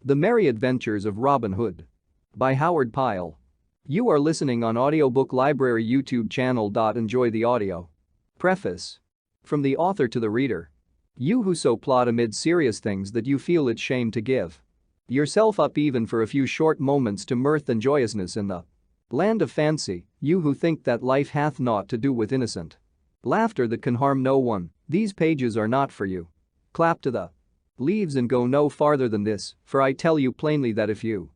The Merry Adventures of Robin Hood. By Howard Pyle. You are listening on Audiobook Library YouTube channel. Enjoy the audio. Preface. From the author to the reader. You who so plod amid serious things that you feel it's shame to give yourself up even for a few short moments to mirth and joyousness in the land of fancy, you who think that life hath naught to do with innocent laughter that can harm no one, these pages are not for you. Clap to the leaves and go no farther than this, for I tell you plainly that if you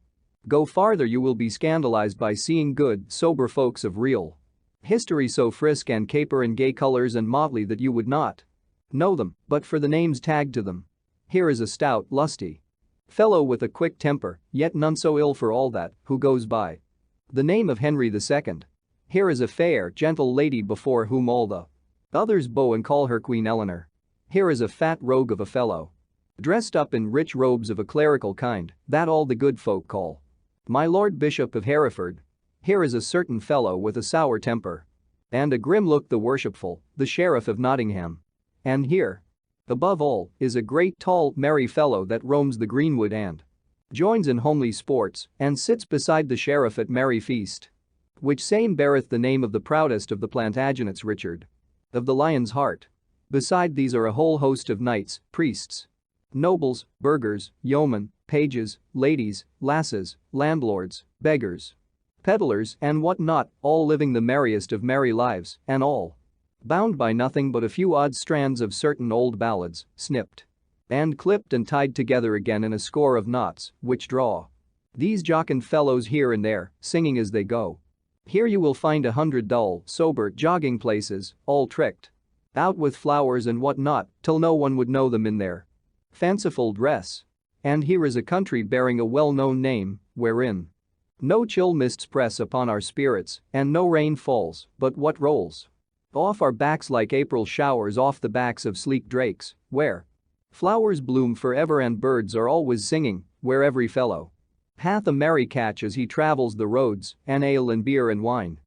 go farther you will be scandalized by seeing good, sober folks of real history so frisk and caper in gay colors and motley that you would not know them, but for the names tagged to them. Here is a stout, lusty fellow with a quick temper, yet none so ill for all that, who goes by the name of Henry II. Here is a fair, gentle lady before whom all the others bow and call her Queen Eleanor. Here is a fat rogue of a fellow dressed up in rich robes of a clerical kind, that all the good folk call my Lord Bishop of Hereford. Here is a certain fellow with a sour temper and a grim look, the worshipful, the Sheriff of Nottingham. And here, above all, is a great tall, merry fellow that roams the greenwood and joins in homely sports and sits beside the sheriff at merry feast. Which same beareth the name of the proudest of the Plantagenets, Richard of the Lion's Heart. Beside these are a whole host of knights, priests, nobles, burghers, yeomen, pages, ladies, lasses, landlords, beggars, peddlers and what not, all living the merriest of merry lives, and all bound by nothing but a few odd strands of certain old ballads, snipped and clipped and tied together again in a score of knots, which draw these jocund fellows here and there, singing as they go. Here you will find 100 dull, sober jogging places, all tricked out with flowers and what not, till no one would know them in their fanciful dress. And here is a country bearing a well-known name, wherein no chill mists press upon our spirits, and no rain falls, but what rolls off our backs like April showers off the backs of sleek drakes, where flowers bloom forever and birds are always singing, where every fellow hath a merry catch as he travels the roads, and ale and beer and wine,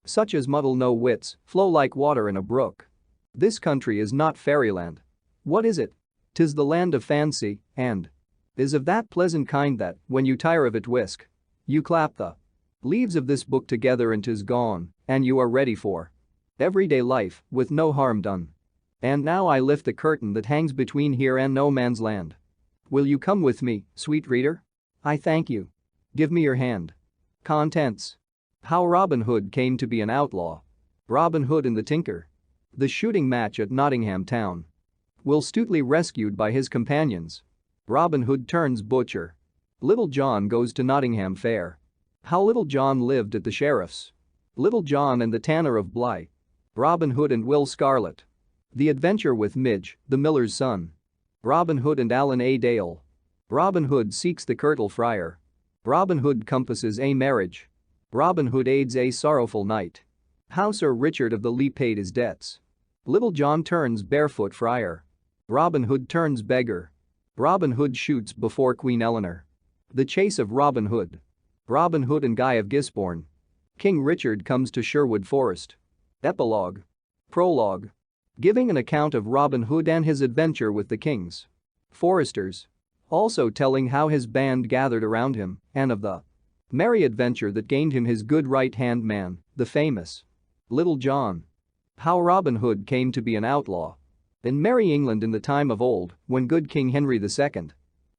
such as muddle no wits, flow like water in a brook. This country is not fairyland. What is it? 'Tis the land of fancy, and is of that pleasant kind that, when you tire of it whisk, you clap the leaves of this book together and 'tis gone, and you are ready for everyday life, with no harm done. And now I lift the curtain that hangs between here and no man's land. Will you come with me, sweet reader? I thank you. Give me your hand. Contents. How Robin Hood came to be an outlaw. Robin Hood and the Tinker. The shooting match at Nottingham town. Will Stutely rescued by his companions. Robin Hood turns butcher. Little John goes to Nottingham fair. How Little John lived at the sheriff's. Little John and the tanner of Bly. Robin Hood and Will Scarlet. The adventure with Midge, the miller's son. Robin Hood and Allan a Dale. Robin Hood seeks the Curtal Friar. Robin Hood compasses a marriage. Robin Hood aids a sorrowful knight. How Sir Richard of the Lee paid his debts. Little John turns barefoot friar. Robin Hood turns beggar. Robin Hood shoots before Queen Eleanor. The chase of Robin Hood. Robin Hood and Guy of Gisborne. King Richard comes to Sherwood Forest. Epilogue. Prologue. Giving an account of Robin Hood and his adventure with the king's foresters. Also telling how his band gathered around him and of the merry adventure that gained him his good right-hand man, the famous Little John. How Robin Hood came to be an outlaw. In merry England in the time of old, when good King Henry II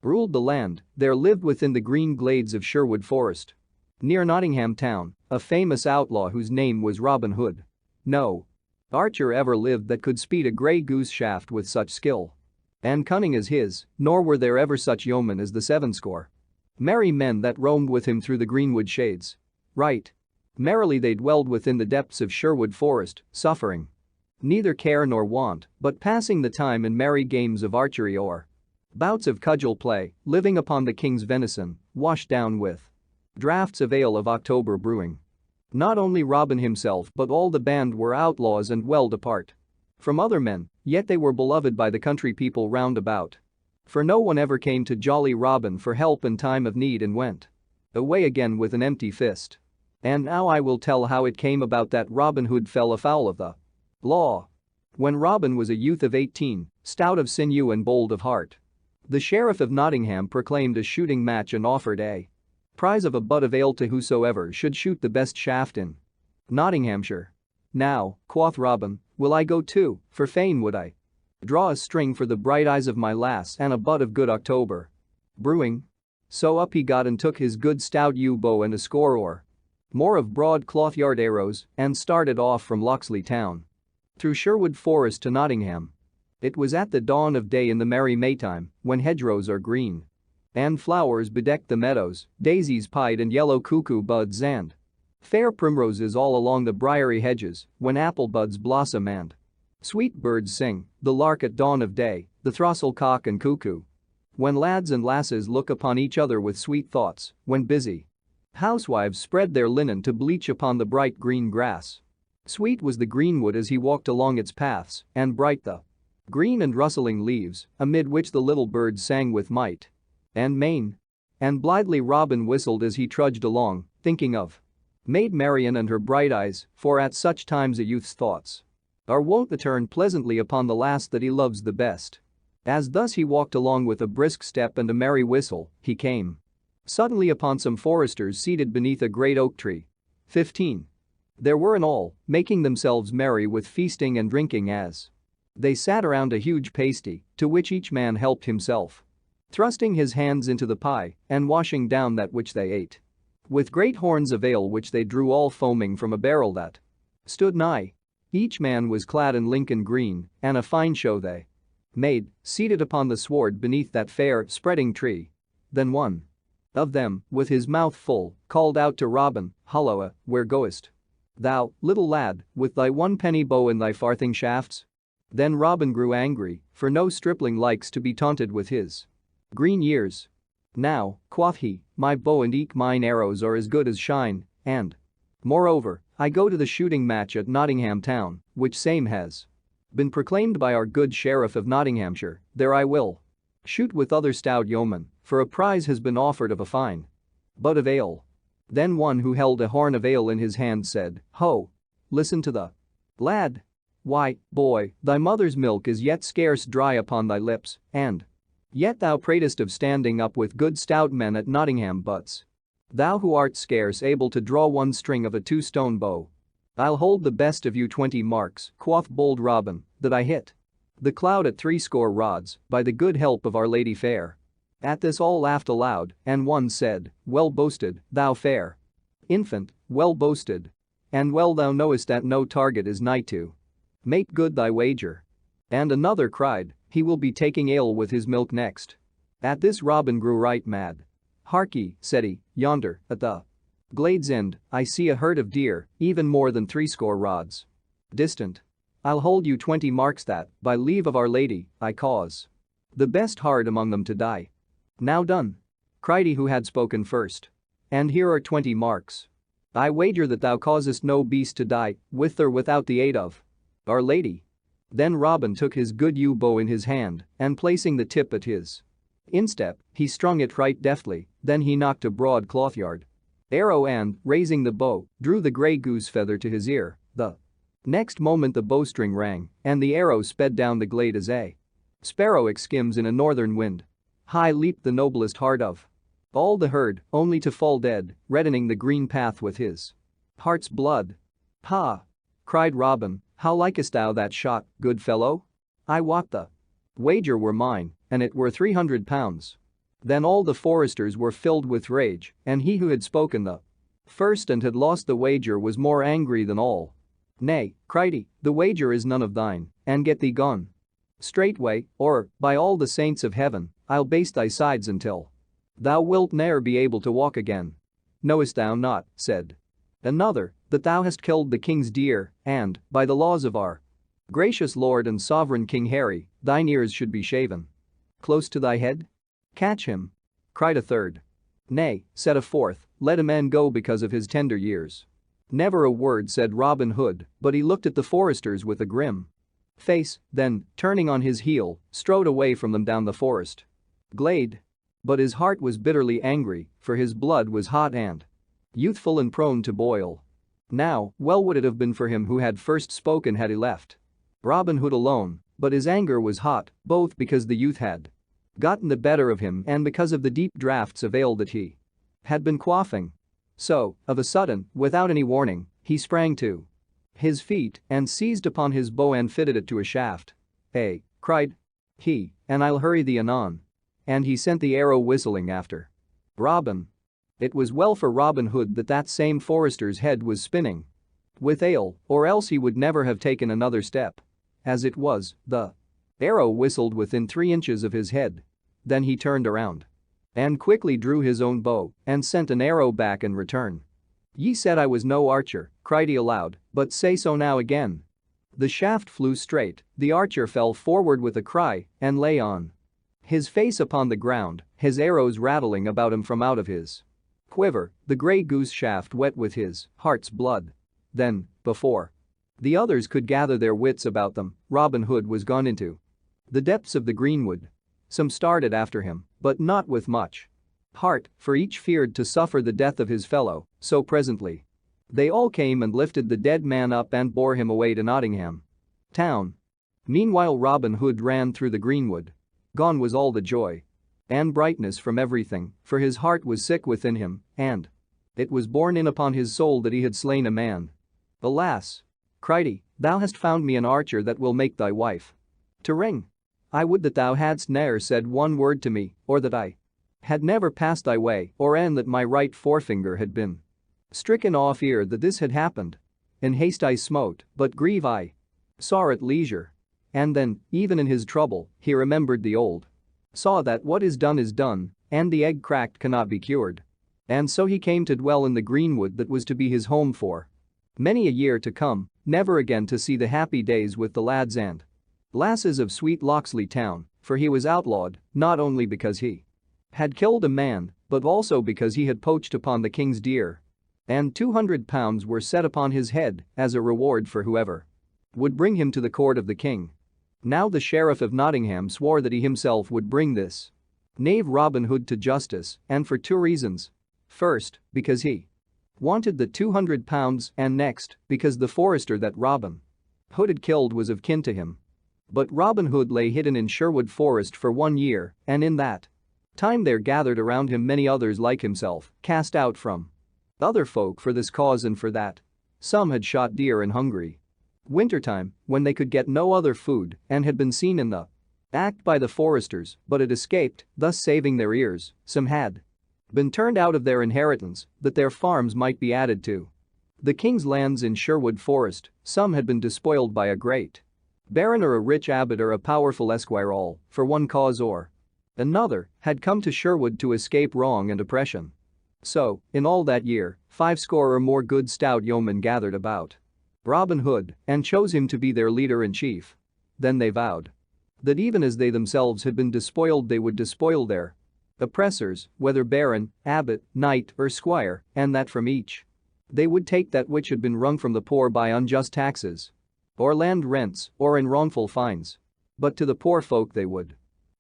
ruled the land, there lived within the green glades of Sherwood Forest, near Nottingham town, a famous outlaw whose name was Robin Hood. No archer ever lived that could speed a grey goose shaft with such skill and cunning as his, nor were there ever such yeomen as the 70 merry men that roamed with him through the greenwood shades. Right merrily they dwelled within the depths of Sherwood Forest, suffering neither care nor want, but passing the time in merry games of archery or bouts of cudgel play, living upon the king's venison, washed down with draughts of ale of October brewing. Not only Robin himself but all the band were outlaws and well apart from other men, yet they were beloved by the country people round about. For no one ever came to jolly Robin for help in time of need and went away again with an empty fist. And now I will tell how it came about that Robin Hood fell afoul of the law. When Robin was a youth of 18, stout of sinew and bold of heart, The Sheriff of Nottingham proclaimed a shooting match and offered a prize of a butt of ale to whosoever should shoot the best shaft in Nottinghamshire. "Now," quoth Robin, "will I go too, for fain would I draw a string for the bright eyes of my lass and a butt of good October brewing." So up he got and took his good stout yew bow and a score or more of broad cloth-yard arrows and started off from Locksley town through Sherwood Forest to Nottingham. It was at the dawn of day in the merry Maytime, when hedgerows are green and flowers bedeck the meadows, daisies pied and yellow cuckoo buds and fair primroses all along the briery hedges, when apple buds blossom and sweet birds sing, the lark at dawn of day, the throstle cock and cuckoo. When lads and lasses look upon each other with sweet thoughts, when busy housewives spread their linen to bleach upon the bright green grass. Sweet was the greenwood as he walked along its paths, and bright the green and rustling leaves, amid which the little birds sang with might and main. And blithely Robin whistled as he trudged along, thinking of Maid Marian and her bright eyes, for at such times a youth's thoughts are wont to turn pleasantly upon the lass that he loves the best. As thus he walked along with a brisk step and a merry whistle, he came suddenly upon some foresters seated beneath a great oak tree. 15. There were in all, making themselves merry with feasting and drinking as they sat around a huge pasty, to which each man helped himself, thrusting his hands into the pie and washing down that which they ate with great horns of ale which they drew all foaming from a barrel that stood nigh. Each man was clad in Lincoln green, and a fine show they made, seated upon the sward beneath that fair, spreading tree. Then one of them, with his mouth full, called out to Robin, "Holloa, where goest thou, little lad, with thy 1 penny bow and thy farthing shafts?" Then Robin grew angry, for no stripling likes to be taunted with his green years. "Now," quoth he, "my bow and eke mine arrows are as good as shine, and moreover, I go to the shooting match at Nottingham town, which same has been proclaimed by our good Sheriff of Nottinghamshire. There I will shoot with other stout yeomen, for a prize has been offered of a fine butt of ale." Then one who held a horn of ale in his hand said, "Ho! Listen to the lad. Why, boy, thy mother's milk is yet scarce dry upon thy lips, and yet thou pratest of standing up with good stout men at Nottingham butts. Thou who art scarce able to draw 1 string of a 2-stone bow. I'll hold the best of you 20 marks, quoth bold Robin, that I hit the cloud at 60 rods, by the good help of Our Lady fair." At this all laughed aloud, and one said, "Well boasted, thou fair infant, well boasted. And well thou knowest that no target is nigh to make good thy wager." And another cried, "He will be taking ale with his milk next." At this Robin grew right mad. "Hark ye," said he, "yonder, at the glade's end, I see a herd of deer, even more than 60 rods distant. I'll hold you 20 marks that, by leave of Our Lady, I cause the best hard among them to die." "Now done," cried he who had spoken first. "And here are 20 marks. I wager that thou causest no beast to die, with or without the aid of Our Lady." Then Robin took his good yew bow in his hand, and placing the tip at his instep, he strung it right deftly, then he knocked a broad cloth-yard arrow and, raising the bow, drew the grey goose feather to his ear. The next moment the bowstring rang, and the arrow sped down the glade as a sparrow skims in a northern wind. High leaped the noblest heart of all the herd, only to fall dead, reddening the green path with his heart's blood. "Ha!" cried Robin, "how likest thou that shot, good fellow? I wot the wager were mine, and it were 300 pounds. Then all the foresters were filled with rage, and he who had spoken the first and had lost the wager was more angry than all. "Nay," cried he, "the wager is none of thine, and get thee gone straightway, or, by all the saints of heaven, I'll baste thy sides until thou wilt ne'er be able to walk again." "Knowest thou not," said another, "that thou hast killed the king's deer, and, by the laws of our gracious lord and sovereign King Harry, thine ears should be shaven close to thy head?" "Catch him," cried a third. "Nay," said a fourth, "let a man go because of his tender years." Never a word said Robin Hood, but he looked at the foresters with a grim face, then, turning on his heel, strode away from them down the forest glade. But his heart was bitterly angry, for his blood was hot and youthful and prone to boil. Now, well would it have been for him who had first spoken had he left Robin Hood alone, but his anger was hot, both because the youth had gotten the better of him, and because of the deep draughts of ale that he had been quaffing. So, of a sudden, without any warning, he sprang to his feet and seized upon his bow and fitted it to a shaft. "Hey," cried he, "and I'll hurry thee anon." And he sent the arrow whistling after Robin. It was well for Robin Hood that that same forester's head was spinning with ale, or else he would never have taken another step. As it was, the arrow whistled within 3 inches of his head. Then he turned around and quickly drew his own bow and sent an arrow back in return. "Ye said I was no archer," cried he aloud, "but say so now again." The shaft flew straight, the archer fell forward with a cry and lay on his face upon the ground, his arrows rattling about him from out of his quiver, the grey goose shaft wet with his heart's blood. Then, before the others could gather their wits about them, Robin Hood was gone into the depths of the greenwood. Some started after him, but not with much heart, for each feared to suffer the death of his fellow, so presently they all came and lifted the dead man up and bore him away to Nottingham town. Meanwhile Robin Hood ran through the greenwood. Gone was all the joy and brightness from everything, for his heart was sick within him, and it was borne in upon his soul that he had slain a man. "Alas!" cried he, "thou hast found me an archer that will make thy wife to ring. I would that thou hadst ne'er said one word to me, or that I had never passed thy way, or e'en that my right forefinger had been stricken off ere that this had happened. In haste I smote, but grieve I saw at leisure." And then, even in his trouble, he remembered the old saw that what is done, and the egg cracked cannot be cured. And so he came to dwell in the greenwood that was to be his home for many a year to come, never again to see the happy days with the lads and lasses of sweet Locksley town, for he was outlawed, not only because he had killed a man, but also because he had poached upon the king's deer. And £200 were set upon his head as a reward for whoever would bring him to the court of the king. Now the Sheriff of Nottingham swore that he himself would bring this knave Robin Hood to justice, and for 2 reasons. First, because he wanted the £200, and next, because the forester that Robin Hood had killed was of kin to him. But Robin Hood lay hidden in Sherwood Forest for 1 year, and in that time there gathered around him many others like himself, cast out from other folk for this cause and for that. Some had shot deer in hungry wintertime, when they could get no other food, and had been seen in the act by the foresters, but had escaped, thus saving their ears. Some had been turned out of their inheritance, that their farms might be added to the king's lands in Sherwood Forest. Some had been despoiled by a great baron or a rich abbot or a powerful esquire, all, for one cause or another, had come to Sherwood to escape wrong and oppression. So, in all that year, 50 or more good stout yeomen gathered about Robin Hood and chose him to be their leader-in-chief. Then they vowed that even as they themselves had been despoiled, they would despoil their oppressors, whether baron, abbot, knight, or squire, and that from each they would take that which had been wrung from the poor by unjust taxes or land rents or in wrongful fines. But to the poor folk they would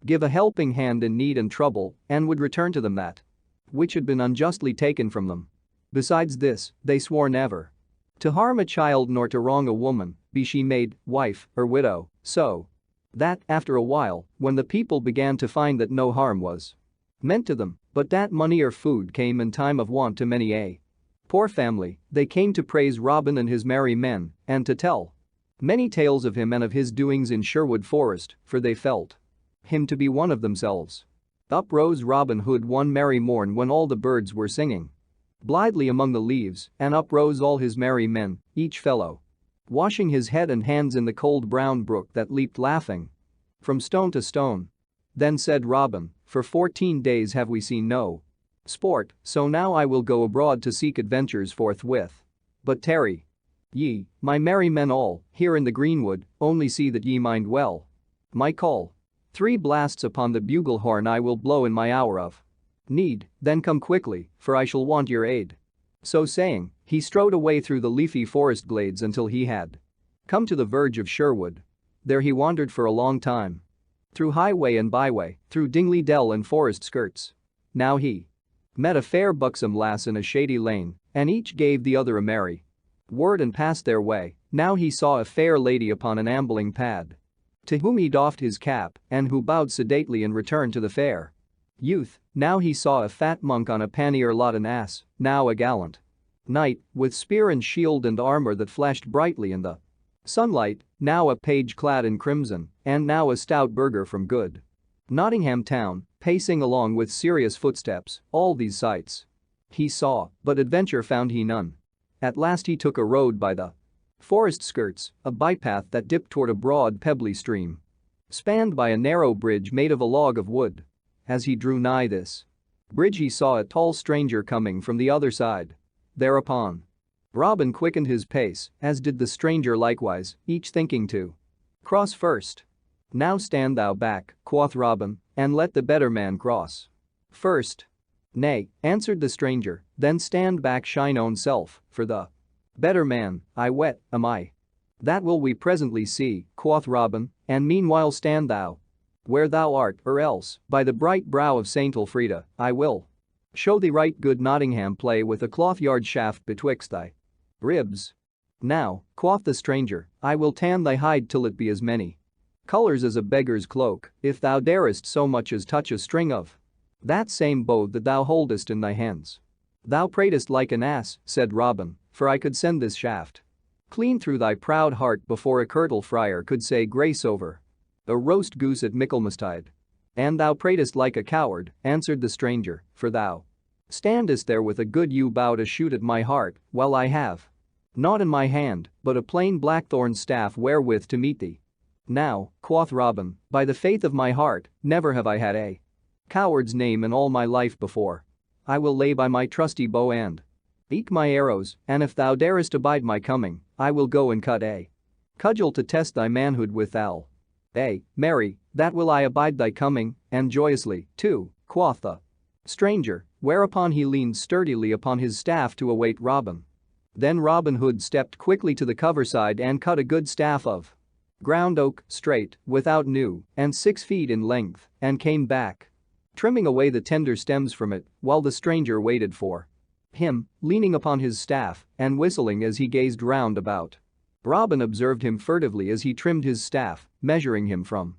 give a helping hand in need and trouble, and would return to them that which had been unjustly taken from them. Besides this, they swore never to harm a child nor to wrong a woman, be she maid, wife, or widow, so that, after a while, when the people began to find that no harm was meant to them, but that money or food came in time of want to many a poor family, they came to praise Robin and his merry men, and to tell many tales of him and of his doings in Sherwood Forest, for they felt him to be one of themselves. Up rose Robin Hood one merry morn when all the birds were singing blithely among the leaves, and up rose all his merry men, each fellow washing his head and hands in the cold brown brook that leaped laughing from stone to stone. Then said Robin, "For 14 days have we seen no sport, so now I will go abroad to seek adventures forthwith. But tarry ye, my merry men all, here in the greenwood, only see that ye mind well my call. 3 blasts upon the bugle horn I will blow in my hour of need, then come quickly, for I shall want your aid." So saying, he strode away through the leafy forest glades until he had come to the verge of Sherwood. There he wandered for a long time, through highway and byway, through Dingley Dell and forest skirts. Now he met a fair buxom lass in a shady lane, and each gave the other a merry word and passed their way. Now he saw a fair lady upon an ambling pad, to whom he doffed his cap and who bowed sedately in return to the fair youth. Now he saw a fat monk on a pannier lot, an ass, now a gallant knight, with spear and shield and armor that flashed brightly in the sunlight, now a page clad in crimson, and now a stout burgher from good Nottingham town, pacing along with serious footsteps. All these sights he saw, but adventure found he none. At last he took a road by the forest skirts, a bypath that dipped toward a broad pebbly stream, spanned by a narrow bridge made of a log of wood. As he drew nigh this bridge he saw a tall stranger coming from the other side. Thereupon Robin quickened his pace, as did the stranger likewise, each thinking to cross first. "Now stand thou back," quoth Robin, "and let the better man cross first." "Nay," answered the stranger, "then stand back shine own self, for the better man, I wet, am I." "That will we presently see," quoth Robin, "and meanwhile stand thou where thou art, or else, by the bright brow of Saint Elfrida, I will show thee right good Nottingham play with a cloth-yard shaft betwixt thy ribs." "Now," quoth the stranger, "I will tan thy hide till it be as many colors as a beggar's cloak, if thou darest so much as touch a string of that same bow that thou holdest in thy hands." "Thou pratest like an ass," said Robin, "for I could send this shaft clean through thy proud heart before a curtal friar could say grace over a roast goose at Michaelmastide." "And thou pratest like a coward," answered the stranger, "for thou standest there with a good yew bow to shoot at my heart, while I have naught in my hand but a plain blackthorn staff wherewith to meet thee." "Now," quoth Robin, "by the faith of my heart, never have I had a coward's name in all my life before. I will lay by my trusty bow and eke my arrows, and if thou darest abide my coming, I will go and cut a cudgel to test thy manhood withal." "Marry, that will I abide thy coming, and joyously, too," quoth the stranger, whereupon he leaned sturdily upon his staff to await Robin. Then Robin Hood stepped quickly to the coverside and cut a good staff of ground oak, straight, without new, and 6 feet in length, and came back, trimming away the tender stems from it, while the stranger waited for him, leaning upon his staff and whistling as he gazed round about. Robin observed him furtively as he trimmed his staff, measuring him from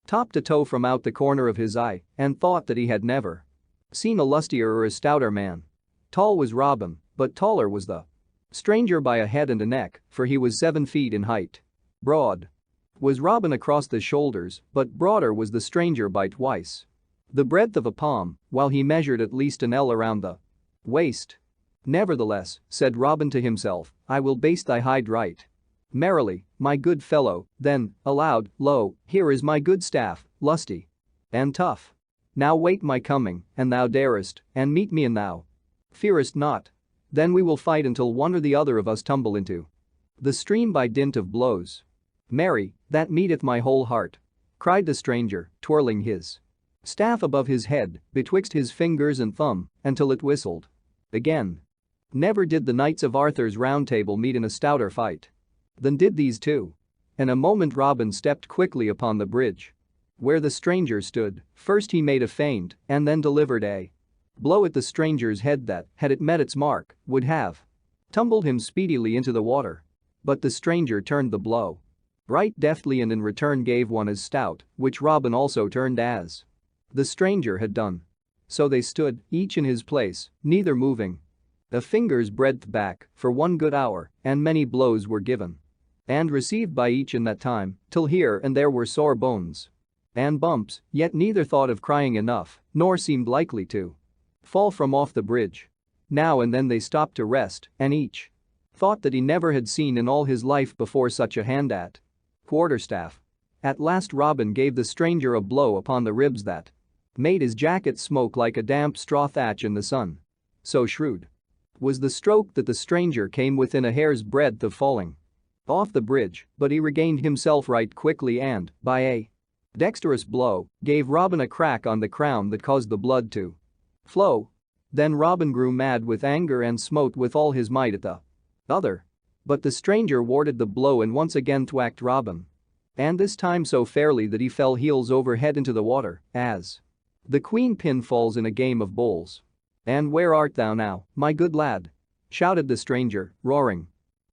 top to toe from out the corner of his eye, and thought that he had never seen a lustier or a stouter man. Tall was Robin, but taller was the stranger by a head and a neck, for he was 7 feet in height. Broad was Robin across the shoulders, but broader was the stranger by twice the breadth of a palm, while he measured at least an ell around the waist. "Nevertheless," said Robin to himself, "I will baste thy hide right merrily, my good fellow." Then, aloud, "Lo, here is my good staff, lusty and tough. Now wait my coming, and thou darest, and meet me and thou fearest not. Then we will fight until one or the other of us tumble into the stream by dint of blows." "Marry, that meeteth my whole heart," cried the stranger, twirling his staff above his head, betwixt his fingers and thumb, until it whistled again. Never did the knights of Arthur's Round Table meet in a stouter fight than did these two. In a moment Robin stepped quickly upon the bridge where the stranger stood. First he made a feint and then delivered a blow at the stranger's head that, had it met its mark, would have tumbled him speedily into the water. But the stranger turned the blow right deftly and in return gave one as stout, which Robin also turned as the stranger had done. So they stood, each in his place, neither moving a finger's breadth back, for 1 good hour, and many blows were given and received by each in that time, till here and there were sore bones and bumps, yet neither thought of crying enough, nor seemed likely to fall from off the bridge. Now and then they stopped to rest, and each thought that he never had seen in all his life before such a hand at quarterstaff. At last Robin gave the stranger a blow upon the ribs that made his jacket smoke like a damp straw thatch in the sun. So shrewd was the stroke that the stranger came within a hair's breadth of falling off the bridge, but he regained himself right quickly and, by a dexterous blow, gave Robin a crack on the crown that caused the blood to flow. Then Robin grew mad with anger and smote with all his might at the other. But the stranger warded the blow and once again thwacked Robin. And this time so fairly that he fell heels over head into the water, as the queen pin falls in a game of bowls. "And where art thou now, my good lad?" shouted the stranger, roaring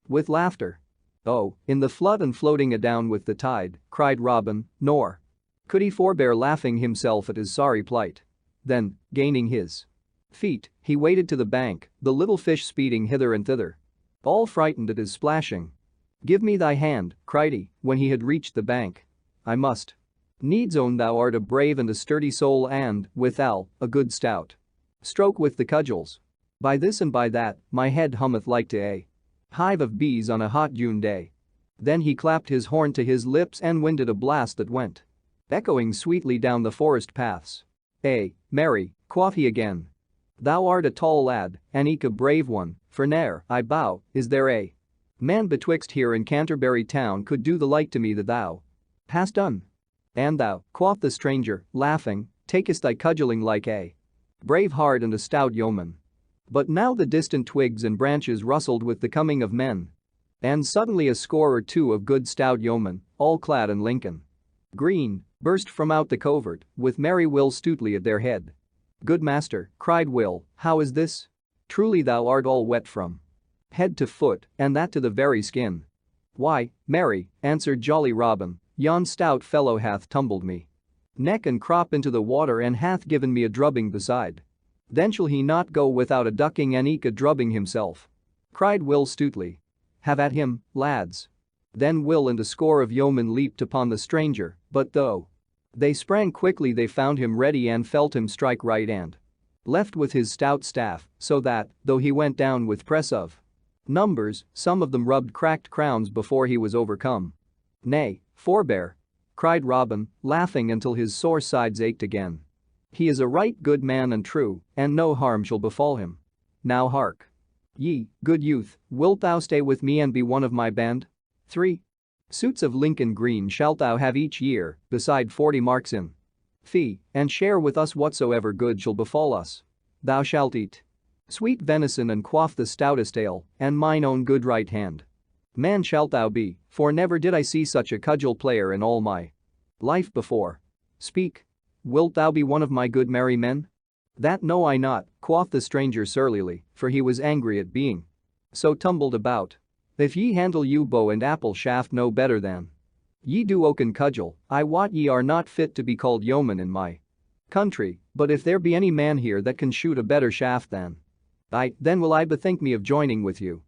with laughter. "Oh, in the flood and floating adown with the tide," cried Robin, nor could he forbear laughing himself at his sorry plight. Then, gaining his feet, he waded to the bank, the little fish speeding hither and thither, all frightened at his splashing. "Give me thy hand," cried he, when he had reached the bank. "I must needs own thou art a brave and a sturdy soul and, withal, a good stout stroke with the cudgels. By this and by that, my head hummeth like to a hive of bees on a hot June day." Then he clapped his horn to his lips and winded a blast that went echoing sweetly down the forest paths. "Mary," quoth he again. "Thou art a tall lad, and eke a brave one, for ne'er, I bow, is there a man betwixt here and Canterbury town could do the like to me that thou hast done. And thou," quoth the stranger, laughing, "takest thy cudgelling like a brave heart and a stout yeoman." But now the distant twigs and branches rustled with the coming of men. And suddenly a score or two of good stout yeomen, all clad in Lincoln green, burst from out the covert, with merry Will Stutely at their head. "Good master," cried Will, "how is this? Truly thou art all wet from head to foot, and that to the very skin." "Why, Mary," answered jolly Robin, "yon stout fellow hath tumbled me neck and crop into the water and hath given me a drubbing beside. Then shall he not go without a ducking and eke a drubbing himself?" cried Will Stutely. "Have at him, lads." Then Will and a score of yeomen leaped upon the stranger, but though they sprang quickly they found him ready and felt him strike right and left with his stout staff, so that, though he went down with press of numbers, some of them rubbed cracked crowns before he was overcome. "Nay, forbear," cried Robin, laughing until his sore sides ached again. "He is a right good man and true, and no harm shall befall him. Now hark ye, good youth, wilt thou stay with me and be one of my band? 3 suits of Lincoln green shalt thou have each year, beside 40 marks in fee, and share with us whatsoever good shall befall us. Thou shalt eat sweet venison and quaff the stoutest ale, and mine own good right hand man shalt thou be, for never did I see such a cudgel player in all my life before. Speak. Wilt thou be one of my good merry men?" "That know I not," quoth the stranger surlily, for he was angry at being so tumbled about. "If ye handle yew bow and apple shaft no better than ye do oaken cudgel, I wot ye are not fit to be called yeomen in my country, but if there be any man here that can shoot a better shaft than I, then will I bethink me of joining with you."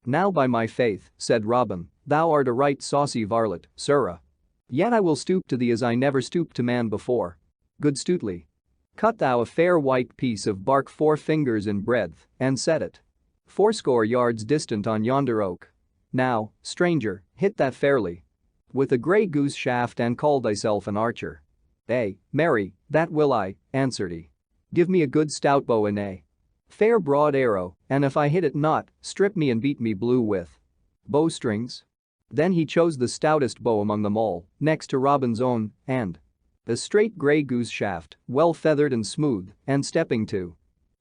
"Now by my faith," said Robin, "thou art a right saucy varlet, sirrah. Yet I will stoop to thee as I never stooped to man before. Good Stutely, cut thou a fair white piece of bark 4 fingers in breadth and set it 80 yards distant on yonder oak. Now, stranger, hit that fairly with a grey goose shaft and call thyself an archer." "Marry, that will I," answered he. "Give me a good stout bow and a fair broad arrow, and if I hit it not, strip me and beat me blue with bowstrings." Then he chose the stoutest bow among them all, next to Robin's own, and a straight grey goose shaft, well feathered and smooth, and stepping to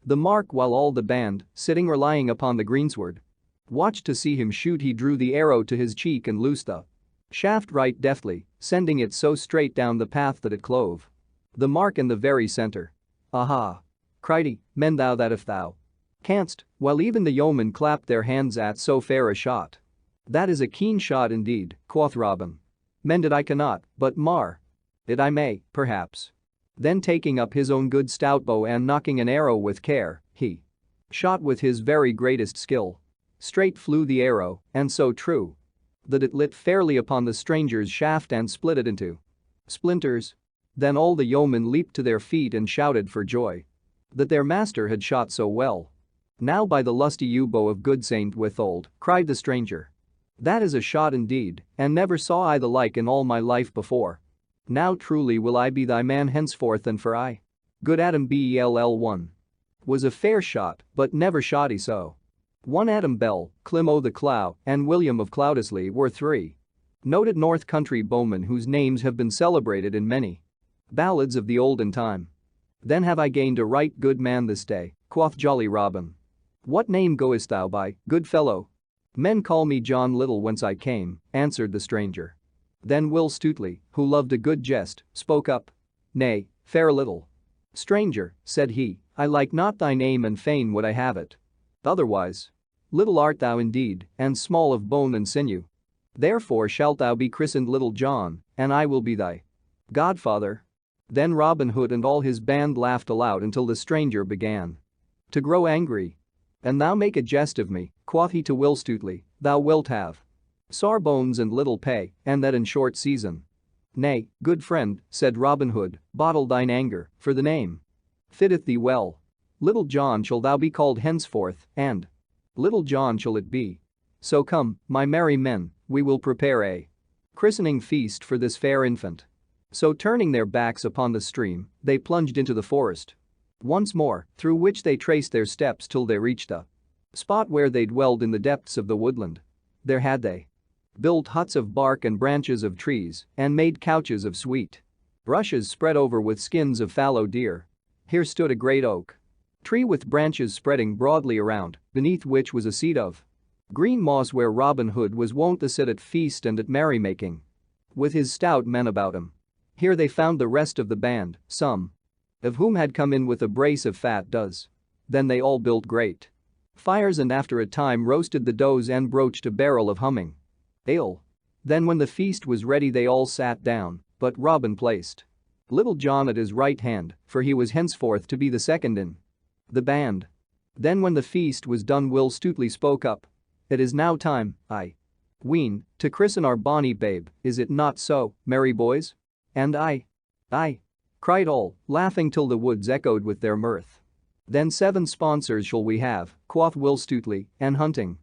the mark while all the band, sitting or lying upon the greensward, watched to see him shoot, he drew the arrow to his cheek and loosed the shaft right deftly, sending it so straight down the path that it clove the mark in the very center. "Aha!" cried he, "mend thou that if thou canst," while even the yeomen clapped their hands at so fair a shot. "That is a keen shot indeed," quoth Robin. "Mend it I cannot, but mar it I may, perhaps." Then taking up his own good stout bow and nocking an arrow with care, he shot with his very greatest skill. Straight flew the arrow, and so true that it lit fairly upon the stranger's shaft and split it into splinters. Then all the yeomen leaped to their feet and shouted for joy that their master had shot so well. "Now by the lusty yew bow of good Saint Withold," cried the stranger. "That is a shot indeed, and never saw I the like in all my life before. Now truly will I be thy man henceforth, and for I, good Adam Bell1, was a fair shot, but never shot he so. One Adam Bell, Clem o' the Clough, and William of Cloudesley were 3 noted north country bowmen whose names have been celebrated in many ballads of the olden time. Then have I gained a right good man this day," quoth jolly Robin. "What name goest thou by, good fellow?" "Men call me John Little whence I came," answered the stranger. Then Will Stutely, who loved a good jest, spoke up. "Nay, fair little stranger," said he, "I like not thy name and fain would I have it otherwise. Little art thou indeed, and small of bone and sinew. Therefore shalt thou be christened Little John, and I will be thy godfather." Then Robin Hood and all his band laughed aloud until the stranger began to grow angry. "And thou make a jest of me," quoth he to Will Stutely, "thou wilt have sore bones and little pay, and that in short season." "Nay, good friend," said Robin Hood, "bottle thine anger, for the name fitteth thee well. Little John shall thou be called henceforth, and Little John shall it be. So come, my merry men, we will prepare a christening feast for this fair infant." So turning their backs upon the stream, they plunged into the forest once more, through which they traced their steps till they reached the spot where they dwelled in the depths of the woodland. There had they built huts of bark and branches of trees and made couches of sweet rushes spread over with skins of fallow deer. Here stood a great oak tree with branches spreading broadly around, beneath which was a seat of green moss where Robin Hood was wont to sit at feast and at merrymaking with his stout men about him. Here they found the rest of the band, some of whom had come in with a brace of fat does. Then they all built great fires and after a time roasted the does and broached a barrel of humming ale. Then when the feast was ready they all sat down, but Robin placed Little John at his right hand, for he was henceforth to be the second in the band. Then when the feast was done Will Stutely spoke up. "It is now time, I ween, to christen our bonny babe, is it not so, merry boys?" "And I," cried all, laughing till the woods echoed with their mirth. "Then 7 sponsors shall we have," quoth Will Stutely, and hunting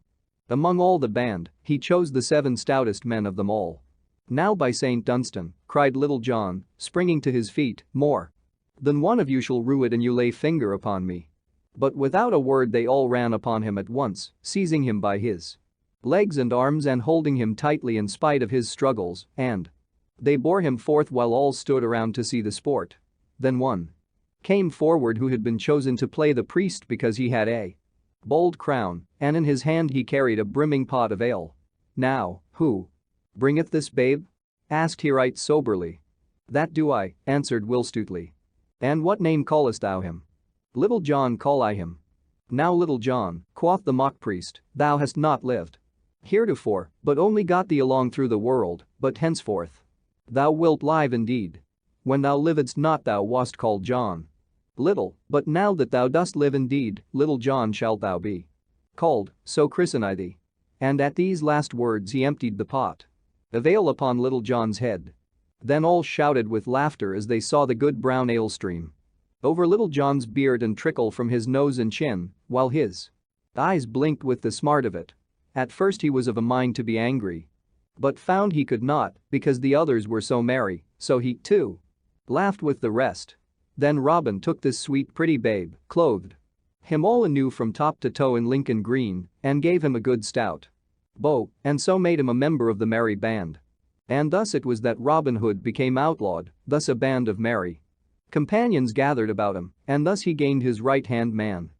among all the band, he chose the 7 stoutest men of them all. "Now by St. Dunstan," cried Little John, springing to his feet, "more than one of you shall rue it an you lay finger upon me." But without a word they all ran upon him at once, seizing him by his legs and arms and holding him tightly in spite of his struggles, and they bore him forth while all stood around to see the sport. Then one came forward who had been chosen to play the priest because he had a bold crown, and in his hand he carried a brimming pot of ale. "Now, who bringeth this babe?" asked he right soberly. "That do I," answered Will Stutely. "And what name callest thou him?" "Little John call I him." "Now Little John," quoth the mock priest, "thou hast not lived heretofore, but only got thee along through the world, but henceforth thou wilt live indeed. When thou livedst not thou wast called John Little, but now that thou dost live indeed, Little John shalt thou be called, so christen I thee." And at these last words he emptied the pot of ale upon Little John's head. Then all shouted with laughter as they saw the good brown ale stream over Little John's beard and trickle from his nose and chin, while his eyes blinked with the smart of it. At first he was of a mind to be angry, but found he could not because the others were so merry, so he, too, laughed with the rest. Then Robin took this sweet pretty babe, clothed him all anew from top to toe in Lincoln green, and gave him a good stout bow, and so made him a member of the merry band. And thus it was that Robin Hood became outlawed, thus a band of merry companions gathered about him, and thus he gained his right-hand man,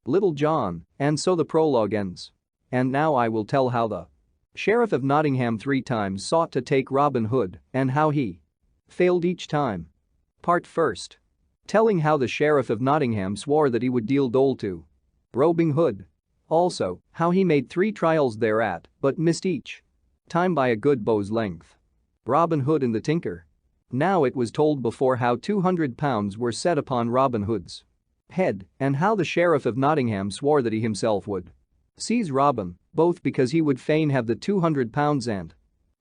Little John, and so the prologue ends. And now I will tell how the Sheriff of Nottingham 3 times sought to take Robin Hood, and how he failed each time. Part first. Telling how the Sheriff of Nottingham swore that he would deal dole to Robin Hood. Also, how he made 3 trials thereat, but missed each time by a good bow's length. Robin Hood and the Tinker. Now it was told before how £200 were set upon Robin Hood's head, and how the Sheriff of Nottingham swore that he himself would seize Robin, both because he would fain have the £200 and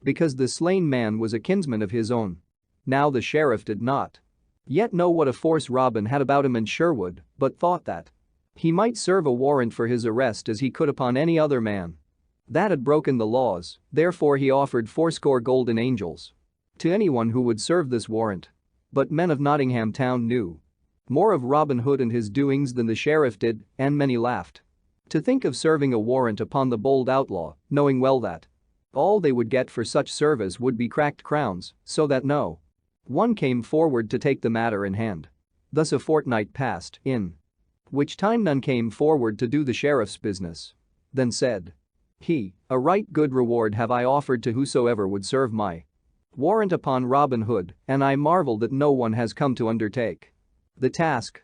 because the slain man was a kinsman of his own. Now the sheriff did not yet know what a force Robin had about him in Sherwood, but thought that he might serve a warrant for his arrest as he could upon any other man that had broken the laws. Therefore he offered 80 golden angels to anyone who would serve this warrant. But men of Nottingham town knew more of Robin Hood and his doings than the sheriff did, and many laughed to think of serving a warrant upon the bold outlaw, knowing well that all they would get for such service would be cracked crowns, so that no one came forward to take the matter in hand. Thus a fortnight passed, in which time none came forward to do the sheriff's business. Then said he, "A right good reward have I offered to whosoever would serve my warrant upon Robin Hood, and I marvel that no one has come to undertake the task."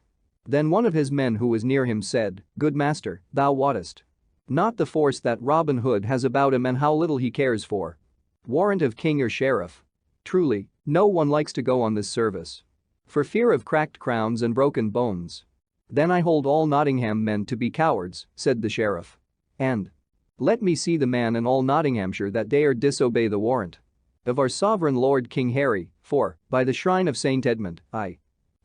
Then one of his men who was near him said, "Good master, thou wottest not the force that Robin Hood has about him and how little he cares for Warrant of king or sheriff. Truly, no one likes to go on this service. For fear of cracked crowns and broken bones. Then I hold all Nottingham men to be cowards, said the sheriff. And let me see the man in all Nottinghamshire that dare disobey the warrant of our sovereign Lord King Harry, for, by the shrine of Saint Edmund, I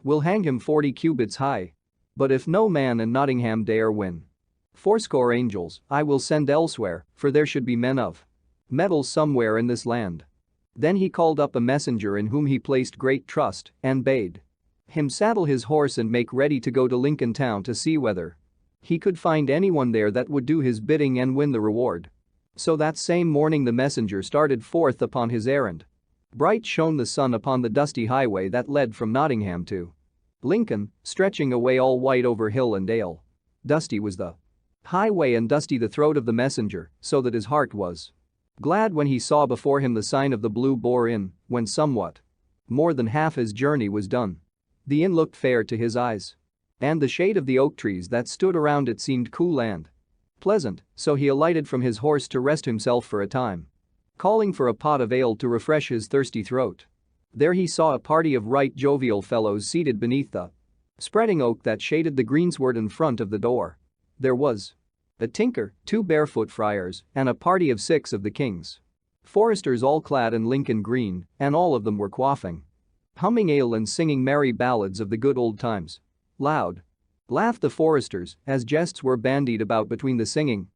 will hang him 40 cubits high. But if no man in Nottingham dare win, 80 angels I will send elsewhere, for there should be men of mettle somewhere in this land. Then he called up a messenger in whom he placed great trust and bade him saddle his horse and make ready to go to Lincoln town to see whether he could find anyone there that would do his bidding and win the reward. So that same morning the messenger started forth upon his errand. Bright shone the sun upon the dusty highway that led from Nottingham to Lincoln, stretching away all white over hill and dale. Dusty was the highway and dusty the throat of the messenger, so that his heart was glad when he saw before him the sign of the Blue Boar Inn, when somewhat more than half his journey was done. The inn looked fair to his eyes. And the shade of the oak trees that stood around it seemed cool and pleasant, so he alighted from his horse to rest himself for a time, calling for a pot of ale to refresh his thirsty throat. There he saw a party of right jovial fellows seated beneath the spreading oak that shaded the greensward in front of the door. There was a tinker, 2 barefoot friars, and a party of 6 of the king's foresters all clad in Lincoln green, and all of them were quaffing, humming ale and singing merry ballads of the good old times. Loud laughed the foresters as jests were bandied about between the singing.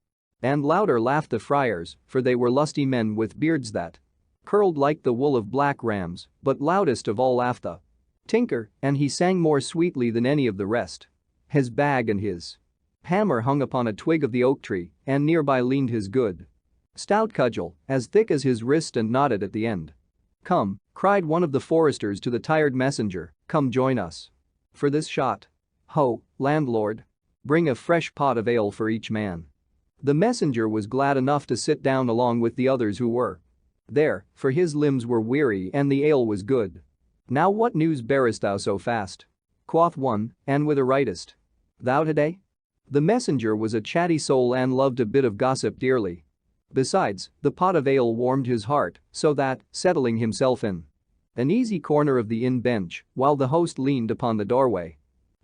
And louder laughed the friars, for they were lusty men with beards that curled like the wool of black rams, but loudest of all laughed the tinker, and he sang more sweetly than any of the rest. His bag and his hammer hung upon a twig of the oak tree, and nearby leaned his good stout cudgel, as thick as his wrist and knotted at the end. Come, cried one of the foresters to the tired messenger, come join us for this shot. Ho, landlord. Bring a fresh pot of ale for each man. The messenger was glad enough to sit down along with the others who were there, for his limbs were weary and the ale was good. Now what news bearest thou so fast? Quoth one, and whither ridest thou today? The messenger was a chatty soul and loved a bit of gossip dearly. Besides, the pot of ale warmed his heart, so that, settling himself in an easy corner of the inn bench, while the host leaned upon the doorway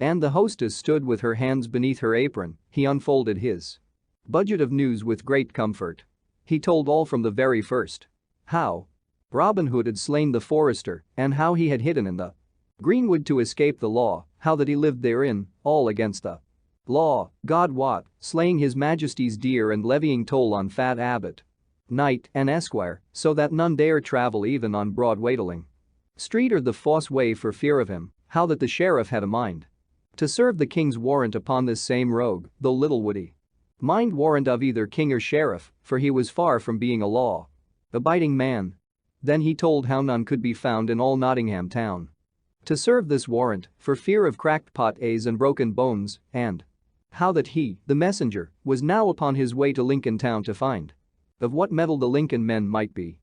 and the hostess stood with her hands beneath her apron, he unfolded his budget of news with great comfort. He told all from the very first. How Robin Hood had slain the forester, and how he had hidden in the greenwood to escape the law, how that he lived therein, all against the law, God wot, slaying his majesty's deer and levying toll on fat abbot, knight and esquire, so that none dare travel even on broad Wakeling Street or the Fosse Way for fear of him, how that the sheriff had a mind to serve the king's warrant upon this same rogue, though little would he mind warrant of either king or sheriff, for he was far from being a law-abiding man. Then he told how none could be found in all Nottingham town to serve this warrant, for fear of cracked pots and broken bones, and how that he, the messenger, was now upon his way to Lincoln town to find of what mettle the Lincoln men might be.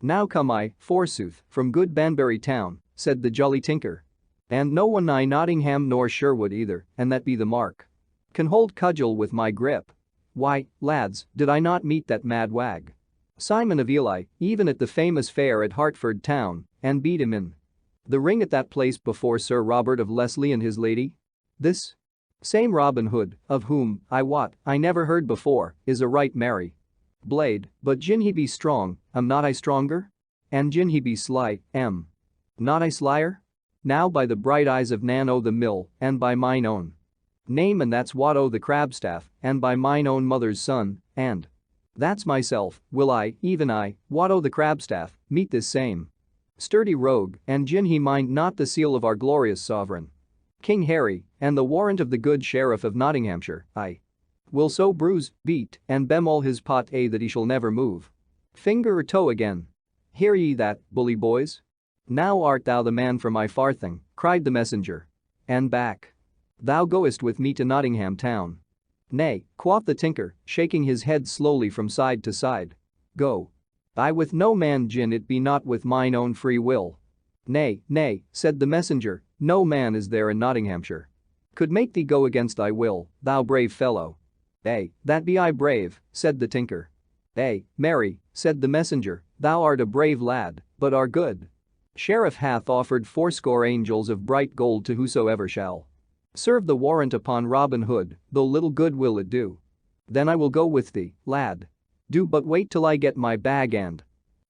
Now come I, forsooth, from good Banbury town, said the jolly tinker. And no one nigh Nottingham nor Sherwood either, and that be the mark, can hold cudgel with my grip. Why, lads, did I not meet that mad wag Simon of Ely, even at the famous fair at Hertford town, and beat him in the ring at that place before Sir Robert of Leslie and his lady? This same Robin Hood, of whom, I wot, I never heard before, is a right merry blade, but gin he be strong, am not I stronger? And gin he be sly, am not I slyer? Now by the bright eyes of Nan o' the Mill, and by mine own name, and that's Wat o' the Crabstaff, and by mine own mother's son, and that's myself, will I, even I, Wat o' the Crabstaff, meet this same sturdy rogue, and gin he mind not the seal of our glorious sovereign King Harry, and the warrant of the good Sheriff of Nottinghamshire, I will so bruise, beat, and bem his pot that he shall never move finger or toe again. Hear ye that, bully boys? Now art thou the man for my farthing, cried the messenger. And back thou goest with me to Nottingham town. Nay, quoth the tinker, shaking his head slowly from side to side. Go I with no man gin it be not with mine own free will. Nay, nay, said the messenger, no man is there in Nottinghamshire could make thee go against thy will, thou brave fellow. That be I brave, said the tinker. Marry, said the messenger, thou art a brave lad, but are good. Sheriff hath offered fourscore angels of bright gold to whosoever shall serve the warrant upon Robin Hood, though little good will it do. Then I will go with thee, lad. Do but wait till I get my bag and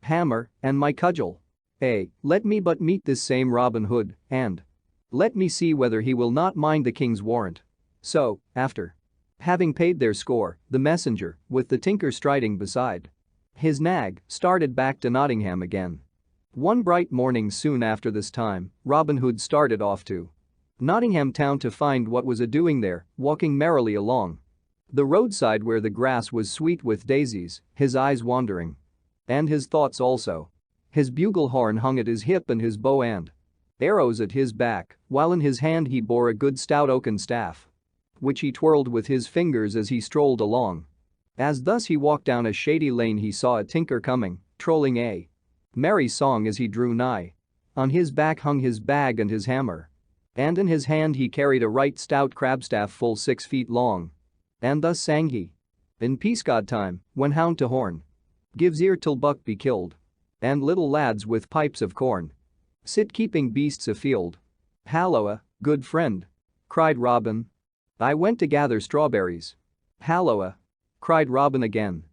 hammer and my cudgel. Let me but meet this same Robin Hood, and let me see whether he will not mind the king's warrant." So, after having paid their score, the messenger, with the tinker striding beside his nag, started back to Nottingham again. One bright morning soon after this time, Robin Hood started off to Nottingham town to find what was a-doing there, walking merrily along the roadside where the grass was sweet with daisies, his eyes wandering. And his thoughts also. His bugle horn hung at his hip and his bow and arrows at his back, while in his hand he bore a good stout oaken staff, which he twirled with his fingers as he strolled along. As thus he walked down a shady lane he saw a tinker coming, trolling a merry song as he drew nigh. On his back hung his bag and his hammer. And in his hand he carried a right stout crabstaff full 6 feet long. And thus sang he. "In peascod time, when hound to horn gives ear till buck be killed, and little lads with pipes of corn sit keeping beasts afield. Halloa, good friend," cried Robin. "I went to gather strawberries." "Halloa," cried Robin again.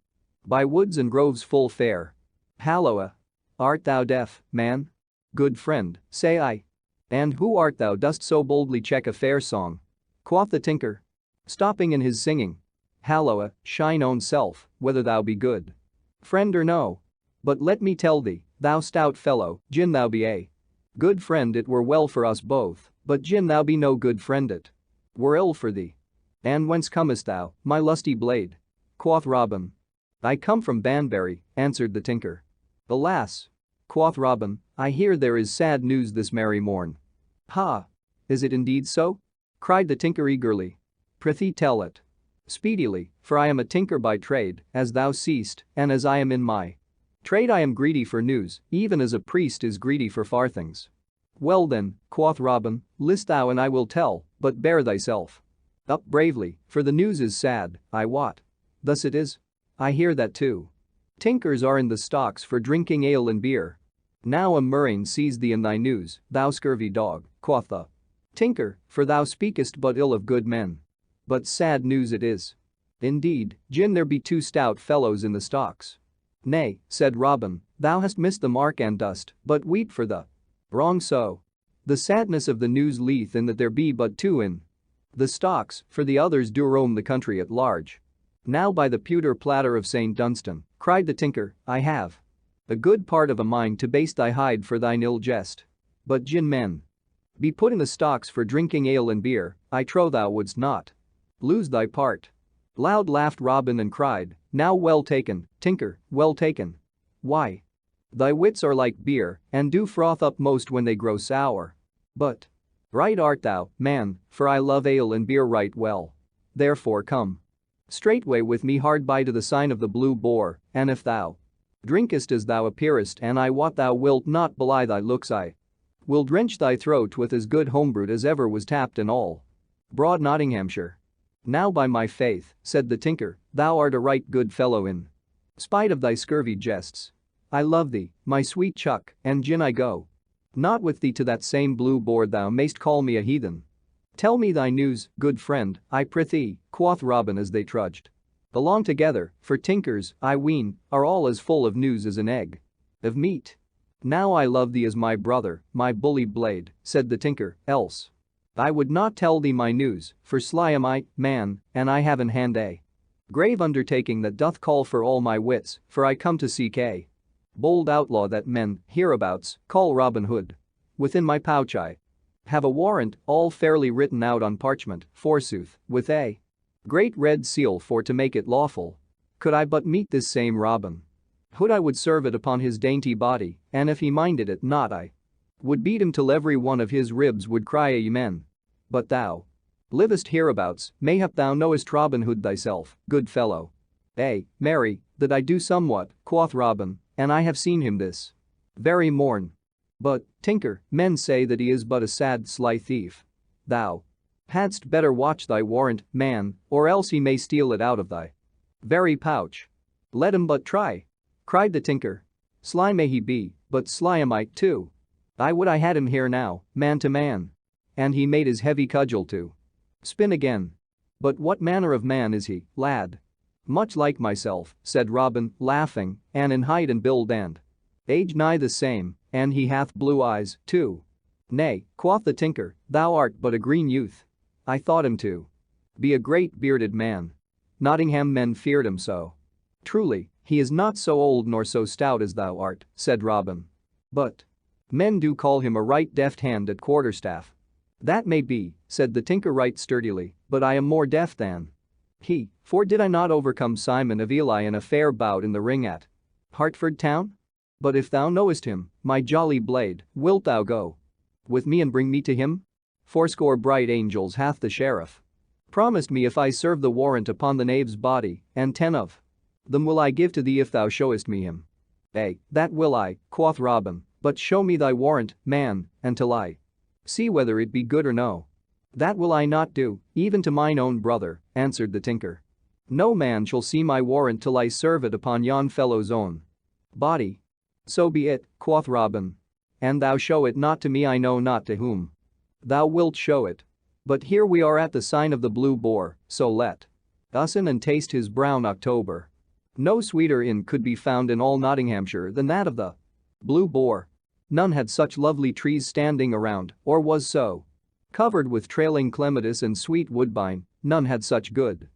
"By woods and groves full fair." "Halloa. Art thou deaf, man? Good friend, say I. And who art thou dost so boldly check a fair song?" quoth the tinker, stopping in his singing. "Halloa, shine own self, whether thou be good friend or no. But let me tell thee, thou stout fellow, gin thou be a good friend it were well for us both, but gin thou be no good friend it were ill for thee." "And whence comest thou, my lusty blade?" quoth Robin. "I come from Banbury," answered the tinker. "Alas," quoth Robin, "I hear there is sad news this merry morn." "Ha! Is it indeed so?" cried the tinker eagerly. "Prithee tell it speedily, for I am a tinker by trade, as thou seest, and as I am in my trade I am greedy for news, even as a priest is greedy for farthings." "Well then," quoth Robin, "list thou and I will tell, but bear thyself up bravely, for the news is sad, I wot." "Thus it is? I hear that too. Tinkers are in the stocks for drinking ale and beer. Now a murrain seize thee in thy news, thou scurvy dog," quoth the tinker, "for thou speakest but ill of good men. But sad news it is. Indeed, gin there be 2 stout fellows in the stocks." "Nay," said Robin, "thou hast missed the mark and dost but weep for the wrong so. The sadness of the news lieth in that there be but 2 in the stocks, for the others do roam the country at large." "Now by the pewter platter of St. Dunstan," cried the tinker, "I have a good part of a mind to baste thy hide for thine ill jest. But gin men be put in the stocks for drinking ale and beer, I trow thou wouldst not lose thy part." Loud laughed Robin and cried, "Now well taken, tinker, well taken. Why, thy wits are like beer, and do froth up most when they grow sour. But right art thou, man, for I love ale and beer right well. Therefore come straightway with me hard by to the sign of the Blue Boar, and if thou drinkest as thou appearest, and I wot thou wilt not belie thy looks, I will drench thy throat with as good homebrewed as ever was tapped in all broad Nottinghamshire." "Now by my faith," said the tinker, "thou art a right good fellow in spite of thy scurvy jests. I love thee, my sweet chuck, and gin I go not with thee to that same Blue Boar thou mayst call me a heathen. Tell me thy news, good friend, I prithee," quoth Robin as they trudged along together, for tinkers, I ween, are all as full of news as an egg of meat. "Now I love thee as my brother, my bully blade," said the tinker, "else I would not tell thee my news, for sly am I, man, and I have in hand a grave undertaking that doth call for all my wits, for I come to seek a bold outlaw that men, hereabouts, call Robin Hood. Within my pouch I have a warrant, all fairly written out on parchment, forsooth, with a great red seal for to make it lawful. Could I but meet this same Robin Hood I would serve it upon his dainty body, and if he minded it not I would beat him till every one of his ribs would cry amen. But thou livest hereabouts, mayhap thou knowest Robin Hood thyself, good fellow." "Marry, that I do somewhat," quoth Robin, "and I have seen him this very morn. But, tinker, men say that he is but a sad sly thief. Thou hadst better watch thy warrant, man, or else he may steal it out of thy very pouch." "Let him but try," cried the tinker. Sly may he be, but sly am I too. I would I had him here now, man to man. And he made his heavy cudgel to spin again. But what manner of man is he, lad? Much like myself, said Robin, laughing, and in height and build and age nigh the same, and he hath blue eyes, too. Nay, quoth the tinker, thou art but a green youth. I thought him to be a great bearded man. Nottingham men feared him so. Truly, he is not so old nor so stout as thou art, said Robin. But men do call him a right deft hand at quarterstaff. That may be, said the tinker right sturdily, but I am more deft than he, for did I not overcome Simon of Ely in a fair bout in the ring at Hertford town? But if thou knowest him, my jolly blade, wilt thou go with me and bring me to him? 80 bright angels hath the sheriff promised me if I serve the warrant upon the knave's body, and 10 of them will I give to thee if thou showest me him. That will I, quoth Robin, but show me thy warrant, man, and till I see whether it be good or no. That will I not do, even to mine own brother, answered the tinker. No man shall see my warrant till I serve it upon yon fellow's own body. So be it, quoth Robin. And thou show it not to me, I know not to whom thou wilt show it. But here we are at the sign of the Blue Boar, so let us in and taste his brown October. No sweeter inn could be found in all Nottinghamshire than that of the Blue Boar. None had such lovely trees standing around, or was so covered with trailing clematis and sweet woodbine, none had such good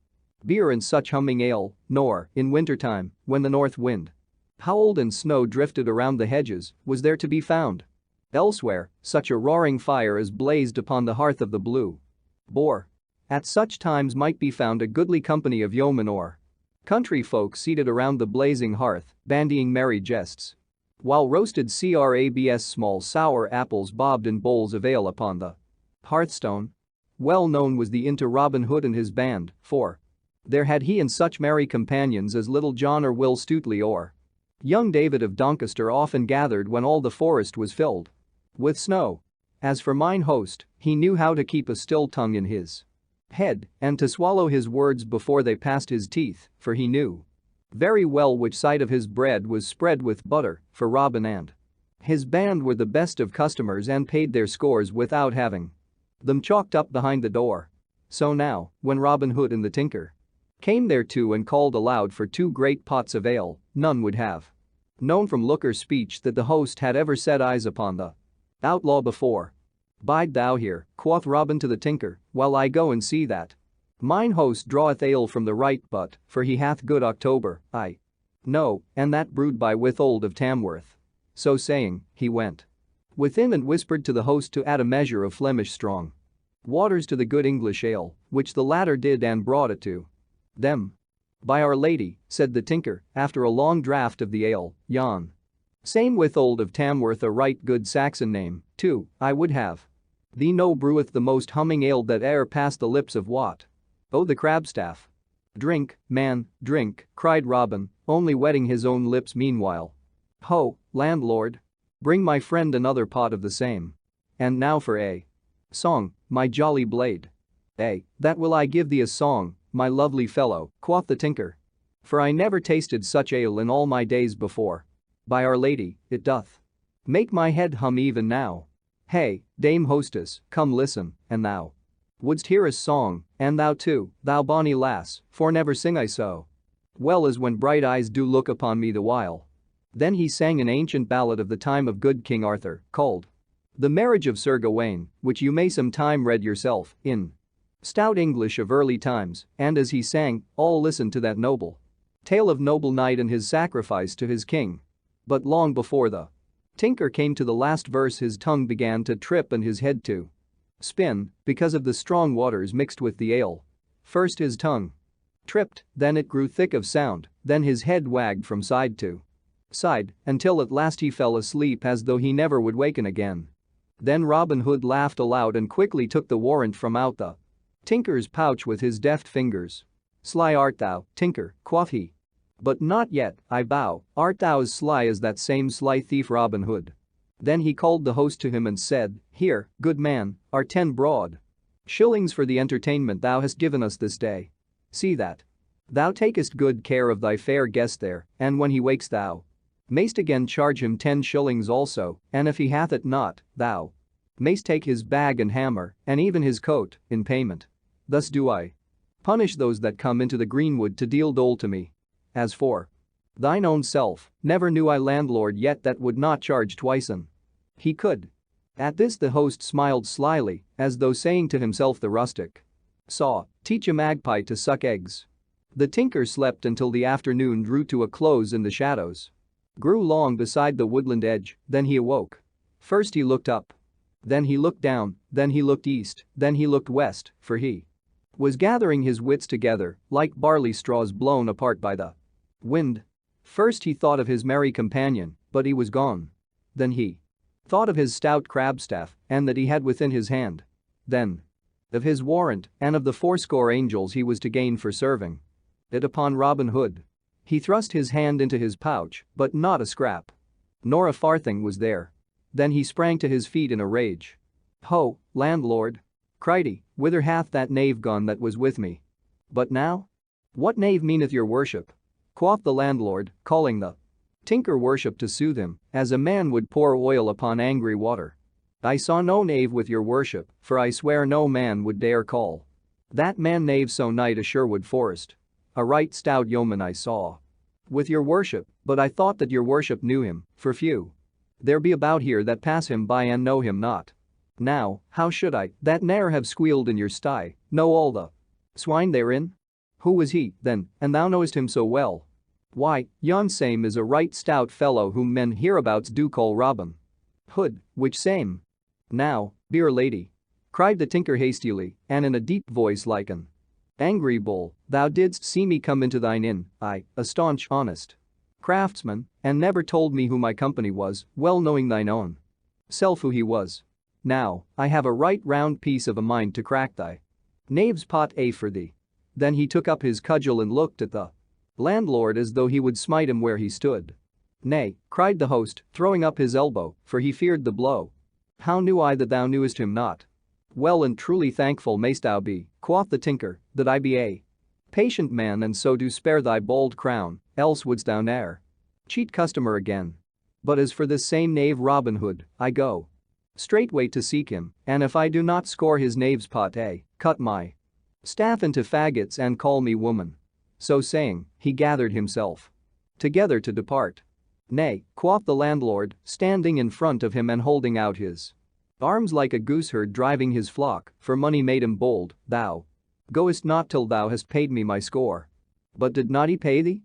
beer and such humming ale, nor, in wintertime, when the north wind howled and snow drifted around the hedges, was there to be found elsewhere such a roaring fire as blazed upon the hearth of the Blue Boar. At such times might be found a goodly company of yeomen or country folk seated around the blazing hearth, bandying merry jests, while roasted crabs small sour apples bobbed in bowls of ale upon the hearthstone. Well known was the inn to Robin Hood and his band, for there had he and such merry companions as Little John or Will Stutely or young David of Doncaster often gathered when all the forest was filled with snow. As for mine host, he knew how to keep a still tongue in his head and to swallow his words before they passed his teeth, for he knew very well which side of his bread was spread with butter, for Robin and his band were the best of customers and paid their scores without having them chalked up behind the door. So now, when Robin Hood and the tinker came there too and called aloud for 2 great pots of ale, none would have known from look or speech that the host had ever set eyes upon the outlaw before. Bide thou here, quoth Robin to the tinker, while I go and see that mine host draweth ale from the right butt, for he hath good October, I know, and that brewed by Withold of Tamworth. So saying, he went within and whispered to the host to add a measure of Flemish strong waters to the good English ale, which the latter did and brought it to them. By Our Lady, said the tinker, after a long draught of the ale, yon same Withold of Tamworth, a right good Saxon name, too, I would have thee know breweth the most humming ale that e'er passed the lips of Wat. Oh, the Crabstaff. Drink, man, drink, cried Robin, only wetting his own lips meanwhile. Ho, landlord. Bring my friend another pot of the same. And now for a song, my jolly blade. That will I give thee a song, my lovely fellow, quoth the tinker. For I never tasted such ale in all my days before. By Our Lady, it doth make my head hum even now. Hey, dame hostess, come listen, and thou wouldst hear a song, and thou too, thou bonny lass, for never sing I so well as when bright eyes do look upon me the while. Then he sang an ancient ballad of the time of good King Arthur, called The Marriage of Sir Gawain, which you may some time read yourself, in stout English of early times, and as he sang, all listened to that noble tale of noble knight and his sacrifice to his king. But long before the tinker came to the last verse his tongue began to trip and his head to spin, because of the strong waters mixed with the ale. First his tongue tripped, then it grew thick of sound, then his head wagged from side to side, until at last he fell asleep as though he never would waken again. Then Robin Hood laughed aloud and quickly took the warrant from out the tinker's pouch with his deft fingers. Sly art thou, tinker, quoth he. But not yet, I bow, art thou as sly as that same sly thief Robin Hood? Then he called the host to him and said, Here, good man, are 10 broad shillings for the entertainment thou hast given us this day. See that thou takest good care of thy fair guest there, and when he wakes thou Mayst again charge him 10 shillings also, and if he hath it not, thou mayst take his bag and hammer, and even his coat, in payment. Thus do I punish those that come into the greenwood to deal dole to me. As for thine own self, never knew I landlord yet that would not charge twicen. He could. At this the host smiled slyly, as though saying to himself the rustic saw, teach a magpie to suck eggs. The tinker slept until the afternoon drew to a close in the shadows. Grew long beside the woodland edge, then he awoke. First he looked up. Then he looked down, then he looked east, then he looked west, for he was gathering his wits together, like barley straws blown apart by the wind. First he thought of his merry companion, but he was gone. Then he thought of his stout crabstaff, and that he had within his hand. Then of his warrant, and of the 80 angels he was to gain for serving it upon Robin Hood. He thrust his hand into his pouch, but not a scrap nor a farthing was there. Then he sprang to his feet in a rage. Ho, landlord! Cried he, whither hath that knave gone that was with me? But now? What knave meaneth your worship? Quoth the landlord, calling the tinker worship to soothe him, as a man would pour oil upon angry water. I saw no knave with your worship, for I swear no man would dare call that man knave so nigh to Sherwood Forest. A right stout yeoman I saw with your worship, but I thought that your worship knew him, for few there be about here that pass him by and know him not. Now, how should I, that ne'er have squealed in your sty, know all the swine therein? Who was he, then, and thou knowest him so well? Why, yon same is a right stout fellow whom men hereabouts do call Robin Hood, which same? Now, beer lady, cried the tinker hastily, and in a deep voice like an angry bull, thou didst see me come into thine inn, I, a staunch honest craftsman, and never told me who my company was, well knowing thine own self who he was. Now, I have a right round piece of a mind to crack thy knave's pot for thee. Then he took up his cudgel and looked at the landlord as though he would smite him where he stood. Nay, cried the host, throwing up his elbow, for he feared the blow. How knew I that thou knewest him not? Well and truly thankful mayst thou be, quoth the tinker, that I be a patient man and so do spare thy bald crown, else wouldst thou ne'er cheat customer again. But as for this same knave Robin Hood, I go straightway to seek him, and if I do not score his knave's pot cut my staff into faggots and call me woman. So saying, he gathered himself together to depart. Nay, quoth the landlord, standing in front of him and holding out his arms like a gooseherd driving his flock, for money made him bold, thou goest not till thou hast paid me my score. But did not he pay thee?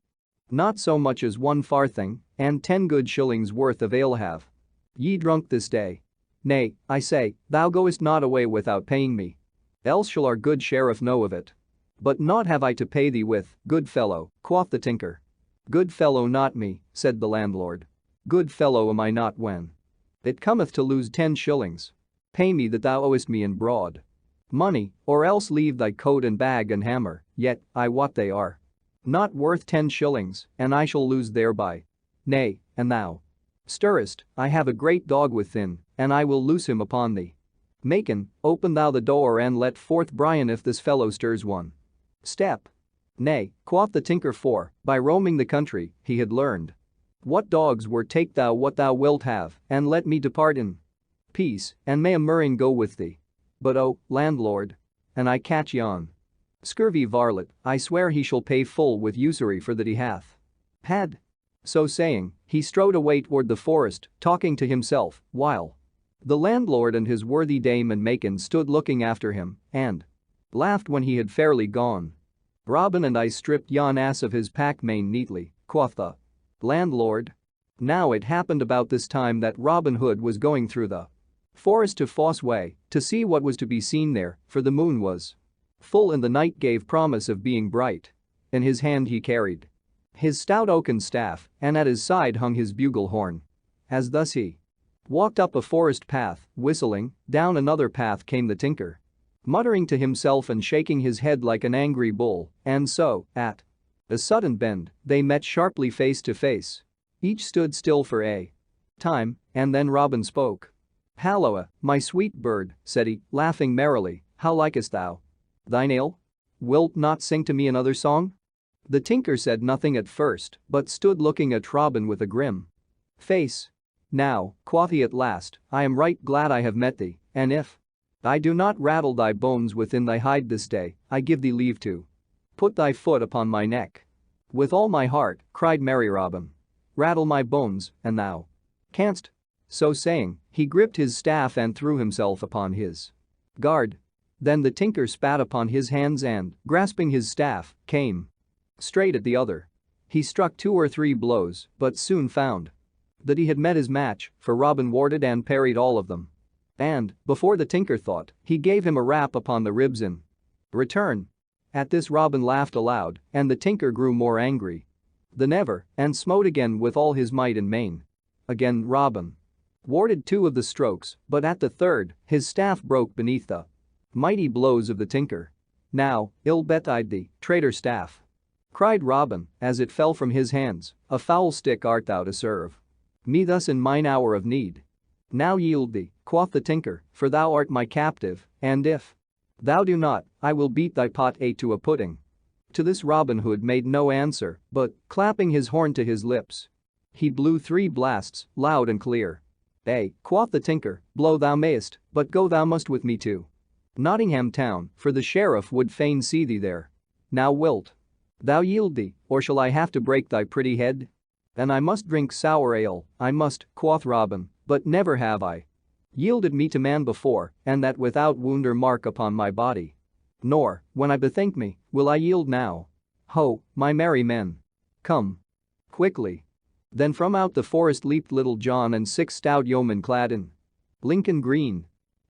Not so much as 1 farthing, and 10 good shillings worth of ale have ye drunk this day. Nay, I say, thou goest not away without paying me. Else shall our good sheriff know of it. But naught have I to pay thee with, good fellow, quoth the tinker. Good fellow not me, said the landlord. Good fellow am I not when it cometh to lose 10 shillings. Pay me that thou owest me in broad money, or else leave thy coat and bag and hammer, yet, I wot they are not worth 10 shillings, and I shall lose thereby. Nay, and thou stirrest, I have a great dog within, and I will loose him upon thee. Macon, open thou the door and let forth Brian if this fellow stirs one step. Nay, quoth the tinker, for, by roaming the country, he had learned what dogs were. Take thou what thou wilt have, and let me depart in peace, and may a murrain go with thee. But oh, landlord, and I catch yon scurvy varlet, I swear he shall pay full with usury for that he hath had. So saying, he strode away toward the forest, talking to himself, while the landlord and his worthy dame and Macon stood looking after him, and laughed when he had fairly gone. Robin and I stripped yon ass of his pack mane neatly, quoth the landlord. Now it happened about this time that Robin Hood was going through the forest to Fosse Way, to see what was to be seen there, for the moon was full and the night gave promise of being bright. In his hand he carried his stout oaken staff, and at his side hung his bugle horn. As thus he walked up a forest path, whistling, down another path came the tinker, muttering to himself and shaking his head like an angry bull, and so, at a sudden bend, they met sharply face to face. Each stood still for a time, and then Robin spoke. Halloa, my sweet bird, said he, laughing merrily, how likest thou thine ale? Wilt not sing to me another song? The tinker said nothing at first, but stood looking at Robin with a grim face. "Now," quoth he at last, "I am right glad I have met thee, and if I do not rattle thy bones within thy hide this day, I give thee leave to put thy foot upon my neck." "With all my heart," cried merry Robin. "Rattle my bones, and thou canst." So saying, he gripped his staff and threw himself upon his guard. Then the tinker spat upon his hands and, grasping his staff, came straight at the other. He struck 2 or 3 blows, but soon found that he had met his match, for Robin warded and parried all of them. And, before the tinker thought, he gave him a rap upon the ribs in return. At this Robin laughed aloud, and the tinker grew more angry than ever and smote again with all his might and main. Again Robin warded 2 of the strokes, but at the third, his staff broke beneath the mighty blows of the tinker. "Now, ill betide thee, traitor staff," cried Robin as it fell from his hands, "a foul stick art thou to serve me thus in mine hour of need." "Now yield thee," quoth the tinker, "for thou art my captive, and if thou do not, I will beat thy pot to a pudding." To this Robin Hood made no answer, but, clapping his horn to his lips, he blew 3 blasts, loud and clear. Quoth the tinker, "Blow thou mayest, but go thou must with me to Nottingham town, for the sheriff would fain see thee there. Now wilt thou yield thee, or shall I have to break thy pretty head?" "And I must drink sour ale, I must," quoth Robin, "but never have I yielded me to man before, and that without wound or mark upon my body. Nor, when I bethink me, will I yield now. Ho, my merry men! Come quickly." Then from out the forest leaped Little John and 6 stout yeomen clad in Lincoln green.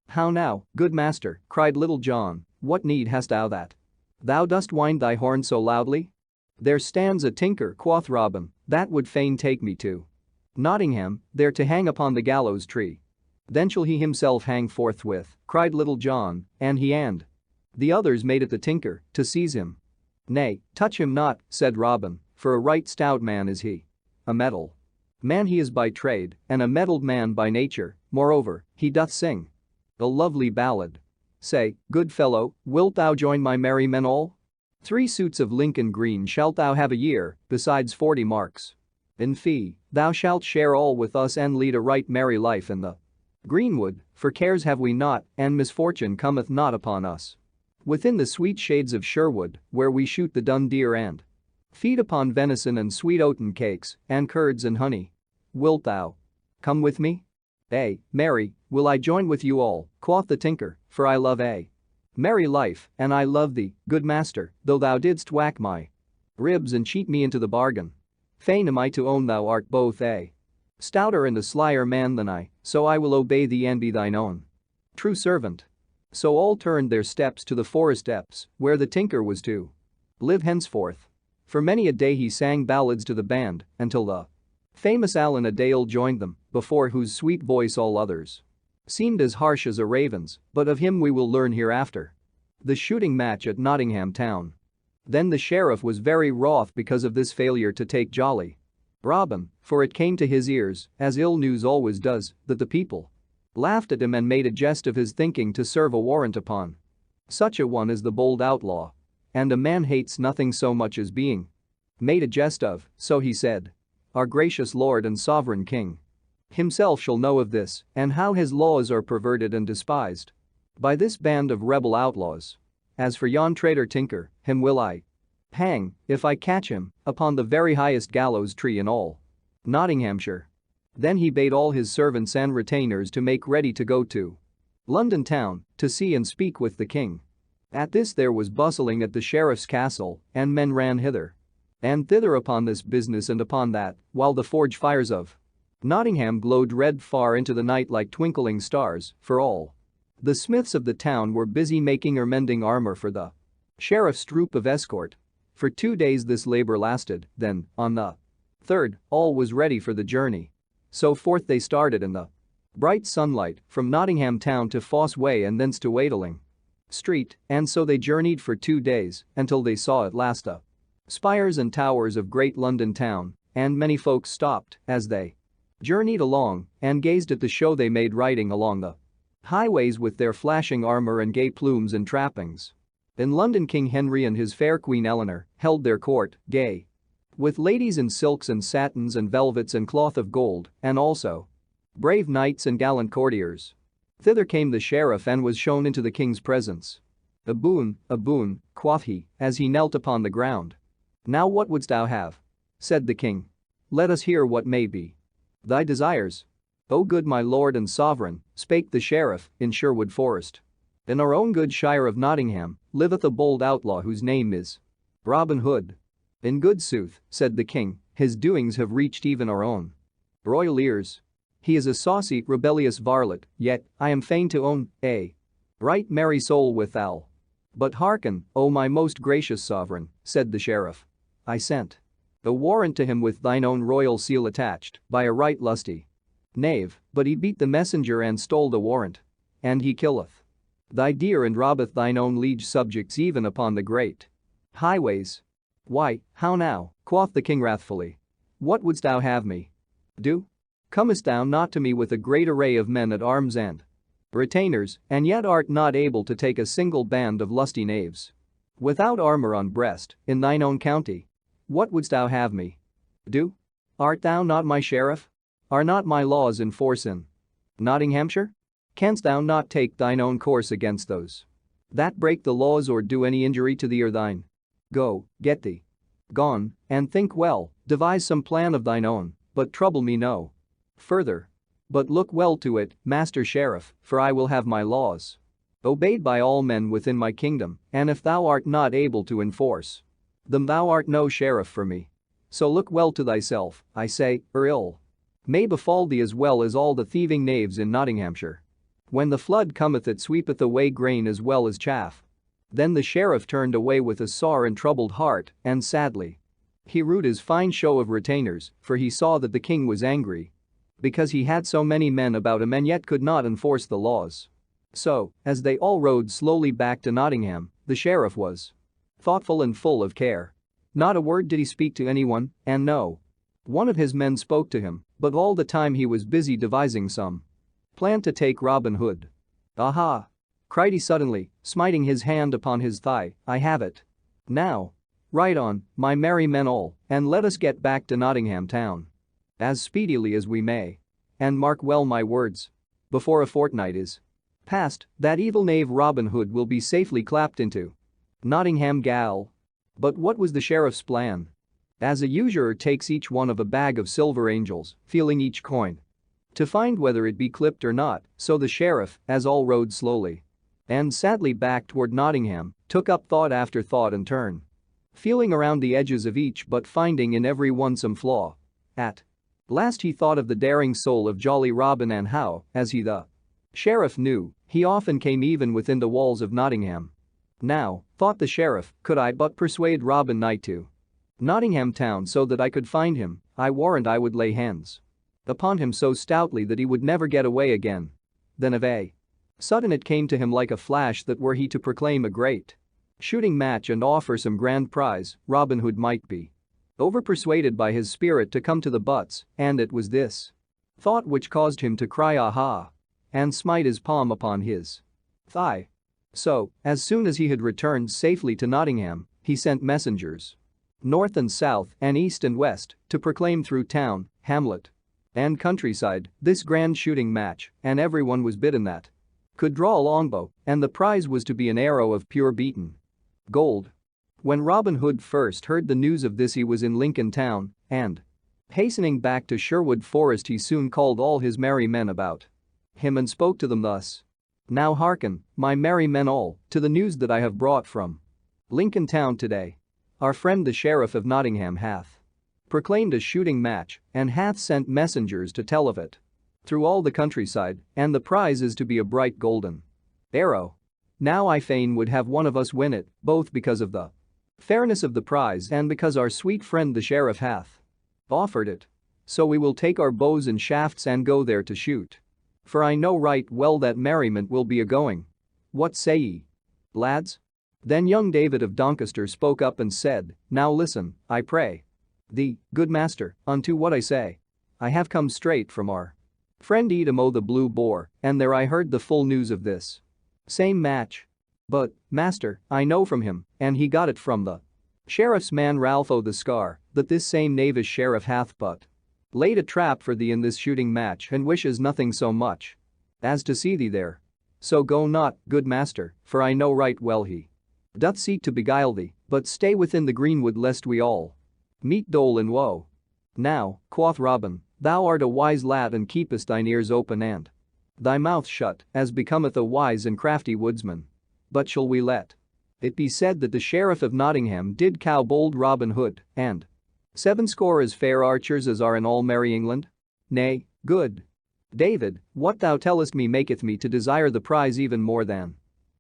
"How now, good master," cried Little John, "what need hast thou that thou dost wind thy horn so loudly?" "There stands a tinker," quoth Robin, "that would fain take me to Nottingham, there to hang upon the gallows tree." "Then shall he himself hang forthwith," cried Little John, and he and the others made at the tinker to seize him. "Nay, touch him not," said Robin, "for a right stout man is he. A mettle man he is by trade, and a mettled man by nature, moreover, he doth sing a lovely ballad. Say, good fellow, wilt thou join my merry men all? 3 suits of Lincoln green shalt thou have a year, besides 40 marks in fee. Thou shalt share all with us and lead a right merry life in the greenwood, for cares have we not, and misfortune cometh not upon us. Within the sweet shades of Sherwood, where we shoot the dun deer and feed upon venison and sweet oaten cakes, and curds and honey. Wilt thou come with me?" "Marry, will I join with you all," quoth the tinker, "for I love a merry life, and I love thee, good master, though thou didst whack my ribs and cheat me into the bargain. Fain am I to own thou art both a stouter and a slyer man than I, so I will obey thee and be thine own true servant." So all turned their steps to the forest depths, where the tinker was to live henceforth. For many a day he sang ballads to the band, until the famous Allan a Dale joined them, before whose sweet voice all others seemed as harsh as a raven's, but of him we will learn hereafter. The shooting match at Nottingham town. Then the sheriff was very wroth because of this failure to take jolly Robin, for it came to his ears, as ill news always does, that the people laughed at him and made a jest of his thinking to serve a warrant upon such a one as the bold outlaw. And a man hates nothing so much as being made a jest of, so he said, "Our gracious lord and sovereign king himself shall know of this, and how his laws are perverted and despised by this band of rebel outlaws. As for yon traitor tinker, him will I hang, if I catch him, upon the very highest gallows tree in all Nottinghamshire." Then he bade all his servants and retainers to make ready to go to London town to see and speak with the king. At this there was bustling at the sheriff's castle, and men ran hither and thither upon this business and upon that, while the forge fires of Nottingham glowed red far into the night like twinkling stars, for all the smiths of the town were busy making or mending armor for the sheriff's troop of escort. For 2 days this labor lasted, then, on the third, all was ready for the journey. So forth they started in the bright sunlight, from Nottingham town to Fosse Way and thence to Wakeling Street, and so they journeyed for 2 days, until they saw at last the spires and towers of great London town, and many folks stopped, as they journeyed along, and gazed at the show they made riding along the highways with their flashing armor and gay plumes and trappings. In London King Henry and his fair Queen Eleanor held their court, gay with ladies in silks and satins and velvets and cloth of gold, and also brave knights and gallant courtiers. Thither came the sheriff and was shown into the king's presence. A boon, quoth he, as he knelt upon the ground. Now what wouldst thou have? Said the king. Let us hear what may be thy desires. O good my lord and sovereign, spake the sheriff, in Sherwood Forest. In our own good shire of Nottingham liveth a bold outlaw whose name is Robin Hood. In good sooth, said the king, his doings have reached even our own royal ears. He is a saucy, rebellious varlet, yet, I am fain to own, a right merry soul withal. But hearken, O my most gracious sovereign, said the sheriff. I sent a warrant to him with thine own royal seal attached, by a right lusty knave, but he beat the messenger and stole the warrant. And he killeth thy dear and robbeth thine own liege subjects even upon the great highways. Why, how now, quoth the king wrathfully. What wouldst thou have me do? Comest thou not to me with a great array of men at arms and retainers, and yet art not able to take a single band of lusty knaves without armor on breast, in thine own county? What wouldst thou have me do? Art thou not my sheriff? Are not my laws in force in Nottinghamshire? Canst thou not take thine own course against those that break the laws or do any injury to thee or thine? Go, get thee gone, and think well, devise some plan of thine own, but trouble me no further. But look well to it, Master Sheriff, for I will have my laws obeyed by all men within my kingdom, and if thou art not able to enforce them thou art no sheriff for me. So look well to thyself, I say, or ill may befall thee as well as all the thieving knaves in Nottinghamshire. When the flood cometh it sweepeth away grain as well as chaff. Then the sheriff turned away with a sore and troubled heart, and sadly he rued his fine show of retainers, for he saw that the king was angry because he had so many men about him and yet could not enforce the laws. So, as they all rode slowly back to Nottingham, the sheriff was thoughtful and full of care. Not a word did he speak to anyone, and no one of his men spoke to him, but all the time he was busy devising some plan to take Robin Hood. Aha! Cried he suddenly, smiting his hand upon his thigh, I have it. Now. Ride on, my merry men all, and let us get back to Nottingham town as speedily as we may. And mark well my words. Before a fortnight is past, that evil knave Robin Hood will be safely clapped into Nottingham gaol. But what was the sheriff's plan? As a usurer takes each one of a bag of silver angels, feeling each coin to find whether it be clipped or not, so the sheriff, as all rode slowly and sadly back toward Nottingham, took up thought after thought in turn, feeling around the edges of each but finding in every one some flaw. At last he thought of the daring soul of jolly Robin, and how, as he the sheriff knew, he often came even within the walls of Nottingham. Now, thought the sheriff, could I but persuade Robin Knight to Nottingham town so that I could find him, I warrant I would lay hands upon him so stoutly that he would never get away again. Then of a sudden it came to him like a flash that were he to proclaim a great shooting match and offer some grand prize, Robin Hood might be over-persuaded by his spirit to come to the butts, and it was this thought which caused him to cry aha and smite his palm upon his thigh. So, as soon as he had returned safely to Nottingham, he sent messengers north and south and east and west to proclaim through town, hamlet, and countryside this grand shooting match, and everyone was bidden that could draw a longbow, and the prize was to be an arrow of pure beaten gold. When Robin Hood first heard the news of this he was in Lincoln town, and hastening back to Sherwood Forest he soon called all his merry men about him and spoke to them thus. Now hearken, my merry men all, to the news that I have brought from Lincoln town today. Our friend the Sheriff of Nottingham hath proclaimed a shooting match and hath sent messengers to tell of it through all the countryside, and the prize is to be a bright golden arrow. Now I fain would have one of us win it, both because of the fairness of the prize and because our sweet friend the sheriff hath offered it. So we will take our bows and shafts and go there to shoot. For I know right well that merriment will be a-going. What say ye, lads? Then young David of Doncaster spoke up and said, Now listen, I pray thee, good master, unto what I say. I have come straight from our friend Edom o' the Blue Boar, and there I heard the full news of this same match. But, master, I know from him, and he got it from the sheriff's man Ralph o' the Scar, that this same knavish sheriff hath but laid a trap for thee in this shooting match and wishes nothing so much as to see thee there. So go not, good master, for I know right well he doth seek to beguile thee, but stay within the greenwood lest we all meet dole and woe. Now, quoth Robin, thou art a wise lad and keepest thine ears open and thy mouth shut, as becometh a wise and crafty woodsman. But shall we let it be said that the Sheriff of Nottingham did cow bold Robin Hood, and 70 as fair archers as are in all merry England? Nay, good David, what thou tellest me maketh me to desire the prize even more than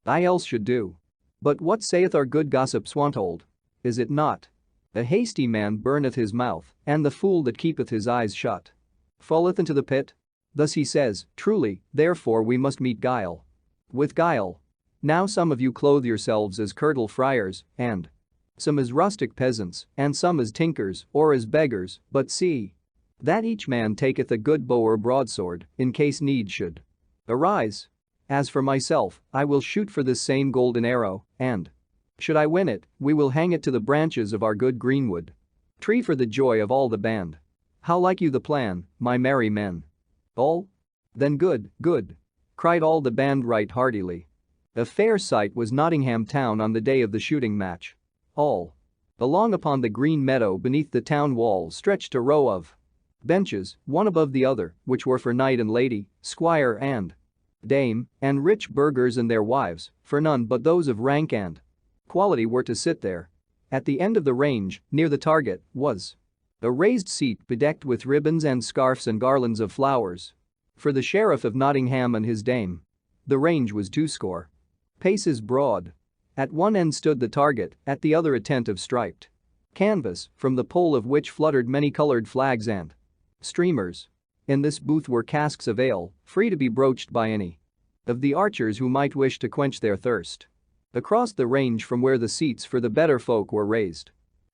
I else should do. But what saith our good gossip Swanthold? Is it not? A hasty man burneth his mouth, and the fool that keepeth his eyes shut falleth into the pit. Thus he says, truly, therefore we must meet guile with guile. Now some of you clothe yourselves as curtal friars, and some as rustic peasants, and some as tinkers or as beggars, but see that each man taketh a good bow or broadsword, in case need should arise. As for myself, I will shoot for this same golden arrow, and should I win it, we will hang it to the branches of our good greenwood tree for the joy of all the band. How like you the plan, my merry men? All? Then good, good, cried all the band right heartily. A fair sight was Nottingham town on the day of the shooting match. All along upon the green meadow beneath the town wall stretched a row of benches, one above the other, which were for knight and lady, squire and dame, and rich burghers and their wives, for none but those of rank and quality were to sit there. At the end of the range, near the target, was a raised seat bedecked with ribbons and scarfs and garlands of flowers. For the Sheriff of Nottingham and his dame. The range was 20 paces broad. At one end stood the target, at the other a tent of striped canvas, from the pole of which fluttered many-colored flags and streamers. In this booth were casks of ale, free to be broached by any of the archers who might wish to quench their thirst. Across the range from where the seats for the better folk were raised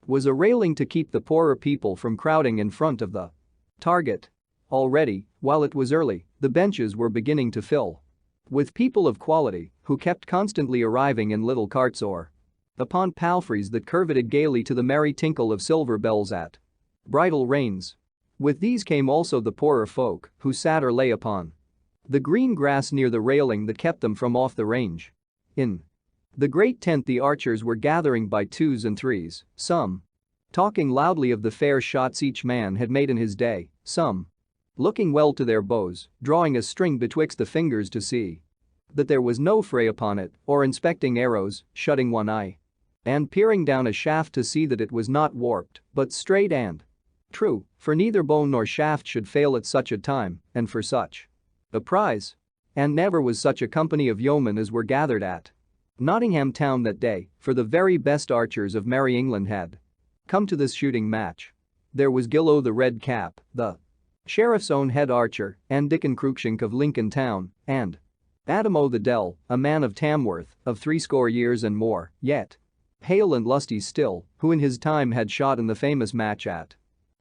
was a railing to keep the poorer people from crowding in front of the target. Already, while it was early, the benches were beginning to fill with people of quality who kept constantly arriving in little carts or upon palfreys that curveted gaily to the merry tinkle of silver bells at bridle reins. With these came also the poorer folk who sat or lay upon the green grass near the railing that kept them from off the range. In the great tent the archers were gathering by twos and threes, some talking loudly of the fair shots each man had made in his day, some looking well to their bows, drawing a string betwixt the fingers to see that there was no fray upon it, or inspecting arrows, shutting one eye and peering down a shaft to see that it was not warped, but straight and true, for neither bone nor shaft should fail at such a time, and for such a prize. And never was such a company of yeomen as were gathered at Nottingham town that day, for the very best archers of merry England had come to this shooting match. There was Gillo the Red Cap, the sheriff's own head archer, and Dickon Cruikshank of Lincoln town, and Adamo the Dell, a man of Tamworth, of 60 years and more, yet hale and lusty still, who in his time had shot in the famous match at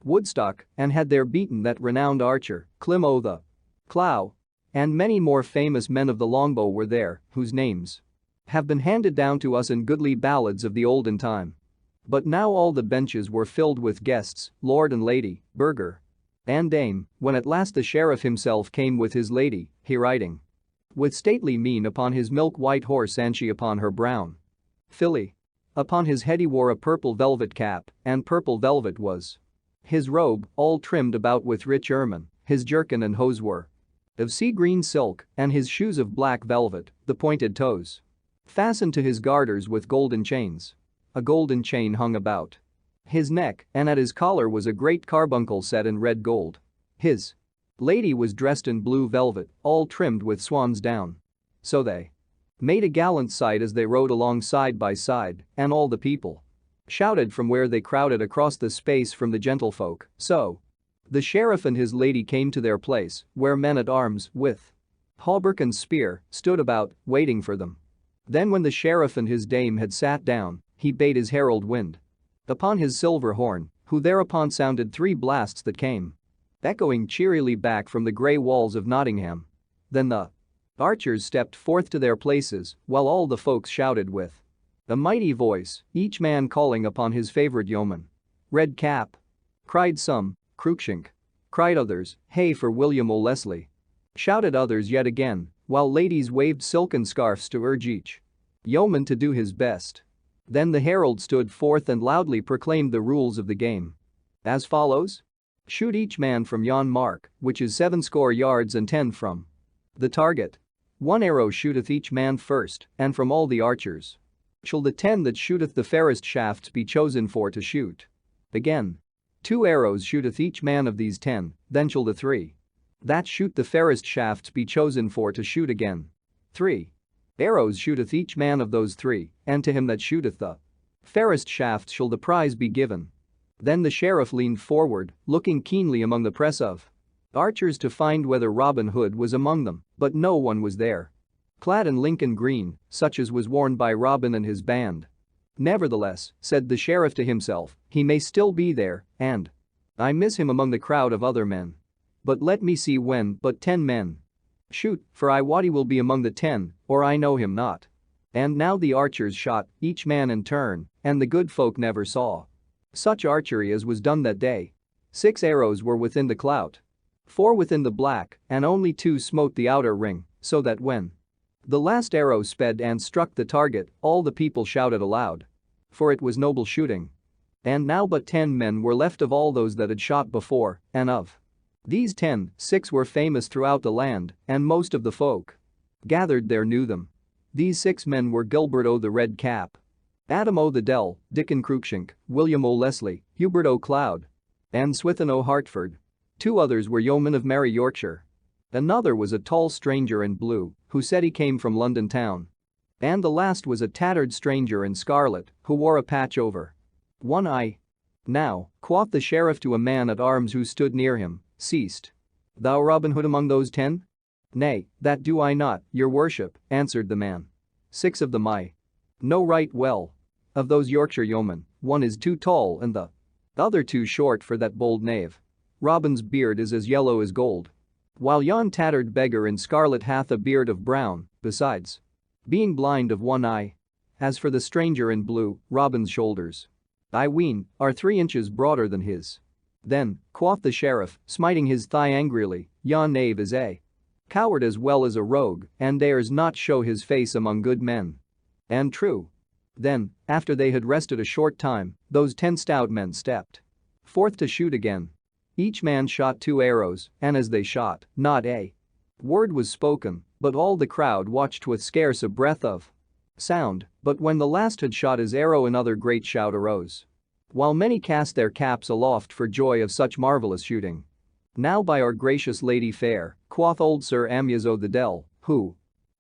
Woodstock and had there beaten that renowned archer, Climo the Clow. And many more famous men of the longbow were there, whose names have been handed down to us in goodly ballads of the olden time. But now all the benches were filled with guests, lord and lady, burgher and dame, when at last the sheriff himself came with his lady, he riding with stately mien upon his milk-white horse and she upon her brown filly. Upon his head he wore a purple velvet cap, and purple velvet was his robe, all trimmed about with rich ermine, his jerkin and hose were of sea-green silk, and his shoes of black velvet, the pointed toes fastened to his garters with golden chains. A golden chain hung about his neck, and at his collar was a great carbuncle set in red gold. His lady was dressed in blue velvet, all trimmed with swan's down. So they made a gallant sight as they rode along side by side, and all the people shouted from where they crowded across the space from the gentlefolk. So the sheriff and his lady came to their place, where men-at-arms, with hauberk and spear, stood about, waiting for them. Then when the sheriff and his dame had sat down, he bade his herald wind upon his silver horn, who thereupon sounded 3 blasts that came echoing cheerily back from the grey walls of Nottingham. Then the Archers stepped forth to their places while all the folks shouted with a mighty voice, each man calling upon his favorite yeoman. "Red cap!" cried some. "Cruikshank!" cried others. "Hey for William O'Leslie!" shouted others yet again, while ladies waved silken scarfs to urge each yeoman to do his best. Then the herald stood forth and loudly proclaimed the rules of the game. As follows: shoot each man from yon mark, which is 70 yards and 10 from the target. 1 arrow shooteth each man first, and from all the archers shall the 10 that shooteth the fairest shafts be chosen for to shoot. Again. 2 arrows shooteth each man of these 10, then shall the 3 that shoot the fairest shafts be chosen for to shoot again. 3 arrows shooteth each man of those 3, and to him that shooteth the fairest shafts shall the prize be given. Then the sheriff leaned forward, looking keenly among the press of archers to find whether Robin Hood was among them, but no one was there. Clad in Lincoln green, such as was worn by Robin and his band. Nevertheless, said the sheriff to himself, he may still be there, and I miss him among the crowd of other men. But let me see when but 10 men shoot, for I wot he will be among the 10, or I know him not. And now the archers shot, each man in turn, and the good folk never saw such archery as was done that day. 6 arrows were within the clout, 4 within the black, and only 2 smote the outer ring, so that when the last arrow sped and struck the target, all the people shouted aloud. For it was noble shooting. And now but 10 men were left of all those that had shot before, and of these 10, 6 were famous throughout the land, and most of the folk gathered there knew them. These 6 men were Gilbert o' the Red Cap, Adam o' the Dell, Dickon Cruikshank, William O'Leslie, Hubert O'Cloud, and Swithin o' Hertford. 2 others were yeomen of merry Yorkshire. Another was a tall stranger in blue, who said he came from London town. And the last was a tattered stranger in scarlet, who wore a patch over one eye. Now, quoth the sheriff to a man at arms who stood near him, "Seest thou Robin Hood among those 10? "Nay, that do I not, your worship," answered the man. "6 of them I know right well. Of those Yorkshire yeomen, one is too tall and the other too short for that bold knave. Robin's beard is as yellow as gold, while yon tattered beggar in scarlet hath a beard of brown, besides being blind of one eye. As for the stranger in blue, Robin's shoulders, I ween, are 3 inches broader than his." Then, quoth the sheriff, smiting his thigh angrily, "Yon knave is a coward as well as a rogue, and dares not show his face among good men." And true. Then, after they had rested a short time, those 10 stout men stepped forth to shoot again. Each man shot 2 arrows, and as they shot, not a word was spoken, but all the crowd watched with scarce a breath of sound. But when the last had shot his arrow another great shout arose, while many cast their caps aloft for joy of such marvellous shooting. "Now by our gracious lady fair," quoth old Sir Amyas o' the Dell, who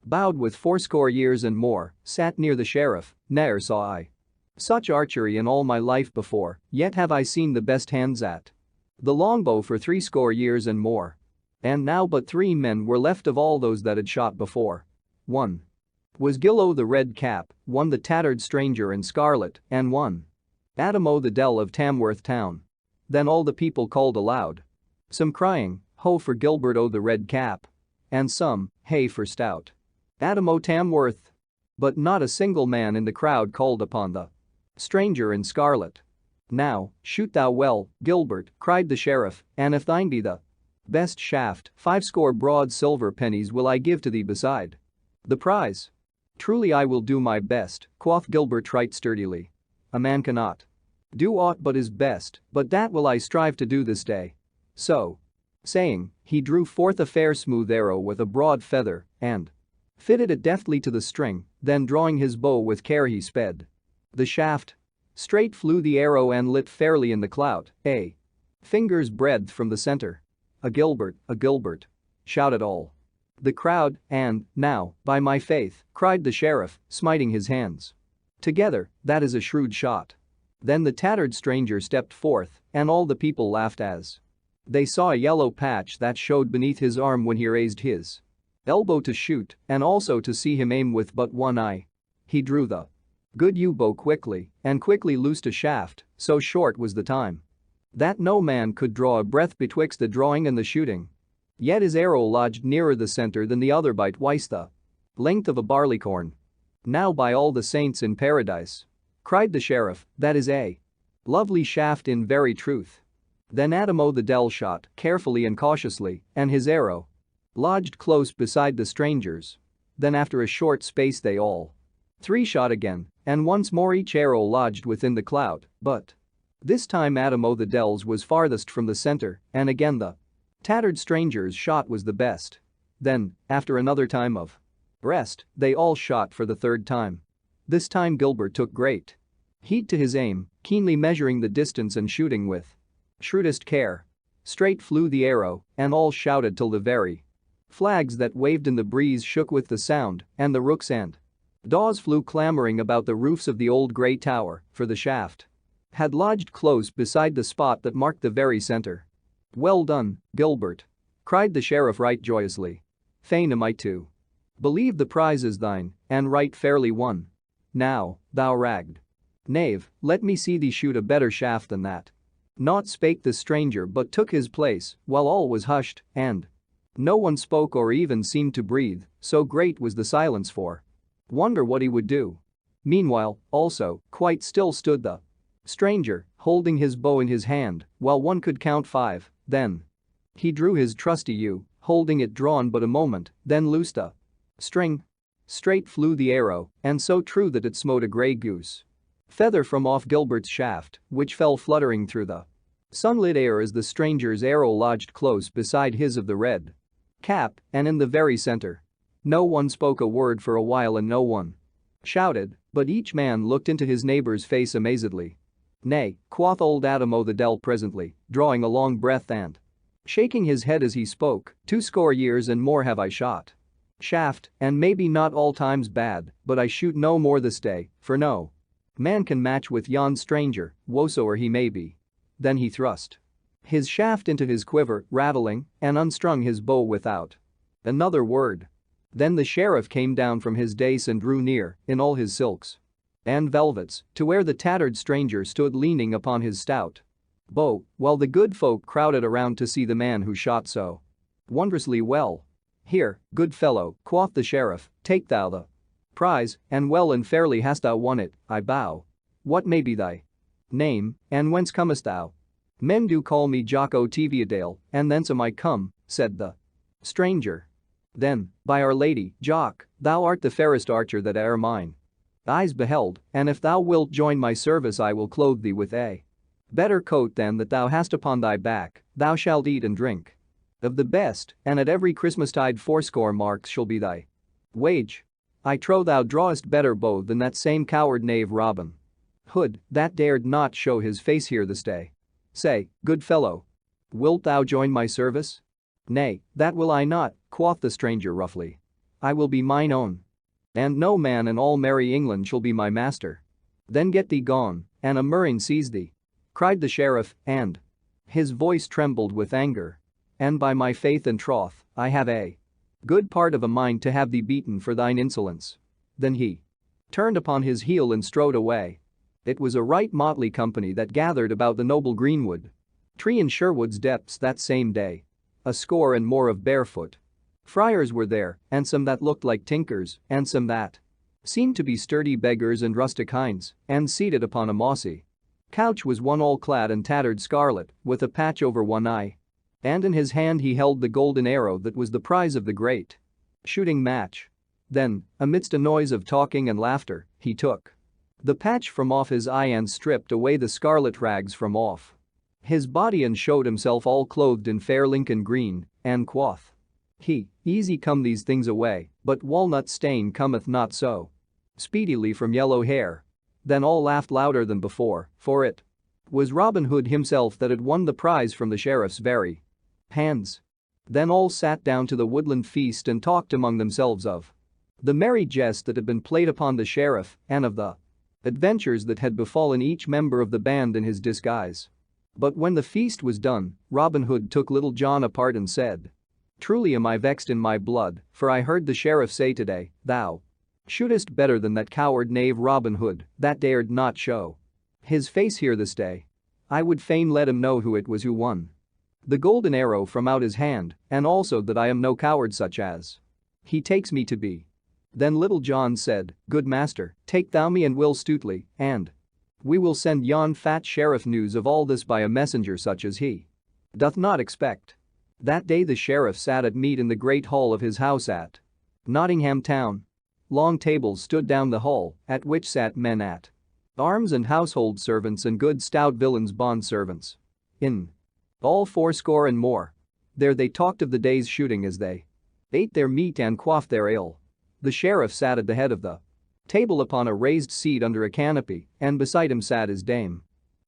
bowed with 80 years and more, sat near the sheriff, "ne'er saw I such archery in all my life before, yet have I seen the best hands at the longbow for 80 years and more. And now but 3 men were left of all those that had shot before. 1 was Gil o' the Red Cap, 1 the tattered stranger in scarlet, and 1 Adam o' the Dell of Tamworth town." Then all the people called aloud, some crying, "Ho for Gilbert o' the Red Cap," and some, "Hey for stout Adam o' Tamworth." But not a single man in the crowd called upon the stranger in scarlet. "Now, shoot thou well, Gilbert," cried the sheriff, "and if thine be the best shaft, 50 broad silver pennies will I give to thee beside the prize." "Truly I will do my best," quoth Gilbert right sturdily. "A man cannot do aught but his best, but that will I strive to do this day." So saying, he drew forth a fair smooth arrow with a broad feather and fitted it deftly to the string, then drawing his bow with care he sped the shaft. Straight flew the arrow and lit fairly in the clout, a finger's breadth from the center. A Gilbert," shouted all the crowd, and, "Now, by my faith," cried the sheriff, smiting his hands together, "that is a shrewd shot." Then the tattered stranger stepped forth, and all the people laughed as they saw a yellow patch that showed beneath his arm when he raised his elbow to shoot, and also to see him aim with but one eye. He drew the good yew bow quickly, and quickly loosed a shaft, so short was the time that no man could draw a breath betwixt the drawing and the shooting. Yet his arrow lodged nearer the center than the other by twice the length of a barleycorn. "Now by all the saints in paradise," cried the sheriff, "that is a lovely shaft in very truth." Then Adam O'Dell shot carefully and cautiously, and his arrow lodged close beside the stranger's. Then after a short space they all three shot again, and once more each arrow lodged within the cloud, but this time Adam O'Dell's was farthest from the center, and again the tattered stranger's shot was the best. Then, after another time of rest, they all shot for the third time. This time Gilbert took great heed to his aim, keenly measuring the distance and shooting with shrewdest care. Straight flew the arrow, and all shouted till the very flags that waved in the breeze shook with the sound, and the rooks and daws flew clamoring about the roofs of the old grey tower, for the shaft had lodged close beside the spot that marked the very center. "Well done, Gilbert," cried the sheriff right joyously. "Fain am I to believe the prize is thine, and right fairly won. Now, thou ragged knave, let me see thee shoot a better shaft than that." Naught spake the stranger but took his place, while all was hushed, and no one spoke or even seemed to breathe, so great was the silence for wonder what he would do. Meanwhile, also, quite still stood the stranger, holding his bow in his hand, while one could count 5, then he drew his trusty yew, holding it drawn but a moment, then loosed a string. Straight flew the arrow, and so true that it smote a grey goose feather from off Gilbert's shaft, which fell fluttering through the sunlit air as the stranger's arrow lodged close beside his of the red cap, and in the very center. No one spoke a word for a while and no one shouted, but each man looked into his neighbor's face amazedly. "Nay," quoth old Adam O'Dell presently, drawing a long breath and shaking his head as he spoke, 2 years and more have I shot shaft, and maybe not all times bad, but I shoot no more this day, for no man can match with yon stranger, whosoe'er he may be." Then he thrust his shaft into his quiver, rattling, and unstrung his bow without another word. Then the sheriff came down from his dais and drew near, in all his silks and velvets, to where the tattered stranger stood leaning upon his stout bow, while the good folk crowded around to see the man who shot so wondrously well. "Here, good fellow," quoth the sheriff, "take thou the prize, and well and fairly hast thou won it, I bow. What may be thy name, and whence comest thou?" "Men do call me Jock O'Teviotdale, and thence am I come," said the stranger. "Then, by Our Lady, Jock, thou art the fairest archer that e'er mine eyes beheld, and if thou wilt join my service I will clothe thee with a better coat than that thou hast upon thy back. Thou shalt eat and drink of the best, and at every Christmastide 40 marks shall be thy wage. I trow thou drawest better bow than that same coward knave Robin Hood, that dared not show his face here this day. Say, good fellow, wilt thou join my service?" "Nay, that will I not," quoth the stranger roughly. "I will be mine own, and no man in all merry England shall be my master." "Then get thee gone, and a murrain seize thee," cried the sheriff, and his voice trembled with anger. "And by my faith and troth, I have a good part of a mind to have thee beaten for thine insolence." Then he turned upon his heel and strode away. It was a right motley company that gathered about the noble greenwood tree in Sherwood's depths that same day. 80 and more of barefoot friars were there, and some that looked like tinkers, and some that seemed to be sturdy beggars and rustic hinds, and seated upon a mossy couch was one all clad in tattered scarlet, with a patch over one eye. And in his hand he held the golden arrow that was the prize of the great shooting match. Then, amidst a noise of talking and laughter, he took the patch from off his eye and stripped away the scarlet rags from off his body and showed himself all clothed in fair Lincoln green, and quoth he, "Easy come these things away, but walnut stain cometh not so speedily from yellow hair." Then all laughed louder than before, for it was Robin Hood himself that had won the prize from the sheriff's very hands. Then all sat down to the woodland feast and talked among themselves of the merry jest that had been played upon the sheriff and of the adventures that had befallen each member of the band in his disguise. But when the feast was done, Robin Hood took Little John apart and said, "Truly am I vexed in my blood, for I heard the sheriff say today, thou shootest better than that coward knave Robin Hood, that dared not show his face here this day. I would fain let him know who it was who won." The golden arrow from out his hand, and also that I am no coward such as he takes me to be. Then Little John said, Good master, take thou me and Will Stutely, and we will send yon fat sheriff news of all this by a messenger such as he doth not expect. That day the sheriff sat at meat in the great hall of his house at Nottingham town. Long tables stood down the hall, at which sat men at arms and household servants and good stout villains bond servants. In all 80 and more. There they talked of the day's shooting as they ate their meat and quaffed their ale. The sheriff sat at the head of the table upon a raised seat under a canopy, and beside him sat his dame.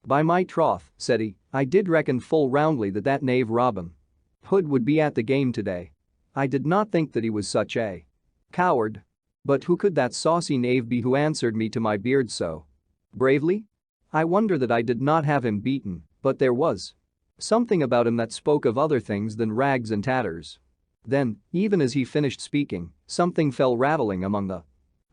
By my troth, said he, I did reckon full roundly that knave Robin Hood would be at the game today. I did not think that he was such a coward. But who could that saucy knave be who answered me to my beard so bravely? I wonder that I did not have him beaten, but there was something about him that spoke of other things than rags and tatters. Then, even as he finished speaking, something fell rattling among the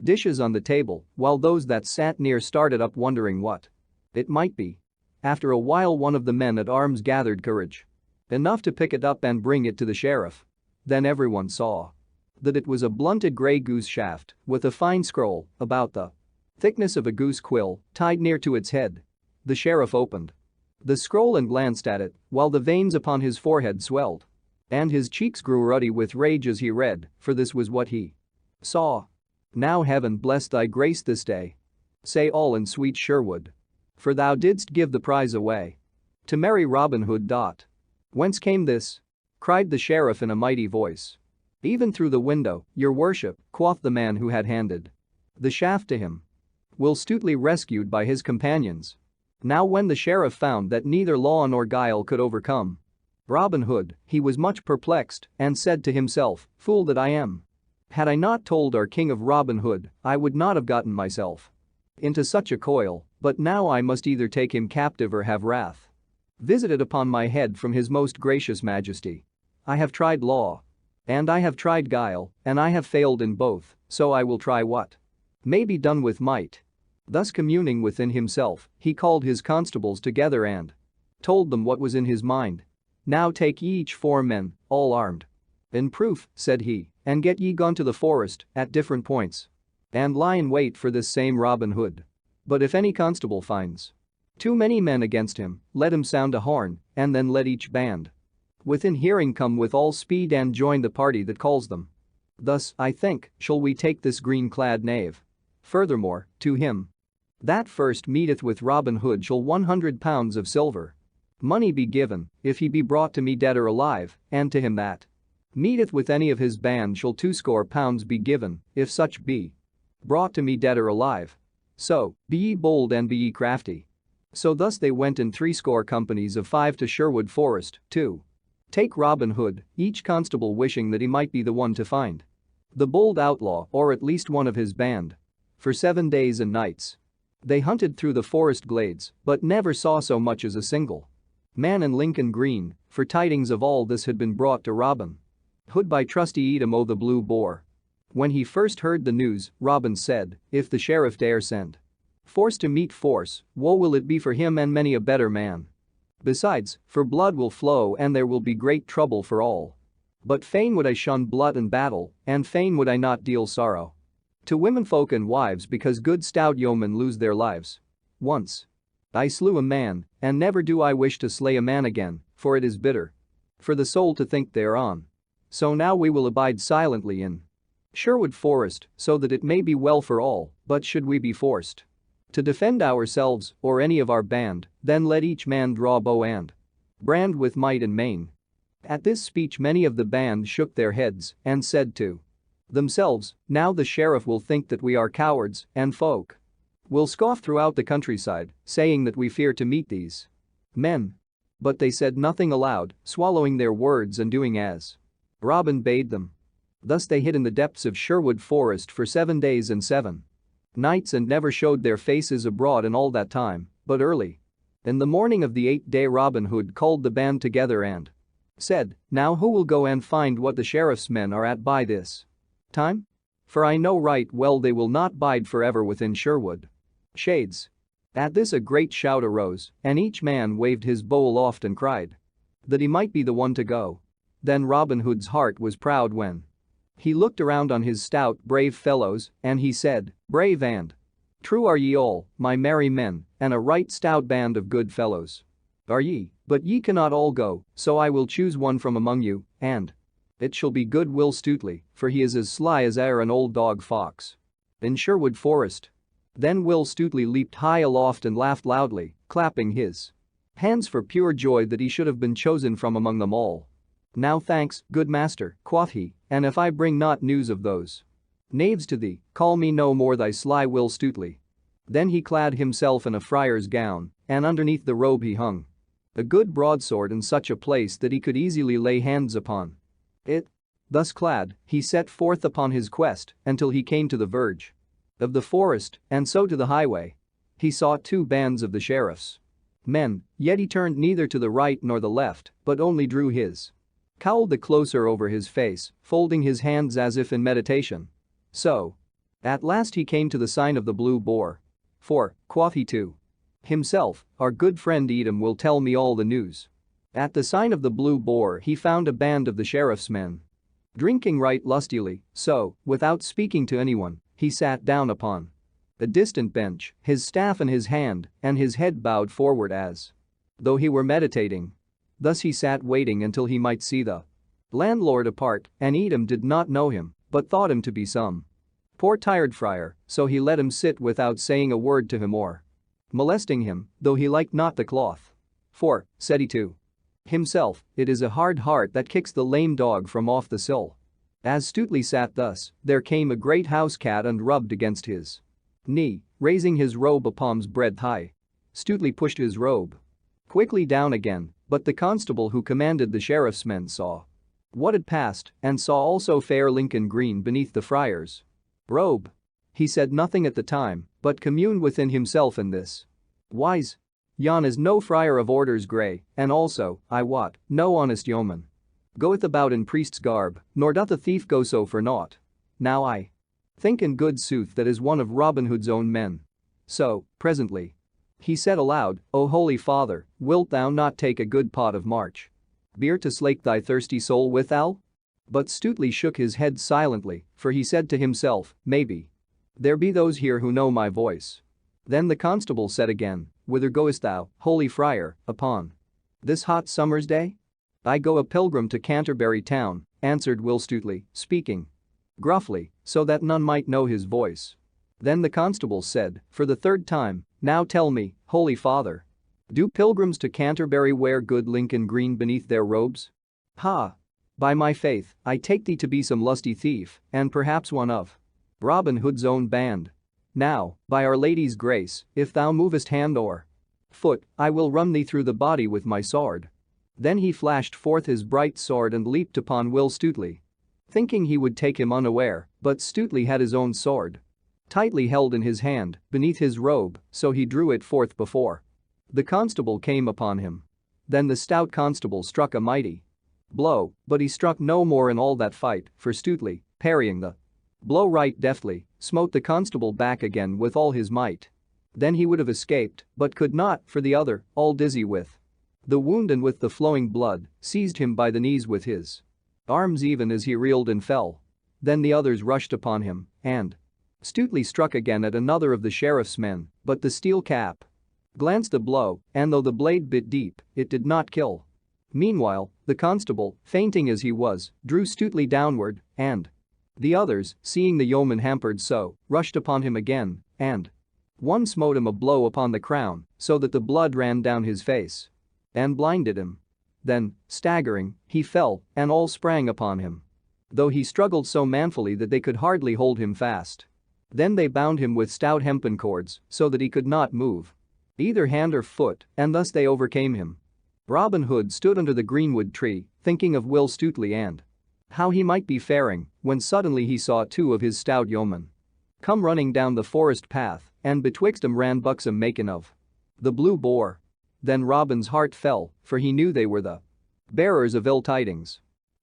dishes on the table, while those that sat near started up wondering what it might be. After a while one of the men at arms gathered courage enough to pick it up and bring it to the sheriff. Then everyone saw that it was a blunted grey goose shaft with a fine scroll about the thickness of a goose quill tied near to its head. The sheriff opened the scroll and glanced at it, while the veins upon his forehead swelled and his cheeks grew ruddy with rage as he read, for this was what he saw. Now heaven bless thy grace this day. Say all in sweet Sherwood. For thou didst give the prize away to merry Robin Hood. Whence came this? Cried the sheriff in a mighty voice. Even through the window, your worship, quoth the man who had handed the shaft to him. Will Stutely rescued by his companions. Now when the sheriff found that neither law nor guile could overcome Robin Hood, he was much perplexed and said to himself, Fool that I am. Had I not told our king of Robin Hood, I would not have gotten myself into such a coil, but now I must either take him captive or have wrath visited upon my head from his most gracious majesty. I have tried law. And I have tried guile, and I have failed in both, so I will try what may be done with might. Thus communing within himself, he called his constables together and told them what was in his mind. Now take ye each 4 men, all armed. In proof, said he, and get ye gone to the forest, at different points. And lie in wait for this same Robin Hood. But if any constable finds too many men against him, let him sound a horn, and then let each band within hearing come with all speed and join the party that calls them. Thus, I think, shall we take this green-clad knave. Furthermore, to him that first meeteth with Robin Hood shall 100 pounds of silver money be given, if he be brought to me dead or alive, and to him that meeteth with any of his band shall 20 pounds be given, if such be brought to me dead or alive. So, be ye bold and be ye crafty. So thus they went in 80 companies of 5 to Sherwood Forest, to take Robin Hood, each constable wishing that he might be the one to find the bold outlaw or at least one of his band. For 7 days and nights they hunted through the forest glades, but never saw so much as a single man in Lincoln Green, for tidings of all this had been brought to Robin Hood by trusty Edom o' the Blue Boar. When he first heard the news, Robin said, If the sheriff dare send force to meet force, woe will it be for him and many a better man. Besides, for blood will flow and there will be great trouble for all. But fain would I shun blood and battle, and fain would I not deal sorrow to womenfolk and wives because good stout yeomen lose their lives. Once I slew a man, and never do I wish to slay a man again, for it is bitter for the soul to think thereon. So now we will abide silently in Sherwood Forest, so that it may be well for all, but should we be forced to defend ourselves or any of our band, then let each man draw bow and brand with might and main. At this speech many of the band shook their heads and said to themselves, Now the sheriff will think that we are cowards, and folk will scoff throughout the countryside, saying that we fear to meet these men. But they said nothing aloud, swallowing their words and doing as Robin bade them. Thus they hid in the depths of Sherwood Forest for 7 days and 7 nights and never showed their faces abroad in all that time. But early in the morning of the 8th day Robin Hood called the band together and said, Now who will go and find what the sheriff's men are at by this time? For I know right well they will not bide forever within Sherwood shades. At this a great shout arose, and each man waved his bow aloft and cried, that he might be the one to go. Then Robin Hood's heart was proud when he looked around on his stout, brave fellows, and he said, "Brave and true are ye all, my merry men, and a right stout band of good fellows are ye, but ye cannot all go, so I will choose one from among you, and it shall be good Will Stutely, for he is as sly as e'er an old dog fox in Sherwood Forest." Then Will Stutely leaped high aloft and laughed loudly, clapping his hands for pure joy that he should have been chosen from among them all. "Now thanks, good master," quoth he, "and if I bring not news of those knaves to thee, call me no more thy sly Will Stutely." Then he clad himself in a friar's gown, and underneath the robe he hung a good broadsword in such a place that he could easily lay hands upon it. Thus clad, he set forth upon his quest until he came to the verge of the forest, and so to the highway. He saw two bands of the sheriff's men, yet he turned neither to the right nor the left, but only drew his cowl the closer over his face, folding his hands as if in meditation. So, at last he came to the sign of the Blue Boar. "For," quoth he to himself, "our good friend Edom will tell me all the news." At the sign of the Blue Boar he found a band of the sheriff's men drinking right lustily, so, without speaking to anyone, he sat down upon a distant bench, his staff in his hand and his head bowed forward as though he were meditating. Thus he sat waiting until he might see the landlord apart, and Edom did not know him, but thought him to be some poor tired friar, so he let him sit without saying a word to him or molesting him, though he liked not the cloth. "For," said he to himself, "it is a hard heart that kicks the lame dog from off the sill." As Stutely sat thus, there came a great house cat and rubbed against his knee, raising his robe a palm's breadth high. Stutely pushed his robe quickly down again, but the constable who commanded the sheriff's men saw what had passed and saw also fair Lincoln green beneath the friar's robe. He said nothing at the time, but communed within himself in this wise: "Yon is no friar of orders grey, and also, I wot, no honest yeoman goeth about in priest's garb, nor doth a thief go so for naught. Now I think in good sooth that is one of Robin Hood's own men." So, presently, he said aloud, "O holy father, wilt thou not take a good pot of March beer to slake thy thirsty soul withal?" But Stutely shook his head silently, for he said to himself, "Maybe there be those here who know my voice." Then the constable said again, "Whither goest thou, holy friar, upon this hot summer's day?" "I go a pilgrim to Canterbury town," answered Will Stutely, speaking gruffly, so that none might know his voice. Then the constable said, for the third time, "Now tell me, holy father, do pilgrims to Canterbury wear good Lincoln green beneath their robes?" "Ha! By my faith, I take thee to be some lusty thief, and perhaps one of Robin Hood's own band. Now, by Our Lady's grace, if thou movest hand or foot, I will run thee through the body with my sword." Then he flashed forth his bright sword and leaped upon Will Stutely, thinking he would take him unaware, but Stutely had his own sword tightly held in his hand, beneath his robe, so he drew it forth before the constable came upon him. Then the stout constable struck a mighty blow, but he struck no more in all that fight, for Stutely, parrying the blow right deftly, smote the constable back again with all his might. Then he would have escaped, but could not, for the other, all dizzy with the wound and with the flowing blood, seized him by the knees with his arms even as he reeled and fell. Then the others rushed upon him, and Stutely struck again at another of the sheriff's men, but the steel cap glanced the blow, and though the blade bit deep, it did not kill. Meanwhile, the constable, fainting as he was, drew Stutely downward, and the others, seeing the yeoman hampered so, rushed upon him again, and one smote him a blow upon the crown, so that the blood ran down his face and blinded him. Then, staggering, he fell, and all sprang upon him, though he struggled so manfully that they could hardly hold him fast. Then they bound him with stout hempen cords, so that he could not move either hand or foot, and thus they overcame him. Robin Hood stood under the greenwood tree, thinking of Will Stutely and how he might be faring, when suddenly he saw two of his stout yeomen come running down the forest path, and betwixt them ran buxom Macon of the Blue Boar. Then Robin's heart fell, for he knew they were the bearers of ill tidings.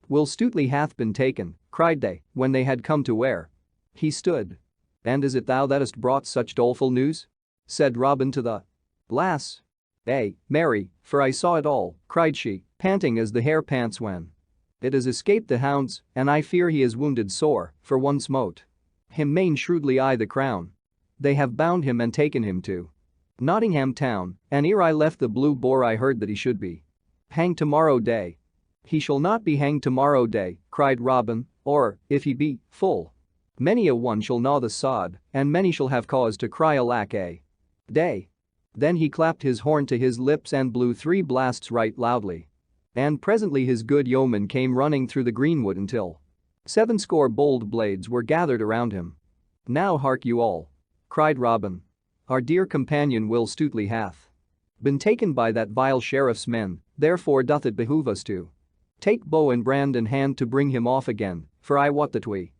"Will Stutely hath been taken," cried they, when they had come to where he stood. "And is it thou that hast brought such doleful news?" said Robin to the lass. "Ay, marry, for I saw it all," cried she, panting as the hare pants when it has escaped the hounds, and I fear he is wounded sore, for one smote him main shrewdly I the crown. They have bound him and taken him to Nottingham town, and ere I left the Blue Boar I heard that he should be hanged tomorrow day. He shall not be hanged tomorrow day, cried Robin, or, if he be, full many a one shall gnaw the sod, and many shall have cause to cry alack a day. Then he clapped his horn to his lips and blew 3 blasts right loudly. And presently his good yeoman came running through the greenwood until 70 bold blades were gathered around him. Now hark you all, cried Robin. Our dear companion Will Stutely hath been taken by that vile sheriff's men, therefore doth it behoove us to take bow and brand in hand to bring him off again, for I wot that we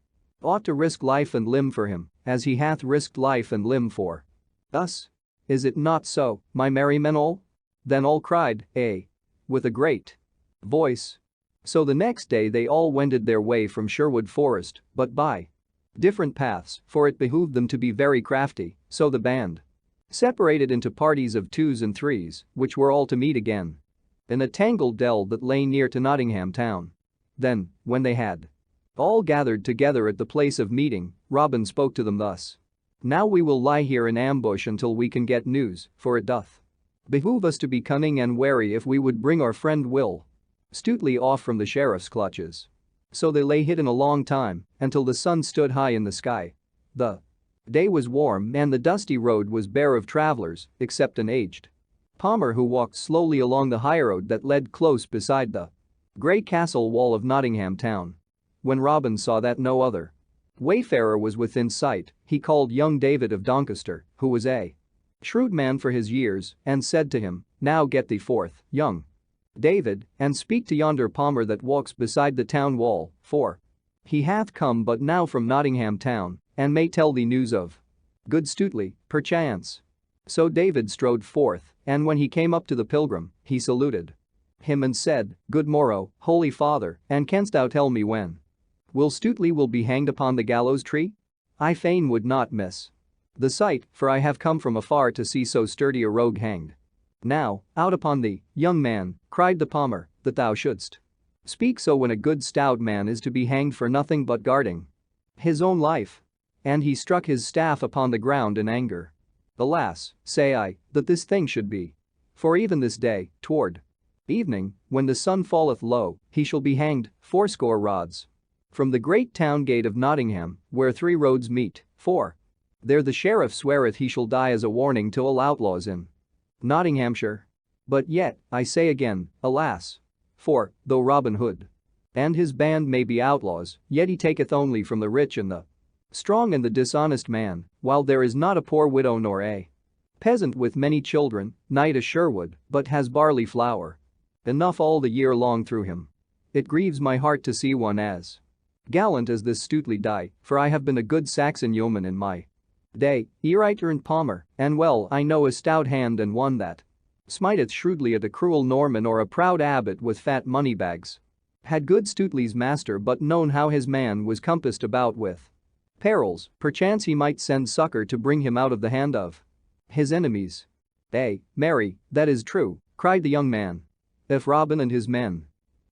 ought to risk life and limb for him, as he hath risked life and limb for us. Is it not so, my merry men all? Then all cried, "Ay," with a great voice. So the next day they all wended their way from Sherwood Forest, but by different paths, for it behooved them to be very crafty, so the band separated into parties of 2s and 3s, which were all to meet again in a tangled dell that lay near to Nottingham town. Then, when they had all gathered together at the place of meeting, Robin spoke to them thus. Now we will lie here in ambush until we can get news, for it doth behoove us to be cunning and wary if we would bring our friend Will Stutely off from the sheriff's clutches. So they lay hidden a long time, until the sun stood high in the sky. The day was warm and the dusty road was bare of travelers, except an aged palmer who walked slowly along the highroad that led close beside the grey castle wall of Nottingham town. When Robin saw that no other wayfarer was within sight, he called young David of Doncaster, who was a shrewd man for his years, and said to him, Now get thee forth, young David, and speak to yonder palmer that walks beside the town wall, for he hath come but now from Nottingham town, and may tell thee news of good Stutely, perchance. So David strode forth, and when he came up to the pilgrim, he saluted him and said, Good morrow, holy father, and canst thou tell me when Will Stutely will be hanged upon the gallows tree? I fain would not miss the sight, for I have come from afar to see so sturdy a rogue hanged. Now, out upon thee, young man, cried the palmer, that thou shouldst speak so when a good stout man is to be hanged for nothing but guarding his own life. And he struck his staff upon the ground in anger. Alas, say I, that this thing should be. For even this day, toward evening, when the sun falleth low, he shall be hanged 80 rods from the great town gate of Nottingham, where 3 roads meet, for there the sheriff sweareth he shall die as a warning to all outlaws in Nottinghamshire. But yet, I say again, alas. For, though Robin Hood and his band may be outlaws, yet he taketh only from the rich and the strong and the dishonest man, while there is not a poor widow nor a peasant with many children, nigh to Sherwood, but has barley flour enough all the year long through him. It grieves my heart to see one as gallant as this Stutely die, for I have been a good Saxon yeoman in my day, ere I turned palmer, and well I know a stout hand and one that smiteth shrewdly at a cruel Norman or a proud abbot with fat money bags. Had good Stutely's master but known how his man was compassed about with perils, perchance he might send succor to bring him out of the hand of his enemies. Ay, marry, that is true, cried the young man. If Robin and his men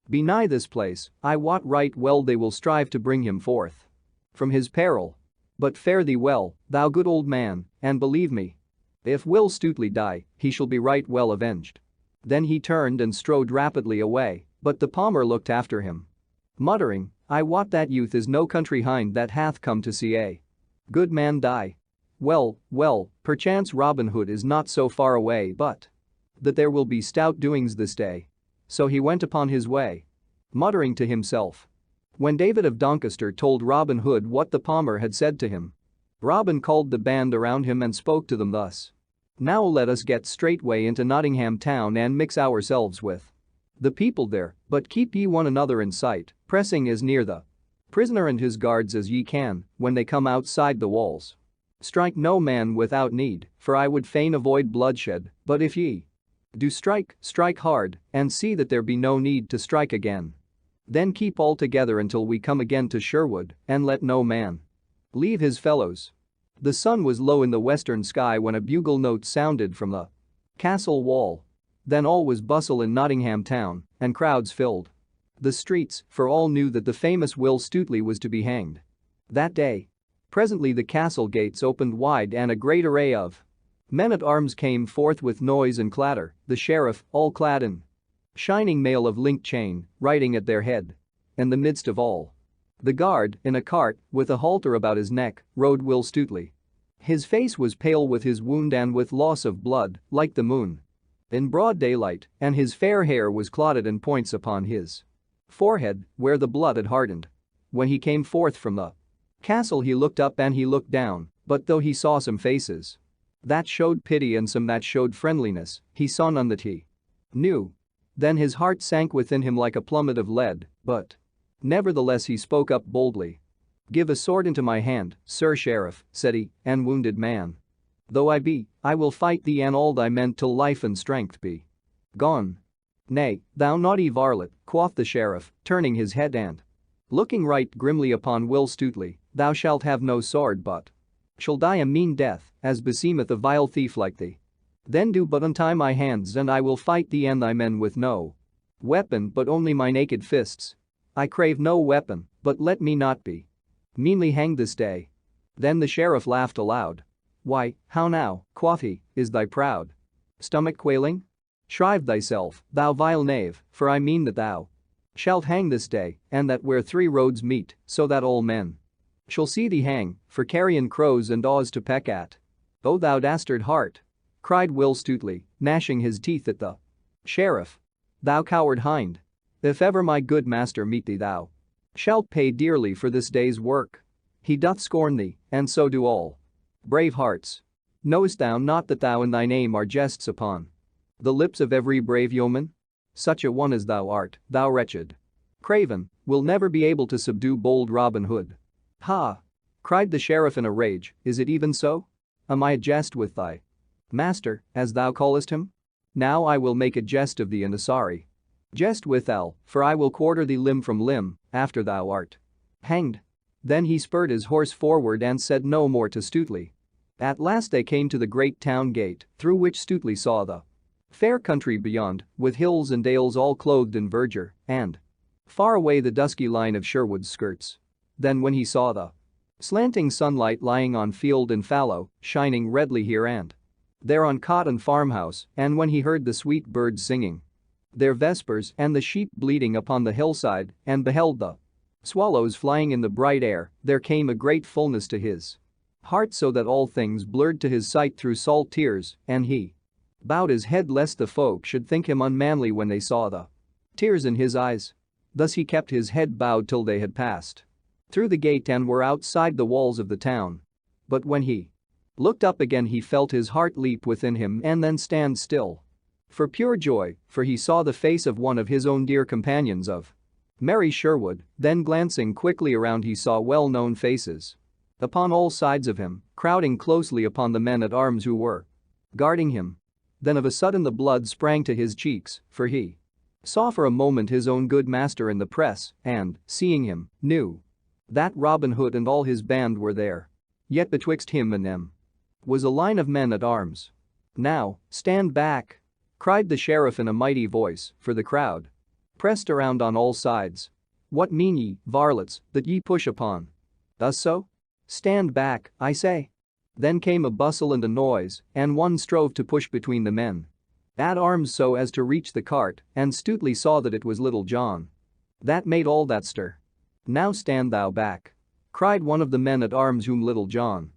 be nigh this place, I wot right well they will strive to bring him forth from his peril. But fare thee well, thou good old man, and believe me, if Will Stutely die, he shall be right well avenged. Then he turned and strode rapidly away, but the palmer looked after him, muttering, I wot that youth is no country hind that hath come to see a good man die. Well, well, perchance Robin Hood is not so far away but that there will be stout doings this day. So he went upon his way, muttering to himself. When David of Doncaster told Robin Hood what the palmer had said to him, Robin called the band around him and spoke to them thus. Now let us get straightway into Nottingham town and mix ourselves with the people there, but keep ye one another in sight, pressing as near the prisoner and his guards as ye can when they come outside the walls. Strike no man without need, for I would fain avoid bloodshed, but if ye do strike, strike hard, and see that there be no need to strike again. Then keep all together until we come again to Sherwood, and let no man leave his fellows. The sun was low in the western sky when a bugle note sounded from the castle wall. Then all was bustle in Nottingham town, and crowds filled the streets, for all knew that the famous Will Stutely was to be hanged that day. Presently the castle gates opened wide and a great array of men-at-arms came forth with noise and clatter, the sheriff, all clad in shining mail of linked chain, riding at their head. In the midst of all the guard, in a cart, with a halter about his neck, rode Will Stutely. His face was pale with his wound and with loss of blood, like the moon in broad daylight, and his fair hair was clotted in points upon his forehead, where the blood had hardened. When he came forth from the castle he looked up and he looked down, but though he saw some faces that showed pity and some that showed friendliness, he saw none that he knew. Then his heart sank within him like a plummet of lead, but nevertheless he spoke up boldly. "Give a sword into my hand, Sir Sheriff," said he, "and wounded man though I will fight thee and all thy men till life and strength be gone." "Nay, thou naughty varlet," quoth the sheriff, turning his head and looking right grimly upon Will Stutely, "thou shalt have no sword but shall die a mean death, as beseemeth a vile thief like thee. Then do but untie my hands and I will fight thee and thy men with no weapon but only my naked fists. I crave no weapon, but let me not be meanly hanged this day." Then the sheriff laughed aloud. "Why, how now," quoth he, "is thy proud stomach quailing? Shrive thyself, thou vile knave, for I mean that thou shalt hang this day, and that where three roads meet, so that all men shall see thee hang, for carrion crows and daws to peck at." "O thou dastard heart!" cried Will Stutely, gnashing his teeth at the sheriff. "Thou coward hind! If ever my good master meet thee thou shalt pay dearly for this day's work. He doth scorn thee, and so do all brave hearts. Knowest thou not that thou and thy name are jests upon the lips of every brave yeoman? Such a one as thou art, thou wretched craven, will never be able to subdue bold Robin Hood." "Ha!" cried the sheriff in a rage, "is it even so? Am I a jest with thy master, as thou callest him? Now I will make a jest of thee and a sorry jest withal, for I will quarter thee limb from limb, after thou art hanged." Then he spurred his horse forward and said no more to Stutely. At last they came to the great town gate, through which Stutely saw the fair country beyond, with hills and dales all clothed in verdure, and far away the dusky line of Sherwood's skirts. Then when he saw the slanting sunlight lying on field and fallow, shining redly here and there on cot and farmhouse, and when he heard the sweet birds singing their vespers and the sheep bleating upon the hillside, and beheld the swallows flying in the bright air, there came a great fullness to his heart, so that all things blurred to his sight through salt tears, and he bowed his head lest the folk should think him unmanly when they saw the tears in his eyes. Thus he kept his head bowed till they had passed through the gate and were outside the walls of the town. But when he looked up again he felt his heart leap within him and then stand still for pure joy, for he saw the face of one of his own dear companions of merry Sherwood. Then glancing quickly around he saw well-known faces upon all sides of him, crowding closely upon the men-at-arms who were guarding him. Then of a sudden the blood sprang to his cheeks, for he saw for a moment his own good master in the press and, seeing him, knew that Robin Hood and all his band were there. Yet betwixt him and them was a line of men-at-arms. "Now, stand back!" cried the sheriff in a mighty voice, for the crowd pressed around on all sides. "What mean ye, varlets, that ye push upon us so? Stand back, I say." Then came a bustle and a noise, and one strove to push between the men at arms so as to reach the cart, and Stutely saw that it was Little John that made all that stir. "Now stand thou back," cried one of the men at arms whom Little John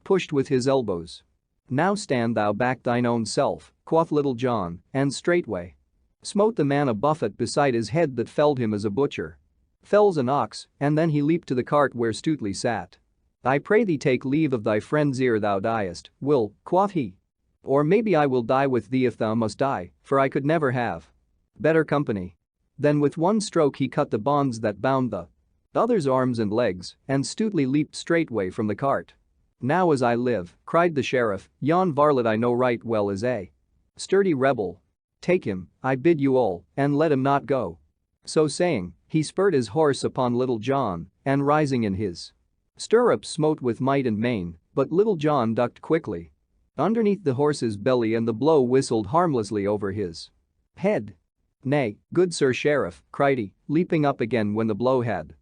pushed with his elbows. "Now stand thou back thine own self," quoth Little John, and straightway smote the man a buffet beside his head that felled him as a butcher fells an ox, and then he leaped to the cart where Stutely sat. "I pray thee take leave of thy friends ere thou diest, Will," quoth he. "Or maybe I will die with thee if thou must die, for I could never have better company." Then with one stroke he cut the bonds that bound the other's arms and legs, and Stutely leaped straightway from the cart. "Now as I live," cried the sheriff, "yon varlet I know right well is a sturdy rebel. Take him, I bid you all, and let him not go." So saying, he spurred his horse upon Little John, and rising in his stirrups smote with might and main, but Little John ducked quickly underneath the horse's belly and the blow whistled harmlessly over his Head. Nay, good Sir Sheriff, cried he, leaping up again when the blow had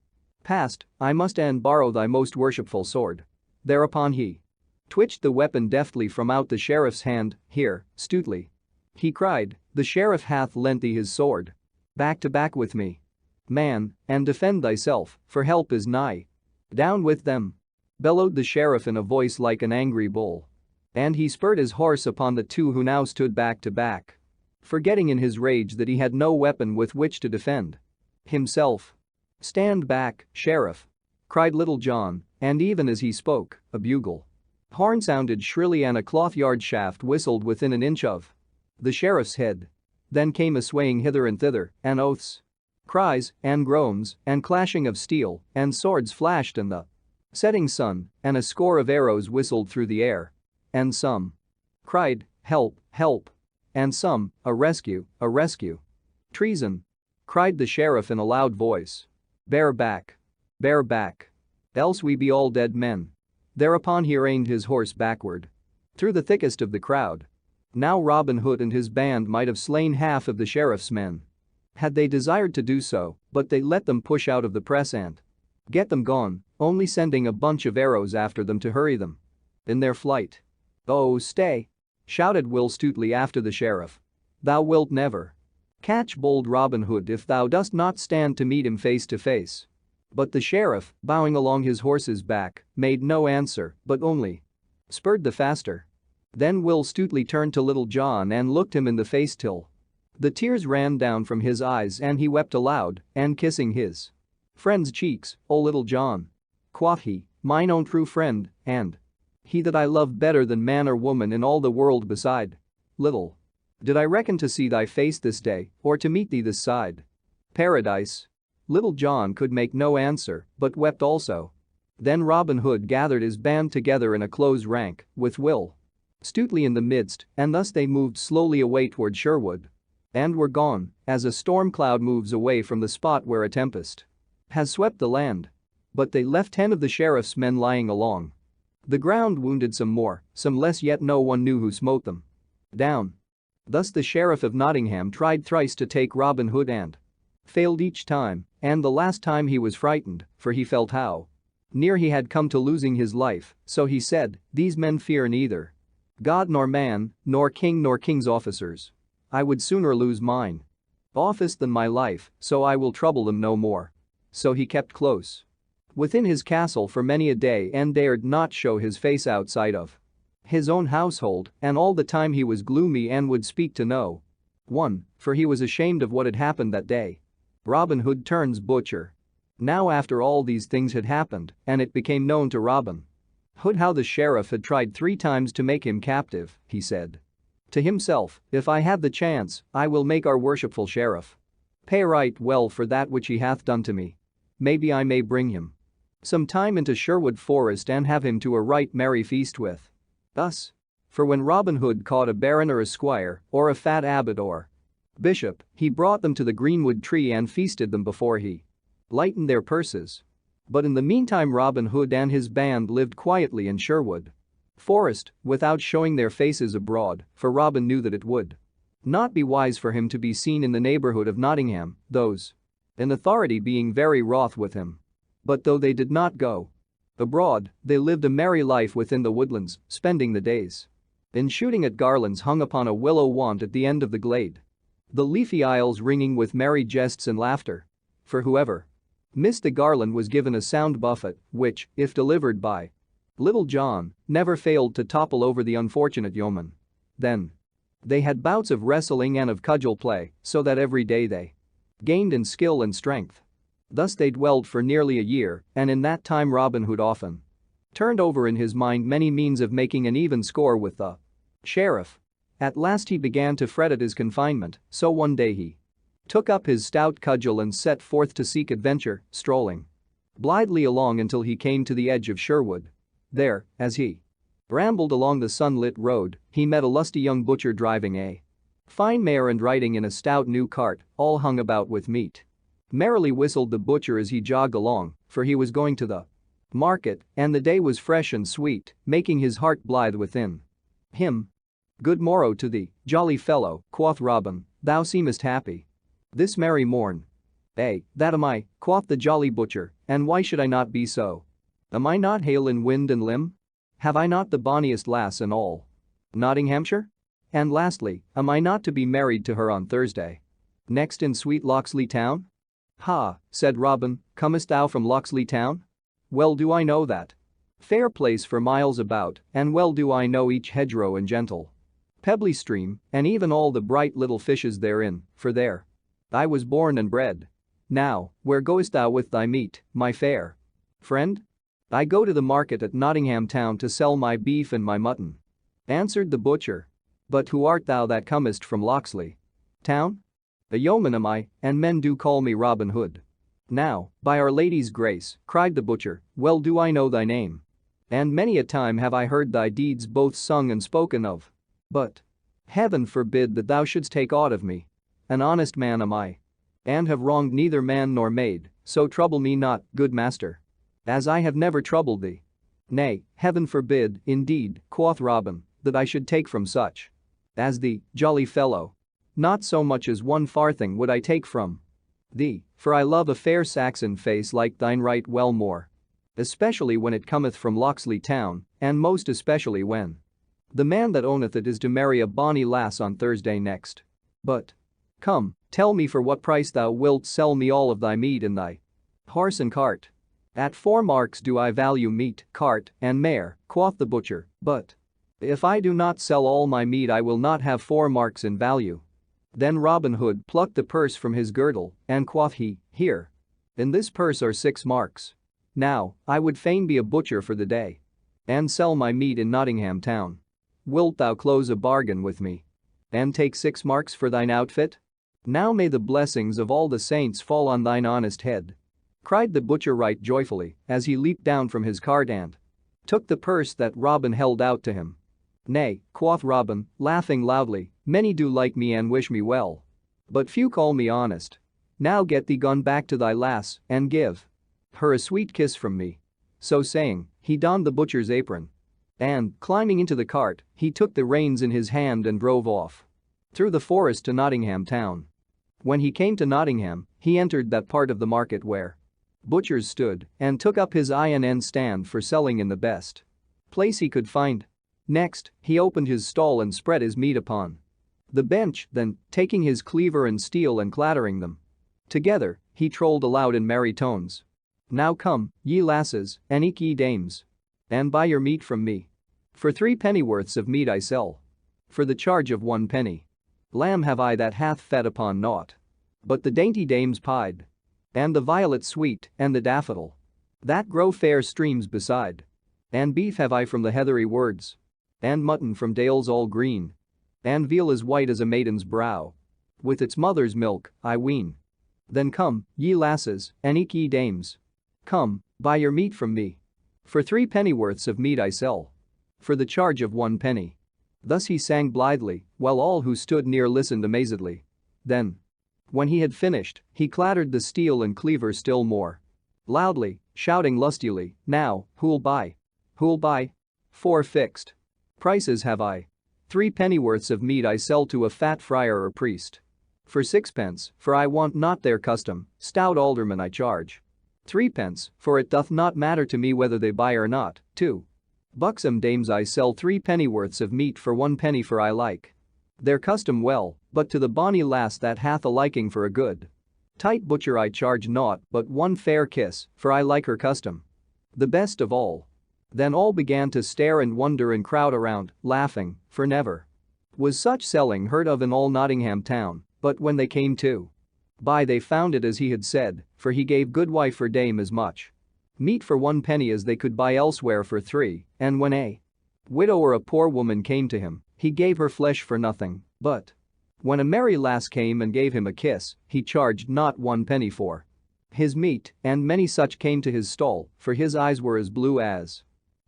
passed, I must e'en borrow thy most worshipful sword. Thereupon he twitched the weapon deftly from out the sheriff's hand. Here, Stuteley, he cried, the sheriff hath lent thee his sword. Back to back with me, man, and defend thyself, for help is nigh. Down with them, bellowed the sheriff in a voice like an angry bull. And he spurred his horse upon the two who now stood back to back, forgetting in his rage that he had no weapon with which to defend himself. Stand back, sheriff, cried Little John, and even as he spoke, a bugle horn sounded shrilly and a cloth-yard shaft whistled within an inch of the sheriff's head. Then came a swaying hither and thither, and oaths, cries, and groans, and clashing of steel, and swords flashed in the setting sun, and a score of arrows whistled through the air. And some cried, help, help. And some, a rescue, a rescue. Treason, cried the sheriff in a loud voice. Bear back, else we be all dead men. Thereupon he reined his horse backward through the thickest of the crowd. Now Robin Hood and his band might have slain half of the sheriff's men had they desired to do so, but they let them push out of the press and get them gone, only sending a bunch of arrows after them to hurry them in their flight. Oh, stay, shouted Will Stuteley after the sheriff. Thou wilt never catch bold Robin Hood if thou dost not stand to meet him face to face. But the sheriff, bowing along his horse's back, made no answer but only spurred the faster. Then Will Stuteley turned to Little John and looked him in the face till the tears ran down from his eyes and he wept aloud, and kissing his friend's cheeks, "O Little John," quoth he, "mine own true friend, and he that I love better than man or woman in all the world beside. Little did I reckon to see thy face this day, or to meet thee this side paradise." Little John could make no answer, but wept also. Then Robin Hood gathered his band together in a close rank, with Will Stuteley in the midst, and thus they moved slowly away toward Sherwood. And were gone, as a storm cloud moves away from the spot where a tempest has swept the land. But they left 10 of the sheriff's men lying along the ground, wounded, some more, some less, yet no one knew who smote them down. Thus the Sheriff of Nottingham tried thrice to take Robin Hood and failed each time, and the last time he was frightened, for he felt how near he had come to losing his life, so he said, "These men fear neither God nor man, nor king's officers. I would sooner lose mine office than my life, so I will trouble them no more." So he kept close within his castle for many a day and dared not show his face outside of his own household, and all the time he was gloomy and would speak to no one, for he was ashamed of what had happened that day. Robin Hood turns butcher. Now after all these things had happened, and it became known to Robin Hood how the sheriff had tried 3 times to make him captive, he said to himself, "If I have the chance, I will make our worshipful sheriff pay right well for that which he hath done to me. Maybe I may bring him some time into Sherwood Forest and have him to a right merry feast with us." For when Robin Hood caught a baron or a squire, or a fat abbot or bishop, he brought them to the greenwood tree and feasted them before he lightened their purses. But in the meantime Robin Hood and his band lived quietly in Sherwood Forest, without showing their faces abroad, for Robin knew that it would not be wise for him to be seen in the neighborhood of Nottingham, those in authority being very wroth with him. But though they did not go abroad, they lived a merry life within the woodlands, spending the days in shooting at garlands hung upon a willow wand at the end of the glade, the leafy aisles ringing with merry jests and laughter. For whoever missed the garland was given a sound buffet, which, if delivered by Little John, never failed to topple over the unfortunate yeoman. Then they had bouts of wrestling and of cudgel play, so that every day they gained in skill and strength. Thus they dwelled for nearly a year, and in that time Robin Hood often turned over in his mind many means of making an even score with the sheriff. At last he began to fret at his confinement, so one day he took up his stout cudgel and set forth to seek adventure, strolling blithely along until he came to the edge of Sherwood. There, as he rambled along the sunlit road, he met a lusty young butcher driving a fine mare and riding in a stout new cart, all hung about with meat. Merrily whistled the butcher as he jogged along, for he was going to the market, and the day was fresh and sweet, making his heart blithe within him. "Good morrow to thee, jolly fellow," quoth Robin, thou seemest happy. This merry morn. Ay, that am I, quoth the jolly butcher, and why should I not be so? Am I not hale in wind and limb? Have I not the bonniest lass in all Nottinghamshire? And lastly, am I not to be married to her on Thursday next in sweet Locksley town? Ha, said Robin, comest thou from Locksley town? Well do I know that fair place for miles about, and well do I know each hedgerow and gentle pebbly stream, and even all the bright little fishes therein, for there I was born and bred. Now, where goest thou with thy meat, my fair friend? I go to the market at Nottingham town to sell my beef and my mutton, answered the butcher. But who art thou that comest from Locksley town? A yeoman am I, and men do call me Robin Hood. Now, by Our Lady's grace, cried the butcher, well do I know thy name. And many a time have I heard thy deeds both sung and spoken of. But heaven forbid that thou shouldst take aught of me. An honest man am I, and have wronged neither man nor maid, so trouble me not, good master, as I have never troubled thee. Nay, heaven forbid, indeed, quoth Robin, that I should take from such as thee, jolly fellow. Not so much as one farthing would I take from thee, for I love a fair Saxon face like thine right well more. Especially when it cometh from Locksley town, and most especially when the man that owneth it is to marry a bonny lass on Thursday next. But come, tell me for what price thou wilt sell me all of thy meat and thy horse and cart. At 4 marks do I value meat, cart, and mare, quoth the butcher, but if I do not sell all my meat I will not have 4 marks in value. Then Robin Hood plucked the purse from his girdle, and quoth he, here. In this purse are 6 marks. Now, I would fain be a butcher for the day and sell my meat in Nottingham town. Wilt thou close a bargain with me and take 6 marks for thine outfit? Now may the blessings of all the saints fall on thine honest head, cried the butcher right joyfully as he leaped down from his cart and took the purse that Robin held out to him. Nay, quoth Robin, laughing loudly, many do like me and wish me well, but few call me honest. Now get thee gone back to thy lass and give her a sweet kiss from me. So saying, he donned the butcher's apron and, climbing into the cart, he took the reins in his hand and drove off through the forest to Nottingham town. When he came to Nottingham, he entered that part of the market where butchers stood and took up his INN stand for selling in the best place he could find. Next, he opened his stall and spread his meat upon the bench, then, taking his cleaver and steel and clattering them together, he trolled aloud in merry tones. Now come, ye lasses, and eke ye dames, and buy your meat from me. For 3 pennyworths of meat I sell, for the charge of 1 penny. Lamb have I that hath fed upon naught but the dainty dame's pied, and the violet sweet, and the daffodil that grow fair streams beside. And beef have I from the heathery words, and mutton from dales all green, and veal as white as a maiden's brow, with its mother's milk, I ween. Then come, ye lasses, and eke ye dames, come, buy your meat from me. For 3 pennyworths of meat I sell, for the charge of 1 penny. Thus he sang blithely, while all who stood near listened amazedly. Then, when he had finished, he clattered the steel and cleaver still more loudly, shouting lustily, now, who'll buy? Who'll buy? 4 fixed prices have I. 3 pennyworths of meat I sell to a fat friar or priest. For 6 pence, for I want not their custom, stout aldermen I charge. 3 pence, for it doth not matter to me whether they buy or not. 2 buxom dames I sell 3 pennyworths of meat for 1 penny, for I like their custom well, but to the bonny lass that hath a liking for a good tight butcher I charge naught but 1 fair kiss, for I like her custom the best of all. Then all began to stare and wonder and crowd around, laughing, for never was such selling heard of in all Nottingham town. But when they came to buy they found it as he had said, for he gave goodwife or dame as much meat for 1 penny as they could buy elsewhere for 3, and when a widow or a poor woman came to him, he gave her flesh for nothing, but when a merry lass came and gave him a kiss, he charged not 1 penny for his meat, and many such came to his stall, for his eyes were as blue as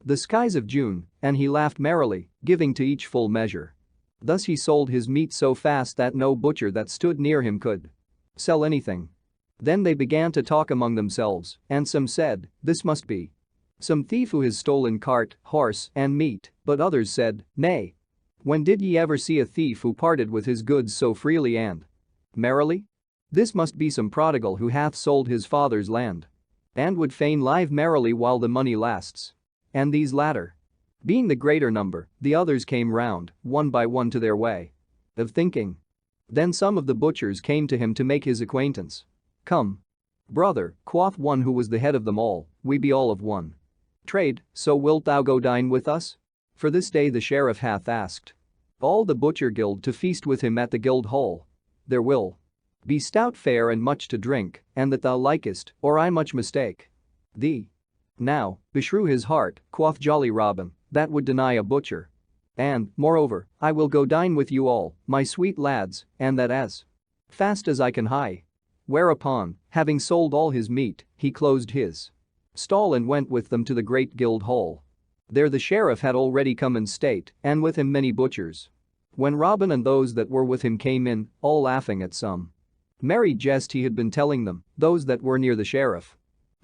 the skies of June, and he laughed merrily, giving to each full measure. Thus he sold his meat so fast that no butcher that stood near him could sell anything. Then they began to talk among themselves, and some said, this must be some thief who has stolen cart, horse, and meat, but others said, nay, When did ye ever see a thief who parted with his goods so freely and merrily? This must be some prodigal who hath sold his father's land and would fain live merrily while the money lasts. And these latter, being the greater number, the others came round, one by one to their way of thinking. Then some of the butchers came to him to make his acquaintance. Come, brother, quoth one who was the head of them all, we be all of one trade, so wilt thou go dine with us? For this day the sheriff hath asked all the butcher guild to feast with him at the guild hall. There will be stout fare and much to drink, and that thou likest, or I much mistake thee. Now, beshrew his heart, quoth jolly Robin, that would deny a butcher. And, moreover, I will go dine with you all, my sweet lads, and that as fast as I can hie. Whereupon, having sold all his meat, he closed his stall and went with them to the great guild hall. There the sheriff had already come in state, and with him many butchers. When Robin and those that were with him came in, all laughing at some merry jest he had been telling them, those that were near the sheriff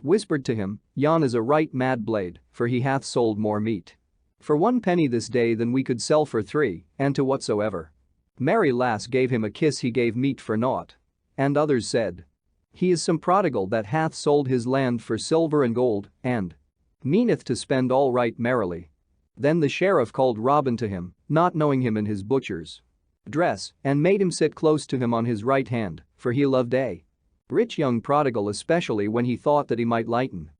whispered to him, yon is a right mad blade, for he hath sold more meat for 1 penny this day than we could sell for 3, and to whatsoever merry lass gave him a kiss he gave meat for naught. And others said, he is some prodigal that hath sold his land for silver and gold, and meaneth to spend all right merrily. Then the sheriff called Robin to him, not knowing him in his butcher's dress, and made him sit close to him on his right hand, for he loved a rich young prodigal, especially when he thought that he might lighten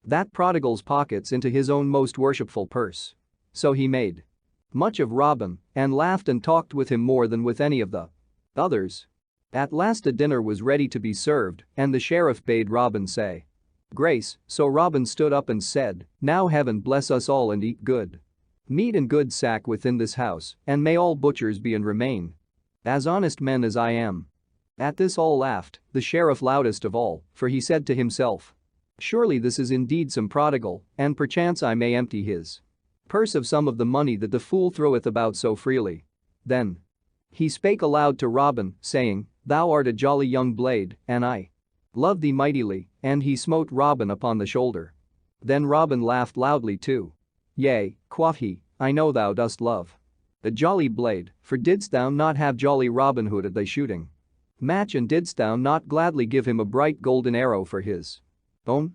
that prodigal's pockets into his own most worshipful purse. So he made much of Robin and laughed and talked with him more than with any of the others. At last a dinner was ready to be served, and the sheriff bade Robin say grace, so Robin stood up and said, now heaven bless us all and eat good meat and good sack within this house, and may all butchers be and remain as honest men as I am. At this all laughed, the sheriff loudest of all, for he said to himself, surely this is indeed some prodigal, and perchance I may empty his purse of some of the money that the fool throweth about so freely. Then he spake aloud to Robin, saying, thou art a jolly young blade, and I love thee mightily, and he smote Robin upon the shoulder. Then Robin laughed loudly too. Yea, quoth he, I know thou dost love a jolly blade, for didst thou not have jolly Robin Hood at thy shooting match, and didst thou not gladly give him a bright golden arrow for his own?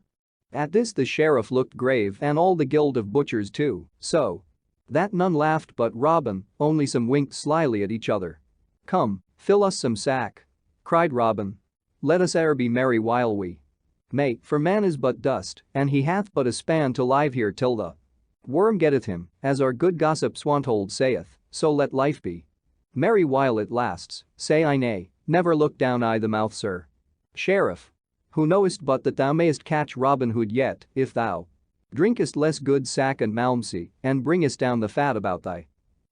At this the sheriff looked grave, and all the guild of butchers too, so that none laughed but Robin, only some winked slyly at each other. Come, fill us some sack, cried Robin. Let us e'er be merry while we may, for man is but dust, and he hath but a span to live here till the worm getteth him, as our good gossip Swanthold saith, so let life be merry while it lasts, say I nay, never look down I the mouth, sir sheriff, who knowest but that thou mayest catch Robin Hood yet, if thou drinkest less good sack and malmsey, and bringest down the fat about thy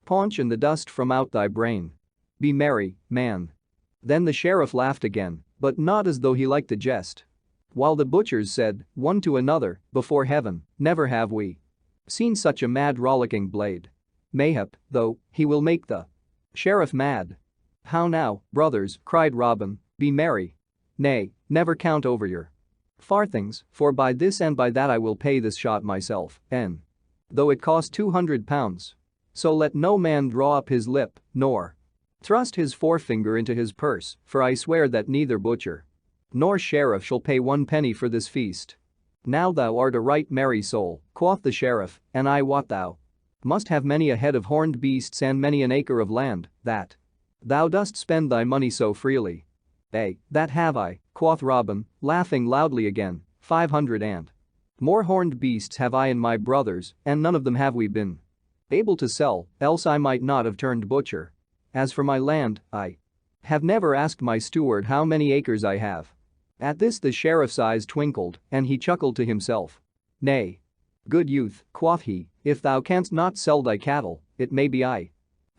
paunch and the dust from out thy brain. Be merry, man. Then the sheriff laughed again, but not as though he liked the jest. While the butchers said, one to another, before heaven, never have we seen such a mad rollicking blade. Mayhap, though, he will make the sheriff mad. How now, brothers, cried Robin, be merry. Nay, never count over your farthings, for by this and by that I will pay this shot myself, and though it cost 200 pounds. So let no man draw up his lip, nor thrust his forefinger into his purse, for I swear that neither butcher nor sheriff shall pay 1 penny for this feast. Now thou art a right merry soul, quoth the sheriff, and I wot thou must have many a head of horned beasts and many an acre of land, that thou dost spend thy money so freely. That have I, quoth Robin, laughing loudly again, 500 and more horned beasts have I and my brothers, and none of them have we been able to sell, else I might not have turned butcher. As for my land, I have never asked my steward how many acres I have. At this the sheriff's eyes twinkled, and he chuckled to himself. Nay, good youth, quoth he, if thou canst not sell thy cattle, it may be I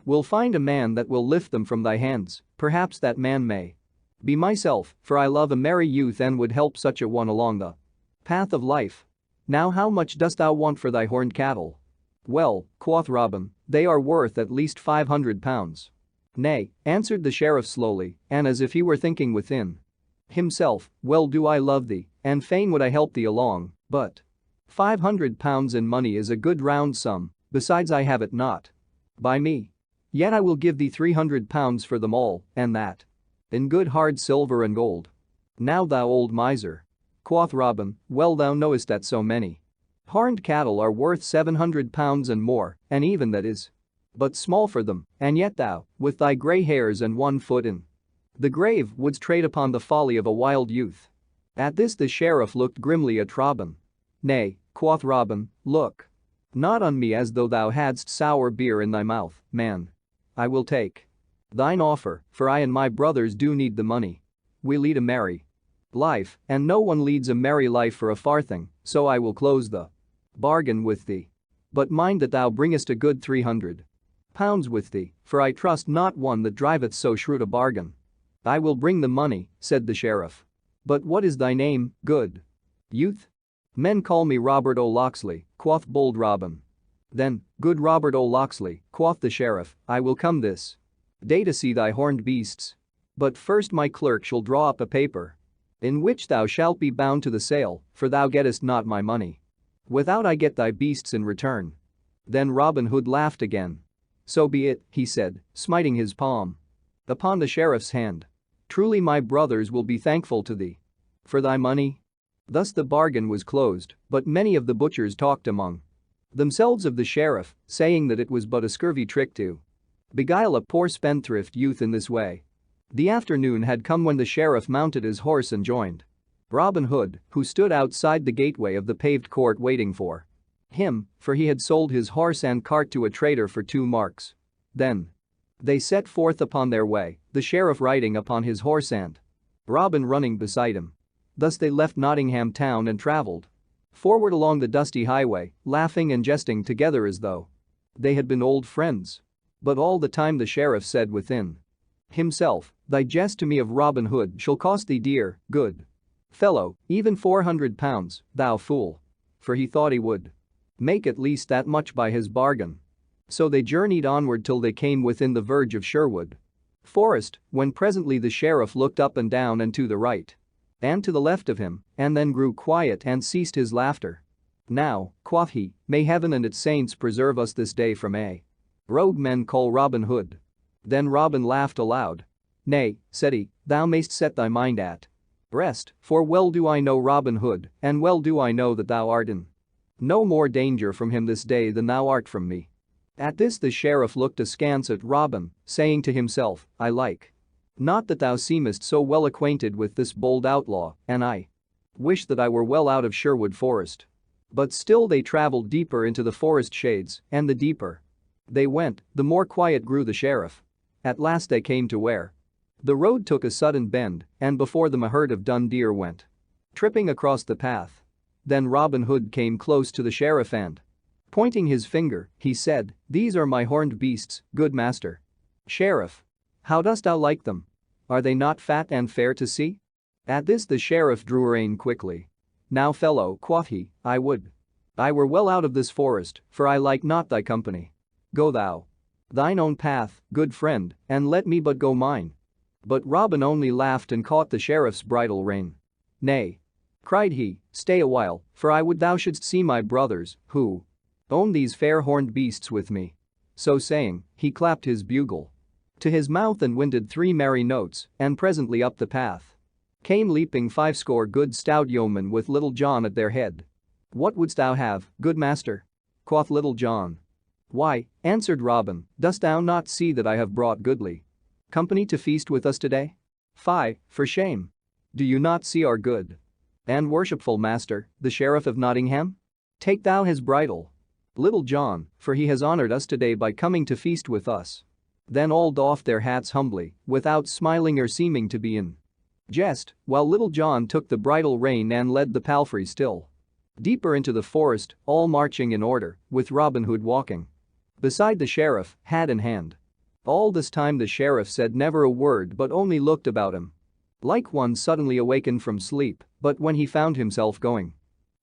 will find a man that will lift them from thy hands, perhaps that man may be myself, for I love a merry youth and would help such a one along the path of life. Now how much dost thou want for thy horned cattle? Well, quoth Robin, they are worth at least 500 pounds. Nay, answered the sheriff slowly, and as if he were thinking within himself, well do I love thee, and fain would I help thee along, but 500 pounds in money is a good round sum, besides I have it not by me. Yet I will give thee £300 for them all, and that in good hard silver and gold. Now thou old miser. Quoth Robin, well thou knowest that so many horned cattle are worth £700 and more, and even that is but small for them, and yet thou, with thy grey hairs and 1 foot in the grave, wouldst trade upon the folly of a wild youth. At this the sheriff looked grimly at Robin. Nay, quoth Robin, look not on me as though thou hadst sour beer in thy mouth, man. I will take thine offer, for I and my brothers do need the money. We lead a merry life, and no one leads a merry life for a farthing, so I will close the bargain with thee. But mind that thou bringest a good £300 with thee, for I trust not one that driveth so shrewd a bargain. I will bring the money, said the sheriff. But what is thy name, good youth? Men call me Robert O'Locksley, quoth bold Robin. Then, good Robert O'Locksley, quoth the sheriff, I will come this day to see thy horned beasts. But first my clerk shall draw up a paper in which thou shalt be bound to the sale, for thou gettest not my money without I get thy beasts in return. Then Robin Hood laughed again. So be it, he said, smiting his palm upon the sheriff's hand. Truly my brothers will be thankful to thee for thy money. Thus the bargain was closed, but many of the butchers talked among themselves of the sheriff, saying that it was but a scurvy trick to beguile a poor spendthrift youth in this way. The afternoon had come when the sheriff mounted his horse and joined Robin Hood, who stood outside the gateway of the paved court waiting for him, for he had sold his horse and cart to a trader for 2 marks. Then they set forth upon their way, the sheriff riding upon his horse and Robin running beside him. Thus they left Nottingham town and travelled forward along the dusty highway, laughing and jesting together as though they had been old friends. But all the time the sheriff said within himself, thy jest to me of Robin Hood shall cost thee dear, good fellow, even £400, thou fool. For he thought he would make at least that much by his bargain. So they journeyed onward till they came within the verge of Sherwood Forest, when presently the sheriff looked up and down and to the right and to the left of him, and then grew quiet and ceased his laughter. Now, quoth he, may heaven and its saints preserve us this day from a rogue men call Robin Hood. Then Robin laughed aloud. Nay, said he, thou mayst set thy mind at rest, for well do I know Robin Hood, and well do I know that thou art in no more danger from him this day than thou art from me. At this the sheriff looked askance at Robin, saying to himself, I like not that thou seemest so well acquainted with this bold outlaw, and I wish that I were well out of Sherwood Forest. But still they travelled deeper into the forest shades, and the deeper they went, the more quiet grew the sheriff. At last they came to where the road took a sudden bend, and before them a herd of dun deer went tripping across the path. Then Robin Hood came close to the sheriff and, pointing his finger, he said, these are my horned beasts, good master. Sheriff, how dost thou like them? Are they not fat and fair to see? At this the sheriff drew rein quickly. Now fellow, quoth he, I would I were well out of this forest, for I like not thy company. Go thou thine own path, good friend, and let me but go mine. But Robin only laughed and caught the sheriff's bridle rein. Nay, cried he, stay a while, for I would thou shouldst see my brothers, who own these fair horned beasts with me. So saying, he clapped his bugle to his mouth and winded 3 merry notes, and presently up the path came leaping 50 good stout yeomen with Little John at their head. What wouldst thou have, good master? Quoth Little John. Why, answered Robin, dost thou not see that I have brought goodly company to feast with us today? Fie, for shame. Do you not see our good and worshipful master, the Sheriff of Nottingham? Take thou his bridle, Little John, for he has honoured us today by coming to feast with us. Then all doffed their hats humbly, without smiling or seeming to be in jest, while Little John took the bridle rein and led the palfrey still deeper into the forest, all marching in order, with Robin Hood walking beside the sheriff, hat in hand. All this time the sheriff said never a word but only looked about him like one suddenly awakened from sleep, but when he found himself going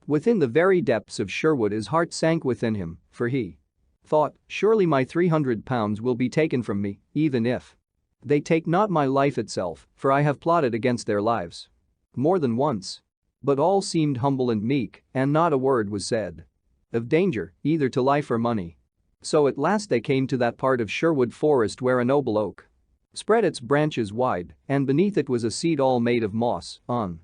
within the very depths of Sherwood his heart sank within him, for he thought, surely my £300 will be taken from me, even if they take not my life itself, for I have plotted against their lives more than once. But all seemed humble and meek, and not a word was said of danger, either to life or money. So at last they came to that part of Sherwood Forest where a noble oak spread its branches wide, and beneath it was a seat all made of moss, on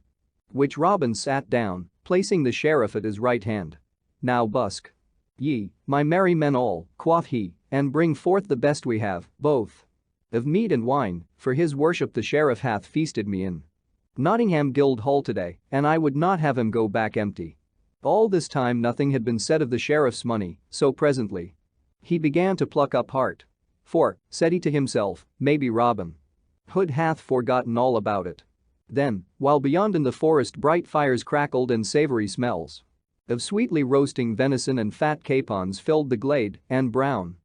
which Robin sat down, placing the sheriff at his right hand. "Now busk ye, my merry men all," quoth he, "and bring forth the best we have, both of meat and wine, for his worship the sheriff hath feasted me in Nottingham Guildhall today, and I would not have him go back empty." All this time nothing had been said of the sheriff's money, so presently he began to pluck up heart. "For," said he to himself, "maybe Robin Hood hath forgotten all about it." Then, while beyond in the forest bright fires crackled and savory smells of sweetly roasting venison and fat capons filled the glade, and brown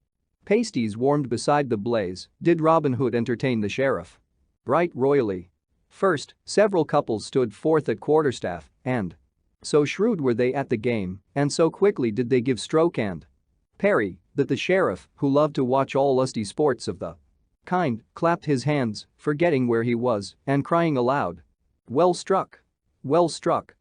pasties warmed beside the blaze, did Robin Hood entertain the sheriff right royally. First, several couples stood forth at quarterstaff, and so shrewd were they at the game, and so quickly did they give stroke and parry, that the sheriff, who loved to watch all lusty sports of the kind, clapped his hands, forgetting where he was, and crying aloud, well struck,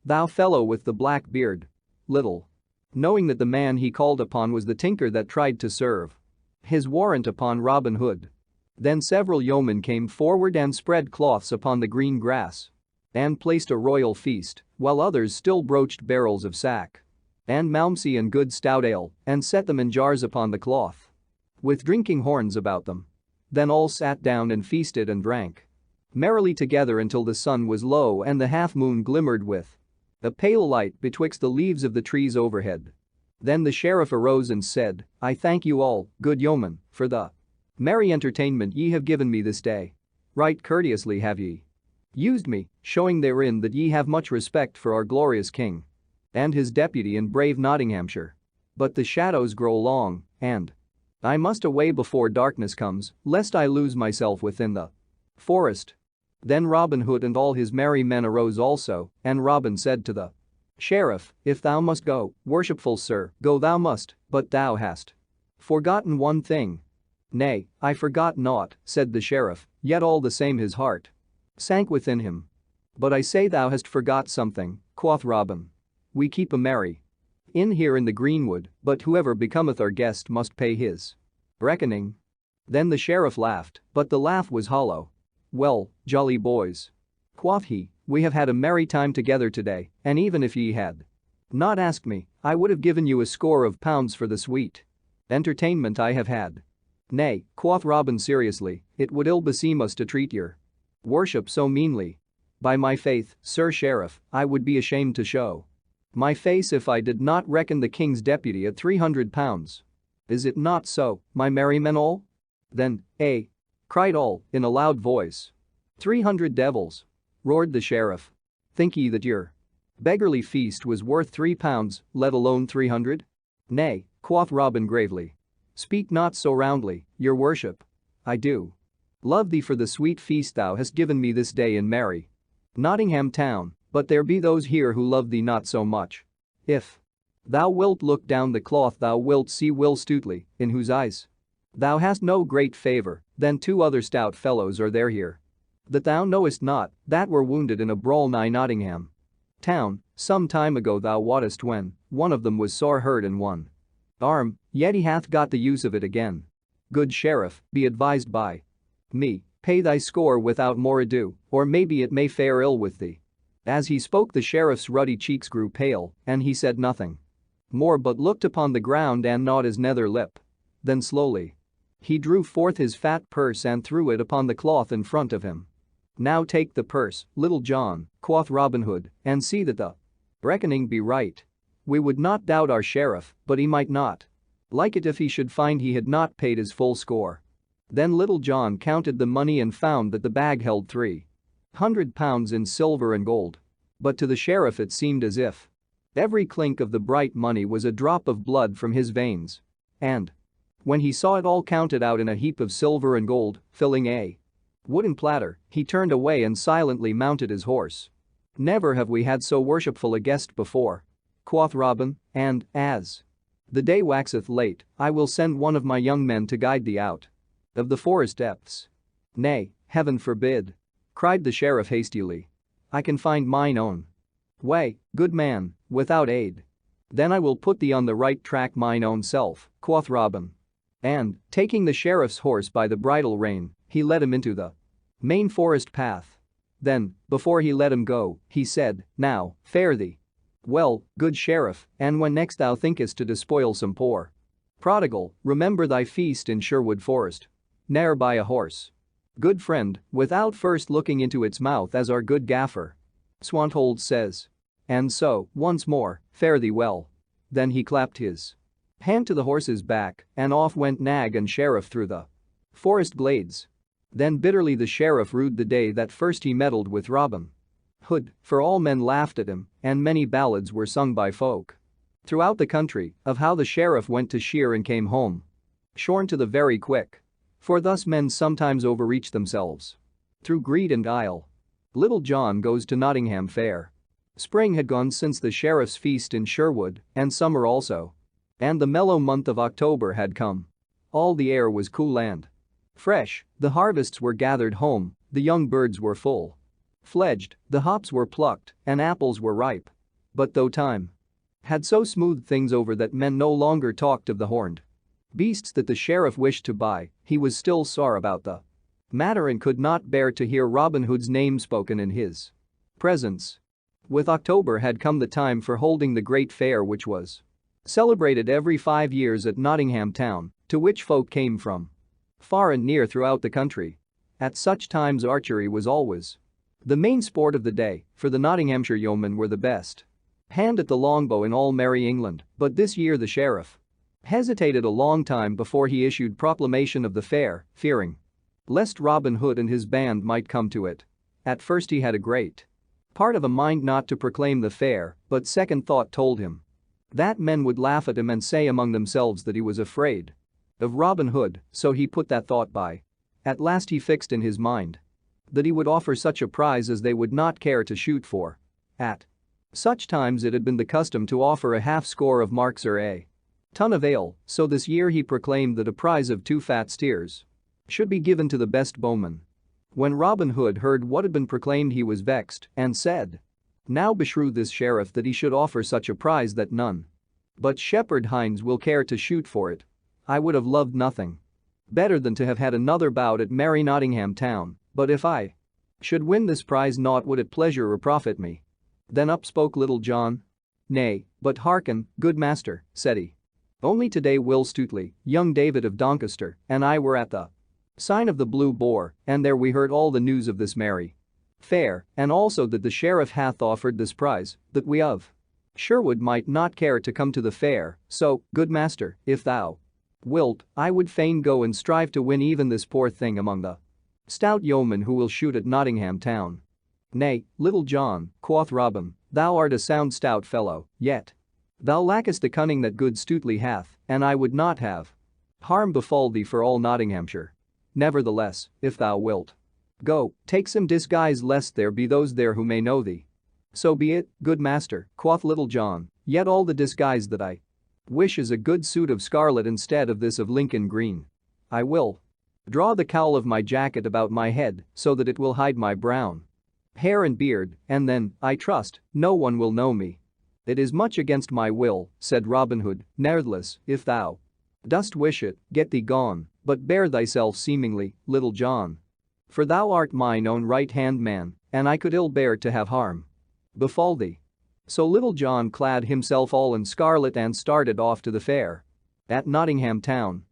thou fellow with the black beard," little knowing that the man he called upon was the tinker that tried to serve his warrant upon Robin Hood. Then several yeomen came forward and spread cloths upon the green grass and placed a royal feast, while others still broached barrels of sack and malmsey and good stout ale, and set them in jars upon the cloth with drinking horns about them. Then all sat down and feasted and drank merrily together until the sun was low and the half-moon glimmered with a pale light betwixt the leaves of the trees overhead. Then the sheriff arose and said, "I thank you all, good yeomen, for the merry entertainment ye have given me this day. Right courteously have ye used me, showing therein that ye have much respect for our glorious king and his deputy in brave Nottinghamshire. But the shadows grow long, and I must away before darkness comes, lest I lose myself within the forest." Then Robin Hood and all his merry men arose also, and Robin said to the sheriff, "If thou must go, worshipful sir, go thou must, but thou hast forgotten one thing." "Nay, I forgot naught," said the sheriff, yet all the same his heart sank within him. "But I say thou hast forgot something," quoth Robin. "We keep a merry inn here in the greenwood, but whoever becometh our guest must pay his reckoning." Then the sheriff laughed, but the laugh was hollow. "Well, jolly boys," quoth he, "we have had a merry time together today, and even if ye had not asked me, I would have given you a score of pounds for the sweet entertainment I have had." "Nay," quoth Robin seriously, "it would ill beseem us to treat your worship so meanly. By my faith, Sir Sheriff, I would be ashamed to show my face if I did not reckon the king's deputy at £300. Is it not so, my merry men all?" Then, cried all, in a loud voice. 300 devils," roared the sheriff. "Think ye that your beggarly feast was worth £3, let alone 300? "Nay," quoth Robin gravely. "Speak not so roundly, your worship. I do love thee for the sweet feast thou hast given me this day in merry Nottingham town, but there be those here who love thee not so much. If thou wilt look down the cloth thou wilt see Will Stutely, in whose eyes thou hast no great favour, then 2 other stout fellows are there here that thou knowest not, that were wounded in a brawl nigh Nottingham town some time ago thou wottest, when one of them was sore hurt in one arm, yet he hath got the use of it again. Good sheriff, be advised by me, pay thy score without more ado, or maybe it may fare ill with thee." As he spoke the sheriff's ruddy cheeks grew pale, and he said nothing more but looked upon the ground and gnawed his nether lip. Then slowly he drew forth his fat purse and threw it upon the cloth in front of him. "Now take the purse, Little John," quoth Robin Hood, "and see that the reckoning be right. We would not doubt our sheriff, but he might not like it if he should find he had not paid his full score." Then Little John counted the money and found that the bag held £300 in silver and gold. But to the sheriff it seemed as if every clink of the bright money was a drop of blood from his veins. And when he saw it all counted out in a heap of silver and gold, filling a wooden platter, he turned away and silently mounted his horse. "Never have we had so worshipful a guest before," quoth Robin, "and, as the day waxeth late, I will send one of my young men to guide thee out of the forest depths." "Nay, heaven forbid," cried the sheriff hastily. "I can find mine own way, good man, without aid." "Then I will put thee on the right track mine own self," quoth Robin. And, taking the sheriff's horse by the bridle rein, he led him into the main forest path. Then, before he let him go, he said, "Now, fare thee well, good sheriff, and when next thou thinkest to despoil some poor prodigal, remember thy feast in Sherwood Forest. Ne'er buy a horse, good friend, without first looking into its mouth, as our good gaffer Swanthold says. And so, once more, fare thee well." Then he clapped his hand to the horse's back, and off went nag and sheriff through the forest glades. Then bitterly the sheriff rued the day that first he meddled with Robin Hood, for all men laughed at him, and many ballads were sung by folk throughout the country of how the sheriff went to shear and came home shorn to the very quick. For thus men sometimes overreach themselves through greed and guile. Little John goes to Nottingham Fair. Spring had gone since the sheriff's feast in Sherwood, and summer also. And the mellow month of October had come. All the air was cool and fresh, the harvests were gathered home, the young birds were full-fledged, the hops were plucked, and apples were ripe. But though time had so smoothed things over that men no longer talked of the horned beasts that the sheriff wished to buy, he was still sore about the matter and could not bear to hear Robin Hood's name spoken in his presence. With October had come the time for holding the great fair, which was celebrated every 5 years at Nottingham town, to which folk came from far and near throughout the country. At such times archery was always the main sport of the day, for the Nottinghamshire yeomen were the best hand at the longbow in all merry England, but this year the sheriff hesitated a long time before he issued proclamation of the fair, fearing lest Robin Hood and his band might come to it. At first he had a great part of a mind not to proclaim the fair, but second thought told him that men would laugh at him and say among themselves that he was afraid of Robin Hood, so he put that thought by. At last he fixed in his mind that he would offer such a prize as they would not care to shoot for. At such times it had been the custom to offer a half-score of marks or a ton of ale, so this year he proclaimed that a prize of 2 fat steers should be given to the best bowman. When Robin Hood heard what had been proclaimed he was vexed and said, "Now beshrew this sheriff that he should offer such a prize that none but shepherd hinds will care to shoot for it. I would have loved nothing better than to have had another bout at merry Nottingham town, but if I should win this prize naught would it pleasure or profit me." Then up spoke Little John. "Nay, but hearken, good master," said he. "Only today Will Stuteley, young David of Doncaster, and I were at the sign of the Blue Boar, and there we heard all the news of this merry fair, and also that the sheriff hath offered this prize, that we of Sherwood might not care to come to the fair, so, good master, if thou wilt, I would fain go and strive to win even this poor thing among the stout yeomen who will shoot at Nottingham town." "Nay, Little John," quoth Robin, "thou art a sound stout fellow, yet thou lackest the cunning that good Stuteley hath, and I would not have harm befall thee for all Nottinghamshire. Nevertheless, if thou wilt go, take some disguise lest there be those there who may know thee." "So be it, good master," quoth Little John, "yet all the disguise that I wish is a good suit of scarlet instead of this of Lincoln green. I will draw the cowl of my jacket about my head so that it will hide my brown hair and beard, and then, I trust, no one will know me." "It is much against my will," said Robin Hood, "nevertheless, if thou dost wish it, get thee gone, but bear thyself seemingly, Little John. For thou art mine own right-hand man, and I could ill bear to have harm befall thee." So Little John clad himself all in scarlet and started off to the fair at Nottingham town.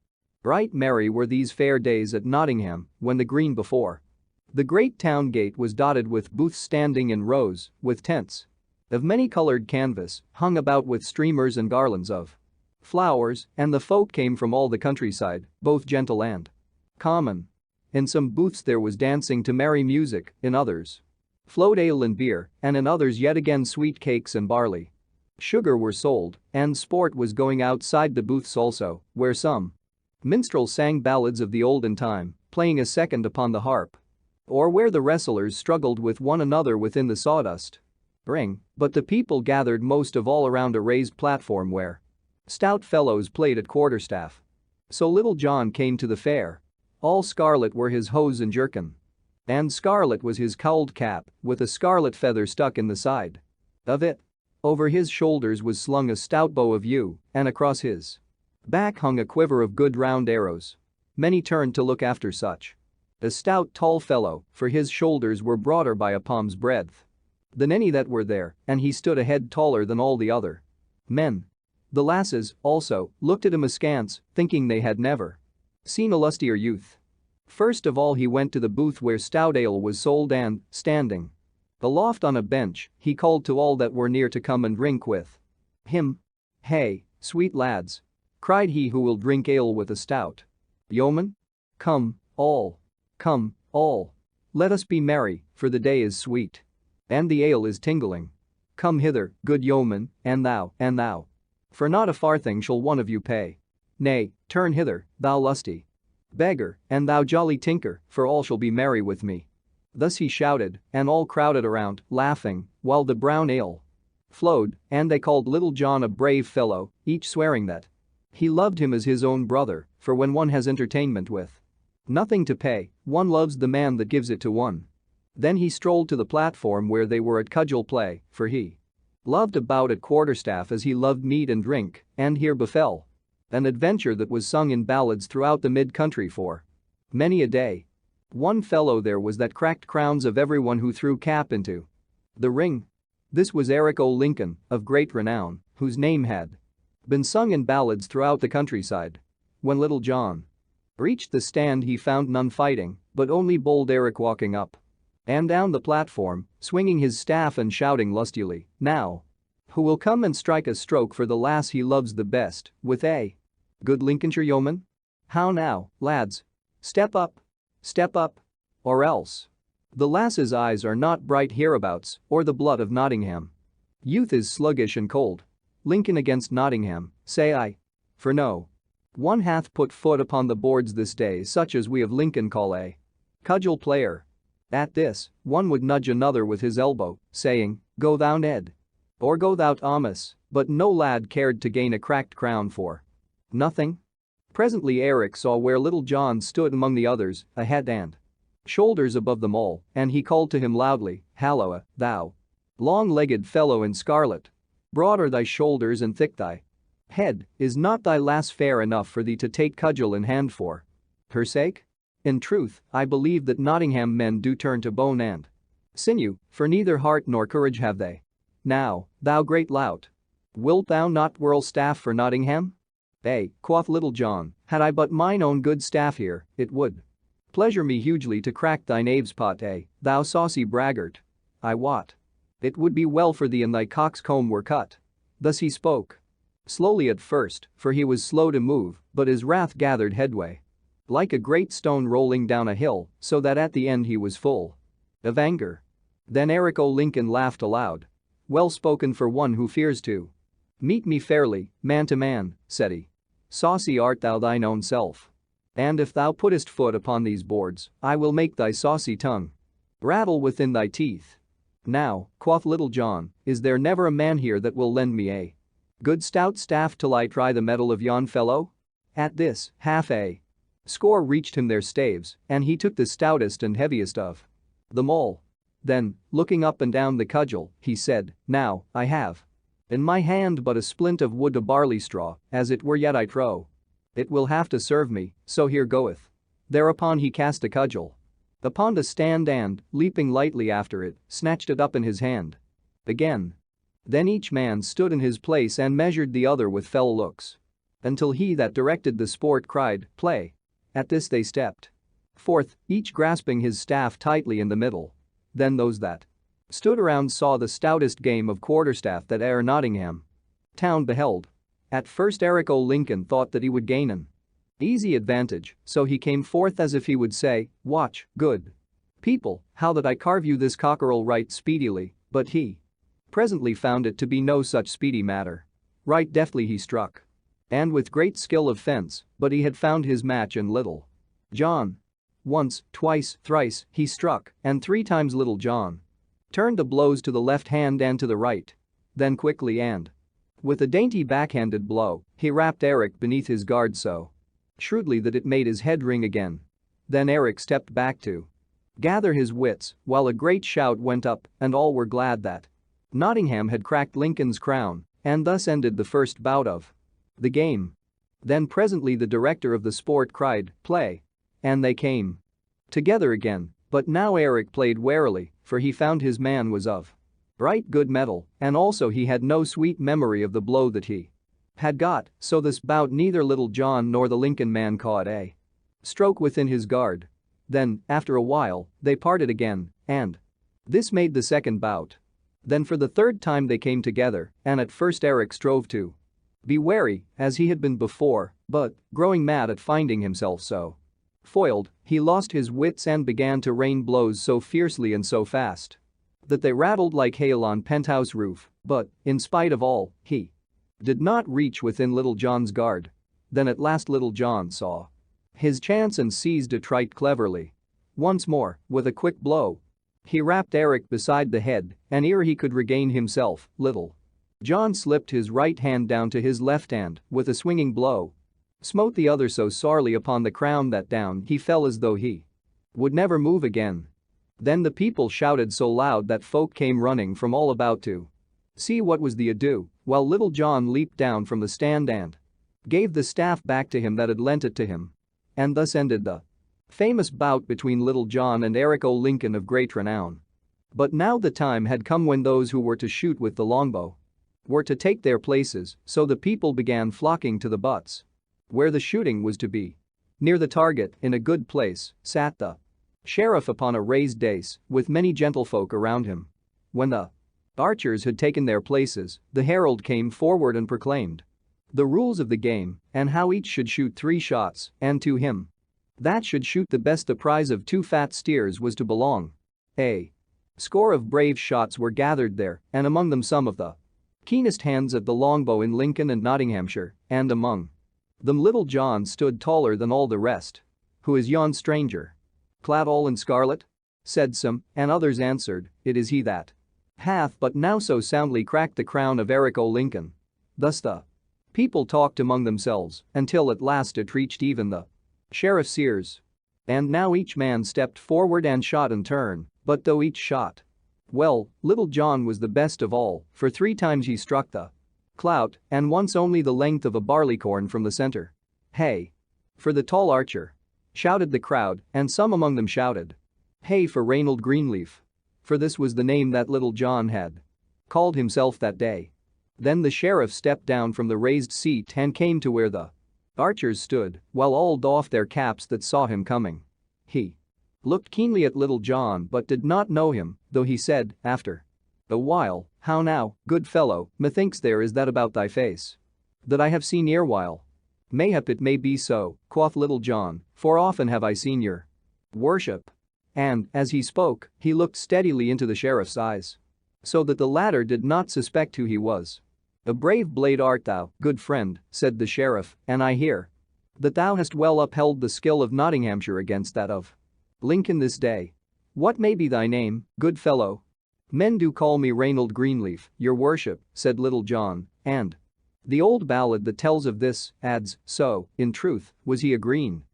Right merry were these fair days at Nottingham when the green before the great town gate was dotted with booths standing in rows, with tents of many-colored canvas hung about with streamers and garlands of flowers, and the folk came from all the countryside, both gentle and common. In some booths there was dancing to merry music, in others flowed ale and beer, and in others yet again sweet cakes and barley sugar were sold, and sport was going outside the booths also, where some minstrels sang ballads of the olden time, playing a second upon the harp, or where the wrestlers struggled with one another within the sawdust ring, but the people gathered most of all around a raised platform where stout fellows played at quarterstaff. So Little John came to the fair. All scarlet were his hose and jerkin, and scarlet was his cowled cap, with a scarlet feather stuck in the side of it. Over his shoulders was slung a stout bow of yew, and across his Back hung a quiver of good round arrows. Many turned to look after such. A stout tall fellow, for his shoulders were broader by a palm's breadth than any that were there, and he stood a head taller than all the other men. The lasses, also, looked at him askance, thinking they had never seen a lustier youth. First of all he went to the booth where stout ale was sold and, standing aloft on a bench, he called to all that were near to come and drink with him. "Hey, sweet lads," cried he, "who will drink ale with a stout yeoman? Come, all. Come, all. Let us be merry, for the day is sweet. And the ale is tingling. Come hither, good yeoman, and thou. For not a farthing shall one of you pay. Nay, turn hither, thou lusty beggar, and thou jolly tinker, for all shall be merry with me." Thus he shouted, and all crowded around, laughing, while the brown ale flowed, and they called Little John a brave fellow, each swearing that he loved him as his own brother, for when one has entertainment with nothing to pay, one loves the man that gives it to one. Then he strolled to the platform where they were at cudgel play, for he loved a bout at quarterstaff as he loved meat and drink, and here befell an adventure that was sung in ballads throughout the mid-country for many a day. One fellow there was that cracked crowns of everyone who threw cap into the ring. This was Eric o' Lincoln, of great renown, whose name had been sung in ballads throughout the countryside. When Little John reached the stand he found none fighting, but only bold Eric walking up and down the platform, swinging his staff and shouting lustily, "Now, who will come and strike a stroke for the lass he loves the best, with a good Lincolnshire yeoman? How now, lads? Step up, or else." The lass's eyes are not bright hereabouts, or the blood of Nottingham. Youth is sluggish and cold. Lincoln against Nottingham, say I. For no one hath put foot upon the boards this day such as we of Lincoln call a cudgel player. At this, one would nudge another with his elbow, saying, "Go thou Ned," or "Go thou Thomas," but no lad cared to gain a cracked crown for nothing. Presently Eric saw where Little John stood among the others, a head and shoulders above them all, and he called to him loudly, "Halloa, thou long-legged fellow in scarlet. Broad are thy shoulders and thick thy head, is not thy lass fair enough for thee to take cudgel in hand for her sake? In truth, I believe that Nottingham men do turn to bone and sinew, for neither heart nor courage have they. Now, thou great lout, wilt thou not whirl staff for Nottingham?" Quoth Little John, "had I but mine own good staff here, it would pleasure me hugely to crack thy knave's pot, thou saucy braggart. I wot it would be well for thee an thy coxcomb were cut." Thus he spoke slowly at first, for he was slow to move, but his wrath gathered headway like a great stone rolling down a hill, so that at the end he was full of anger. Then Eric o' Lincoln laughed aloud. "Well spoken for one who fears to meet me fairly, man to man," said he. "Saucy art thou thine own self. And if thou puttest foot upon these boards, I will make thy saucy tongue rattle within thy teeth." "Now," quoth Little John, "is there never a man here that will lend me a good stout staff till I try the mettle of yon fellow?" At this, half a score reached him their staves, and he took the stoutest and heaviest of them all. Then, looking up and down the cudgel, he said, "Now, I have in my hand but a splint of wood, a barley straw, as it were, yet I trow it will have to serve me, so here goeth." Thereupon he cast a cudgel upon the stand and, leaping lightly after it, snatched it up in his hand again. Then each man stood in his place and measured the other with fell looks until he that directed the sport cried, "Play." At this they stepped forth, each grasping his staff tightly in the middle. Then those that stood around saw the stoutest game of quarterstaff that e'er Nottingham town beheld. At first Eric o' Lincoln thought that he would gain an easy advantage, so he came forth as if he would say, "Watch, good people, how that I carve you this cockerel right speedily," but he presently found it to be no such speedy matter. Right deftly he struck and with great skill of fence, but he had found his match in Little John. Once, twice, thrice, he struck, and 3 times Little John turned the blows to the left hand and to the right. Then quickly and with a dainty backhanded blow, he rapped Eric beneath his guard so shrewdly that it made his head ring again. Then Eric stepped back to gather his wits, while a great shout went up, and all were glad that Nottingham had cracked Lincoln's crown, and thus ended the first bout of the game. Then presently the director of the sport cried, "Play." And they came together again, but now Eric played warily, for he found his man was of right good mettle, and also he had no sweet memory of the blow that he had got, so this bout neither Little John nor the Lincoln man caught a stroke within his guard. Then, after a while, they parted again, and this made the second bout. Then for the third time they came together, and at first Eric strove to be wary, as he had been before, but, growing mad at finding himself so foiled, he lost his wits and began to rain blows so fiercely and so fast that they rattled like hail on penthouse roof, but, in spite of all, he did not reach within Little John's guard. Then at last Little John saw his chance and seized it right cleverly. Once more, with a quick blow, he rapped Eric beside the head, and ere he could regain himself, Little John slipped his right hand down to his left and, with a swinging blow, smote the other so sorely upon the crown that down he fell as though he would never move again. Then the people shouted so loud that folk came running from all about to see what was the ado, while Little John leaped down from the stand and gave the staff back to him that had lent it to him. And thus ended the famous bout between Little John and Eric o' Lincoln of great renown. But now the time had come when those who were to shoot with the longbow were to take their places, so the people began flocking to the butts where the shooting was to be. Near the target, in a good place, sat the sheriff upon a raised dais, with many gentlefolk around him. When the archers had taken their places, the herald came forward and proclaimed the rules of the game, and how each should shoot 3 shots, and to him that should shoot the best the prize of 2 fat steers was to belong. A score of brave shots were gathered there, and among them some of the keenest hands at the longbow in Lincoln and Nottinghamshire, and among them Little John stood taller than all the rest. "Who is yon stranger? Clad all in scarlet?" said some, and others answered, "It is he that hath but now so soundly cracked the crown of Eric o' Lincoln." Thus the people talked among themselves, until at last it reached even the sheriff's ears. And now each man stepped forward and shot in turn, but though each shot well, Little John was the best of all, for 3 times he struck the clout, and once only the length of a barleycorn from the center. "Hey! For the tall archer!" shouted the crowd, and some among them shouted, "Hey for Reynold Greenleaf!" For this was the name that Little John had called himself that day. Then the sheriff stepped down from the raised seat and came to where the archers stood, while all doffed their caps that saw him coming. He looked keenly at Little John but did not know him, though he said, after a while, "How now, good fellow, methinks there is that about thy face that I have seen erewhile." "Mayhap it may be so," quoth Little John, "for often have I seen your worship." And, as he spoke, he looked steadily into the sheriff's eyes, so that the latter did not suspect who he was. "A brave blade art thou, good friend," said the sheriff, "and I hear that thou hast well upheld the skill of Nottinghamshire against that of Lincoln this day. What may be thy name, good fellow?" "Men do call me Reynold Greenleaf, your worship," said Little John, "and the old ballad that tells of this adds, so, in truth, was he a green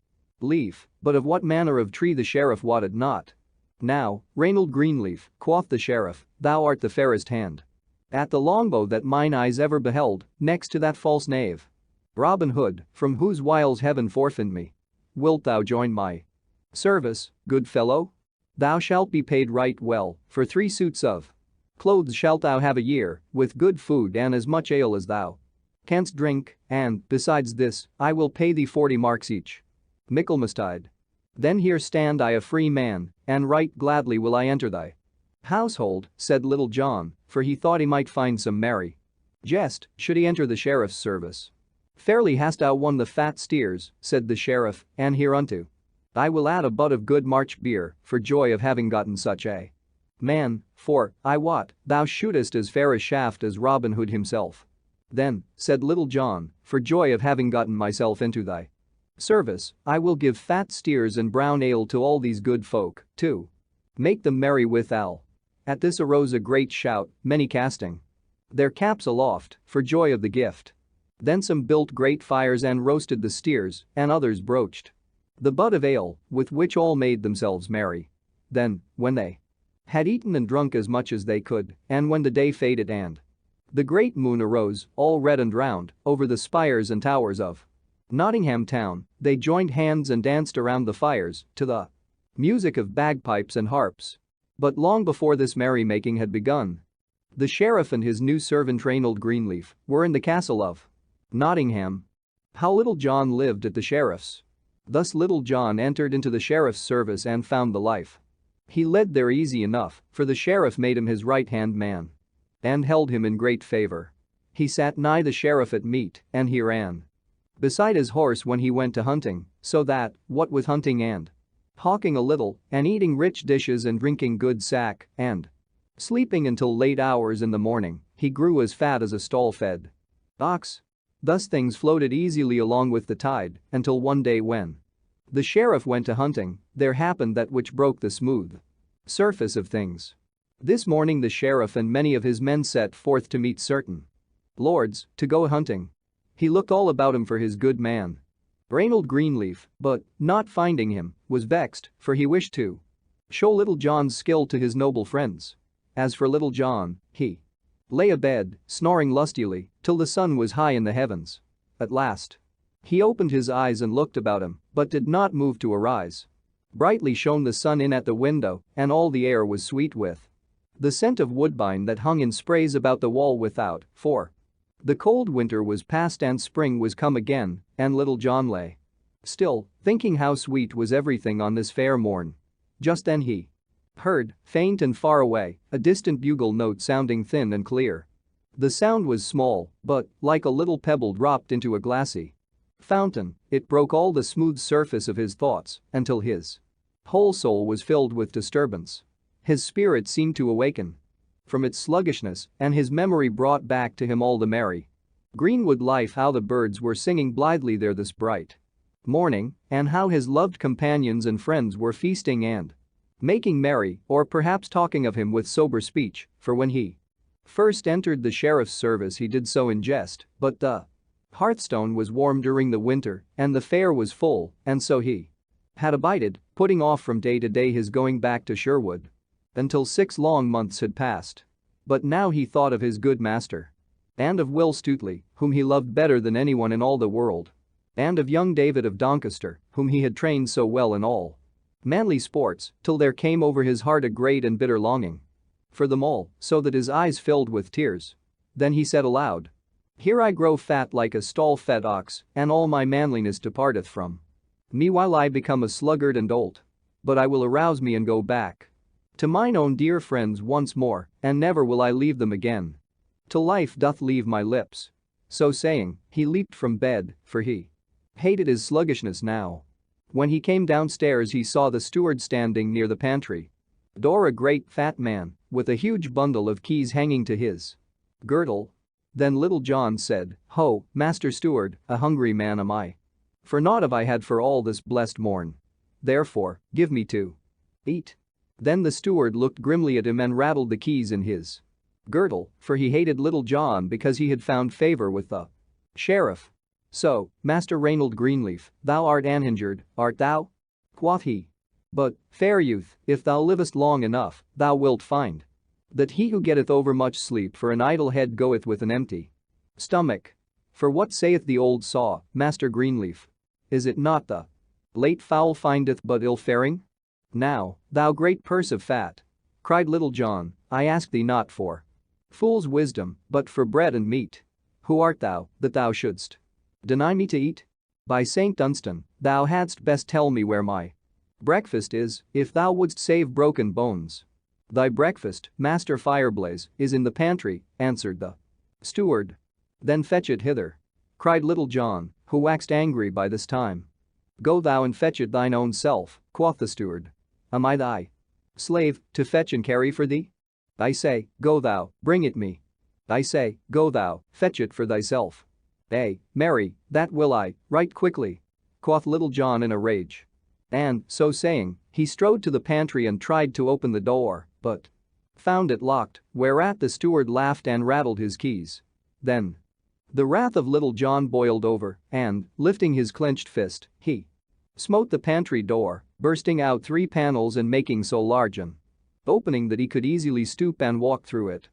leaf, but of what manner of tree the sheriff wotted not." "Now, Reynold Greenleaf," quoth the sheriff, "thou art the fairest hand at the longbow that mine eyes ever beheld, next to that false knave Robin Hood, from whose wiles heaven forfend me. Wilt thou join my service, good fellow? Thou shalt be paid right well, for 3 suits of clothes shalt thou have a year, with good food and as much ale as thou canst drink, and, besides this, I will pay thee 40 marks each Michaelmastide. Then here stand I a free man, and right gladly will I enter thy household," said Little John, for he thought he might find some merry jest should he enter the sheriff's service. "Fairly hast thou won the fat steers," said the sheriff, "and hereunto I will add a butt of good March beer, for joy of having gotten such a man, for, I wot, thou shootest as fair a shaft as Robin Hood himself." "Then," said Little John, "for joy of having gotten myself into thy service, I will give fat steers and brown ale to all these good folk, to make them merry withal." At this arose a great shout, many casting their caps aloft for joy of the gift. Then some built great fires and roasted the steers, and others broached the butt of ale, with which all made themselves merry. Then, when they had eaten and drunk as much as they could, and when the day faded and the great moon arose, all red and round, over the spires and towers of Nottingham town, they joined hands and danced around the fires to the music of bagpipes and harps. But long before this merrymaking had begun, the sheriff and his new servant Reynold Greenleaf were in the castle of Nottingham. How Little John lived at the sheriff's. Thus Little John entered into the sheriff's service and found the life he led there easy enough, for the sheriff made him his right-hand man and held him in great favor. He sat nigh the sheriff at meat, and he ran beside his horse when he went to hunting, so that, what with hunting and hawking a little, and eating rich dishes and drinking good sack, and sleeping until late hours in the morning, he grew as fat as a stall-fed ox. Thus things floated easily along with the tide, until one day when the sheriff went to hunting, there happened that which broke the smooth surface of things. This morning the sheriff and many of his men set forth to meet certain lords, to go hunting. He looked all about him for his good man Reynold Greenleaf, but, not finding him, was vexed, for he wished to show Little John's skill to his noble friends. As for Little John, he lay abed, snoring lustily, till the sun was high in the heavens. At last, he opened his eyes and looked about him, but did not move to arise. Brightly shone the sun in at the window, and all the air was sweet with the scent of woodbine that hung in sprays about the wall without, for the cold winter was past and spring was come again, and Little John lay still, thinking how sweet was everything on this fair morn. Just then he heard, faint and far away, a distant bugle note sounding thin and clear. The sound was small, but, like a little pebble dropped into a glassy fountain, it broke all the smooth surface of his thoughts until his whole soul was filled with disturbance. His spirit seemed to awaken from its sluggishness, and his memory brought back to him all the merry greenwood life, how the birds were singing blithely there this bright morning, and how his loved companions and friends were feasting and making merry, or perhaps talking of him with sober speech, for when he first entered the sheriff's service he did so in jest, but the hearthstone was warm during the winter, and the fare was full, and so he had abided, putting off from day to day his going back to Sherwood, until 6 long months had passed. But now he thought of his good master, and of Will Stuteley, whom he loved better than anyone in all the world, and of young David of Doncaster, whom he had trained so well in all manly sports, till there came over his heart a great and bitter longing for them all, so that his eyes filled with tears. Then he said aloud, "Here I grow fat like a stall-fed ox, and all my manliness departeth from me while I become a sluggard and dolt. But I will arouse me and go back to mine own dear friends once more, and never will I leave them again, till life doth leave my lips." So saying, he leaped from bed, for he hated his sluggishness now. When he came downstairs he saw the steward standing near the pantry door, a great fat man, with a huge bundle of keys hanging to his girdle. Then Little John said, "Ho, Master Steward, a hungry man am I. For naught have I had for all this blessed morn. Therefore, give me to eat." Then the steward looked grimly at him and rattled the keys in his girdle, for he hated Little John because he had found favor with the sheriff. "So, Master Reynold Greenleaf, thou art uninjured, art thou?" quoth he. "But, fair youth, if thou livest long enough, thou wilt find that he who getteth over much sleep for an idle head goeth with an empty stomach. For what saith the old saw, Master Greenleaf? Is it not the late fowl findeth but ill faring? Now, thou great purse of fat," cried Little John, "I ask thee not for fool's wisdom, but for bread and meat. Who art thou, that thou shouldst deny me to eat? By St. Dunstan, thou hadst best tell me where my breakfast is, if thou wouldst save broken bones." "Thy breakfast, Master Fireblaze, is in the pantry," answered the steward. "Then fetch it hither," cried Little John, who waxed angry by this time. "Go thou and fetch it thine own self," quoth the steward. "Am I thy slave, to fetch and carry for thee? I say, go thou, bring it me. I say, go thou, fetch it for thyself." "Marry, that will I, right quickly," quoth Little John in a rage. And, so saying, he strode to the pantry and tried to open the door, but found it locked, whereat the steward laughed and rattled his keys. Then the wrath of Little John boiled over, and, lifting his clenched fist, he smote the pantry door, bursting out 3 panels and making so large an opening that he could easily stoop and walk through it.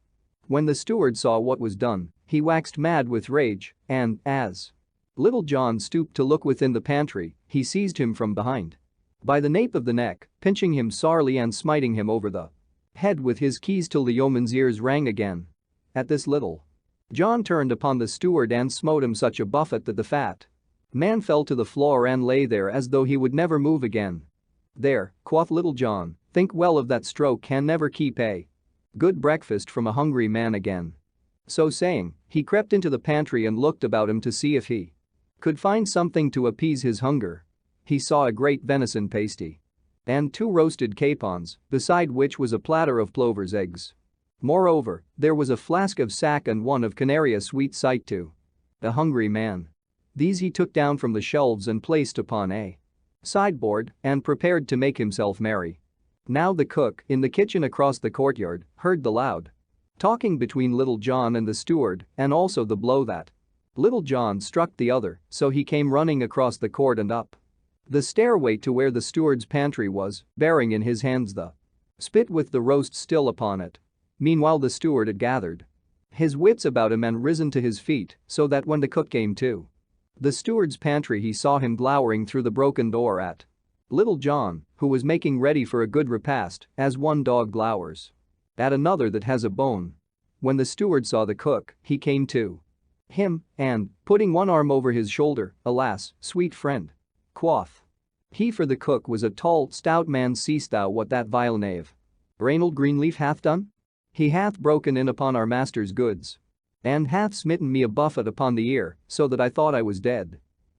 When the steward saw what was done, he waxed mad with rage, and, as Little John stooped to look within the pantry. He seized him from behind by the nape of the neck, pinching him sorely and smiting him over the head with his keys till the yeoman's ears rang again. At this Little John turned upon the steward and smote him such a buffet that the fat man fell to the floor and lay there as though he would never move again. "There," quoth Little John, "think well of that stroke, can never keep a good breakfast from a hungry man again." So saying, he crept into the pantry and looked about him to see if he could find something to appease his hunger. He saw a great venison pasty and 2 roasted capons, beside which was a platter of plover's eggs. Moreover, there was a flask of sack and one of canary, a sweet sight to a hungry man. These he took down from the shelves and placed upon a sideboard and prepared to make himself merry. Now the cook, in the kitchen across the courtyard, heard the loud talking between Little John and the steward and also the blow that Little John struck the other, so he came running across the court and up the stairway to where the steward's pantry was, bearing in his hands the spit with the roast still upon it. Meanwhile the steward had gathered his wits about him and risen to his feet, so that when the cook came to the steward's pantry he saw him glowering through the broken door at Little John, who was making ready for a good repast, as one dog glowers at another that has a bone. When the steward saw the cook, he came to him and, putting one arm over his shoulder, "Alas, sweet friend," quoth he, for the cook was a tall, stout man, "seest thou what that vile knave Reynold Greenleaf hath done? He hath broken in upon our master's goods and hath smitten me a buffet upon the ear, so that I thought I was dead.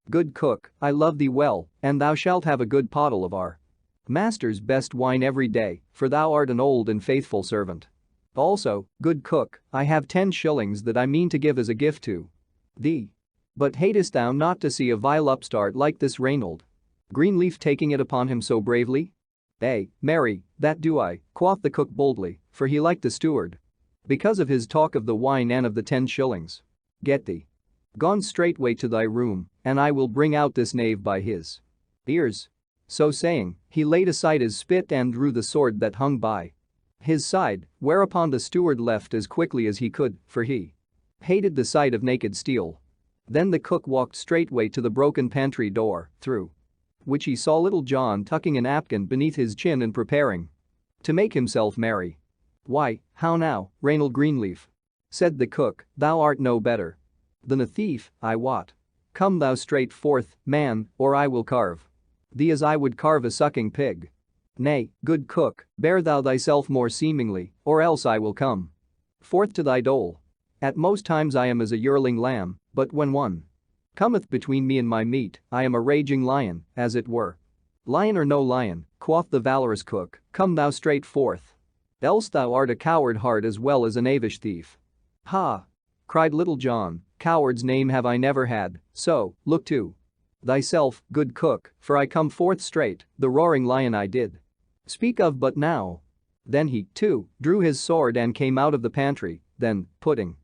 Good cook, I love thee well, and thou shalt have a good pottle of our master's best wine every day, for thou art an old and faithful servant. Also, good cook, I have 10 shillings that I mean to give as a gift to thee. But hatest thou not to see a vile upstart like this Reynold Greenleaf taking it upon him so bravely?" "Marry, that do I," quoth the cook boldly, for he liked the steward because of his talk of the wine and of the 10 shillings. "Get thee gone straightway to thy room, and I will bring out this knave by his ears." So saying, he laid aside his spit and drew the sword that hung by his side, whereupon the steward left as quickly as he could, for he hated the sight of naked steel. Then the cook walked straightway to the broken pantry door, through which he saw Little John tucking a napkin beneath his chin and preparing to make himself merry. "Why, how now, Reynold Greenleaf?" said the cook, "thou art no better than a thief, I wot. Come thou straight forth, man, or I will carve thee as I would carve a sucking pig. Nay, good cook, bear thou thyself more seemingly, or else I will come forth to thy dole. At most times I am as a yearling lamb, but when one cometh between me and my meat, I am a raging lion, as it were." "Lion or no lion," quoth the valorous cook, "come thou straight forth. Else thou art a coward heart as well as a knavish thief." "Ha!" cried Little John, "coward's name have I never had, so, look to thyself, good cook, for I come forth straight, the roaring lion I did speak of but now." Then he, too, drew his sword and came out of the pantry. Then, putting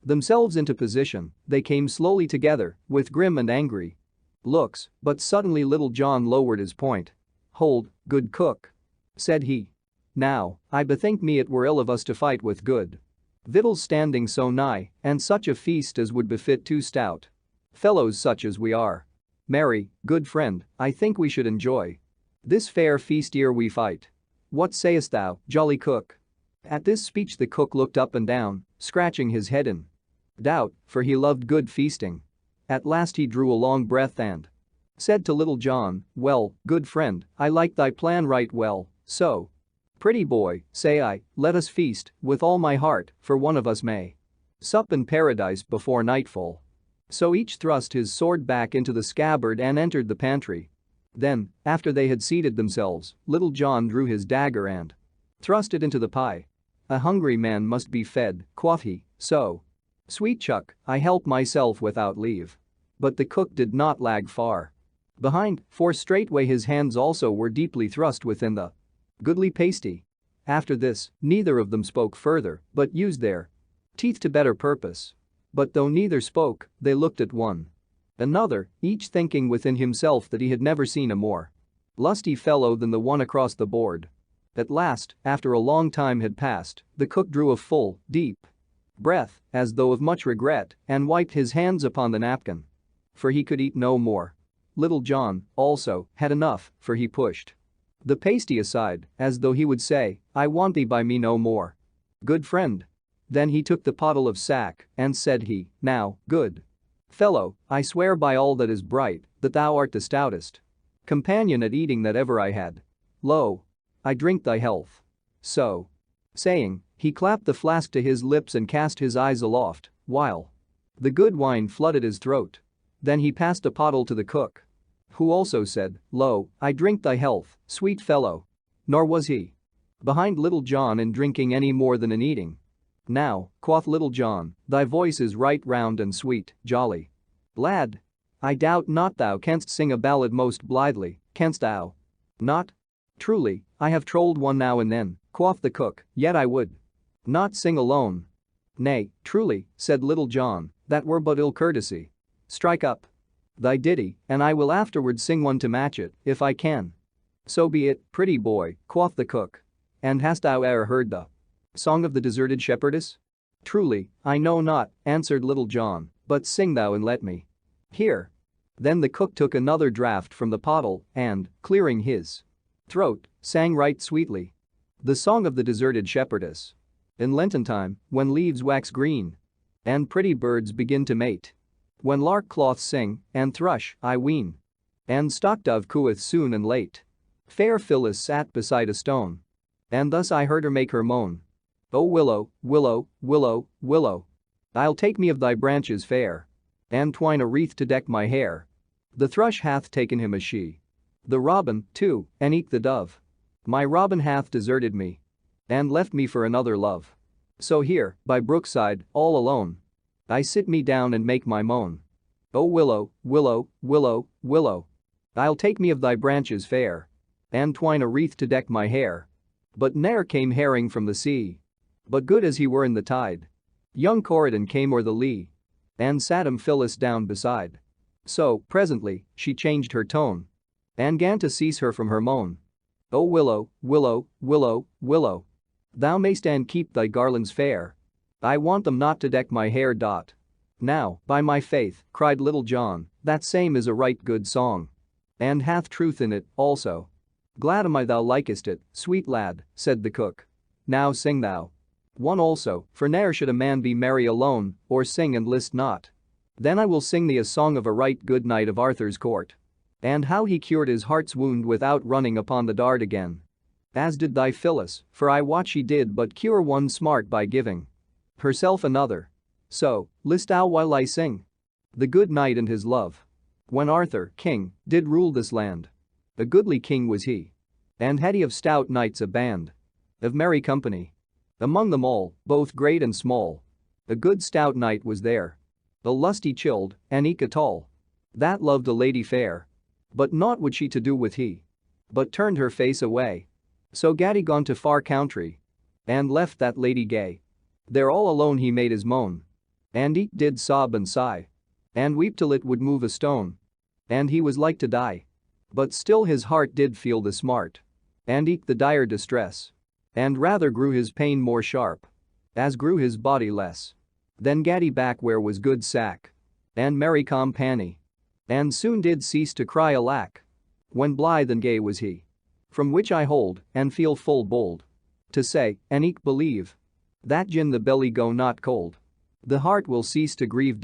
themselves into position, they came slowly together, with grim and angry looks, but suddenly Little John lowered his point. "Hold, good cook," said he. "Now, I bethink me it were ill of us to fight with good victuals standing so nigh, and such a feast as would befit 2 stout fellows such as we are. Marry, good friend, I think we should enjoy this fair feast ere we fight. What sayest thou, jolly cook?" At this speech the cook looked up and down, scratching his head in doubt, for he loved good feasting. At last he drew a long breath and said to Little John, "Well, good friend, I like thy plan right well, so, pretty boy, say I, let us feast, with all my heart, for one of us may sup in paradise before nightfall." So each thrust his sword back into the scabbard and entered the pantry. Then, after they had seated themselves, Little John drew his dagger and thrust it into the pie. "A hungry man must be fed," quoth he, "so, sweet chuck, I help myself without leave." But the cook did not lag far behind, for straightway his hands also were deeply thrust within the goodly pasty. After this, neither of them spoke further, but used their teeth to better purpose. But though neither spoke, they looked at one another, each thinking within himself that he had never seen a more lusty fellow than the one across the board. At last, after a long time had passed, the cook drew a full, deep breath, as though of much regret, and wiped his hands upon the napkin. for he could eat no more. Little John, also, had enough, for he pushed the pasty aside, as though he would say, I want thee by me no more. Good friend. Then he took the pottle of sack, and said he, now, good fellow, I swear by all that is bright, that thou art the stoutest companion at eating that ever I had. Lo, I drink thy health. So saying, he clapped the flask to his lips and cast his eyes aloft, while the good wine flooded his throat. Then he passed a pottle to the cook, who also said, Lo, I drink thy health, sweet fellow. Nor was he behind Little John in drinking any more than in eating. Now, quoth Little John, thy voice is right round and sweet, jolly lad. I doubt not thou canst sing a ballad most blithely, canst thou not? Truly, I have trolled one now and then, quoth the cook, yet I would not sing alone. Nay, truly, said Little John, that were but ill courtesy. Strike up thy ditty, and I will afterward sing one to match it, if I can. So be it, pretty boy, quoth the cook. And hast thou e'er heard the song of the deserted shepherdess? Truly, I know not, answered Little John, but sing thou and let me hear. Then the cook took another draught from the pottle and, clearing his throat, sang right sweetly the song of the deserted shepherdess. In Lenten time, when leaves wax green and pretty birds begin to mate, when lark cloths sing and thrush, I ween, and stock-dove cooeth soon and late, fair Phyllis sat beside a stone, and thus I heard her make her moan. O willow, willow, willow, willow, I'll take me of thy branches fair, and twine a wreath to deck my hair. The thrush hath taken him a she, the robin, too, and eke the dove. My robin hath deserted me, and left me for another love. So here, by brookside, all alone, I sit me down and make my moan. O willow, willow, willow, willow, I'll take me of thy branches fair, and twine a wreath to deck my hair. But ne'er came herring from the sea, but good as he were in the tide. Young Corydon came o'er the lea, and sat him Phyllis down beside. So, presently, she changed her tone, and 'gan to cease her from her moan. O willow, willow, willow, willow, thou mayst and keep thy garlands fair, I want them not to deck my hair. Now, by my faith, cried Little John, that same is a right good song, and hath truth in it, also. Glad am I thou likest it, sweet lad, said the cook. Now sing thou one also, for ne'er should a man be merry alone, or sing and list not. Then I will sing thee a song of a right good knight of Arthur's court, and how he cured his heart's wound without running upon the dart again. As did thy Phyllis, for I wot she did but cure one smart by giving herself another. So, list thou while I sing the good knight and his love. When Arthur, king, did rule this land, a goodly king was he, and had he of stout knights a band of merry company. Among them all, both great and small, a good stout knight was there, a lusty chilled, and eke a tall, that loved a lady fair. But naught would she to do with he, but turned her face away. So gat he gone to far country, and left that lady gay. There all alone he made his moan, and eke did sob and sigh, and weep till it would move a stone. And he was like to die, but still his heart did feel the smart, and eke the dire distress, and rather grew his pain more sharp, as grew his body less. Then gat he back where was good sack, and merry company, and soon did cease to cry alack, when blithe and gay was he. From which I hold, and feel full bold to say, and eke believe, that gin the belly go not cold, the heart will cease to grieve.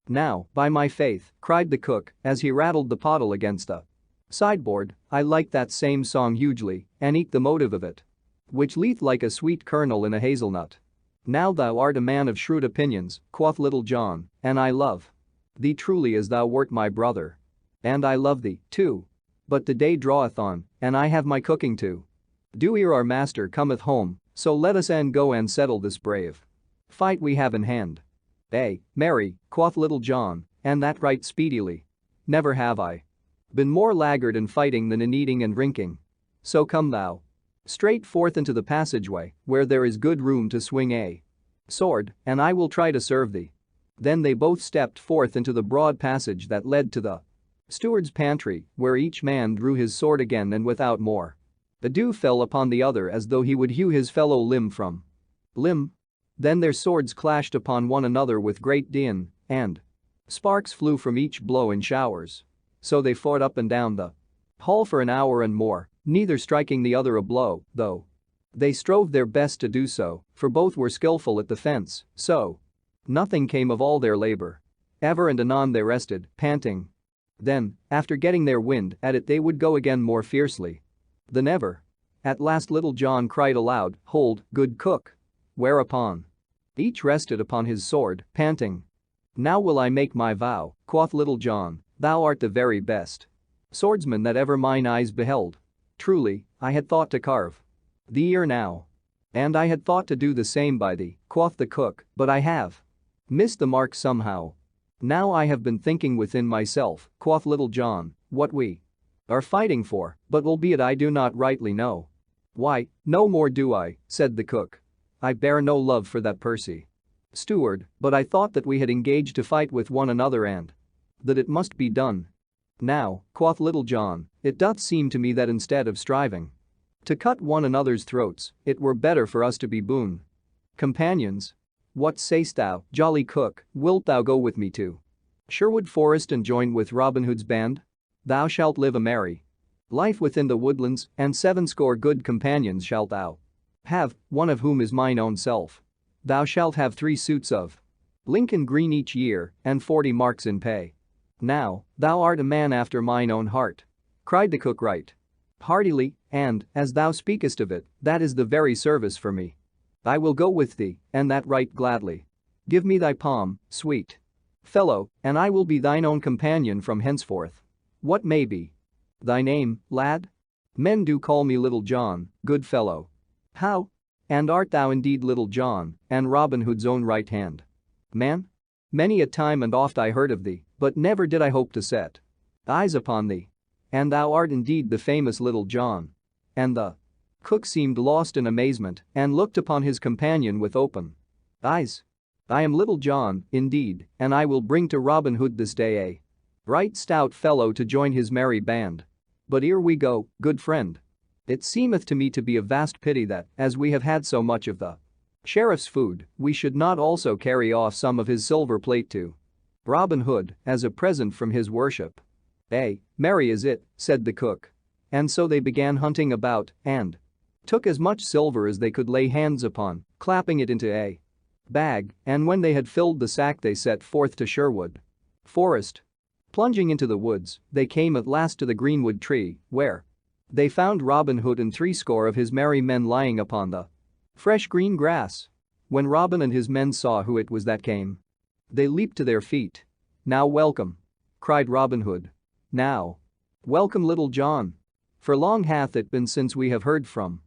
Now, by my faith, cried the cook, as he rattled the pottle against the sideboard, I like that same song hugely, and eke the motive of it, which leath like a sweet kernel in a hazelnut. Now thou art a man of shrewd opinions, quoth Little John, and I love thee truly as thou wert my brother. And I love thee, too. But the day draweth on, and I have my cooking to do ere our master cometh home, so let us e'en go and settle this brave fight we have in hand. Marry, quoth Little John, and that right speedily. Never have I been more laggard in fighting than in eating and drinking. So come thou straight forth into the passageway, where there is good room to swing a sword, and I will try to serve thee. Then they both stepped forth into the broad passage that led to the steward's pantry, where each man drew his sword again and without more ado fell upon the other as though he would hew his fellow limb from limb. Then their swords clashed upon one another with great din, and Sparks flew from each blow in showers. So they fought up and down the hall for an hour and more, neither striking the other a blow, though they strove their best to do so, for both were skillful at the fence, so nothing came of all their labor. Ever and anon they rested, panting. Then, after getting their wind at it, they would go again more fiercely than ever. At last Little John cried aloud, "Hold, good cook." Whereupon each rested upon his sword, panting. "Now will I make my vow," quoth Little John, "thou art the very best swordsman that ever mine eyes beheld. Truly, I had thought to carve thee ere now. And I had thought to do the same by thee," quoth the cook, "but I have missed the mark somehow. Now I have been thinking within myself," quoth Little John, "what we are fighting for, but albeit I do not rightly know." "Why, no more do I," said the cook. "I bear no love for that Percy Steward, but I thought that we had engaged to fight with one another and that it must be done. Now," quoth Little John, "it doth seem to me that instead of striving to cut one another's throats, it were better for us to be boon companions. What sayst thou, jolly cook, wilt thou go with me to Sherwood Forest and join with Robin Hood's band? Thou shalt live a merry life within the woodlands, and 70 good companions shalt thou have, one of whom is mine own self. Thou shalt have 3 suits of Lincoln green each year, and 40 marks in pay. Now, thou art a man after mine own heart," cried the cook right heartily, "and, as thou speakest of it, that is the very service for me. I will go with thee, and that right gladly. Give me thy palm, sweet fellow, and I will be thine own companion from henceforth. What may be thy name, lad?" "Men do call me Little John, good fellow." "How? And art thou indeed Little John, and Robin Hood's own right hand man? Many a time and oft I heard of thee, but never did I hope to set eyes upon thee. And thou art indeed the famous Little John." And the cook seemed lost in amazement and looked upon his companion with open eyes. "I am Little John, indeed, and I will bring to Robin Hood this day a right stout fellow to join his merry band. But ere we go, good friend, it seemeth to me to be a vast pity that, as we have had so much of the sheriff's food, we should not also carry off some of his silver plate to Robin Hood as a present from his worship." "Merry is it," said the cook. And so they began hunting about and took as much silver as they could lay hands upon, clapping it into a bag, and when they had filled the sack they set forth to Sherwood Forest. Plunging into the woods, they came at last to the greenwood tree, where they found Robin Hood and 70 of his merry men lying upon the fresh green grass. When Robin and his men saw who it was that came, they leaped to their feet. "Now welcome," cried Robin Hood. "Now welcome, Little John. For long hath it been since we have heard from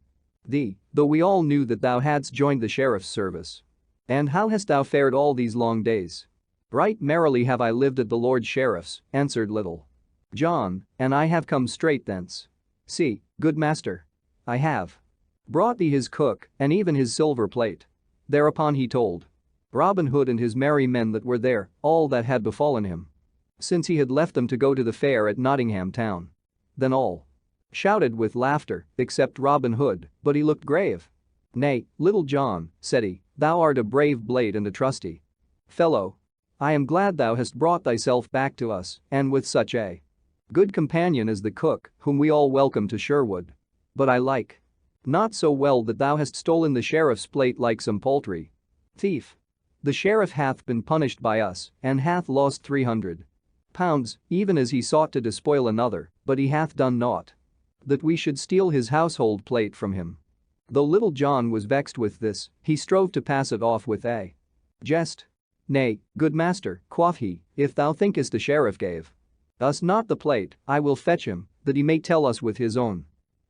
thee, though we all knew that thou hadst joined the sheriff's service. And how hast thou fared all these long days?" "Right merrily have I lived at the Lord Sheriff's," answered Little John, "and I have come straight thence. See, good master, I have brought thee his cook and even his silver plate." Thereupon he told Robin Hood and his merry men that were there all that had befallen him since he had left them to go to the fair at Nottingham town. Then all shouted with laughter except Robin Hood, but he looked grave. "Nay, Little John," said he, "thou art a brave blade and a trusty fellow. I am glad thou hast brought thyself back to us, and with such a good companion as the cook, whom we all welcome to Sherwood. But I like not so well that thou hast stolen the sheriff's plate like some paltry thief. The sheriff hath been punished by us and hath lost £300, even as he sought to despoil another, but he hath done naught that we should steal his household plate from him." Though Little John was vexed with this, he strove to pass it off with a jest. "Nay, good master," quoth he, "if thou thinkest the sheriff gave us not the plate, I will fetch him, that he may tell us with his own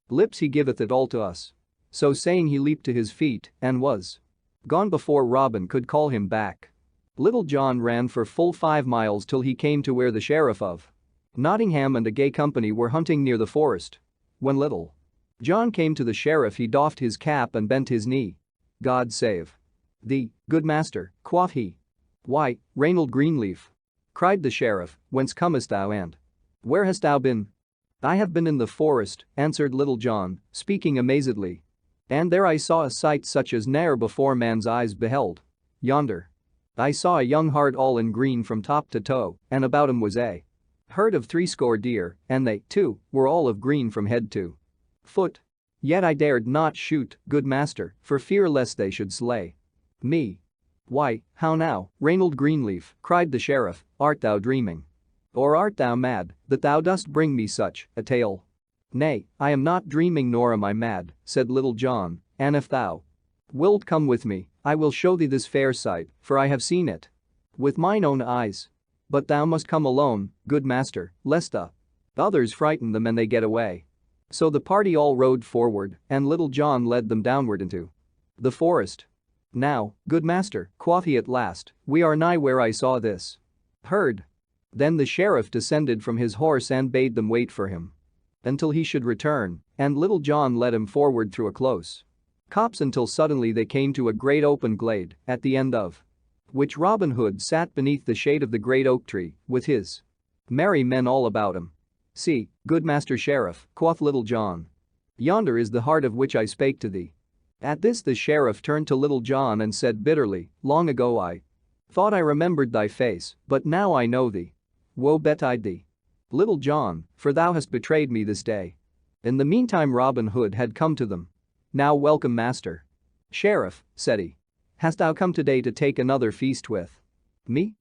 lips he giveth it all to us." So saying he leaped to his feet and was gone before Robin could call him back. Little John ran for full 5 miles till he came to where the Sheriff of Nottingham and a gay company were hunting near the forest. When Little John came to the sheriff he doffed his cap and bent his knee. "God save thee, good master," quoth he. "Why, Reynold Greenleaf," cried the sheriff, "whence comest thou and where hast thou been?" "I have been in the forest," answered Little John, speaking amazedly. "And there I saw a sight such as ne'er before man's eyes beheld. Yonder I saw a young hart all in green from top to toe, and about him was a herd of 60 deer, and they, too, were all of green from head to foot. Yet I dared not shoot, good master, for fear lest they should slay me." "Why, how now, Reynold Greenleaf," cried the sheriff, "art thou dreaming? Or art thou mad, that thou dost bring me such a tale?" "Nay, I am not dreaming nor am I mad," said Little John, "and if thou wilt come with me, I will show thee this fair sight, for I have seen it with mine own eyes. But thou must come alone, good master, lest the others frighten them and they get away." So the party all rode forward, and Little John led them downward into the forest. "Now, good master," quoth he at last, "we are nigh where I saw this herd." Then the sheriff descended from his horse and bade them wait for him until he should return, and Little John led him forward through a close copse until suddenly they came to a great open glade, at the end of which Robin Hood sat beneath the shade of the great oak tree, with his merry men all about him. "See, good master sheriff," quoth Little John. "Yonder is the hart of which I spake to thee." At this the sheriff turned to Little John and said bitterly, "Long ago I thought I remembered thy face, but now I know thee. Woe betide thee, Little John, for thou hast betrayed me this day." In the meantime Robin Hood had come to them. "Now welcome, master sheriff," said he. "Hast thou come today to take another feast with me?"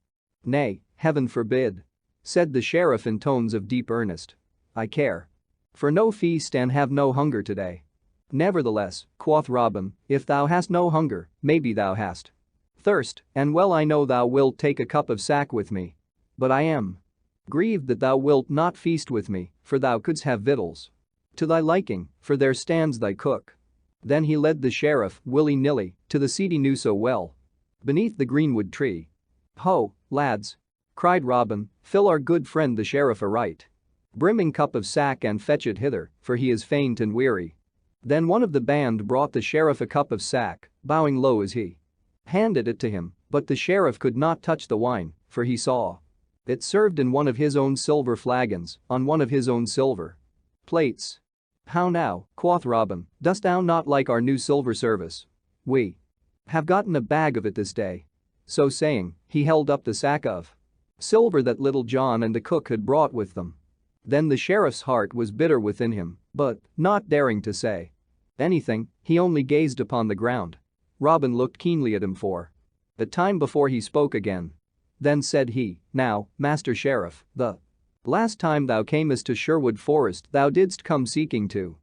"Nay, heaven forbid," said the sheriff in tones of deep earnest. "I care for no feast and have no hunger today." "Nevertheless," quoth Robin, "if thou hast no hunger, maybe thou hast thirst, and well I know thou wilt take a cup of sack with me. But I am grieved that thou wilt not feast with me, for thou couldst have victuals to thy liking, for there stands thy cook." Then he led the sheriff, willy-nilly, to the seat he knew so well, beneath the greenwood tree. "Ho, lads," cried Robin, "fill our good friend the sheriff a right brimming cup of sack and fetch it hither, for he is faint and weary." Then one of the band brought the sheriff a cup of sack, bowing low as he handed it to him, but the sheriff could not touch the wine, for he saw it served in one of his own silver flagons, on one of his own silver plates. "How now," quoth Robin, "dost thou not like our new silver service? We have gotten a bag of it this day." So saying, he held up the sack of silver that Little John and the cook had brought with them. Then the sheriff's heart was bitter within him, but, not daring to say anything, he only gazed upon the ground. Robin looked keenly at him for a time before he spoke again. Then said he, "Now, master sheriff, the last time thou camest to Sherwood Forest thou didst come seeking to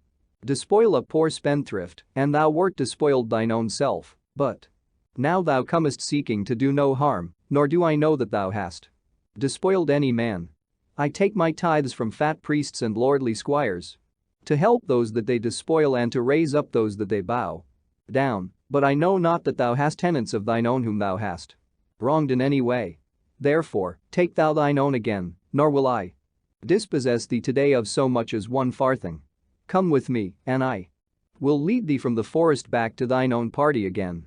despoil a poor spendthrift, and thou wert despoiled thine own self, but now thou comest seeking to do no harm, nor do I know that thou hast despoiled any man. I take my tithes from fat priests and lordly squires to help those that they despoil and to raise up those that they bow down, but I know not that thou hast tenants of thine own whom thou hast wronged in any way. Therefore, take thou thine own again, nor will I dispossess thee today of so much as one farthing. Come with me, and I will lead thee from the forest back to thine own party again."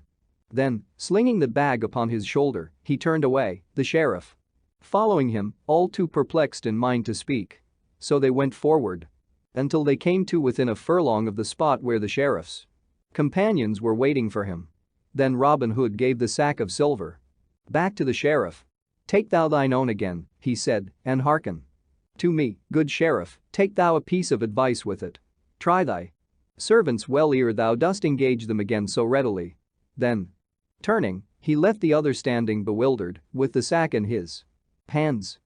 Then, slinging the bag upon his shoulder, he turned away, the sheriff following him, all too perplexed in mind to speak. So they went forward until they came to within a furlong of the spot where the sheriff's companions were waiting for him. Then Robin Hood gave the sack of silver back to the sheriff. "Take thou thine own again," he said, "and hearken to me, good sheriff, take thou a piece of advice with it. Try thy servants well ere thou dost engage them again so readily." Then, turning, he left the other standing bewildered, with the sack in his hands.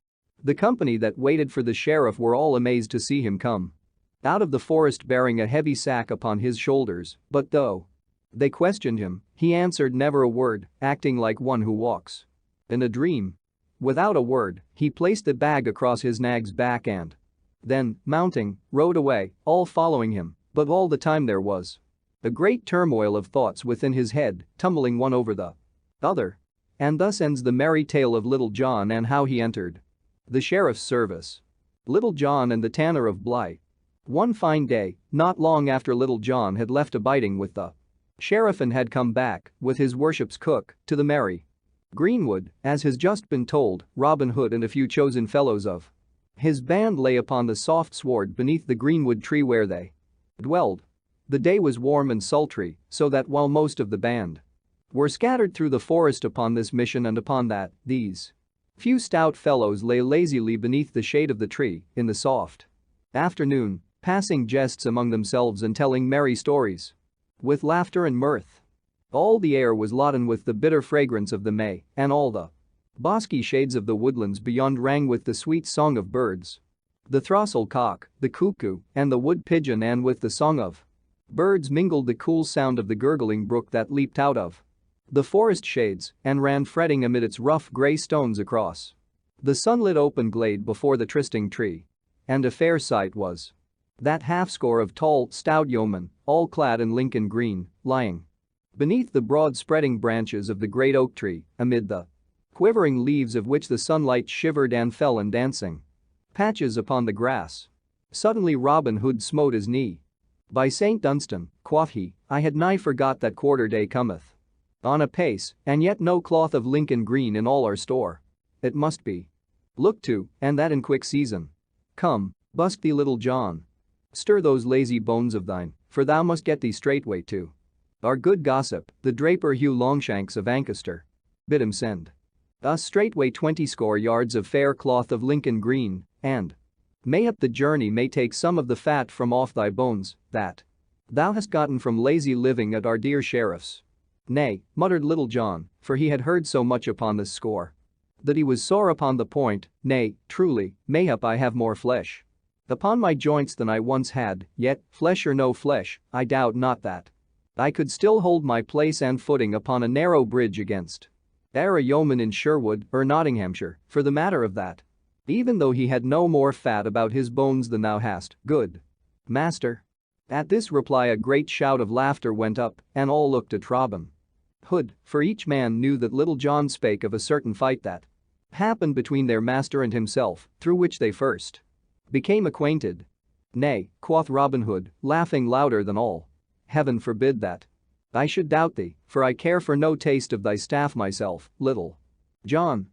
The company that waited for the sheriff were all amazed to see him come out of the forest bearing a heavy sack upon his shoulders, but though they questioned him, he answered never a word, acting like one who walks in a dream. Without a word, he placed the bag across his nag's back and then, mounting, rode away, all following him, but all the time there was a great turmoil of thoughts within his head, tumbling one over the other. And thus ends the merry tale of Little John and how he entered the sheriff's service. Little John and the Tanner of Bly. One fine day, not long after Little John had left abiding with the sheriff and had come back, with his worship's cook, to the merry greenwood, as has just been told, Robin Hood and a few chosen fellows of his band lay upon the soft sward beneath the greenwood tree where they dwelled. The day was warm and sultry, so that while most of the band were scattered through the forest upon this mission and upon that. These few stout fellows lay lazily beneath the shade of the tree in the soft afternoon, passing jests among themselves and telling merry stories. With laughter and mirth. All the air was laden with the bitter fragrance of the May, and all the bosky shades of the woodlands beyond rang with the sweet song of birds. The throstle cock, the cuckoo, and the wood pigeon, and with the song of birds mingled the cool sound of the gurgling brook that leaped out of the forest shades and ran fretting amid its rough grey stones across the sunlit open glade before the trysting tree. And a fair sight was that half-score of tall, stout yeomen, all clad in Lincoln green, lying beneath the broad spreading branches of the great oak tree, amid the quivering leaves of which the sunlight shivered and fell in dancing patches upon the grass. Suddenly Robin Hood smote his knee. "By St. Dunstan," quoth he, "I had nigh forgot that quarter-day cometh on apace, and yet no cloth of Lincoln green in all our store. It must be looked to, and that in quick season. Come, busk thee, Little John. Stir those lazy bones of thine, for thou must get thee straightway to our good gossip, the draper Hugh Longshanks of Ancaster. Bid him send us straightway 20 yards of fair cloth of Lincoln green, and mayhap the journey may take some of the fat from off thy bones that thou hast gotten from lazy living at our dear sheriff's." "Nay," muttered Little John, for he had heard so much upon this score that he was sore upon the point. "Nay, truly, mayhap I have more flesh upon my joints than I once had, yet, flesh or no flesh, I doubt not that I could still hold my place and footing upon a narrow bridge against a yeoman in Sherwood or Nottinghamshire, for the matter of that. Even though he had no more fat about his bones than thou hast, good master." At this reply a great shout of laughter went up, and all looked at Robin Hood, for each man knew that Little John spake of a certain fight that happened between their master and himself, through which they first became acquainted. "Nay," quoth Robin Hood, laughing louder than all. "Heaven forbid that I should doubt thee, for I care for no taste of thy staff myself, Little John.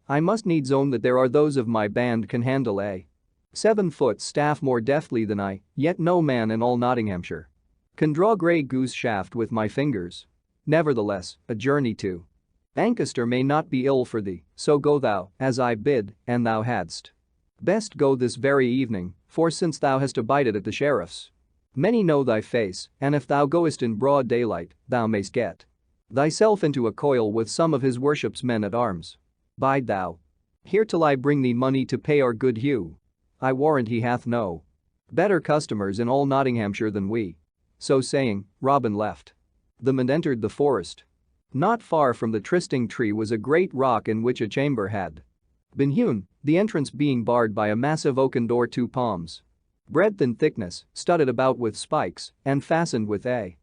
I must needs own that there are those of my band can handle a 7-foot staff more deftly than I, yet no man in all Nottinghamshire can draw grey goose shaft with my fingers. Nevertheless, a journey to Ancaster may not be ill for thee, so go thou, as I bid, and thou hadst best go this very evening, for since thou hast abided at the sheriff's, many know thy face, and if thou goest in broad daylight, thou mayst get thyself into a coil with some of his worship's men-at-arms. Bide thou here till I bring thee money to pay our good Hugh. I warrant he hath no better customers in all Nottinghamshire than we." So saying, Robin left them and entered the forest. Not far from the trysting tree was a great rock in which a chamber had been hewn, the entrance being barred by a massive oaken door 2 palms breadth in thickness, studded about with spikes, and fastened with a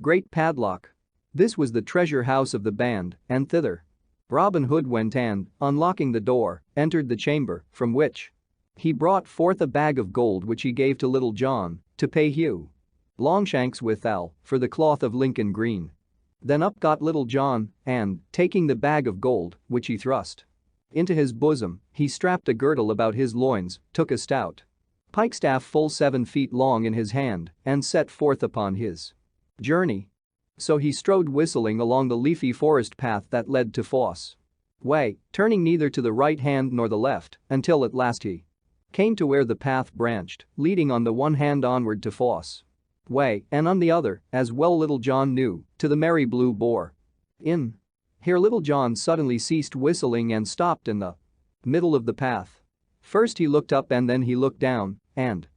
great padlock. This was the treasure house of the band, and thither Robin Hood went and, unlocking the door, entered the chamber, from which he brought forth a bag of gold which he gave to Little John to pay Hugh Longshanks withal for the cloth of Lincoln green. Then up got Little John, and, taking the bag of gold, which he thrust into his bosom, he strapped a girdle about his loins, took a stout pikestaff full 7 feet long in his hand, and set forth upon his journey. So he strode whistling along the leafy forest path that led to Fosse Way, turning neither to the right hand nor the left, until at last he came to where the path branched, leading on the one hand onward to Fosse Way, and on the other, as well Little John knew, to the Merry Blue Boar Inn. Here Little John suddenly ceased whistling and stopped in the middle of the path. First he looked up and then he looked down, and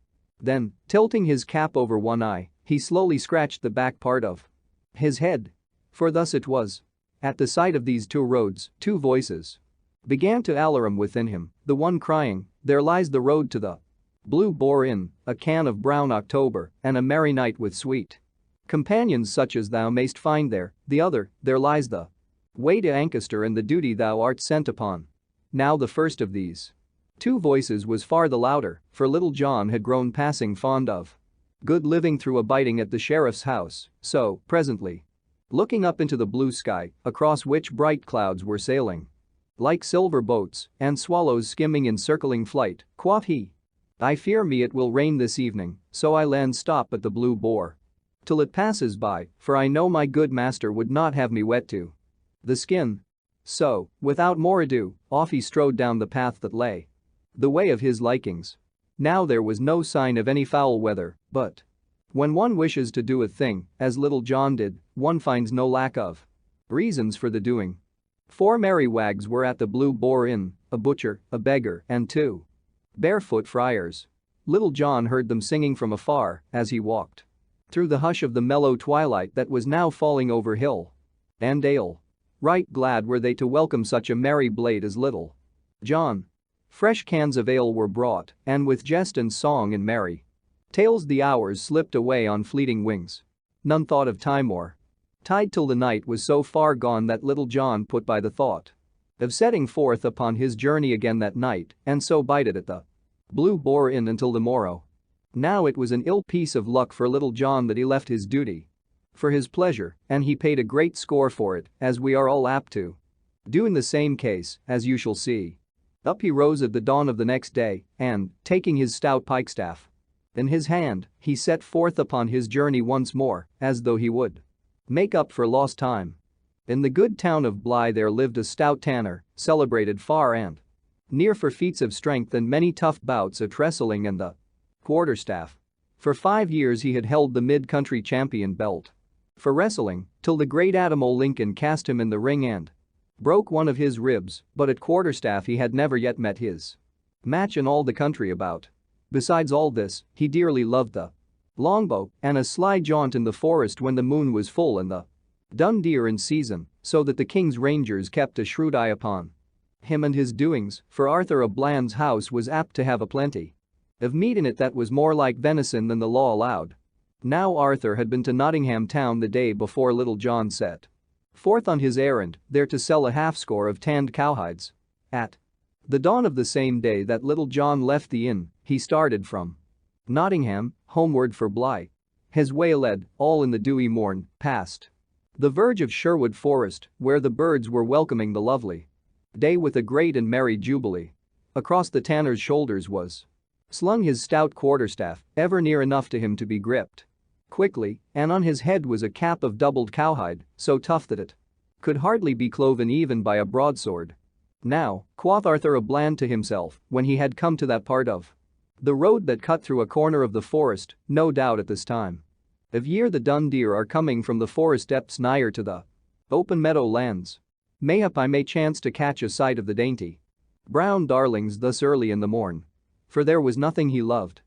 then, tilting his cap over one eye, he slowly scratched the back part of his head. For thus it was. At the sight of these 2 roads, 2 voices began to alarum within him, the one crying, "There lies the road to the Blue Boar Inn, a can of brown October, and a merry night with sweet companions such as thou mayst find there," the other, "There lies the way to Ancaster and the duty thou art sent upon." Now the first of these 2 voices was far the louder, for Little John had grown passing fond of good living through abiding at the sheriff's house, so, presently, looking up into the blue sky, across which bright clouds were sailing like silver boats and swallows skimming in circling flight, quoth he, "I fear me it will rain this evening, so I'll land stop at the Blue Boar till it passes by, for I know my good master would not have me wet to the skin. So, without more ado, off he strode down the path that lay the way of his likings. Now there was no sign of any foul weather, but when one wishes to do a thing, as Little John did, one finds no lack of reasons for the doing. 4 merry wags were at the Blue Boar Inn, a butcher, a beggar, and 2 barefoot friars. Little John heard them singing from afar as he walked through the hush of the mellow twilight that was now falling over hill and dale. Right glad were they to welcome such a merry blade as Little John. Fresh cans of ale were brought, and with jest and song and merry tales the hours slipped away on fleeting wings. None thought of time or tide till the night was so far gone that Little John put by the thought of setting forth upon his journey again that night, and so bided at the Blue Boar Inn until the morrow. Now it was an ill piece of luck for Little John that he left his duty for his pleasure, and he paid a great score for it, as we are all apt to do in the same case, as you shall see. Up he rose at the dawn of the next day, and, taking his stout pikestaff in his hand, he set forth upon his journey once more, as though he would make up for lost time. In the good town of Bly there lived a stout tanner, celebrated far and near for feats of strength and many tough bouts at wrestling and the quarterstaff. For 5 years he had held the mid-country champion belt for wrestling, till the great Admiral Lincoln cast him in the ring and broke one of his ribs, but at quarterstaff he had never yet met his match in all the country about. Besides all this, he dearly loved the longbow and a sly jaunt in the forest when the moon was full and the dun deer in season, so that the king's rangers kept a shrewd eye upon him and his doings, for Arthur a Bland's house was apt to have a plenty of meat in it that was more like venison than the law allowed. Now Arthur had been to Nottingham town the day before Little John set forth on his errand, there to sell a half-score of tanned cowhides. At the dawn of the same day that Little John left the inn, he started from Nottingham, homeward for Bly. His way led, all in the dewy morn, past the verge of Sherwood Forest, where the birds were welcoming the lovely day with a great and merry jubilee. Across the tanner's shoulders was slung his stout quarterstaff, ever near enough to him to be gripped quickly, and on his head was a cap of doubled cowhide, so tough that it could hardly be cloven even by a broadsword. Now, quoth Arthur a Bland to himself, when he had come to that part of the road that cut through a corner of the forest, no doubt at this time of year the dun deer are coming from the forest depths nigher to the open meadow lands. Mayhap I may chance to catch a sight of the dainty brown darlings thus early in the morn. For there was nothing he loved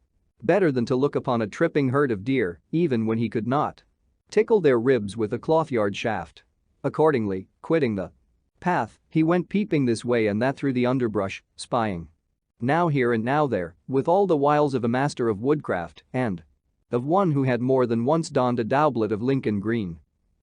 better than to look upon a tripping herd of deer, even when he could not tickle their ribs with a cloth-yard shaft. Accordingly, quitting the path, he went peeping this way and that through the underbrush, spying now here and now there, with all the wiles of a master of woodcraft and of one who had more than once donned a doublet of Lincoln green.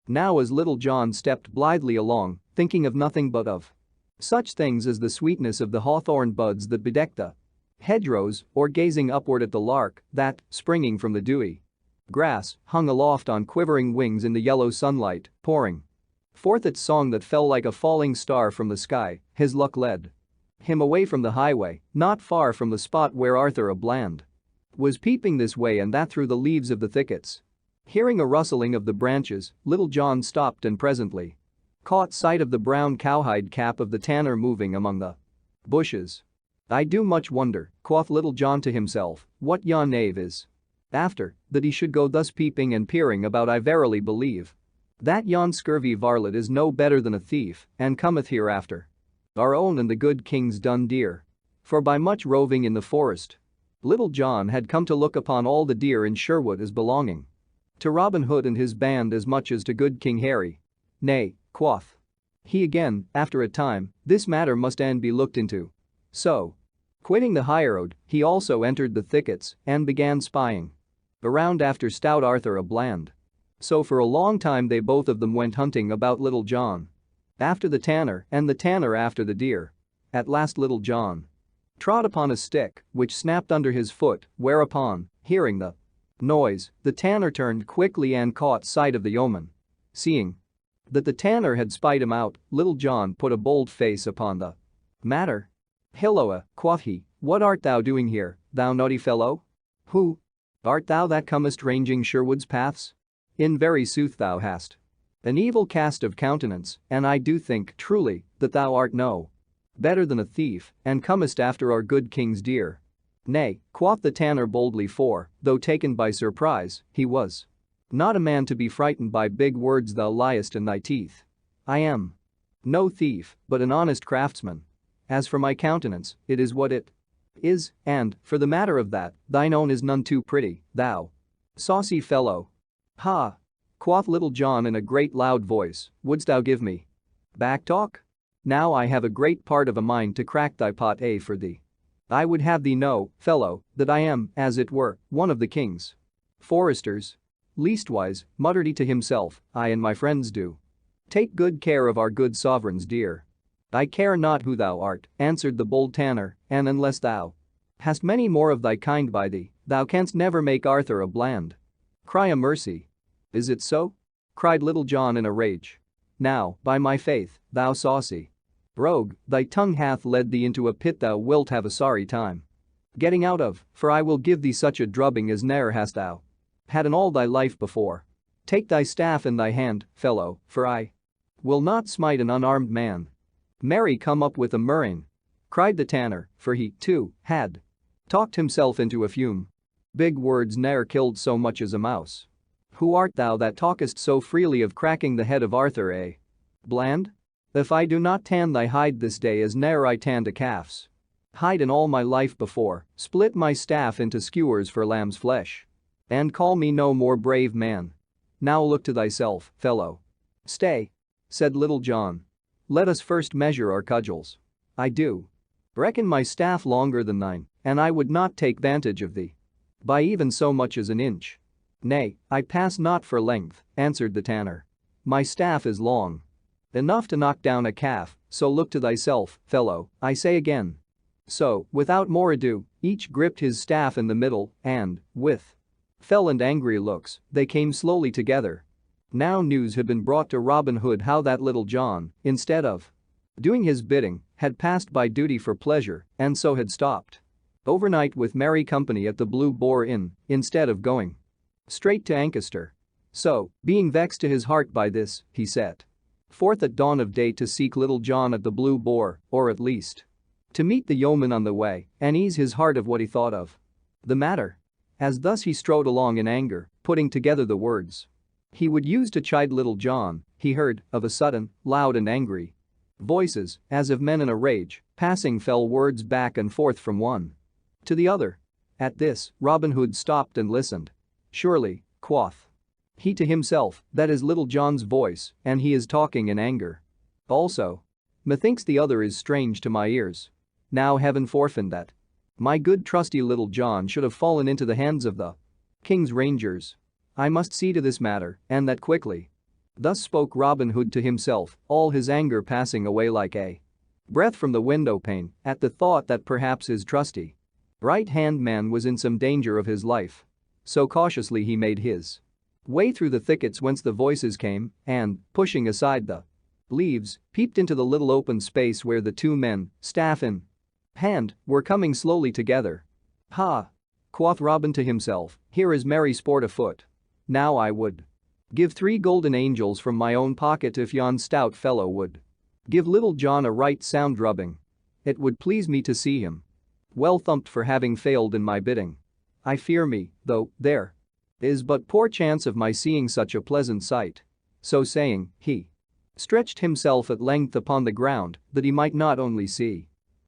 Now as Little John stepped blithely along, thinking of nothing but of such things as the sweetness of the hawthorn buds that bedecked the hedgerows, or gazing upward at the lark that, springing from the dewy grass, hung aloft on quivering wings in the yellow sunlight, pouring forth its song that fell like a falling star from the sky. His luck led him away from the highway, not far from the spot where Arthur a Bland was peeping this way and that through the leaves of the thickets. Hearing a rustling of the branches, Little John stopped and presently caught sight of the brown cowhide cap of the tanner moving among the bushes. I do much wonder, quoth Little John to himself, what yon knave is after, that he should go thus peeping and peering about. I verily believe that yon scurvy varlet is no better than a thief, and cometh here after our own and the good king's dun deer. For by much roving in the forest, Little John had come to look upon all the deer in Sherwood as belonging to Robin Hood and his band as much as to good King Harry. Nay, quoth he again, after a time, this matter must end be looked into. So, quitting the highroad, he also entered the thickets and began spying around after stout Arthur a Bland. So for a long time they both of them went hunting about, Little John after the tanner and the tanner after the deer. At last Little John trod upon a stick, which snapped under his foot, whereupon, hearing the noise, the tanner turned quickly and caught sight of the yeoman. Seeing that the tanner had spied him out, Little John put a bold face upon the matter. Hilloa, quoth he, what art thou doing here, thou naughty fellow? Who art thou that comest ranging Sherwood's paths? In very sooth thou hast An evil cast of countenance, and I do think, truly, that thou art no better than a thief, and comest after our good king's deer. Nay, quoth the tanner boldly, for, though taken by surprise, he was not a man to be frightened by big words. Thou liest in thy teeth. I am no thief, but an honest craftsman. As for my countenance, it is what it is, and, for the matter of that, thine own is none too pretty, thou saucy fellow. Ha! Quoth Little John in a great loud voice, wouldst thou give me back talk? Now I have a great part of a mind to crack thy pot for thee. I would have thee know, fellow, that I am, as it were, one of the king's foresters. Leastwise, muttered he to himself, I and my friends do take good care of our good sovereign's deer. I care not who thou art, answered the bold tanner, and unless thou hast many more of thy kind by thee, thou canst never make Arthur a bland. Cry a mercy. Is it so? Cried Little John in a rage. Now, by my faith, thou saucy rogue, thy tongue hath led thee into a pit thou wilt have a sorry time getting out of, for I will give thee such a drubbing as ne'er hast thou had in all thy life before. Take thy staff in thy hand, fellow, for I will not smite an unarmed man. Marry, come up with a murrain, cried the tanner, for he, too, had talked himself into a fume. Big words ne'er killed so much as a mouse. Who art thou that talkest so freely of cracking the head of Arthur, Bland? If I do not tan thy hide this day as ne'er I tanned a calf's hide in all my life before, split my staff into skewers for lamb's flesh. And call me no more brave man. Now look to thyself, fellow. Stay, said Little John. Let us first measure our cudgels. I do reckon my staff longer than thine, and I would not take vantage of thee by even so much as an inch. Nay, I pass not for length, answered the tanner. My staff is long enough to knock down a calf, so look to thyself, fellow, I say again. So, without more ado, each gripped his staff in the middle, and, with fell and angry looks, they came slowly together. Now news had been brought to Robin Hood how that Little John, instead of doing his bidding, had passed by duty for pleasure, and so had stopped overnight with merry company at the Blue Boar Inn, instead of going straight to Ancaster. So, being vexed to his heart by this, he set forth at dawn of day to seek Little John at the Blue Boar, or at least to meet the yeoman on the way and ease his heart of what he thought of the matter. As thus he strode along in anger, putting together the words he would use to chide Little John, he heard, of a sudden, loud and angry voices, as of men in a rage, passing fell words back and forth from one to the other. At this, Robin Hood stopped and listened. Surely, quoth he to himself, that is Little John's voice, and he is talking in anger. Also, methinks the other is strange to my ears. Now heaven forfend that my good trusty Little John should have fallen into the hands of the king's rangers. I must see to this matter, and that quickly. Thus spoke Robin Hood to himself, all his anger passing away like a breath from the window pane at the thought that perhaps his trusty right-hand man was in some danger of his life. So cautiously he made his way through the thickets whence the voices came, and, pushing aside the leaves, peeped into the little open space where the two men, staff in hand, were coming slowly together. Ha! Quoth Robin to himself, here is merry sport afoot. Now I would give 3 golden angels from my own pocket if yon stout fellow would give Little John a right sound drubbing. It would please me to see him well thumped for having failed in my bidding. I fear me, though, there is but poor chance of my seeing such a pleasant sight. So saying, he stretched himself at length upon the ground, that he might not only see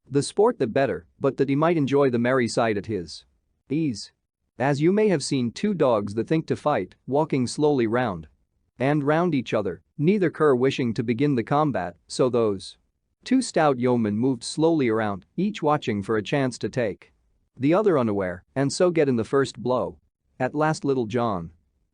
the sport the better, but that he might enjoy the merry sight at his ease. As you may have seen 2 dogs that think to fight, walking slowly round and round each other, neither cur wishing to begin the combat, so those 2 stout yeomen moved slowly around, each watching for a chance to take the other unaware, and so get in the first blow. At last Little John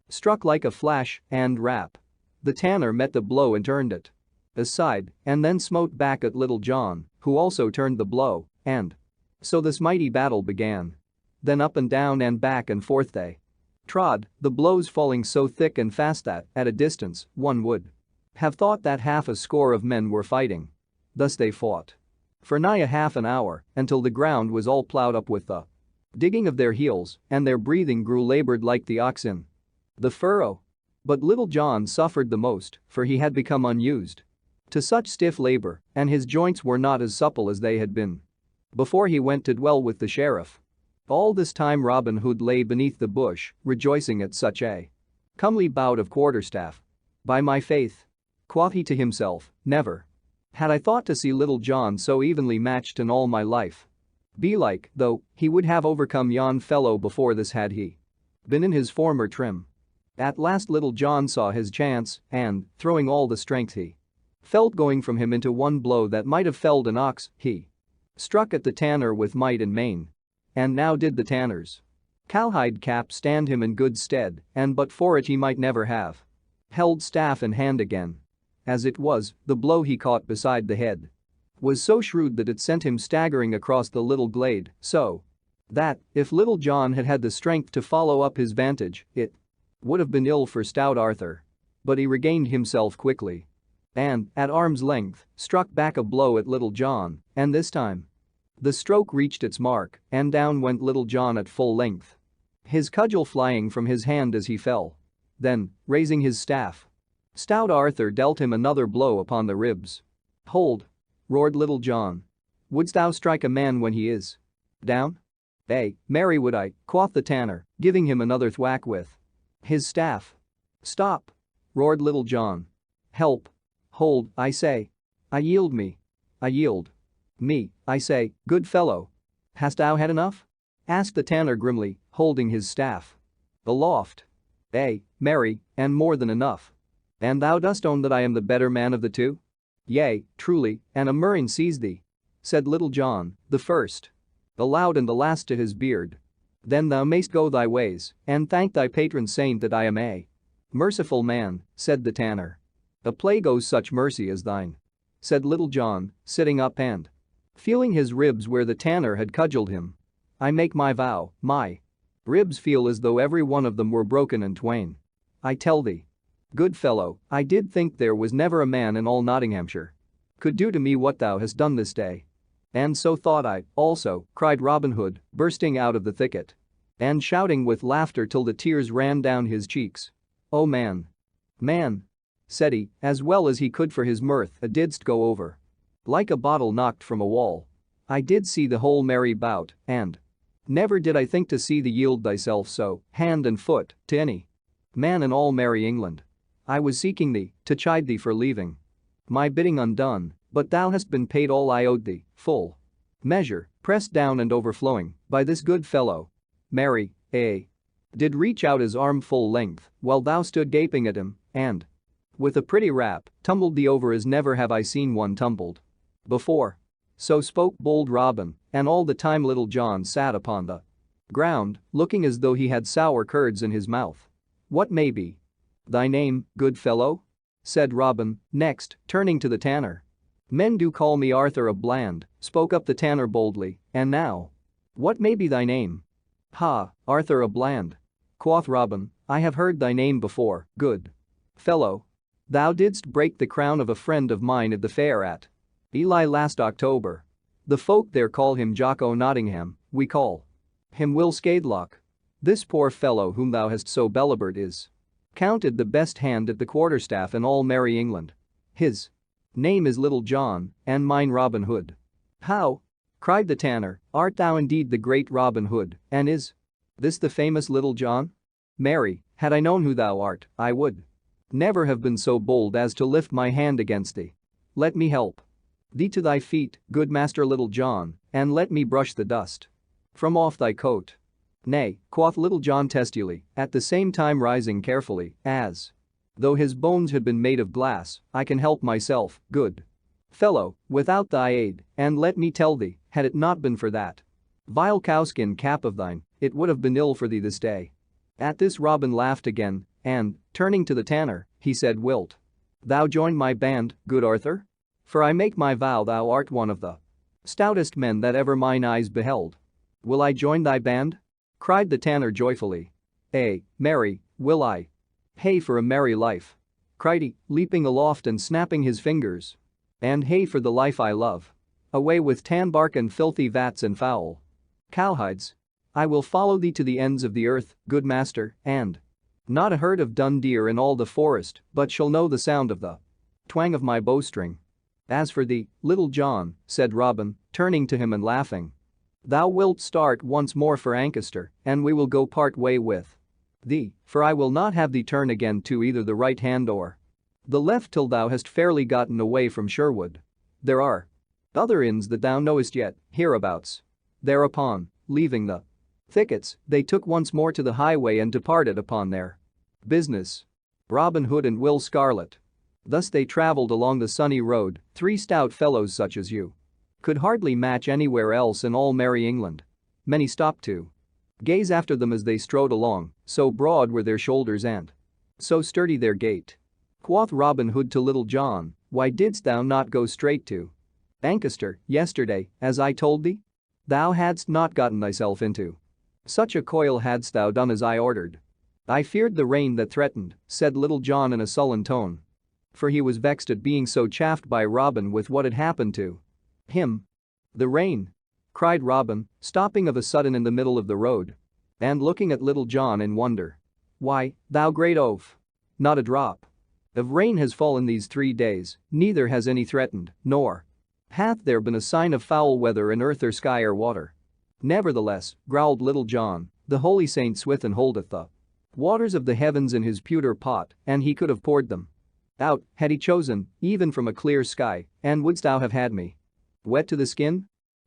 struck like a flash, and rap. The tanner met the blow and turned it aside, and then smote back at Little John, who also turned the blow, and so this mighty battle began. Then up and down and back and forth they trod, the blows falling so thick and fast that, at a distance, one would have thought that half a score of men were fighting. Thus they fought for nigh a half an hour, until the ground was all plowed up with the digging of their heels, and their breathing grew labored like the oxen. The furrow But Little John suffered the most, for he had become unused to such stiff labor, and his joints were not as supple as they had been before he went to dwell with the sheriff. All this time Robin Hood lay beneath the bush, rejoicing at such a comely bout of quarterstaff. "By my faith," quoth he to himself, "never had I thought to see Little John so evenly matched in all my life. Belike, though, he would have overcome yon fellow before this had he been in his former trim." At last Little John saw his chance and, throwing all the strength he felt going from him into one blow that might have felled an ox, he struck at the tanner with might and main. And now did the tanner's cowhide cap stand him in good stead, and but for it he might never have held staff in hand again. As it was, the blow he caught beside the head was so shrewd that it sent him staggering across the little glade, so that, if Little John had had the strength to follow up his vantage, it would have been ill for stout Arthur. But he regained himself quickly and, at arm's length, struck back a blow at Little John, and this time the stroke reached its mark, and down went Little John at full length, his cudgel flying from his hand as he fell. Then, raising his staff, stout Arthur dealt him another blow upon the ribs. "Hold!" roared Little John. "Wouldst thou strike a man when he is down?" "Ay, marry would I," quoth the tanner, giving him another thwack with his staff. "Stop!" roared Little John. "Help! Hold, I say! I yield me! I yield me, I say, good fellow! Hast thou had enough?" asked the tanner grimly, holding his staff aloft. "Ay, marry, and more than enough. And thou dost own that I am the better man of the two?" "Yea, truly, and a murrain seize thee," said Little John, the first, the loud and the last to his beard. "Then thou mayst go thy ways, and thank thy patron saint that I am a merciful man," said the tanner. "A plague owes such mercy as thine," said Little John, sitting up and feeling his ribs where the tanner had cudgeled him. "I make my vow, my ribs feel as though every one of them were broken in twain. I tell thee, good fellow, I did think there was never a man in all Nottinghamshire could do to me what thou hast done this day." "And so thought I, also," cried Robin Hood, bursting out of the thicket and shouting with laughter till the tears ran down his cheeks. "Oh man! Man!" said he, as well as he could for his mirth didst go over like a bottle knocked from a wall. "I did see the whole merry bout, and never did I think to see thee yield thyself so, hand and foot, to any man in all merry England. I was seeking thee, to chide thee for leaving my bidding undone, but thou hast been paid all I owed thee, full measure, pressed down and overflowing, by this good fellow." Mary, did reach out his arm full length, while thou stood gaping at him, and with a pretty rap, tumbled thee over as never have I seen one tumbled before. So spoke bold Robin, and all the time Little John sat upon the ground, looking as though he had sour curds in his mouth. "What may be thy name, good fellow?" said Robin, next, turning to the tanner. "Men do call me Arthur of Bland," spoke up the tanner boldly, "and now what may be thy name?" "Ha, Arthur of Bland," quoth Robin, "I have heard thy name before, good fellow. Thou didst break the crown of a friend of mine at the fair at Ely last October. The folk there call him Jock o' Nottingham, we call him Will Scadelock. This poor fellow whom thou hast so belabored is counted the best hand at the quarterstaff in all merry England. His name is Little John, and mine Robin Hood." "How?" cried the tanner, "art thou indeed the great Robin Hood, and is this the famous Little John? Marry, had I known who thou art, I would never have been so bold as to lift my hand against thee. Let me help thee to thy feet, good Master Little John, and let me brush the dust from off thy coat." "Nay," quoth Little John testily, at the same time rising carefully, as though his bones had been made of glass, "I can help myself, good fellow, without thy aid, and let me tell thee, had it not been for that vile cowskin cap of thine, it would have been ill for thee this day." At this Robin laughed again, and, turning to the tanner, he said, "Wilt thou join my band, good Arthur? For I make my vow thou art one of the stoutest men that ever mine eyes beheld." "Will I join thy band?" cried the tanner joyfully. "Marry, will I. Hey for a merry life!" cried he, leaping aloft and snapping his fingers. "And hey for the life I love. Away with tan bark and filthy vats and foul cowhides. I will follow thee to the ends of the earth, good master, and Not a herd of dun deer in all the forest, but shall know the sound of the twang of my bowstring. As for thee, Little John, said Robin, turning to him and laughing. Thou wilt start once more for Ancaster, and we will go part way with thee, for I will not have thee turn again to either the right hand or the left till thou hast fairly gotten away from Sherwood. There are other inns that thou knowest yet, hereabouts. Thereupon, leaving the thickets, they took once more to the highway and departed upon their business. Robin Hood and Will Scarlet. Thus they travelled along the sunny road, three stout fellows such as you could hardly match anywhere else in all merry England. Many stopped to gaze after them as they strode along, so broad were their shoulders and so sturdy their gait. Quoth Robin Hood to Little John, why didst thou not go straight to Ancaster yesterday, as I told thee? Thou hadst not gotten thyself into such a coil hadst thou done as I ordered. I feared the rain that threatened, said Little John in a sullen tone. For he was vexed at being so chaffed by Robin with what had happened to him. The rain? Cried Robin, stopping of a sudden in the middle of the road and looking at Little John in wonder. Why, thou great oaf! Not a drop of rain has fallen these 3 days, neither has any threatened, nor hath there been a sign of foul weather in earth or sky or water. Nevertheless, growled Little John, the holy Saint Swithin holdeth the waters of the heavens in his pewter pot, and he could have poured them out, had he chosen, even from a clear sky, and wouldst thou have had me wet to the skin?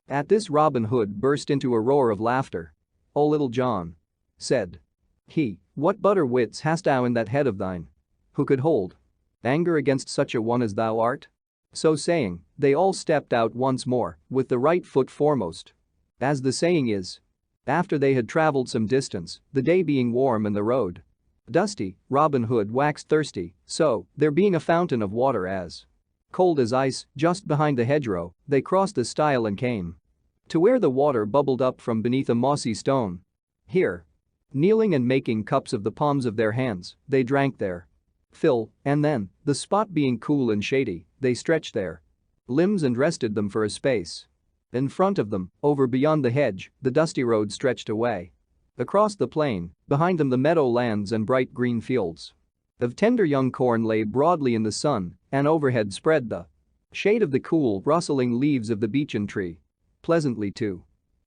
At this Robin Hood burst into a roar of laughter. O Little John, said he, what butter wits hast thou in that head of thine? Who could hold anger against such a one as thou art? So saying, they all stepped out once more, with the right foot foremost. As the saying is. After they had travelled some distance, the day being warm and the road dusty, Robin Hood waxed thirsty, so, there being a fountain of water as cold as ice just behind the hedgerow, they crossed the stile and came to where the water bubbled up from beneath a mossy stone. Here, kneeling and making cups of the palms of their hands, they drank their fill, and then, the spot being cool and shady, they stretched their limbs and rested them for a space. In front of them, over beyond the hedge, the dusty road stretched away. Across the plain, behind them the meadow lands and bright green fields of tender young corn lay broadly in the sun, and overhead spread the shade of the cool, rustling leaves of the beechen tree. Pleasantly to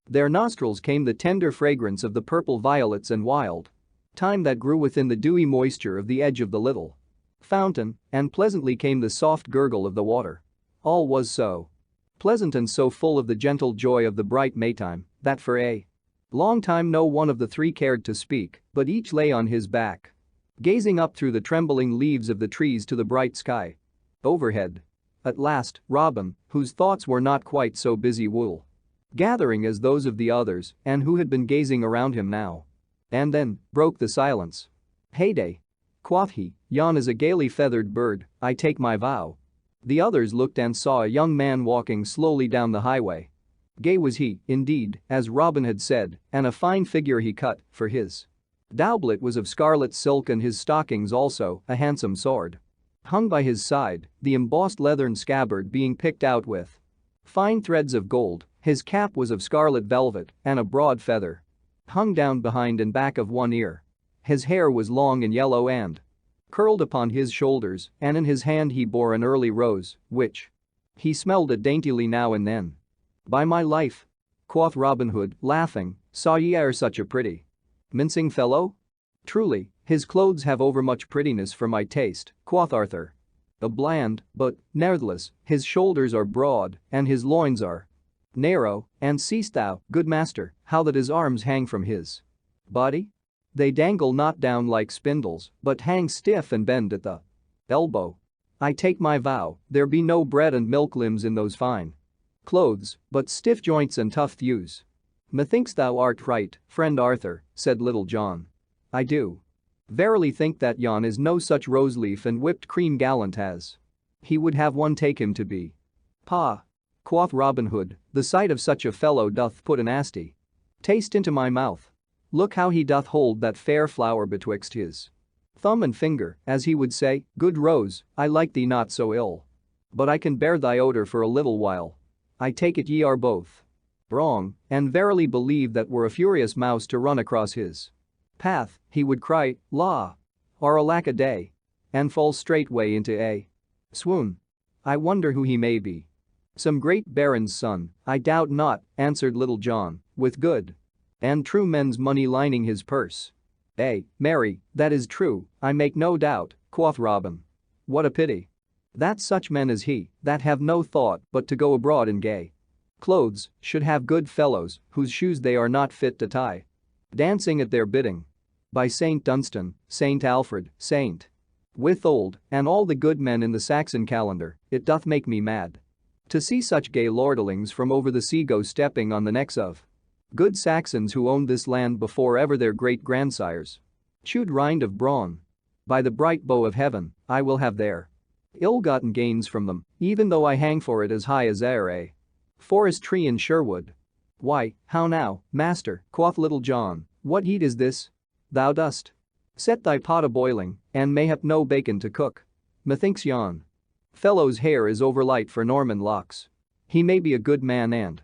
their nostrils came the tender fragrance of the purple violets and wild thyme that grew within the dewy moisture of the edge of the little fountain, and pleasantly came the soft gurgle of the water. All was so pleasant and so full of the gentle joy of the bright Maytime that for a long time no one of the three cared to speak, but each lay on his back, gazing up through the trembling leaves of the trees to the bright sky overhead. At last, Robin, whose thoughts were not quite so busy wool gathering as those of the others and who had been gazing around him now and then, broke the silence. Heyday! Quoth he, yon is a gaily feathered bird, I take my vow. The others looked and saw a young man walking slowly down the highway. Gay was he, indeed, as Robin had said, and a fine figure he cut, for his doublet was of scarlet silk and his stockings also, a handsome sword hung by his side, the embossed leathern scabbard being picked out with fine threads of gold. His cap was of scarlet velvet, and a broad feather hung down behind and back of one ear. His hair was long and yellow and curled upon his shoulders, and in his hand he bore an early rose, which he smelled at daintily now and then. By my life, quoth Robin Hood, laughing, saw ye e'er such a pretty mincing fellow? Truly, his clothes have overmuch prettiness for my taste, quoth Arthur. A bland, but, nevertheless, his shoulders are broad, and his loins are narrow, and seest thou, good master, how that his arms hang from his body? They dangle not down like spindles, but hang stiff and bend at the elbow. I take my vow, there be no bread and milk limbs in those fine clothes, but stiff joints and tough thews. Methinks thou art right, friend Arthur, said Little John. I do verily think that yon is no such rose-leaf and whipped cream gallant as he would have one take him to be. Pah! Quoth Robin Hood, the sight of such a fellow doth put a nasty taste into my mouth. Look how he doth hold that fair flower betwixt his thumb and finger, as he would say, good rose, I like thee not so ill. But I can bear thy odor for a little while. I take it ye are both wrong, and verily believe that were a furious mouse to run across his path, he would cry, la! or alack a day, and fall straightway into a swoon. I wonder who he may be. Some great baron's son, I doubt not, answered Little John, with good and true men's money lining his purse. Marry, that is true, I make no doubt, quoth Robin. What a pity that such men as he, that have no thought but to go abroad in gay clothes, should have good fellows whose shoes they are not fit to tie, dancing at their bidding. By Saint Dunstan, Saint Alfred, Saint Withold, and all the good men in the Saxon calendar, it doth make me mad to see such gay lordlings from over the sea go stepping on the necks of good Saxons who owned this land before ever their great-grandsires chewed rind of brawn. By the bright bow of heaven, I will have their ill-gotten gains from them, even though I hang for it as high as e'er a forest tree in Sherwood. Why, how now, master, quoth Little John, what heat is this? Thou dost set thy pot a-boiling, and mayhap no bacon to cook. Methinks yon fellow's hair is overlight for Norman locks. He may be a good man and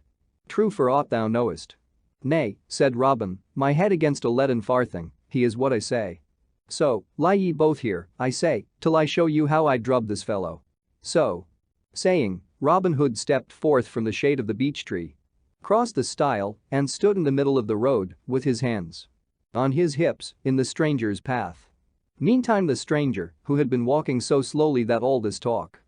true for aught thou knowest. Nay, said Robin, my head against a leaden farthing, he is what I say. So, lie ye both here, I say, till I show you how I drub this fellow. So saying, Robin Hood stepped forth from the shade of the beech tree, crossed the stile, and stood in the middle of the road, with his hands on his hips, in the stranger's path. Meantime the stranger, who had been walking so slowly that all this talk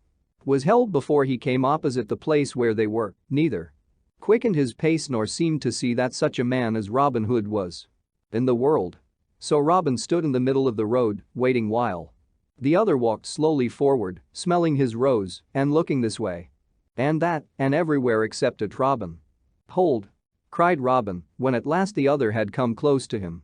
was held before he came opposite the place where they were, neither quickened his pace nor seemed to see that such a man as Robin Hood was in the world. So Robin stood in the middle of the road, waiting while the other walked slowly forward, smelling his rose and looking this way and that and everywhere except at Robin. Hold! Cried Robin, when at last the other had come close to him.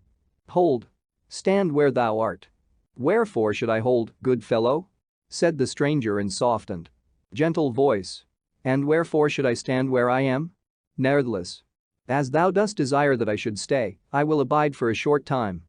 Hold! Stand where thou art. Wherefore should I hold, good fellow? Said the stranger in soft and gentle voice. And wherefore should I stand where I am? Ne'ertheless, as thou dost desire that I should stay, I will abide for a short time,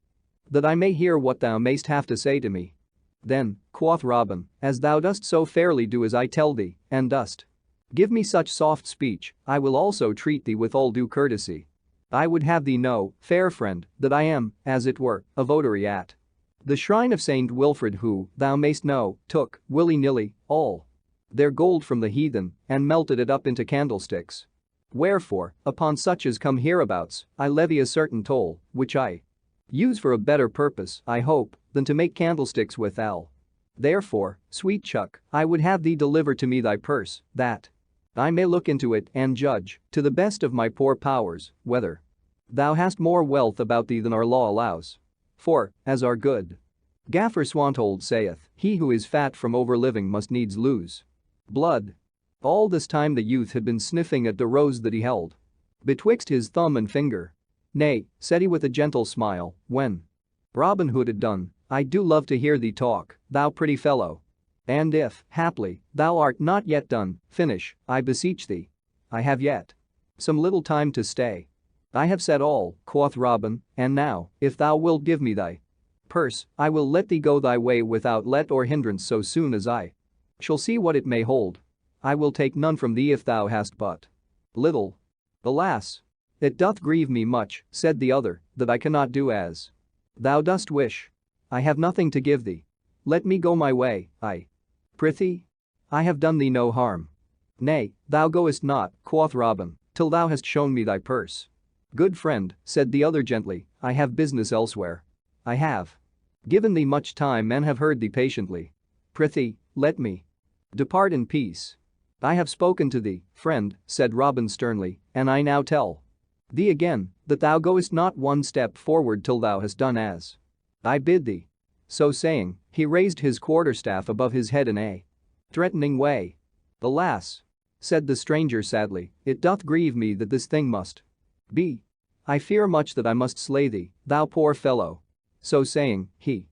that I may hear what thou mayst have to say to me. Then, quoth Robin, as thou dost so fairly do as I tell thee, and dost give me such soft speech, I will also treat thee with all due courtesy. I would have thee know, fair friend, that I am, as it were, a votary at the shrine of Saint Wilfrid who, thou mayst know, took, willy-nilly, all their gold from the heathen and melted it up into candlesticks. Wherefore, upon such as come hereabouts, I levy a certain toll, which I use for a better purpose, I hope, than to make candlesticks withal. Therefore, sweet chuck, I would have thee deliver to me thy purse, that I may look into it and judge, to the best of my poor powers, whether thou hast more wealth about thee than our law allows. For, as our good Gaffer Swanthold saith, he who is fat from overliving must needs lose blood. All this time the youth had been sniffing at the rose that he held betwixt his thumb and finger. Nay, said he with a gentle smile, when Robin Hood had done, I do love to hear thee talk, thou pretty fellow. And if, haply, thou art not yet done, finish, I beseech thee. I have yet some little time to stay. I have said all, quoth Robin, and now, if thou wilt give me thy purse, I will let thee go thy way without let or hindrance so soon as I shall see what it may hold. I will take none from thee if thou hast but little. Alas! It doth grieve me much, said the other, that I cannot do as thou dost wish. I have nothing to give thee. Let me go my way, I prithee. I have done thee no harm. Nay, thou goest not, quoth Robin, till thou hast shown me thy purse. Good friend, said the other gently, I have business elsewhere. I have given thee much time and have heard thee patiently. Prithee, let me depart in peace. I have spoken to thee, friend, said Robin sternly, and I now tell thee again, that thou goest not one step forward till thou hast done as I bid thee. So saying, he raised his quarterstaff above his head in a threatening way. Alas! Said the stranger sadly, it doth grieve me that this thing must be. I fear much that I must slay thee, thou poor fellow. So saying, he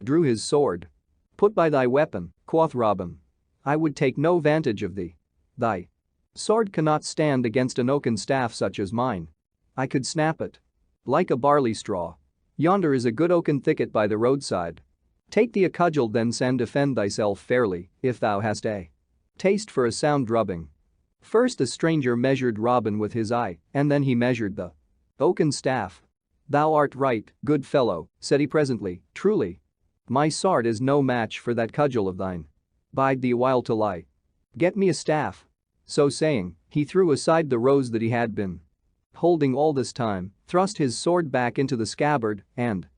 drew his sword. Put by thy weapon, quoth Robin. I would take no vantage of thee. Thy sword cannot stand against an oaken staff such as mine. I could snap it like a barley straw. Yonder is a good oaken thicket by the roadside. Take thee a cudgel thence and defend thyself fairly, if thou hast a taste for a sound drubbing. First the stranger measured Robin with his eye, and then he measured the oaken staff. Thou art right, good fellow, said he presently, truly. My sword is no match for that cudgel of thine. Bide thee a while till I get me a staff." So saying, he threw aside the rose that he had been holding all this time, thrust his sword back into the scabbard, and,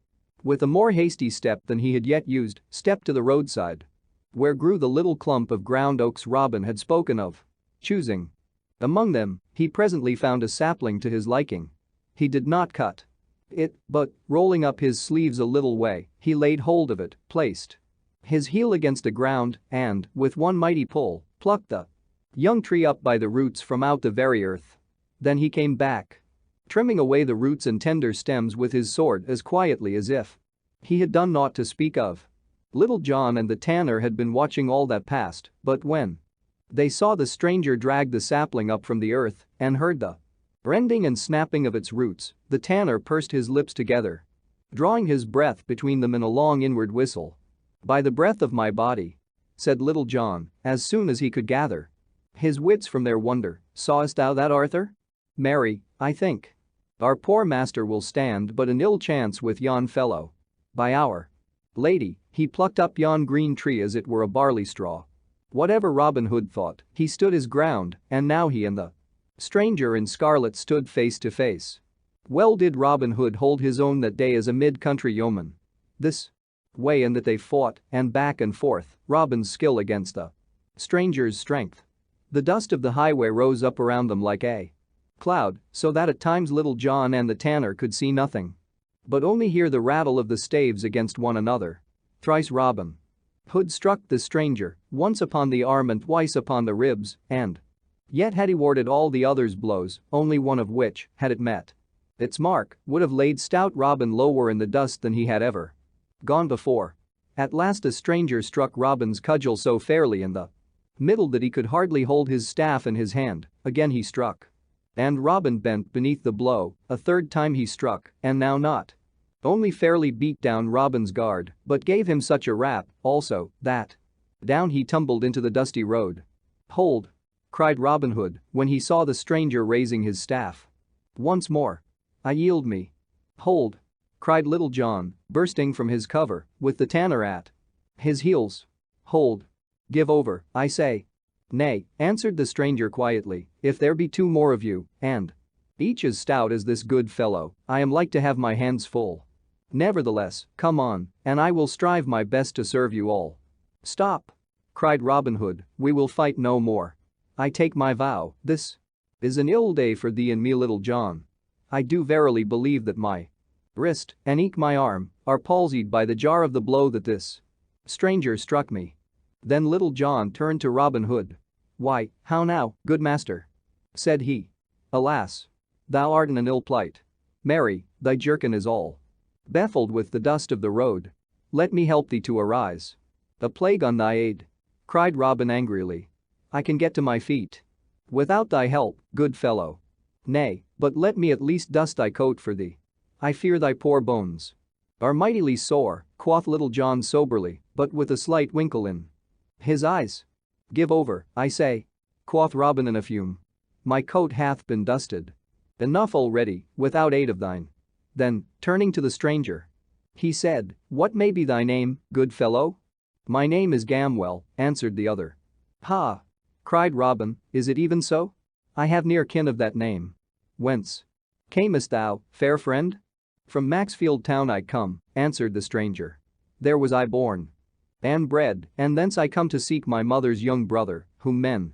with a more hasty step than he had yet used, stepped to the roadside, where grew the little clump of ground oaks Robin had spoken of. Choosing among them, he presently found a sapling to his liking. He did not cut it, but, rolling up his sleeves a little way, he laid hold of it, placed his heel against the ground, and, with one mighty pull, plucked the young tree up by the roots from out the very earth. Then he came back, trimming away the roots and tender stems with his sword as quietly as if he had done naught to speak of. Little John and the tanner had been watching all that passed, but when they saw the stranger drag the sapling up from the earth and heard the rending and snapping of its roots, the tanner pursed his lips together, drawing his breath between them in a long inward whistle. "By the breath of my body," said Little John, as soon as he could gather his wits from their wonder, "sawest thou that, Arthur? Marry, I think our poor master will stand but an ill chance with yon fellow. By our Lady, he plucked up yon green tree as it were a barley straw." Whatever Robin Hood thought, he stood his ground, and now he and the stranger in scarlet stood face to face. Well did Robin Hood hold his own that day as a mid-country yeoman. This way and that they fought, and back and forth, Robin's skill against the stranger's strength. The dust of the highway rose up around them like a cloud, so that at times Little John and the tanner could see nothing, but only hear the rattle of the staves against one another. Thrice Robin Hood struck the stranger, once upon the arm and twice upon the ribs, and yet had he warded all the others' blows, only one of which, had it met its mark, would have laid stout Robin lower in the dust than he had ever gone before. At last the stranger struck Robin's cudgel so fairly in the middle that he could hardly hold his staff in his hand. Again he struck, and Robin bent beneath the blow. A third time he struck, and now not only fairly beat down Robin's guard, but gave him such a rap, also, that down he tumbled into the dusty road. "Hold!" cried Robin Hood when he saw the stranger raising his staff. "Once more. I yield me." "Hold!" cried Little John, bursting from his cover, with the tanner at his heels. "Hold! Give over, I say." "Nay," answered the stranger quietly, "if there be two more of you, and each as stout as this good fellow, I am like to have my hands full. Nevertheless, come on, and I will strive my best to serve you all." "Stop!" cried Robin Hood, "we will fight no more. I take my vow, this is an ill day for thee and me, Little John. I do verily believe that my wrist and eke my arm are palsied by the jar of the blow that this stranger struck me." Then Little John turned to Robin Hood. "Why, how now, good master?" said he. "Alas! Thou art in an ill plight. Marry, thy jerkin is all baffled with the dust of the road. Let me help thee to arise." "A plague on thy aid!" cried Robin angrily. "I can get to my feet without thy help, good fellow. Nay, but let me at least dust thy coat for thee. I fear thy poor bones are mightily sore," quoth Little John soberly, but with a slight winkle in his eyes. "Give over, I say," quoth Robin in a fume. "My coat hath been dusted enough already, without aid of thine." Then, turning to the stranger, he said, "What may be thy name, good fellow?" "My name is Gamwell," answered the other. "Ha!" cried Robin, "is it even so? I have near kin of that name." "Whence camest thou, fair friend?" "From Maxfield town I come," answered the stranger. "There was I born and bred, and thence I come to seek my mother's young brother, whom men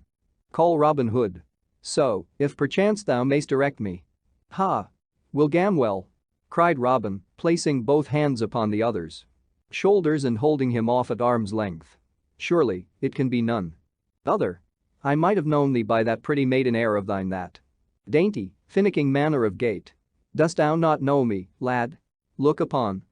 call Robin Hood. So, if perchance thou mayst direct me." "Ha! Will Gamwell?" cried Robin, placing both hands upon the other's shoulders and holding him off at arm's length. "Surely, it can be none other. I might have known thee by that pretty maiden air of thine, that dainty, finicking manner of gait. Dost thou not know me, lad? Look upon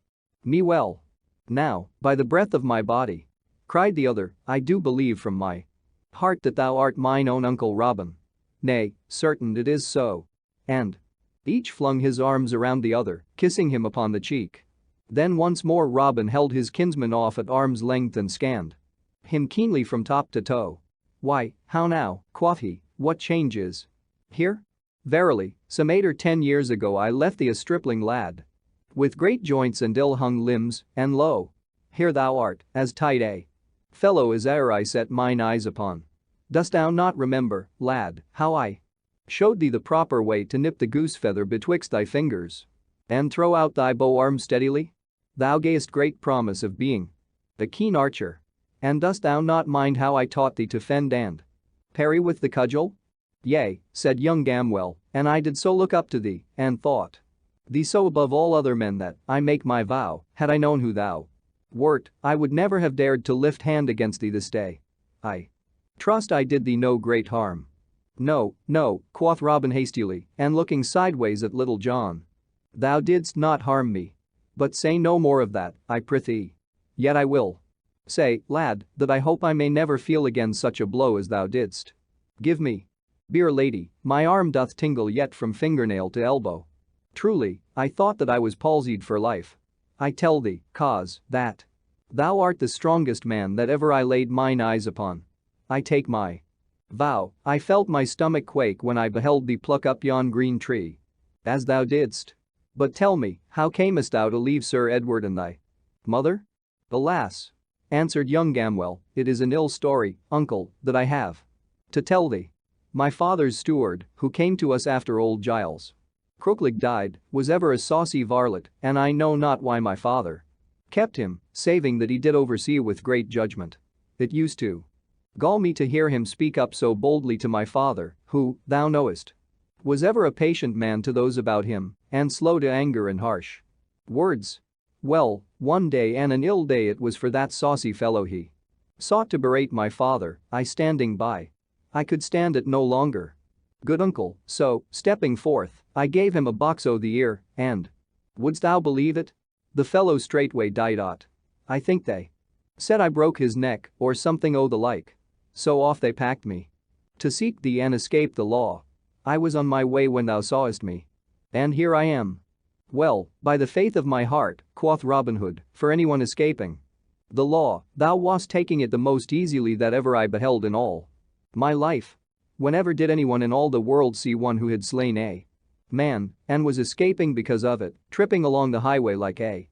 me well." "Now, by the breath of my body," cried the other, "I do believe from my heart that thou art mine own Uncle Robin. Nay, certain it is so." And each flung his arms around the other, kissing him upon the cheek. Then once more Robin held his kinsman off at arm's length and scanned him keenly from top to toe. "Why, how now," quoth he, "what change is here? Verily, some 8 or 10 years ago I left thee a stripling lad with great joints and ill-hung limbs, and lo, Here thou art, as tight a fellow as e'er I set mine eyes upon. Dost thou not remember, lad, how I showed thee the proper way to nip the goose feather betwixt thy fingers and throw out thy bow arm steadily? Thou gayest great promise of being a keen archer. And dost thou not mind how I taught thee to fend and parry with the cudgel? Yea, said young Gamwell, and I did so look up to thee, and thought thee so above all other men that, I make my vow, had I known who thou wert, I would never have dared to lift hand against thee this day. I trust I did thee no great harm. No, no, quoth Robin hastily, and looking sideways at Little John. Thou didst not harm me. But say no more of that, I prithee. Yet I will say, lad, that I hope I may never feel again such a blow as thou didst give me. Beer lady, my arm doth tingle yet from fingernail to elbow. Truly, I thought that I was palsied for life. I tell thee, cause, that thou art the strongest man that ever I laid mine eyes upon. I take my vow, I felt my stomach quake when I beheld thee pluck up yon green tree. As thou didst. But tell me, how camest thou to leave Sir Edward and thy mother? Alas! Answered young Gamwell, it is an ill story, uncle, that I have to tell thee. My father's steward, who came to us after old Giles Crookleg died, was ever a saucy varlet, and I know not why my father kept him, saving that he did oversee with great judgment. It used to gall me to hear him speak up so boldly to my father, who, thou knowest, was ever a patient man to those about him, and slow to anger and harsh words. Well, one day and an ill day it was for that saucy fellow. He sought to berate my father, I standing by. I could stand it no longer. Good uncle, so, stepping forth, I gave him a box o' the ear, and wouldst thou believe it? The fellow straightway died aught. I think they said I broke his neck, or something o' the like. So off they packed me to seek thee and escape the law. I was on my way when thou sawest me. And here I am. Well, by the faith of my heart, quoth Robin Hood, for anyone escaping the law, thou wast taking it the most easily that ever I beheld in all my life. Whenever did anyone in all the world see one who had slain a man and was escaping because of it, tripping along the highway like a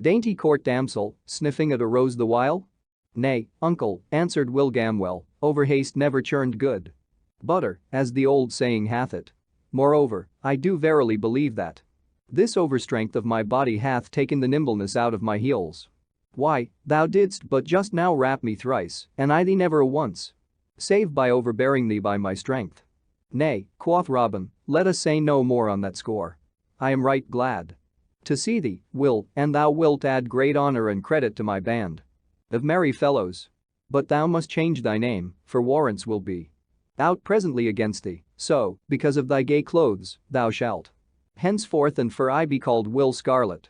dainty court damsel, sniffing at a rose the while? Nay, uncle, answered Will Gamwell, overhaste never churned good butter, as the old saying hath it. Moreover, I do verily believe that this overstrength of my body hath taken the nimbleness out of my heels. Why, thou didst but just now rap me thrice, and I thee never a once, save by overbearing thee by my strength. Nay, quoth Robin, let us say no more on that score. I am right glad to see thee, Will, and thou wilt add great honor and credit to my band of merry fellows. But thou must change thy name, for warrants will be out presently against thee, so, because of thy gay clothes, thou shalt henceforth and for I be called Will Scarlet.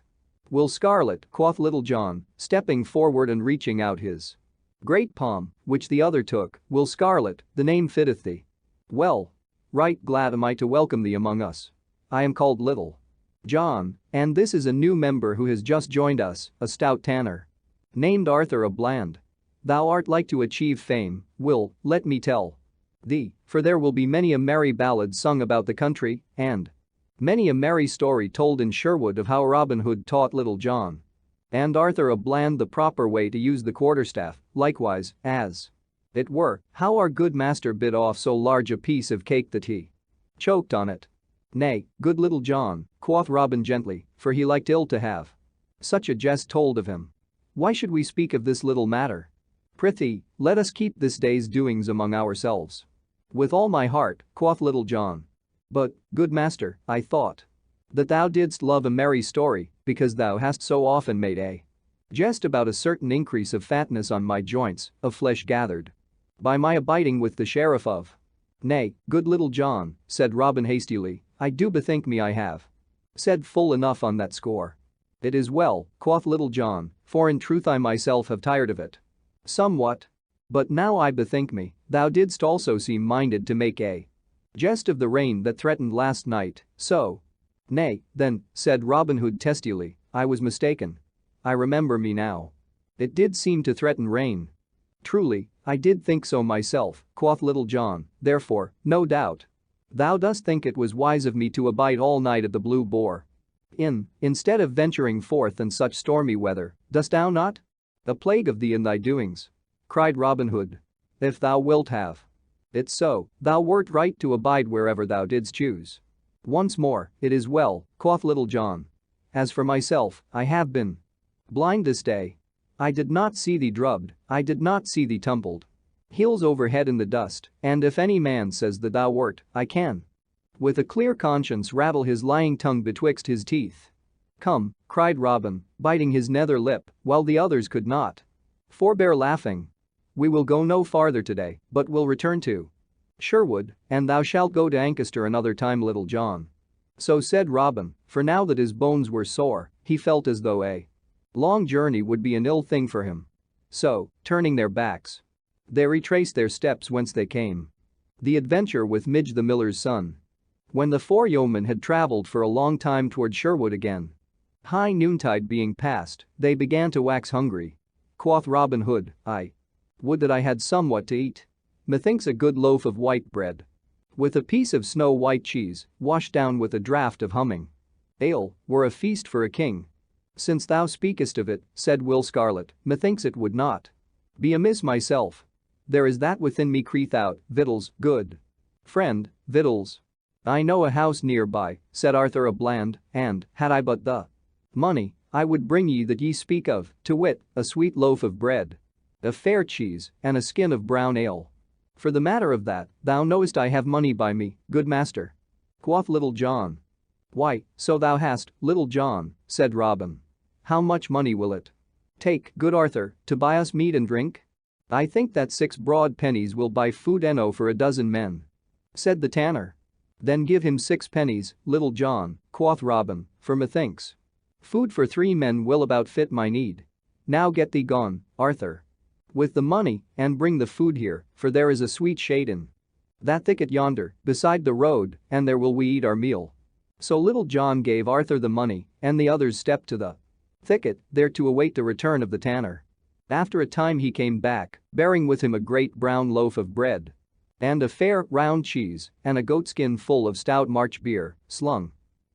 Will Scarlet, quoth Little John, stepping forward and reaching out his great palm, which the other took. Will Scarlet, the name fitteth thee well. Right glad am I to welcome thee among us. I am called Little John, and this is a new member who has just joined us, a stout tanner named Arthur a Bland. Thou art like to achieve fame, Will, let me tell thee, for there will be many a merry ballad sung about the country, and many a merry story told in Sherwood of how Robin Hood taught Little John and Arthur a Bland the proper way to use the quarterstaff, likewise, as it were, how our good master bit off so large a piece of cake that he choked on it. Nay, good Little John, quoth Robin gently, for he liked ill to have such a jest told of him. Why should we speak of this little matter? Prithee, let us keep this day's doings among ourselves. With all my heart, quoth Little John. But, good master, I thought that thou didst love a merry story, because thou hast so often made a jest about a certain increase of fatness on my joints, of flesh gathered by my abiding with the Sheriff of. Nay, good Little John, said Robin hastily, I do bethink me I have said full enough on that score. It is well, quoth Little John, for in truth I myself have tired of it somewhat. But now I bethink me, thou didst also seem minded to make a jest of the rain that threatened last night, so. Nay, then, said Robin Hood testily, I was mistaken. I remember me now. It did seem to threaten rain. Truly, I did think so myself, quoth Little John, therefore, no doubt, thou dost think it was wise of me to abide all night at the Blue Boar Inn, instead of venturing forth in such stormy weather, dost thou not? "A plague of thee and thy doings!" cried Robin Hood. "If thou wilt have it so, thou wert right to abide wherever thou didst choose." "Once more, it is well," quoth Little John. "As for myself, I have been blind this day. I did not see thee drubbed, I did not see thee tumbled heels over head in the dust, and if any man says that thou wert, I can with a clear conscience rattle his lying tongue betwixt his teeth." "Come," cried Robin, biting his nether lip, while the others could not forbear laughing. "We will go no farther today, but will return to Sherwood, and thou shalt go to Ancaster another time, Little John." So said Robin, for now that his bones were sore, he felt as though a long journey would be an ill thing for him. So, turning their backs, they retraced their steps whence they came. The adventure with Midge the miller's son. When the four yeomen had travelled for a long time toward Sherwood again, high noontide being past, they began to wax hungry. Quoth Robin Hood, "I would that I had somewhat to eat. Methinks a good loaf of white bread with a piece of snow-white cheese, washed down with a draught of humming ale, were a feast for a king." "Since thou speakest of it," said Will Scarlet, "methinks it would not be amiss myself. There is that within me crieth out, victuals, good friend, victuals." "I know a house near by," said Arthur a Bland, "and, had I but the money, I would bring ye that ye speak of, to wit, a sweet loaf of bread, a fair cheese, and a skin of brown ale. For the matter of that, thou knowest I have money by me, good master." Quoth Little John. "Why, so thou hast, Little John," said Robin. "How much money will it take, good Arthur, to buy us meat and drink?" "I think that 6 broad pennies will buy food enow for a dozen men," said the tanner. "Then give him 6 pennies, Little John," quoth Robin, "for methinks food for 3 men will about fit my need. Now get thee gone, Arthur, with the money, and bring the food here, for there is a sweet shade in that thicket yonder, beside the road, and there will we eat our meal." So Little John gave Arthur the money, and the others stepped to the thicket, there to await the return of the tanner. After a time he came back, bearing with him a great brown loaf of bread and a fair, round cheese, and a goatskin full of stout March beer, slung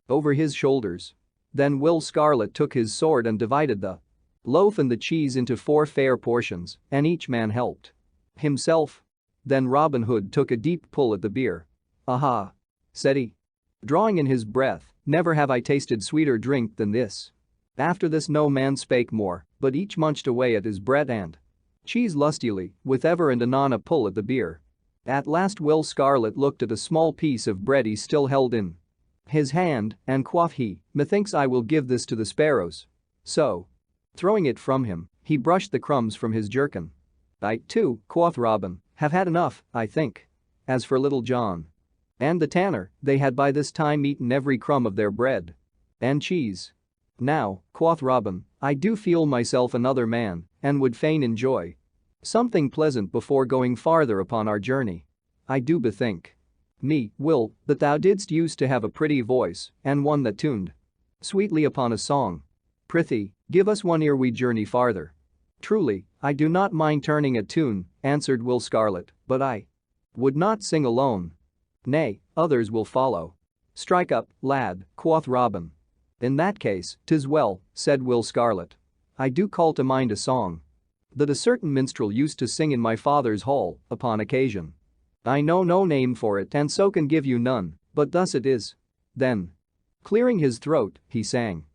over his shoulders. Then Will Scarlet took his sword and divided the loaf and the cheese into 4 fair portions, and each man helped himself. Then Robin Hood took a deep pull at the beer. "Aha!" said he, drawing in his breath, "never have I tasted sweeter drink than this." After this no man spake more, but each munched away at his bread and cheese lustily, with ever and anon a pull at the beer. At last Will Scarlet looked at a small piece of bread he still held in his hand, and quoth he, "Methinks I will give this to the sparrows." So, throwing it from him, he brushed the crumbs from his jerkin. "I, too," quoth Robin, "have had enough, I think." As for Little John and the tanner, they had by this time eaten every crumb of their bread and cheese. "Now," quoth Robin, "I do feel myself another man, and would fain enjoy something pleasant before going farther upon our journey. I do bethink me, Will, that thou didst use to have a pretty voice, and one that tuned sweetly upon a song. Prithee, give us one ere we journey farther." "Truly, I do not mind turning a tune," answered Will Scarlet, "but I would not sing alone." "Nay, others will follow." "Strike up, lad," quoth Robin. "In that case, 'tis well," said Will Scarlet. "I do call to mind a song that a certain minstrel used to sing in my father's hall, upon occasion. I know no name for it and so can give you none, but thus it is." Then, clearing his throat, he sang.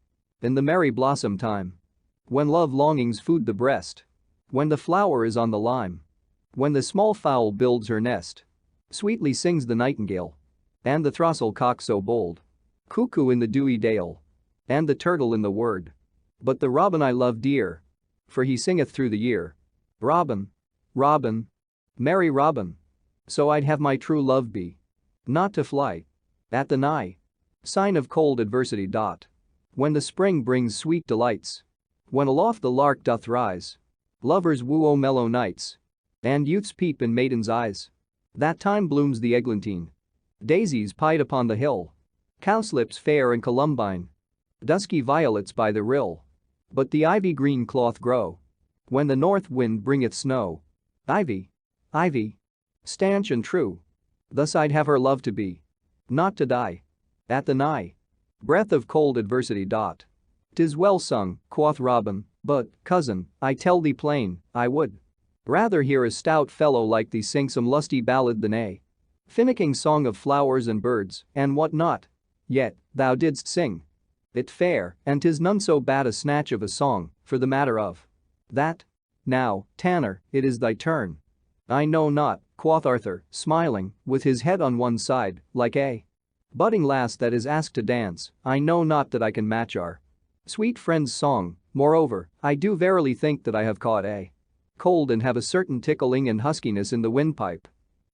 "In the merry blossom time, when love longings food the breast, when the flower is on the lime, when the small fowl builds her nest, sweetly sings the nightingale, and the throstle cock so bold, cuckoo in the dewy dale, and the turtle in the wood. But the robin I love dear, for he singeth through the year. Robin, Robin, merry Robin, so I'd have my true love be, not to fly at the nigh sign of cold adversity. When the spring brings sweet delights, when aloft the lark doth rise, lovers woo o' mellow nights, and youths peep in maidens' eyes. That time blooms the eglantine, daisies pied upon the hill, cowslips fair and columbine, dusky violets by the rill. But the ivy green cloth grow, when the north wind bringeth snow. Ivy, ivy, stanch and true, thus I'd have her love to be, not to die at the nigh breath of cold adversity. "'Tis well sung," quoth Robin, But, cousin, I tell thee plain, I would rather hear a stout fellow like thee sing some lusty ballad than a finicking song of flowers and birds and what not. Yet, thou didst sing it fair, and 'tis none so bad a snatch of a song, for the matter of that. Now, Tanner, it is thy turn. I know not, quoth Arthur, smiling, with his head on one side, like a budding lass that is asked to dance. I know not that I can match our sweet friend's song, moreover, I do verily think that I have caught a cold and have a certain tickling and huskiness in the windpipe.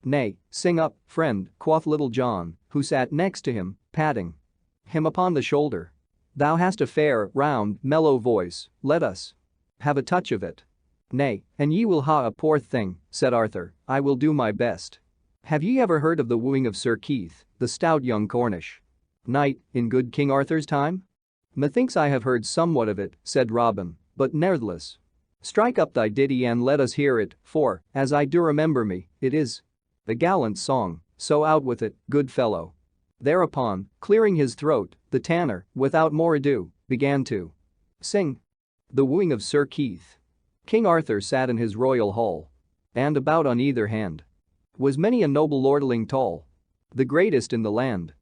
Nay, sing up, friend, quoth Little John, who sat next to him, patting him upon the shoulder. Thou hast a fair, round, mellow voice, let us have a touch of it. Nay, and ye will ha a poor thing, said Arthur, I will do my best. Have ye ever heard of the wooing of Sir Keith, the stout young Cornish knight, in good King Arthur's time? Methinks I have heard somewhat of it, said Robin, but ne'ertheless. Strike up thy ditty and let us hear it, for, as I do remember me, it is a gallant song, so out with it, good fellow. Thereupon, clearing his throat, the tanner, without more ado, began to sing the wooing of Sir Keith. King Arthur sat in his royal hall. And about on either hand was many a noble lordling tall, the greatest in the land.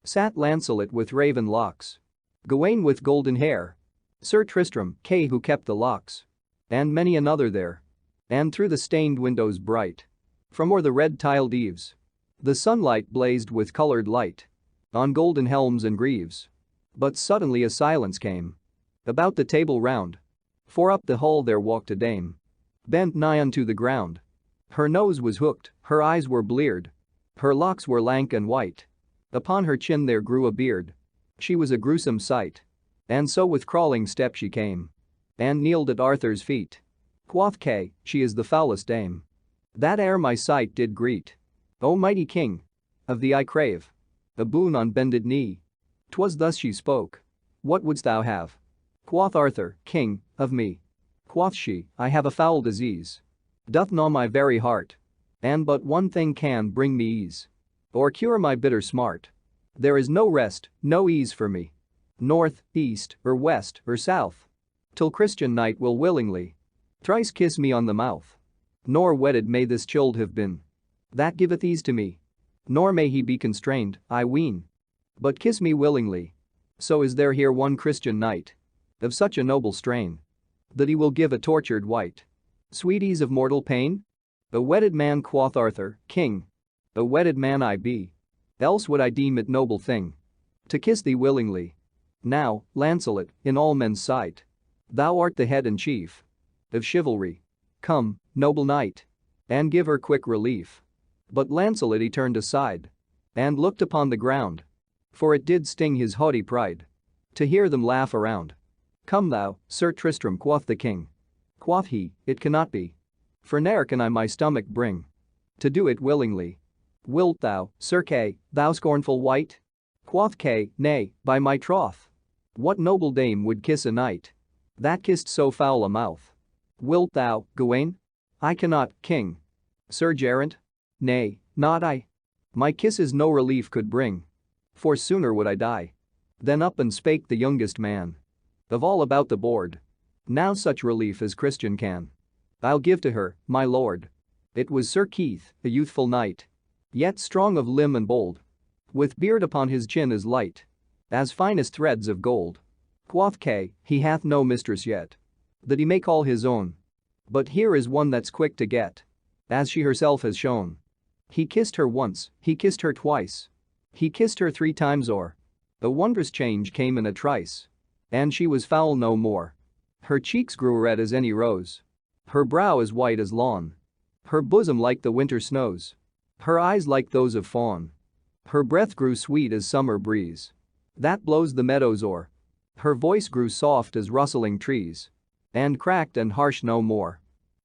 Sat Lancelot with raven locks, Gawain with golden hair, Sir Tristram, Kay who kept the locks, and many another there. And through the stained windows bright, from o'er the red-tiled eaves, the sunlight blazed with colored light on golden helms and greaves. But suddenly a silence came about the table round, for up the hall there walked a dame, bent nigh unto the ground. Her nose was hooked, her eyes were bleared, her locks were lank and white, upon her chin there grew a beard. She was a gruesome sight. And so with crawling step she came and kneeled at Arthur's feet. Quoth Kay, she is the foulest dame that e'er my sight did greet. O mighty king, of thee I crave a boon on bended knee. 'Twas thus she spoke. What wouldst thou have? Quoth Arthur, king, of me. Quoth she, I have a foul disease, doth gnaw my very heart, and but one thing can bring me ease, or cure my bitter smart. There is no rest, no ease for me, north, east, or west, or south, till Christian knight will willingly thrice kiss me on the mouth. Nor wedded may this child have been that giveth ease to me, nor may he be constrained, I ween, but kiss me willingly. So is there here one Christian knight of such a noble strain that he will give a tortured wight sweet ease of mortal pain? A wedded man, quoth Arthur, king, a wedded man I be, else would I deem it noble thing to kiss thee willingly. Now, Lancelot, in all men's sight, thou art the head and chief of chivalry. Come, noble knight, and give her quick relief. But Lancelot he turned aside and looked upon the ground, for it did sting his haughty pride to hear them laugh around. Come thou, Sir Tristram, quoth the king. Quoth he, it cannot be, for ne'er can I my stomach bring to do it willingly. Wilt thou, Sir Kay, thou scornful wight? Quoth Kay, nay, by my troth. What noble dame would kiss a knight that kissed so foul a mouth? Wilt thou, Gawain? I cannot, king. Sir Geraint? Nay, not I. My kisses no relief could bring, for sooner would I die. Then up and spake the youngest man of all about the board. Now such relief as Christian can I'll give to her, my lord. It was Sir Keith, a youthful knight, yet strong of limb and bold, with beard upon his chin as light as finest threads of gold. Quoth Kay, he hath no mistress yet that he may call his own, but here is one that's quick to get, as she herself has shown. He kissed her once, he kissed her twice, he kissed her 3 times o'er. A wondrous change came in a trice, and she was foul no more. Her cheeks grew red as any rose, her brow as white as lawn, her bosom like the winter snows, her eyes like those of fawn. Her breath grew sweet as summer breeze that blows the meadows o'er. Her voice grew soft as rustling trees, and cracked and harsh no more.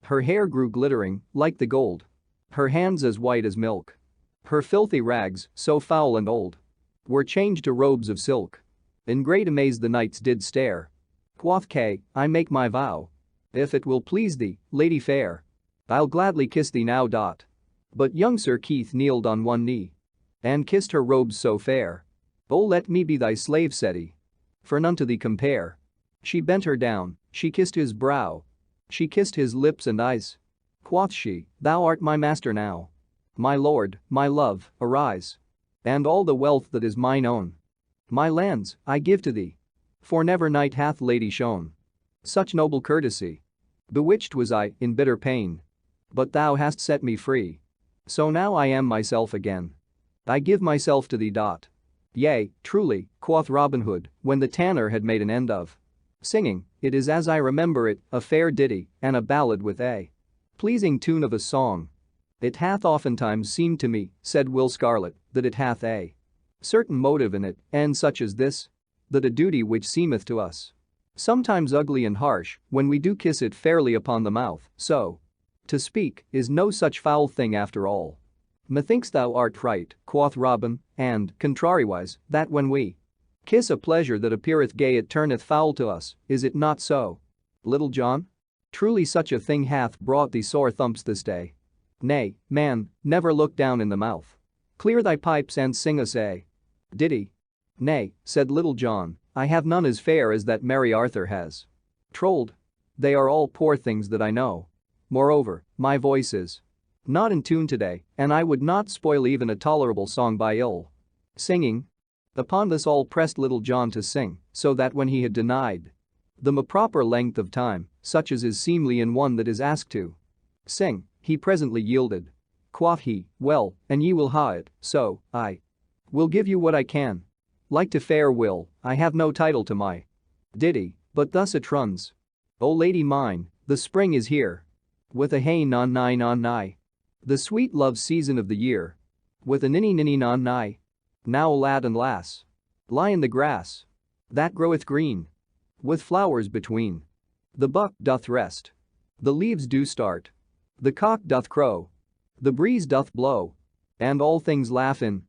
Her hair grew glittering like the gold, her hands as white as milk. Her filthy rags, so foul and old, were changed to robes of silk. In great amaze the knights did stare. Quoth Kay, I make my vow, if it will please thee, lady fair, I'll gladly kiss thee now. But young Sir Keith kneeled on one knee and kissed her robes so fair. Oh, let me be thy slave, said he, for none to thee compare. She bent her down, she kissed his brow. She kissed his lips and eyes. Quoth she, "Thou art my master now. My lord, my love, arise. And all the wealth that is mine own. My lands, I give to thee. For never knight hath lady shown such noble courtesy. Bewitched was I, in bitter pain. But thou hast set me free. So now I am myself again. I give myself to thee. Yea, truly," quoth Robin Hood, when the tanner had made an end of singing, "it is as I remember it, a fair ditty, and a ballad with a pleasing tune of a song. It hath oftentimes seemed to me," said Will Scarlet, "that it hath a certain motive in it, and such as this, that a duty which seemeth to us sometimes ugly and harsh, when we do kiss it fairly upon the mouth, so to speak, is no such foul thing after all." "Methinks thou art right," quoth Robin, "and, contrariwise, that when we kiss a pleasure that appeareth gay it turneth foul to us, is it not so, Little John? Truly such a thing hath brought thee sore thumps this day. Nay, man, never look down in the mouth. Clear thy pipes and sing us a ditty." "Nay," said Little John, "I have none as fair as that merry Arthur has trolled. They are all poor things that I know. Moreover, my voice is not in tune today, and I would not spoil even a tolerable song by ill singing." Upon this all pressed Little John to sing, so that when he had denied them a proper length of time, such as is seemly in one that is asked to sing, he presently yielded. Quoth he, "Well, an ye will ha it, so, I will give you what I can. Like to fair Will, I have no title to my ditty, but thus it runs. O lady mine, the spring is here. With a hey non nigh non nigh. The sweet love season of the year. With a ninny ninny non nigh. Now lad and lass lie in the grass that groweth green, with flowers between. The buck doth rest. The leaves do start. The cock doth crow. The breeze doth blow. And all things laugh in.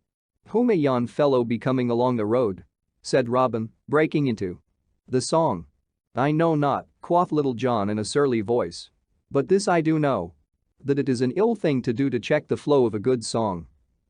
Who may yon fellow be coming along the road?" said Robin, breaking into the song. "I know not," quoth Little John in a surly voice. "But this I do know, that it is an ill thing to do to check the flow of a good song."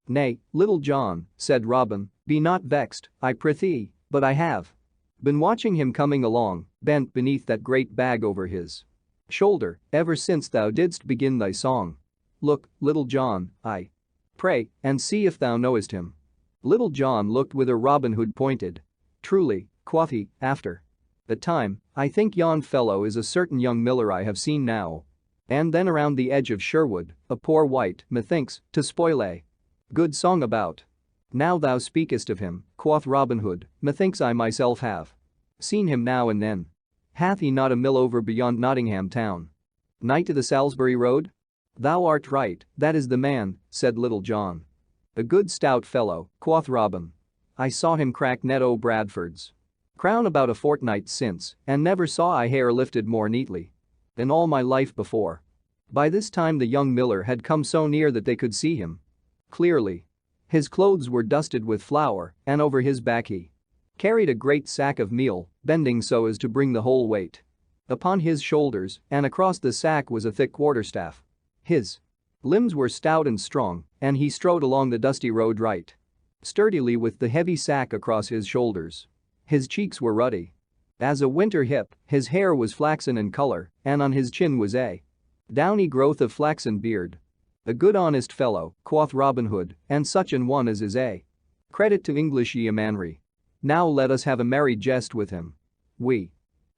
"Nay, Little John," said Robin, "be not vexed, I prithee, but I have been watching him coming along, bent beneath that great bag over his shoulder, ever since thou didst begin thy song. Look, Little John, I pray, and see if thou knowest him." Little John looked whither Robin Hood pointed. "Truly," quoth he, "after a time, I think yon fellow is a certain young miller I have seen now and then around the edge of Sherwood, a poor wight, methinks, to spoil a good song about." "Now thou speakest of him," quoth Robin Hood, "methinks I myself have seen him now and then. Hath he not a mill over beyond Nottingham town, nigh to the Salisbury road?" "Thou art right, that is the man," said Little John. "A good stout fellow," quoth Robin. "I saw him crack Ned O'Bradford's crown about a fortnight since, and never saw I hair lifted more neatly in all my life before." By this time the young miller had come so near that they could see him clearly. His clothes were dusted with flour, and over his back he carried a great sack of meal, bending so as to bring the whole weight upon his shoulders, and across the sack was a thick quarterstaff. His limbs were stout and strong, and he strode along the dusty road right sturdily with the heavy sack across his shoulders. His cheeks were ruddy as a winter hip, his hair was flaxen in color, and on his chin was a downy growth of flaxen beard. "A good honest fellow," quoth Robin Hood, "and such an one as is a credit to English yeomanry. Now let us have a merry jest with him. We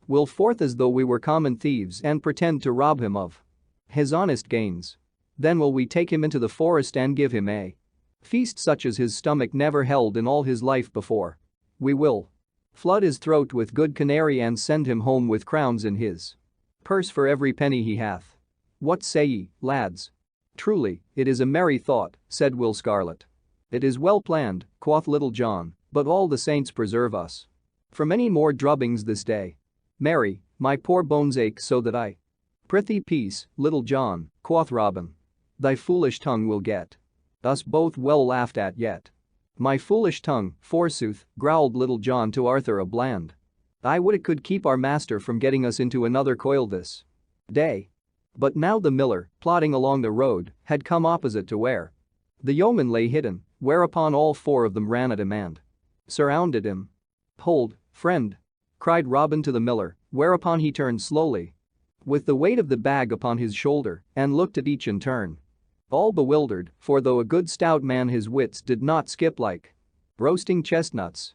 will forth as though we were common thieves and pretend to rob him of his honest gains. Then will we take him into the forest and give him a feast such as his stomach never held in all his life before. We will flood his throat with good canary and send him home with crowns in his purse for every penny he hath. What say ye, lads?" "Truly, it is a merry thought," said Will Scarlet. "It is well planned," quoth Little John, "but all the saints preserve us from any more drubbings this day. Marry, my poor bones ache so that I—" "Prithee peace, Little John," quoth Robin. "Thy foolish tongue will get us both well laughed at yet." "My foolish tongue, forsooth," growled Little John to Arthur a Bland. "I would it could keep our master from getting us into another coil this day." But now the miller, plodding along the road, had come opposite to where the yeoman lay hidden, whereupon all four of them ran at him and surrounded him. "Hold, friend!" cried Robin to the miller, whereupon he turned slowly, with the weight of the bag upon his shoulder, and looked at each in turn. All bewildered, for though a good stout man his wits did not skip like roasting chestnuts.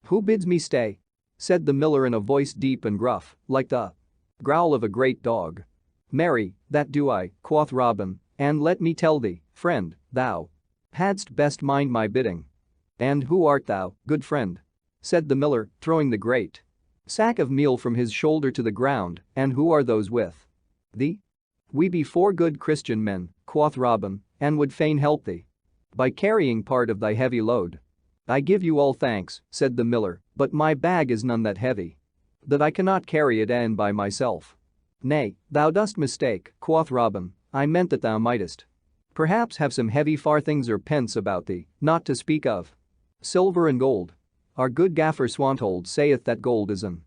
"Who bids me stay?" said the miller in a voice deep and gruff, like the growl of a great dog. "Marry, that do I," quoth Robin, "and let me tell thee, friend, thou hadst best mind my bidding." "And who art thou, good friend?" said the miller, throwing the great sack of meal from his shoulder to the ground, "and who are those with thee?" "We be 4 good Christian men," quoth Robin, "and would fain help thee by carrying part of thy heavy load." "I give you all thanks," said the miller, "but my bag is none that heavy that I cannot carry it e'en by myself." "Nay, thou dost mistake," quoth Robin, "I meant that thou mightest perhaps have some heavy farthings or pence about thee, not to speak of silver and gold. Our good gaffer Swanthold saith that gold is an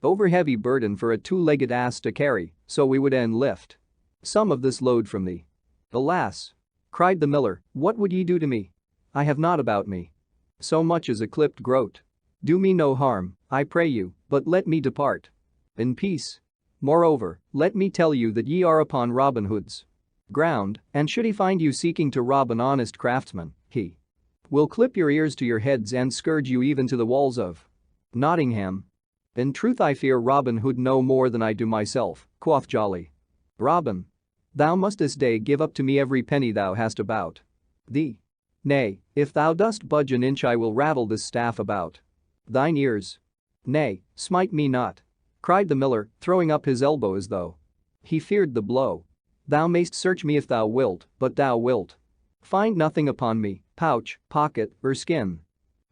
over-heavy burden for a 2-legged ass to carry, so we would e'en lift some of this load from thee." "Alas!" cried the miller, "what would ye do to me? I have not about me so much as a clipped groat. Do me no harm, I pray you, but let me depart in peace. Moreover, let me tell you that ye are upon Robin Hood's ground, and should he find you seeking to rob an honest craftsman, he will clip your ears to your heads and scourge you even to the walls of Nottingham." "In truth I fear Robin Hood no more than I do myself," quoth jolly Robin. "Thou must this day give up to me every penny thou hast about thee. Nay, if thou dost budge an inch I will rattle this staff about thine ears." "Nay, smite me not," cried the miller, throwing up his elbow as though he feared the blow. "Thou mayst search me if thou wilt, but thou wilt find nothing upon me, pouch, pocket, or skin."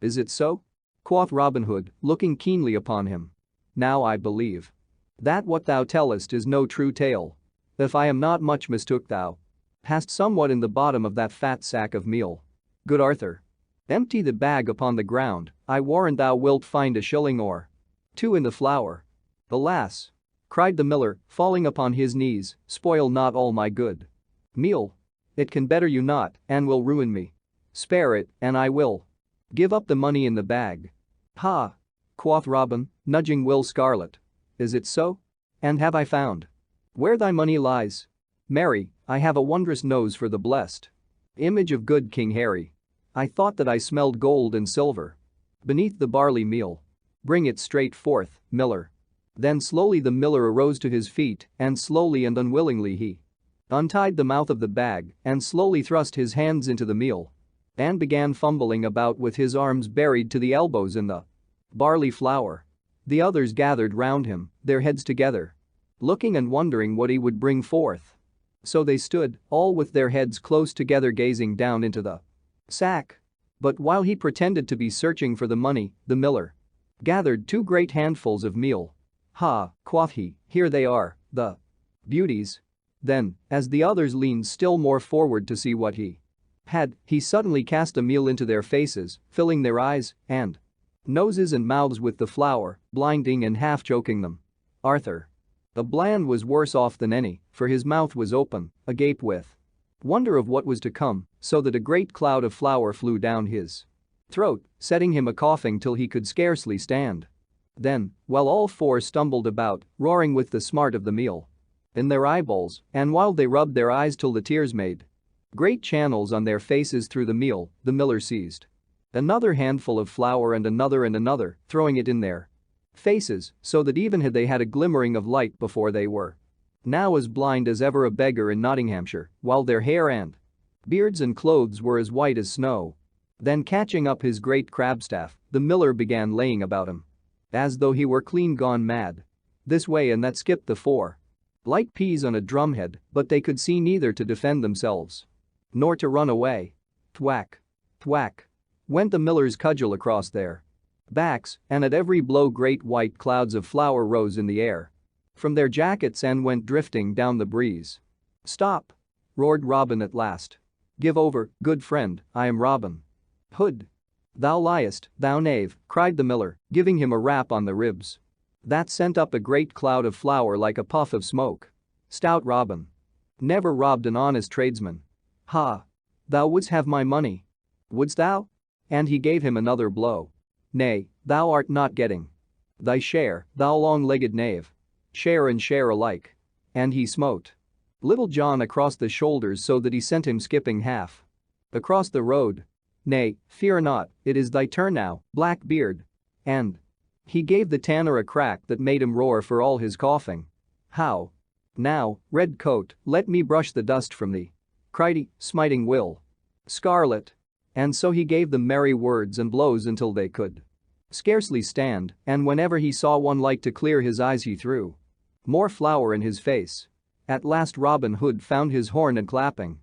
"Is it so?" quoth Robin Hood, looking keenly upon him. "Now I believe that what thou tellest is no true tale. If I am not much mistook thou hast somewhat in the bottom of that fat sack of meal. Good Arthur, empty the bag upon the ground, I warrant thou wilt find a shilling or 2 in the flour." "Alas!" cried the miller, falling upon his knees, "spoil not all my good meal. It can better you not, and will ruin me. Spare it, and I will give up the money in the bag." "Ha!" quoth Robin, nudging Will Scarlet. "Is it so? And have I found where thy money lies? Marry, I have a wondrous nose for the blessed image of good King Harry. I thought that I smelled gold and silver beneath the barley meal. Bring it straight forth, miller." Then slowly the miller arose to his feet, and slowly and unwillingly he untied the mouth of the bag and slowly thrust his hands into the meal and began fumbling about with his arms buried to the elbows in the barley flour. The others gathered round him, their heads together, looking and wondering what he would bring forth. So they stood, all with their heads close together gazing down into the sack. But while he pretended to be searching for the money, the miller gathered 2 great handfuls of meal. "Ha," quoth he, "here they are, the beauties." Then, as the others leaned still more forward to see what he had, he suddenly cast the meal into their faces, filling their eyes and noses and mouths with the flour, blinding and half choking them. Arthur the Bland was worse off than any, for his mouth was open, agape with wonder of what was to come, so that a great cloud of flour flew down his throat, setting him a-coughing till he could scarcely stand. Then, while all 4 stumbled about, roaring with the smart of the meal in their eyeballs, and while they rubbed their eyes till the tears made great channels on their faces through the meal, the miller seized another handful of flour and another, throwing it in their faces, so that even had they had a glimmering of light before they were now as blind as ever a beggar in Nottinghamshire, while their hair and beards and clothes were as white as snow. Then catching up his great crabstaff, the miller began laying about him as though he were clean gone mad. This way and that skipped the 4 like peas on a drumhead, but they could see neither to defend themselves nor to run away. Thwack, thwack went the miller's cudgel across their backs, and at every blow great white clouds of flour rose in the air from their jackets and went drifting down the breeze. "Stop!" roared Robin at last. "Give over, good friend, I am Robin Hood." "Thou liest, thou knave," cried the miller, giving him a rap on the ribs. That sent up a great cloud of flour like a puff of smoke. "Stout Robin never robbed an honest tradesman. Ha! Thou wouldst have my money. Wouldst thou?" And he gave him another blow. "Nay, thou art not getting Thy share, thou long-legged knave. Share and share alike." And he smote Little John across the shoulders so that he sent him skipping half across the road. "Nay, fear not, it is thy turn now, Black Beard." And he gave the tanner a crack that made him roar for all his coughing. "How? Now, Red Coat, let me brush the dust from thee," cried he, smiting Will Scarlet. And so he gave them merry words and blows until they could scarcely stand, and whenever he saw one like to clear his eyes he threw more flour in his face. At last Robin Hood found his horn and clapping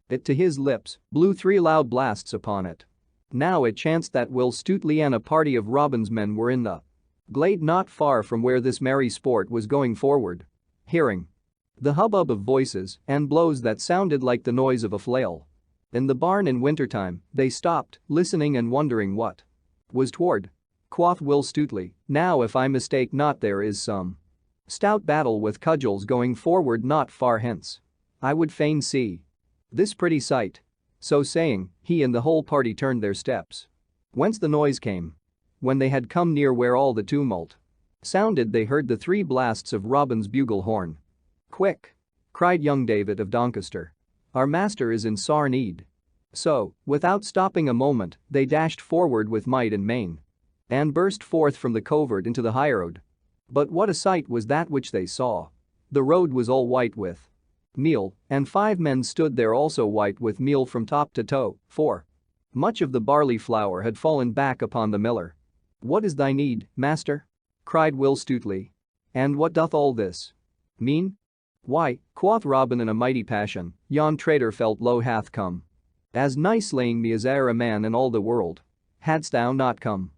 it to his lips, blew 3 loud blasts upon it. Now it chanced that Will Stutely and a party of Robin's men were in the glade not far from where this merry sport was going forward. Hearing the hubbub of voices and blows that sounded like the noise of a flail in the barn in wintertime, they stopped, listening and wondering what was toward. Quoth Will Stutely, "Now if I mistake not there is some stout battle with cudgels going forward not far hence. I would fain see this pretty sight." So saying, he and the whole party turned their steps whence the noise came. When they had come near where all the tumult sounded they heard the 3 blasts of Robin's bugle horn. "Quick!" cried young David of Doncaster. "Our master is in sore need." So, without stopping a moment, they dashed forward with might and main and burst forth from the covert into the highroad. But what a sight was that which they saw! The road was all white with meal, and 5 men stood there also white with meal from top to toe, for much of the barley flour had fallen back upon the miller. "What is thy need, master?" cried Will Stutely. "And what doth all this mean?" "Why," quoth Robin in a mighty passion, "yon traitor felt low hath come as nigh slaying me as e'er a man in all the world. Hadst thou not come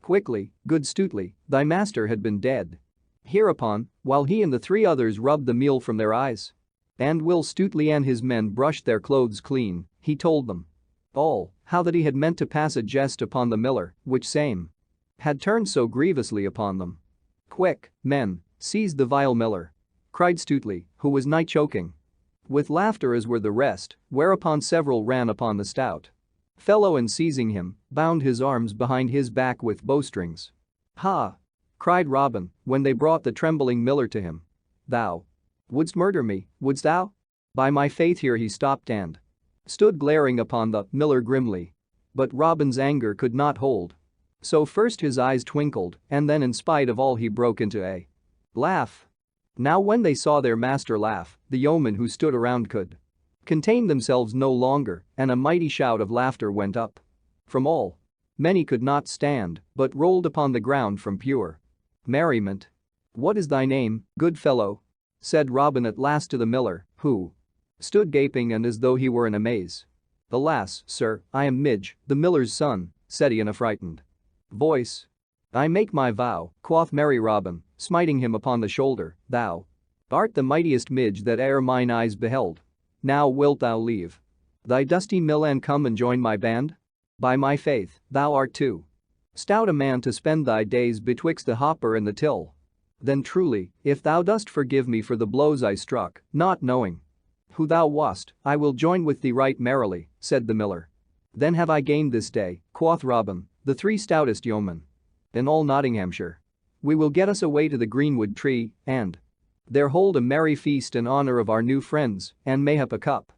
quickly, good Stutely, thy master had been dead." Hereupon, while he and the 3 others rubbed the meal from their eyes and Will Stutely and his men brushed their clothes clean, he told them all how that he had meant to pass a jest upon the miller, which same had turned so grievously upon them. "Quick, men, seize the vile miller," cried Stutely, who was nigh choking with laughter as were the rest, whereupon several ran upon the stout fellow and seizing him, bound his arms behind his back with bowstrings. "Ha!" cried Robin when they brought the trembling miller to him. "Thou wouldst murder me, wouldst thou?" By my faith. Here he stopped and stood glaring upon the miller grimly. But Robin's anger could not hold. So first his eyes twinkled and then in spite of all he broke into a laugh. Now when they saw their master laugh, the yeomen who stood around could contain themselves no longer and a mighty shout of laughter went up from all. Many could not stand but rolled upon the ground from pure merriment. "What is thy name, good fellow?" said Robin at last to the miller, who stood gaping and as though he were in a maze. "Alas, sir, I am Midge, the miller's son," said he in a frightened voice. "I make my vow," quoth merry Robin, smiting him upon the shoulder, "thou art the mightiest Midge that e'er mine eyes beheld. Now wilt thou leave thy dusty mill and come and join my band? By my faith, thou art too stout a man to spend thy days betwixt the hopper and the till. Then truly, if thou dost forgive me for the blows I struck, not knowing who thou wast, I will join with thee right merrily," said the miller. "Then have I gained this day," quoth Robin, "the 3 stoutest yeomen in all Nottinghamshire. We will get us away to the greenwood tree and there hold a merry feast in honor of our new friends, and mayhap a cup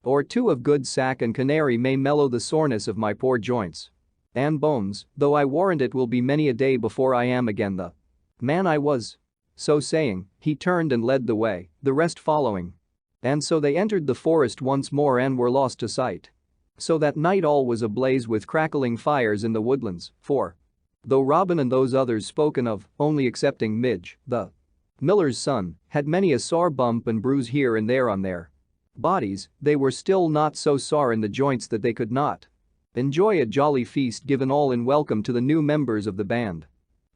or 2 of good sack and canary may mellow the soreness of my poor joints and bones, though I warrant it will be many a day before I am again the man I was." So saying, he turned and led the way, the rest following. And so they entered the forest once more and were lost to sight. So that night all was ablaze with crackling fires in the woodlands, for though Robin and those others spoken of, only excepting Midge, the miller's son, had many a sore bump and bruise here and there on their bodies, they were still not so sore in the joints that they could not enjoy a jolly feast given all in welcome to the new members of the band.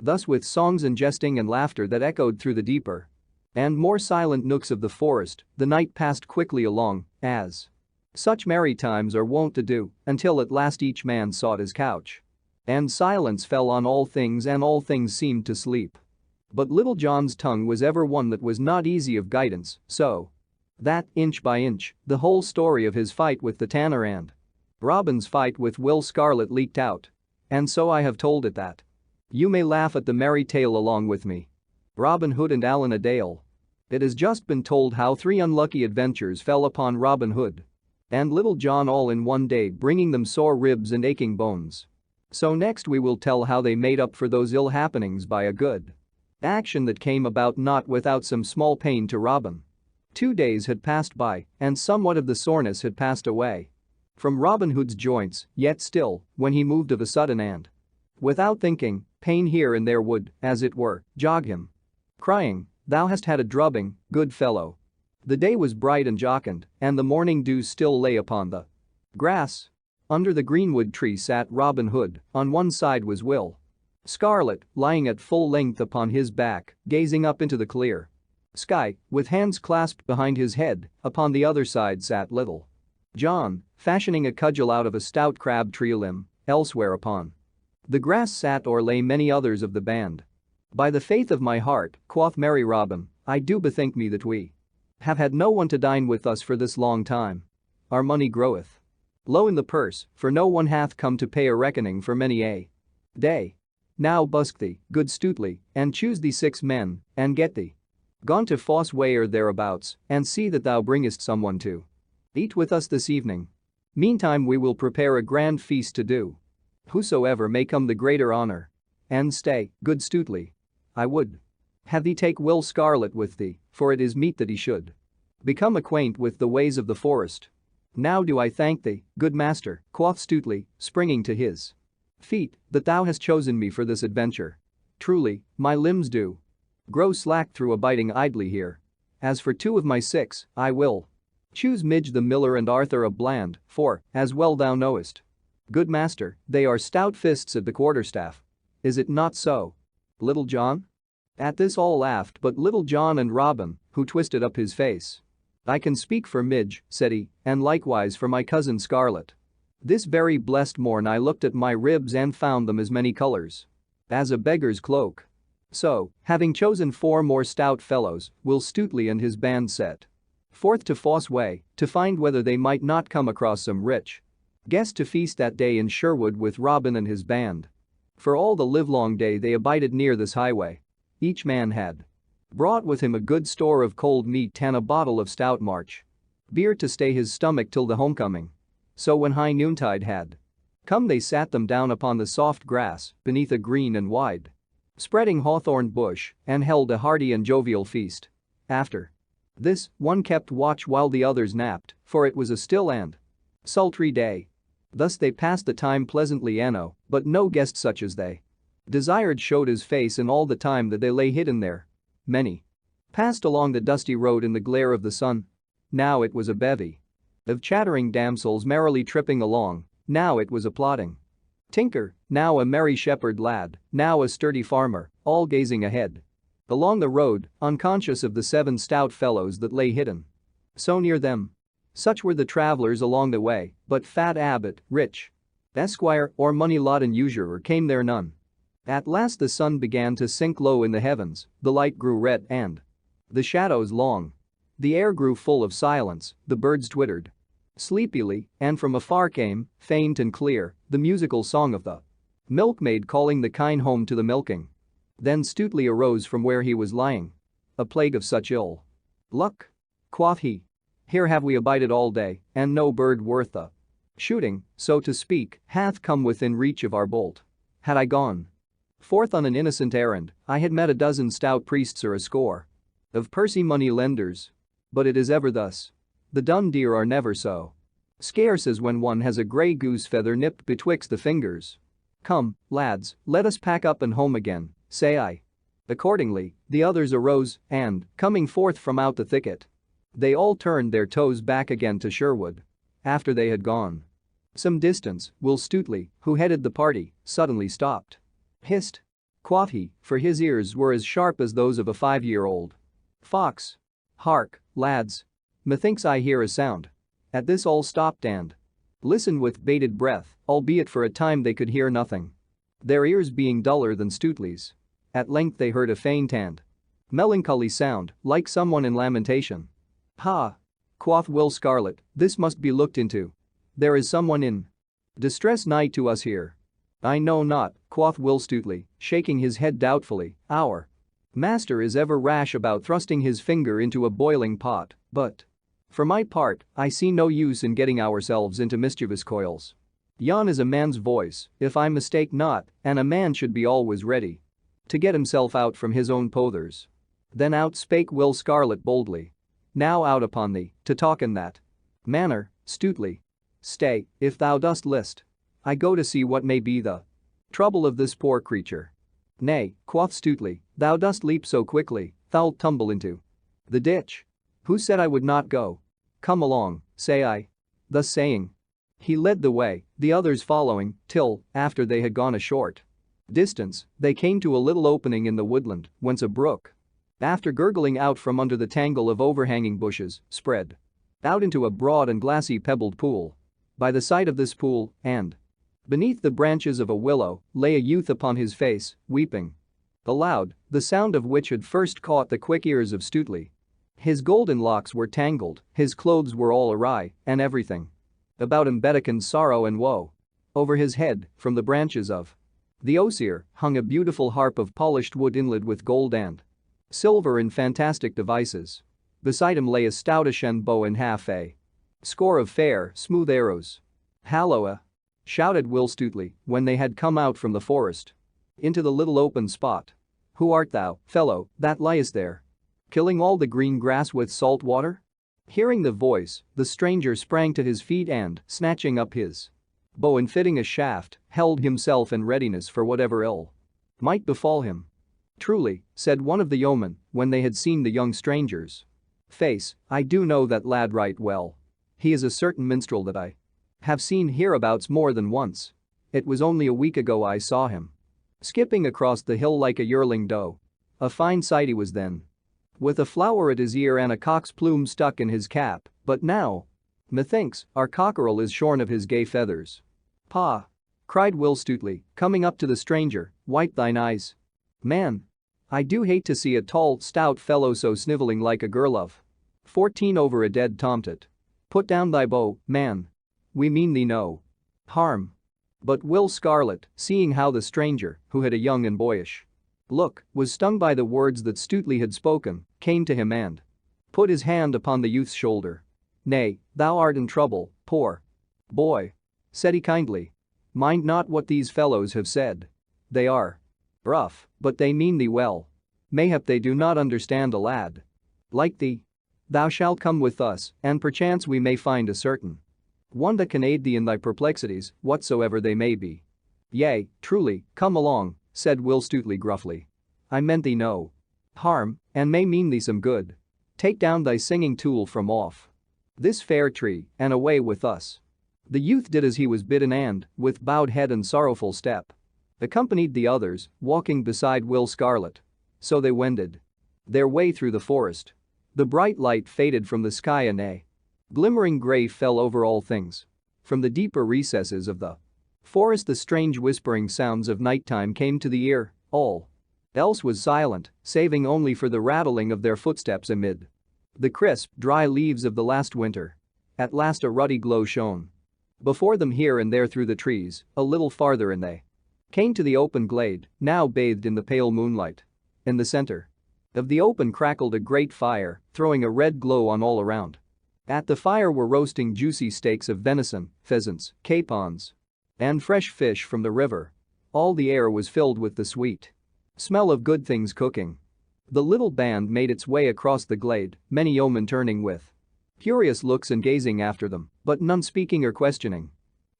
Thus with songs and jesting and laughter that echoed through the deeper and more silent nooks of the forest, the night passed quickly along, as such merry times are wont to do, until at last each man sought his couch. And silence fell on all things and all things seemed to sleep. But Little John's tongue was ever one that was not easy of guidance, so that, inch by inch, the whole story of his fight with the tanner and Robin's fight with Will Scarlet leaked out. And so I have told it that You may laugh at the merry tale along with me. Robin Hood and Allen a Dale. It has just been told how 3 unlucky adventures fell upon Robin Hood and Little John all in one day, bringing them sore ribs and aching bones. So next we will tell how they made up for those ill happenings by a good action that came about not without some small pain to Robin. 2 days had passed by, and somewhat of the soreness had passed away from Robin Hood's joints, yet still, when he moved of a sudden and without thinking, pain here and there would, as it were, jog him, crying, "Thou hast had a drubbing, good fellow." The day was bright and jocund, and the morning dew still lay upon the grass. Under the greenwood tree sat Robin Hood, on one side was Will Scarlet, lying at full length upon his back, gazing up into the clear sky, with hands clasped behind his head. Upon the other side sat Little John, fashioning a cudgel out of a stout crab tree limb. Elsewhere upon the grass sat or lay many others of the band. "By the faith of my heart," quoth merry Robin, "I do bethink me that we have had no one to dine with us for this long time. Our money groweth low in the purse, for no one hath come to pay a reckoning for many a day. Now busk thee, good Stuteley, and choose thee 6 men, and get thee gone to Fosse Way or thereabouts, and see that thou bringest someone to eat with us this evening. Meantime we will prepare a grand feast to do whosoever may come the greater honor. And stay, good Stuteley, I would have thee take Will Scarlet with thee, for it is meet that he should become acquaint with the ways of the forest. Now do I thank thee, good master," quoth Stuteley, springing to his feet, "that thou hast chosen me for this adventure. Truly, my limbs do grow slack through abiding idly here. As for 2 of my 6, I will choose Midge the miller and Arthur of Bland, for, as well thou knowest, good master, they are stout fists at the quarterstaff. Is it not so, Little John?" At this all laughed but Little John and Robin, who twisted up his face. "I can speak for Midge," said he, "and likewise for my cousin Scarlet. This very blessed morn I looked at my ribs and found them as many colors as a beggar's cloak. So, having chosen 4 more stout fellows, Will Stuteley and his band set forth to Fosse Way to find whether they might not come across some rich guest to feast that day in Sherwood with Robin and his band. For all the livelong day they abided near this highway. Each man had brought with him a good store of cold meat and a bottle of stout March beer to stay his stomach till the homecoming. So when high noontide had come they sat them down upon the soft grass beneath a green and wide spreading hawthorn bush and held a hearty and jovial feast. After this, one kept watch while the others napped, for it was a still and sultry day. Thus they passed the time pleasantly enow, but no guest such as they desired showed his face in all the time that they lay hidden there. Many passed along the dusty road in the glare of the sun. Now it was a bevy of chattering damsels merrily tripping along, now it was a plodding tinker, now a merry shepherd lad, now a sturdy farmer, all gazing ahead along the road, unconscious of the 7 stout fellows that lay hidden so near them. Such were the travelers along the way, but fat abbot, rich esquire, or money-laden usurer came there none. At last the sun began to sink low in the heavens, the light grew red and the shadows long. The air grew full of silence, the birds twittered sleepily, and from afar came, faint and clear, the musical song of the milkmaid calling the kine home to the milking. Then Stuteley arose from where he was lying. "A plague of such ill luck," quoth he. "Here have we abided all day, and no bird worth the shooting, so to speak, hath come within reach of our bolt. Had I gone forth on an innocent errand, I had met a dozen stout priests or a score of pursy money lenders. But it is ever thus. The dun deer are never so scarce as when one has a grey goose feather nipped betwixt the fingers. Come, lads, let us pack up and home again, say I." Accordingly, the others arose, and, coming forth from out the thicket, they all turned their toes back again to Sherwood. After they had gone some distance, Will Stuteley, who headed the party, suddenly stopped. "Hist!" quoth he, for his ears were as sharp as those of a 5-year-old fox. "Hark, lads! Methinks I hear a sound." At this all stopped and listened with bated breath, albeit for a time they could hear nothing, their ears being duller than Stuteley's. At length they heard a faint and melancholy sound, like someone in lamentation. "Ha!" quoth Will Scarlet, "this must be looked into. There is someone in distress nigh to us here." "I know not," quoth Will Stutely, shaking his head doubtfully. Our master is ever rash about thrusting his finger into a boiling pot, but for my part, I see no use in getting ourselves into mischievous coils. Yon is a man's voice, if I mistake not, and a man should be always ready to get himself out from his own pothers. Then out spake Will Scarlet boldly. Now out upon thee, to talk in that manner, Stutely. Stay, if thou dost list. I go to see what may be the trouble of this poor creature. Nay, quoth Stutely, thou dost leap so quickly, thou'lt tumble into the ditch. Who said I would not go? Come along, say I. Thus saying, he led the way, the others following, till, after they had gone a short distance, they came to a little opening in the woodland, whence a brook, after gurgling out from under the tangle of overhanging bushes, spread out into a broad and glassy pebbled pool. By the side of this pool, and beneath the branches of a willow, lay a youth upon his face, weeping aloud, the sound of which had first caught the quick ears of Stutely. His golden locks were tangled, his clothes were all awry, and everything about him beckoned sorrow and woe. Over his head, from the branches of the osier, hung a beautiful harp of polished wood inlaid with gold and silver in fantastic devices. Beside him lay a stoutish bow and half a score of fair, smooth arrows. Halloa! Shouted Will Stutely when they had come out from the forest into the little open spot. Who art thou, fellow, that liest there? Killing all the green grass with salt water? Hearing the voice, the stranger sprang to his feet and, snatching up his bow and fitting a shaft, held himself in readiness for whatever ill might befall him. Truly, said one of the yeomen, when they had seen the young stranger's face, I do know that lad right well. He is a certain minstrel that I have seen hereabouts more than once. It was only a week ago I saw him skipping across the hill like a yearling doe. A fine sight he was then, with a flower at his ear and a cock's plume stuck in his cap, but now, methinks, our cockerel is shorn of his gay feathers. Pa! Cried Will Stutely, coming up to the stranger, wipe thine eyes. Man! I do hate to see a tall, stout fellow so snivelling like a girl of 14 over a dead tomtit. Put down thy bow, man. We mean thee no harm. But Will Scarlet, seeing how the stranger, who had a young and boyish look, was stung by the words that Stutely had spoken, came to him and put his hand upon the youth's shoulder. Nay, thou art in trouble, poor boy, said he kindly. Mind not what these fellows have said. They are rough, but they mean thee well. Mayhap they do not understand a lad like thee. Thou shalt come with us, and perchance we may find a certain one that can aid thee in thy perplexities, whatsoever they may be. Yea, truly, come along, said Will Stutely gruffly. I meant thee no harm, and may mean thee some good. Take down thy singing tool from off this fair tree, and away with us. The youth did as he was bidden and, with bowed head and sorrowful step, accompanied the others, walking beside Will Scarlet. So they wended their way through the forest. The bright light faded from the sky and a glimmering gray fell over all things. From the deeper recesses of the forest the strange whispering sounds of nighttime came to the ear, all else was silent, saving only for the rattling of their footsteps amid the crisp, dry leaves of the last winter. At last a ruddy glow shone before them here and there through the trees, a little farther and they came to the open glade, now bathed in the pale moonlight. In the center of the open crackled a great fire, throwing a red glow on all around. At the fire were roasting juicy steaks of venison, pheasants, capons, and fresh fish from the river. All the air was filled with the sweet smell of good things cooking. The little band made its way across the glade, many yeomen turning with curious looks and gazing after them, but none speaking or questioning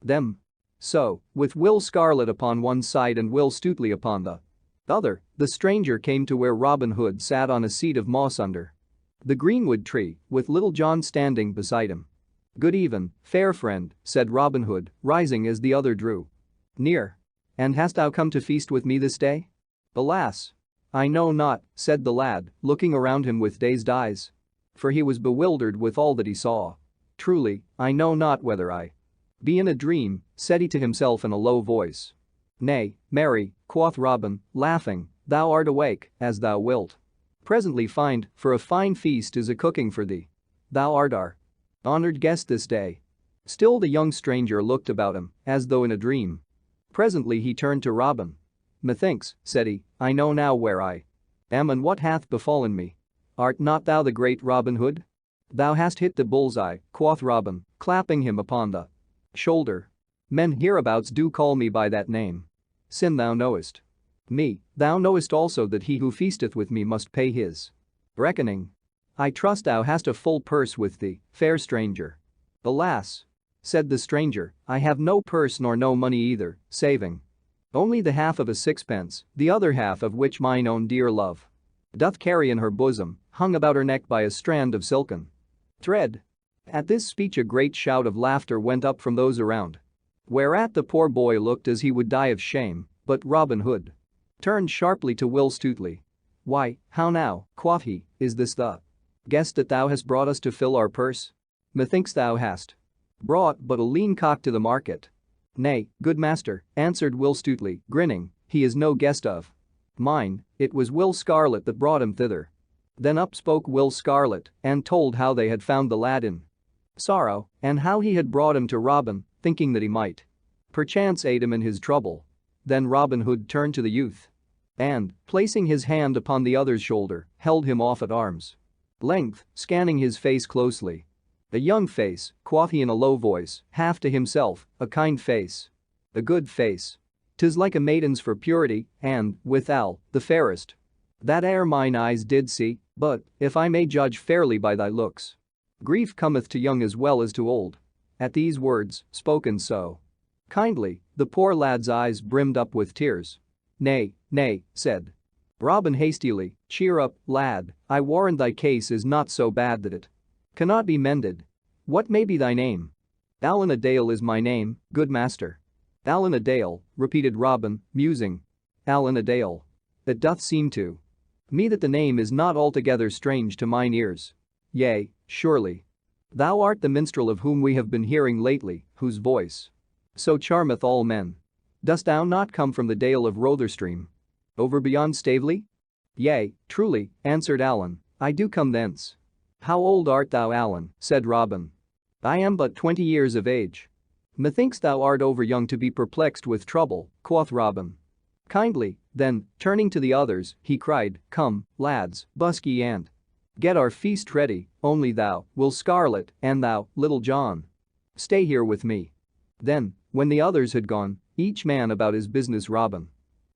them. So, with Will Scarlet upon one side and Will Stutely upon the other, the stranger came to where Robin Hood sat on a seat of moss under the greenwood tree, with Little John standing beside him. Good even, fair friend, said Robin Hood, rising as the other drew near. And hast thou come to feast with me this day? Alas! I know not, said the lad, looking around him with dazed eyes. For he was bewildered with all that he saw. Truly, I know not whether I be in a dream, said he to himself in a low voice. Nay, marry, quoth Robin, laughing, thou art awake, as thou wilt presently find, for a fine feast is a-cooking for thee. Thou art our honored guest this day. Still the young stranger looked about him, as though in a dream. Presently he turned to Robin. "Methinks," said he, "I know now where I am and what hath befallen me. Art not thou the great Robin Hood?" "Thou hast hit the bull's-eye," quoth Robin, clapping him upon the shoulder. "Men hereabouts do call me by that name. Sin thou knowest me, thou knowest also that he who feasteth with me must pay his reckoning. I trust thou hast a full purse with thee, fair stranger." "Alas," said the stranger, "I have no purse nor no money either, saving only the half of a sixpence, the other half of which mine own dear love doth carry in her bosom, hung about her neck by a strand of silken thread." At this speech a great shout of laughter went up from those around. Whereat the poor boy looked as he would die of shame, but Robin Hood turned sharply to Will Stutely. "Why, how now," quoth he, "is this the guest that thou hast brought us to fill our purse? Methinks thou hast brought but a lean cock to the market." "Nay, good master," answered Will Stutely, grinning, "he is no guest of mine, it was Will Scarlet that brought him thither." Then up spoke Will Scarlet and told how they had found the lad in sorrow and how he had brought him to Robin, thinking that he might perchance aid him in his trouble. Then Robin Hood turned to the youth and, placing his hand upon the other's shoulder, held him off at arm's length, scanning his face closely. "A young face," quoth he in a low voice, half to himself, "a kind face. A good face. 'Tis like a maiden's for purity and, withal, the fairest that e'er mine eyes did see, but, if I may judge fairly by thy looks, grief cometh to young as well as to old." At these words, spoken so kindly, the poor lad's eyes brimmed up with tears. "Nay, nay," said Robin hastily, "cheer up, lad, I warrant thy case is not so bad that it cannot be mended. What may be thy name?" "Allan a Dale is my name, good master." "Allan a Dale," repeated Robin, musing. "Allan a Dale. It doth seem to me that the name is not altogether strange to mine ears. Yea, surely. Thou art the minstrel of whom we have been hearing lately, whose voice so charmeth all men. Dost thou not come from the Dale of Rotherstream? Over beyond Staveley?" "Yea, truly," answered Allan, "I do come thence." "How old art thou, Allan?" said Robin. "I am but 20 years of age." "Methinks thou art over young to be perplexed with trouble," quoth Robin kindly, then, turning to the others, he cried, "Come, lads, busk ye and get our feast ready, only thou, Will Scarlet, and thou, Little John, stay here with me." Then, when the others had gone, each man about his business, Robin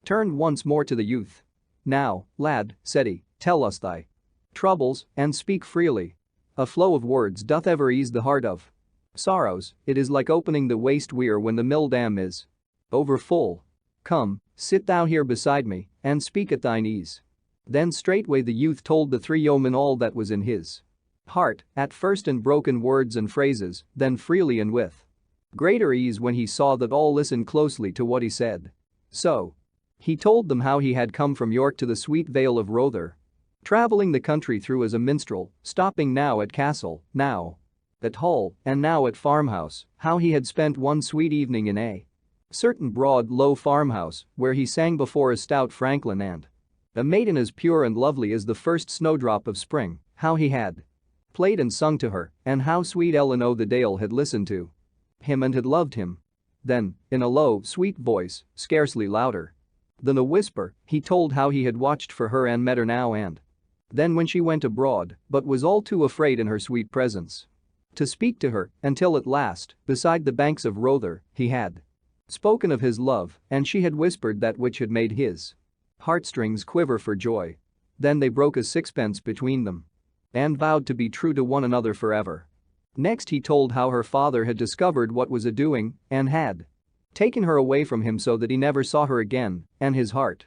turned once more to the youth. "Now, lad," said he, "tell us thy troubles and speak freely. A flow of words doth ever ease the heart of sorrows, it is like opening the waste weir when the mill dam is over full. Come, sit thou here beside me and speak at thine ease." Then straightway the youth told the three yeomen all that was in his heart, at first in broken words and phrases, then freely and with greater ease when he saw that all listened closely to what he said. So he told them how he had come from York to the sweet vale of Rother, travelling the country through as a minstrel, stopping now at castle, now at hall, and now at farmhouse, how he had spent one sweet evening in a certain broad, low farmhouse where he sang before a stout franklin and a maiden as pure and lovely as the first snowdrop of spring, how he had played and sung to her, and how sweet Ellen o' the Dale had listened to him and had loved him. Then, in a low, sweet voice, scarcely louder than a whisper, he told how he had watched for her and met her now and then when she went abroad, but was all too afraid in her sweet presence to speak to her, until at last, beside the banks of Rother, he had spoken of his love, and she had whispered that which had made his heartstrings quiver for joy. Then they broke a sixpence between them and vowed to be true to one another forever. Next he told how her father had discovered what was a-doing and had taken her away from him so that he never saw her again, and his heart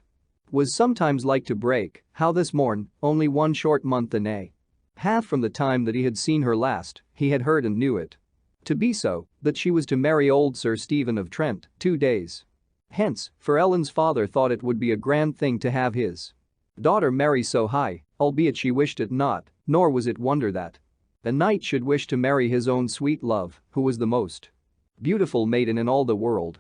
was sometimes like to break, how this morn, only one short month and a half from the time that he had seen her last, he had heard and knew it to be so, that she was to marry old Sir Stephen of Trent 2 days hence, for Ellen's father thought it would be a grand thing to have his daughter marry so high, albeit she wished it not, nor was it wonder that a knight should wish to marry his own sweet love, who was the most beautiful maiden in all the world.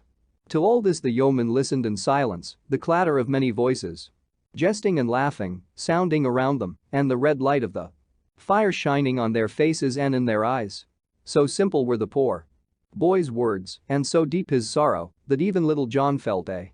To all this the yeomen listened in silence, the clatter of many voices, jesting and laughing, sounding around them, and the red light of the fire shining on their faces and in their eyes. So simple were the poor boy's words, and so deep his sorrow, that even little John felt a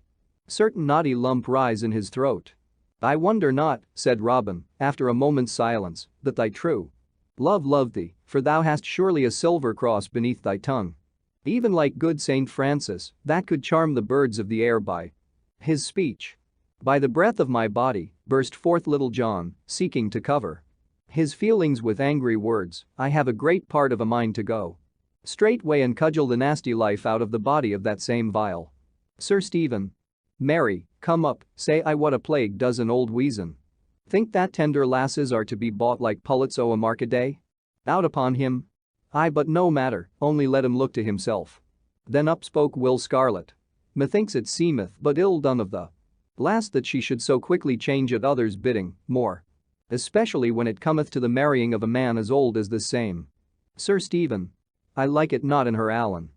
certain knotty lump rise in his throat. "I wonder not," said Robin, after a moment's silence, "that thy true love loved thee, for thou hast surely a silver cross beneath thy tongue. Even like good Saint Francis, that could charm the birds of the air by his speech. By the breath of my body," burst forth Little John, seeking to cover his feelings with angry words, "I have a great part of a mind to go straightway and cudgel the nasty life out of the body of that same vile Sir Stephen. Mary, come up, say I what a plague does an old weazen think that tender lasses are to be bought like pullets o' a market-day? Out upon him. Aye, but no matter, only let him look to himself." Then up spoke Will Scarlet. "Methinks it seemeth but ill done of the lass that she should so quickly change at others' bidding, more especially when it cometh to the marrying of a man as old as this same Sir Stephen. I like it not in her, Allen."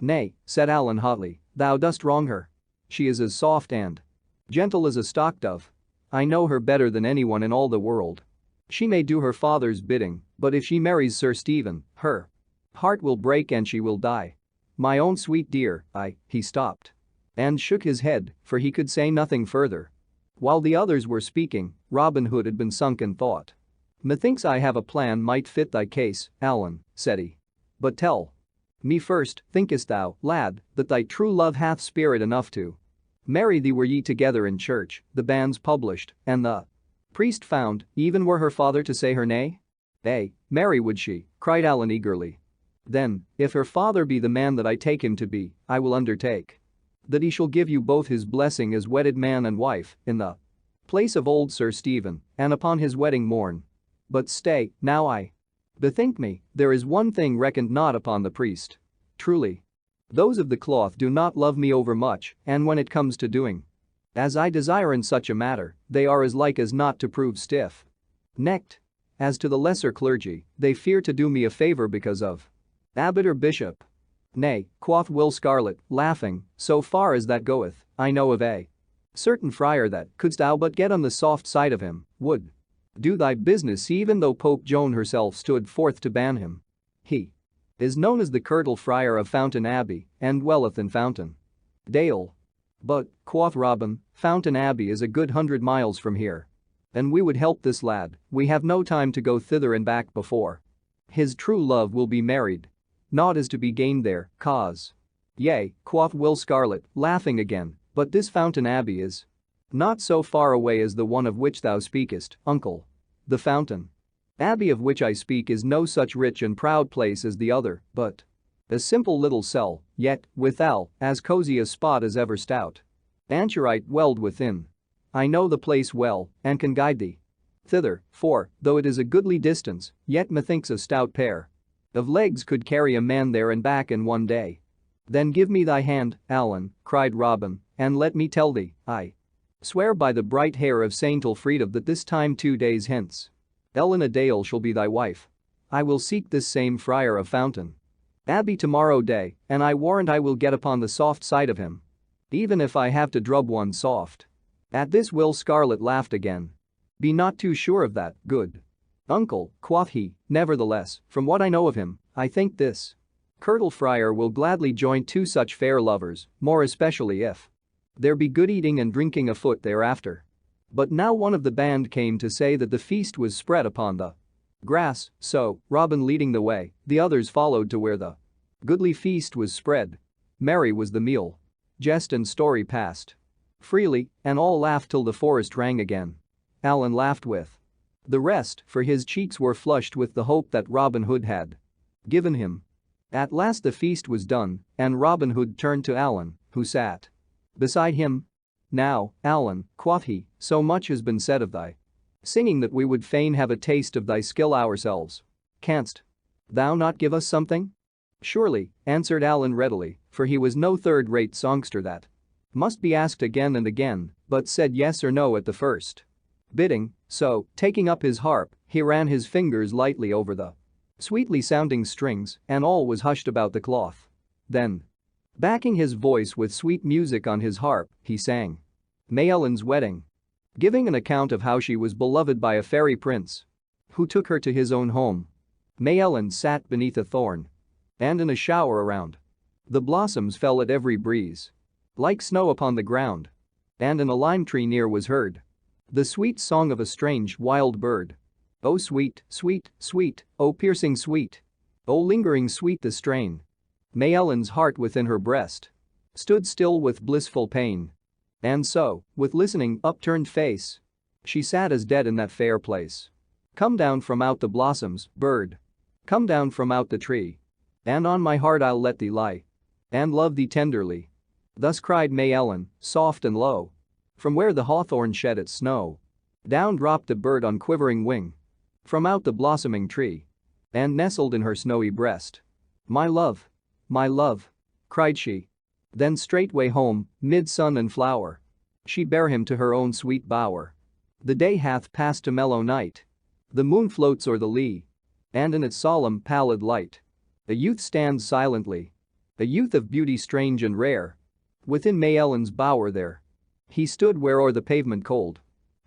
"Nay," said Allen hotly, "thou dost wrong her. She is as soft and gentle as a stock dove. I know her better than anyone in all the world. She may do her father's bidding, but if she marries Sir Stephen, her heart will break and she will die. My own sweet dear, He stopped and shook his head, for he could say nothing further. While the others were speaking, Robin Hood had been sunk in thought. "Methinks I have a plan might fit thy case, Allen," said he. "But tell me first, thinkest thou, lad, that thy true love hath spirit enough to marry thee were ye together in church, the banns published, and the priest found, even were her father to say her nay?" "Ay, marry would she," cried Allen eagerly. "Then, if her father be the man that I take him to be, I will undertake that he shall give you both his blessing as wedded man and wife, in the place of old Sir Stephen, and upon his wedding morn. But stay, now I bethink me, there is one thing reckoned not upon the priest. Truly, those of the cloth do not love me overmuch, and when it comes to doing as I desire in such a matter, they are as like as not to prove stiff-necked. As to the lesser clergy, they fear to do me a favor because of abbot or bishop." "Nay," quoth Will Scarlet, laughing, "so far as that goeth, I know of a certain friar that, couldst thou but get on the soft side of him, would do thy business even though Pope Joan herself stood forth to ban him. He is known as the Curtal Friar of Fountain Abbey and dwelleth in Fountain Dale." "But," quoth Robin, "Fountain Abbey is a good 100 miles from here. And we would help this lad, we have no time to go thither and back before his true love will be married. Naught is to be gained there, cause." "Yea," quoth Will Scarlet, laughing again, "but this Fountain Abbey is not so far away as the one of which thou speakest, uncle. The Fountain Abbey of which I speak is no such rich and proud place as the other, but a simple little cell, yet, withal, as cozy a spot as ever stout anchorite welled within. I know the place well, and can guide thee thither, for, though it is a goodly distance, yet methinks a stout pair of legs could carry a man there and back in one day." "Then give me thy hand, Allen," cried Robin, "and let me tell thee, I swear by the bright hair of Saint Elfrida that this time 2 days hence Elena Dale shall be thy wife. I will seek this same friar of Fountain Abbey tomorrow day, and I warrant I will get upon the soft side of him. Even if I have to drub one soft." At this Will Scarlet laughed again. "Be not too sure of that, good uncle," quoth he, "nevertheless, from what I know of him, I think this Curtal Friar will gladly join two such fair lovers, more especially if there be good eating and drinking afoot thereafter." But now one of the band came to say that the feast was spread upon the grass, so, Robin leading the way, the others followed to where the goodly feast was spread. Merry was the meal. Jest and story passed freely, and all laughed till the forest rang again. Allen laughed with the rest, for his cheeks were flushed with the hope that Robin Hood had given him. At last the feast was done, and Robin Hood turned to Allen, who sat beside him. "Now, Allen," quoth he, "so much has been said of thy singing that we would fain have a taste of thy skill ourselves. Canst thou not give us something?" "Surely," answered Allen readily, for he was no third-rate songster that must be asked again and again, but said yes or no at the first bidding, so, taking up his harp, he ran his fingers lightly over the sweetly sounding strings, and all was hushed about the cloth. Then, backing his voice with sweet music on his harp, he sang May Ellen's Wedding, giving an account of how she was beloved by a fairy prince who took her to his own home. May Ellen sat beneath a thorn, and in a shower around the blossoms fell at every breeze like snow upon the ground. and in a lime tree near was heard the sweet song of a strange wild bird. Oh sweet, sweet, sweet, oh piercing sweet, oh lingering sweet the strain. May Ellen's heart within her breast stood still with blissful pain. And so, with listening, upturned face, she sat as dead in that fair place. Come down from out the blossoms, bird. Come down from out the tree. And on my heart I'll let thee lie, and love thee tenderly. Thus cried May Ellen, soft and low. From where the hawthorn shed its snow, down dropped a bird on quivering wing from out the blossoming tree, and nestled in her snowy breast. My love, cried she. Then straightway home, mid sun and flower, she bare him to her own sweet bower. The day hath passed to mellow night. The moon floats o'er the lea, and in its solemn pallid light a youth stands silently, a youth of beauty strange and rare. Within May Ellen's bower there he stood where o'er the pavement cold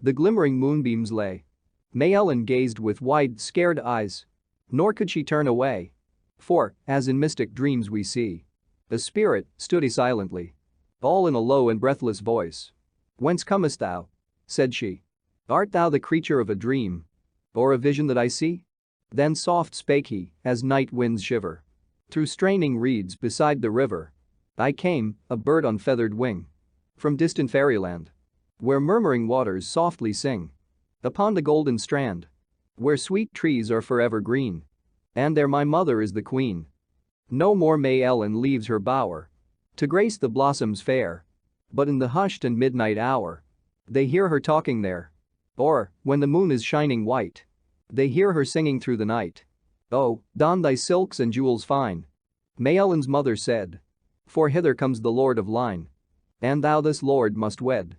the glimmering moonbeams lay. May Ellen gazed with wide, scared eyes, nor could she turn away. For, as in mystic dreams we see, a spirit stood he silently, all in a low and breathless voice. Whence comest thou? Said she. Art thou the creature of a dream, or a vision that I see? Then soft spake he, as night winds shiver through straining reeds beside the river. I came, a bird on feathered wing, from distant fairyland, where murmuring waters softly sing, upon the golden strand, where sweet trees are forever green, and there my mother is the queen. No more May Ellen leaves her bower to grace the blossoms fair, but in the hushed and midnight hour they hear her talking there. Or, when the moon is shining white, they hear her singing through the night. Oh, don thy silks and jewels fine, May Ellen's mother said, for hither comes the lord of line, and thou this lord must wed.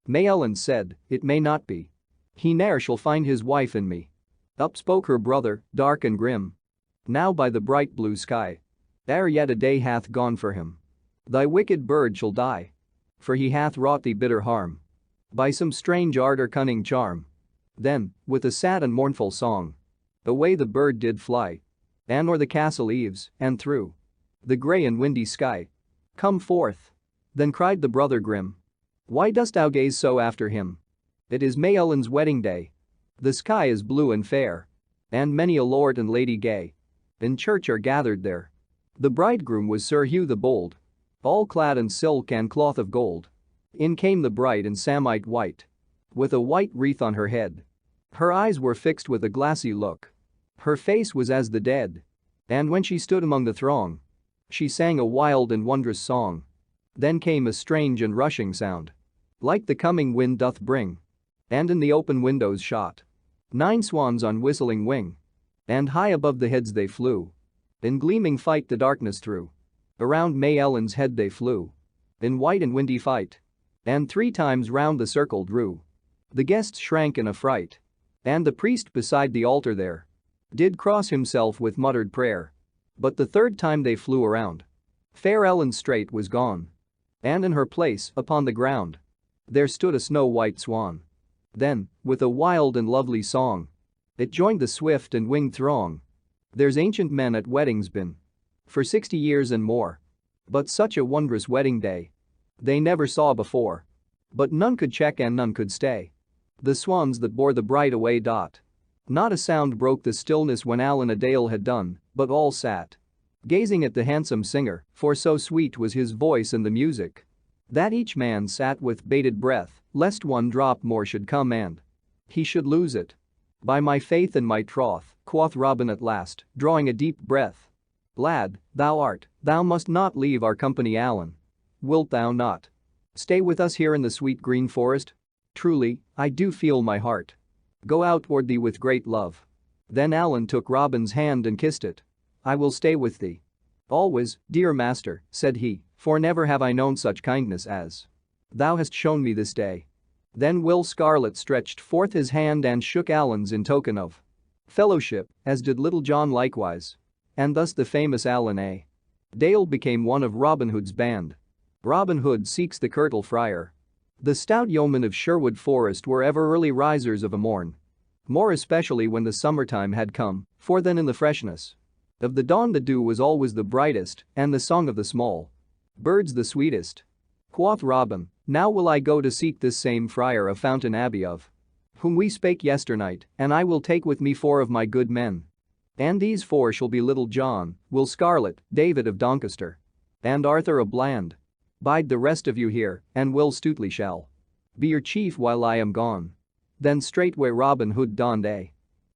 May Ellen said, it may not be. He ne'er shall find his wife in me. Up spoke her brother, dark and grim. Now by the bright blue sky, ere yet a day hath gone for him, thy wicked bird shall die, for he hath wrought thee bitter harm by some strange art or cunning charm. Then, with a sad and mournful song, away the bird did fly, and o'er the castle eaves, and through the grey and windy sky. Come forth. Then cried the brother grim. Why dost thou gaze so after him? It is May Ellen's wedding day. The sky is blue and fair, and many a lord and lady gay in church are gathered there. The bridegroom was Sir Hugh the Bold, all clad in silk and cloth of gold. In came the bride in samite white, with a white wreath on her head. Her eyes were fixed with a glassy look, her face was as the dead, and when she stood among the throng, she sang a wild and wondrous song. Then came a strange and rushing sound, like the coming wind doth bring, and in the open windows shot 9 swans on whistling wing, and high above the heads they flew, in gleaming fight the darkness through. Around May Ellen's head they flew, in white and windy fight, and 3 times round the circle drew. The guests shrank in affright, and the priest beside the altar there did cross himself with muttered prayer. But the 3rd time they flew around, fair Ellen straight was gone, and in her place, upon the ground, there stood a snow-white swan. Then, with a wild and lovely song, it joined the swift and winged throng. There's ancient men at weddings been for 60 years and more, but such a wondrous wedding day they never saw before. But none could check and none could stay the swans that bore the bride away. Not a sound broke the stillness when Allen a Dale had done, but all sat gazing at the handsome singer, for so sweet was his voice and the music, that each man sat with bated breath, lest one drop more should come and he should lose it. By my faith and my troth, quoth Robin at last, drawing a deep breath. Lad, thou must not leave our company, Allen. Wilt thou not stay with us here in the sweet green forest? Truly, I do feel my heart go out toward thee with great love. Then Allen took Robin's hand and kissed it. I will stay with thee always, dear master, said he, for never have I known such kindness as thou hast shown me this day. Then Will Scarlet stretched forth his hand and shook Allen's in token of fellowship, as did Little John likewise. And thus the famous Allen A. Dale became one of Robin Hood's band. Robin Hood seeks the Curtal Friar. The stout yeomen of Sherwood Forest were ever early risers of a morn, more especially when the summertime had come, for then in the freshness of the dawn the dew was always the brightest and the song of the small birds the sweetest. Quoth Robin, Now will I go to seek this same friar of Fountain Abbey of whom we spake yesternight, and I will take with me 4 of my good men. And these 4 shall be Little John, Will Scarlet, David of Doncaster, and Arthur of Bland. Bide the rest of you here, and Will Stuteley shall be your chief while I am gone." Then straightway Robin Hood donned a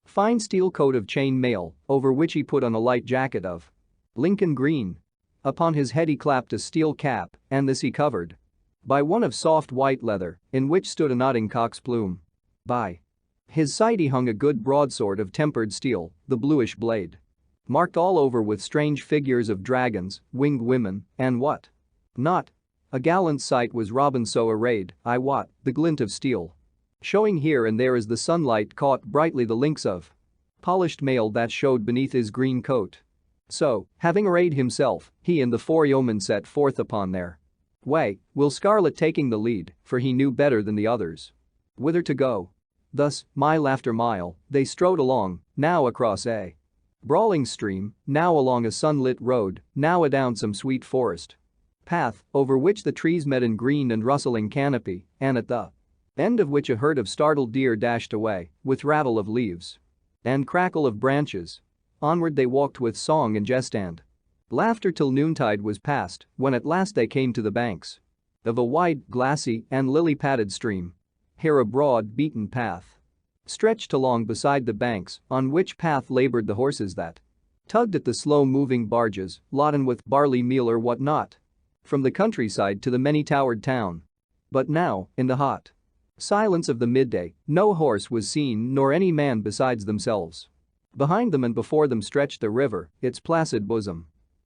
fine steel coat of chain mail, over which he put on a light jacket of Lincoln green. Upon his head he clapped a steel cap, and this he covered by one of soft white leather, in which stood a nodding cock's plume. By his side he hung a good broadsword of tempered steel, the bluish blade marked all over with strange figures of dragons, winged women, and what not. A gallant sight was Robin so arrayed, I wot, the glint of steel showing here and there as the sunlight caught brightly the links of polished mail that showed beneath his green coat. So, having arrayed himself, he and the 4 yeomen set forth upon their way, Will Scarlet taking the lead, for he knew better than the others whither to go. Thus, mile after mile, they strode along, now across a brawling stream, now along a sunlit road, now adown some sweet forest path, over which the trees met in green and rustling canopy, and at the end of which a herd of startled deer dashed away, with rattle of leaves and crackle of branches. Onward they walked with song and jest and laughter till noontide was past, when at last they came to the banks of a wide, glassy, and lily-padded stream. Here a broad, beaten path stretched along beside the banks, on which path labored the horses that tugged at the slow-moving barges, laden with barley meal or what not, from the countryside to the many-towered town. But now, in the hot silence of the midday, no horse was seen nor any man besides themselves. Behind them and before them stretched the river, its placid bosom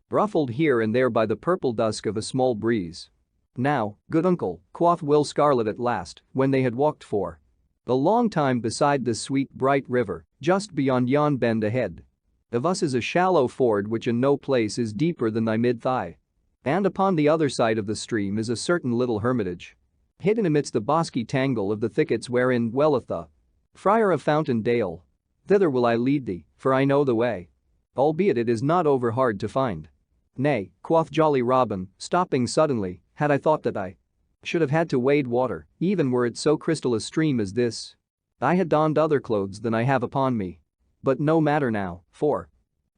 ruffled here and there by the purple dusk of a small breeze. "Now, good uncle," quoth Will Scarlet at last, when they had walked for a long time beside this sweet bright river, "just beyond yon bend ahead of us is a shallow ford which in no place is deeper than thy mid-thigh. And upon the other side of the stream is a certain little hermitage, hidden amidst the bosky tangle of the thickets wherein dwelleth the Friar of Fountain Dale. Thither will I lead thee, for I know the way, albeit it is not over hard to find." "Nay," quoth jolly Robin, stopping suddenly, "had I thought that I should have had to wade water, even were it so crystal a stream as this, I had donned other clothes than I have upon me. But no matter now, for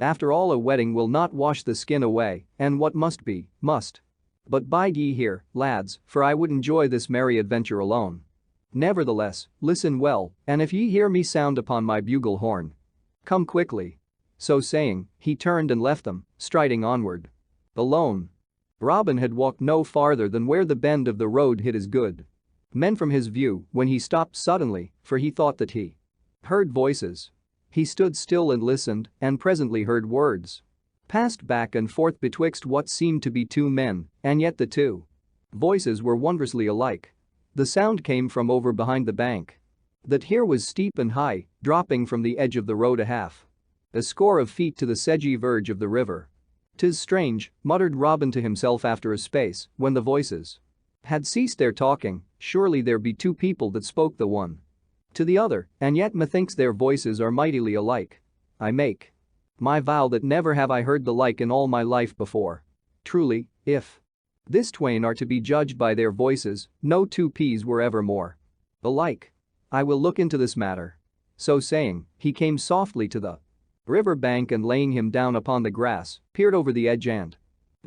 after all a wetting will not wash the skin away, and what must be, must. But bide ye here, lads, for I would enjoy this merry adventure alone. Nevertheless, listen well, and if ye hear me sound upon my bugle horn, come quickly." So saying, he turned and left them, striding onward alone. Robin had walked no farther than where the bend of the road hid his good men from his view when he stopped suddenly, for he thought that he heard voices. He stood still and listened, and presently heard words passed back and forth betwixt what seemed to be 2 men, and yet the 2 voices were wondrously alike. The sound came from over behind the bank that here was steep and high, dropping from the edge of the road a score of feet to the sedgy verge of the river. "'Tis strange," muttered Robin to himself after a space, when the voices had ceased their talking, "surely there be 2 people that spoke the one to the other, and yet methinks their voices are mightily alike. I make my vow that never have I heard the like in all my life before. Truly, if this twain are to be judged by their voices, no 2 peas were ever more alike. I will look into this matter." So saying, he came softly to the river bank and laying him down upon the grass, peered over the edge and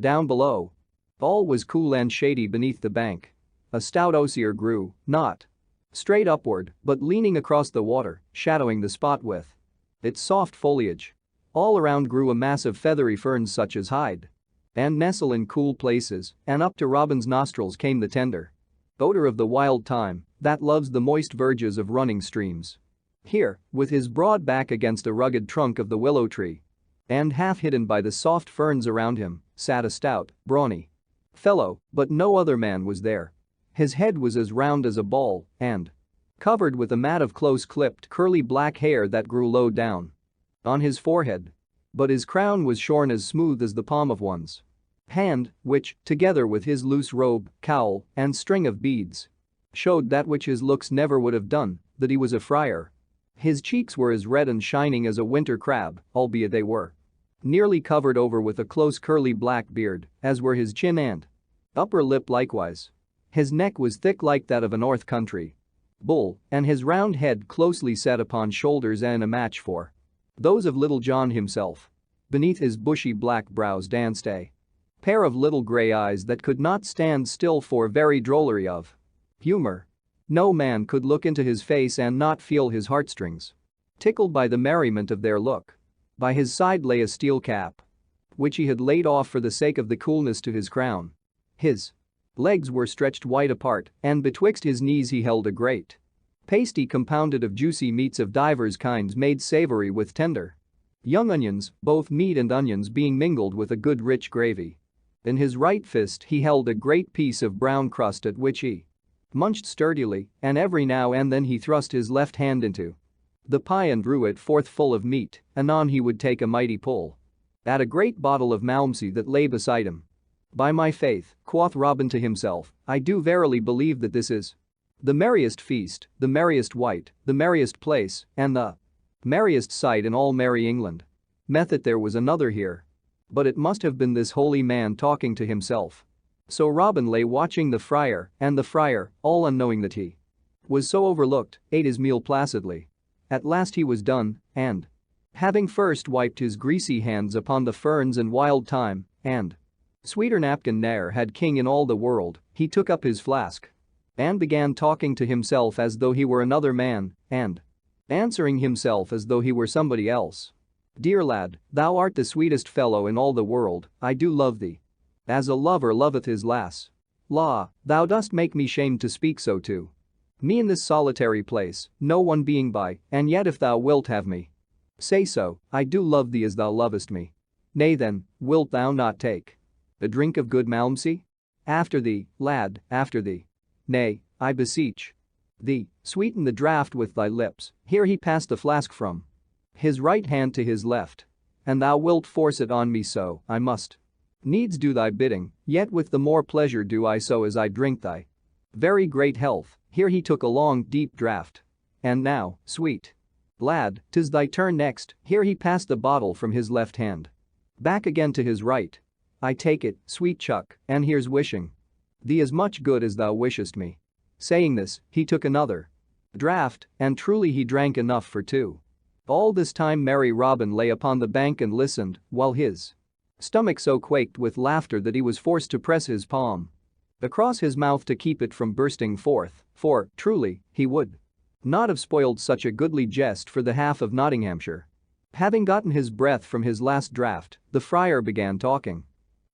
down below. All was cool and shady beneath the bank. A stout osier grew, not straight upward, but leaning across the water, shadowing the spot with its soft foliage. All around grew a mass of feathery ferns such as hide and nestle in cool places, and up to Robin's nostrils came the tender odor of the wild thyme that loves the moist verges of running streams. Here, with his broad back against a rugged trunk of the willow tree and half hidden by the soft ferns around him, sat a stout, brawny fellow, but no other man was there. His head was as round as a ball and covered with a mat of close-clipped curly black hair that grew low down on his forehead. But his crown was shorn as smooth as the palm of one's hand, which, together with his loose robe, cowl, and string of beads, showed that which his looks never would have done, that he was a friar. His cheeks were as red and shining as a winter crab, albeit they were nearly covered over with a close curly black beard, as were his chin and upper lip likewise. His neck was thick like that of a north country bull, and his round head closely set upon shoulders and a match for those of Little John himself. Beneath his bushy black brows danced a pair of little grey eyes that could not stand still for very drollery of humor. No man could look into his face and not feel his heartstrings tickled by the merriment of their look. By his side lay a steel cap, which he had laid off for the sake of the coolness to his crown. His legs were stretched wide apart, and betwixt his knees he held a great pasty compounded of juicy meats of divers kinds made savoury with tender young onions, both meat and onions being mingled with a good rich gravy. In his right fist he held a great piece of brown crust at which he munched sturdily, and every now and then he thrust his left hand into the pie and drew it forth full of meat. Anon he would take a mighty pull at a great bottle of Malmsey that lay beside him. "By my faith," quoth Robin to himself, "I do verily believe that this is the merriest feast, the merriest wight, the merriest place, and the merriest sight in all merry England. Methought there was another here. But it must have been this holy man talking to himself." So Robin lay watching the friar, and the friar, all unknowing that he was so overlooked, ate his meal placidly. At last he was done, and having first wiped his greasy hands upon the ferns and wild thyme, and sweeter napkin ne'er had king in all the world, he took up his flask and began talking to himself as though he were another man, and answering himself as though he were somebody else. "Dear lad, thou art the sweetest fellow in all the world, I do love thee as a lover loveth his lass. La, thou dost make me shamed to speak so to me in this solitary place, no one being by, and yet if thou wilt have me say so, I do love thee as thou lovest me. Nay then, wilt thou not take a drink of good Malmsey? After thee, lad, after thee. Nay, I beseech thee, sweeten the draught with thy lips." Here he passed the flask from his right hand to his left. "And thou wilt force it on me, so I must needs do thy bidding, yet with the more pleasure do I so as I drink thy very great health." Here he took a long deep draught. "And now, sweet lad, 'tis thy turn next." Here he passed the bottle from his left hand back again to his right. "I take it, sweet chuck, and here's wishing thee as much good as thou wishest me." Saying this, he took another draught, and truly he drank enough for two. All this time merry Robin lay upon the bank and listened, while his stomach so quaked with laughter that he was forced to press his palm across his mouth to keep it from bursting forth, for, truly, he would not have spoiled such a goodly jest for the half of Nottinghamshire. Having gotten his breath from his last draught, the friar began talking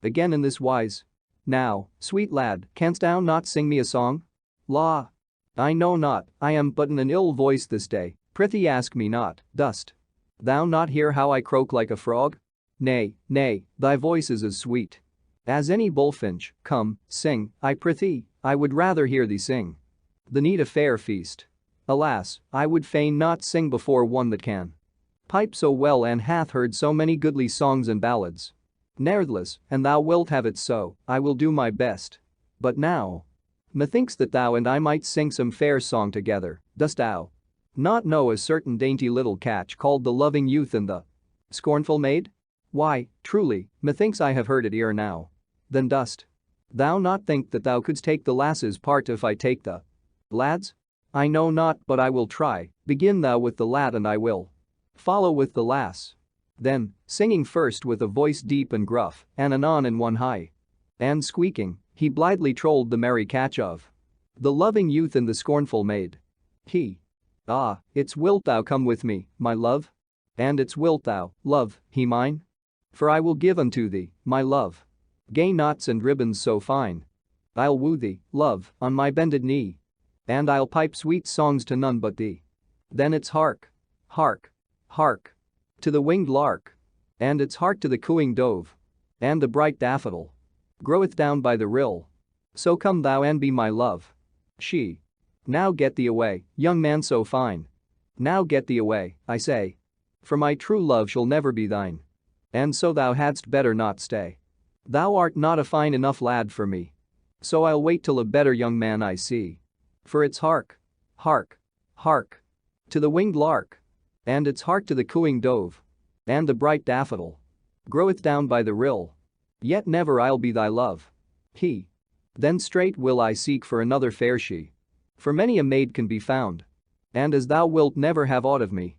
again in this wise. "Now, sweet lad, canst thou not sing me a song?" "La, I know not, I am but in an ill voice this day, prithee ask me not. Dost thou not hear how I croak like a frog? Nay, nay, thy voice is as sweet as any bullfinch. Come, sing, I prithee, I would rather hear thee sing than eat a fair feast. Alas, I would fain not sing before one that can pipe so well and hath heard so many goodly songs and ballads. Ne'ertheless, an thou wilt have it so, I will do my best. But now, methinks that thou and I might sing some fair song together. Dost thou not know a certain dainty little catch called the loving youth and the scornful maid? Why, truly, methinks I have heard it ere now. Then dost thou not think that thou couldst take the lass's part if I take the lad's? I know not, but I will try. Begin thou with the lad and I will follow with the lass." Then, singing first with a voice deep and gruff, and anon in one high and squeaking, he blithely trolled the merry catch of the loving youth and the scornful maid. He. "Ah, it's wilt thou come with me, my love? And it's wilt thou, love, he mine? For I will give unto thee, my love, gay knots and ribbons so fine. I'll woo thee, love, on my bended knee, and I'll pipe sweet songs to none but thee. Then it's hark, hark, hark, to the winged lark, and it's hark to the cooing dove, and the bright daffodil groweth down by the rill. So come thou and be my love." She. "Now get thee away, young man so fine. Now get thee away, I say. For my true love shall never be thine. And so thou hadst better not stay. Thou art not a fine enough lad for me. So I'll wait till a better young man I see. For it's hark, hark, hark, to the winged lark, and it's hark to the cooing dove, and the bright daffodil groweth down by the rill. Yet never I'll be thy love." He. Then straight will I seek for another fair she. For many a maid can be found. And as thou wilt never have aught of me,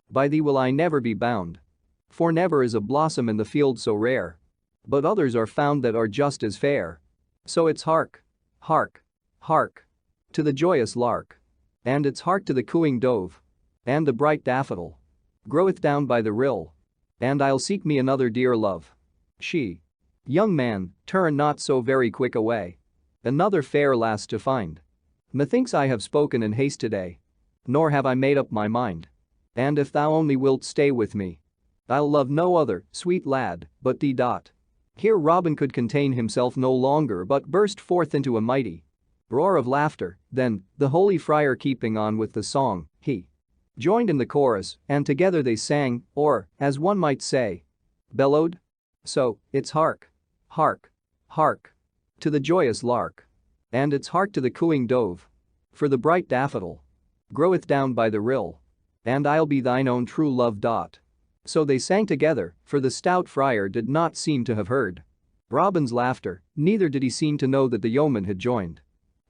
by thee will I never be bound. For never is a blossom in the field so rare, but others are found that are just as fair. So it's hark, hark, hark, to the joyous lark, and it's hark to the cooing dove, and the bright daffodil groweth down by the rill, and I'll seek me another dear love. She. Young man, turn not so very quick away, another fair lass to find. Methinks I have spoken in haste today, nor have I made up my mind. And if thou only wilt stay with me, I'll love no other, sweet lad, but thee. Here Robin could contain himself no longer but burst forth into a mighty roar of laughter. Then, the holy friar keeping on with the song, he joined in the chorus, and together they sang, or, as one might say, bellowed. So, it's hark, hark, hark, to the joyous lark, and it's hark to the cooing dove, for the bright daffodil groweth down by the rill, and I'll be thine own true love. So they sang together, for the stout friar did not seem to have heard Robin's laughter, neither did he seem to know that the yeoman had joined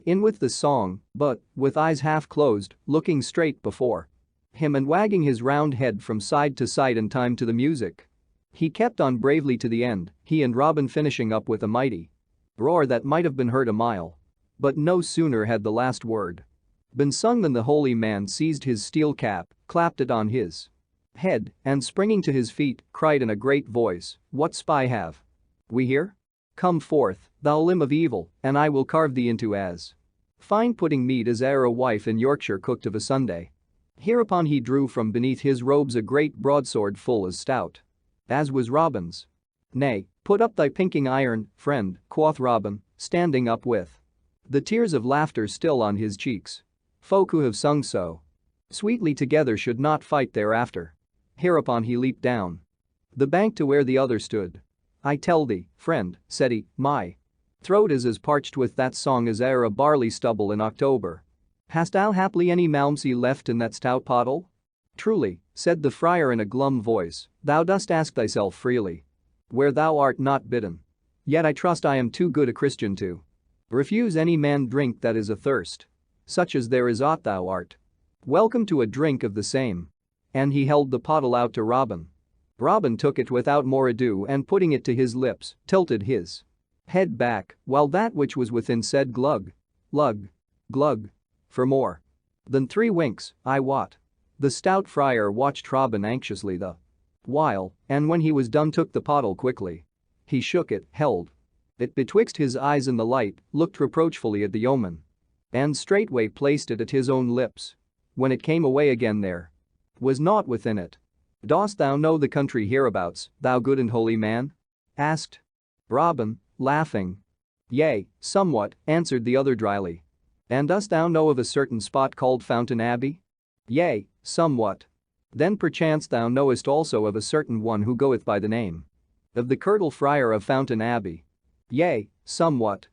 in with the song, but, with eyes half closed, looking straight before him and wagging his round head from side to side in time to the music, he kept on bravely to the end, he and Robin finishing up with a mighty roar that might have been heard a mile. But no sooner had the last word been sung than the holy man seized his steel cap, clapped it on his head, and springing to his feet, cried in a great voice, "What spy have we here? Come forth, thou limb of evil, and I will carve thee into as fine pudding meat as e'er a wife in Yorkshire cooked of a Sunday." Hereupon he drew from beneath his robes a great broadsword full as stout as was Robin's. "Nay, put up thy pinking iron, friend," quoth Robin, standing up with the tears of laughter still on his cheeks. "Folk who have sung so sweetly together should not fight thereafter." Hereupon he leaped down the bank to where the other stood. "I tell thee, friend," said he, "my throat is as parched with that song as e'er a barley stubble in October. Hast thou haply any malmsey left in that stout pottle?" "Truly," said the friar in a glum voice, "thou dost ask thyself freely, where thou art not bidden. Yet I trust I am too good a Christian to refuse any man drink that is athirst, such as there is aught thou art welcome to a drink of the same." And he held the pottle out to Robin. Robin took it without more ado and putting it to his lips, tilted his head back, while that which was within said glug, glug, glug, for more than 3 winks, I wot. The stout friar watched Robin anxiously the while, and when he was done took the pottle quickly. He shook it, held it betwixt his eyes in the light, looked reproachfully at the yeoman, and straightway placed it at his own lips. When it came away again there was naught within it. "Dost thou know the country hereabouts, thou good and holy man?" asked Robin, laughing. "Yea, somewhat," answered the other dryly. "And dost thou know of a certain spot called Fountain Abbey?" "Yea, somewhat." "Then perchance thou knowest also of a certain one who goeth by the name of the Curtal Friar of Fountain Abbey?" "Yea, somewhat."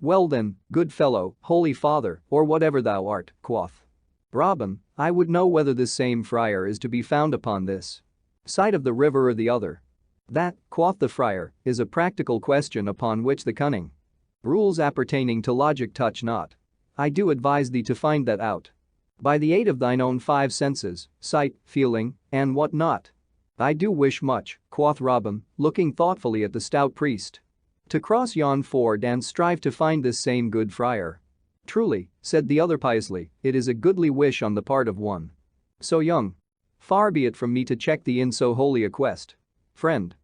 "Well then, good fellow, holy father, or whatever thou art," quoth Robin, "I would know whether this same friar is to be found upon this side of the river or the other." "That," quoth the friar, "is a practical question upon which the cunning rules appertaining to logic touch not. I do advise thee to find that out by the aid of thine own 5 senses, sight, feeling, and what not." "I do wish much," quoth Robin, looking thoughtfully at the stout priest, "to cross yon ford and strive to find this same good friar." "Truly," said the other piously, "it is a goodly wish on the part of one so young. Far be it from me to check thee in so holy a quest, friend.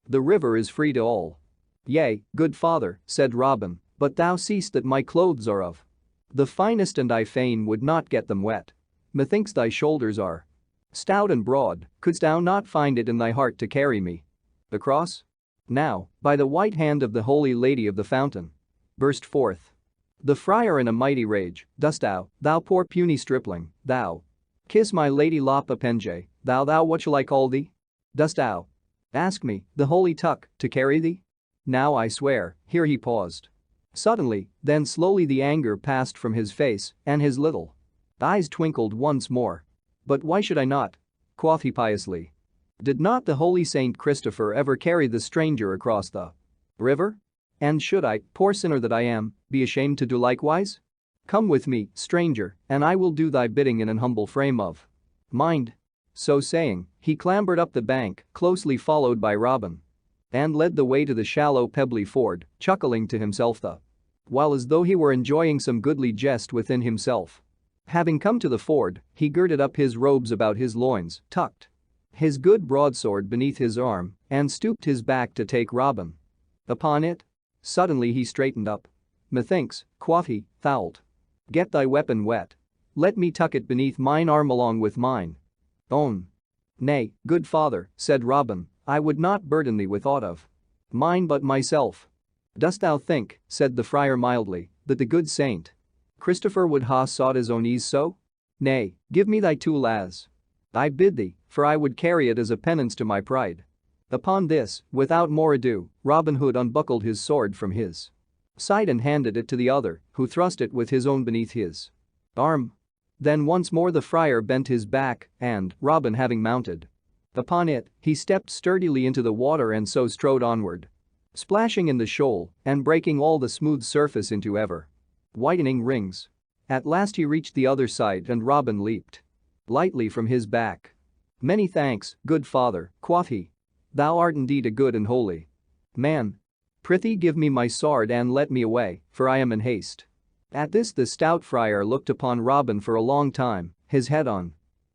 The river is free to all." "Yea, good father," said Robin, "but thou seest that my clothes are of the finest and I fain would not get them wet. Methinks thy shoulders are stout and broad, couldst thou not find it in thy heart to carry me across?" "Now, by the white hand of the Holy Lady of the Fountain," burst forth the friar in a mighty rage, "dost thou poor puny stripling, thou kiss my lady Lapa Penge, thou what shall I call thee? Dost thou ask me, the holy tuck, to carry thee? Now I swear," here he paused suddenly, then slowly the anger passed from his face and his little eyes twinkled once more. "But why should I not?" quoth he piously. "Did not the holy Saint Christopher ever carry the stranger across the river? And should I, poor sinner that I am, be ashamed to do likewise? Come with me, stranger, and I will do thy bidding in an humble frame of mind." So saying, he clambered up the bank, closely followed by Robin, and led the way to the shallow pebbly ford, chuckling to himself the while as though he were enjoying some goodly jest within himself. Having come to the ford, he girded up his robes about his loins, tucked his good broadsword beneath his arm, and stooped his back to take Robin upon it. Suddenly he straightened up. "Methinks," quoth he, "thou'lt get thy weapon wet. Let me tuck it beneath mine arm along with mine own." "Nay, good father," said Robin, "I would not burden thee with aught of mine but myself." "Dost thou think," said the friar mildly, "that the good saint Christopher would ha' sought his own ease so? Nay, give me thy tool as I bid thee, for I would carry it as a penance to my pride." Upon this, without more ado, Robin Hood unbuckled his sword from his side and handed it to the other, who thrust it with his own beneath his arm. Then once more the friar bent his back, and, Robin having mounted upon it, he stepped sturdily into the water and so strode onward, splashing in the shoal and breaking all the smooth surface into ever widening rings. At last he reached the other side and Robin leaped lightly from his back. "Many thanks, good father," quoth he. "Thou art indeed a good and holy man. Prithee give me my sword and let me away, for I am in haste." At this the stout friar looked upon Robin for a long time, his head on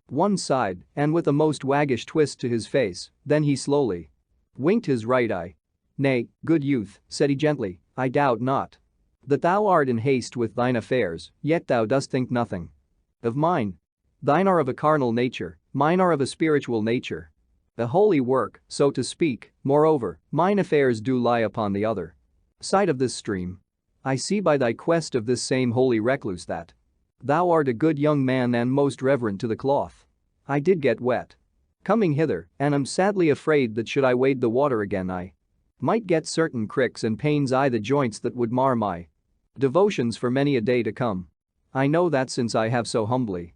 one side and with a most waggish twist to his face, then he slowly winked his right eye. "Nay, good youth," said he gently, "I doubt not that thou art in haste with thine affairs, yet thou dost think nothing of mine. Thine are of a carnal nature, mine are of a spiritual nature. A holy work, so to speak, moreover, mine affairs do lie upon the other side of this stream. I see by thy quest of this same holy recluse that thou art a good young man and most reverent to the cloth. I did get wet coming hither, and am sadly afraid that should I wade the water again I might get certain cricks and pains I the joints that would mar my devotions for many a day to come. I know that since I have so humbly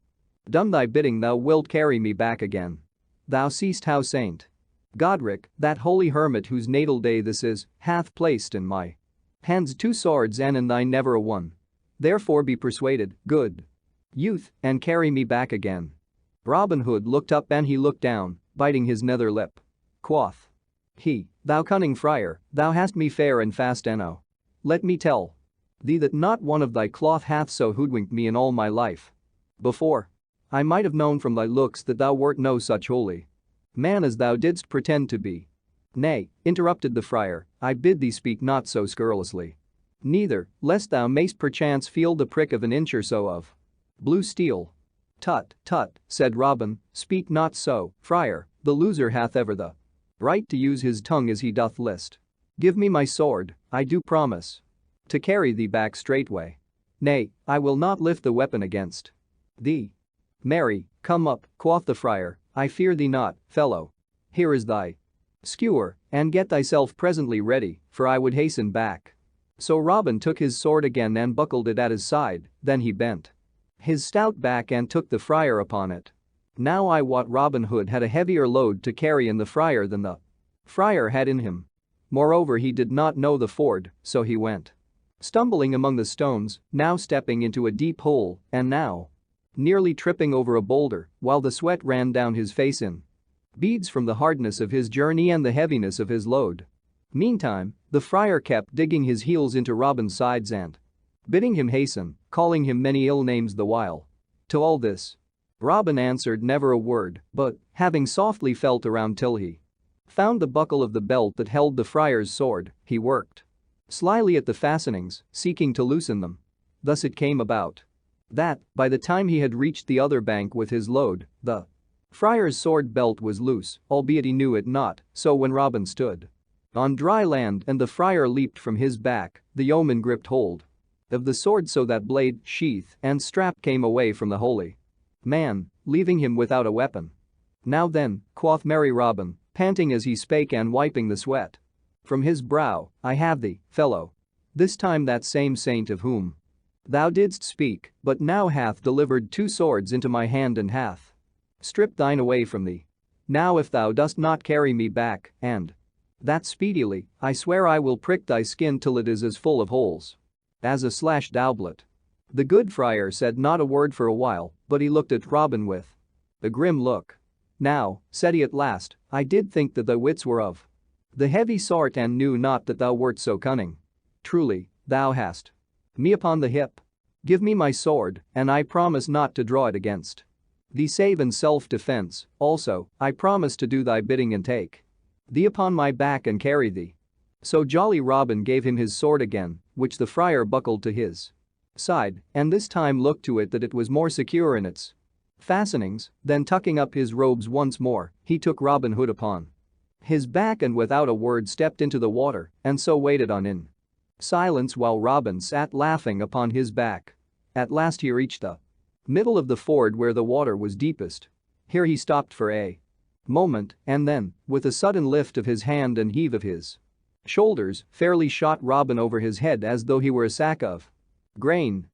done thy bidding thou wilt carry me back again. Thou seest how Saint Godric, that holy hermit whose natal day this is, hath placed in my hands 2 swords and in thine never a one. Therefore be persuaded, good youth, and carry me back again." Robin Hood looked up and he looked down, biting his nether lip. Quoth he, "Thou cunning friar, thou hast me fair and fast enow. Let me tell thee that not one of thy cloth hath so hoodwinked me in all my life before. I might have known from thy looks that thou wert no such holy man as thou didst pretend to be." "Nay," interrupted the friar, "I bid thee speak not so scurrilously. Neither, lest thou mayst perchance feel the prick of an inch or so of blue steel." "Tut, tut," said Robin, "speak not so, friar, the loser hath ever the right to use his tongue as he doth list. Give me my sword, I do promise to carry thee back straightway. Nay, I will not lift the weapon against thee." "Marry, come up," quoth the friar, "I fear thee not, fellow. Here is thy skewer, and get thyself presently ready, for I would hasten back." So Robin took his sword again and buckled it at his side, then he bent his stout back and took the friar upon it. Now I wot Robin Hood had a heavier load to carry in the friar than the friar had in him. Moreover, he did not know the ford, so he went stumbling among the stones, now stepping into a deep hole, and now nearly tripping over a boulder, while the sweat ran down his face in beads from the hardness of his journey and the heaviness of his load. Meantime, the friar kept digging his heels into Robin's sides and bidding him hasten, calling him many ill names the while. To all this, Robin answered never a word, but, having softly felt around till he found the buckle of the belt that held the friar's sword, he worked slyly at the fastenings, seeking to loosen them. Thus it came about that, by the time he had reached the other bank with his load, the friar's sword belt was loose, albeit he knew it not, so when Robin stood on dry land and the friar leaped from his back, the yeoman gripped hold of the sword so that blade, sheath, and strap came away from the holy man, leaving him without a weapon. "Now then," quoth merry Robin, panting as he spake and wiping the sweat from his brow, "I have thee, fellow. This time that same saint of whom thou didst speak, but now hath delivered 2 swords into my hand and hath stripped thine away from thee. Now if thou dost not carry me back, and That speedily, I swear I will prick thy skin till it is as full of holes as a slashed doublet." The good friar said not a word for a while, but he looked at Robin with a grim look. "Now," said he at last, "I did think that thy wits were of the heavy sort and knew not that thou wert so cunning. Truly, thou hast me upon the hip. Give me my sword, and I promise not to draw it against thee save in self-defense, also, I promise to do thy bidding and take thee upon my back and carry thee." So jolly Robin gave him his sword again, which the friar buckled to his side, and this time looked to it that it was more secure in its fastenings. Then tucking up his robes once more, he took Robin Hood upon his back and without a word stepped into the water and so waited on in silence while Robin sat laughing upon his back. At last he reached the middle of the ford where the water was deepest. Here he stopped for a moment and then, with a sudden lift of his hand and heave of his shoulders, fairly shot Robin over his head as though he were a sack of grain.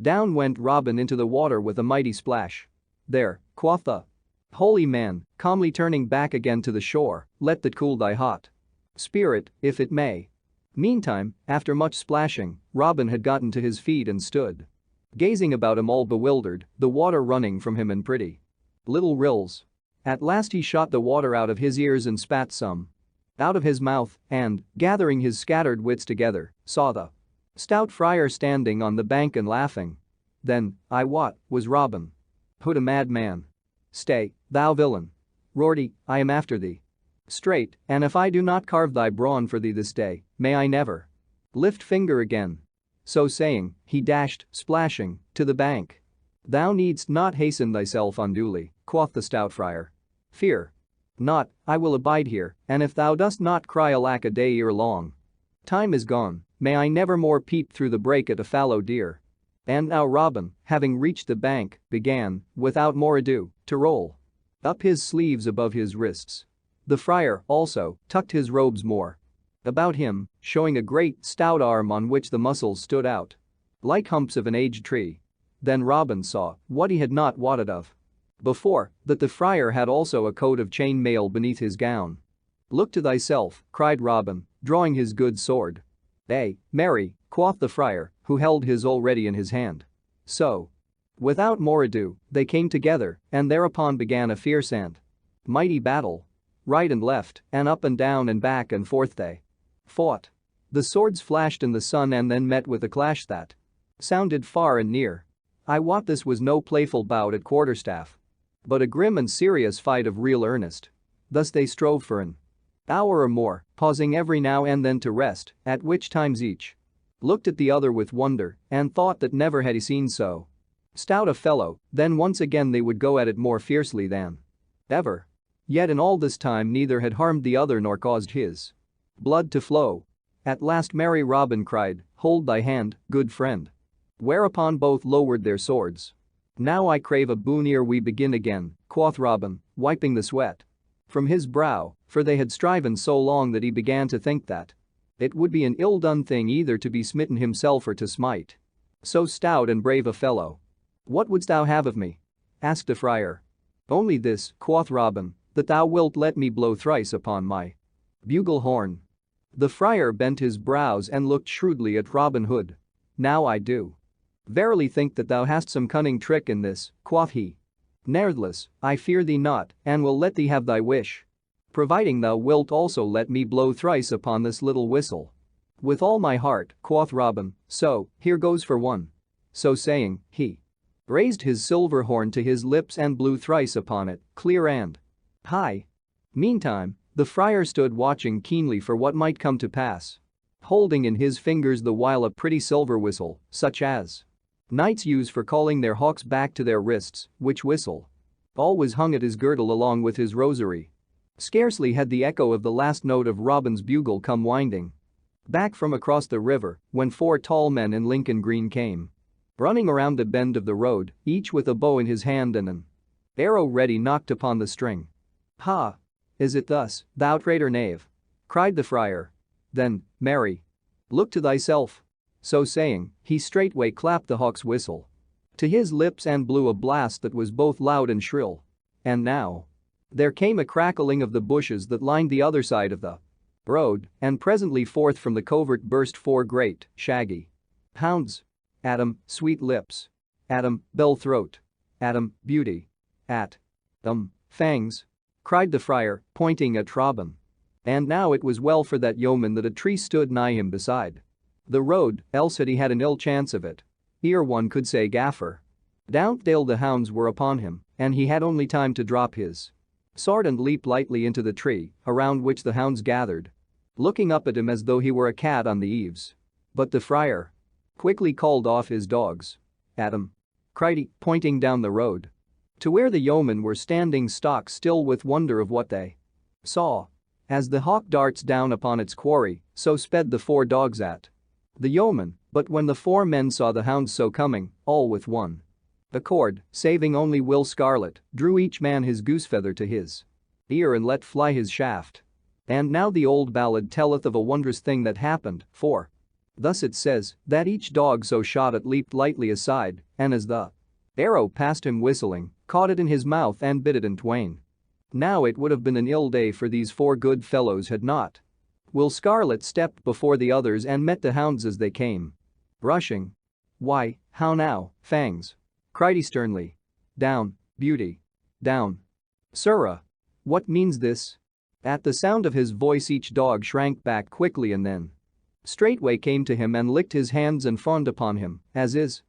Down went Robin into the water with a mighty splash. "There," quoth the holy man, calmly turning back again to the shore, "let that cool thy hot spirit, if it may." Meantime, after much splashing, Robin had gotten to his feet and stood gazing about him all bewildered, the water running from him in pretty little rills. At last he shot the water out of his ears and spat some out of his mouth and, gathering his scattered wits together, saw the stout friar standing on the bank and laughing. Then, I wot, was Robin Hood a madman. "Stay, thou villain!" roared he, "I am after thee straight, and if I do not carve thy brawn for thee this day, may I never lift finger again." So saying, he dashed, splashing, to the bank. "Thou needst not hasten thyself unduly," quoth the stout friar. "Fear not, I will abide here, and if thou dost not cry alack a day ere long time is gone, may I never more peep through the brake at a fallow deer." And now Robin, having reached the bank, began, without more ado, to roll up his sleeves above his wrists. The friar, also, tucked his robes more about him, showing a great stout arm on which the muscles stood out like humps of an aged tree. Then Robin saw what he had not wotted of before, that the friar had also a coat of chain mail beneath his gown. "Look to thyself," cried Robin, drawing his good sword. "Marry," quoth the friar, who held his already in his hand. So, without more ado, they came together, and thereupon began a fierce and mighty battle. Right and left, and up and down and back and forth they fought. The swords flashed in the sun and then met with a clash that sounded far and near. I wot this was no playful bout at quarterstaff, but a grim and serious fight of real earnest. Thus they strove for an hour or more, pausing every now and then to rest, at which times each looked at the other with wonder and thought that never had he seen so stout a fellow. Then once again they would go at it more fiercely than ever. Yet in all this time neither had harmed the other nor caused his blood to flow. At last merry Robin cried, "Hold thy hand, good friend." Whereupon both lowered their swords. "Now I crave a boon ere we begin again," quoth Robin, wiping the sweat from his brow, for they had striven so long that he began to think that it would be an ill-done thing either to be smitten himself or to smite so stout and brave a fellow. "What wouldst thou have of me?" asked the friar. "Only this," quoth Robin, "that thou wilt let me blow thrice upon my bugle horn." The friar bent his brows and looked shrewdly at Robin Hood. "Now I do verily think that thou hast some cunning trick in this," quoth he. "Ne'ertheless, I fear thee not, and will let thee have thy wish, providing thou wilt also let me blow thrice upon this little whistle." "With all my heart," quoth Robin, "so, here goes for one." So saying, he raised his silver horn to his lips and blew thrice upon it, clear and high. Meantime, the friar stood watching keenly for what might come to pass, holding in his fingers the while a pretty silver whistle, such as knights use for calling their hawks back to their wrists, which whistle always hung at his girdle along with his rosary. Scarcely had the echo of the last note of Robin's bugle come winding back from across the river when 4 tall men in Lincoln green came running around the bend of the road, each with a bow in his hand and an arrow ready knocked upon the string. "Ha! Is it thus, thou traitor knave?" cried the friar. "Then, marry, look to thyself." So saying, he straightway clapped the hawk's whistle to his lips and blew a blast that was both loud and shrill. And now there came a crackling of the bushes that lined the other side of the road, and presently forth from the covert burst 4 great, shaggy hounds. At 'em, sweet lips. At 'em, bell throat. At 'em, beauty. At 'em, fangs. Cried the friar, pointing at Robin. And now it was well for that yeoman that a tree stood nigh him beside the road, else had he had an ill chance of it. Ere one could say gaffer. Downtdale the hounds were upon him, and he had only time to drop his sword and leap lightly into the tree, around which the hounds gathered, looking up at him as though he were a cat on the eaves. But the friar quickly called off his dogs. At 'em, cried he, pointing down the road to where the yeomen were standing stock still with wonder of what they saw. As the hawk darts down upon its quarry, so sped the 4 dogs at the yeoman, but when the 4 men saw the hounds so coming, all with one accord, saving only Will Scarlet, drew each man his goosefeather to his ear and let fly his shaft. And now the old ballad telleth of a wondrous thing that happened, for thus it says, that each dog so shot at leaped lightly aside, and as the arrow passed him whistling, caught it in his mouth and bit it in twain. Now it would have been an ill day for these 4 good fellows had not Will Scarlet stepped before the others and met the hounds as they came rushing. "Why, how now, Fangs?" cried he sternly. "Down, beauty. Down. Sirrah. What means this?" At the sound of his voice each dog shrank back quickly and then straightway came to him and licked his hands and fawned upon him, as is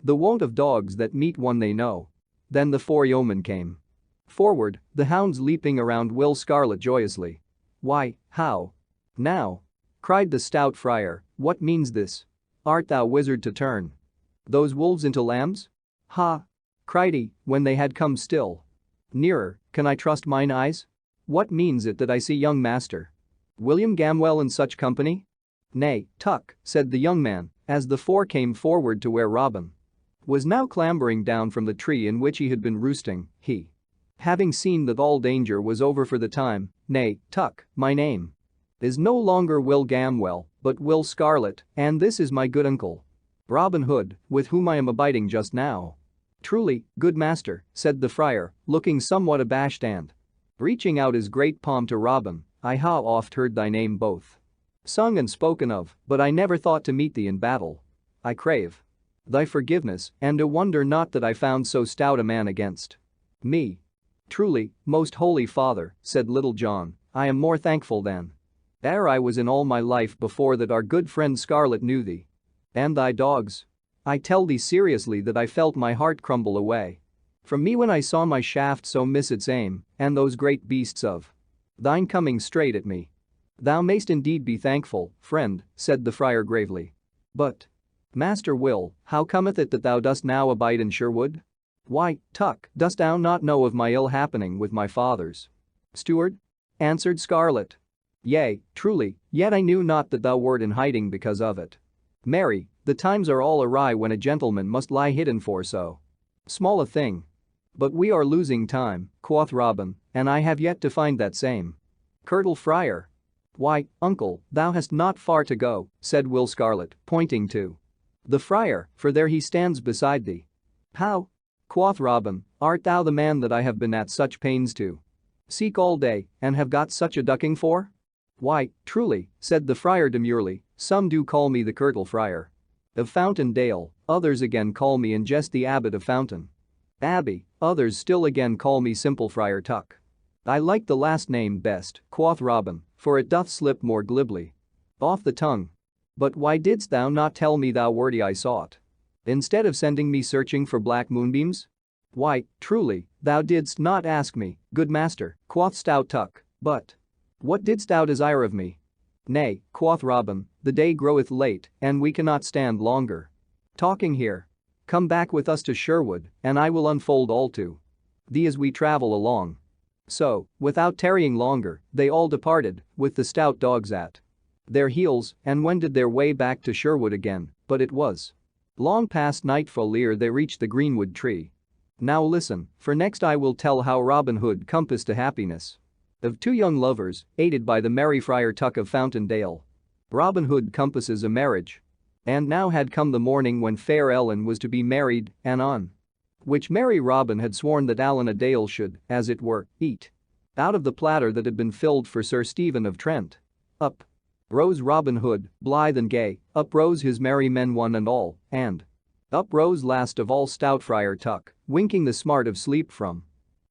the wont of dogs that meet one they know. Then the 4 yeomen came forward, the hounds leaping around Will Scarlet joyously. "Why, how now?" cried the stout friar, "what means this? Art thou wizard to turn those wolves into lambs?" "Ha!" cried he, when they had come still nearer, "can I trust mine eyes? What means it that I see young master William Gamwell in such company?" "Nay, Tuck," said the young man, as the 4 came forward to where Robin was now clambering down from the tree in which he had been roosting, he having seen that all danger was over for the time. "Nay, Tuck, my name is no longer Will Gamwell, but Will Scarlet, and this is my good uncle Robin Hood, with whom I am abiding just now." "Truly, good master," said the friar, looking somewhat abashed and reaching out his great palm to Robin, "I ha oft heard thy name both sung and spoken of, but I never thought to meet thee in battle. I crave thy forgiveness, and a wonder not that I found so stout a man against me." "Truly, most holy father," said Little John, "I am more thankful than e'er I was in all my life before that our good friend Scarlet knew thee and thy dogs. I tell thee seriously that I felt my heart crumble away from me when I saw my shaft so miss its aim, and those great beasts of thine coming straight at me." "Thou mayst indeed be thankful, friend," said the friar gravely. "But, Master Will, how cometh it that thou dost now abide in Sherwood?" "Why, Tuck, dost thou not know of my ill happening with my father's steward?" answered Scarlet. "Yea, truly, yet I knew not that thou wert in hiding because of it. Marry, the times are all awry when a gentleman must lie hidden for so small a thing." "But we are losing time," quoth Robin, "and I have yet to find that same Curtal friar." "Why, uncle, thou hast not far to go," said Will Scarlet, pointing to the friar, "for there he stands beside thee." "How?" quoth Robin, "art thou the man that I have been at such pains to seek all day and have got such a ducking for?" "Why, truly," said the friar demurely, "some do call me the Curtal friar of Fountain Dale, others again call me in jest the abbot of Fountain Abbey, others still again call me simple Friar Tuck." "I like the last name best," quoth Robin, "for it doth slip more glibly off the tongue. But why didst thou not tell me thou wert he I sought, instead of sending me searching for black moonbeams?" "Why, truly, thou didst not ask me, good master," quoth stout Tuck, "but what didst thou desire of me?" "Nay," quoth Robin, "the day groweth late, and we cannot stand longer talking here. Come back with us to Sherwood, and I will unfold all to thee as we travel along." So, without tarrying longer, they all departed, with the stout dogs at their heels, and wended their way back to Sherwood again, but it was long past nightfall ere they reached the greenwood tree. Now listen, for next I will tell how Robin Hood compassed the happiness of 2 young lovers, aided by the merry Friar Tuck of Fountain Dale. Robin Hood compasses a marriage. And now had come the morning when fair Ellen was to be married, and on which merry Robin had sworn that Allen a Dale should, as it were, eat out of the platter that had been filled for Sir Stephen of Trent. Up rose Robin Hood, blithe and gay, up rose his merry men one and all, and up rose last of all stout Friar Tuck, winking the smart of sleep from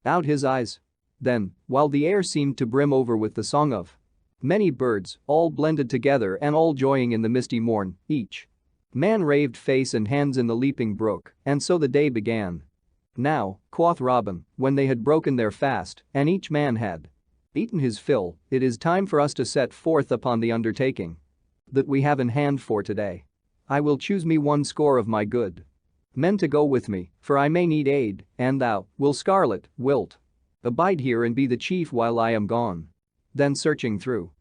out his eyes. Then, while the air seemed to brim over with the song of many birds, all blended together and all joying in the misty morn, each man raved face and hands in the leaping brook, and so the day began. Now, quoth Robin, when they had broken their fast, and each man had eaten his fill, it is time for us to set forth upon the undertaking that we have in hand for today. I will choose me 1 score of my good men to go with me, for I may need aid, and thou, Will Scarlet, wilt abide here and be the chief while I am gone. Then searching through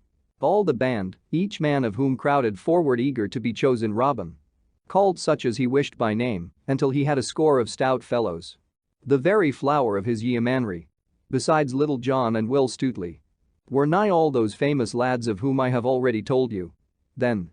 all the band, each man of whom crowded forward eager to be chosen, Robin called such as he wished by name, until he had 1 score of stout fellows, the very flower of his yeomanry. Besides Little John and Will Stutely were nigh all those famous lads of whom I have already told you. Then,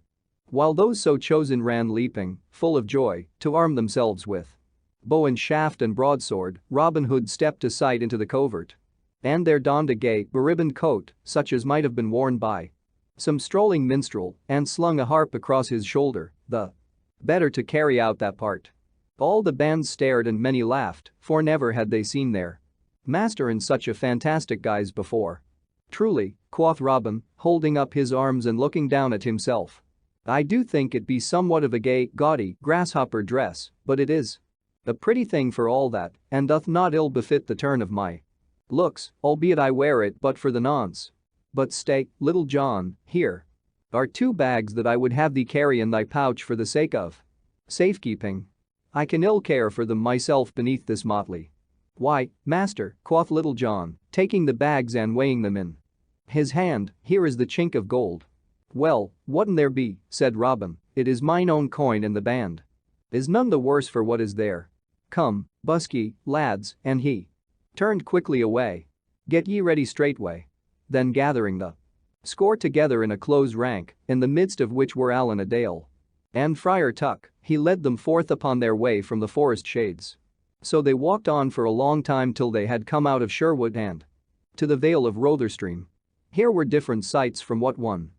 while those so chosen ran leaping, full of joy, to arm themselves with bow and shaft and broadsword, Robin Hood stepped aside into the covert. And there donned a gay, beribboned coat, such as might have been worn by some strolling minstrel, and slung a harp across his shoulder, the better to carry out that part. All the band stared and many laughed, for never had they seen their master in such a fantastic guise before. Truly, quoth Robin, holding up his arms and looking down at himself, I do think it be somewhat of a gay, gaudy, grasshopper dress, but it is a pretty thing for all that, and doth not ill befit the turn of my looks, albeit I wear it but for the nonce. But stay, Little John, here are 2 bags that I would have thee carry in thy pouch for the sake of safekeeping. I can ill care for them myself beneath this motley. Why, master, quoth Little John, taking the bags and weighing them in his hand, here is the chink of gold. Well, what'n there be, said Robin, it is mine own coin and the band is none the worse for what is there. Come, busk ye, lads, and he turned quickly away. Get ye ready straightway. Then gathering the score together in a close rank, in the midst of which were Allan a Dale and Friar Tuck, he led them forth upon their way from the forest shades. So they walked on for a long time till they had come out of Sherwood and to the vale of Rotherstream. Here were different sights from what one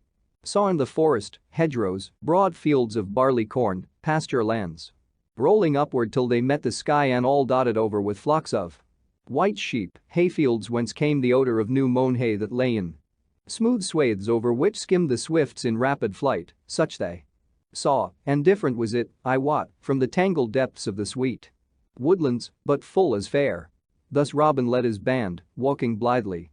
saw in the forest, hedgerows, broad fields of barley corn, pasture lands rolling upward till they met the sky and all dotted over with flocks of white sheep, hayfields whence came the odor of new mown hay that lay in smooth swathes over which skimmed the swifts in rapid flight, such they saw, and different was it, I wot, from the tangled depths of the sweet woodlands, but full as fair. Thus Robin led his band, walking blithely,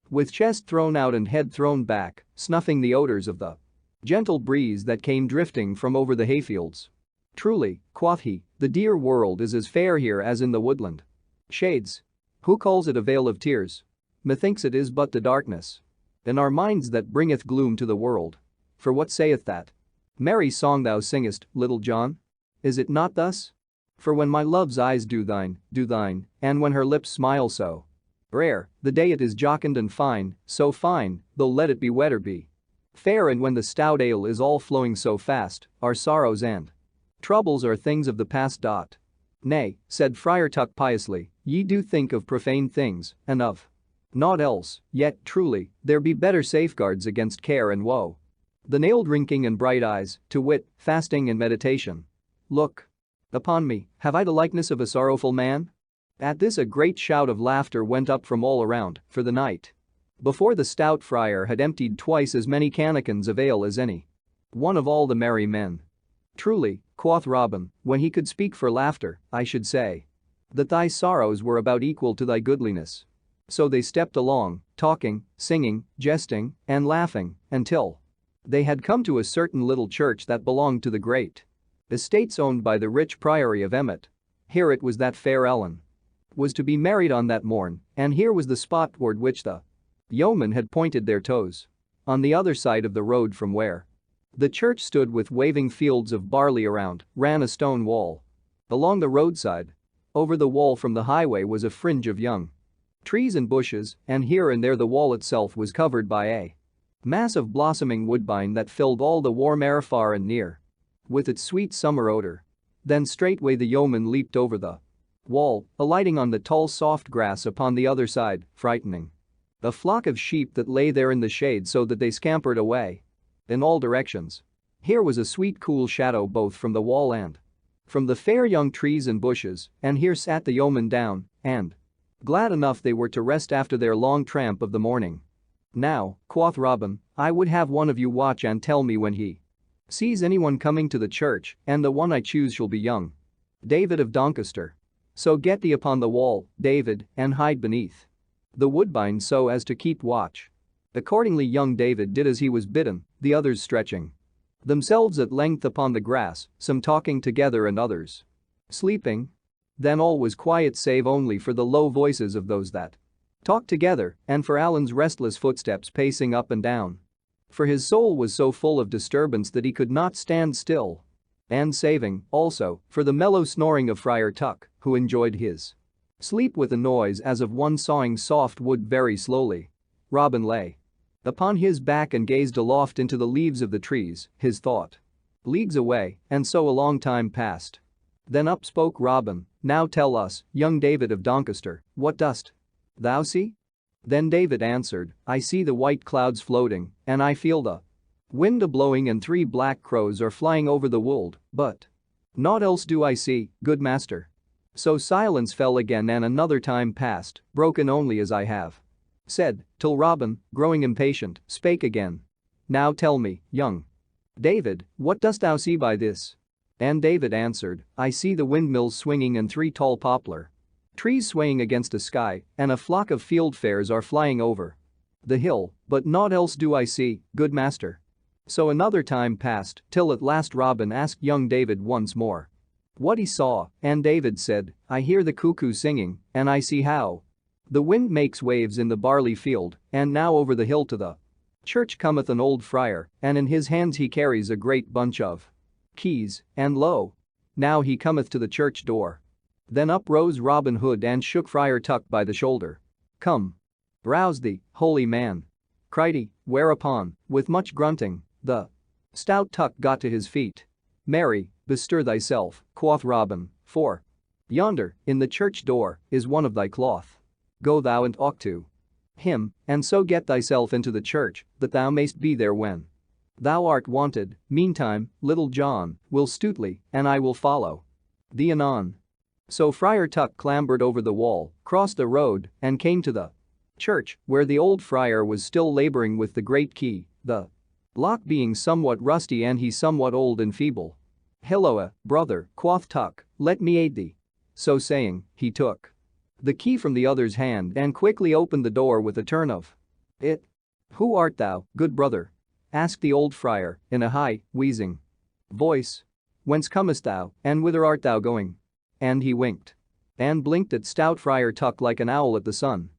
with chest thrown out and head thrown back, snuffing the odors of the gentle breeze that came drifting from over the hayfields. Truly, quoth he, the dear world is as fair here as in the woodland. Shades. Who calls it a vale of tears? Methinks it is but the darkness in our minds that bringeth gloom to the world. For what saith that merry song thou singest, Little John? Is it not thus? For when my love's eyes do thine, and when her lips smile so rare, the day it is jocund and fine, so fine, though let it be wetter be fair, and when the stout ale is all flowing so fast, our sorrows and troubles are things of the past. Nay, said Friar Tuck piously, ye do think of profane things, and of naught else, yet, truly, there be better safeguards against care and woe. The nail drinking and bright eyes, to wit, fasting and meditation. Look upon me, have I the likeness of a sorrowful man? At this a great shout of laughter went up from all around, for the night before the stout friar had emptied twice as many cannikins of ale as any one of all the merry men. Truly, quoth Robin, when he could speak for laughter, I should say that thy sorrows were about equal to thy goodliness. So they stepped along, talking, singing, jesting, and laughing, until they had come to a certain little church that belonged to the great estates owned by the rich priory of Emmet. Here it was that fair Ellen was to be married on that morn, and here was the spot toward which the yeomen had pointed their toes. On the other side of the road from where the church stood, with waving fields of barley around, ran a stone wall. Along the roadside, over the wall from the highway, was a fringe of young trees and bushes, and here and there the wall itself was covered by a mass of blossoming woodbine that filled all the warm air far and near with its sweet summer odor. Then straightway the yeoman leaped over the wall, alighting on the tall soft grass upon the other side, frightening A flock of sheep that lay there in the shade so that they scampered away in all directions. Here was a sweet cool shadow both from the wall and from the fair young trees and bushes, and here sat the yeomen down and glad enough they were to rest after their long tramp of the morning. "Now," quoth Robin, "I would have one of you watch and tell me when he sees anyone coming to the church, and the one I choose shall be young David of Doncaster. So get thee upon the wall, David, and hide beneath the woodbine so as to keep watch." Accordingly young David did as he was bidden, the others stretching themselves at length upon the grass, some talking together and others sleeping. Then all was quiet save only for the low voices of those that talked together and for Alan's restless footsteps pacing up and down. For his soul was so full of disturbance that he could not stand still. And saving, also, for the mellow snoring of Friar Tuck, who enjoyed his sleep with a noise as of one sawing soft wood very slowly. Robin lay upon his back and gazed aloft into the leaves of the trees, his thought leagues away, and so a long time passed. Then up spoke Robin, "Now tell us, young David of Doncaster, what dost thou see?" Then David answered, "I see the white clouds floating, and I feel the wind a-blowing and 3 black crows are flying over the wold, but naught else do I see, good master." So silence fell again and another time passed, broken only as I have said, till Robin, growing impatient, spake again. "Now tell me, young David, what dost thou see by this?" And David answered, "I see the windmills swinging and 3 tall poplar trees swaying against a sky, and a flock of fieldfares are flying over the hill, but naught else do I see, good master." So another time passed, till at last Robin asked young David once more what he saw, and David said, "I hear the cuckoo singing, and I see how the wind makes waves in the barley field, and now over the hill to the church cometh an old friar, and in his hands he carries a great bunch of keys, and lo! Now he cometh to the church door." Then up rose Robin Hood and shook Friar Tuck by the shoulder. "Come, rouse thee, holy man," cried he, whereupon, with much grunting, the stout Tuck got to his feet. "Marry, bestir thyself," quoth Robin, "for yonder, in the church door, is one of thy cloth. Go thou and talk to him, and so get thyself into the church, that thou mayst be there when thou art wanted. Meantime, Little John, Will Stutely, and I will follow thee anon." So Friar Tuck clambered over the wall, crossed the road, and came to the church, where the old friar was still laboring with the great key, the lock being somewhat rusty and he somewhat old and feeble. "Hilloa, brother," quoth Tuck, "let me aid thee." So saying, he took the key from the other's hand and quickly opened the door with a turn of it. "Who art thou, good brother?" asked the old friar, in a high, wheezing voice. "Whence comest thou, and whither art thou going?" And he winked and blinked at stout Friar Tuck like an owl at the sun.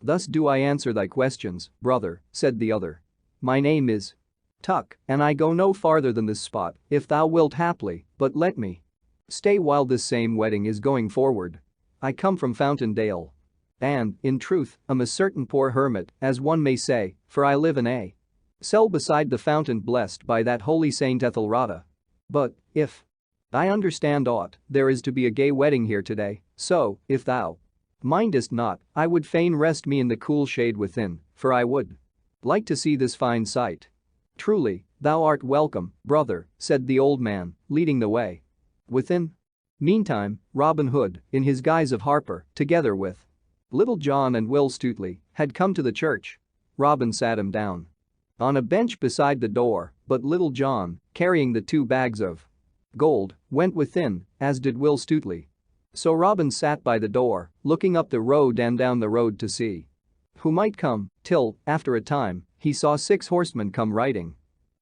"Thus do I answer thy questions, brother," said the other. "My name is Tuck, and I go no farther than this spot, if thou wilt haply, but let me stay while this same wedding is going forward. I come from Fountain Dale. And, in truth, am a certain poor hermit, as one may say, for I live in a cell beside the fountain blessed by that holy Saint Ethelrada. But, if I understand aught, there is to be a gay wedding here today, so, if thou mindest not, I would fain rest me in the cool shade within, for I would like to see this fine sight." "Truly, thou art welcome, brother," said the old man, leading the way within. Meantime, Robin Hood, in his guise of harper, together with Little John and Will Stutely, had come to the church. Robin sat him down on a bench beside the door, but Little John, carrying the 2 bags of gold, went within, as did Will Stutely. So Robin sat by the door, looking up the road and down the road to see who might come, till, after a time, he saw 6 horsemen come riding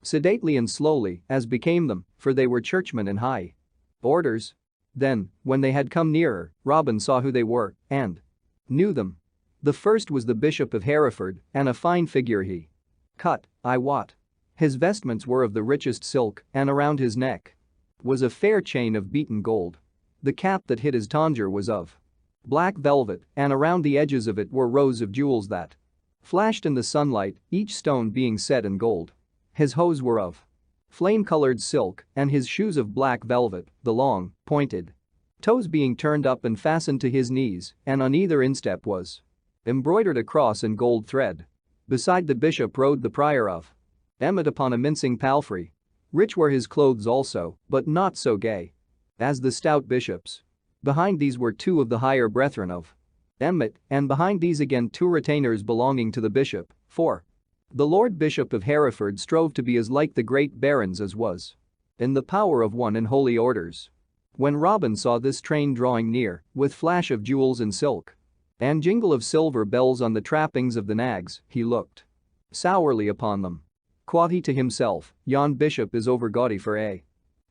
sedately and slowly, as became them, for they were churchmen in high orders. Then, when they had come nearer, Robin saw who they were, and knew them. The first was the Bishop of Hereford, and a fine figure he cut, I wot. His vestments were of the richest silk, and around his neck was a fair chain of beaten gold. The cap that hid his tonsure was of black velvet, and around the edges of it were rows of jewels that flashed in the sunlight, each stone being set in gold. His hose were of flame-colored silk, and his shoes of black velvet, the long, pointed toes being turned up and fastened to his knees, and on either instep was embroidered a cross in gold thread. Beside the bishop rode the prior of Emmet upon a mincing palfrey. Rich were his clothes also, but not so gay as the stout bishops. Behind these were two of the higher brethren of Emmet, and behind these again two retainers belonging to the bishop, for the Lord Bishop of Hereford strove to be as like the great barons as was in the power of one in holy orders. When Robin saw this train drawing near, with flash of jewels and silk and jingle of silver bells on the trappings of the nags, he looked sourly upon them. Quoth he to himself, yon bishop is over gaudy for a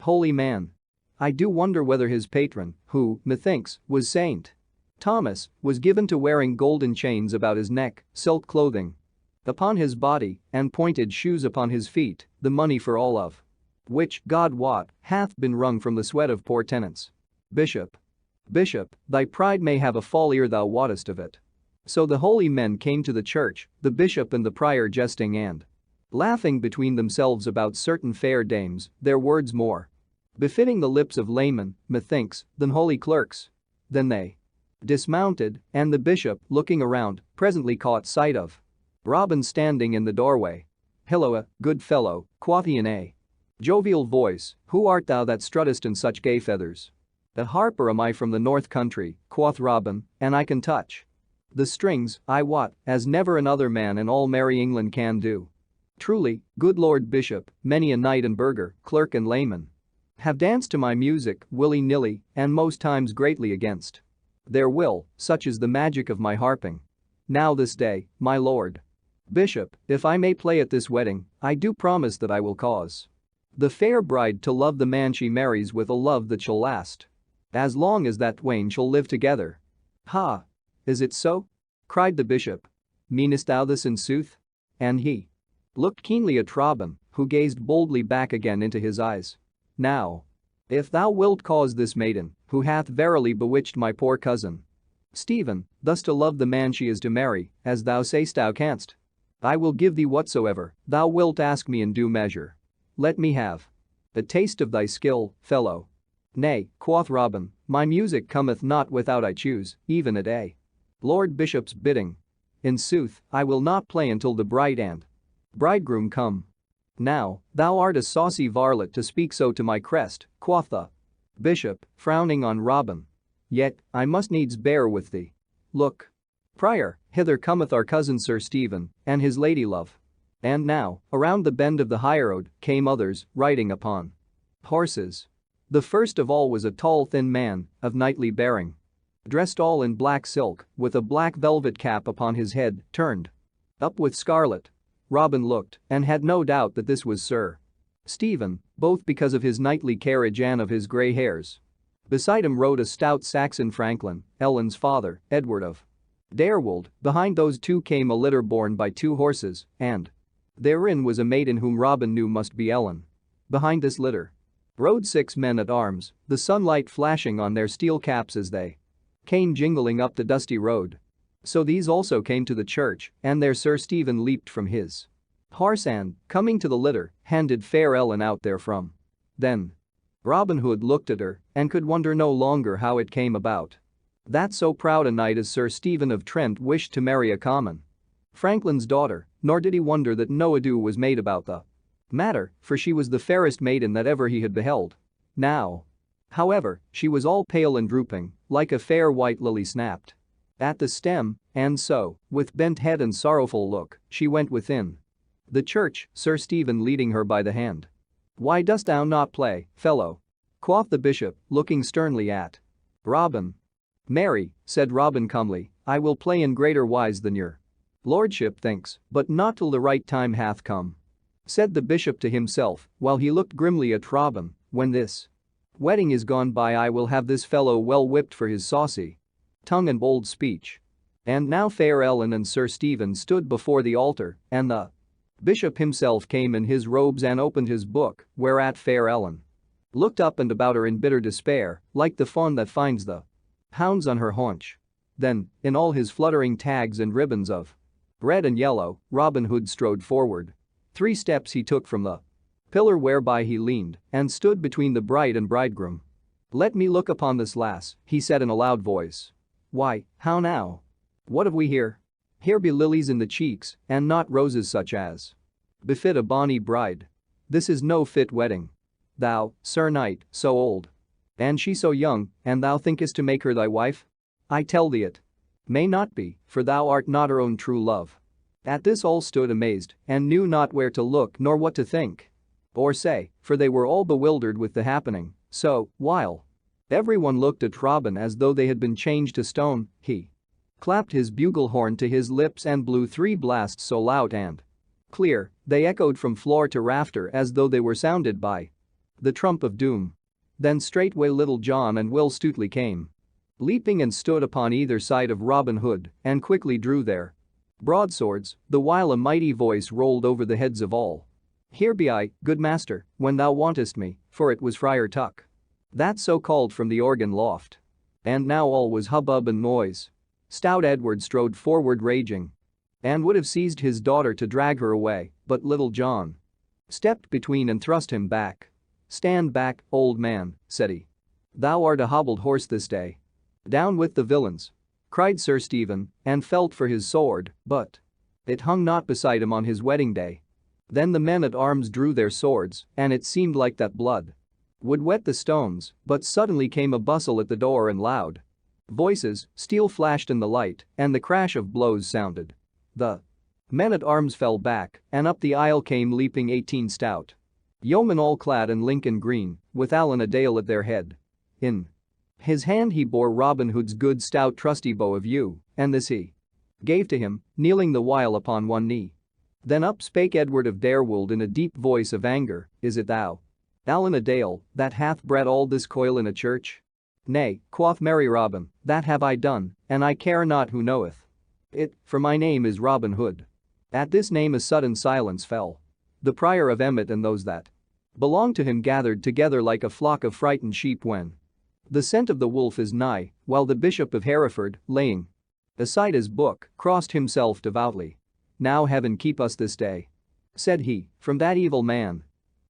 holy man. I do wonder whether his patron, who, methinks, was Saint Thomas, was given to wearing golden chains about his neck, silk clothing upon his body, and pointed shoes upon his feet, the money for all of which, God wot, hath been wrung from the sweat of poor tenants. Bishop, thy pride may have a fall ere thou wottest of it. So the holy men came to the church, the bishop and the prior jesting and laughing between themselves about certain fair dames, their words more befitting the lips of laymen, methinks, than holy clerks. Then they dismounted, and the bishop, looking around, presently caught sight of Robin standing in the doorway. "Hilloa, good fellow," quoth he in a jovial voice, "who art thou that struttest in such gay feathers?" "A harper am I from the north country," quoth Robin, "and I can touch the strings, I wot, as never another man in all merry England can do. Truly, good Lord Bishop, many a knight and burgher, clerk and layman have danced to my music willy-nilly and most times greatly against their will, such is the magic of my harping. Now this day, my lord Bishop, if I may play at this wedding, I do promise that I will cause the fair bride to love the man she marries with a love that shall last as long as that twain shall live together." "Ha! Is it so?" cried the bishop. "Meanest thou this in sooth?" And he looked keenly at Robin, who gazed boldly back again into his eyes. "Now, if thou wilt cause this maiden, who hath verily bewitched my poor cousin Stephen, thus to love the man she is to marry, as thou say'st thou canst, I will give thee whatsoever thou wilt ask me in due measure. Let me have a taste of thy skill, fellow." "Nay," quoth Robin, "my music cometh not without I choose, even at a Lord Bishop's bidding. In sooth, I will not play until the bride and bridegroom come." "Now, thou art a saucy varlet to speak so to my crest," quoth the bishop, frowning on Robin. "Yet, I must needs bear with thee. Look, prior, hither cometh our cousin Sir Stephen and his lady love." And now, around the bend of the highroad, came others, riding upon horses. The first of all was a tall thin man, of knightly bearing, dressed all in black silk, with a black velvet cap upon his head, turned up with scarlet. Robin looked, and had no doubt that this was Sir Stephen, both because of his knightly carriage and of his grey hairs. Beside him rode a stout Saxon franklin, Ellen's father, Edward of Darewold. Behind those two came a litter borne by two horses, and therein was a maiden whom Robin knew must be Ellen. Behind this litter rode 6 men at arms, the sunlight flashing on their steel caps as they came jingling up the dusty road. So these also came to the church, and there Sir Stephen leaped from his horse and, coming to the litter, handed fair Ellen out therefrom. Then Robin Hood looked at her and could wonder no longer how it came about that so proud a knight as Sir Stephen of Trent wished to marry a common franklin's daughter, nor did he wonder that no ado was made about the matter, for she was the fairest maiden that ever he had beheld. Now, however, she was all pale and drooping, like a fair white lily snapped at the stem, and so, with bent head and sorrowful look, she went within the church, Sir Stephen leading her by the hand. "Why dost thou not play, fellow?" quoth the bishop, looking sternly at Robin. "Marry," said Robin calmly, "I will play in greater wise than your lordship thinks, but not till the right time hath come," said the bishop to himself, while he looked grimly at Robin. "When this wedding is gone by I will have this fellow well whipped for his saucy tongue and bold speech." And now fair Ellen and Sir Stephen stood before the altar, and the bishop himself came in his robes and opened his book, whereat fair Ellen looked up and about her in bitter despair, like the fawn that finds the hounds on her haunch. Then, in all his fluttering tags and ribbons of red and yellow, Robin Hood strode forward. 3 steps he took from the pillar whereby he leaned, and stood between the bride and bridegroom. "Let me look upon this lass," he said in a loud voice. "Why, how now? What have we here?" Here be lilies in the cheeks, and not roses such as befit a bonny bride. This is no fit wedding. Thou, Sir Knight, so old. And she so young, and thou thinkest to make her thy wife? I tell thee it may not be, for thou art not her own true love. At this all stood amazed, and knew not where to look nor what to think or say, for they were all bewildered with the happening, so, while everyone looked at Robin as though they had been changed to stone, he clapped his bugle horn to his lips and blew 3 blasts so loud and clear, they echoed from floor to rafter as though they were sounded by the trump of doom. Then straightway Little John and Will Stutely came leaping and stood upon either side of Robin Hood and quickly drew their broadswords, the while a mighty voice rolled over the heads of all. Here be I, good master, when thou wantest me, for it was Friar Tuck that so called from the organ loft. And now all was hubbub and noise. Stout Edward strode forward raging and would have seized his daughter to drag her away, but Little John stepped between and thrust him back. Stand back, old man, said he. Thou art a hobbled horse this day. Down with the villains, cried Sir Stephen, and felt for his sword, but it hung not beside him on his wedding day. Then the men at arms drew their swords, and it seemed like that blood would wet the stones, but suddenly came a bustle at the door and loud voices, steel flashed in the light, and the crash of blows sounded. The men at arms fell back, and up the aisle came leaping 18 stout yeomen all clad in Lincoln green, with Allan a Dale at their head. In his hand he bore Robin Hood's good stout trusty bow of yew, and this he gave to him, kneeling the while upon one knee. Then up spake Edward of Darewold in a deep voice of anger, is it thou, Allan a Dale, that hath bred all this coil in a church? Nay, quoth merry Robin, that have I done, and I care not who knoweth it, for my name is Robin Hood. At this name a sudden silence fell. The prior of Emmet and those that belonged to him gathered together like a flock of frightened sheep when the scent of the wolf is nigh, while the Bishop of Hereford, laying aside his book, crossed himself devoutly. Now heaven keep us this day, said he, from that evil man.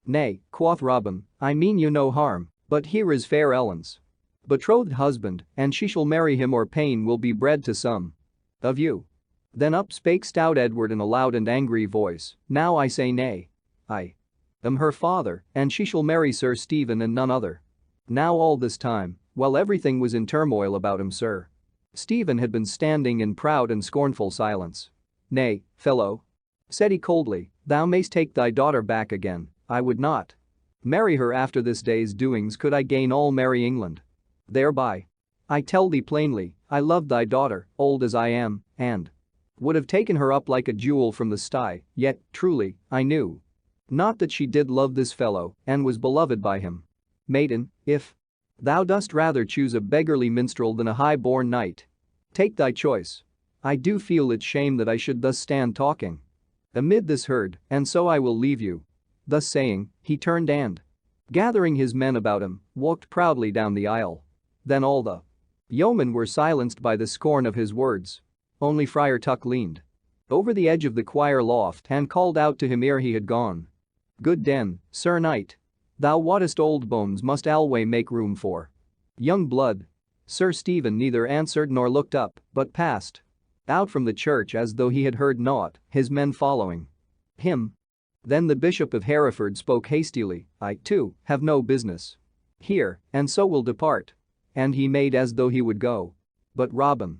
Nay, quoth Robin, I mean you no harm, but here is fair Ellen's betrothed husband, and she shall marry him or pain will be bred to some of you. Then up spake stout Edward in a loud and angry voice, now I say nay. I am her father, and she shall marry Sir Stephen and none other. Now all this time, while everything was in turmoil about him, Sir Stephen had been standing in proud and scornful silence. Nay, fellow, said he coldly, thou mayst take thy daughter back again, I would not marry her after this day's doings could I gain all merry England thereby. I tell thee plainly, I love thy daughter, old as I am, and would have taken her up like a jewel from the sty, yet, truly, I knew not that she did love this fellow and was beloved by him. Maiden, if thou dost rather choose a beggarly minstrel than a high-born knight, take thy choice. I do feel it shame that I should thus stand talking amid this herd, and so I will leave you. Thus saying, he turned and, gathering his men about him, walked proudly down the aisle. Then all the yeomen were silenced by the scorn of his words. Only Friar Tuck leaned over the edge of the choir loft and called out to him ere he had gone. Good den, Sir Knight. Thou wottest old bones must alway make room for young blood. Sir Stephen neither answered nor looked up, but passed out from the church as though he had heard naught, his men following him. Then the Bishop of Hereford spoke hastily, I, too, have no business here, and so will depart. And he made as though he would go. But Robin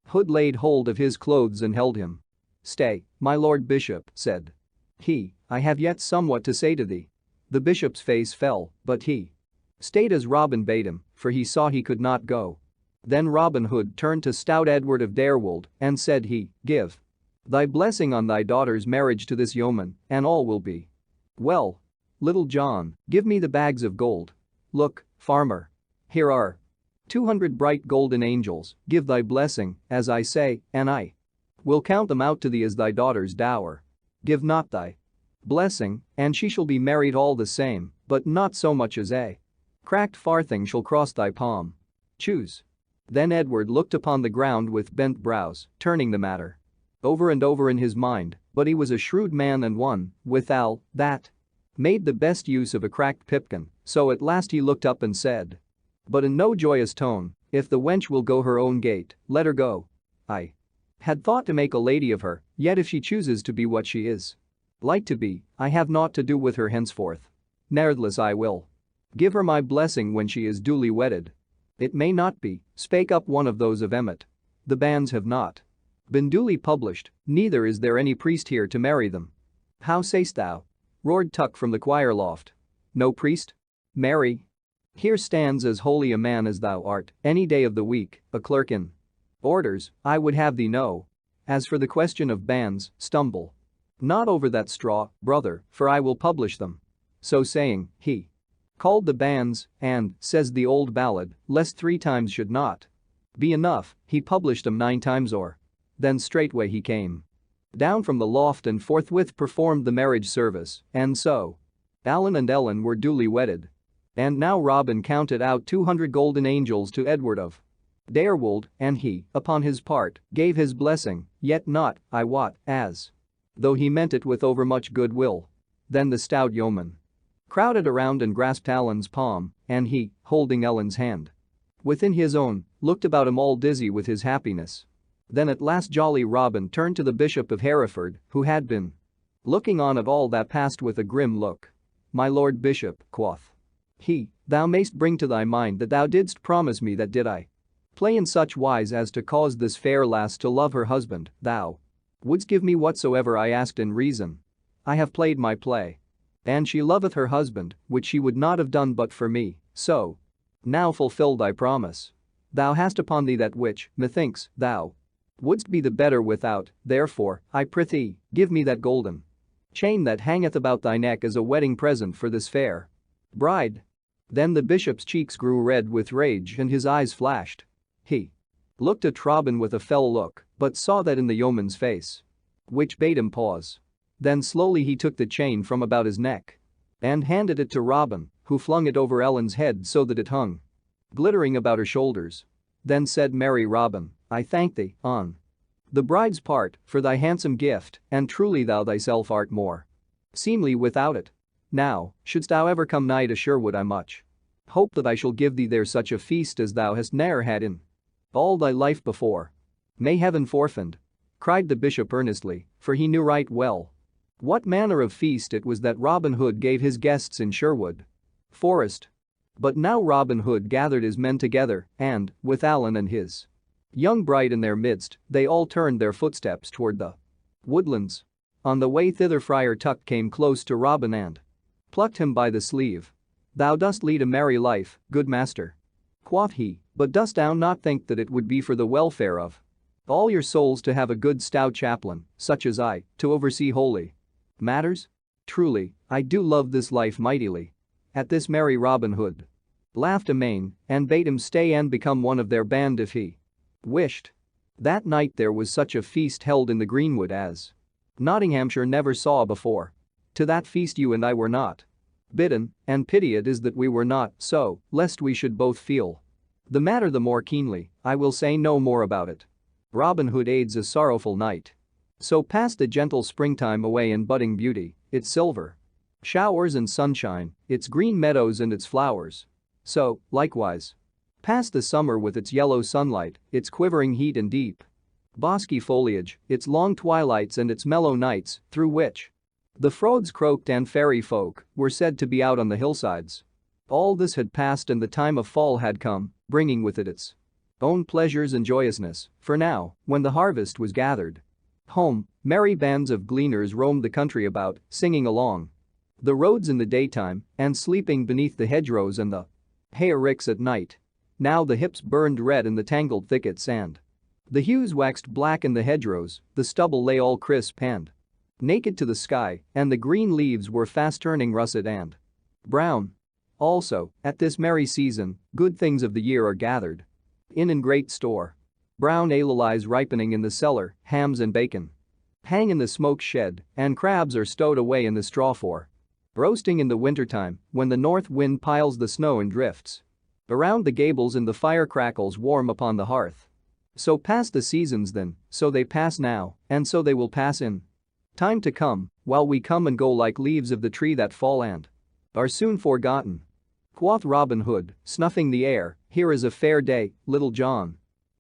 Hood laid hold of his clothes and held him. Stay, my lord bishop, said he, I have yet somewhat to say to thee. The bishop's face fell, but he stayed as Robin bade him, for he saw he could not go. Then Robin Hood turned to stout Edward of Darewold, and said he, give thy blessing on thy daughter's marriage to this yeoman, and all will be well. Little John, give me the bags of gold. Look, farmer. Here are 200 bright golden angels, give thy blessing, as I say, and I will count them out to thee as thy daughter's dower. Give not thy blessing, and she shall be married all the same, but not so much as a cracked farthing shall cross thy palm. Choose. Then Edward looked upon the ground with bent brows, turning the matter over and over in his mind, but he was a shrewd man and one, withal, that made the best use of a cracked pipkin, so at last he looked up and said, but in no joyous tone, if the wench will go her own gait, let her go. I Had thought to make a lady of her, yet if she chooses to be what she is like to be, I have naught to do with her henceforth. Ne'ertheless I will give her my blessing when she is duly wedded. It may not be, spake up one of those of Emmet. The banns have not been duly published, neither is there any priest here to marry them. How say'st thou? Roared Tuck from the choir loft. No priest? Marry? Here stands as holy a man as thou art, any day of the week, a clerk in orders, I would have thee know. As for the question of banns, stumble not over that straw, brother, for I will publish them. So saying, he called the banns, and, says the old ballad, lest 3 times should not be enough, he published 'em 9 times o'er. Then straightway he came down from the loft and forthwith performed the marriage service, and so Alan and Ellen were duly wedded. And now Robin counted out 200 golden angels to Edward of Darewold, and he, upon his part, gave his blessing, yet not, I wot, as though he meant it with overmuch goodwill. Then the stout yeoman crowded around and grasped Alan's palm, and he, holding Ellen's hand within his own, looked about him all dizzy with his happiness. Then at last jolly Robin turned to the Bishop of Hereford, who had been looking on at all that passed with a grim look. My lord Bishop, quoth he, thou mayst bring to thy mind that thou didst promise me that did I play in such wise as to cause this fair lass to love her husband, thou wouldst give me whatsoever I asked in reason. I have played my play. And she loveth her husband, which she would not have done but for me, so now fulfill thy promise. Thou hast upon thee that which, methinks, thou wouldst be the better without, therefore, I prithee, give me that golden chain that hangeth about thy neck as a wedding present for this fair bride. Then the bishop's cheeks grew red with rage and his eyes flashed. He looked at Robin with a fell look, but saw that in the yeoman's face, which bade him pause. Then slowly he took the chain from about his neck and handed it to Robin, who flung it over Ellen's head so that it hung glittering about her shoulders. Then said merry Robin, I thank thee, on the bride's part, for thy handsome gift, and truly thou thyself art more seemly without it. Now, shouldst thou ever come nigh to Sherwood, I much hope that I shall give thee there such a feast as thou hast ne'er had in all thy life before. May heaven forfend, cried the bishop earnestly, for he knew right well what manner of feast it was that Robin Hood gave his guests in Sherwood Forest. But now Robin Hood gathered his men together and, with Alan and his young bride in their midst, they all turned their footsteps toward the woodlands. On the way thither Friar Tuck came close to Robin and plucked him by the sleeve. Thou dost lead a merry life, good master, quoth he, but dost thou not think that it would be for the welfare of all your souls to have a good stout chaplain, such as I, to oversee holy matters? Truly, I do love this life mightily. At this merry Robin Hood laughed amain and bade him stay and become one of their band if he wished. That night there was such a feast held in the greenwood as Nottinghamshire never saw before. To that feast you and I were not bidden, and pity it is that we were not so, lest we should both feel the matter the more keenly. I will say no more about it. Robin Hood aids a sorrowful night. So passed the gentle springtime away in budding beauty, its silver showers and sunshine, its green meadows and its flowers. So, likewise, passed the summer with its yellow sunlight, its quivering heat and deep bosky foliage, its long twilights and its mellow nights, through which the frogs croaked and fairy folk were said to be out on the hillsides. All this had passed and the time of fall had come, bringing with it its own pleasures and joyousness, for now, when the harvest was gathered home, merry bands of gleaners roamed the country about, singing along the roads in the daytime and sleeping beneath the hedgerows and the hay-ricks at night. Now the hips burned red in the tangled thickets and the hues waxed black in the hedgerows, the stubble lay all crisp and naked to the sky, and the green leaves were fast turning russet and brown. Also, at this merry season, good things of the year are gathered in great store. Brown ale lies ripening in the cellar, hams and bacon hang in the smoke shed, and crabs are stowed away in the straw for roasting in the wintertime, when the north wind piles the snow and drifts around the gables and the fire crackles warm upon the hearth. So pass the seasons then, so they pass now, and so they will pass in time to come, while we come and go like leaves of the tree that fall and are soon forgotten. Quoth Robin Hood, snuffing the air, here is a fair day, Little John,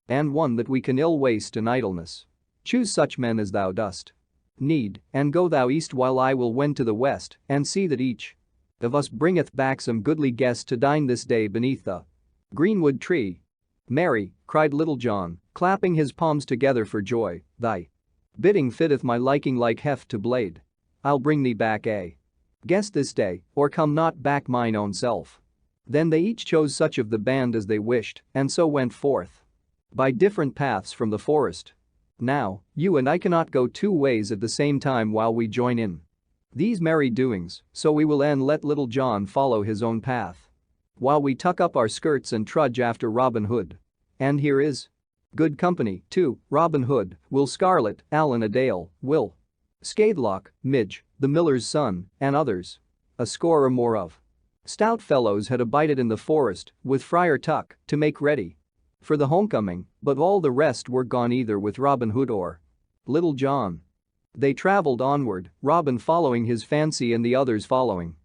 and one that we can ill waste in idleness. Choose such men as thou dost need, and go thou east while I will wend to the west, and see that each of us bringeth back some goodly guest to dine this day beneath the greenwood tree." "Marry," cried Little John, clapping his palms together for joy, "thy bidding fitteth my liking like heft to blade. I'll bring thee back a guest this day, or come not back mine own self." Then they each chose such of the band as they wished, and so went forth by different paths from the forest. Now, you and I cannot go two ways at the same time while we join in these merry doings, so we will let Little John follow his own path while we tuck up our skirts and trudge after Robin Hood. And here is good company, too: Robin Hood, Will Scarlet, Allan a Dale, Will Scathelock, Midge, the miller's son, and others. A score or more of stout fellows had abided in the forest with Friar Tuck to make ready for the homecoming, but all the rest were gone either with Robin Hood or Little John. They traveled onward, Robin following his fancy and the others following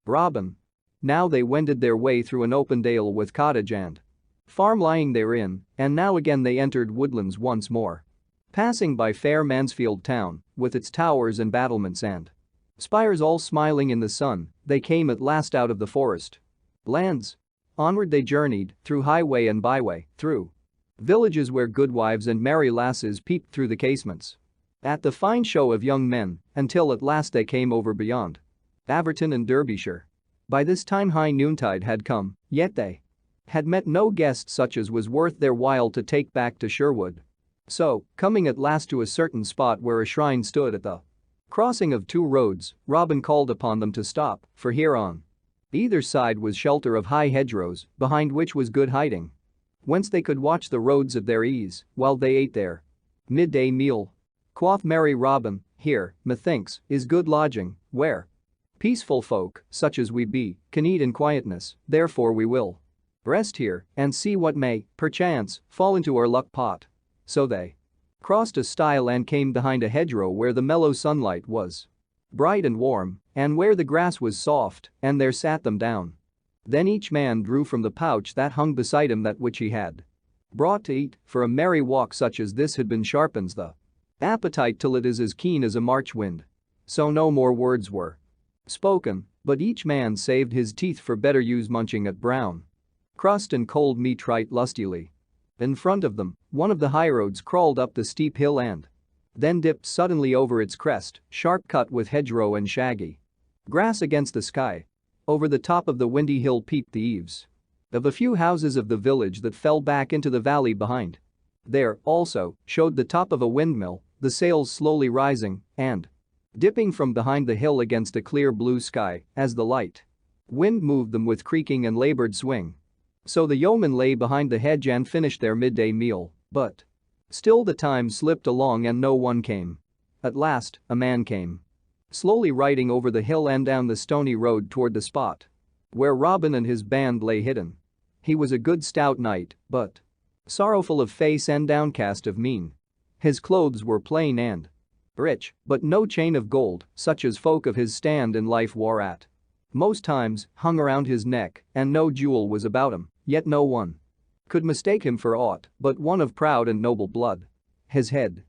Robin. Now they wended their way through an open dale with cottage and farm lying therein, and now again they entered woodlands once more. Passing by fair Mansfield town, with its towers and battlements and spires all smiling in the sun, they came at last out of the forest lands. Onward they journeyed, through highway and byway, through villages where goodwives and merry lasses peeped through the casements at the fine show of young men, until at last they came over beyond Averton and Derbyshire. By this time high noontide had come, yet they had met no guest such as was worth their while to take back to Sherwood. So, coming at last to a certain spot where a shrine stood at the crossing of two roads, Robin called upon them to stop, for here on either side was shelter of high hedgerows, behind which was good hiding, whence they could watch the roads at their ease while they ate their midday meal. Quoth merry Robin, "Here, methinks, is good lodging, where peaceful folk, such as we be, can eat in quietness, therefore we will rest here and see what may, perchance, fall into our luck pot." So they crossed a stile and came behind a hedgerow where the mellow sunlight was bright and warm, and where the grass was soft, and there sat them down. Then each man drew from the pouch that hung beside him that which he had brought to eat, for a merry walk such as this had been sharpens the appetite till it is as keen as a March wind. So no more words were spoken, but each man saved his teeth for better use, munching at brown crust and cold meat right lustily. In front of them, one of the highroads crawled up the steep hill and then dipped suddenly over its crest, sharp cut with hedgerow and shaggy grass against the sky. Over the top of the windy hill peeped the eaves of a few houses of the village that fell back into the valley behind. There, also, showed the top of a windmill, the sails slowly rising and dipping from behind the hill against a clear blue sky as the light wind moved them with creaking and labored swing. So the yeomen lay behind the hedge and finished their midday meal, but still the time slipped along and no one came. At last, a man came slowly riding over the hill and down the stony road toward the spot where Robin and his band lay hidden. He was a good stout knight, but sorrowful of face and downcast of mien. His clothes were plain and rich, but no chain of gold, such as folk of his stand in life wore at most times, hung around his neck, and no jewel was about him, yet no one could mistake him for aught but one of proud and noble blood. His head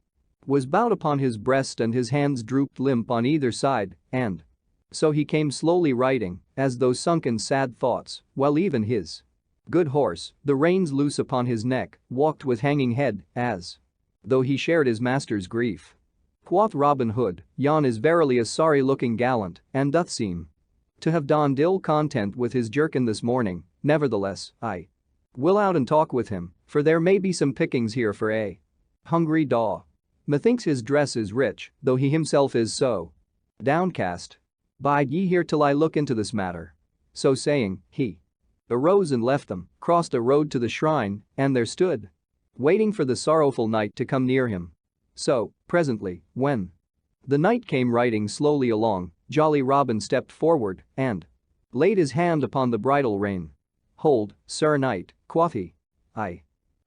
was bowed upon his breast and his hands drooped limp on either side, and so he came slowly riding, as though sunk in sad thoughts, while even his good horse, the reins loose upon his neck, walked with hanging head, as though he shared his master's grief. Quoth Robin Hood, "Yon is verily a sorry-looking gallant, and doth seem to have donned ill content with his jerkin this morning, nevertheless, I will out and talk with him, for there may be some pickings here for a hungry daw. Methinks his dress is rich, though he himself is so downcast. Bide ye here till I look into this matter." So saying, he arose and left them, crossed a road to the shrine, and there stood waiting for the sorrowful knight to come near him. So, presently, when the knight came riding slowly along, jolly Robin stepped forward and laid his hand upon the bridle rein. "Hold, Sir Knight," quoth he. "I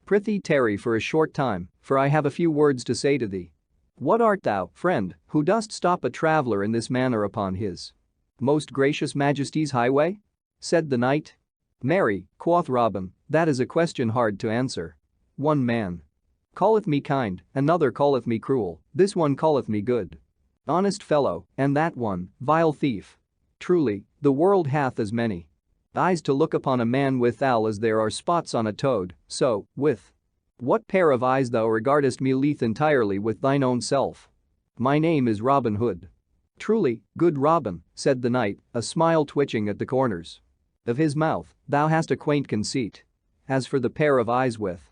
prithee tarry for a short time, for I have a few words to say to thee." "What art thou, friend, who dost stop a traveller in this manner upon his most gracious majesty's highway?" said the knight. "Marry," quoth Robin, "that is a question hard to answer. One man Calleth me kind, another calleth me cruel, this one calleth me good. Honest fellow, and that one, vile thief. Truly, the world hath as many eyes to look upon a man withal as there are spots on a toad, so, with what pair of eyes thou regardest me leath entirely with thine own self. My name is Robin Hood. Truly, good Robin, said the knight, a smile twitching at the corners of his mouth, thou hast a quaint conceit. As for the pair of eyes with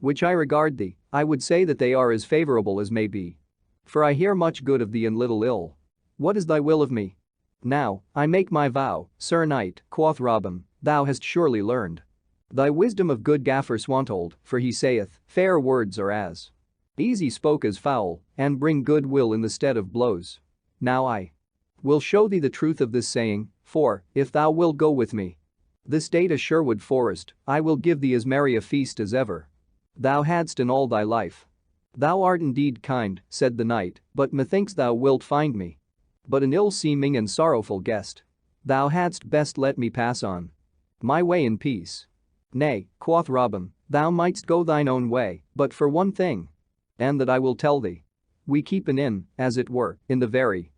which I regard thee, I would say that they are as favorable as may be. For I hear much good of thee and little ill. What is thy will of me? Now, I make my vow, Sir Knight, quoth Robin, thou hast surely learned thy wisdom of good Gaffer Swanthold, for he saith, fair words are as easy spoke as foul, and bring good will in the stead of blows. Now I will show thee the truth of this saying, for, if thou wilt go with me this day to Sherwood Forest, I will give thee as merry a feast as ever thou hadst in all thy life. Thou art indeed kind, said the knight, but methinks thou wilt find me but an ill-seeming and sorrowful guest. Thou hadst best let me pass on my way in peace. Nay, quoth Robin, thou mightst go thine own way, but for one thing. And that I will tell thee. We keep an inn, as it were, in the very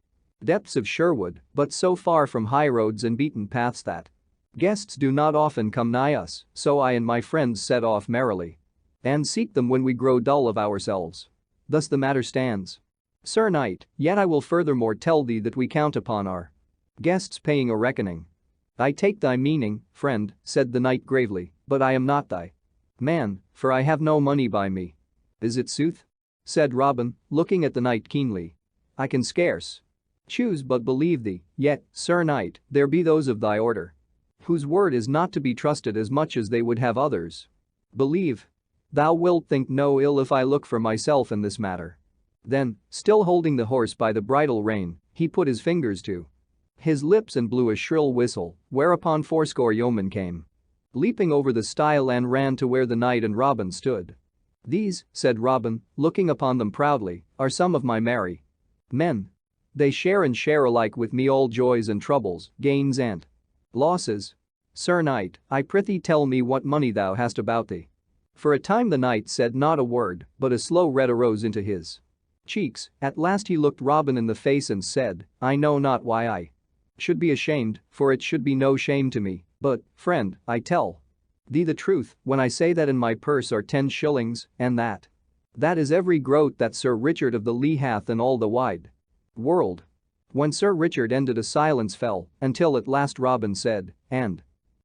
depths of Sherwood, but so far from high roads and beaten paths that guests do not often come nigh us, so I and my friends set off merrily and seek them when we grow dull of ourselves. Thus the matter stands. Sir Knight, yet I will furthermore tell thee that we count upon our guests paying a reckoning. I take thy meaning, friend, said the knight gravely, but I am not thy man, for I have no money by me. Is it sooth? Said Robin, looking at the knight keenly. I can scarce choose but believe thee, yet, Sir Knight, there be those of thy order whose word is not to be trusted as much as they would have others believe. Thou wilt think no ill if I look for myself in this matter. Then, still holding the horse by the bridle rein, he put his fingers to his lips and blew a shrill whistle, whereupon fourscore yeomen came leaping over the stile and ran to where the knight and Robin stood. These, said Robin, looking upon them proudly, are some of my merry men. They share and share alike with me all joys and troubles, gains and losses. Sir Knight, I prithee tell me what money thou hast about thee. For a time the knight said not a word, but a slow red arose into his cheeks. At last he looked Robin in the face and said, I know not why I should be ashamed, for it should be no shame to me, but, friend, I tell thee the truth when I say that in my purse are 10 shillings, and that is every groat that Sir Richard of the Lee hath in all the wide world. When Sir Richard ended, a silence fell, until at last Robin said, and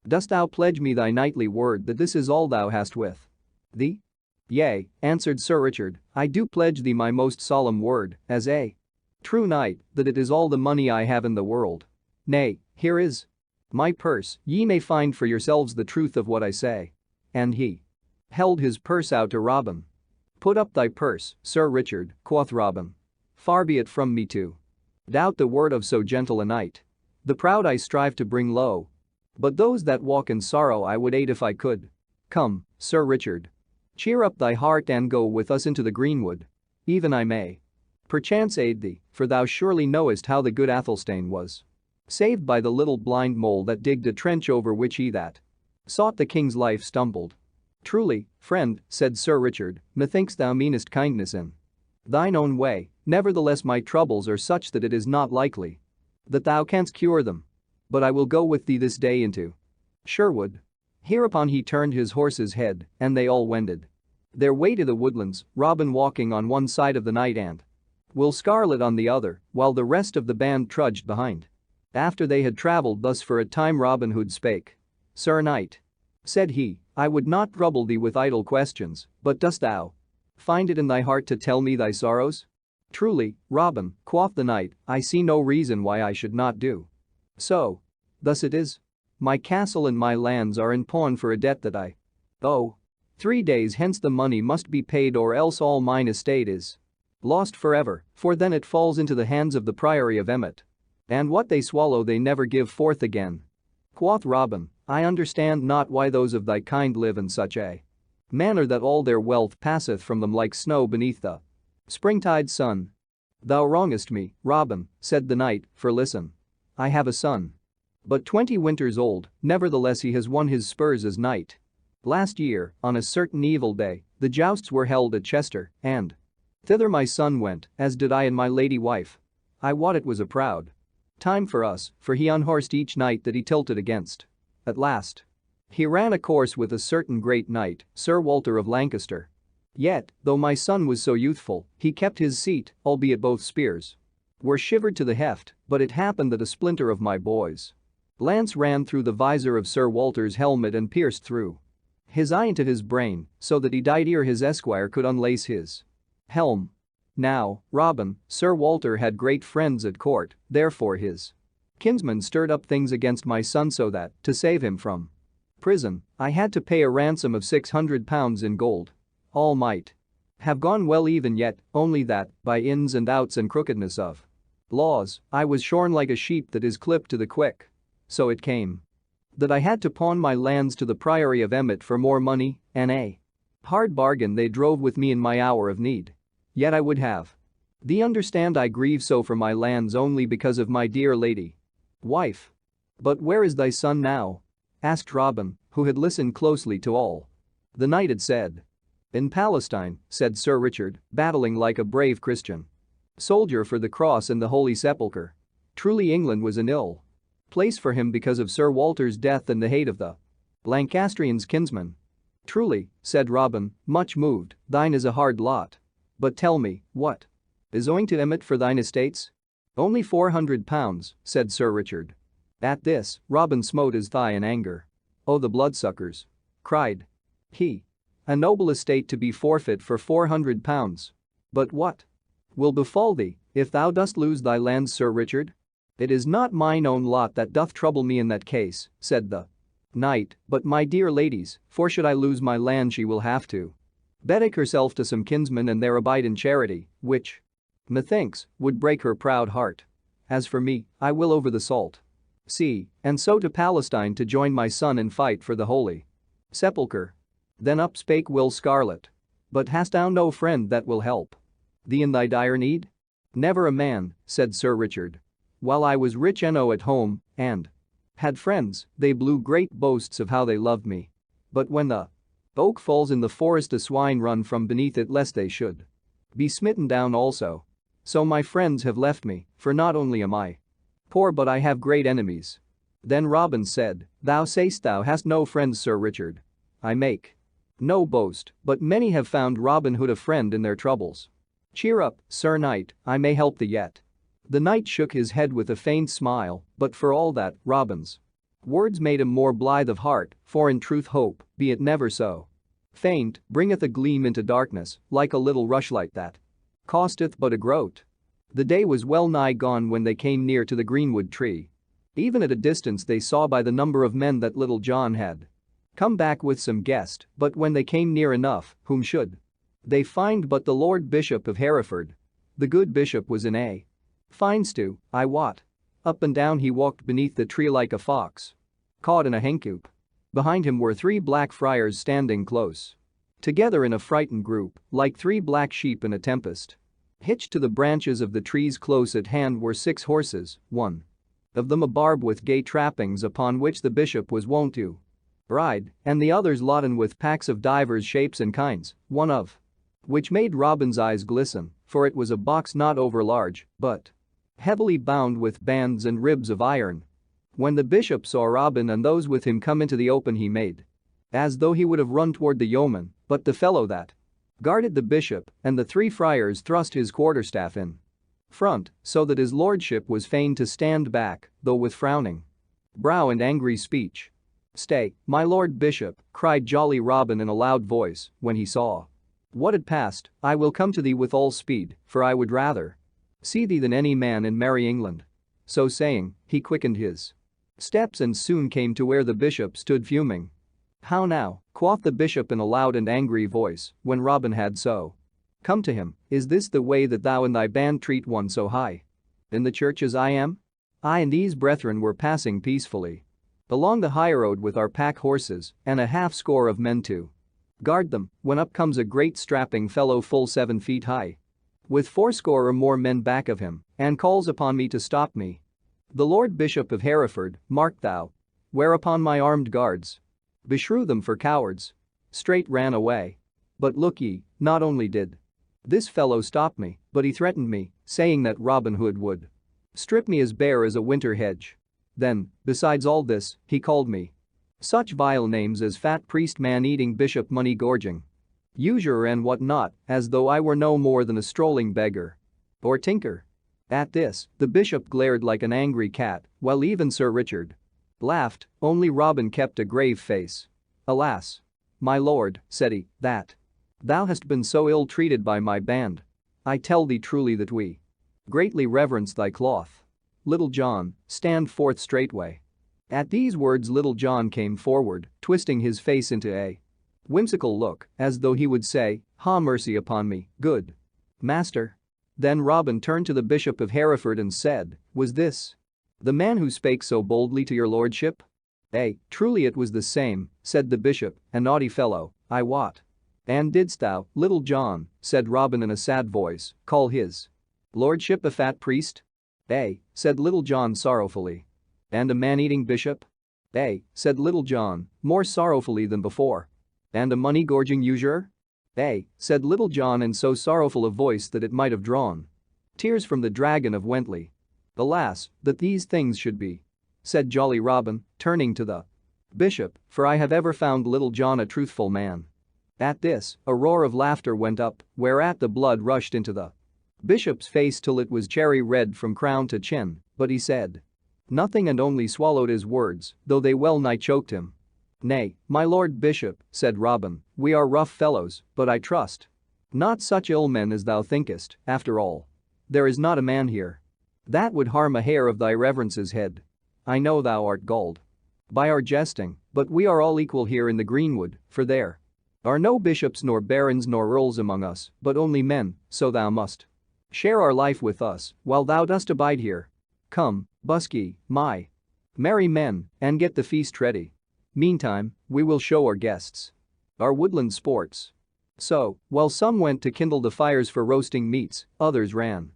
dost thou pledge me thy knightly word that this is all thou hast with thee? Yea, answered Sir Richard, I do pledge thee my most solemn word, as a true knight, that it is all the money I have in the world. Nay, here is my purse, ye may find for yourselves the truth of what I say. And he held his purse out to Robin. Put up thy purse, Sir Richard, quoth Robin. Far be it from me to doubt the word of so gentle a knight. The proud I strive to bring low, but those that walk in sorrow I would aid if I could. Come, Sir Richard. Cheer up thy heart and go with us into the greenwood. Even I may perchance aid thee, for thou surely knowest how the good Athelstane was saved by the little blind mole that digged a trench over which he that sought the king's life stumbled. Truly, friend, said Sir Richard, methinks thou meanest kindness in thine own way, nevertheless my troubles are such that it is not likely that thou canst cure them. But I will go with thee this day into Sherwood. Hereupon he turned his horse's head, and they all wended their way to the woodlands, Robin walking on one side of the knight and Will Scarlet on the other, while the rest of the band trudged behind. After they had travelled thus for a time, Robin Hood spake. Sir Knight, said he, I would not trouble thee with idle questions, but dost thou find it in thy heart to tell me thy sorrows? Truly, Robin, quoth the knight, I see no reason why I should not do so. Thus it is. My castle and my lands are in pawn for a debt that I owe. 3 days hence the money must be paid, or else all mine estate is lost forever, for then it falls into the hands of the Priory of Emmet. And what they swallow they never give forth again. Quoth Robin, I understand not why those of thy kind live in such a manner that all their wealth passeth from them like snow beneath the springtide sun. Thou wrongest me, Robin, said the knight, for listen. I have a son, but 20 winters old, nevertheless he has won his spurs as knight. Last year, on a certain evil day, The jousts were held at Chester, and thither my son went, as did I and my lady wife. I wot it was a proud time for us, for he unhorsed each knight that he tilted against. At last he ran a course with a certain great knight, Sir Walter of Lancaster. Yet, though my son was so youthful, he kept his seat, albeit both spears were shivered to the heft, but it happened that a splinter of my boy's lance ran through the visor of Sir Walter's helmet and pierced through his eye into his brain, so that he died ere his esquire could unlace his helm. Now, Robin, Sir Walter had great friends at court, therefore his kinsman stirred up things against my son so that, to save him from prison, I had to pay a ransom of £600 in gold. All might have gone well even yet, only that, by ins and outs and crookedness of laws, I was shorn like a sheep that is clipped to the quick. So it came that I had to pawn my lands to the Priory of Emmet for more money, and a hard bargain they drove with me in my hour of need. Yet I would have thee understand I grieve so for my lands only because of my dear lady wife. But where is thy son now? Asked Robin, who had listened closely to all the knight had said. In Palestine, said Sir Richard, battling like a brave Christian soldier for the cross and the Holy Sepulchre. Truly England was an ill place for him because of Sir Walter's death and the hate of the Lancastrians' kinsmen. Truly, said Robin, much moved, thine is a hard lot. But tell me, what is owing to Emmet for thine estates? Only £400, said Sir Richard. At this, Robin smote his thigh in anger. Oh, the bloodsuckers! Cried he. A noble estate to be forfeit for £400. But what will befall thee if thou dost lose thy lands, Sir Richard? It is not mine own lot that doth trouble me in that case, said the knight, but my dear lady's, for should I lose my land she will have to betake herself to some kinsman and there abide in charity, which, methinks, would break her proud heart. As for me, I will over the salt sea, and so to Palestine to join my son in fight for the Holy Sepulchre. Then up spake Will Scarlet. But hast thou no friend that will help thee in thy dire need? Never a man, said Sir Richard. While I was rich enow at home, and had friends, they blew great boasts of how they loved me. But when the oak falls in the forest the swine run from beneath it lest they should be smitten down also. So my friends have left me, for not only am I poor but I have great enemies. Then Robin said, thou say'st thou hast no friends, Sir Richard. I make no boast, but many have found Robin Hood a friend in their troubles. Cheer up, Sir Knight, I may help thee yet. The knight shook his head with a faint smile, but for all that, Robin's words made him more blithe of heart, for in truth hope, be it never so faint, bringeth a gleam into darkness, like a little rushlight that costeth but a groat. The day was well nigh gone when they came near to the greenwood tree. Even at a distance they saw by the number of men that Little John had come back with some guest, but when they came near enough, whom should they find but the Lord Bishop of Hereford? The good bishop was in a fine stew, I wot. Up and down he walked beneath the tree like a fox caught in a hencoop. Behind him were 3 black friars standing close together in a frightened group, like 3 black sheep in a tempest. Hitched to the branches of the trees close at hand were 6 horses, one of them a barb with gay trappings upon which the bishop was wont to ride, and the others laden with packs of divers shapes and kinds, one of which made Robin's eyes glisten, for it was a box not over large, but heavily bound with bands and ribs of iron. When the bishop saw Robin and those with him come into the open he made as though he would have run toward the yeoman, but the fellow that guarded the bishop and the 3 friars thrust his quarterstaff in front, so that his lordship was fain to stand back, though with frowning brow and angry speech. Stay, my lord bishop, cried jolly Robin in a loud voice, when he saw what had passed. I will come to thee with all speed, for I would rather see thee than any man in merry England. So saying, he quickened his steps and soon came to where the bishop stood fuming. How now, quoth the bishop in a loud and angry voice, when Robin had so come to him, is this the way that thou and thy band treat one so high in the church as I am? I and these brethren were passing peacefully along the highroad with our pack horses and a half-score of men to guard them, when up comes a great strapping fellow full 7 feet high with 80 or more men back of him and calls upon me to stop me. The Lord Bishop of Hereford, mark thou. Whereupon my armed guards beshrew them for cowards. Straight ran away. But look ye, not only did this fellow stop me, but he threatened me, saying that Robin Hood would strip me as bare as a winter hedge. Then, besides all this, he called me such vile names as fat priest, man-eating, bishop, money-gorging usurer and what not, as though I were no more than a strolling beggar or tinker. At this, the bishop glared like an angry cat, while even Sir Richard laughed, only Robin kept a grave face. "Alas, my lord," said he, "that thou hast been so ill-treated by my band. I tell thee truly that we greatly reverence thy cloth. Little John, stand forth straightway." At these words Little John came forward, twisting his face into a whimsical look, as though he would say, "Ha, mercy upon me, good master." Then Robin turned to the Bishop of Hereford and said, "Was this the man who spake so boldly to your lordship?" "Truly it was the same," said the bishop, "a naughty fellow, I wot." "And didst thou, Little John," said Robin in a sad voice, "call his lordship a fat priest?" Said Little John sorrowfully. "And a man-eating bishop?" Said Little John, more sorrowfully than before. "And a money-gorging usurer?" Said Little John in so sorrowful a voice that it might have drawn tears from the dragon of Wentley. "Alas, that these things should be," said jolly Robin, turning to the bishop, "for I have ever found Little John a truthful man." At this, a roar of laughter went up, whereat the blood rushed into the bishop's face till it was cherry red from crown to chin, but he said nothing and only swallowed his words, though they well nigh choked him. "Nay, my lord bishop," said Robin, "we are rough fellows, but I trust not such ill men as thou thinkest. After all, there is not a man here that would harm a hair of thy reverence's head. I know thou art galled by our jesting, but we are all equal here in the greenwood, for there are no bishops nor barons nor earls among us, but only men, so thou must share our life with us while thou dost abide here. Come, busk ye, my merry men, and get the feast ready. Meantime, we will show our guests our woodland sports." So, while some went to kindle the fires for roasting meats, others ran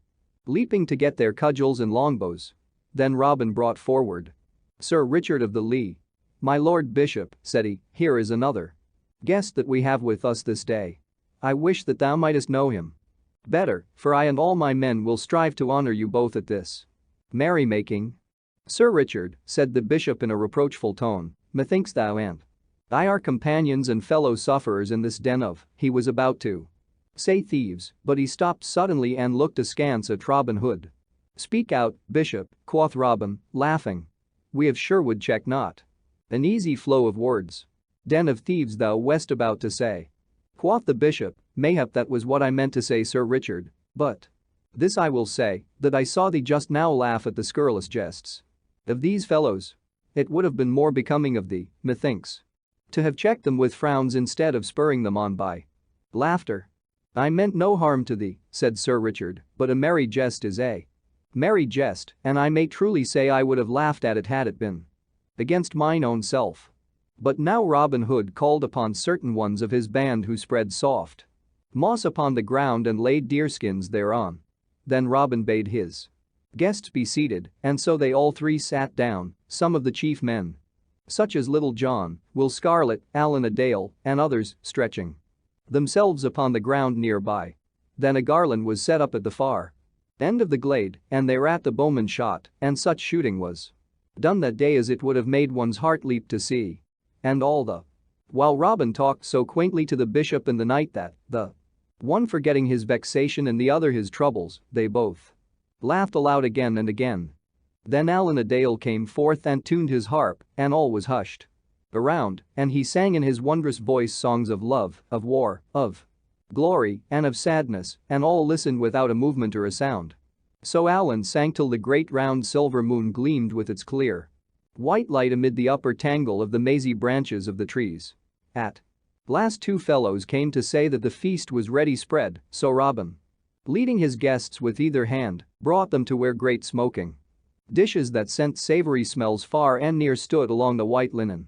leaping to get their cudgels and longbows. Then Robin brought forward Sir Richard of the Lee. "My lord bishop," said he, "here is another guest that we have with us this day. I wish that thou mightest know him better, for I and all my men will strive to honor you both at this merrymaking." "Sir Richard," said the bishop in a reproachful tone, "methinks thou and I are companions and fellow sufferers in this den of," he was about to say thieves, but he stopped suddenly and looked askance at Robin Hood. "Speak out, bishop," quoth Robin, laughing. "We of Sherwood check not an easy flow of words." "Den of thieves thou west about to say," quoth the bishop. "Mayhap that was what I meant to say, Sir Richard, but this I will say, that I saw thee just now laugh at the scurrilous jests of these fellows. It would have been more becoming of thee, methinks, to have checked them with frowns instead of spurring them on by laughter." "I meant no harm to thee," said Sir Richard, "but a merry jest is a merry jest, and I may truly say I would have laughed at it had it been against mine own self." But now Robin Hood called upon certain ones of his band who spread soft moss upon the ground and laid deerskins thereon. Then Robin bade his guests be seated, and so they all three sat down, some of the chief men, such as Little John, Will Scarlet, Allan a Dale, and others, stretching themselves upon the ground nearby. Then a garland was set up at the far end of the glade, and thereat the bowmen shot, and such shooting was done that day as it would have made one's heart leap to see. And all the while Robin talked so quaintly to the bishop and the knight that, the one forgetting his vexation and the other his troubles, they both laughed aloud again and again. Then Allan a Dale came forth and tuned his harp, and all was hushed around, and he sang in his wondrous voice songs of love, of war, of glory, and of sadness, and all listened without a movement or a sound. So Allan sang till the great round silver moon gleamed with its clear white light amid the upper tangle of the mazy branches of the trees. At last two fellows came to say that the feast was ready spread, so Robin, leading his guests with either hand, brought them to where great smoking dishes that sent savory smells far and near stood along the white linen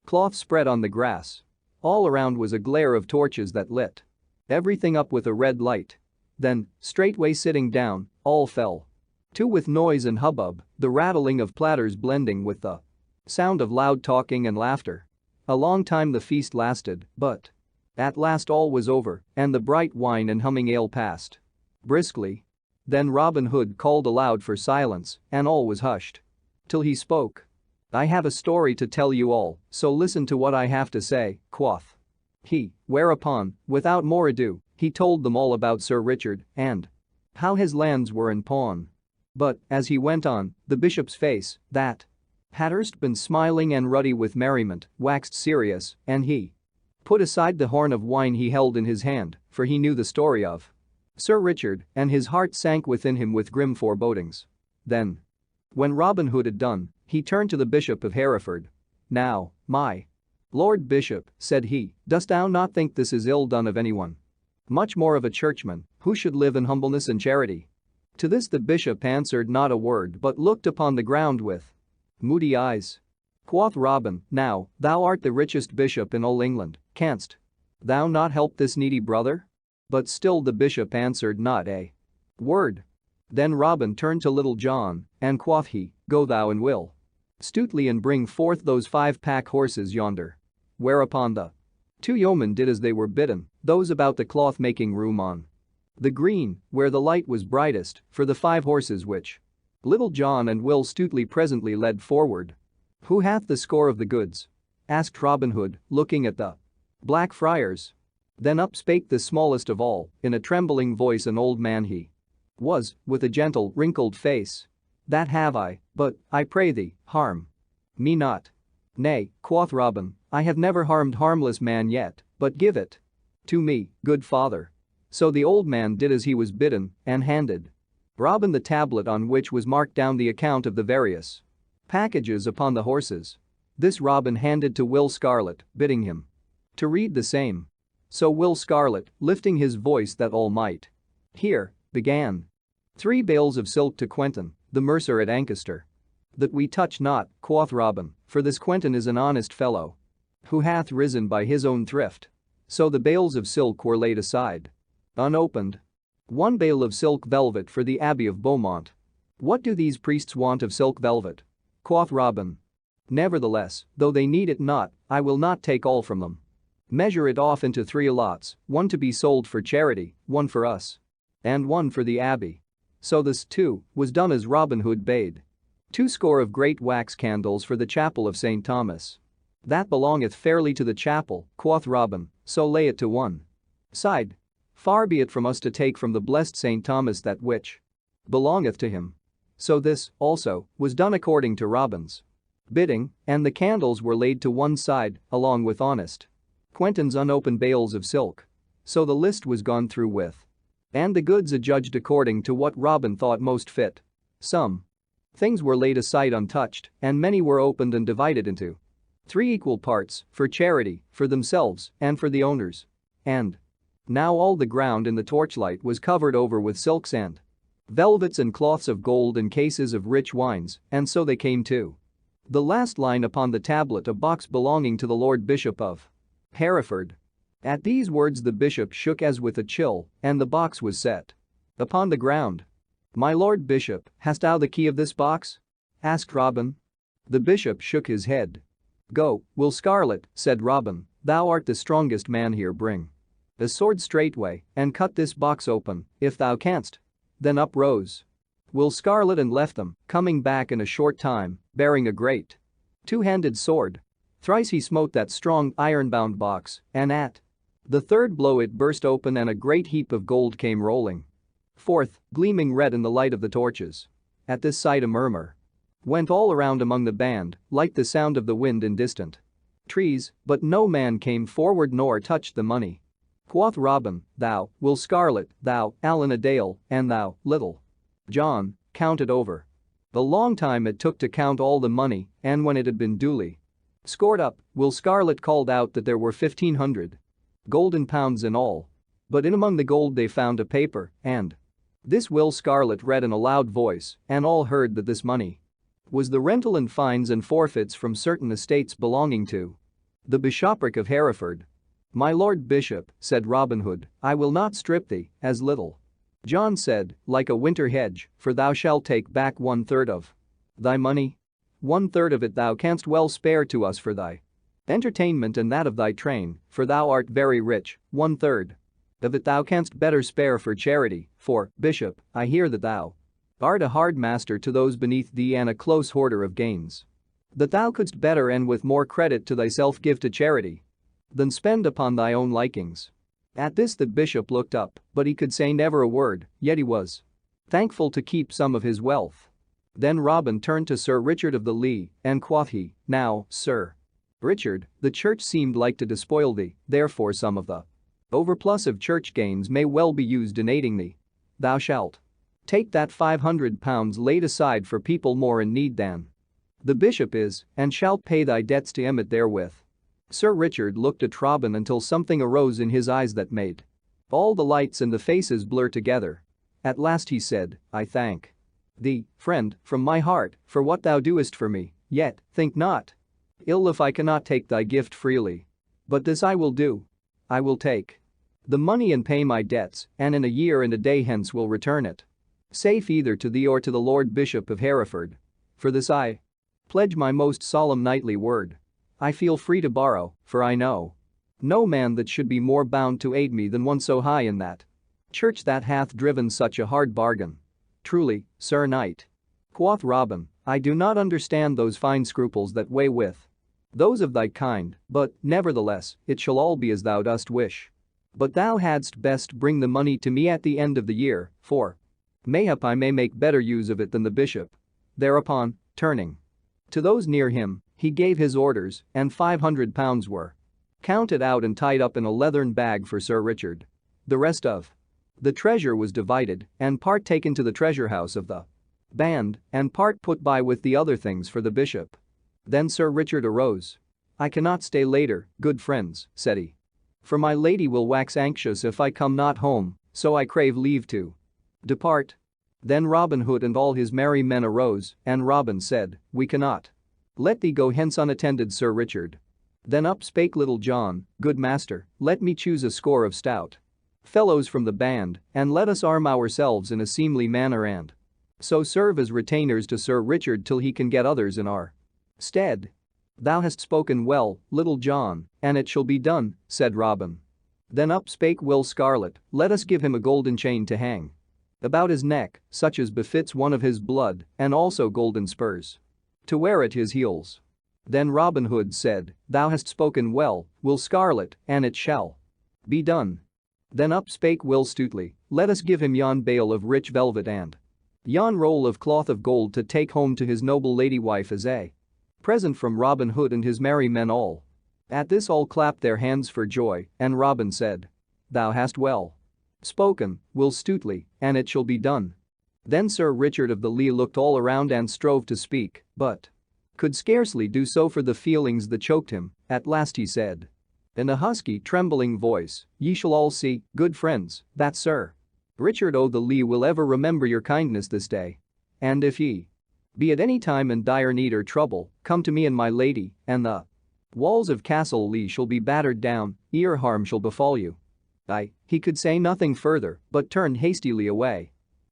cloth spread on the grass. All around was a glare of torches that lit everything up with a red light. Then, straightway sitting down, all fell to with noise and hubbub, the rattling of platters blending with the sound of loud talking and laughter. A long time the feast lasted, but At last all was over, and the bright wine and humming ale passed briskly. Then Robin Hood called aloud for silence, and all was hushed. Till he spoke. "I have a story to tell you all, so listen to what I have to say," quoth he, whereupon, without more ado, he told them all about Sir Richard, and how his lands were in pawn. But, as he went on, the bishop's face, that had erst been smiling and ruddy with merriment, waxed serious, and he put aside the horn of wine he held in his hand, for he knew the story of Sir Richard, and his heart sank within him with grim forebodings. Then, when Robin Hood had done, he turned to the Bishop of Hereford. "Now, my Lord Bishop," said he, "dost thou not think this is ill done of anyone, much more of a churchman, who should live in humbleness and charity?" To this the bishop answered not a word but looked upon the ground with moody eyes. Quoth Robin, "Now, thou art the richest bishop in all England, canst thou not help this needy brother?" But still the bishop answered not a word. Then Robin turned to Little John, and quoth he, "Go thou and will Stutely and bring forth those 5 pack horses yonder." Whereupon the 2 yeomen did as they were bidden, those about the cloth making room on the green, where the light was brightest, for the 5 horses which Little John and Will Stutely presently led forward. "Who hath the score of the goods?" asked Robin Hood, looking at the Black Friars. Then up spake the smallest of all, in a trembling voice, an old man he was, with a gentle, wrinkled face. "That have I, but, I pray thee, harm me not." "Nay," quoth Robin, "I have never harmed harmless man yet, but give it to me, good father." So the old man did as he was bidden, and handed Robin the tablet on which was marked down the account of the various packages upon the horses. This Robin handed to Will Scarlet, bidding him to read the same. So Will Scarlet, lifting his voice that all might hear, began. 3 bales of silk to Quentin, the mercer at Ancaster." "That we touch not," quoth Robin, "for this Quentin is an honest fellow, who hath risen by his own thrift." So the bales of silk were laid aside, unopened. 1 bale of silk velvet for the Abbey of Beaumont. "What do these priests want of silk velvet?" quoth Robin. "Nevertheless, though they need it not, I will not take all from them. Measure it off into 3 lots, 1 to be sold for charity, 1 for us, and 1 for the abbey." So this, too, was done as Robin Hood bade. 2 score of great wax candles for the chapel of St. Thomas. "That belongeth fairly to the chapel," quoth Robin, "so lay it to one side. Far be it from us to take from the blessed St. Thomas that which belongeth to him." So this, also, was done according to Robin's bidding, and the candles were laid to one side, along with honest Quentin's unopened bales of silk. So the list was gone through with, and the goods adjudged according to what Robin thought most fit. Some things were laid aside untouched, and many were opened and divided into 3 equal parts, for charity, for themselves, and for the owners. And now all the ground in the torchlight was covered over with silks and velvets and cloths of gold and cases of rich wines, and so they came to the last line upon the tablet, a box belonging to the Lord Bishop of Hereford. At these words the bishop shook as with a chill, and the box was set upon the ground. "My Lord Bishop, hast thou the key of this box?" asked Robin. The bishop shook his head. "Go, Will Scarlet," said Robin, "thou art the strongest man here, bring a sword straightway, and cut this box open, if thou canst." Then up rose Will Scarlet and left them, coming back in a short time, bearing a great 2-handed sword. Thrice he smote that strong iron-bound box, and at the 3rd blow it burst open and a great heap of gold came rolling forth, gleaming red in the light of the torches. At this sight a murmur went all around among the band, like the sound of the wind in distant trees, but no man came forward nor touched the money. Quoth Robin, "Thou, Will Scarlet, thou, Allan a Dale, and thou, Little John, count it over." The long time it took to count all the money, and when it had been duly scored up, Will Scarlet called out that there were 1,500 golden pounds in all. But in among the gold they found a paper, and this Will Scarlet read in a loud voice, and all heard that this money was the rental and fines and forfeits from certain estates belonging to the bishopric of Hereford. "My Lord Bishop," said Robin Hood, "I will not strip thee, as Little John said, like a winter hedge, for thou shalt take back 1/3 of thy money. 1/3 of it thou canst well spare to us for thy entertainment and that of thy train, for thou art very rich, 1/3 of it thou canst better spare for charity, for, bishop, I hear that thou art a hard master to those beneath thee and a close hoarder of gains. That thou couldst better and with more credit to thyself give to charity than spend upon thy own likings. At this the bishop looked up, but he could say never a word, yet he was thankful to keep some of his wealth. Then Robin turned to Sir Richard of the Lee, and quoth he, now, Sir Richard, the church seemed like to despoil thee, therefore some of the overplus of church gains may well be used in aiding thee. Thou shalt take that £500 laid aside for people more in need than the bishop is, and shalt pay thy debts to Emmet therewith. Sir Richard looked at Robin until something arose in his eyes that made all the lights in the faces blur together. At last he said, I thank thee, friend, from my heart, for what thou doest for me, yet, think not ill if I cannot take thy gift freely. But this I will do. I will take the money and pay my debts, and in a year and a day hence will return it, safe either to thee or to the Lord Bishop of Hereford. For this I pledge my most solemn knightly word. I feel free to borrow, for I know no man that should be more bound to aid me than one so high in that church that hath driven such a hard bargain. Truly, Sir Knight, quoth Robin, I do not understand those fine scruples that weigh with those of thy kind, but, nevertheless, it shall all be as thou dost wish. But thou hadst best bring the money to me at the end of the year, for mayhap I may make better use of it than the bishop. Thereupon, turning to those near him, he gave his orders, and £500 were counted out and tied up in a leathern bag for Sir Richard. The rest of the treasure was divided, and part taken to the treasure house of the band, and part put by with the other things for the bishop. Then Sir Richard arose. I cannot stay later, good friends, said he. For my lady will wax anxious if I come not home, so I crave leave to depart. Then Robin Hood and all his merry men arose, and Robin said, we cannot let thee go hence unattended, Sir Richard. Then up spake Little John, good master, let me choose a score of stout fellows from the band, and let us arm ourselves in a seemly manner and so serve as retainers to Sir Richard till he can get others in our stead. Thou hast spoken well, Little John, and it shall be done, said Robin. Then up spake Will Scarlet, let us give him a golden chain to hang about his neck, such as befits one of his blood, and also golden spurs to wear at his heels. Then Robin Hood said, thou hast spoken well, Will Scarlet, and it shall be done. Then up spake Will Stutely, let us give him yon bale of rich velvet and yon roll of cloth of gold to take home to his noble lady wife as a present from Robin Hood and his merry men all. At this all clapped their hands for joy, and Robin said, thou hast well spoken, Will Stutely, and it shall be done. Then Sir Richard of the Lee looked all around and strove to speak, but could scarcely do so for the feelings that choked him. At last he said, in a husky, trembling voice, ye shall all see, good friends, that Sir Richard o' the Lee will ever remember your kindness this day. And if ye be at any time in dire need or trouble, come to me and my lady, and the walls of Castle Lee shall be battered down, ere harm shall befall you. He could say nothing further, but turned hastily away.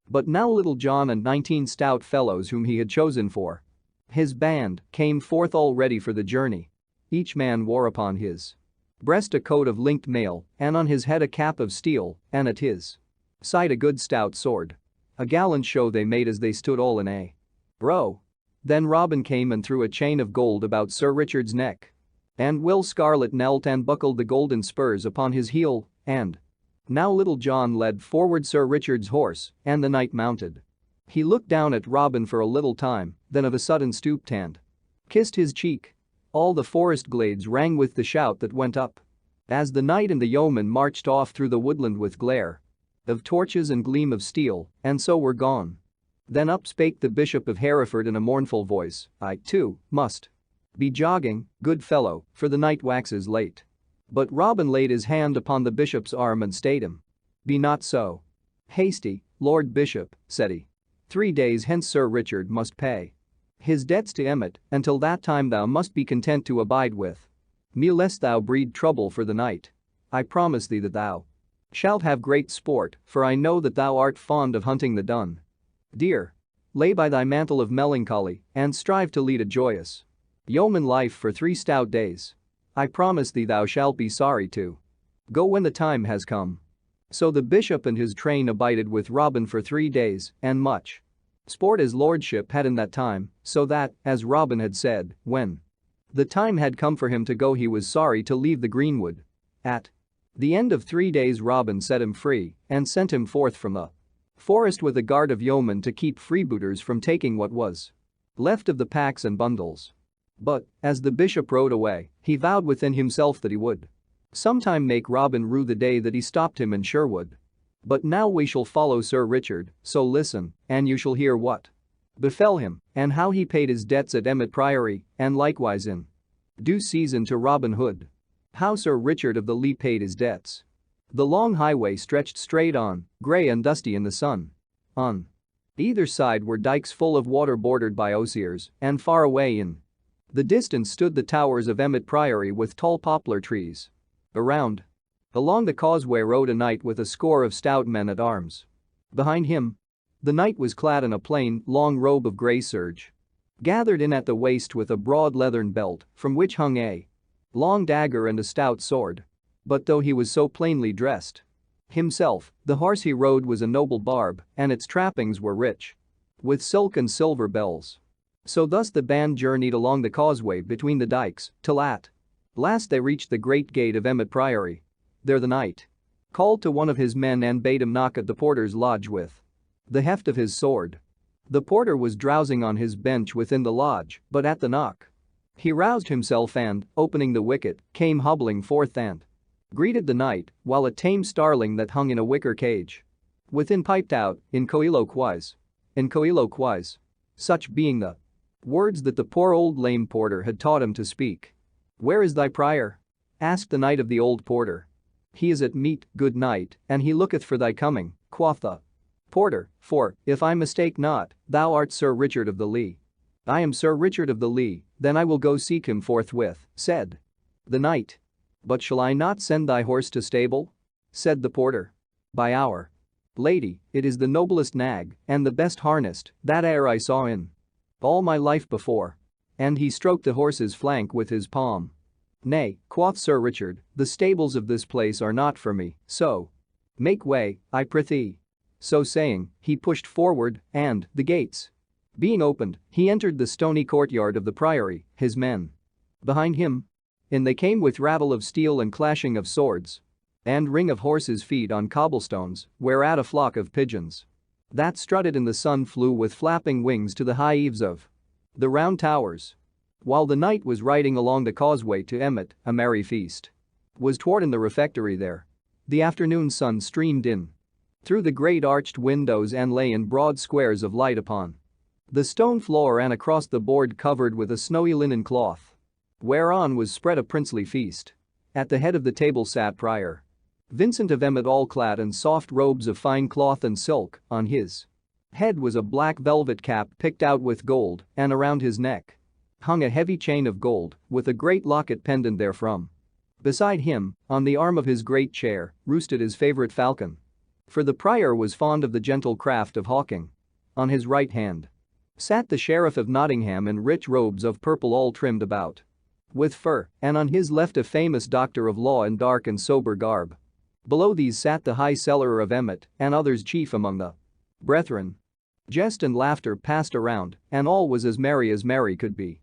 But now Little John and 19 stout fellows whom he had chosen for his band came forth all ready for the journey. Each man wore upon his breast a coat of linked mail, and on his head a cap of steel, and at his side a good stout sword. A gallant show they made as they stood all in a row. Then Robin came and threw a chain of gold about Sir Richard's neck. And Will Scarlet knelt and buckled the golden spurs upon his heel, and now Little John led forward Sir Richard's horse, and the knight mounted. He looked down at Robin for a little time, then of a sudden stooped and kissed his cheek. All the forest glades rang with the shout that went up as the knight and the yeoman marched off through the woodland with glare of torches and gleam of steel, and so were gone. Then up spake the Bishop of Hereford in a mournful voice, I, too, must be jogging, good fellow, for the night waxes late. But Robin laid his hand upon the bishop's arm and stayed him. Be not so hasty, Lord Bishop, said he. 3 days hence Sir Richard must pay his debts to Emmet, until that time thou must be content to abide with me lest thou breed trouble for the night. I promise thee that thou shalt have great sport, for I know that thou art fond of hunting the dun. Dear, lay by thy mantle of melancholy, and strive to lead a joyous yeoman life for 3 stout days. I promise thee thou shalt be sorry to go when the time has come." So the bishop and his train abided with Robin for 3 days, and much sport his lordship had in that time, so that, as Robin had said, when the time had come for him to go he was sorry to leave the greenwood. At the end of 3 days Robin set him free and sent him forth from the forest with a guard of yeomen to keep freebooters from taking what was left of the packs and bundles. But, as the bishop rode away, he vowed within himself that he would sometime make Robin rue the day that he stopped him in Sherwood. But now we shall follow Sir Richard, so listen, and you shall hear what befell him, and how he paid his debts at Emmet Priory, and likewise in due season to Robin Hood. How Sir Richard of the Lee paid his debts. The long highway stretched straight on, grey and dusty in the sun. On either side were dikes full of water bordered by osiers, and far away in the distance stood the towers of Emmet Priory with tall poplar trees. Around along the causeway rode a knight with a score of stout men at arms. Behind him, the knight was clad in a plain, long robe of grey serge, gathered in at the waist with a broad leathern belt from which hung a long dagger and a stout sword. But though he was so plainly dressed himself, the horse he rode was a noble barb, and its trappings were rich with silk and silver bells. So thus the band journeyed along the causeway between the dikes, till at last they reached the great gate of Emmet Priory. There the knight called to one of his men and bade him knock at the porter's lodge with the heft of his sword. The porter was drowsing on his bench within the lodge, but at the knock he roused himself and, opening the wicket, came hobbling forth and greeted the knight, while a tame starling that hung in a wicker cage within piped out, in coeloquise, such being the words that the poor old lame porter had taught him to speak. "Where is thy prior?" asked the knight of the old porter. "He is at meat, good knight, and he looketh for thy coming," quoth the porter, "for, if I mistake not, thou art Sir Richard of the Lee." "I am Sir Richard of the Lee, then I will go seek him forthwith," said the knight. "But shall I not send thy horse to stable?" said the porter. "By our lady, it is the noblest nag and the best harnessed that e'er I saw in all my life before." And he stroked the horse's flank with his palm. "Nay," quoth Sir Richard, "the stables of this place are not for me, so make way, I prithee." So saying, he pushed forward, and, the gates being opened, he entered the stony courtyard of the priory, his men behind him. In they came with rattle of steel and clashing of swords and ring of horses' feet on cobblestones, whereat a flock of pigeons that strutted in the sun flew with flapping wings to the high eaves of the round towers. While the knight was riding along the causeway to Emmet, a merry feast was toward in the refectory there. The afternoon sun streamed in through the great arched windows and lay in broad squares of light upon the stone floor and across the board covered with a snowy linen cloth, whereon was spread a princely feast. At the head of the table sat Prior Vincent of Emmet, all clad in soft robes of fine cloth and silk. On his head was a black velvet cap picked out with gold, and around his neck hung a heavy chain of gold with a great locket pendant therefrom. Beside him, on the arm of his great chair, roosted his favorite falcon. For the prior was fond of the gentle craft of hawking. On his right hand sat the Sheriff of Nottingham in rich robes of purple all trimmed about with fur, and on his left a famous doctor of law in dark and sober garb. Below these sat the high cellarer of Emmet, and others chief among the brethren. Jest and laughter passed around, and all was as merry could be.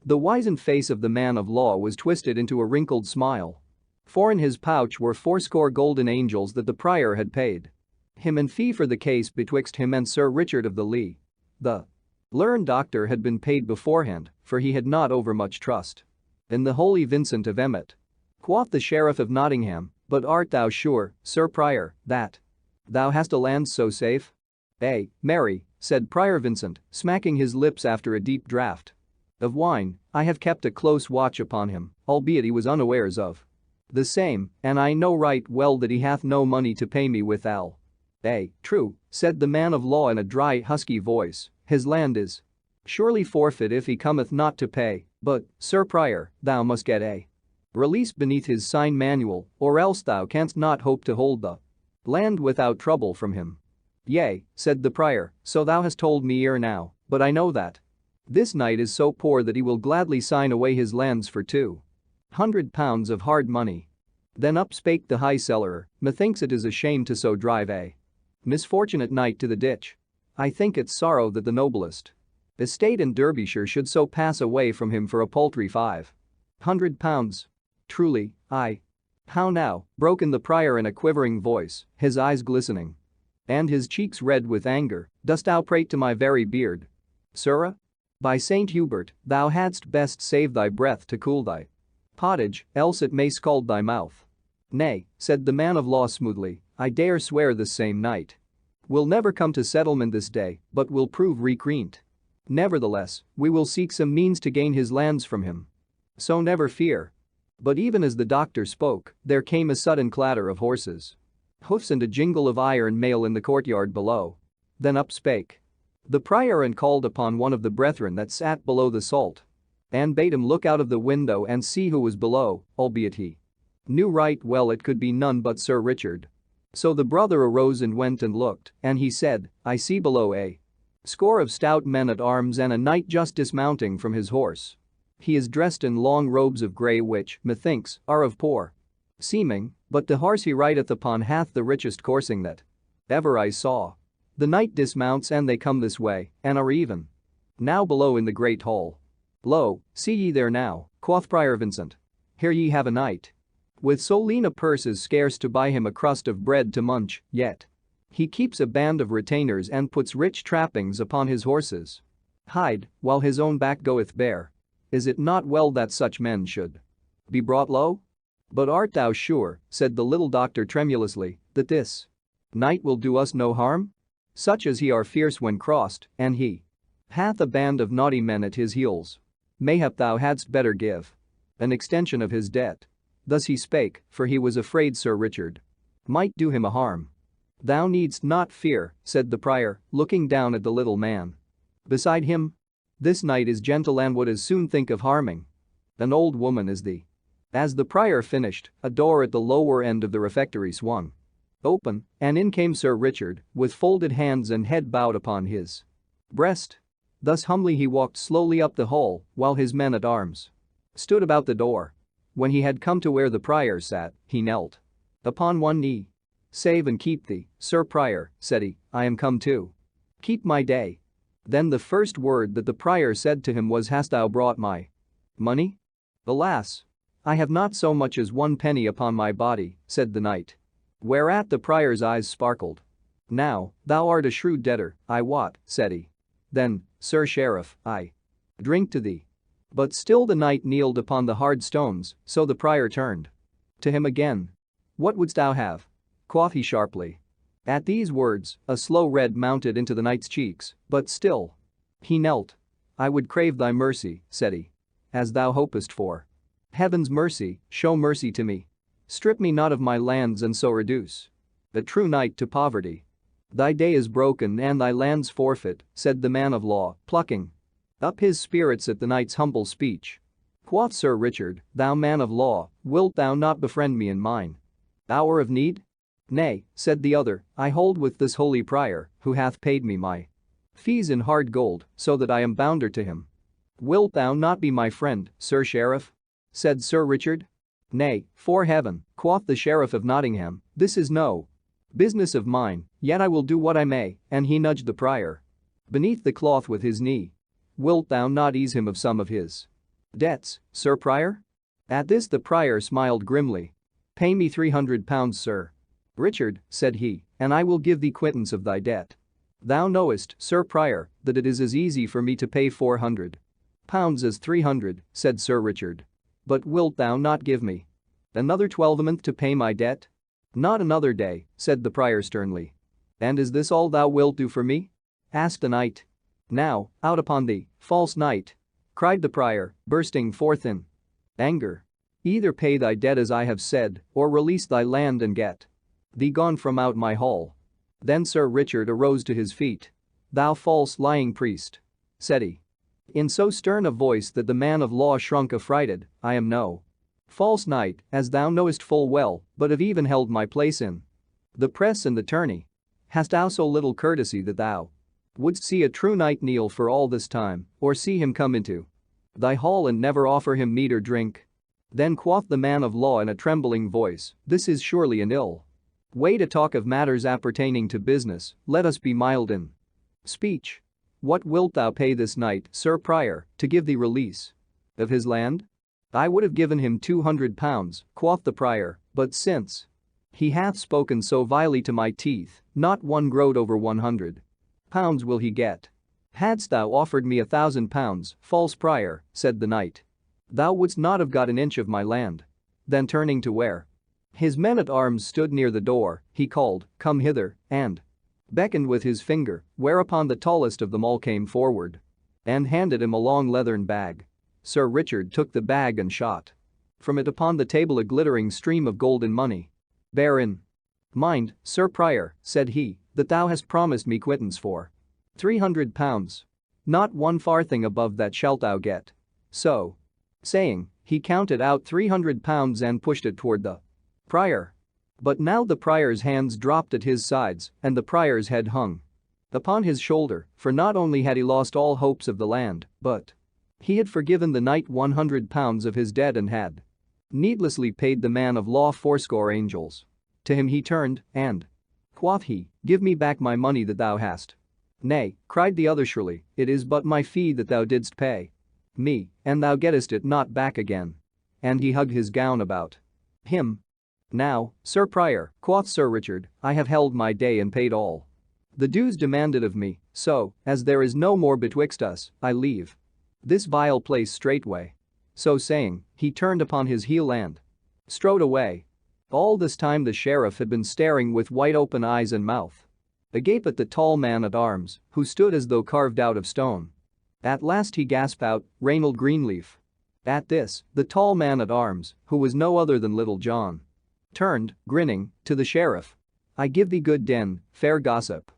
The wizened face of the man of law was twisted into a wrinkled smile. For in his pouch were 80 golden angels that the prior had paid him in fee for the case betwixt him and Sir Richard of the Lee. The learned doctor had been paid beforehand, for he had not overmuch trust in the holy Vincent of Emmet. Quoth the Sheriff of Nottingham, "But art thou sure, Sir Prior, that thou hast a land so safe?" "Ay, marry," said Prior Vincent, smacking his lips after a deep draught of wine, "I have kept a close watch upon him, albeit he was unawares of the same, and I know right well that he hath no money to pay me withal." "Ay, true," said the man of law in a dry husky voice, "his land is surely forfeit if he cometh not to pay, but, Sir Prior, thou must get a release beneath his sign manual, or else thou canst not hope to hold the land without trouble from him." "Yea," said the prior, "so thou hast told me ere now, but I know that this knight is so poor that he will gladly sign away his lands for 2 £100 of hard money. Then up spake the high cellarer, methinks it is a shame to so drive a misfortunate knight to the ditch. I think it's sorrow that the noblest estate in Derbyshire should so pass away from him for a paltry £500. Truly, I. How now, broke in the prior in a quivering voice, his eyes glistening and his cheeks red with anger, dost thou prate to my very beard? Sirrah? By Saint Hubert, thou hadst best save thy breath to cool thy pottage, else it may scald thy mouth. Nay, said the man of law smoothly, I dare swear this same knight will never come to settlement this day, but will prove recreant. Nevertheless, we will seek some means to gain his lands from him. So never fear. But even as the doctor spoke, there came a sudden clatter of horses' hoofs and a jingle of iron mail in the courtyard below. Then up spake the prior and called upon one of the brethren that sat below the salt and bade him look out of the window and see who was below, albeit he knew right well it could be none but Sir Richard. So the brother arose and went and looked, and he said, I see below a score of stout men at arms and a knight just dismounting from his horse. He is dressed in long robes of grey which, methinks, are of poor seeming, but the horse he rideth upon hath the richest coursing that ever I saw. The knight dismounts and they come this way, and are even now below in the great hall. Lo, see ye there now, quoth Prior Vincent. Here ye have a knight with so lean a purse as scarce to buy him a crust of bread to munch, yet he keeps a band of retainers and puts rich trappings upon his horses' hide, while his own back goeth bare. Is it not well that such men should be brought low? But art thou sure, said the little doctor tremulously, that this knight will do us no harm? Such as he are fierce when crossed, and he hath a band of naughty men at his heels. Mayhap thou hadst better give an extension of his debt. Thus he spake, for he was afraid Sir Richard might do him a harm. Thou needst not fear, said the prior, looking down at the little man beside him. This knight is gentle and would as soon think of harming an old woman as thee. As the prior finished, a door at the lower end of the refectory swung open, and in came Sir Richard, with folded hands and head bowed upon his breast. Thus humbly he walked slowly up the hall, while his men at arms stood about the door. When he had come to where the prior sat, he knelt upon one knee. Save and keep thee, Sir Prior, said he, I am come to keep my day. Then the first word that the prior said to him was, hast thou brought my money? Alas! I have not so much as one penny upon my body, said the knight. Whereat the prior's eyes sparkled. Now, thou art a shrewd debtor, I wot, said he. Then, Sir Sheriff, I drink to thee. But still the knight kneeled upon the hard stones, so the prior turned to him again. What wouldst thou have? Quoth he sharply. At these words, a slow red mounted into the knight's cheeks, but still he knelt. I would crave thy mercy, said he. As thou hopest for heaven's mercy, show mercy to me. Strip me not of my lands and so reduce a true knight to poverty. Thy day is broken and thy lands forfeit, said the man of law, plucking up his spirits at the knight's humble speech. Quoth Sir Richard, thou man of law, wilt thou not befriend me in mine hour of need? Nay, said the other, I hold with this holy prior, who hath paid me my fees in hard gold, so that I am bounder to him. Wilt thou not be my friend, Sir Sheriff? Said Sir Richard. Nay, for heaven, quoth the Sheriff of Nottingham, this is no business of mine, yet I will do what I may, and he nudged the prior beneath the cloth with his knee. Wilt thou not ease him of some of his debts, Sir Prior? At this the prior smiled grimly. Pay me £300, Sir Richard, said he, and I will give thee quittance of thy debt. Thou knowest, Sir Prior, that it is as easy for me to pay £400 as 300, said Sir Richard. But wilt thou not give me another 12 to pay my debt? Not another day, said the prior sternly. And is this all thou wilt do for me? Asked the knight. Now, out upon thee, false knight! Cried the prior, bursting forth in anger. Either pay thy debt as I have said, or release thy land and get thee gone from out my hall. Then Sir Richard arose to his feet. Thou false lying priest, said he, in so stern a voice that the man of law shrunk affrighted, I am no false knight, as thou knowest full well, but have even held my place in the press and the tourney. Hast thou so little courtesy that thou wouldst see a true knight kneel for all this time, or see him come into thy hall and never offer him meat or drink? Then quoth the man of law in a trembling voice, "This is surely an ill way to talk of matters appertaining to business, let us be mild in speech. What wilt thou pay this knight, Sir Prior, to give thee release of his land?" "I would have given him 200 pounds, quoth the prior, but since he hath spoken so vilely to my teeth, not one groat over 100 pounds will he get." "Hadst thou offered me 1,000 pounds, false prior," said the knight, "thou wouldst not have got an inch of my land." Then turning to where his men-at-arms stood near the door, he called, "Come hither," and beckoned with his finger, whereupon the tallest of them all came forward and handed him a long leathern bag. Sir Richard took the bag and shot from it upon the table a glittering stream of golden money. "Bear in mind, Sir Prior," said he, "that thou hast promised me quittance for 300 pounds. Not one farthing above that shalt thou get." So saying, he counted out 300 pounds and pushed it toward the prior. But now the prior's hands dropped at his sides and the prior's head hung upon his shoulder, for not only had he lost all hopes of the land, but he had forgiven the knight 100 pounds of his debt and had needlessly paid the man of law 80 angels. To him he turned and quoth he, "Give me back my money that thou hast." "Nay," cried the other shrilly, "it is but my fee that thou didst pay me, and thou gettest it not back again." And he hugged his gown about him. "Now, Sir Prior," quoth Sir Richard, "I have held my day and paid all the dues demanded of me, so, as there is no more betwixt us, I leave this vile place straightway." So saying, he turned upon his heel and strode away. All this time the sheriff had been staring with wide open eyes and mouth agape at the tall man-at-arms, who stood as though carved out of stone. At last he gasped out, "Reynold Greenleaf." At this, the tall man-at-arms, who was no other than Little John, turned, grinning, to the sheriff. "I give thee good den, fair gossip,"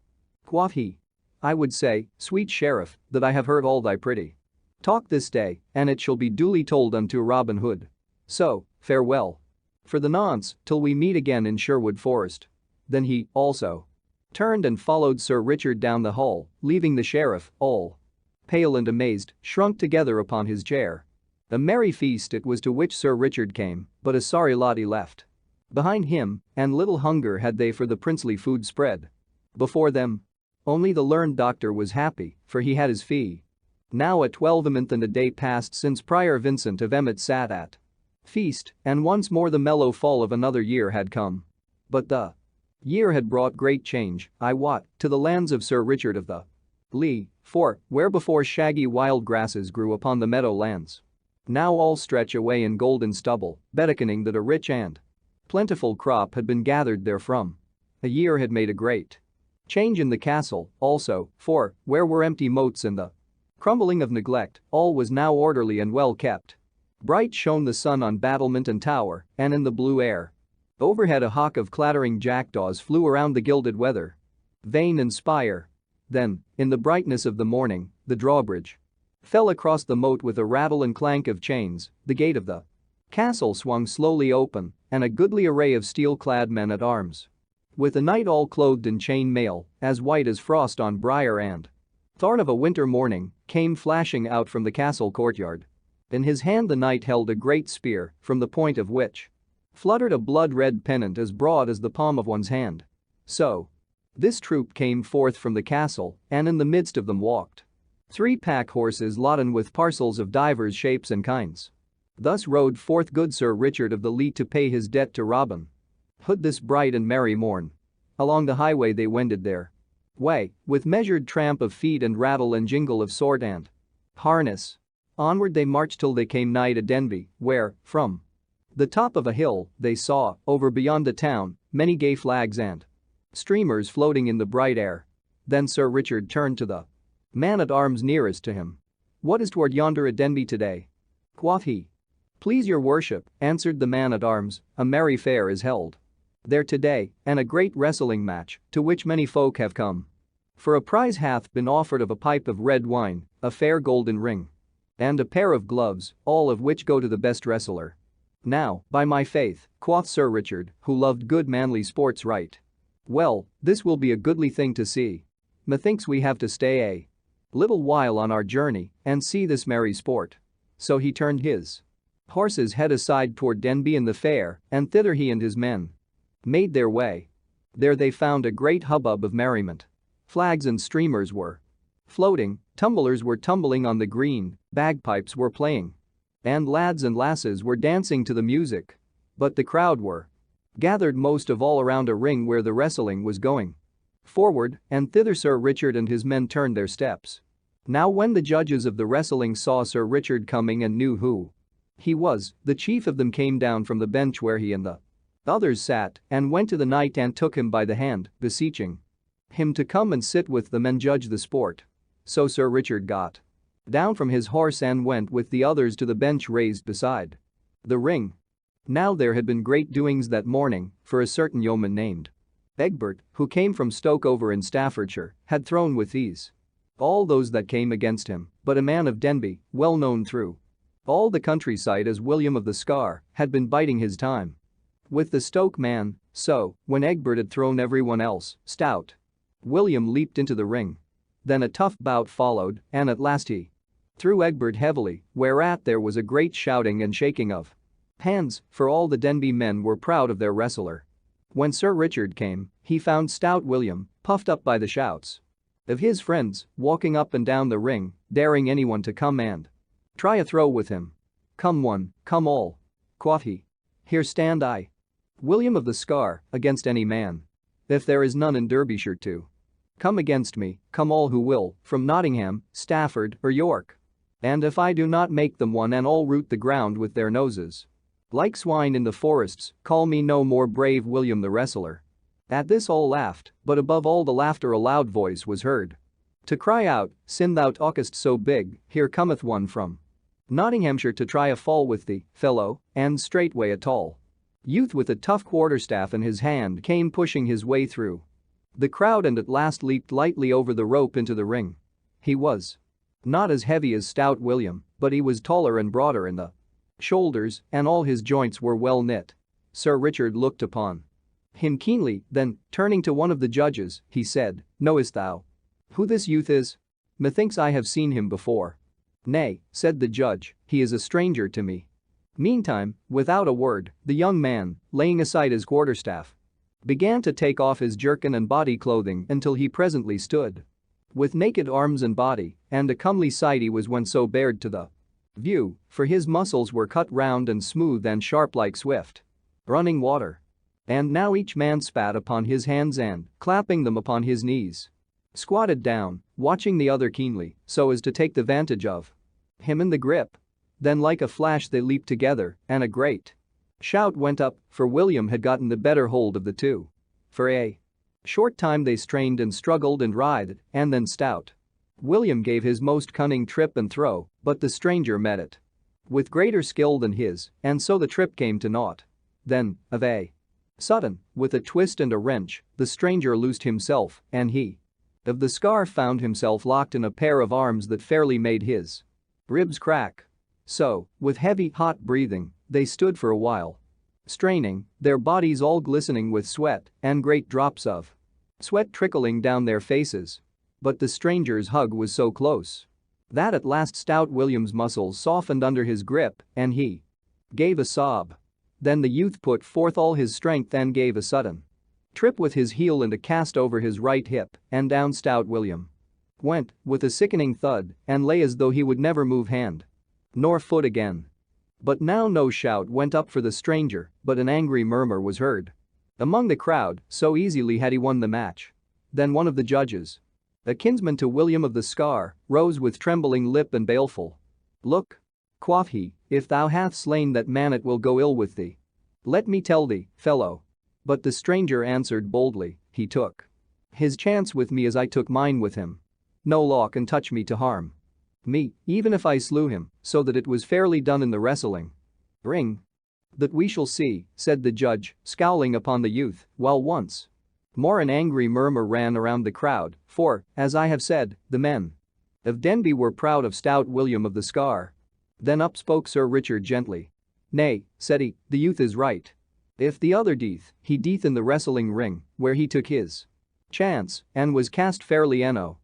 quoth he. "I would say, sweet sheriff, that I have heard all thy pretty talk this day, and it shall be duly told unto Robin Hood. So, farewell for the nonce, till we meet again in Sherwood Forest." Then he, also, turned and followed Sir Richard down the hall, leaving the sheriff, all pale and amazed, shrunk together upon his chair. A merry feast it was to which Sir Richard came, but a sorry lot he left behind him, and little hunger had they for the princely food spread before them. Only the learned doctor was happy, for he had his fee. Now a 12th and a day passed since Prior Vincent of Emmet sat at feast, and once more the mellow fall of another year had come. But the year had brought great change, I wot, to the lands of Sir Richard of the Lee, for, where before shaggy wild grasses grew upon the meadow lands, now all stretch away in golden stubble, beckoning that a rich and plentiful crop had been gathered therefrom. A year had made a great change in the castle, also, for, where were empty moats and the crumbling of neglect, all was now orderly and well kept. Bright shone the sun on battlement and tower, and in the blue air overhead a hawk of clattering jackdaws flew around the gilded weather vane and spire. Then, in the brightness of the morning, the drawbridge fell across the moat with a rattle and clank of chains, the gate of the castle swung slowly open, and a goodly array of steel-clad men-at-arms, with a knight all clothed in chain mail, as white as frost on briar and thorn of a winter morning, came flashing out from the castle courtyard. In his hand the knight held a great spear, from the point of which fluttered a blood-red pennant as broad as the palm of one's hand. So this troop came forth from the castle, and in the midst of them walked 3 pack horses laden with parcels of divers shapes and kinds. Thus rode forth good Sir Richard of the Lee to pay his debt to Robin Hood this bright and merry morn. Along the highway they wended their way, with measured tramp of feet and rattle and jingle of sword and harness. Onward they marched till they came nigh to Denby, where, from the top of a hill, they saw, over beyond the town, many gay flags and streamers floating in the bright air. Then Sir Richard turned to the man-at-arms nearest to him. "What is toward yonder at Denby today?" quoth he. "Please your worship," answered the man-at-arms, "a merry fair is held there today, and a great wrestling match, to which many folk have come. For a prize hath been offered of a pipe of red wine, a fair golden ring, and a pair of gloves, all of which go to the best wrestler." "Now, by my faith," quoth Sir Richard, who loved good manly sports right well, "this will be a goodly thing to see. Methinks we have to stay a little while on our journey and see this merry sport." So he turned his Horses head aside toward Denby and the fair, and thither he and his men made their way. There they found a great hubbub of merriment. Flags and streamers were floating, tumblers were tumbling on the green, bagpipes were playing. And lads and lasses were dancing to the music. But the crowd were gathered most of all around a ring where the wrestling was going forward, and thither Sir Richard and his men turned their steps. Now when the judges of the wrestling saw Sir Richard coming and knew who he was, the chief of them came down from the bench where he and the others sat and went to the knight and took him by the hand, beseeching him to come and sit with them and judge the sport. So Sir Richard got down from his horse and went with the others to the bench raised beside the ring. Now there had been great doings that morning, for a certain yeoman named Egbert, who came from Stoke-over in Staffordshire, had thrown with ease all those that came against him, but a man of Denby, well known through all the countryside as William of the Scar, had been biding his time with the Stoke man. So, when Egbert had thrown everyone else, stout William leaped into the ring. Then a tough bout followed, and at last he threw Egbert heavily, whereat there was a great shouting and shaking of hands, for all the Denby men were proud of their wrestler. When Sir Richard came, he found stout William, puffed up by the shouts of his friends, walking up and down the ring, daring anyone to come and try a throw with him. "Come one, come all," quoth he. "Here stand I, William of the Scar, against any man. If there is none in Derbyshire to come against me, come all who will, from Nottingham, Stafford, or York. And if I do not make them one and all root the ground with their noses like swine in the forests, call me no more brave William the wrestler." At this all laughed, but above all the laughter a loud voice was heard to cry out, "Sin thou talkest so big, here cometh one from Nottinghamshire to try a fall with thee, fellow," and straightway a tall youth with a tough quarterstaff in his hand came pushing his way through the crowd and at last leaped lightly over the rope into the ring. He was not as heavy as stout William, but he was taller and broader in the shoulders, and all his joints were well knit. Sir Richard looked upon him keenly, then, turning to one of the judges, he said, "Knowest thou who this youth is? Methinks I have seen him before." "Nay," said the judge, "he is a stranger to me." Meantime, without a word, the young man, laying aside his quarterstaff, began to take off his jerkin and body clothing until he presently stood with naked arms and body, and a comely sight he was when so bared to the view, for his muscles were cut round and smooth and sharp like swift running water. And now each man spat upon his hands and, clapping them upon his knees, squatted down, watching the other keenly, so as to take the vantage of him in the grip. Then like a flash they leaped together, and a great shout went up, for William had gotten the better hold of the two. For a short time they strained and struggled and writhed, and then stout William gave his most cunning trip and throw, but the stranger met it with greater skill than his, and so the trip came to naught. Then, of a sudden, with a twist and a wrench, the stranger loosed himself, and he of the Scar found himself locked in a pair of arms that fairly made his ribs crack. So, with heavy, hot breathing, they stood for a while, straining, their bodies all glistening with sweat and great drops of sweat trickling down their faces. But the stranger's hug was so close that at last stout William's muscles softened under his grip, and he gave a sob. Then the youth put forth all his strength and gave a sudden trip with his heel and a cast over his right hip, and down stout William went with a sickening thud and lay as though he would never move hand nor foot again. But now no shout went up for the stranger, but an angry murmur was heard among the crowd, so easily had he won the match. Then one of the judges, a kinsman to William of the Scar, rose with trembling lip and baleful look. Quoth he, "If thou hast slain that man it will go ill with thee. Let me tell thee, fellow." But the stranger answered boldly, "He took his chance with me as I took mine with him. No law can touch me to harm me, even if I slew him, so that it was fairly done in the wrestling ring." "That we shall see," said the judge, scowling upon the youth, while once more an angry murmur ran around the crowd, for, as I have said, the men of Denby were proud of stout William of the Scar. Then up spoke Sir Richard gently. "Nay," said he, "the youth is right. If the other deeth, he deeth in the wrestling ring, where he took his chance and was cast fairly enow."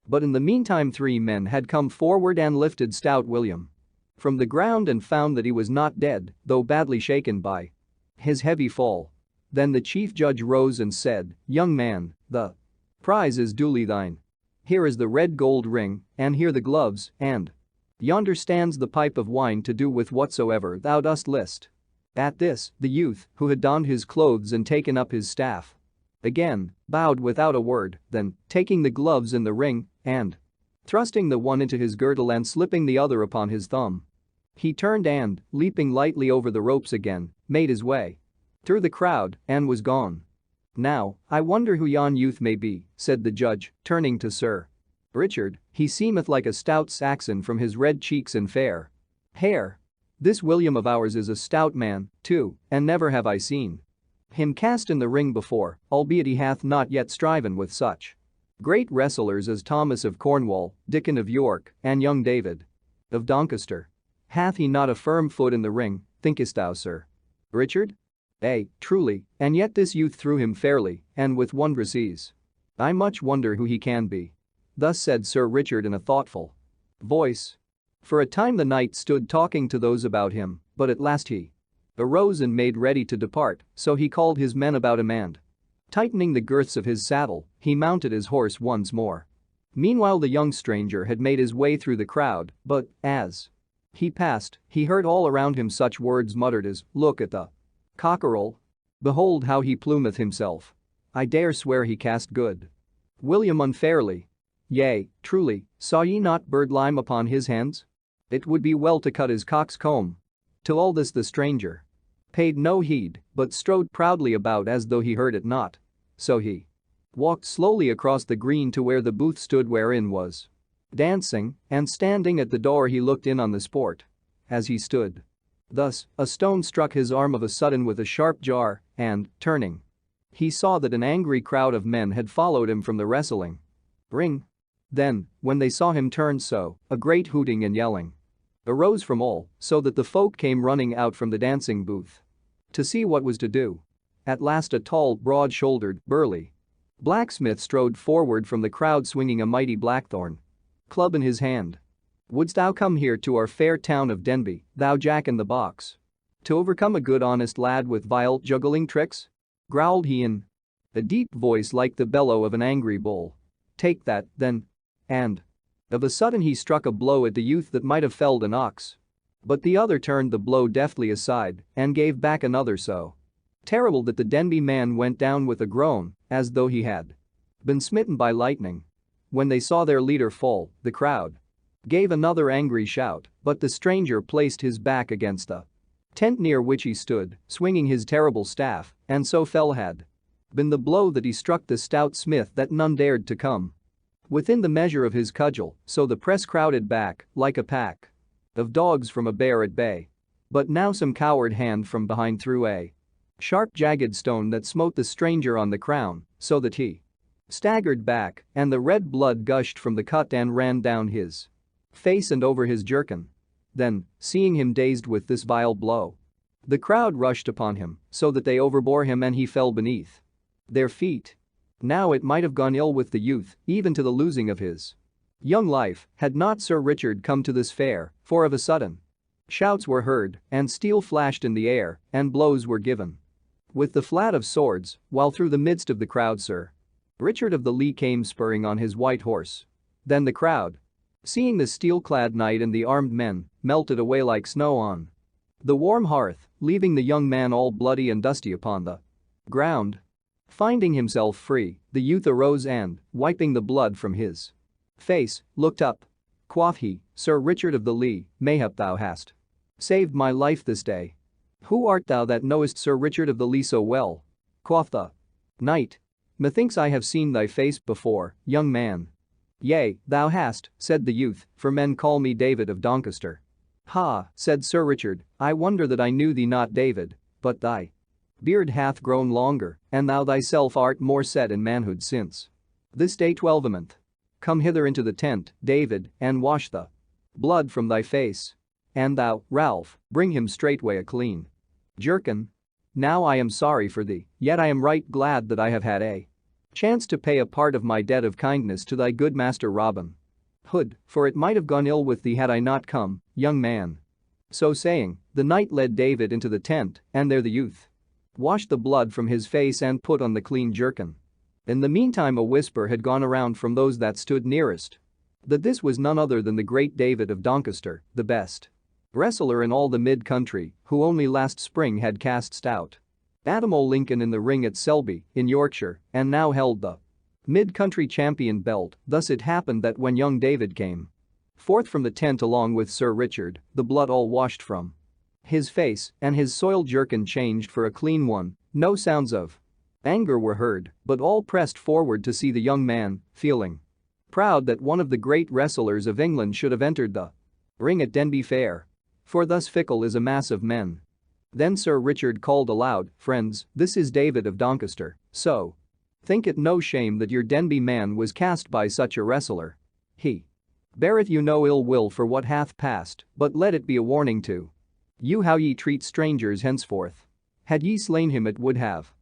But in the meantime 3 men had come forward and lifted stout William from the ground and found that he was not dead, though badly shaken by his heavy fall. Then the chief judge rose and said, "Young man, the prize is duly thine. Here is the red gold ring, and here the gloves, and yonder stands the pipe of wine to do with whatsoever thou dost list." At this, the youth, who had donned his clothes and taken up his staff, again bowed without a word, then, taking the gloves and the ring, and thrusting the one into his girdle and slipping the other upon his thumb, he turned and, leaping lightly over the ropes again, made his way through the crowd and was gone. "Now, I wonder who yon youth may be," said the judge, turning to Sir Richard. "He seemeth like a stout Saxon from his red cheeks and fair hair. This William of ours is a stout man, too, and never have I seen him cast in the ring before, albeit he hath not yet striven with such great wrestlers as Thomas of Cornwall, Dickon of York, and young David of Doncaster. Hath he not a firm foot in the ring, thinkest thou, Sir Richard? Ay, truly, and yet this youth threw him fairly, and with wondrous ease. I much wonder who he can be." Thus said Sir Richard in a thoughtful voice. For a time the knight stood talking to those about him, but at last he arose and made ready to depart, so he called his men about him and, tightening the girths of his saddle, he mounted his horse once more. Meanwhile the young stranger had made his way through the crowd, but, as he passed, he heard all around him such words muttered as, "Look at the cockerel. Behold how he plumeth himself. I dare swear he cast good William unfairly. Yea, truly, saw ye not birdlime upon his hands? It would be well to cut his cock's comb." To all this the stranger paid no heed, but strode proudly about as though he heard it not. So he walked slowly across the green to where the booth stood wherein was dancing, and standing at the door he looked in on the sport. As he stood thus, a stone struck his arm of a sudden with a sharp jar, and, turning, he saw that an angry crowd of men had followed him from the wrestling ring. Then, when they saw him turn so, a great hooting and yelling arose from all, so that the folk came running out from the dancing booth to see what was to do. At last a tall, broad-shouldered, burly blacksmith strode forward from the crowd swinging a mighty blackthorn club in his hand. "Wouldst thou come here to our fair town of Denby, thou jack-in-the-box, to overcome a good honest lad with vile juggling tricks?" growled he in a deep voice like the bellow of an angry bull. "Take that, then." And of a sudden he struck a blow at the youth that might have felled an ox. But the other turned the blow deftly aside and gave back another so terrible that the Denby man went down with a groan, as though he had been smitten by lightning. When they saw their leader fall, the crowd gave another angry shout, but the stranger placed his back against the tent near which he stood, swinging his terrible staff, and so fell had been the blow that he struck the stout smith that none dared to come within the measure of his cudgel, so the press crowded back, like a pack of dogs from a bear at bay. But now some coward hand from behind threw a sharp jagged stone that smote the stranger on the crown, so that he staggered back, and the red blood gushed from the cut and ran down his face and over his jerkin. Then, seeing him dazed with this vile blow, the crowd rushed upon him, so that they overbore him and he fell beneath their feet. Now it might have gone ill with the youth, even to the losing of his young life, had not Sir Richard come to this fair, for of a sudden shouts were heard, and steel flashed in the air, and blows were given with the flat of swords, while through the midst of the crowd Sir Richard of the Lee came spurring on his white horse. Then the crowd, seeing the steel-clad knight and the armed men, melted away like snow on the warm hearth, leaving the young man all bloody and dusty upon the ground. Finding himself free, the youth arose and, wiping the blood from his face, looked up. Quoth he, "Sir Richard of the Lee, mayhap thou hast saved my life this day." "Who art thou that knowest Sir Richard of the Lee so well?" quoth the knight. "Methinks I have seen thy face before, young man." "Yea, thou hast," said the youth, "for men call me David of Doncaster." "Ha," said Sir Richard, "I wonder that I knew thee not David, but thy beard hath grown longer, and thou thyself art more set in manhood since this day 12th. Come hither into the tent, David, and wash the blood from thy face. And thou, Ralph, bring him straightway a clean jerkin. Now I am sorry for thee, yet I am right glad that I have had a chance to pay a part of my debt of kindness to thy good master Robin Hood, for it might have gone ill with thee had I not come, young man." So saying, the knight led David into the tent, and there the youth washed the blood from his face and put on the clean jerkin. In the meantime a whisper had gone around from those that stood nearest that this was none other than the great David of Doncaster, the best wrestler in all the mid-country, who only last spring had cast stout Adam O'Lincoln in the ring at Selby, in Yorkshire, and now held the mid-country champion belt. Thus it happened that when young David came forth from the tent along with Sir Richard, the blood all washed from his face, and his soiled jerkin changed for a clean one, no sounds of anger were heard, but all pressed forward to see the young man, feeling proud that one of the great wrestlers of England should have entered the ring at Denby Fair. For thus fickle is a mass of men. Then Sir Richard called aloud, "Friends, this is David of Doncaster, so think it no shame that your Denby man was cast by such a wrestler. He beareth you no ill will for what hath passed, but let it be a warning to you how ye treat strangers henceforth. Had ye slain him it would have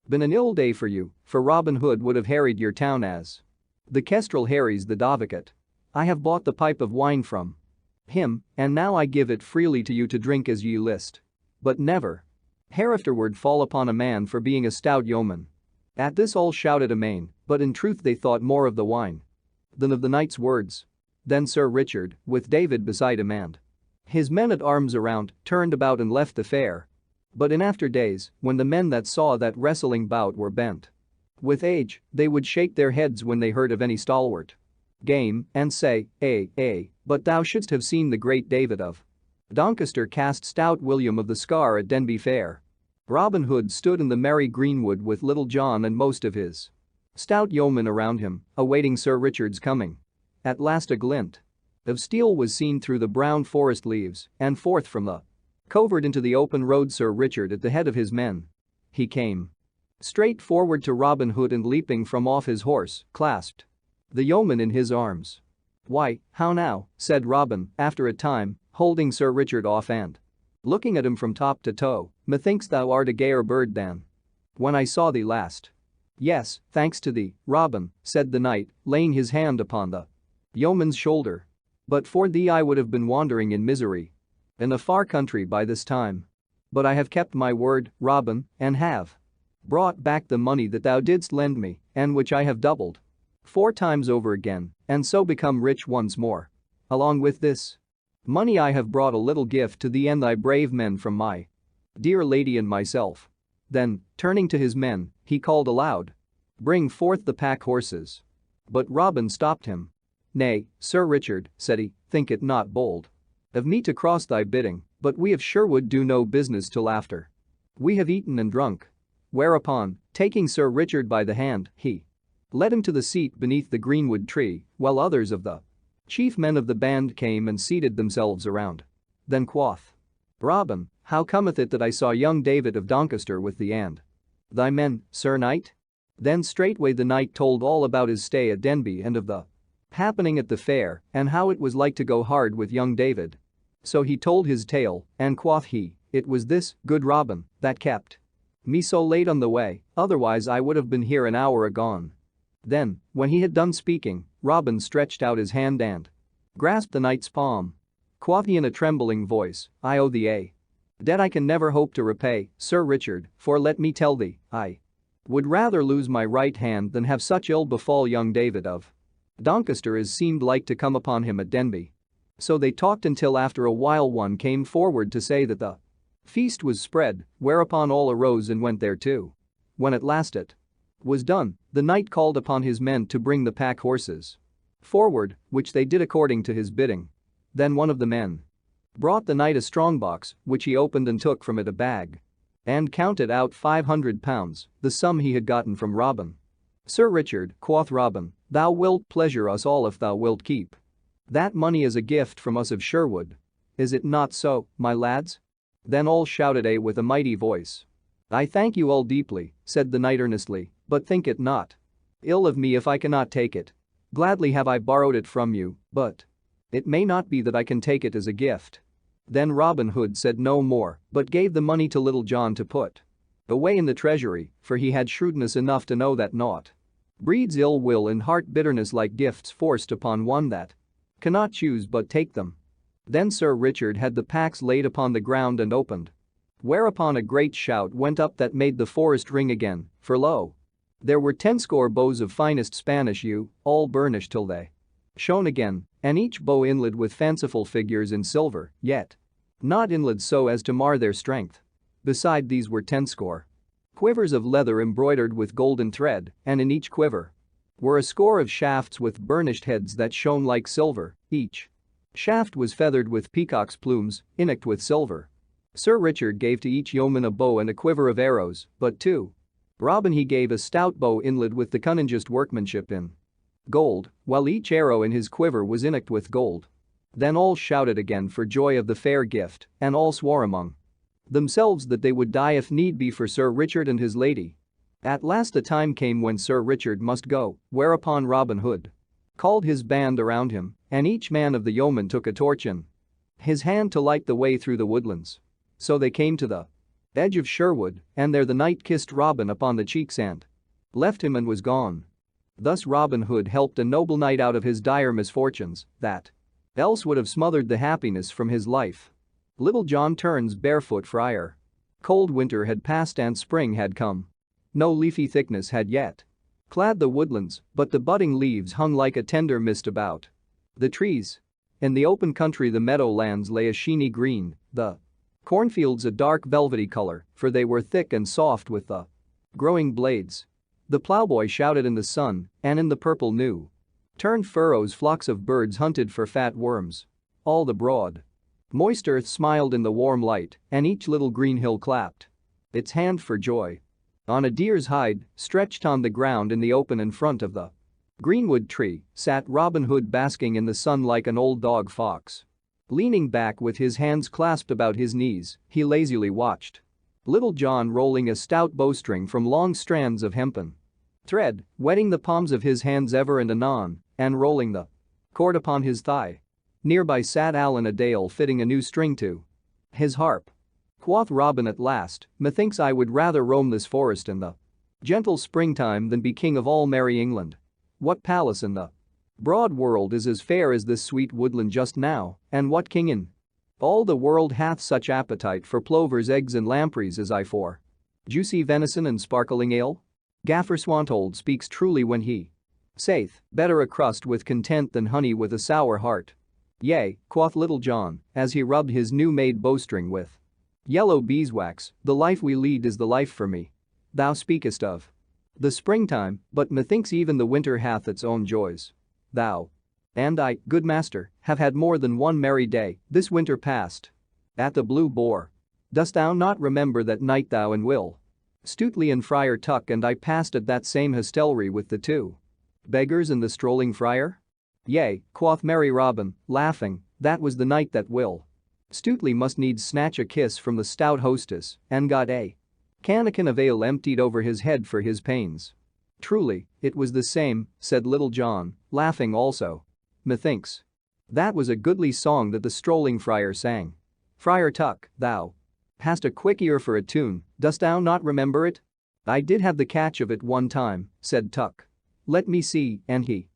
been an ill day for you, for Robin Hood would have harried your town as the kestrel harries the dovecot. I have bought the pipe of wine from him, and now I give it freely to you to drink as ye list. But never herefterward fall upon a man for being a stout yeoman." At this all shouted amain, but in truth they thought more of the wine than of the knight's words. Then Sir Richard, with David beside him and his men at arms around, turned about and left the fair. But in after days, when the men that saw that wrestling bout were bent with age, they would shake their heads when they heard of any stalwart game, and say, but thou shouldst have seen the great David of Doncaster cast stout William of the Scar at Denby Fair. Robin Hood stood in the merry greenwood with Little John and most of his stout yeomen around him, awaiting Sir Richard's coming. At last a glint of steel was seen through the brown forest leaves, and forth from the covert into the open rode Sir Richard at the head of his men. He came straight forward to Robin Hood and leaping from off his horse, clasped the yeoman in his arms. "Why, how now," said Robin, after a time, holding Sir Richard off and looking at him from top to toe, "methinks thou art a gayer bird than when I saw thee last." "Yes, thanks to thee, Robin," said the knight, laying his hand upon the yeoman's shoulder. "But for thee I would have been wandering in misery in a far country by this time. But I have kept my word, Robin, and have brought back the money that thou didst lend me, and which I have doubled 4 times over again, and so become rich once more. Along with this money I have brought a little gift to thee and thy brave men from my dear lady and myself." Then, turning to his men, he called aloud, "Bring forth the pack horses." But Robin stopped him. "Nay, Sir Richard," said he, "think it not bold of me to cross thy bidding, but we of Sherwood do no business till after we have eaten and drunk." Whereupon, taking Sir Richard by the hand, he led him to the seat beneath the greenwood tree, while others of the chief men of the band came and seated themselves around. Then quoth Robin, "How cometh it that I saw young David of Doncaster with thee and thy men, Sir Knight?" Then straightway the knight told all about his stay at Denby and of the happening at the fair, and how it was like to go hard with young David. So he told his tale, and quoth he, "It was this, good Robin, that kept me so late on the way, otherwise I would have been here an hour agone." Then, when he had done speaking, Robin stretched out his hand and grasped the knight's palm. Quoth he in a trembling voice, "I owe thee a debt I can never hope to repay, Sir Richard, for let me tell thee, I would rather lose my right hand than have such ill befall young David of Doncaster as seemed like to come upon him at Denby." So they talked until after a while one came forward to say that the feast was spread, whereupon all arose and went thereto. When at last it was done, the knight called upon his men to bring the pack horses forward, which they did according to his bidding. Then one of the men brought the knight a strong box, which he opened and took from it a bag and counted out £500, the sum he had gotten from Robin. "Sir Richard," quoth Robin, "thou wilt pleasure us all if thou wilt keep that money as a gift from us of Sherwood. Is it not so, my lads?" Then all shouted with a mighty voice. "I thank you all deeply," said the knight earnestly, "but think it not ill of me if I cannot take it. Gladly have I borrowed it from you, but it may not be that I can take it as a gift." Then Robin Hood said no more, but gave the money to Little John to put away in the treasury, for he had shrewdness enough to know that naught breeds ill will and heart bitterness like gifts forced upon one that cannot choose but take them. Then Sir Richard had the packs laid upon the ground and opened. Whereupon a great shout went up that made the forest ring again, for lo! There were 10 bows of finest Spanish yew, all burnished till they shone again, and each bow inlaid with fanciful figures in silver, yet not inlaid so as to mar their strength. Beside these were 10 quivers of leather embroidered with golden thread, and in each quiver were a score of shafts with burnished heads that shone like silver, each shaft was feathered with peacock's plumes, innocked with silver. Sir Richard gave to each yeoman a bow and a quiver of arrows, but to Robin he gave a stout bow inlaid with the cunningest workmanship in gold, while each arrow in his quiver was innocked with gold. Then all shouted again for joy of the fair gift, and all swore among themselves that they would die if need be for Sir Richard and his lady. At last the time came when Sir Richard must go, whereupon Robin Hood called his band around him, and each man of the yeomen took a torch in his hand to light the way through the woodlands. So they came to the edge of Sherwood, and there the knight kissed Robin upon the cheeks and left him and was gone. Thus Robin Hood helped a noble knight out of his dire misfortunes that else would have smothered the happiness from his life. Little John turns barefoot friar. Cold winter had passed and spring had come. No leafy thickness had yet clad the woodlands, but the budding leaves hung like a tender mist about the trees. In the open country the meadowlands lay a sheeny green, the cornfields a dark velvety color, for they were thick and soft with the growing blades. The plowboy shouted in the sun, and in the purple new turned furrows flocks of birds hunted for fat worms. All the broad moist earth smiled in the warm light, and each little green hill clapped its hand for joy. On a deer's hide, stretched on the ground in the open in front of the greenwood tree, sat Robin Hood basking in the sun like an old dog fox. Leaning back with his hands clasped about his knees, he lazily watched Little John rolling a stout bowstring from long strands of hempen thread, wetting the palms of his hands ever and anon, and rolling the cord upon his thigh. Nearby sat Allan a Dale fitting a new string to his harp. Quoth Robin at last, methinks I would rather roam this forest in the gentle springtime than be king of all merry England. What palace in the broad world is as fair as this sweet woodland just now, and what king in all the world hath such appetite for plovers' eggs and lampreys as I for juicy venison and sparkling ale? Gaffer Swantold speaks truly when he saith, better a crust with content than honey with a sour heart. Yea, quoth Little John, as he rubbed his new-made bowstring with yellow beeswax, the life we lead is the life for me. Thou speakest of the springtime, but methinks even the winter hath its own joys. Thou and I, good master, have had more than one merry day, this winter past. At the Blue Boar. Dost thou not remember that night thou and Will Stutely and Friar Tuck and I passed at that same hostelry with the 2 beggars and the strolling friar? Yea, quoth merry Robin, laughing, that was the night that Will Stutely must needs snatch a kiss from the stout hostess and got a cannikin of ale emptied over his head for his pains. Truly, it was the same, said Little John, laughing also. Methinks that was a goodly song that the strolling friar sang. Friar Tuck, thou hast a quick ear for a tune, dost thou not remember it? I did have the catch of it one time, said Tuck. Let me see, and he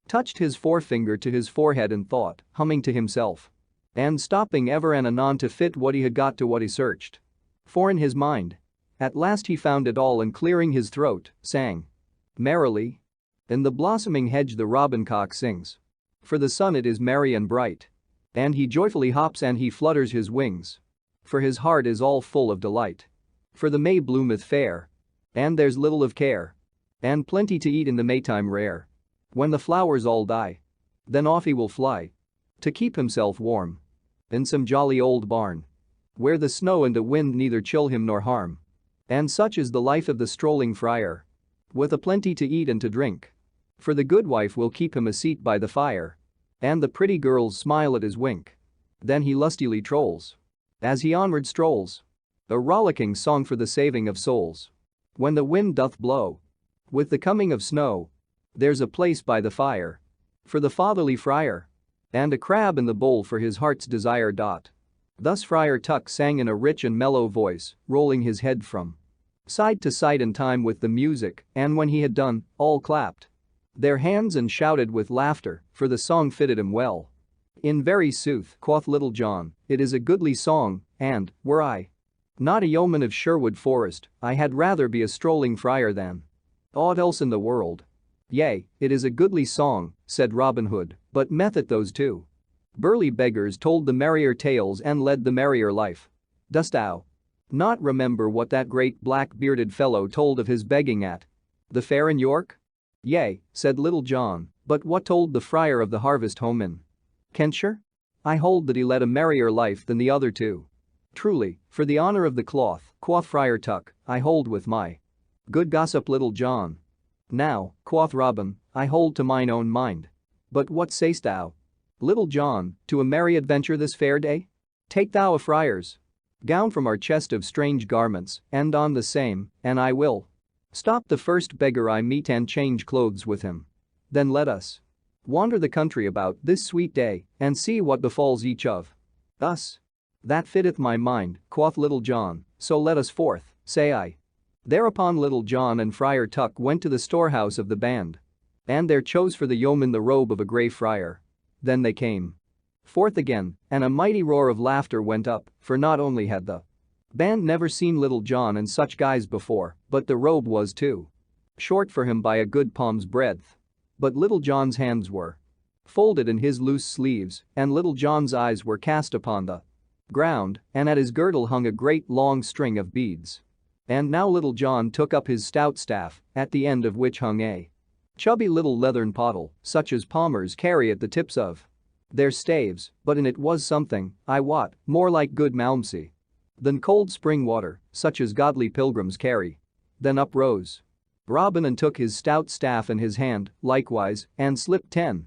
touched his forefinger to his forehead and thought, humming to himself and stopping ever and anon to fit what he had got to what he searched for in his mind. At last he found it all and clearing his throat, sang merrily. In the blossoming hedge the robincock sings. For the sun it is merry and bright. And he joyfully hops and he flutters his wings. For his heart is all full of delight. For the May bloometh fair. And there's little of care. And plenty to eat in the Maytime rare. When the flowers all die. Then off he will fly. To keep himself warm. In some jolly old barn. Where the snow and the wind neither chill him nor harm. And such is the life of the strolling friar. With a plenty to eat and to drink. For the goodwife will keep him a seat by the fire. And the pretty girls smile at his wink. Then he lustily trolls. As he onward strolls. A rollicking song for the saving of souls. When the wind doth blow. With the coming of snow. There's a place by the fire. For the fatherly friar. And a crab in the bowl for his heart's desire. Thus Friar Tuck sang in a rich and mellow voice, rolling his head from side to side in time with the music, and when he had done, all clapped their hands and shouted with laughter, for the song fitted him well. "In very sooth," quoth Little John, "it is a goodly song, and, were I not a yeoman of Sherwood Forest, I had rather be a strolling friar than aught else in the world." "Yea, it is a goodly song," said Robin Hood, "but method those two burly beggars told the merrier tales and led the merrier life. Dost thou not remember what that great black-bearded fellow told of his begging at the fair in York?" "Yea," said Little John, "but what told the friar of the harvest home in Kentshire? I hold that he led a merrier life than the other two." "Truly, for the honor of the cloth," quoth Friar Tuck, "I hold with my good gossip Little John." "Now," quoth Robin, "I hold to mine own mind. But what sayst thou, Little John, to a merry adventure this fair day? Take thou a friar's gown from our chest of strange garments, and on the same, and I will stop the first beggar I meet and change clothes with him. Then let us wander the country about this sweet day and see what befalls each of us." "That fitteth my mind," quoth Little John, "so let us forth, say I." Thereupon Little John and Friar Tuck went to the storehouse of the band. And there chose for the yeoman the robe of a grey friar. Then they came forth again, and a mighty roar of laughter went up, for not only had the band never seen Little John in such guise before, but the robe was too short for him by a good palm's breadth. But Little John's hands were folded in his loose sleeves, and Little John's eyes were cast upon the ground, and at his girdle hung a great long string of beads. And now Little John took up his stout staff, at the end of which hung a chubby little leathern pottle, such as palmers carry at the tips of their staves, but in it was something, I wot, more like good malmsey than cold spring water, such as godly pilgrims carry. Then up rose Robin and took his stout staff in his hand, likewise, and slipped 10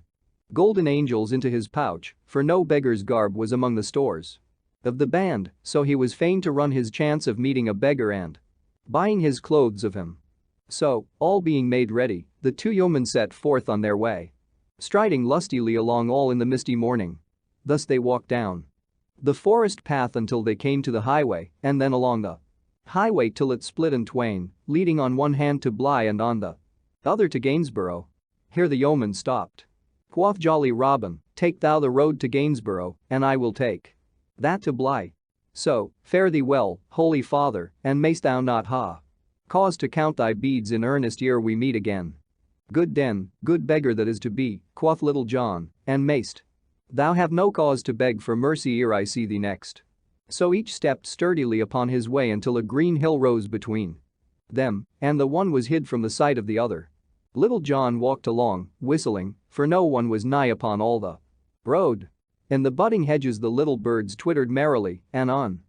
golden angels into his pouch, for no beggar's garb was among the stores of the band, so he was fain to run his chance of meeting a beggar and buying his clothes of him. So, all being made ready, the two yeomen set forth on their way, striding lustily along all in the misty morning. Thus they walked down the forest path until they came to the highway, and then along the highway till it split in twain, leading on one hand to Bly and on the other to Gainsborough. Here the yeoman stopped. Quoth jolly Robin, "Take thou the road to Gainsborough, and I will take that to Bly. So, fare thee well, holy father, and mayst thou not ha cause to count thy beads in earnest ere we meet again." "Good den, good beggar that is to be," quoth Little John, "and mayst thou have no cause to beg for mercy ere I see thee next." So each stepped sturdily upon his way until a green hill rose between them, and the one was hid from the sight of the other. Little John walked along, whistling, for no one was nigh upon all the road. In the budding hedges the little birds twittered merrily, and on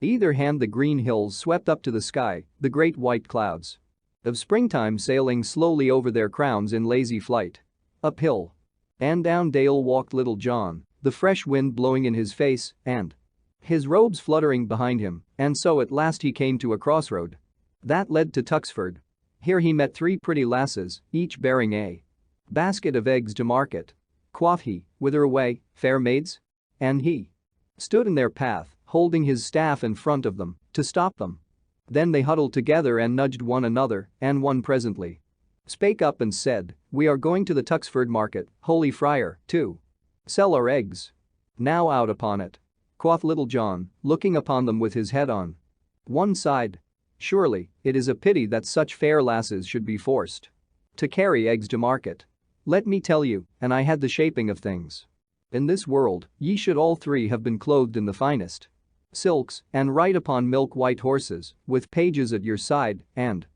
either hand the green hills swept up to the sky, the great white clouds of springtime sailing slowly over their crowns in lazy flight. Uphill and down dale walked Little John, the fresh wind blowing in his face and his robes fluttering behind him, and so at last he came to a crossroad that led to Tuxford. Here he met 3 pretty lasses, each bearing a basket of eggs to market. Quoth he, "Whither away, fair maids?" And he stood in their path, holding his staff in front of them, to stop them. Then they huddled together and nudged one another, and one presently spake up and said, "We are going to the Tuxford market, holy friar, to sell our eggs." "Now out upon it," quoth Little John, looking upon them with his head on one side. "Surely, it is a pity that such fair lasses should be forced to carry eggs to market. Let me tell you, and I had the shaping of things in this world, ye should all 3 have been clothed in the finest silks, and ride upon milk-white horses, with pages at your side, and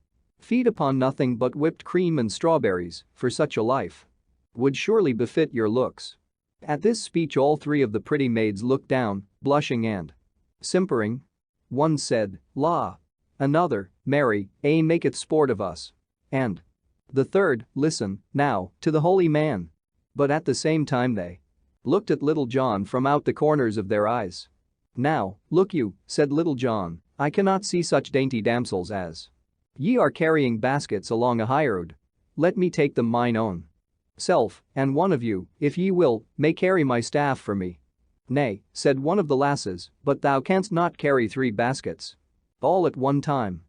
feed upon nothing but whipped cream and strawberries, for such a life would surely befit your looks." At this speech all 3 of the pretty maids looked down, blushing and simpering. One said, "La!" Another, "Marry, maketh sport of us." And the third, "Listen, now, to the holy man." But at the same time they looked at Little John from out the corners of their eyes. "Now, look you," said Little John, "I cannot see such dainty damsels as ye are carrying baskets along a highroad. Let me take them mine own self, and one of you, if ye will, may carry my staff for me." "Nay," said one of the lasses, "but thou canst not carry 3 baskets all at one time."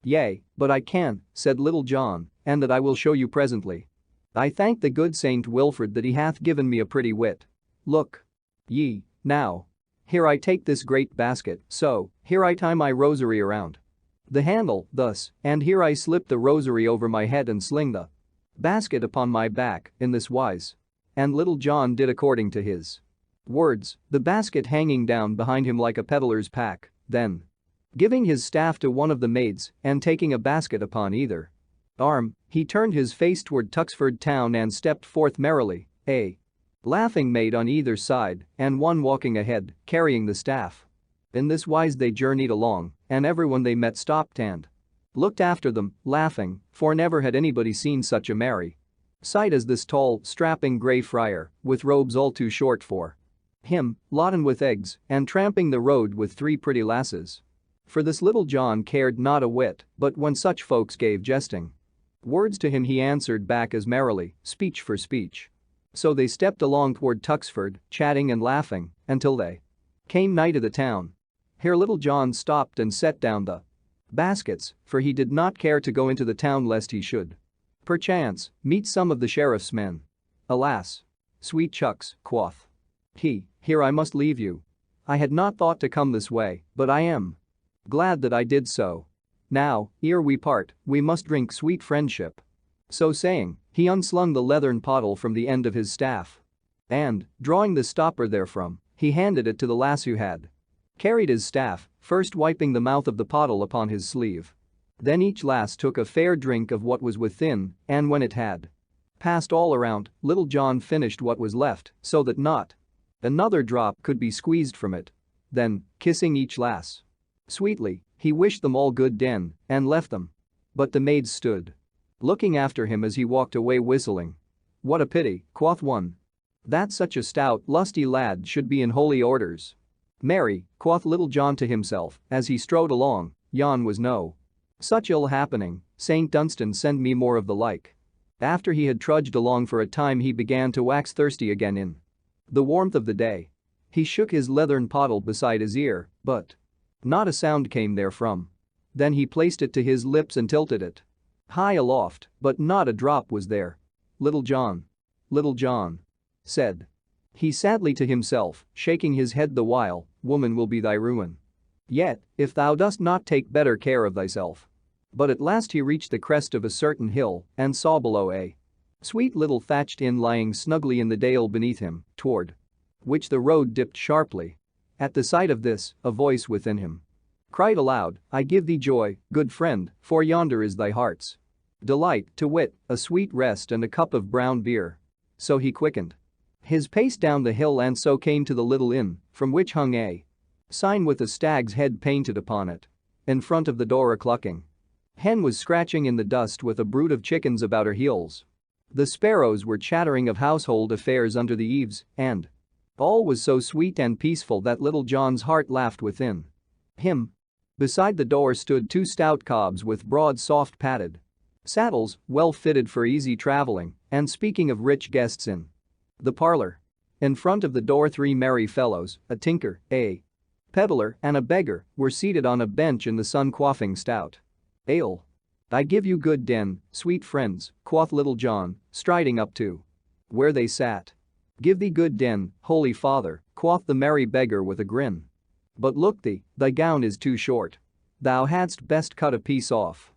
"Yea, but I can," said Little John, "and that I will show you presently. I thank the good Saint Wilfred that he hath given me a pretty wit. Look." Ye, now. Here I take this great basket, so, here I tie my rosary around the handle, thus, and here I slip the rosary over my head and sling the basket upon my back, in this wise. And Little John did according to his words, the basket hanging down behind him like a peddler's pack, then giving his staff to one of the maids and taking a basket upon either arm, he turned his face toward Tuxford town and stepped forth merrily, a laughing maid on either side and one walking ahead, carrying the staff. In this wise they journeyed along, and everyone they met stopped and looked after them, laughing, for never had anybody seen such a merry sight as this tall, strapping grey friar, with robes all too short for him, laden with eggs, and tramping the road with 3 pretty lasses. For this Little John cared not a whit, but when such folks gave jesting words to him he answered back as merrily, speech for speech. So they stepped along toward Tuxford, chatting and laughing, until they came nigh to the town. Here Little John stopped and set down the baskets, for he did not care to go into the town lest he should perchance meet some of the sheriff's men. Alas! Sweet chucks, quoth he, here I must leave you. I had not thought to come this way, but I am glad that I did so. Now, ere we part, we must drink sweet friendship. So saying, he unslung the leathern pottle from the end of his staff. And, drawing the stopper therefrom, he handed it to the lass who had carried his staff, first wiping the mouth of the pottle upon his sleeve. Then each lass took a fair drink of what was within, and when it had passed all around, Little John finished what was left, so that not another drop could be squeezed from it. Then, kissing each lass sweetly, he wished them all good den, and left them. But the maids stood looking after him as he walked away whistling. What a pity, quoth one, that such a stout, lusty lad should be in holy orders. Marry, quoth Little John to himself, as he strode along, yon was no such ill happening, Saint Dunstan send me more of the like. After he had trudged along for a time he began to wax thirsty again in the warmth of the day. He shook his leathern pottle beside his ear, but not a sound came therefrom. Then he placed it to his lips and tilted it high aloft, but not a drop was there. Little John, said he sadly to himself, shaking his head the while, woman will be thy ruin. Yet, if thou dost not take better care of thyself. But at last he reached the crest of a certain hill and saw below a sweet little thatched inn lying snugly in the dale beneath him, toward which the road dipped sharply. At the sight of this, a voice within him cried aloud, I give thee joy, good friend, for yonder is thy heart's delight, to wit, a sweet rest and a cup of brown beer. So he quickened his pace down the hill and so came to the little inn, from which hung a sign with a stag's head painted upon it. In front of the door a clucking hen was scratching in the dust with a brood of chickens about her heels. The sparrows were chattering of household affairs under the eaves, and all was so sweet and peaceful that Little John's heart laughed within him. Beside the door stood 2 stout cobs with broad soft padded saddles, well fitted for easy traveling, and speaking of rich guests in the parlor. In front of the door 3 merry fellows, a tinker, a peddler, and a beggar, were seated on a bench in the sun quaffing stout ale. I give you good den, sweet friends, quoth Little John, striding up to where they sat. Give thee good den, holy father, quoth the merry beggar with a grin. But look thee, thy gown is too short. Thou hadst best cut a piece off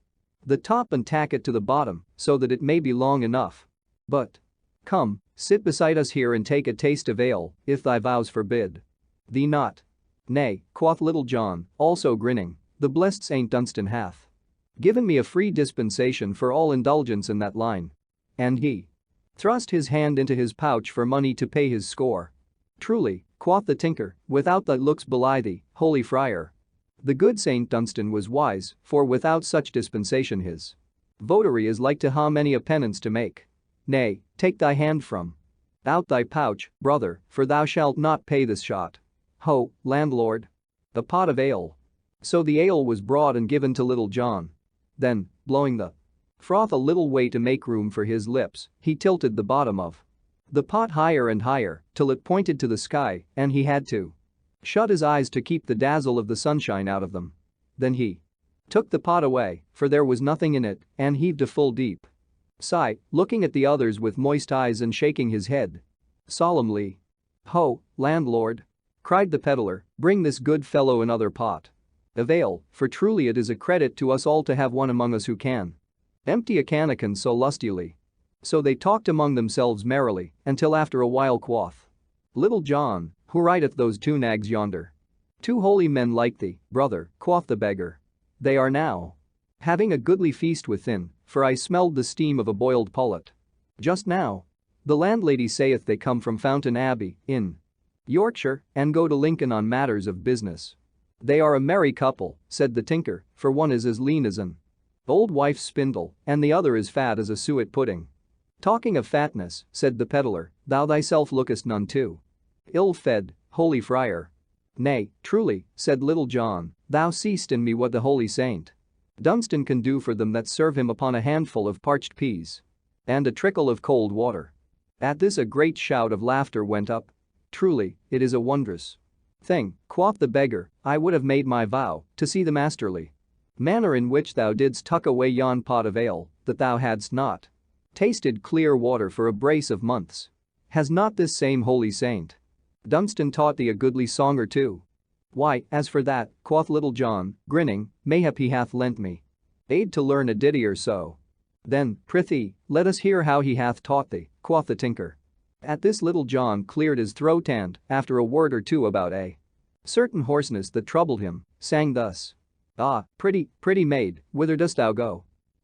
the top and tack it to the bottom, so that it may be long enough. But come, sit beside us here and take a taste of ale, if thy vows forbid thee not. Nay, quoth Little John, also grinning, the blessed Saint Dunstan hath given me a free dispensation for all indulgence in that line. And he thrust his hand into his pouch for money to pay his score. Truly, quoth the tinker, without thy looks belie thee, holy friar. The good Saint Dunstan was wise, for without such dispensation his votary is like to ha many a penance to make. Nay, take thy hand from out thy pouch, brother, for thou shalt not pay this shot. Ho, landlord! A pot of ale. So the ale was brought and given to Little John. Then, blowing the froth a little way to make room for his lips, he tilted the bottom of the pot higher and higher, till it pointed to the sky, and he had to shut his eyes to keep the dazzle of the sunshine out of them. Then he took the pot away, for there was nothing in it, and heaved a full deep sigh, looking at the others with moist eyes and shaking his head solemnly. "Ho, landlord!" cried the peddler, "bring this good fellow another pot of ale, for truly it is a credit to us all to have one among us who can empty a cannikin so lustily." So they talked among themselves merrily, until after a while quoth Little John, "Who rideth those two nags yonder?" "Two holy men like thee, brother," quoth the beggar. "They are now having a goodly feast within, for I smelled the steam of a boiled pullet just now. The landlady saith they come from Fountain Abbey, in Yorkshire, and go to Lincoln on matters of business. They are a merry couple," said the tinker, "for one is as lean as an old wife's spindle, and the other as fat as a suet pudding." "Talking of fatness," said the peddler, "thou thyself lookest none too ill-fed, holy friar." "Nay, truly," said Little John, "thou seest in me what the holy saint Dunstan can do for them that serve him upon a handful of parched peas and a trickle of cold water." At this a great shout of laughter went up. "Truly, it is a wondrous thing," quoth the beggar, "I would have made my vow to see the masterly manner in which thou didst tuck away yon pot of ale, that thou hadst not tasted clear water for a brace of months. Has not this same holy saint Dunstan taught thee a goodly song or two?" "Why, as for that," quoth Little John, grinning, "mayhap he hath lent me aid to learn a ditty or so." "Then, prithee, let us hear how he hath taught thee," quoth the tinker. At this Little John cleared his throat and, after a word or two about a certain hoarseness that troubled him, sang thus. "Ah, pretty, pretty maid, whither dost thou go?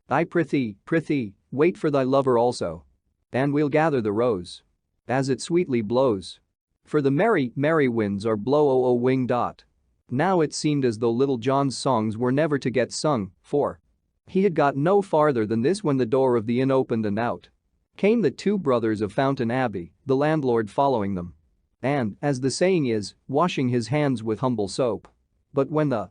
I prithee, wait for thy lover also. And we'll gather the rose as it sweetly blows. For the merry, merry winds are blow wing dot." Now it seemed as though Little John's songs were never to get sung, for he had got no farther than this when the door of the inn opened and out came the two brothers of Fountain Abbey, the landlord following them. And, as the saying is, washing his hands with humble soap. But when the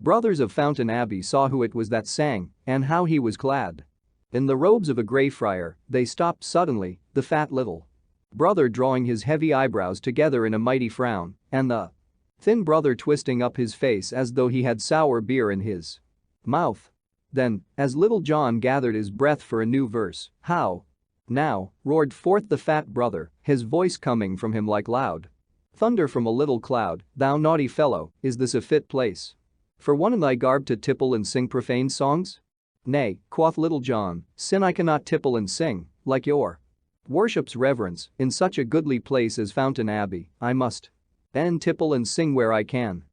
brothers of Fountain Abbey saw who it was that sang and how he was clad in the robes of a grey friar, they stopped suddenly, the fat little brother drawing his heavy eyebrows together in a mighty frown, and the thin brother twisting up his face as though he had sour beer in his mouth. Then, as Little John gathered his breath for a new verse, "How now," roared forth the fat brother, his voice coming from him like loud thunder from a little cloud, "thou naughty fellow, is this a fit place for one in thy garb to tipple and sing profane songs?" "Nay," quoth Little John, "sin I cannot tipple and sing, like your worship's reverence, in such a goodly place as Fountain Abbey, I must and tipple and sing where I can."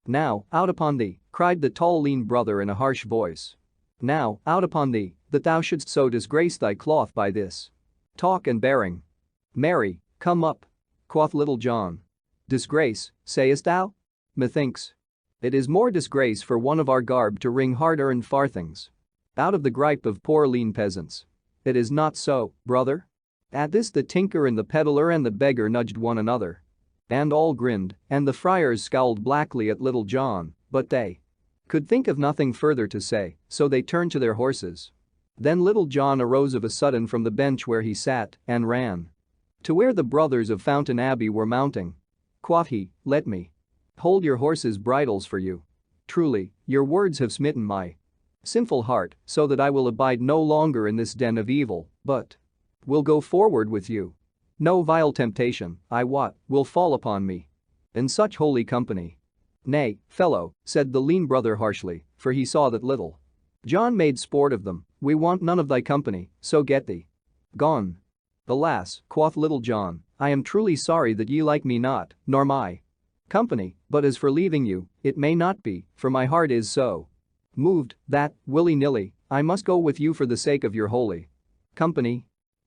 "Now, out upon thee," cried the tall lean brother in a harsh voice. "Now, out upon thee, that thou shouldst so disgrace thy cloth by this talk and bearing." "Marry, come up," quoth Little John. "Disgrace, sayest thou? Methinks it is more disgrace for one of our garb to wring hard-earned farthings out of the gripe of poor lean peasants. It is not so, brother?" At this the tinker and the peddler and the beggar nudged one another. And all grinned, and the friars scowled blackly at Little John, but they could think of nothing further to say, so they turned to their horses. Then Little John arose of a sudden from the bench where he sat and ran to where the brothers of Fountain Abbey were mounting. Quoth he, "Let me hold your horses' bridles for you. Truly, your words have smitten my sinful heart, so that I will abide no longer in this den of evil, but will go forward with you. No vile temptation, I wot, will fall upon me in such holy company." "Nay, fellow," said the lean brother harshly, for he saw that Little John made sport of them, "we want none of thy company, so get thee gone." "Alas," quoth Little John, "I am truly sorry that ye like me not, nor my company, but as for leaving you, it may not be, for my heart is so moved that, willy-nilly, I must go with you for the sake of your holy company."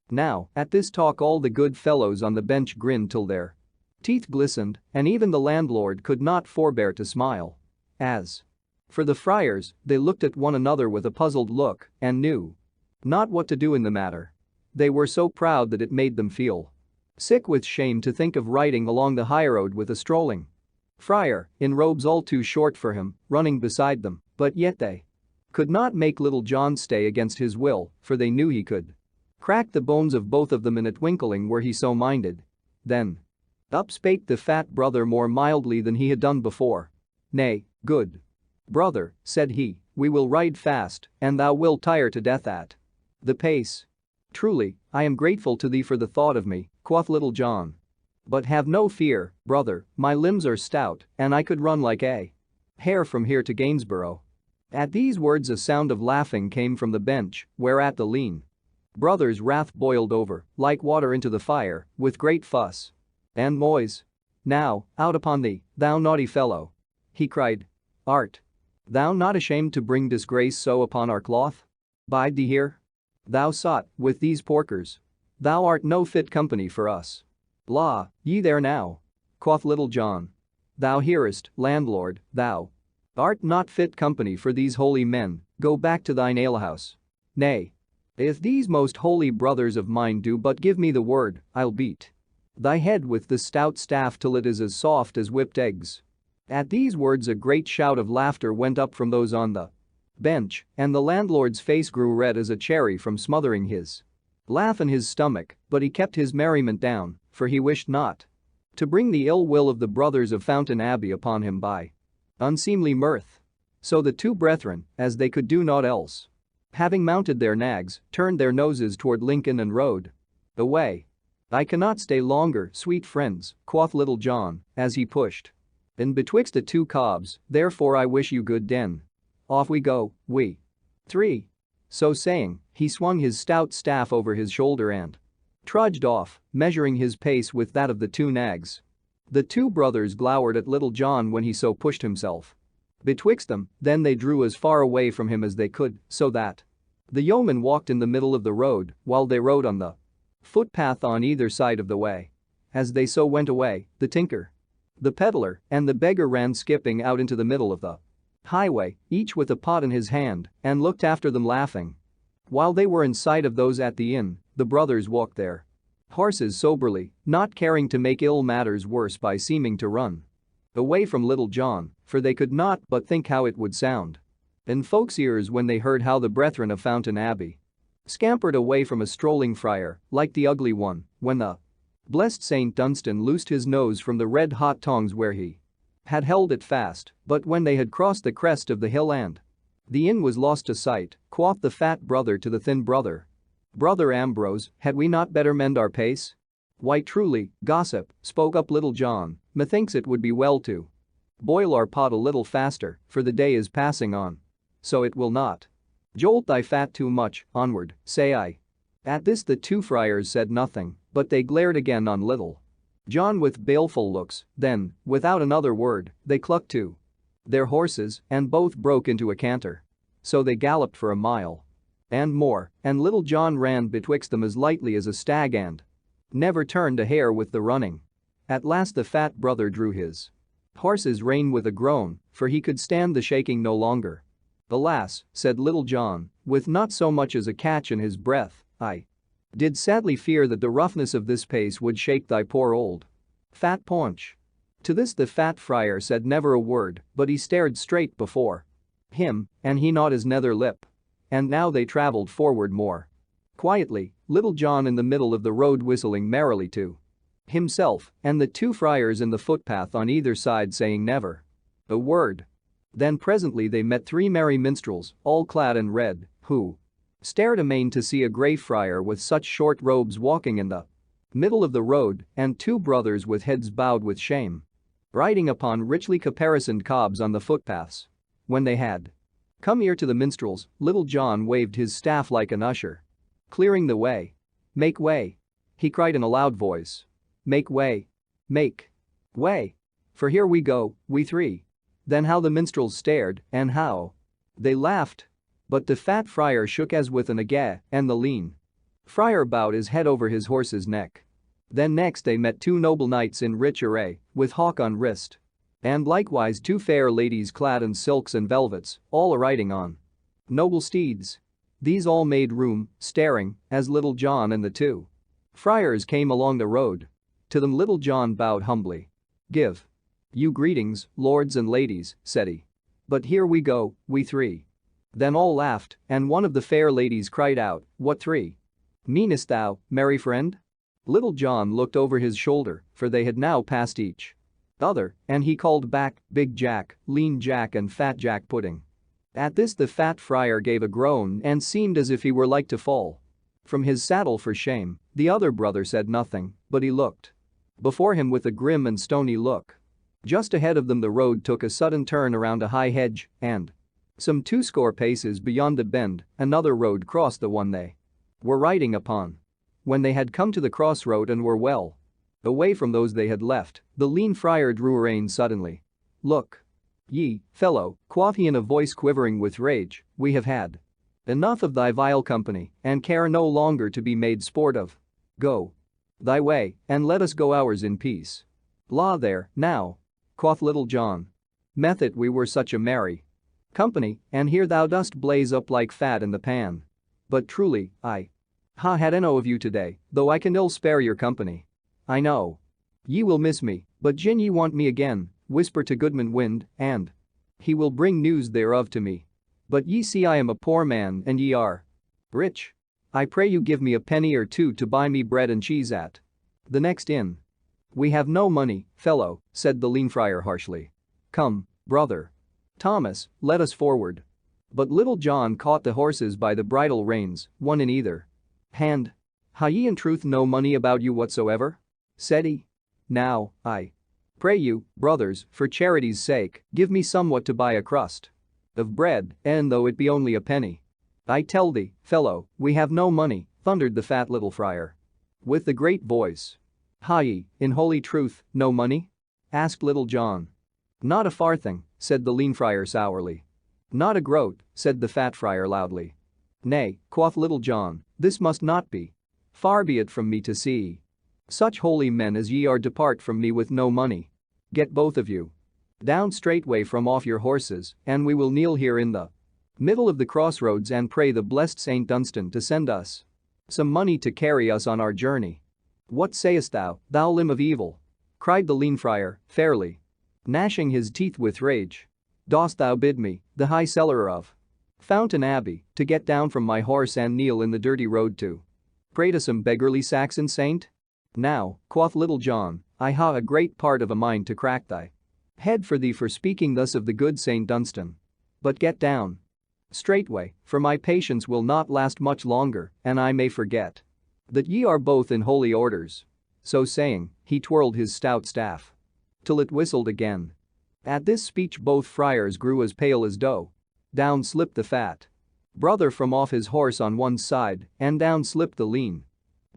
Now, at this talk all the good fellows on the bench grinned till their teeth glistened, and even the landlord could not forbear to smile. As for the friars, they looked at one another with a puzzled look and knew not what to do in the matter. They were so proud that it made them feel sick with shame to think of riding along the highroad with a strolling friar, in robes all too short for him, running beside them, but yet they could not make Little John stay against his will, for they knew he could crack the bones of both of them in a twinkling were he so minded. Then up spake the fat brother more mildly than he had done before. "Nay, good brother," said he, "we will ride fast, and thou wilt tire to death at the pace." "Truly, I am grateful to thee for the thought of me," quoth Little John. But have no fear, brother, my limbs are stout, and I could run like a hare from here to Gainsborough." At these words a sound of laughing came from the bench, whereat the lean brother's wrath boiled over, like water into the fire, with great fuss. "And Moise. Now, out upon thee, thou naughty fellow!" he cried. "Art thou not ashamed to bring disgrace so upon our cloth? Bide thee here, thou sot, with these porkers. Thou art no fit company for us." "La, ye there now," quoth Little John. "Thou hearest, landlord, thou art not fit company for these holy men, go back to thine alehouse. Nay, if these most holy brothers of mine do but give me the word, I'll beat thy head with this stout staff till it is as soft as whipped eggs." At these words a great shout of laughter went up from those on the bench, and the landlord's face grew red as a cherry from smothering his laugh in his stomach, but he kept his merriment down, for he wished not to bring the ill will of the brothers of Fountain Abbey upon him by unseemly mirth. So the two brethren, as they could do naught else, having mounted their nags, turned their noses toward Lincoln and rode away. "I cannot stay longer, sweet friends," quoth Little John, as he pushed in betwixt the two cobs, "therefore I wish you good den. Off we go, we three." So saying, he swung his stout staff over his shoulder and trudged off, measuring his pace with that of the two nags. The two brothers glowered at Little John when he so pushed himself betwixt them, then they drew as far away from him as they could, so that the yeoman walked in the middle of the road while they rode on the footpath on either side of the way. As they so went away, the tinker, the peddler, and the beggar ran skipping out into the middle of the highway, each with a pot in his hand, and looked after them laughing. While they were in sight of those at the inn, the brothers walked their horses soberly, not caring to make ill matters worse by seeming to run away from Little John, for they could not but think how it would sound in folks' ears when they heard how the brethren of Fountain Abbey scampered away from a strolling friar like the ugly one when the blessed Saint Dunstan loosed his nose from the red-hot tongs where he had held it fast, but when they had crossed the crest of the hill and the inn was lost to sight, quoth the fat brother to the thin brother, "Brother Ambrose, had we not better mend our pace?" "Why truly, gossip," spoke up Little John, "methinks it would be well to boil our pot a little faster, for the day is passing on. So it will not jolt thy fat too much, onward, say I." At this the two friars said nothing, but they glared again on Little John with baleful looks, then, without another word, they clucked to their horses and both broke into a canter. So they galloped for a mile and more, and Little John ran betwixt them as lightly as a stag and never turned a hair with the running. At last the fat brother drew his horse's rein with a groan, for he could stand the shaking no longer. "Alas," said Little John, with not so much as a catch in his breath, "I did sadly fear that the roughness of this pace would shake thy poor old fat paunch." To this the fat friar said never a word, but he stared straight before him, and he gnawed his nether lip. And now they traveled forward more quietly, Little John in the middle of the road whistling merrily to himself, and the two friars in the footpath on either side saying never a word. Then presently they met three merry minstrels, all clad in red, who stared amain to see a grey friar with such short robes walking in the middle of the road, and two brothers with heads bowed with shame riding upon richly caparisoned cobs on the footpaths. When they had come near to the minstrels, Little John waved his staff like an usher, clearing the way. "Make way," he cried in a loud voice. "Make way. Make way. For here we go, we three." Then how the minstrels stared, and how they laughed. But the fat friar shook as with an ague, and the lean friar bowed his head over his horse's neck. Then next they met two noble knights in rich array, with hawk on wrist, and likewise two fair ladies clad in silks and velvets, all a-riding on noble steeds. These all made room, staring, as Little John and the two friars came along the road. To them Little John bowed humbly. "Give you greetings, lords and ladies," said he. "But here we go, we three." Then all laughed, and one of the fair ladies cried out, "What three meanest thou, merry friend?" Little John looked over his shoulder, for they had now passed each other, and he called back, "Big Jack, Lean Jack and Fat Jack Pudding." At this the fat friar gave a groan and seemed as if he were like to fall from his saddle for shame. The other brother said nothing, but he looked before him with a grim and stony look. Just ahead of them the road took a sudden turn around a high hedge, and some 20 paces beyond the bend, another road crossed the one they were riding upon. When they had come to the crossroad and were well away from those they had left, the lean friar drew rein suddenly. "Look, ye, fellow," quoth he in a voice quivering with rage, "we have had enough of thy vile company and care no longer to be made sport of. Go thy way, and let us go ours in peace." "La there, now," quoth Little John. "Methought we were such a merry company, and here thou dost blaze up like fat in the pan. But truly, I had enow of you today, though I can ill spare your company. I know ye will miss me, but gin ye want me again, whisper to Goodman Wind, and he will bring news thereof to me. But ye see I am a poor man and ye are rich. I pray you give me a penny or two to buy me bread and cheese at the next inn." "We have no money, fellow," said the lean friar harshly. "Come, brother Thomas, let us forward." But Little John caught the horses by the bridle reins, one in either hand. "Ha' ye in truth no money about you whatsoever?" said he. "Now, I pray you, brothers, for charity's sake, give me somewhat to buy a crust of bread, e'en though it be only a penny." "I tell thee, fellow, we have no money," thundered the fat little friar with the great voice. "Ha' ye, in holy truth, no money?" asked Little John. "Not a farthing," said the lean friar sourly. "Not a groat," said the fat friar loudly. "Nay," quoth Little John, "this must not be. Far be it from me to see such holy men as ye are depart from me with no money. Get both of you down straightway from off your horses, and we will kneel here in the middle of the crossroads and pray the blessed Saint Dunstan to send us some money to carry us on our journey." "What sayest thou, thou limb of evil?" cried the lean friar, fairly gnashing his teeth with rage. "Dost thou bid me, the high cellarer of Fountain Abbey, to get down from my horse and kneel in the dirty road to pray to some beggarly Saxon saint? Now," quoth Little John, "I ha' a great part of a mind to crack thy head for thee for speaking thus of the good Saint Dunstan. But get down straightway, for my patience will not last much longer, and I may forget that ye are both in holy orders." So saying, he twirled his stout staff till it whistled again. At this speech both friars grew as pale as dough. Down slipped the fat brother from off his horse on one side, and down slipped the lean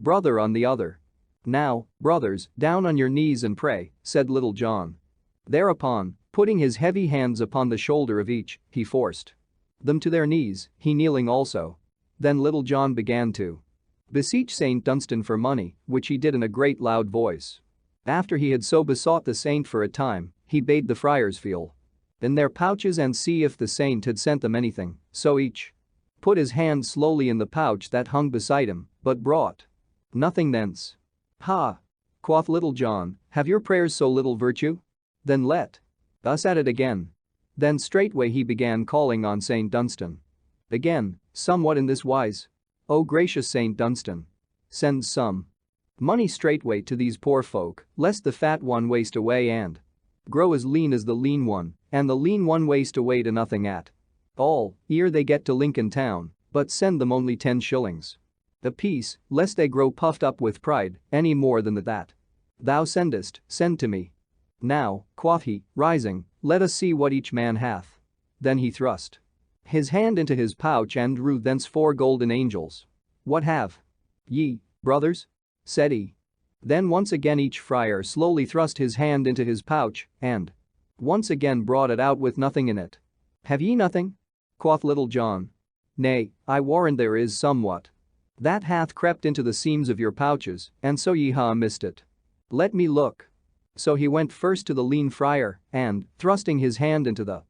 brother on the other. "Now, brothers, down on your knees and pray," said Little John. Thereupon, putting his heavy hands upon the shoulder of each, he forced them to their knees, he kneeling also. Then Little John began to beseech Saint Dunstan for money, which he did in a great loud voice. After he had so besought the saint for a time, he bade the friars feel in their pouches and see if the saint had sent them anything, so each put his hand slowly in the pouch that hung beside him, but brought nothing thence. "Ha!" quoth Little John, "have your prayers so little virtue? Then let us at it again." Then straightway he began calling on Saint Dunstan again, somewhat in this wise: "O gracious Saint Dunstan, send some money straightway to these poor folk, lest the fat one waste away and grow as lean as the lean one, and the lean one waste away to nothing at all, ere they get to Lincoln town, but send them only 10 shillings apiece, lest they grow puffed up with pride, any more than that thou sendest, send to me. Now," quoth he, rising, "let us see what each man hath." Then he thrust his hand into his pouch and drew thence 4 golden angels. "What have ye, brothers?" said he. Then once again each friar slowly thrust his hand into his pouch, and once again brought it out with nothing in it. "Have ye nothing?" quoth Little John. "Nay, I warrant there is somewhat that hath crept into the seams of your pouches, and so ye ha' missed it. Let me look." So he went first to the lean friar, and, thrusting his hand into the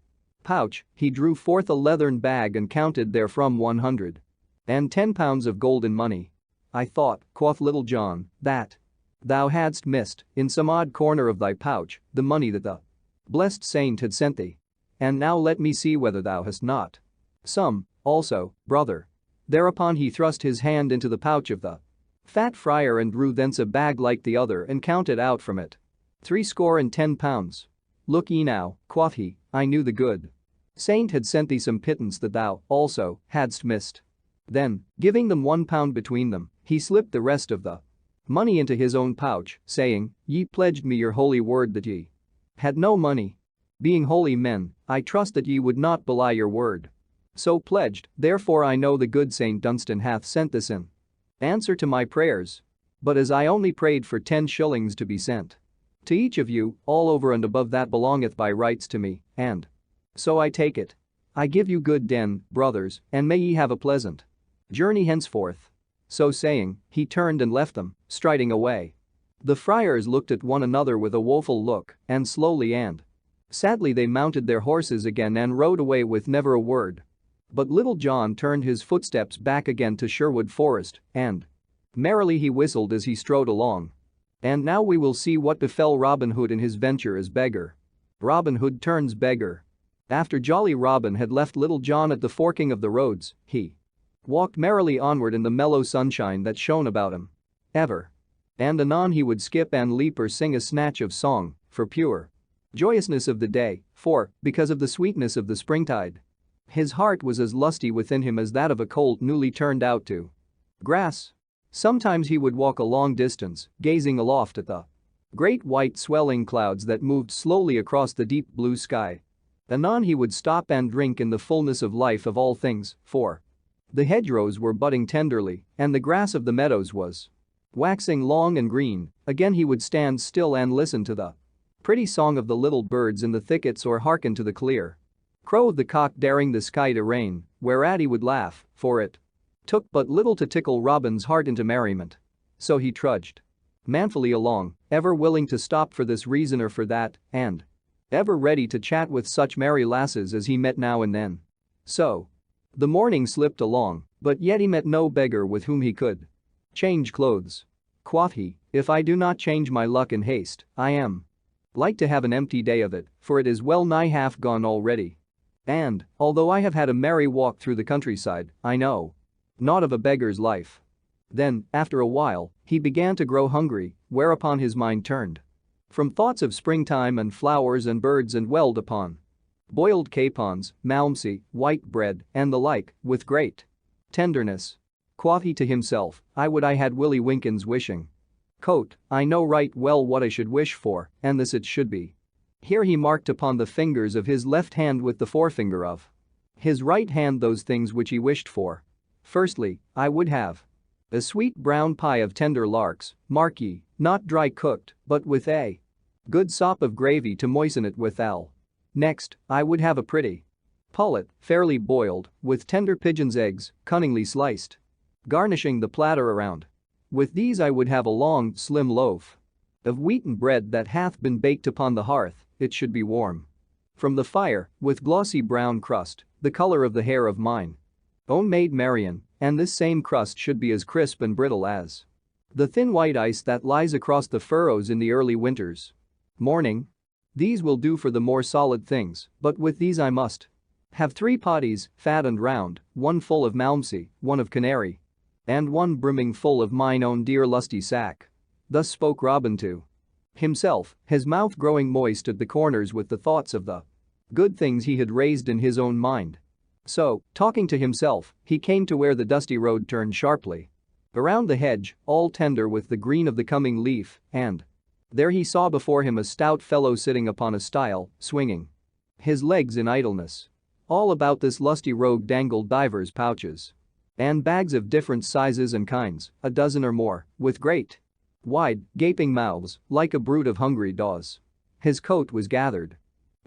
pouch, he drew forth a leathern bag and counted therefrom 110 pounds of golden money. "I thought," quoth Little John, "that thou hadst missed, in some odd corner of thy pouch, the money that the blessed saint had sent thee. And now let me see whether thou hast not some, also, brother." Thereupon he thrust his hand into the pouch of the fat friar and drew thence a bag like the other and counted out from it 70 pounds. "Look ye now," quoth he, "I knew the good saint had sent thee some pittance that thou, also, hadst missed." Then, giving them £1 between them, he slipped the rest of the money into his own pouch, saying, "Ye pledged me your holy word that ye had no money. Being holy men, I trust that ye would not belie your word. So pledged, therefore I know the good Saint Dunstan hath sent this in answer to my prayers. But as I only prayed for 10 shillings to be sent to each of you, all over and above that belongeth by rights to me, and so I take it. I give you good den, brothers, and may ye have a pleasant journey henceforth." So saying, he turned and left them, striding away. The friars looked at one another with a woeful look, and slowly and sadly they mounted their horses again and rode away with never a word. But Little John turned his footsteps back again to Sherwood Forest, and merrily he whistled as he strode along. And now we will see what befell Robin Hood in his venture as beggar. Robin Hood turns beggar. After jolly Robin had left Little John at the forking of the roads, he walked merrily onward in the mellow sunshine that shone about him. Ever and anon he would skip and leap or sing a snatch of song, for pure joyousness of the day, for, because of the sweetness of the springtide, his heart was as lusty within him as that of a colt newly turned out to grass. Sometimes he would walk a long distance, gazing aloft at the great white swelling clouds that moved slowly across the deep blue sky. Anon he would stop and drink in the fullness of life of all things, for the hedgerows were budding tenderly, and the grass of the meadows was waxing long and green. Again he would stand still and listen to the pretty song of the little birds in the thickets or hearken to the clear crow of the cock daring the sky to rain, whereat he would laugh, for it took but little to tickle Robin's heart into merriment. So he trudged manfully along, ever willing to stop for this reason or for that, and ever ready to chat with such merry lasses as he met now and then. So the morning slipped along, but yet he met no beggar with whom he could change clothes. Quoth he, "If I do not change my luck in haste, I am like to have an empty day of it, for it is well nigh half gone already. And, although I have had a merry walk through the countryside, I know naught of a beggar's life." Then, after a while, he began to grow hungry, whereupon his mind turned from thoughts of springtime and flowers and birds and dwelled upon boiled capons, malmsey, white bread, and the like, with great tenderness. Quoth he to himself, "I would I had Willie Winkin's wishing coat, I know right well what I should wish for, and this it should be." Here he marked upon the fingers of his left hand with the forefinger of his right hand those things which he wished for. Firstly, I would have a sweet brown pie of tender larks, mark ye, not dry cooked, but with a good sop of gravy to moisten it withal. Next, I would have a pretty pullet, fairly boiled, with tender pigeon's eggs, cunningly sliced, garnishing the platter around. With these I would have a long, slim loaf of wheaten bread that hath been baked upon the hearth, it should be warm from the fire, with glossy brown crust, the color of the hair of mine own Maid Marian, and this same crust should be as crisp and brittle as the thin white ice that lies across the furrows in the early winter's morning. These will do for the more solid things, but with these I must have 3 potties, fat and round, one full of malmsey, one of canary, and one brimming full of mine own dear lusty sack." Thus spoke Robin to himself, his mouth growing moist at the corners with the thoughts of the good things he had raised in his own mind. So, talking to himself, he came to where the dusty road turned sharply around the hedge, all tender with the green of the coming leaf, and there he saw before him a stout fellow sitting upon a stile, swinging his legs in idleness. All about this lusty rogue dangled divers pouches and bags of different sizes and kinds, a dozen or more, with great wide, gaping mouths, like a brood of hungry daws. His coat was gathered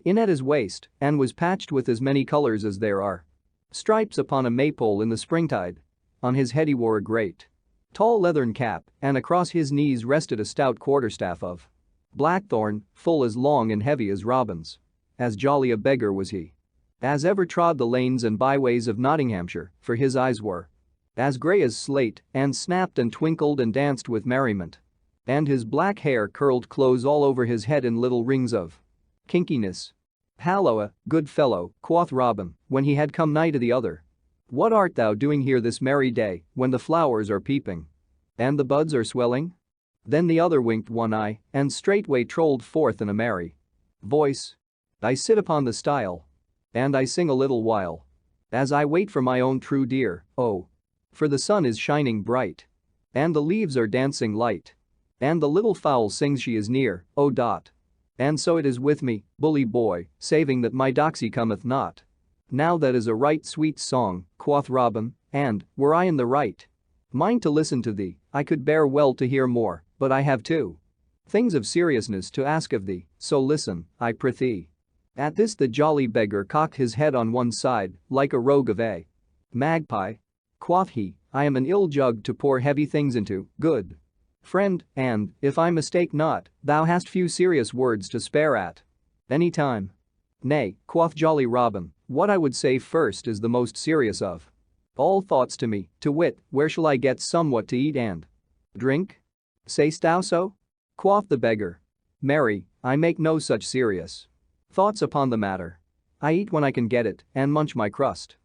in at his waist and was patched with as many colors as there are stripes upon a maypole in the springtide. On his head he wore a great tall leathern cap, and across his knees rested a stout quarterstaff of blackthorn, full as long and heavy as Robin's. As jolly a beggar was he as ever trod the lanes and byways of Nottinghamshire, for his eyes were as grey as slate and snapped and twinkled and danced with merriment. And his black hair curled close all over his head in little rings of kinkiness. "Halloa, good fellow," quoth Robin, when he had come nigh to the other. "What art thou doing here this merry day, when the flowers are peeping and the buds are swelling?" Then the other winked one eye and straightway trolled forth in a merry voice, "I sit upon the stile and I sing a little while, as I wait for my own true dear, oh, for the sun is shining bright." And the leaves are dancing light. And the little fowl sings she is near, oh dot. And so it is with me, bully boy, saving that my doxy cometh not. Now that is a right sweet song, quoth Robin, and, were I in the right mind to listen to thee, I could bear well to hear more, but I have two things of seriousness to ask of thee, so listen, I prithee. At this the jolly beggar cocked his head on one side, like a rogue of a magpie. Quoth he, I am an ill jug to pour heavy things into, good friend, and, if I mistake not, thou hast few serious words to spare at any time. Nay, quoth jolly Robin, what I would say first is the most serious of all thoughts to me, to wit, where shall I get somewhat to eat and drink? Say'st thou so? Quoth the beggar. Marry, I make no such serious thoughts upon the matter. I eat when I can get it, and munch my crust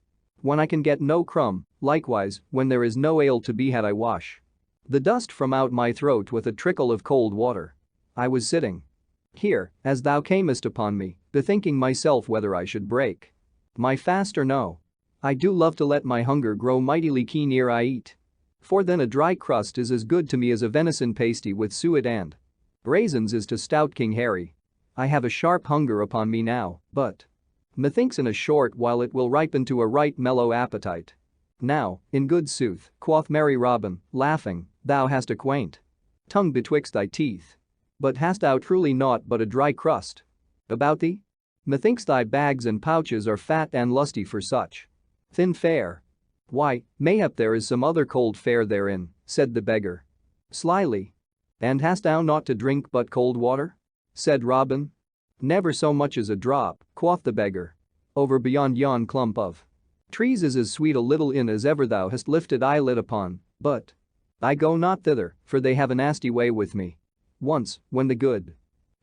when I can get no crumb, likewise, when there is no ale to be had I wash the dust from out my throat with a trickle of cold water. I was sitting here, as thou camest upon me, bethinking myself whether I should break my fast or no. I do love to let my hunger grow mightily keen ere I eat. For then a dry crust is as good to me as a venison pasty with suet and raisins is to stout King Harry. I have a sharp hunger upon me now, but methinks in a short while it will ripen to a right mellow appetite. Now, in good sooth, quoth merry Robin, laughing, thou hast a quaint tongue betwixt thy teeth. But hast thou truly naught but a dry crust about thee? Methinks thy bags and pouches are fat and lusty for such thin fare. Why, mayhap there is some other cold fare therein, said the beggar slyly. And hast thou naught to drink but cold water? Said Robin. Never so much as a drop, quoth the beggar. Over beyond yon clump of trees is as sweet a little inn as ever thou hast lifted eyelid upon, but I go not thither, for they have a nasty way with me. Once, when the good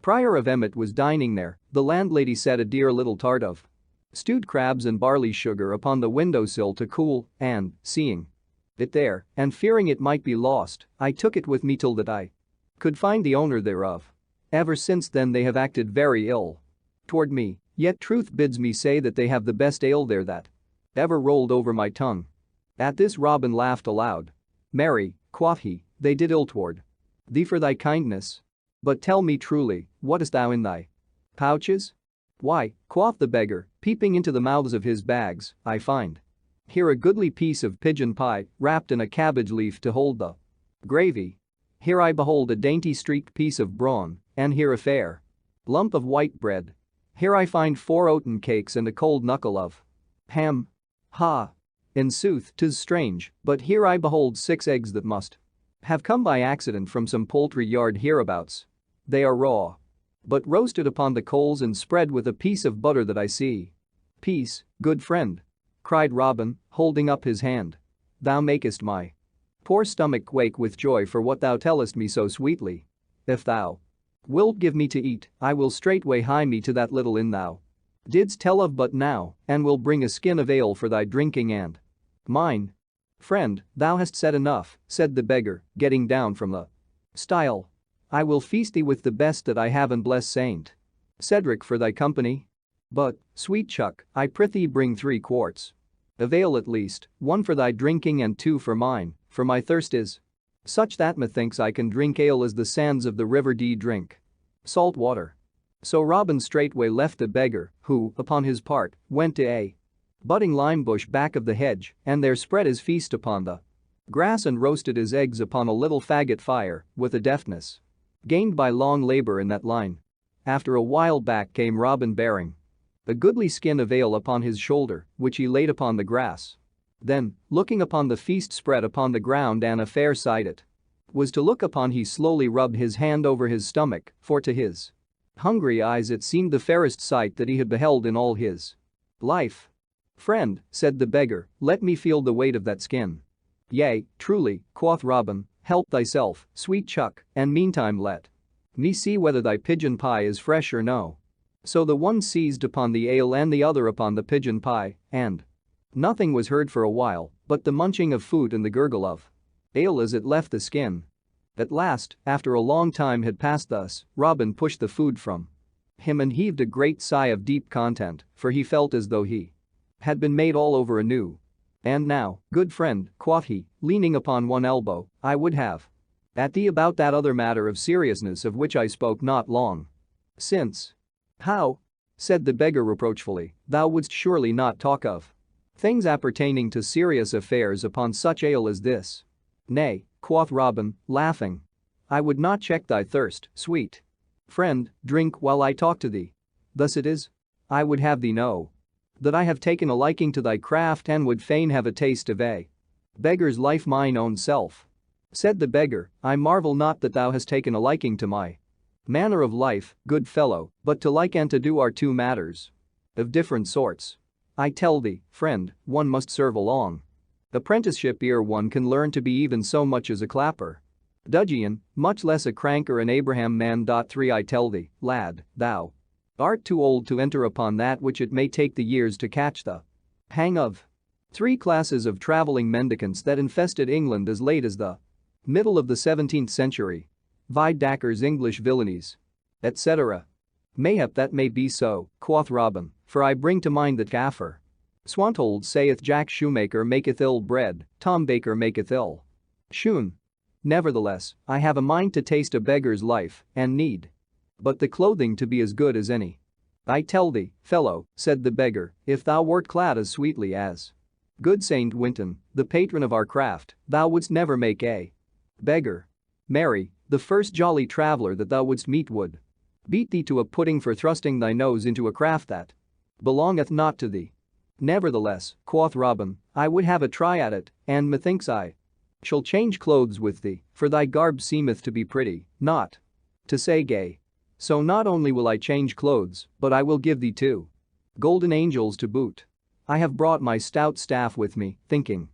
Prior of Emmet was dining there, the landlady set a dear little tart of stewed crabs and barley sugar upon the window-sill to cool, and, seeing it there, and fearing it might be lost, I took it with me till that I could find the owner thereof. Ever since then they have acted very ill toward me, yet truth bids me say that they have the best ale there that ever rolled over my tongue. At this Robin laughed aloud. Marry, quoth he, they did ill toward thee for thy kindness. But tell me truly, what hast thou in thy pouches? Why, quoth the beggar, peeping into the mouths of his bags, I find here a goodly piece of pigeon pie, wrapped in a cabbage leaf to hold the gravy. Here I behold a dainty streaked piece of brawn, and here a fair lump of white bread. Here I find 4 oaten cakes and a cold knuckle of ham. Ha! In sooth, 'tis strange, but here I behold 6 eggs that must have come by accident from some poultry yard hereabouts. They are raw, but roasted upon the coals and spread with a piece of butter that I see. Peace, good friend, cried Robin, holding up his hand. Thou makest my poor stomach quake with joy for what thou tellest me so sweetly. If thou wilt give me to eat, I will straightway hie me to that little inn thou didst tell of but now, and will bring a skin of ale for thy drinking and mine. Friend, thou hast said enough, said the beggar, getting down from the stile. I will feast thee with the best that I have and bless Saint Cedric for thy company. But, sweet chuck, I prithee bring 3 quarts of ale at least, 1 for thy drinking and 2 for mine, for my thirst is such that methinks I can drink ale as the sands of the river Dee drink salt water. So Robin straightway left the beggar, who, upon his part, went to a budding lime bush back of the hedge, and there spread his feast upon the grass and roasted his eggs upon a little faggot fire, with a deftness gained by long labor in that line. After a while back came Robin bearing a goodly skin of ale upon his shoulder, which he laid upon the grass. Then, looking upon the feast spread upon the ground and a fair sight it was to look upon, he slowly rubbed his hand over his stomach, for to his hungry eyes it seemed the fairest sight that he had beheld in all his life. Friend, said the beggar, let me feel the weight of that skin. Yea, truly, quoth Robin, help thyself, sweet chuck, and meantime let me see whether thy pigeon pie is fresh or no. So the one seized upon the ale and the other upon the pigeon pie, and nothing was heard for a while but the munching of food and the gurgle of ale as it left the skin. At last, after a long time had passed thus, Robin pushed the food from him and heaved a great sigh of deep content, for he felt as though he had been made all over anew. And now, good friend, quoth he, leaning upon one elbow, I would have at thee about that other matter of seriousness of which I spoke not long since. How? Said the beggar reproachfully, thou wouldst surely not talk of things appertaining to serious affairs upon such ale as this. Nay, quoth Robin, laughing. I would not check thy thirst, sweet friend, drink while I talk to thee. Thus it is. I would have thee know that I have taken a liking to thy craft and would fain have a taste of a beggar's life mine own self. Said the beggar, I marvel not that thou hast taken a liking to my manner of life, good fellow, but to like and to do are two matters of different sorts. I tell thee, friend, one must serve a long apprenticeship ere one can learn to be even so much as a clapper Dudgeon, much less a cranker and Abraham man. 3 I tell thee, lad, thou art too old to enter upon that which it may take the years to catch the hang of. 3 classes of travelling mendicants that infested England as late as the middle of the 17th century. Vide Dacre's English villainies. Etc. Mayhap that may be so, quoth Robin, for I bring to mind that Gaffer Swantold saith Jack Shoemaker maketh ill bread, Tom Baker maketh ill shoon. Nevertheless, I have a mind to taste a beggar's life and need but the clothing to be as good as any. I tell thee, fellow, said the beggar, if thou wert clad as sweetly as good Saint Winton, the patron of our craft, thou wouldst never make a beggar. Marry, the first jolly traveller that thou wouldst meet would beat thee to a pudding for thrusting thy nose into a craft that belongeth not to thee. Nevertheless, quoth Robin, I would have a try at it, and methinks I shall change clothes with thee, for thy garb seemeth to be pretty, not to say gay. So not only will I change clothes, but I will give thee 2 golden angels to boot. I have brought my stout staff with me, thinking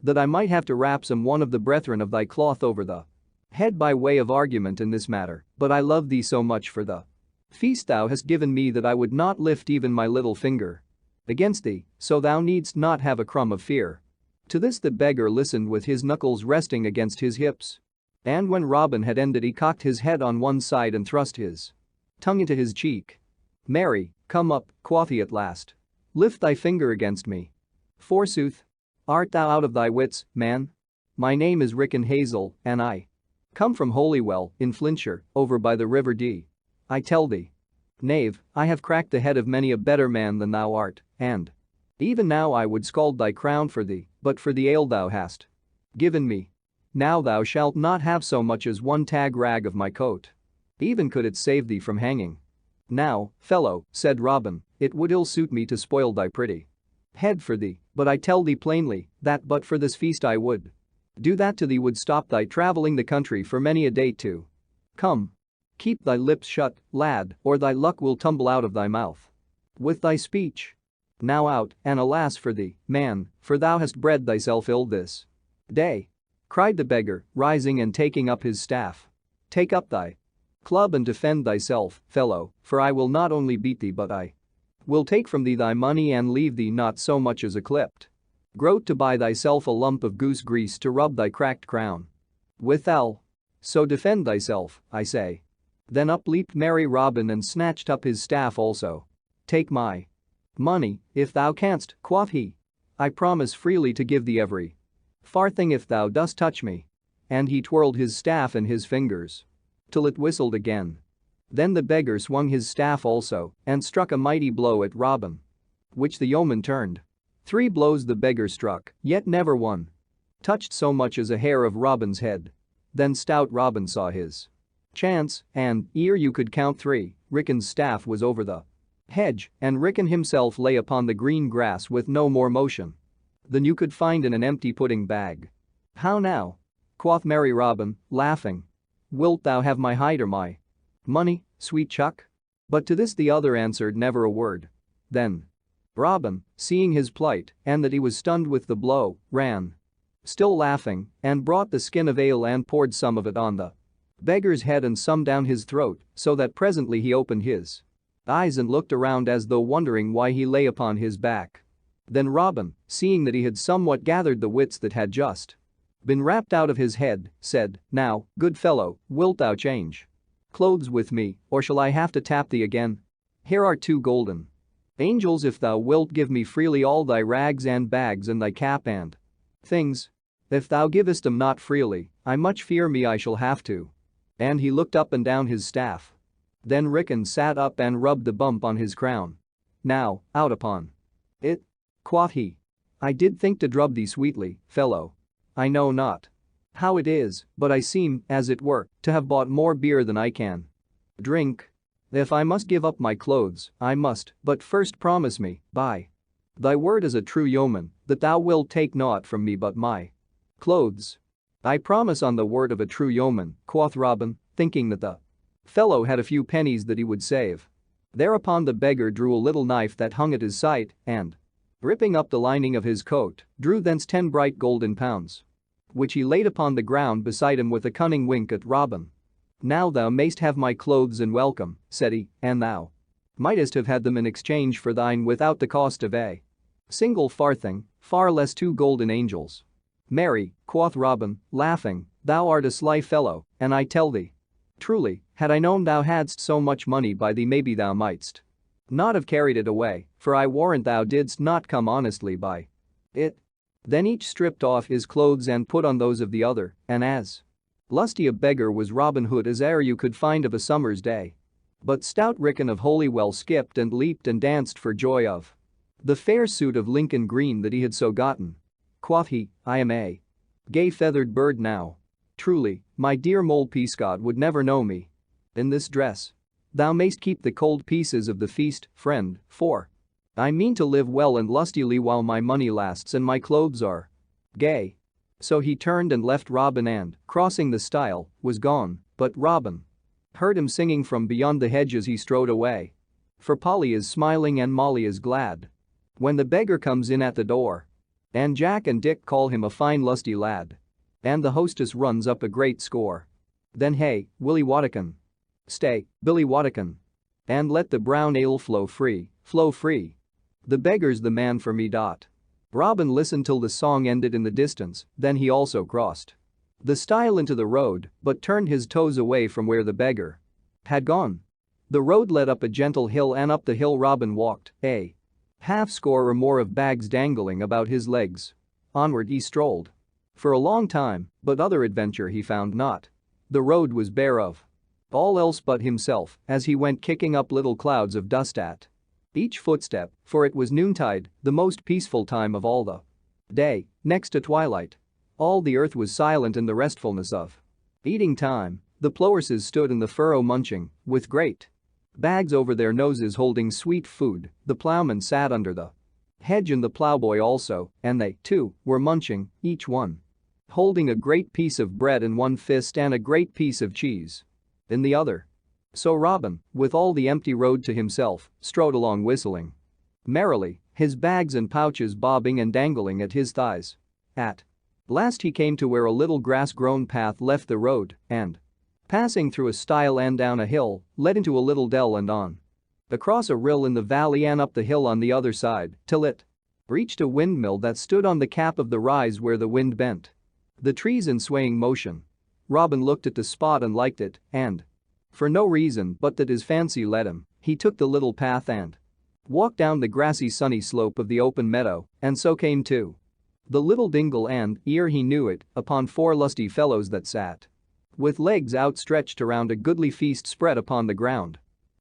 that I might have to wrap some one of the brethren of thy cloth over the head by way of argument in this matter, but I love thee so much for the feast thou hast given me that I would not lift even my little finger against thee, so thou needst not have a crumb of fear. To this the beggar listened with his knuckles resting against his hips. And when Robin had ended he cocked his head on one side and thrust his tongue into his cheek. Marry, come up, quoth he at last. Lift thy finger against me. Forsooth. Art thou out of thy wits, man? My name is Rickon Hazel, and I come from Holywell, in Flintshire, over by the River Dee. I tell thee, knave, I have cracked the head of many a better man than thou art, and even now I would scald thy crown for thee, but for the ale thou hast given me. Now thou shalt not have so much as one tag rag of my coat. Even could it save thee from hanging. Now, fellow, said Robin, it would ill suit me to spoil thy pretty head for thee, but I tell thee plainly, that but for this feast I would do that to thee would stop thy travelling the country for many a day to come. Keep thy lips shut, lad, or thy luck will tumble out of thy mouth with thy speech. Now out, and alas for thee, man, for thou hast bred thyself ill this day. Cried the beggar, rising and taking up his staff. Take up thy club and defend thyself, fellow, for I will not only beat thee but I will take from thee thy money and leave thee not so much as a clipped groat to buy thyself a lump of goose grease to rub thy cracked crown withal. So defend thyself, I say. Then up leaped merry Robin and snatched up his staff also. Take my money, if thou canst, quoth he. I promise freely to give thee every farthing if thou dost touch me. And he twirled his staff in his fingers till it whistled again. Then the beggar swung his staff also and struck a mighty blow at Robin, which the yeoman turned. 3 blows the beggar struck, yet never one touched so much as a hair of Robin's head. Then stout Robin saw his chance, and, ere you could count 3, Rickon's staff was over the hedge, and Rickon himself lay upon the green grass with no more motion than you could find in an empty pudding bag. How now? Quoth merry Robin, laughing. Wilt thou have my hide or my money, sweet chuck? But to this the other answered never a word. Then Robin, seeing his plight and that he was stunned with the blow, ran, still laughing, and brought the skin of ale and poured some of it on the beggar's head and some down his throat, so that presently he opened his eyes and looked around as though wondering why he lay upon his back. Then Robin, seeing that he had somewhat gathered the wits that had just been rapped out of his head, said, Now, good fellow, wilt thou change clothes with me, or shall I have to tap thee again? Here are 2 golden Angels, if thou wilt give me freely all thy rags and bags and thy cap and things. If thou givest them not freely, I much fear me I shall have to. And he looked up and down his staff. Then Rickon sat up and rubbed the bump on his crown. Now, out upon it, quoth he. I did think to drub thee sweetly, fellow. I know not how it is, but I seem, as it were, to have bought more beer than I can drink. If I must give up my clothes, I must, but first promise me, by thy word as a true yeoman, that thou wilt take naught from me but my clothes. I promise on the word of a true yeoman, quoth Robin, thinking that the fellow had a few pennies that he would save. Thereupon the beggar drew a little knife that hung at his side, and, ripping up the lining of his coat, drew thence 10 bright golden pounds, which he laid upon the ground beside him with a cunning wink at Robin. Now thou mayst have my clothes and welcome, said he, and thou mightest have had them in exchange for thine without the cost of a single farthing, far less 2 golden angels. Marry, quoth Robin, laughing, thou art a sly fellow, and I tell thee truly, had I known thou hadst so much money by thee, maybe thou mightst not have carried it away, for I warrant thou didst not come honestly by it. Then each stripped off his clothes and put on those of the other, and as lusty a beggar was Robin Hood as e'er you could find of a summer's day. But stout Rickon of Holywell skipped and leaped and danced for joy of the fair suit of Lincoln green that he had so gotten. Quoth he, I am a gay feathered bird now. Truly, my dear mole Peascod would never know me in this dress. Thou mayst keep the cold pieces of the feast, friend, for I mean to live well and lustily while my money lasts and my clothes are gay. So he turned and left Robin and, crossing the stile, was gone, but Robin heard him singing from beyond the hedge as he strode away. For Polly is smiling and Molly is glad when the beggar comes in at the door. And Jack and Dick call him a fine lusty lad. And the hostess runs up a great score. Then hey, Willie Watican. Stay, Billy Watican. And let the brown ale flow free, flow free. The beggar's the man for me. Robin listened till the song ended in the distance, then he also crossed the stile into the road, but turned his toes away from where the beggar had gone. The road led up a gentle hill, and up the hill Robin walked, a half-score or more of bags dangling about his legs. Onward he strolled for a long time, but other adventure he found not. The road was bare of all else but himself as he went, kicking up little clouds of dust at each footstep, for it was noontide, the most peaceful time of all the day. Next to twilight, all the earth was silent in the restfulness of eating time. The plowerses stood in the furrow munching, with great bags over their noses holding sweet food. The plowman sat under the hedge and the plowboy also, and they, too, were munching, each one holding a great piece of bread in one fist and a great piece of cheese in the other. So Robin, with all the empty road to himself, strode along whistling merrily, his bags and pouches bobbing and dangling at his thighs. At last he came to where a little grass-grown path left the road and, passing through a stile and down a hill, led into a little dell and on across a rill in the valley and up the hill on the other side, till it reached a windmill that stood on the cap of the rise where the wind bent the trees in swaying motion. Robin looked at the spot and liked it, and for no reason but that his fancy led him, he took the little path and walked down the grassy sunny slope of the open meadow, and so came to the little dingle and, ere he knew it, upon 4 lusty fellows that sat with legs outstretched around a goodly feast spread upon the ground.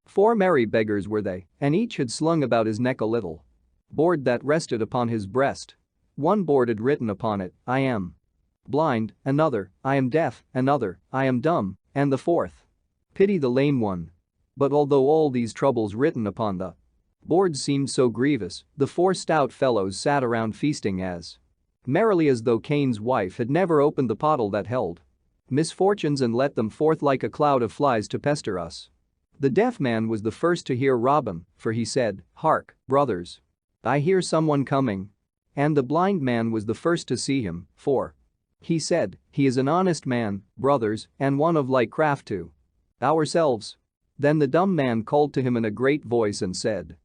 4 merry beggars were they, and each had slung about his neck a little board that rested upon his breast. One board had written upon it, I am blind, another, I am deaf, another, I am dumb, and the 4th, pity the lame one. But although all these troubles written upon the boards seemed so grievous, the 4 stout fellows sat around feasting as merrily as though Cain's wife had never opened the pottle that held misfortunes and let them forth like a cloud of flies to pester us. The deaf man was the first to hear Robin, for he said, Hark, brothers. I hear someone coming. And the blind man was the first to see him, for he said, he is an honest man, brothers, and one of like craft to ourselves. Then the dumb man called to him in a great voice and said,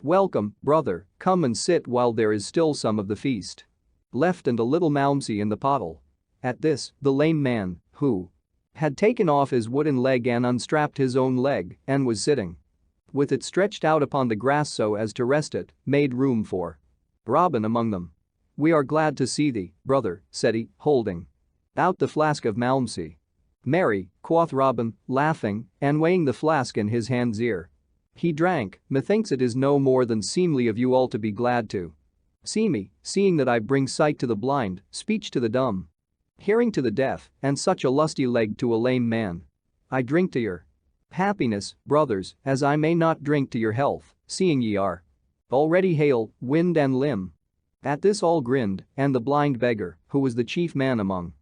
Welcome, brother, come and sit while there is still some of the feast left and a little malmsey in the pottle. At this, the lame man, who had taken off his wooden leg and unstrapped his own leg and was sitting with it stretched out upon the grass so as to rest it, made room for Robin among them. "We are glad to see thee, brother," said he, holding out the flask of Malmsey. "Marry," quoth Robin, laughing, and weighing the flask in his hand's ear. He drank, "Methinks it is no more than seemly of you all to be glad to see me, seeing that I bring sight to the blind, speech to the dumb, hearing to the deaf, and such a lusty leg to a lame man. I drink to your happiness, brothers, as I may not drink to your health, seeing ye are already hale, wind and limb." At this all grinned, and the blind beggar, who was the chief man among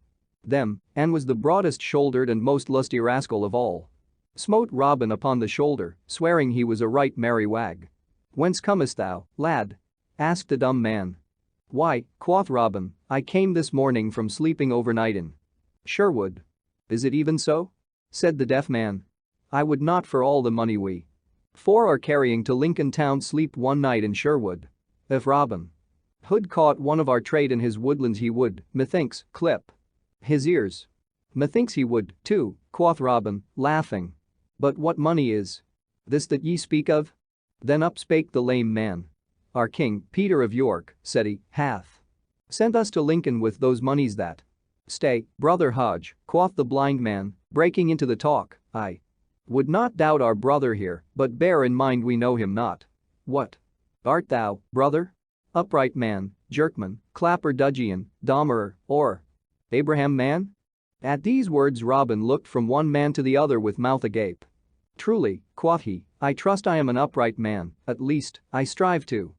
them, and was the broadest-shouldered and most lusty rascal of all, smote Robin upon the shoulder, swearing he was a right merry wag. "Whence comest thou, lad?" asked the dumb man. "Why," quoth Robin, "I came this morning from sleeping overnight in Sherwood." "Is it even so?" said the deaf man. "I would not for all the money we four are carrying to Lincoln town sleep one night in Sherwood. If Robin Hood caught one of our trade in his woodlands he would, methinks, clip his ears." "Methinks he would, too," quoth Robin, laughing. "But what money is this that ye speak of?" Then up spake the lame man. "Our king, Peter of York," said he, "hath sent us to Lincoln with those monies that—" "Stay, brother Hodge," quoth the blind man, breaking into the talk, "I would not doubt our brother here, but bear in mind we know him not. What art thou, brother? Upright man, jerkman, clapper-dudgeon, Domerer, or Abraham man?" At these words Robin looked from one man to the other with mouth agape. "Truly," quoth he, "I trust I am an upright man, at least, I strive to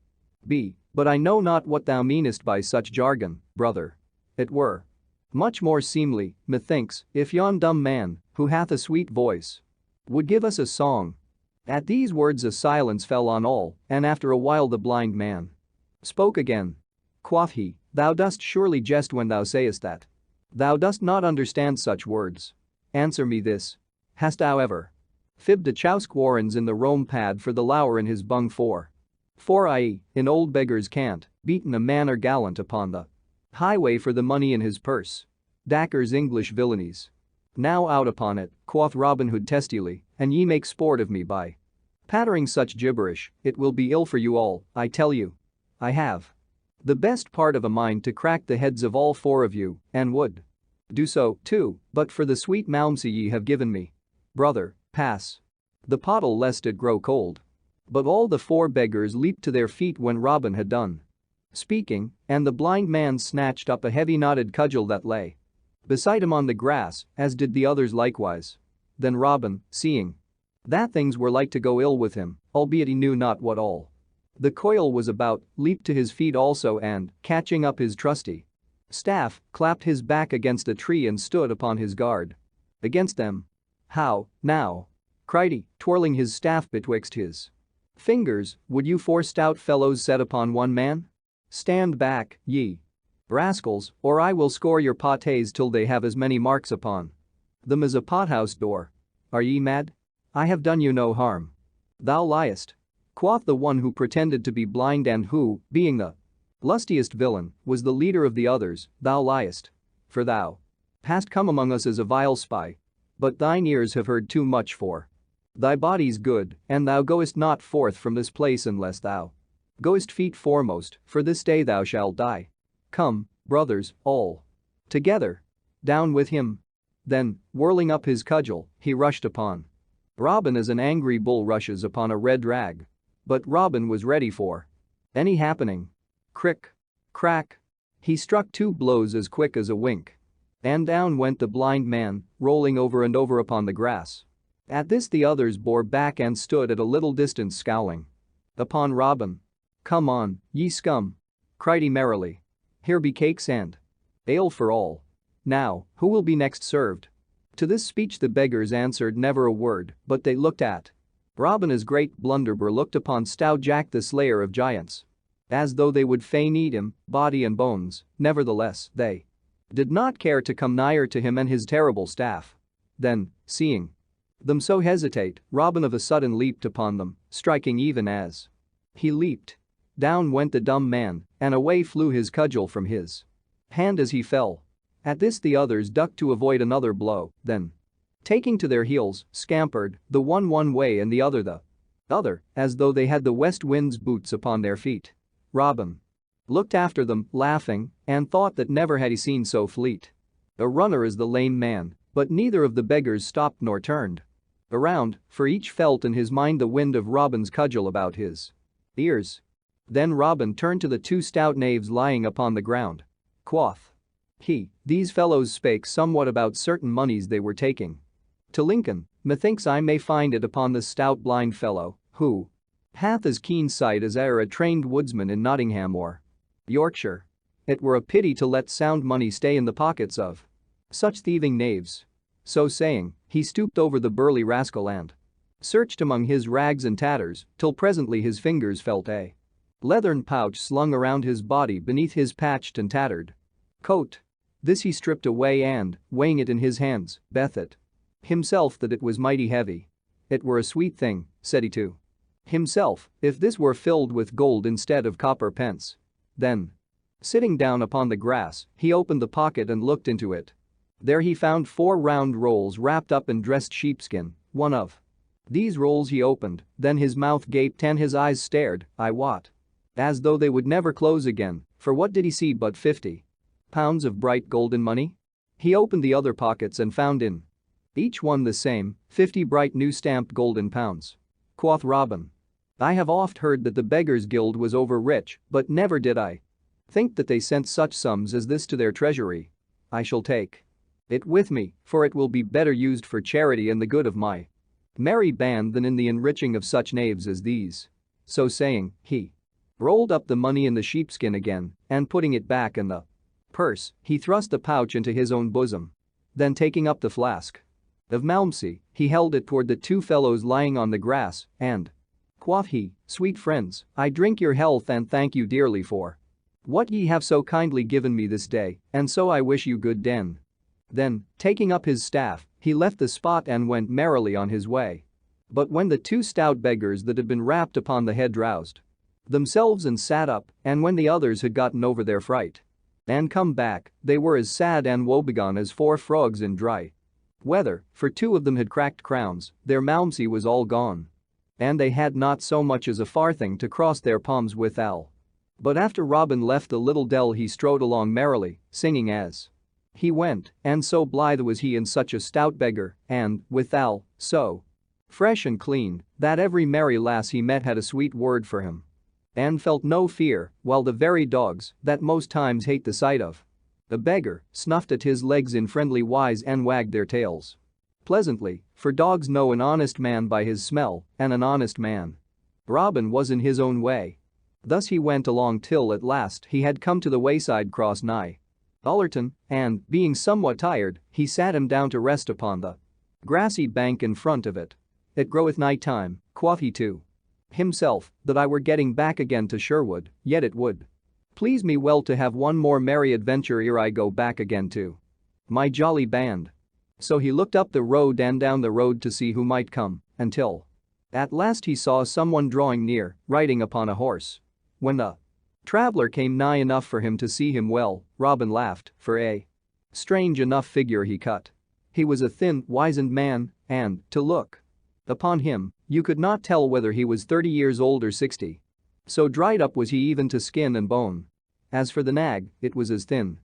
be, but I know not what thou meanest by such jargon, brother. It were much more seemly, methinks, if yon dumb man, who hath a sweet voice, would give us a song." At these words a silence fell on all, and after a while the blind man spoke again. Quoth he, "Thou dost surely jest when thou sayest that thou dost not understand such words. Answer me this. Hast thou ever fibbed a chowsk warrens in the Rome pad for the lower in his bung for i.e., in old beggar's cant, beaten a man or gallant upon the highway for the money in his purse? Dacre's English villainies. Now out upon it," quoth Robin Hood testily, "and ye make sport of me by pattering such gibberish, it will be ill for you all, I tell you. I have the best part of a mind to crack the heads of all four of you, and would do so, too, but for the sweet Malmsey ye have given me. Brother, pass the pottle lest it grow cold." But all the four beggars leaped to their feet when Robin had done speaking, and the blind man snatched up a heavy knotted cudgel that lay beside him on the grass, as did the others likewise. Then Robin, seeing that things were like to go ill with him, albeit he knew not what all the coil was about, leaped to his feet also and, catching up his trusty staff, clapped his back against a tree and stood upon his guard against them. "How, now?" cried he, twirling his staff betwixt his fingers, "would you four stout fellows set upon one man? Stand back, ye rascals, or I will score your pâtés till they have as many marks upon them as a pothouse door. Are ye mad? I have done you no harm." "Thou liest," quoth the one who pretended to be blind and who, being the lustiest villain, was the leader of the others. "Thou liest. For thou hast come among us as a vile spy. But thine ears have heard too much for thy body's good, and thou goest not forth from this place unless thou goest feet foremost, for this day thou shalt die. Come, brothers, all together. Down with him." Then, whirling up his cudgel, he rushed upon Robin as an angry bull rushes upon a red rag. But Robin was ready for any happening. Crick, crack. He struck two blows as quick as a wink. And down went the blind man, rolling over and over upon the grass. At this the others bore back and stood at a little distance scowling upon Robin. "Come on, ye scum," cried he merrily. "Here be cakes and ale for all. Now, who will be next served?" To this speech the beggars answered never a word, but they looked at Robin as great Blunderbore looked upon stout Jack the Slayer of Giants. As though they would fain eat him, body and bones, nevertheless, they did not care to come nigher to him and his terrible staff. Then, seeing them so hesitate, Robin of a sudden leaped upon them, striking even as he leaped. Down went the dumb man, and away flew his cudgel from his hand as he fell. At this the others ducked to avoid another blow, then, taking to their heels, scampered, the one way and the other the Other, as though they had the west wind's boots upon their feet. Robin looked after them, laughing, and thought that never had he seen so fleet a runner as the lame man, but neither of the beggars stopped nor turned around, for each felt in his mind the wind of Robin's cudgel about his ears. Then Robin turned to the two stout knaves lying upon the ground. Quoth he, "These fellows spake somewhat about certain moneys they were taking to Lincoln. Methinks I may find it upon this stout blind fellow, who hath as keen sight as e'er a trained woodsman in Nottingham or Yorkshire. It were a pity to let sound money stay in the pockets of such thieving knaves." So saying, he stooped over the burly rascal and searched among his rags and tatters till presently his fingers felt a leathern pouch slung around his body beneath his patched and tattered coat. This he stripped away and, weighing it in his hands, bethought himself that it was mighty heavy. "It were a sweet thing," said he to himself, "if this were filled with gold instead of copper pence." Then, sitting down upon the grass, he opened the pocket and looked into it. There he found 4 round rolls wrapped up in dressed sheepskin. One of these rolls he opened, then his mouth gaped and his eyes stared, I wot, as though they would never close again, for what did he see but 50 pounds of bright golden money? He opened the other pockets and found in each one the same, 50 bright new stamped golden pounds. Quoth Robin, "I have oft heard that the Beggars' Guild was over rich, but never did I think that they sent such sums as this to their treasury. I shall take it with me, for it will be better used for charity and the good of my merry band than in the enriching of such knaves as these." So saying, he rolled up the money in the sheepskin again, and putting it back in the purse, he thrust the pouch into his own bosom. Then taking up the flask of Malmsey, he held it toward the two fellows lying on the grass, and quoth he, "Sweet friends, I drink your health and thank you dearly for what ye have so kindly given me this day, and so I wish you good den." Then, taking up his staff, he left the spot and went merrily on his way. But when the 2 stout beggars that had been rapped upon the head roused themselves and sat up, and when the others had gotten over their fright and come back, they were as sad and woebegone as 4 frogs in dry weather, for 2 of them had cracked crowns, their malmsey was all gone, and they had not so much as a farthing to cross their palms withal. But after Robin left the little dell he strode along merrily, singing as he went, and so blithe was he in such a stout beggar, and, withal, so fresh and clean, that every merry lass he met had a sweet word for him and felt no fear, while the very dogs, that most times hate the sight of a beggar, snuffed at his legs in friendly wise and wagged their tails pleasantly, for dogs know an honest man by his smell, and an honest man Robin was in his own way. Thus he went along till at last he had come to the wayside cross nigh Ullerton, and, being somewhat tired, he sat him down to rest upon the grassy bank in front of it. "It groweth night time," quoth he to himself, "that I were getting back again to Sherwood, yet it would please me well to have one more merry adventure ere I go back again to my jolly band." So he looked up the road and down the road to see who might come, until at last he saw someone drawing near, riding upon a horse. When the traveler came nigh enough for him to see him well, Robin laughed, for a strange enough figure he cut. He was a thin, wizened man, and, to look upon him, you could not tell whether he was 30 years old or 60. So dried up was he even to skin and bone. As for the nag, it was as thin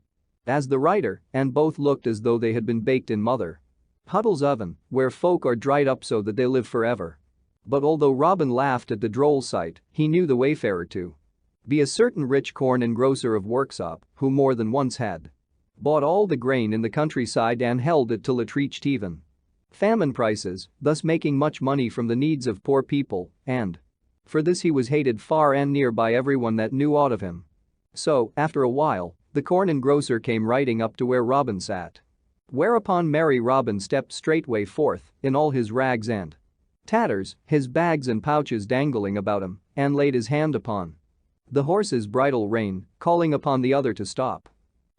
as the rider, and both looked as though they had been baked in Mother Huddle's oven, where folk are dried up so that they live forever. But although Robin laughed at the droll sight, he knew the wayfarer to be a certain rich corn engrosser of Worksop, who more than once had bought all the grain in the countryside and held it till it reached even famine prices, thus making much money from the needs of poor people, and for this he was hated far and near by everyone that knew aught of him. So, after a while, the corn engrosser came riding up to where Robin sat. Whereupon merry Robin stepped straightway forth, in all his rags and tatters, his bags and pouches dangling about him, and laid his hand upon the horse's bridle rein, calling upon the other to stop.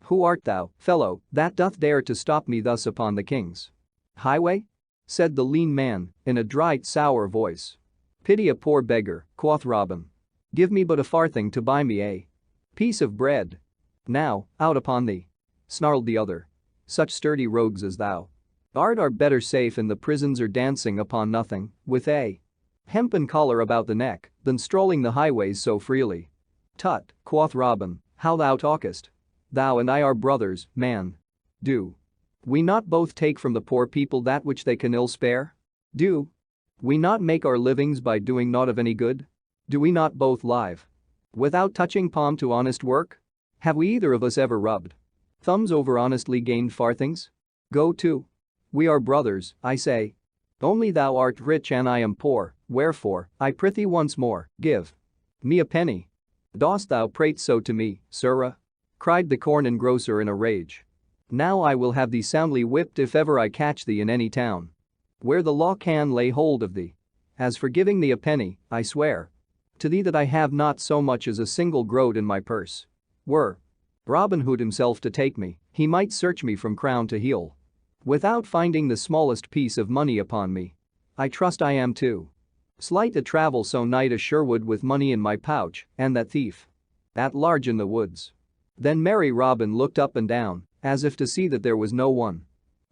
"Who art thou, fellow, that doth dare to stop me thus upon the king's highway?" said the lean man, in a dry, sour voice. "Pity a poor beggar," quoth Robin. "Give me but a farthing to buy me a piece of bread." "Now, out upon thee," snarled the other. "Such sturdy rogues as thou are better safe in the prisons or dancing upon nothing, with a hempen collar about the neck, than strolling the highways so freely. Tut, quoth Robin, how thou talkest. Thou and I are brothers, man. Do we not both take from the poor people that which they can ill spare? Do we not make our livings by doing naught of any good? Do we not both live without touching palm to honest work? Have we either of us ever rubbed thumbs over honestly gained farthings? Go to. We are brothers, I say. Only thou art rich and I am poor, wherefore, I prithee once more, give me a penny. Dost thou prate so to me, sirrah? Cried the corn engrosser in a rage. Now I will have thee soundly whipped if ever I catch thee in any town where the law can lay hold of thee. As for giving thee a penny, I swear to thee that I have not so much as a single groat in my purse. Were Robin Hood himself to take me, he might search me from crown to heel without finding the smallest piece of money upon me. I trust I am too slight to travel so nigh to Sherwood with money in my pouch and that thief at large in the woods. Then merry Robin looked up and down, as if to see that there was no one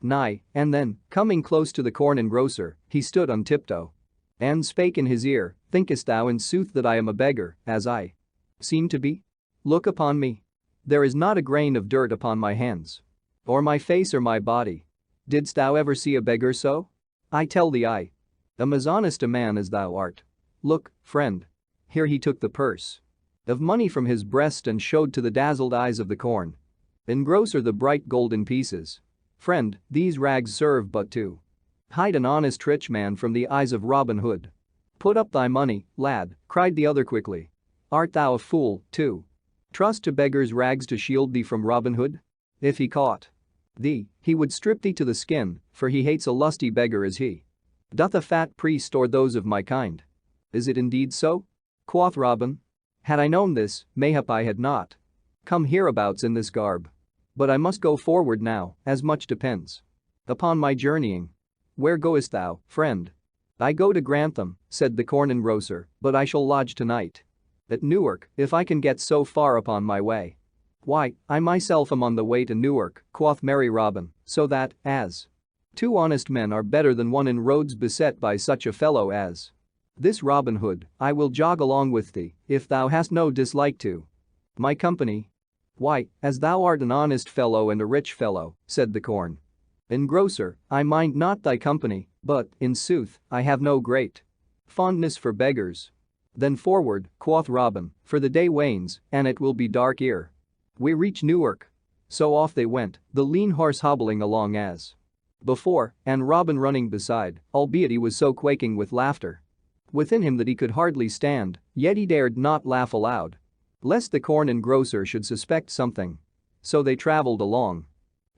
nigh, and then, coming close to the corn engrosser, he stood on tiptoe and spake in his ear, thinkest thou in sooth that I am a beggar, as I seem to be? Look upon me. There is not a grain of dirt upon my hands, or my face or my body. Didst thou ever see a beggar so? I tell thee I am as honest a man as thou art. Look, friend. Here he took the purse of money from his breast and showed to the dazzled eyes of the corn engrosser the bright golden pieces. Friend, these rags serve but to hide an honest rich man from the eyes of Robin Hood. Put up thy money, lad, cried the other quickly. Art thou a fool, too? Trust to beggars' rags to shield thee from Robin Hood? If he caught thee, he would strip thee to the skin, for he hates a lusty beggar as he doth a fat priest or those of my kind. Is it indeed so? Quoth Robin. Had I known this, mayhap I had not come hereabouts in this garb. But I must go forward now, as much depends upon my journeying. Where goest thou, friend? I go to Grantham, said the corn engrosser, but I shall lodge tonight at Newark, if I can get so far upon my way. Why, I myself am on the way to Newark, quoth merry Robin, so that, as two honest men are better than one in roads beset by such a fellow as this Robin Hood, I will jog along with thee, if thou hast no dislike to my company. Why, as thou art an honest fellow and a rich fellow, said the corn engrosser, I mind not thy company, but, in sooth, I have no great fondness for beggars. Then forward, quoth Robin, for the day wanes, and it will be dark ere we reach Newark. So off they went, the lean horse hobbling along as before, and Robin running beside, albeit he was so quaking with laughter within him that he could hardly stand, yet he dared not laugh aloud lest the corn engrosser should suspect something. So they traveled along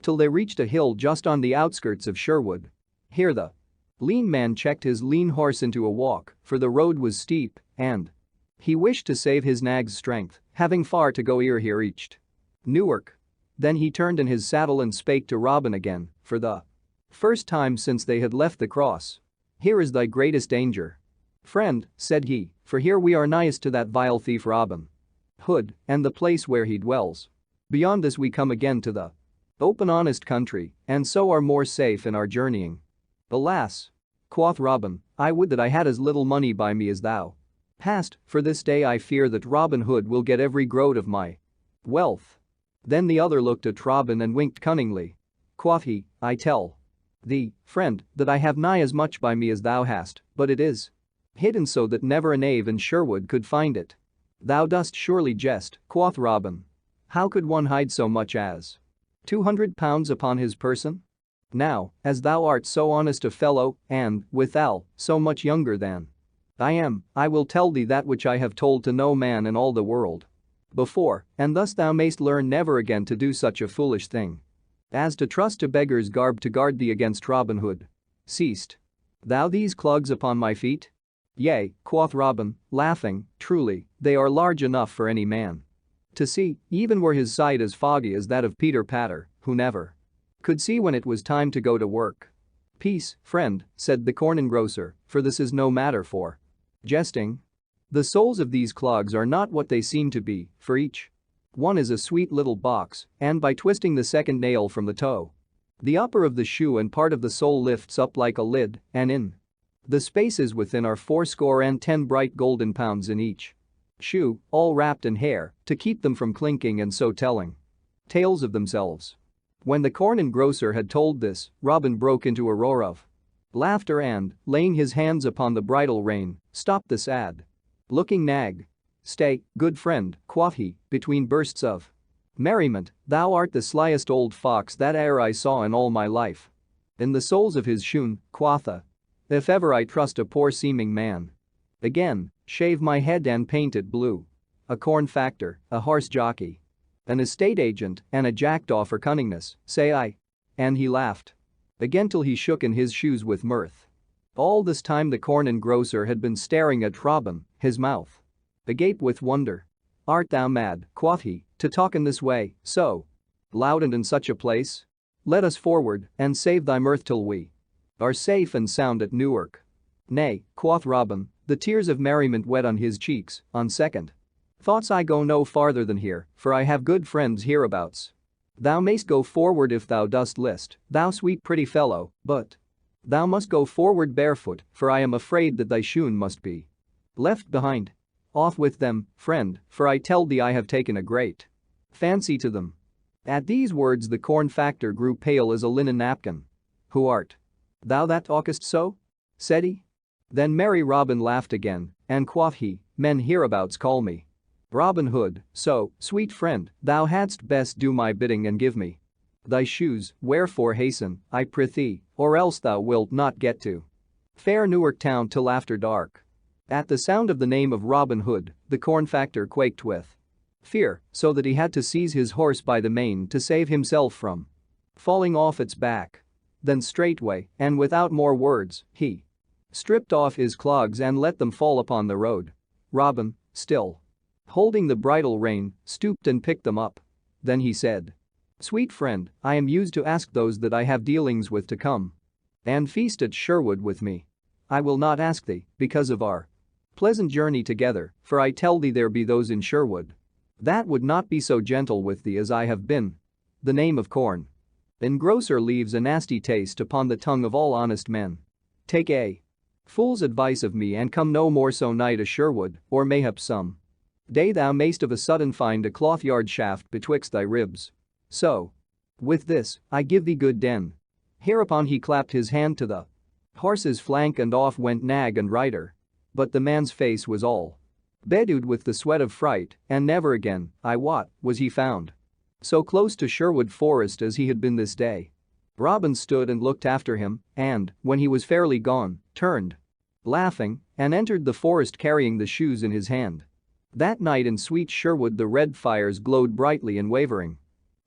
till they reached a hill just on the outskirts of Sherwood. Here the lean man checked his lean horse into a walk, for the road was steep, and he wished to save his nag's strength, having far to go ere he reached Newark. Then he turned in his saddle and spake to Robin again, for the first time since they had left the cross. Here is thy greatest danger, friend, said he, for here we are nighest to that vile thief Robin Hood, and the place where he dwells. Beyond this we come again to the open honest country, and so are more safe in our journeying. Alas, quoth Robin, I would that I had as little money by me as thou hast, for this day I fear that Robin Hood will get every groat of my wealth. Then the other looked at Robin and winked cunningly. Quoth he, I tell thee, friend, that I have nigh as much by me as thou hast, but it is hidden so that never a knave in Sherwood could find it. Thou dost surely jest, quoth Robin. How could one hide so much as £200 upon his person? Now, as thou art so honest a fellow, and, withal, so much younger than I am, I will tell thee that which I have told to no man in all the world before, and thus thou mayst learn never again to do such a foolish thing as to trust to beggar's garb to guard thee against Robin Hood. Seest thou these clogs upon my feet? Yea, quoth Robin, laughing, truly, they are large enough for any man to see, even were his sight as foggy as that of Peter Patter, who never could see when it was time to go to work. Peace, friend, said the corn engrosser, for this is no matter for jesting. The soles of these clogs are not what they seem to be, for each one is a sweet little box, and by twisting the second nail from the toe, the upper of the shoe and part of the sole lifts up like a lid, and in The spaces within are 80 bright golden pounds in each shoe, all wrapped in hair to keep them from clinking and so telling tales of themselves. When the corn engrosser had told this, Robin broke into a roar of laughter and, laying his hands upon the bridle rein, stopped the sad looking nag. "Stay, good friend," quoth he, between bursts of merriment, "thou art the slyest old fox that e'er I saw in all my life." "In the soles of his shoon," quotha. "If ever I trust a poor seeming man again, shave my head and paint it blue. A corn factor, a horse jockey, an estate agent and a jackdaw for cunningness, say I." And he laughed again till he shook in his shoes with mirth. All this time the corn engrosser had been staring at Robin, his mouth agape with wonder. "Art thou mad," quoth he, "to talk in this way, so loud and in such a place? Let us forward and save thy mirth till we are safe and sound at Newark." "Nay," quoth Robin, the tears of merriment wet on his cheeks, "on second thoughts I go no farther than here, for I have good friends hereabouts. Thou mayst go forward if thou dost list, thou sweet pretty fellow, but thou must go forward barefoot, for I am afraid that thy shoon must be left behind. Off with them, friend, for I tell thee I have taken a great fancy to them." At these words the corn factor grew pale as a linen napkin. "Who art thou that talkest so?" said he. Then merry Robin laughed again, and quoth he, "Men hereabouts call me Robin Hood, so, sweet friend, thou hadst best do my bidding and give me thy shoes, wherefore hasten, I prithee, or else thou wilt not get to fair Newark town till after dark." At the sound of the name of Robin Hood, the corn factor quaked with fear, so that he had to seize his horse by the mane to save himself from falling off its back. Then straightway, and without more words, he stripped off his clogs and let them fall upon the road. Robin, still holding the bridle rein, stooped and picked them up. Then he said, "Sweet friend, I am used to ask those that I have dealings with to come and feast at Sherwood with me. I will not ask thee, because of our pleasant journey together, for I tell thee there be those in Sherwood that would not be so gentle with thee as I have been. The name of corn engrosser leaves a nasty taste upon the tongue of all honest men. Take a fool's advice of me and come no more so nigh to Sherwood, or mayhap some day thou mayst of a sudden find a cloth-yard shaft betwixt thy ribs. So, with this, I give thee good den." Hereupon he clapped his hand to the horse's flank and off went nag and rider. But the man's face was all bedewed with the sweat of fright, and never again, I wot, was he found so close to Sherwood Forest as he had been this day. Robin stood and looked after him, and, when he was fairly gone, turned laughing and entered the forest carrying the shoes in his hand. That night in sweet Sherwood the red fires glowed brightly and wavering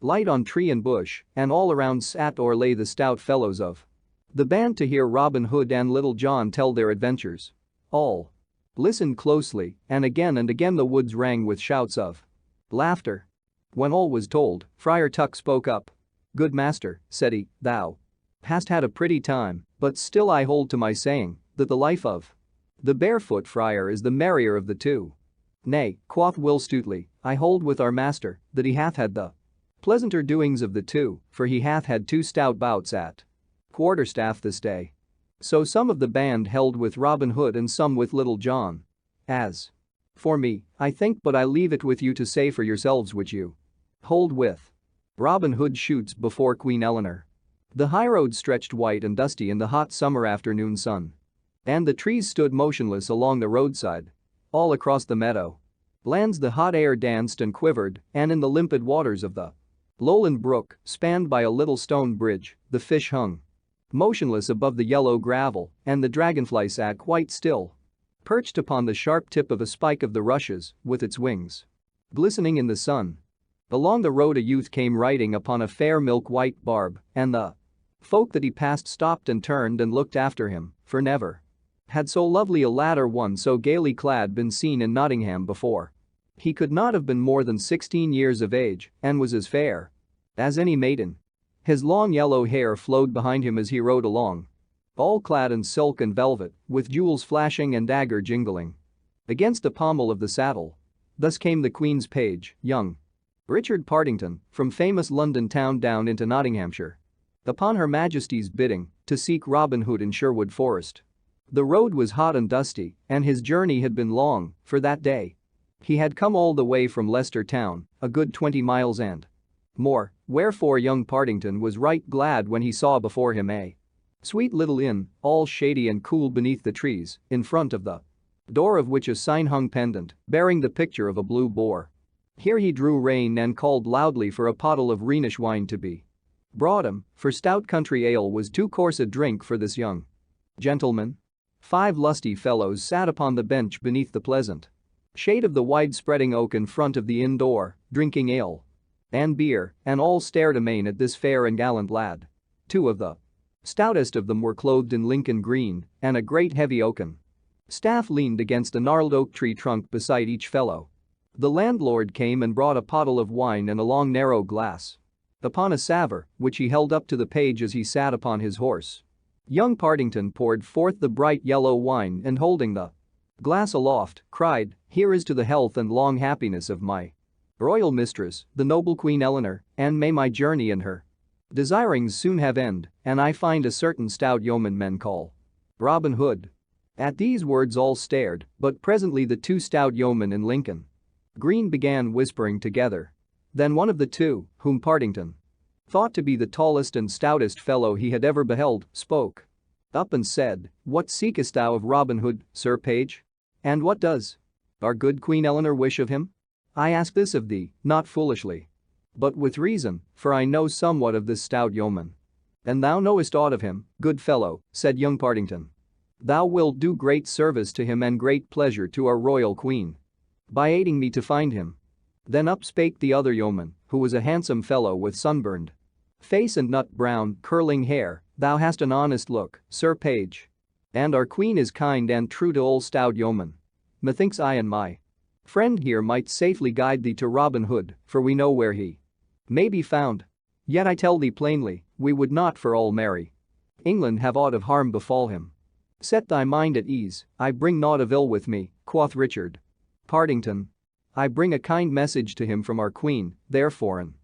light on tree and bush, and all around sat or lay the stout fellows of the band to hear Robin Hood and Little John tell their adventures. All listened closely, and again the woods rang with shouts of laughter. When all was told, Friar Tuck spoke up. "Good master," said he, "thou hast had a pretty time, but still I hold to my saying that the life of the barefoot friar is the merrier of the two." "Nay," quoth Will Stutely, "I hold with our master that he hath had the pleasanter doings of the two, for he hath had 2 stout bouts at quarterstaff this day." So some of the band held with Robin Hood and some with Little John. As for me, I think but I leave it with you to say for yourselves which you hold with. Robin Hood shoots before Queen Eleanor. The highroad stretched white and dusty in the hot summer afternoon sun. And the trees stood motionless along the roadside. All across the meadow lands the hot air danced and quivered, and in the limpid waters of the lowland brook, spanned by a little stone bridge, the fish hung motionless above the yellow gravel, and the dragonfly sat quite still, perched upon the sharp tip of a spike of the rushes, with its wings glistening in the sun. Along the road a youth came riding upon a fair milk-white barb, and the folk that he passed stopped and turned and looked after him, for never had so lovely a lad or one so gaily clad been seen in Nottingham before. He could not have been more than 16 years of age and was as fair as any maiden. His long yellow hair flowed behind him as he rode along, all clad in silk and velvet, with jewels flashing and dagger jingling against the pommel of the saddle. Thus came the Queen's page, young Richard Partington, from famous London town down into Nottinghamshire, upon Her Majesty's bidding, to seek Robin Hood in Sherwood Forest. The road was hot and dusty, and his journey had been long for that day. He had come all the way from Leicester town, a good 20 miles and more, wherefore young Partington was right glad when he saw before him a sweet little inn, all shady and cool beneath the trees, in front of the door of which a sign hung pendant, bearing the picture of a blue boar. Here he drew rein and called loudly for a pottle of Rhenish wine to be brought him, for stout country ale was too coarse a drink for this young gentleman. 5 lusty fellows sat upon the bench beneath the pleasant shade of the wide-spreading oak in front of the inn door, drinking ale and beer, and all stared amain at this fair and gallant lad. 2 of the stoutest of them were clothed in Lincoln green, and a great heavy oaken staff leaned against a gnarled oak tree trunk beside each fellow. The landlord came and brought a pottle of wine and a long narrow glass. Upon a salver, which he held up to the page as he sat upon his horse, young Partington poured forth the bright yellow wine and holding the glass aloft, cried, "Here is to the health and long happiness of my royal mistress, the noble Queen Eleanor, and may my journey in her desirings soon have end, and I find a certain stout yeoman men call Robin Hood." At these words all stared, but presently the 2 stout yeomen in Lincoln green began whispering together. Then one of the 2, whom Partington thought to be the tallest and stoutest fellow he had ever beheld, spoke up and said, "What seekest thou of Robin Hood, Sir Page? And what does our good Queen Eleanor wish of him? I ask this of thee, not foolishly, but with reason, for I know somewhat of this stout yeoman." "And thou knowest aught of him, good fellow," said young Partington. "Thou wilt do great service to him and great pleasure to our royal queen by aiding me to find him." Then up spake the other yeoman, who was a handsome fellow with sunburned face and nut-brown, curling hair, "Thou hast an honest look, Sir Page. And our queen is kind and true to old stout yeoman. Methinks I and my friend here might safely guide thee to Robin Hood, for we know where he may be found. Yet I tell thee plainly, we would not for all merry England have aught of harm befall him." "Set thy mind at ease, I bring naught of ill with me," quoth Richard Partington. "I bring a kind message to him from our queen, therefore an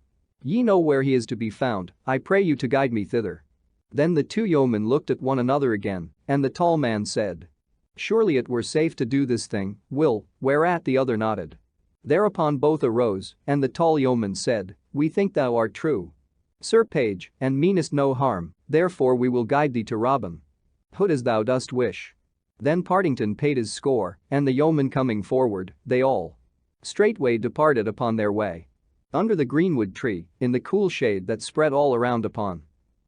ye know where he is to be found, I pray you to guide me thither." Then the 2 yeomen looked at one another again, and the tall man said, "Surely it were safe to do this thing, Will," whereat the other nodded. Thereupon both arose, and the tall yeoman said, "We think thou art true, Sir Page, and meanest no harm, therefore we will guide thee to Robin Hood as thou dost wish." Then Partington paid his score, and the yeomen coming forward, they all straightway departed upon their way. Under the greenwood tree, in the cool shade that spread all around upon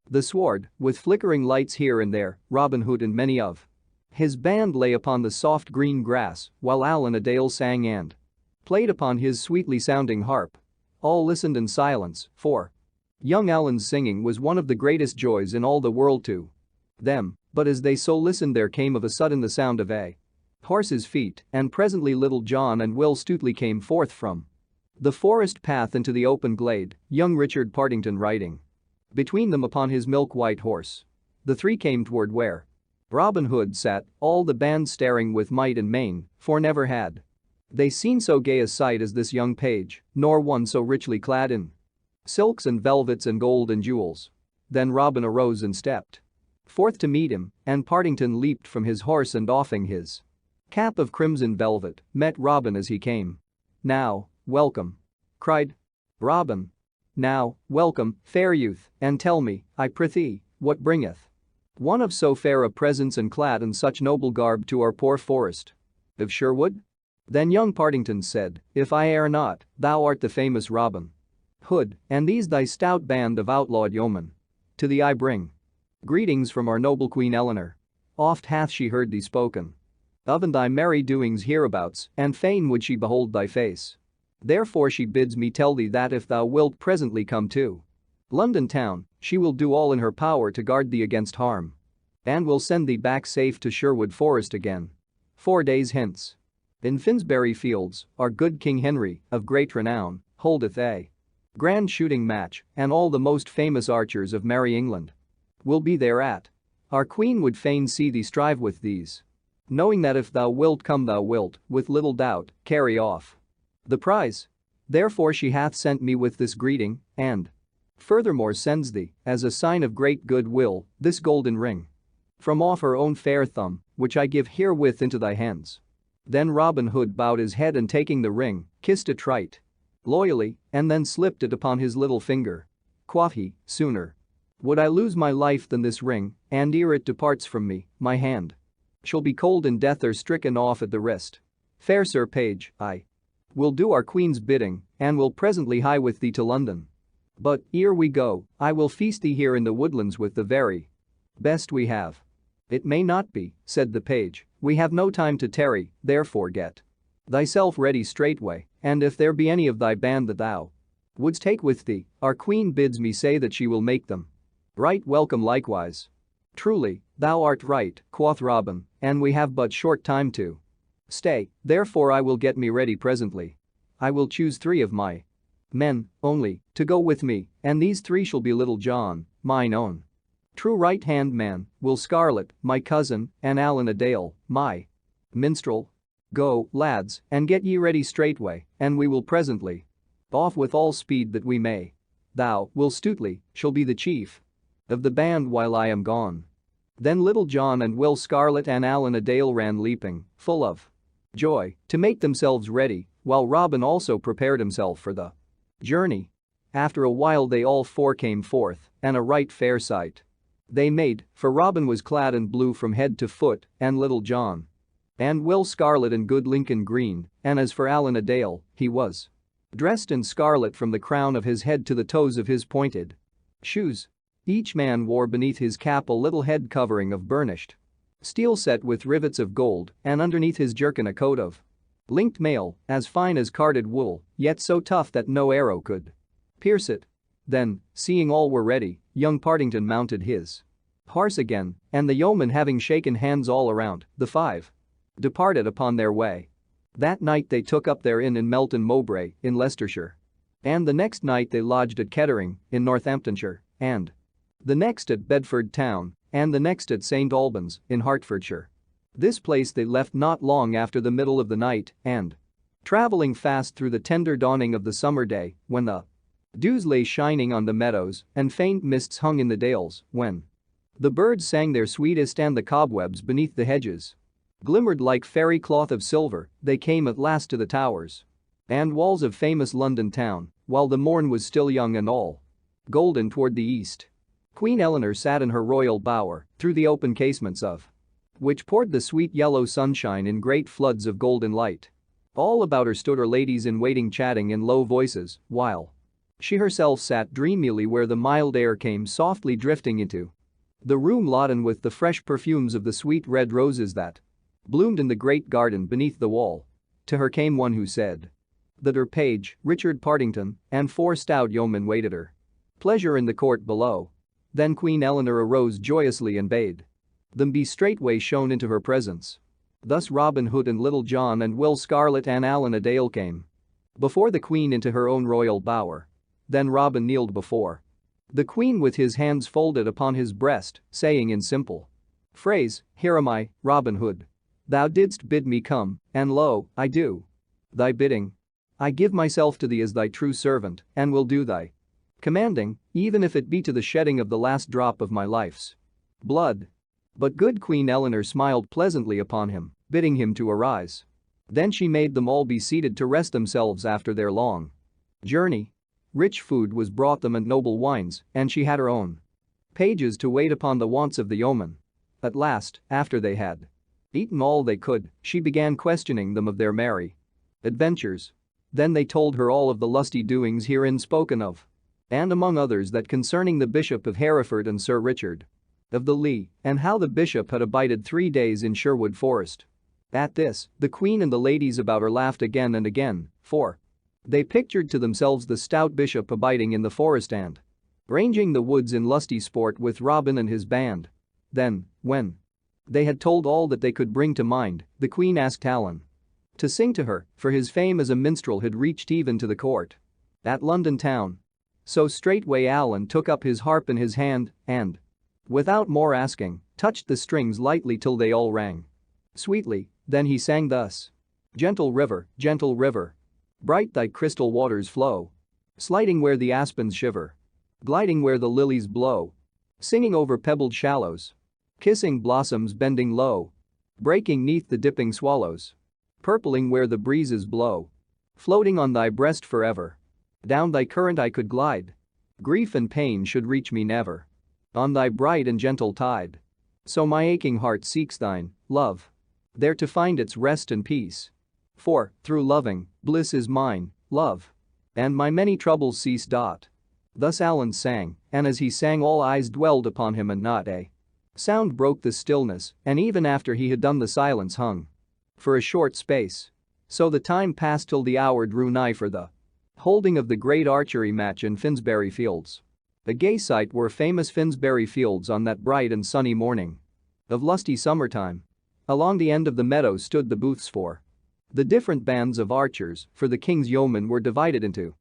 the sward, with flickering lights here and there, Robin Hood and many of his band lay upon the soft green grass, while Allan a Dale sang and played upon his sweetly sounding harp. All listened in silence, for young Allan's singing was one of the greatest joys in all the world to them, but as they so listened there came of a sudden the sound of a horse's feet, and presently Little John and Will Stutely came forth from the forest path into the open glade, young Richard Partington riding between them upon his milk-white horse. The 3 came toward where Robin Hood sat, all the band staring with might and main, for never had they seen so gay a sight as this young page, nor one so richly clad in silks and velvets and gold and jewels. Then Robin arose and stepped forth to meet him, and Partington leaped from his horse and offing his cap of crimson velvet, met Robin as he came. "Now, welcome," cried Robin. "Now, welcome, fair youth, and tell me, I prithee, what bringeth one of so fair a presence and clad in such noble garb to our poor forest of Sherwood?" Then young Partington said, "If I err not, thou art the famous Robin Hood, and these thy stout band of outlawed yeomen. To thee I bring greetings from our noble Queen Eleanor. Oft hath she heard thee spoken of and thy merry doings hereabouts, and fain would she behold thy face. Therefore she bids me tell thee that if thou wilt presently come to London town, she will do all in her power to guard thee against harm, and will send thee back safe to Sherwood Forest again. 4 days hence, in Finsbury Fields, our good King Henry, of great renown, holdeth a grand shooting match, and all the most famous archers of merry England will be thereat. Our queen would fain see thee strive with these, knowing that if thou wilt come thou wilt, with little doubt, carry off the prize. Therefore she hath sent me with this greeting, and furthermore sends thee, as a sign of great good will, this golden ring. From off her own fair thumb, which I give herewith into thy hands." Then Robin Hood bowed his head and taking the ring, kissed it right loyally, and then slipped it upon his little finger. Quoth he, "Sooner would I lose my life than this ring, and ere it departs from me, my hand shall be cold in death or stricken off at the wrist. Fair Sir Page, I will do our queen's bidding, and will presently hie with thee to London. But, ere we go, I will feast thee here in the woodlands with the very best we have." "It may not be," said the page, "we have no time to tarry, therefore get thyself ready straightway, and if there be any of thy band that thou wouldst take with thee, our queen bids me say that she will make them right welcome likewise." "Truly, thou art right," quoth Robin, "and we have but short time to stay, therefore I will get me ready presently. I will choose 3 of my men, only, to go with me, and these 3 shall be Little John, mine own true right-hand man, Will Scarlet, my cousin, and Allan a Dale, my minstrel. Go, lads, and get ye ready straightway, and we will presently off with all speed that we may. Thou, Will Stutely, shall be the chief of the band while I am gone." Then Little John and Will Scarlet and Allan a Dale ran leaping, full of joy, to make themselves ready, while Robin also prepared himself for the journey. After a while they all 4 came forth, and a right fair sight they made, for Robin was clad in blue from head to foot, and Little John and Will Scarlet in good Lincoln green, and as for Allan a Dale, he was dressed in scarlet from the crown of his head to the toes of his pointed shoes. Each man wore beneath his cap a little head covering of burnished steel set with rivets of gold, and underneath his jerkin a coat of linked mail, as fine as carded wool, yet so tough that no arrow could pierce it. Then, seeing all were ready, young Partington mounted his horse again, and the yeomen having shaken hands all around, the 5 departed upon their way. That night they took up their inn in Melton Mowbray, in Leicestershire. And the next night they lodged at Kettering, in Northamptonshire, and the next at Bedford Town, and the next at St Albans, in Hertfordshire. This place they left not long after the middle of the night, and travelling fast through the tender dawning of the summer day, when the dews lay shining on the meadows and faint mists hung in the dales, when the birds sang their sweetest and the cobwebs beneath the hedges glimmered like fairy cloth of silver, they came at last to the towers and walls of famous London town, while the morn was still young and all golden toward the east. Queen Eleanor sat in her royal bower, through the open casements of which poured the sweet yellow sunshine in great floods of golden light. All about her stood her ladies in waiting chatting in low voices, while she herself sat dreamily where the mild air came softly drifting into the room laden with the fresh perfumes of the sweet red roses that bloomed in the great garden beneath the wall. To her came one who said that her page, Richard Partington, and 4 stout yeomen waited her pleasure in the court below. Then Queen Eleanor arose joyously and bade them be straightway shown into her presence. Thus Robin Hood and Little John and Will Scarlet and Allan a Dale came before the queen into her own royal bower. Then Robin kneeled before the queen with his hands folded upon his breast, saying in simple phrase, "Here am I, Robin Hood. Thou didst bid me come, and lo, I do thy bidding. I give myself to thee as thy true servant, and will do thy commanding, even if it be to the shedding of the last drop of my life's blood." But good Queen Eleanor smiled pleasantly upon him, bidding him to arise. Then she made them all be seated to rest themselves after their long journey. Rich food was brought them and noble wines, and she had her own pages to wait upon the wants of the yeomen. At last, after they had eaten all they could, she began questioning them of their merry adventures. Then they told her all of the lusty doings herein spoken of, and among others that concerning the Bishop of Hereford and Sir Richard of the Lee, and how the bishop had abided 3 days in Sherwood Forest. At this, the queen and the ladies about her laughed again and again, for they pictured to themselves the stout bishop abiding in the forest and ranging the woods in lusty sport with Robin and his band. Then, when they had told all that they could bring to mind, the queen asked Allan to sing to her, for his fame as a minstrel had reached even to the court at London town. So straightway Allan took up his harp in his hand and, without more asking, touched the strings lightly till they all rang sweetly. Then he sang thus: gentle river, bright thy crystal waters flow, sliding where the aspens shiver, gliding where the lilies blow, singing over pebbled shallows, Kissing blossoms bending low. Breaking neath the dipping swallows. Purpling where the breezes blow. Floating on thy breast forever. Down thy current I could glide. Grief and pain should reach me never. On thy bright and gentle tide. So my aching heart seeks thine, love. There to find its rest and peace. For, through loving, bliss is mine, love. And my many troubles cease. Thus Alan sang, and as he sang all eyes dwelled upon him and not a sound broke the stillness, and even after he had done the silence hung for a short space. So the time passed till the hour drew nigh for the holding of the great archery match in Finsbury Fields. A gay sight were famous Finsbury Fields on that bright and sunny morning of lusty summertime. Along the end of the meadow stood the booths for the different bands of archers, for the king's yeomen were divided into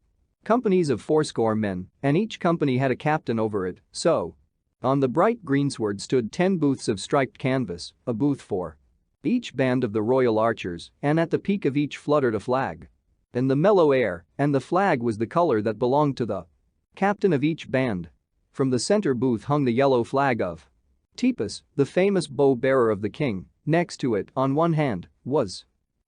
companies of 80 men, and each company had a captain over it, so on the bright greensward stood 10 booths of striped canvas, a booth for each band of the royal archers, and at the peak of each fluttered a flag. In the mellow air, and the flag was the color that belonged to the captain of each band. From the center booth hung the yellow flag of Tepus, the famous bow-bearer of the king. Next to it, on one hand, was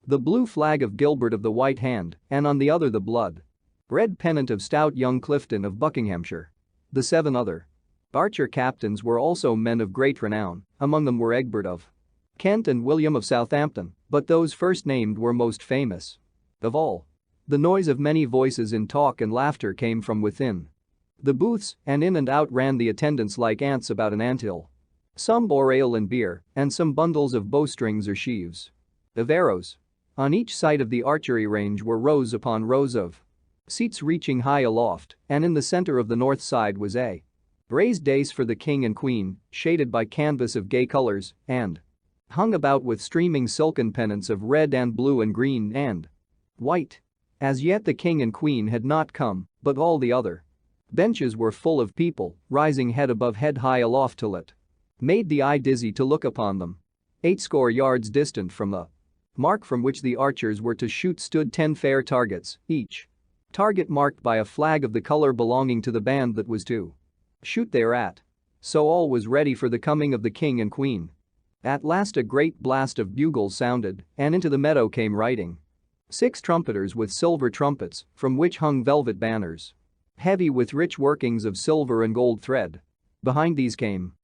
the blue flag of Gilbert of the White Hand, and on the other the blood-red pennant of stout young Clifton of Buckinghamshire. The 7 other archer captains were also men of great renown, among them were Egbert of Kent and William of Southampton, but those first named were most famous of all. The noise of many voices in talk and laughter came from within the booths, and in and out ran the attendants like ants about an anthill. Some bore ale and beer, and some bundles of bowstrings or sheaves of arrows. On each side of the archery range were rows upon rows of seats reaching high aloft, and in the center of the north side was a raised dais for the king and queen, shaded by canvas of gay colors, and hung about with streaming silken pennants of red and blue and green and white. As yet the king and queen had not come, but all the other benches were full of people, rising head above head high aloft till it made the eye dizzy to look upon them. 80 yards distant from the mark from which the archers were to shoot stood 10 fair targets, each target marked by a flag of the color belonging to the band that was to shoot thereat. So all was ready for the coming of the king and queen. At last a great blast of bugles sounded, and into the meadow came riding 6 trumpeters with silver trumpets, from which hung velvet banners, heavy with rich workings of silver and gold thread. Behind these came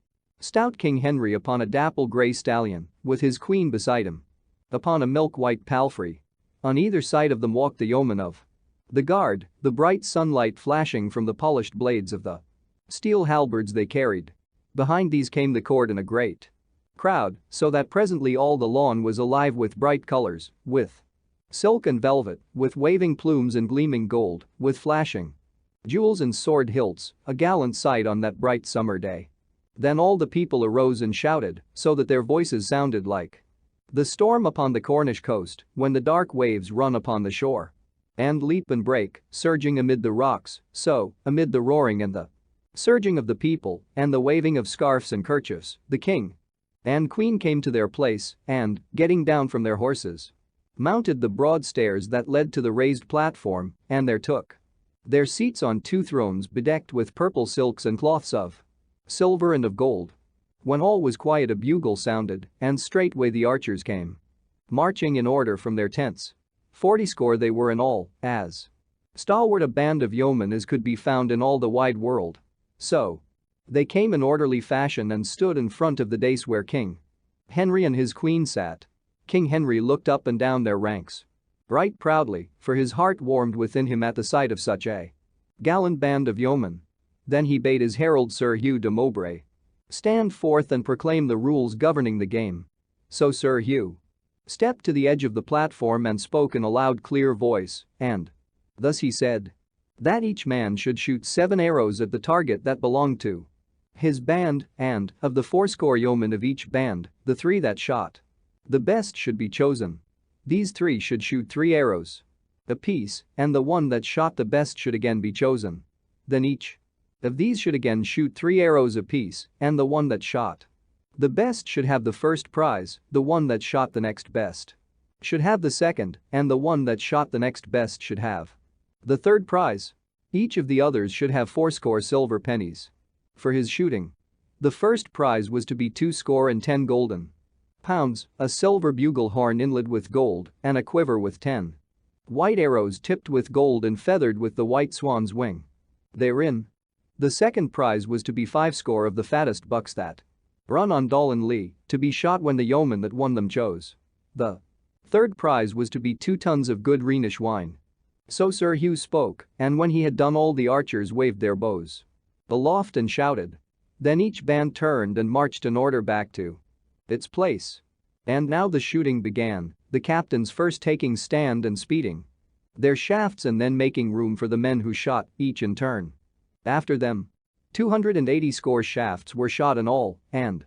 stout King Henry upon a dapple grey stallion, with his queen beside him upon a milk-white palfrey. On either side of them walked the yeomen of the guard, the bright sunlight flashing from the polished blades of the steel halberds they carried. Behind these came the court in a great crowd, so that presently all the lawn was alive with bright colors, with silk and velvet, with waving plumes and gleaming gold, with flashing jewels and sword hilts, a gallant sight on that bright summer day. Then all the people arose and shouted, so that their voices sounded like the storm upon the Cornish coast, when the dark waves run upon the shore and leap and break, surging amid the rocks, so, amid the roaring and the surging of the people, and the waving of scarfs and kerchiefs, the king and queen came to their place, and, getting down from their horses, mounted the broad stairs that led to the raised platform, and there took their seats on 2 thrones bedecked with purple silks and cloths of silver and of gold. When all was quiet a bugle sounded, and straightway the archers came marching in order from their tents. 40 they were in all, as stalwart a band of yeomen as could be found in all the wide world. So they came in orderly fashion and stood in front of the dais where King Henry and his queen sat. King Henry looked up and down their ranks right proudly, for his heart warmed within him at the sight of such a gallant band of yeomen. Then he bade his herald Sir Hugh de Mowbray stand forth and proclaim the rules governing the game. So Sir Hugh stepped to the edge of the platform and spoke in a loud clear voice, and thus he said that each man should shoot 7 arrows at the target that belonged to his band, and, of the 80 yeomen of each band, the 3 that shot the best should be chosen. These 3 should shoot 3 arrows apiece, and the one that shot the best should again be chosen. Then each of these should again shoot 3 arrows apiece, and the one that shot the best should have the first prize, the one that shot the next best should have the second, and the one that shot the next best should have the third prize. Each of the others should have 80 silver pennies for his shooting. The first prize was to be 20 golden pounds, a silver bugle horn inlaid with gold, and a quiver with 10 white arrows tipped with gold and feathered with the white swan's wing therein. The second prize was to be 50 of the fattest bucks that run on Dolan Lee, to be shot when the yeoman that won them chose. The third prize was to be 2 tons of good Rhenish wine. So Sir Hugh spoke, and when he had done all the archers waved their bows aloft and shouted. Then each band turned and marched in order back to its place. And now the shooting began, the captains first taking stand and speeding their shafts and then making room for the men who shot, each in turn. After them, 280 shafts were shot in all, and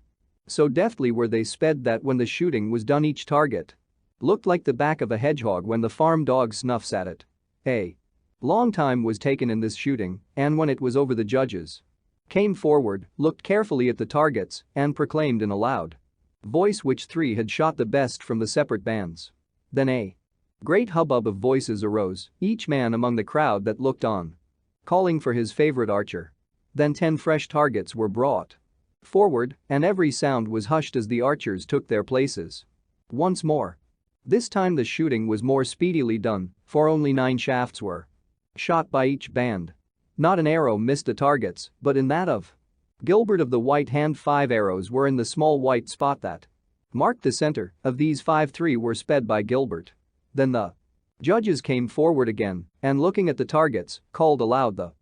so deftly were they sped that when the shooting was done each target looked like the back of a hedgehog when the farm dog snuffs at it. A long time was taken in this shooting, and when it was over the judges came forward, looked carefully at the targets, and proclaimed in a loud voice which 3 had shot the best from the separate bands. Then a great hubbub of voices arose, each man among the crowd that looked on calling for his favorite archer. Then 10 fresh targets were brought forward, and every sound was hushed as the archers took their places. Once more. This time the shooting was more speedily done, for only 9 shafts were shot by each band. Not an arrow missed the targets, but in that of Gilbert of the White Hand 5 arrows were in the small white spot that marked the center. Of these 5, 3 were sped by Gilbert. Then the judges came forward again, and looking at the targets, called aloud the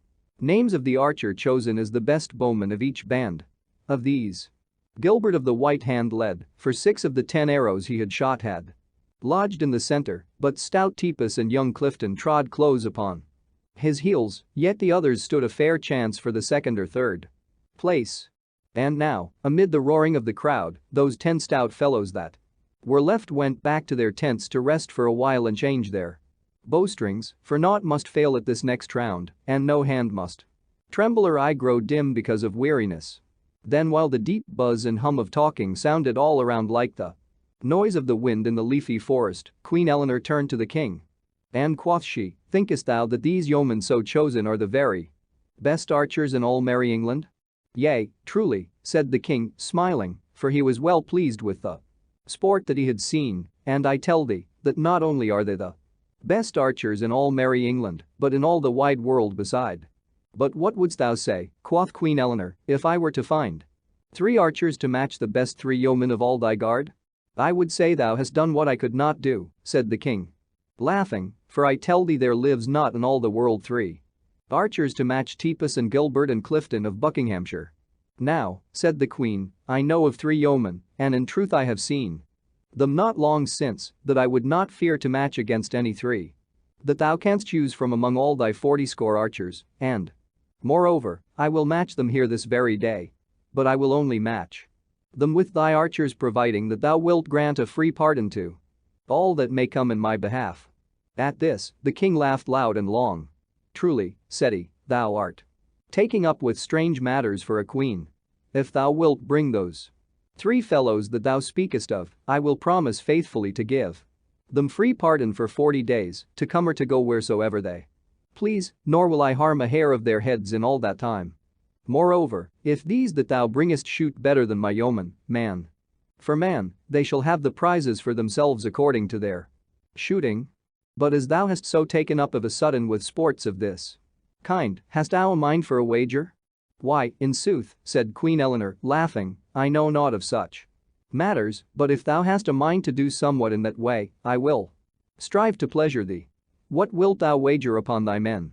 names of the archer chosen as the best bowman of each band. Of these, Gilbert of the White Hand led, for 6 of the 10 arrows he had shot had lodged in the center, but stout Tepus and young Clifton trod close upon his heels, yet the others stood a fair chance for the second or third place. And now, amid the roaring of the crowd, those 10 stout fellows that were left went back to their tents to rest for a while and change their bowstrings, for naught must fail at this next round, and no hand must tremble or eye grow dim because of weariness. Then while the deep buzz and hum of talking sounded all around like the noise of the wind in the leafy forest, Queen Eleanor turned to the king. And quoth she, thinkest thou that these yeomen so chosen are the very best archers in all merry England? Yea, truly, said the king, smiling, for he was well pleased with the sport that he had seen, and I tell thee that not only are they the best archers in all merry England, but in all the wide world beside. But what wouldst thou say, quoth Queen Eleanor, if I were to find 3 archers to match the best 3 yeomen of all thy guard? I would say thou hast done what I could not do, said the king, laughing, for I tell thee there lives not in all the world 3 archers to match Tepus and Gilbert and Clifton of Buckinghamshire. Now, said the queen, I know of 3 yeomen, and in truth I have seen them not long since, that I would not fear to match against any 3 that thou canst choose from among all thy 40 archers, and moreover, I will match them here this very day. But I will only match them with thy archers providing that thou wilt grant a free pardon to all that may come in my behalf. At this, the king laughed loud and long. Truly, said he, thou art taking up with strange matters for a queen. If thou wilt bring those 3 fellows that thou speakest of, I will promise faithfully to give them free pardon for 40 days, to come or to go wheresoever they please, nor will I harm a hair of their heads in all that time. Moreover, if these that thou bringest shoot better than my yeomen, man for man, they shall have the prizes for themselves according to their shooting. But as thou hast so taken up of a sudden with sports of this kind, hast thou a mind for a wager? Why, in sooth, said Queen Eleanor, laughing, I know naught of such matters, but if thou hast a mind to do somewhat in that way, I will strive to pleasure thee. What wilt thou wager upon thy men?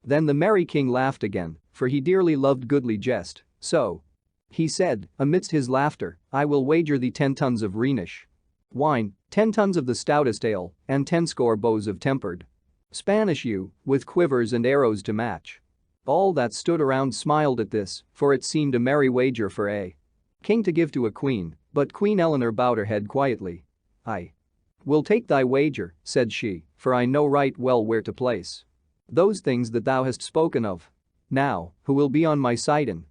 Then the merry king laughed again, for he dearly loved goodly jest, so he said, amidst his laughter, I will wager thee 10 tons of Rhenish wine, 10 tons of the stoutest ale, and 10 bows of tempered Spanish yew, with quivers and arrows to match. All that stood around smiled at this, for it seemed a merry wager for a king to give to a queen, but Queen Eleanor bowed her head quietly. I will take thy wager, said she, for I know right well where to place those things that thou hast spoken of. Now, who will be on my side in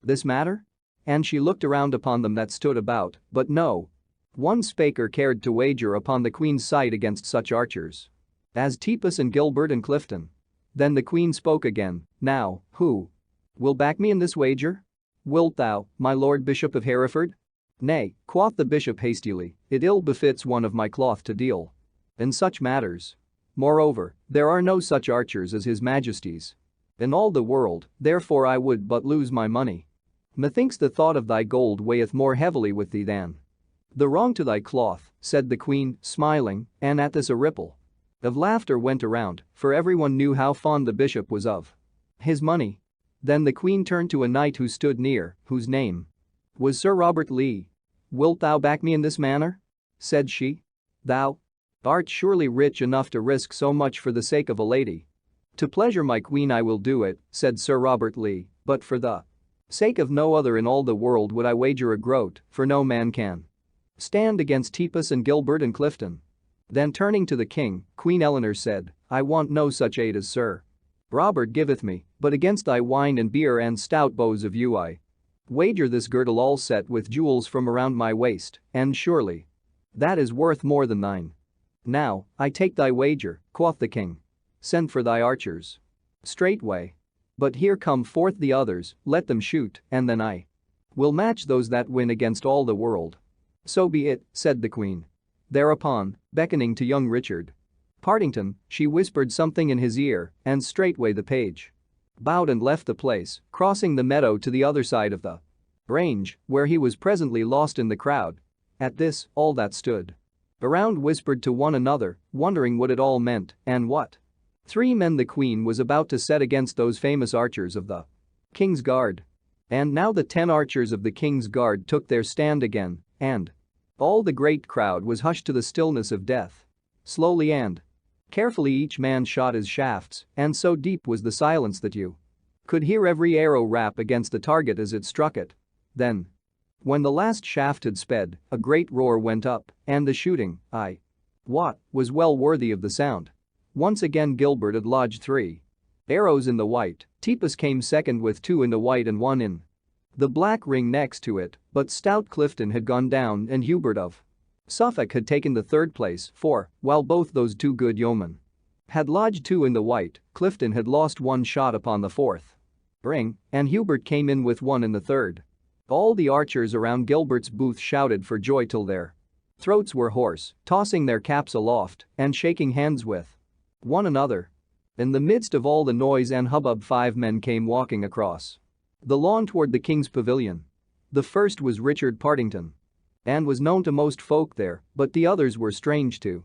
this matter? And she looked around upon them that stood about, but no one spake or cared to wager upon the queen's side against such archers as Tepus and Gilbert and Clifton. Then the queen spoke again, now, who will back me in this wager? "Wilt thou, my lord Bishop of Hereford?" "Nay," quoth the bishop hastily, "it ill befits one of my cloth to deal in such matters. Moreover, there are no such archers as his majesty's in all the world, therefore I would but lose my money. Methinks the thought of thy gold weigheth more heavily with thee than the wrong to thy cloth," said the queen, smiling, and at this a ripple of laughter went around, for everyone knew how fond the bishop was of his money. Then the queen turned to a knight who stood near, whose name was Sir Robert Lee. "Wilt thou back me in this manner?" said she. "Thou art surely rich enough to risk so much for the sake of a lady." "To pleasure my queen I will do it," said Sir Robert Lee, "but for the sake of no other in all the world would I wager a groat, for no man can stand against Tepus and Gilbert and Clifton." Then turning to the king, Queen Eleanor said, "I want no such aid as Sir Robert giveth me, but against thy wine and beer and stout bows of yew I wager this girdle all set with jewels from around my waist, and surely that is worth more than thine." "Now, I take thy wager," quoth the king. "Send for thy archers straightway. But here come forth the others, let them shoot, and then I will match those that win against all the world." "So be it," said the queen. Thereupon, beckoning to young Richard Partington, she whispered something in his ear, and straightway the page bowed and left the place, crossing the meadow to the other side of the range, where he was presently lost in the crowd. At this, all that stood around whispered to one another, wondering what it all meant and what 3 men the queen was about to set against those famous archers of the King's Guard. And now the 10 archers of the King's Guard took their stand again, and all the great crowd was hushed to the stillness of death. Slowly and carefully each man shot his shafts, and so deep was the silence that you could hear every arrow rap against the target as it struck it. Then, when the last shaft had sped, a great roar went up, and the shooting, I wot, was well worthy of the sound. Once again Gilbert had lodged 3 arrows in the white, Tepus came second with 2 in the white and 1 in the black ring next to it, but stout Clifton had gone down and Hubert of Suffolk had taken the 3rd place, for, while both those 2 good yeomen had lodged 2 in the white, Clifton had lost 1 shot upon the 4th ring, and Hubert came in with 1 in the 3rd. All the archers around Gilbert's booth shouted for joy till their throats were hoarse, tossing their caps aloft and shaking hands with one another. In the midst of all the noise and hubbub 5 men came walking across the lawn toward the king's pavilion. The first was Richard Partington and was known to most folk there, but the others were strange to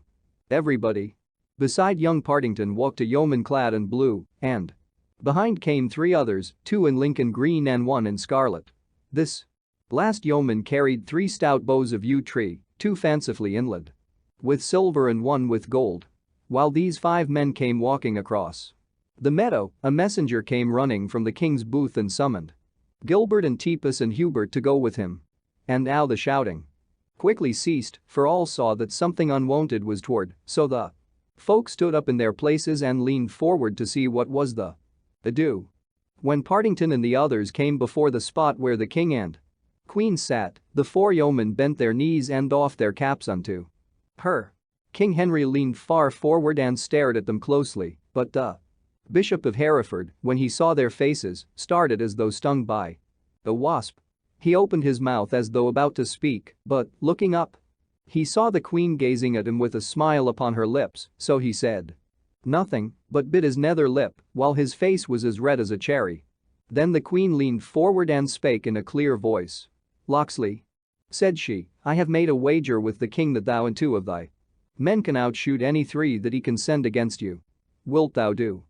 everybody. Beside young Partington walked a yeoman clad in blue, and behind came 3 others, 2 in Lincoln green and 1 in scarlet. This last yeoman carried 3 stout bows of yew tree, 2 fancifully inlaid with silver and 1 with gold. While these 5 men came walking across the meadow, a messenger came running from the king's booth and summoned Gilbert and Tepus and Hubert to go with him. And now the shouting quickly ceased, for all saw that something unwonted was toward, so the folk stood up in their places and leaned forward to see what was the ado. When Partington and the others came before the spot where the king and queen sat, the 4 yeomen bent their knees and doffed their caps unto her. King Henry leaned far forward and stared at them closely, but the Bishop of Hereford, when he saw their faces, started as though stung by a wasp. He opened his mouth as though about to speak, but, looking up, he saw the queen gazing at him with a smile upon her lips, so he said nothing, but bit his nether lip, while his face was as red as a cherry. Then the queen leaned forward and spake in a clear voice. "Locksley," said she, "I have made a wager with the king that thou and 2 of thy men can outshoot any 3 that he can send against you. Wilt thou do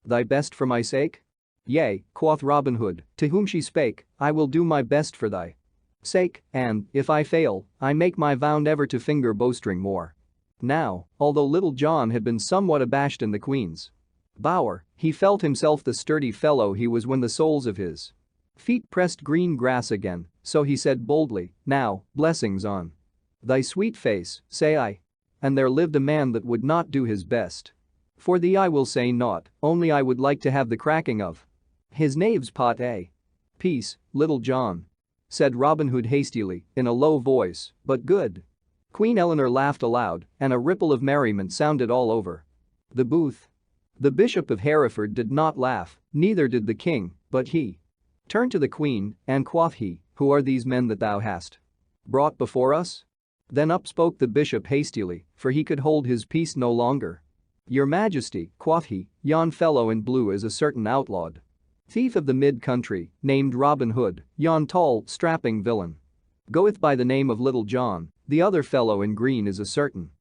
thy best for my sake?" "Yea," quoth Robin Hood, to whom she spake, "I will do my best for thy sake, and, if I fail, I make my vow never to finger bowstring more." Now, although Little John had been somewhat abashed in the queen's bower, he felt himself the sturdy fellow he was when the soles of his feet pressed green grass again, so he said boldly, "Now, blessings on thy sweet face, say I. And there lived a man that would not do his best. For thee I will say naught, only I would like to have the cracking of his knave's pot, eh?" "Peace, Little John," said Robin Hood hastily, in a low voice, "but good." Queen Eleanor laughed aloud, and a ripple of merriment sounded all over the booth. The Bishop of Hereford did not laugh, neither did the king, but he turned to the queen, and quoth he, "Who are these men that thou hast brought before us?" Then up spoke the bishop hastily, for he could hold his peace no longer. "Your Majesty," quoth he, "yon fellow in blue is a certain outlawed thief of the mid-country, named Robin Hood, yon tall, strapping villain goeth by the name of Little John, the other fellow in green is a certain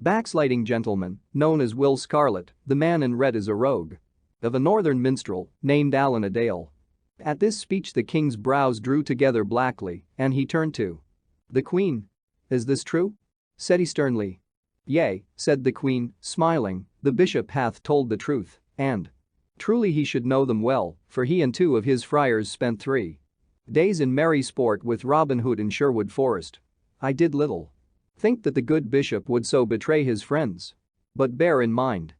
backsliding gentleman, known as Will Scarlet, the man in red is a rogue of a northern minstrel, named Allan a Dale." At this speech the king's brows drew together blackly, and he turned to the queen. "Is this true?" said he sternly. "Yea," said the queen, smiling, "the bishop hath told the truth, and truly he should know them well, for he and 2 of his friars spent 3 days in merry sport with Robin Hood in Sherwood Forest. I did little think that the good bishop would so betray his friends. But bear in mind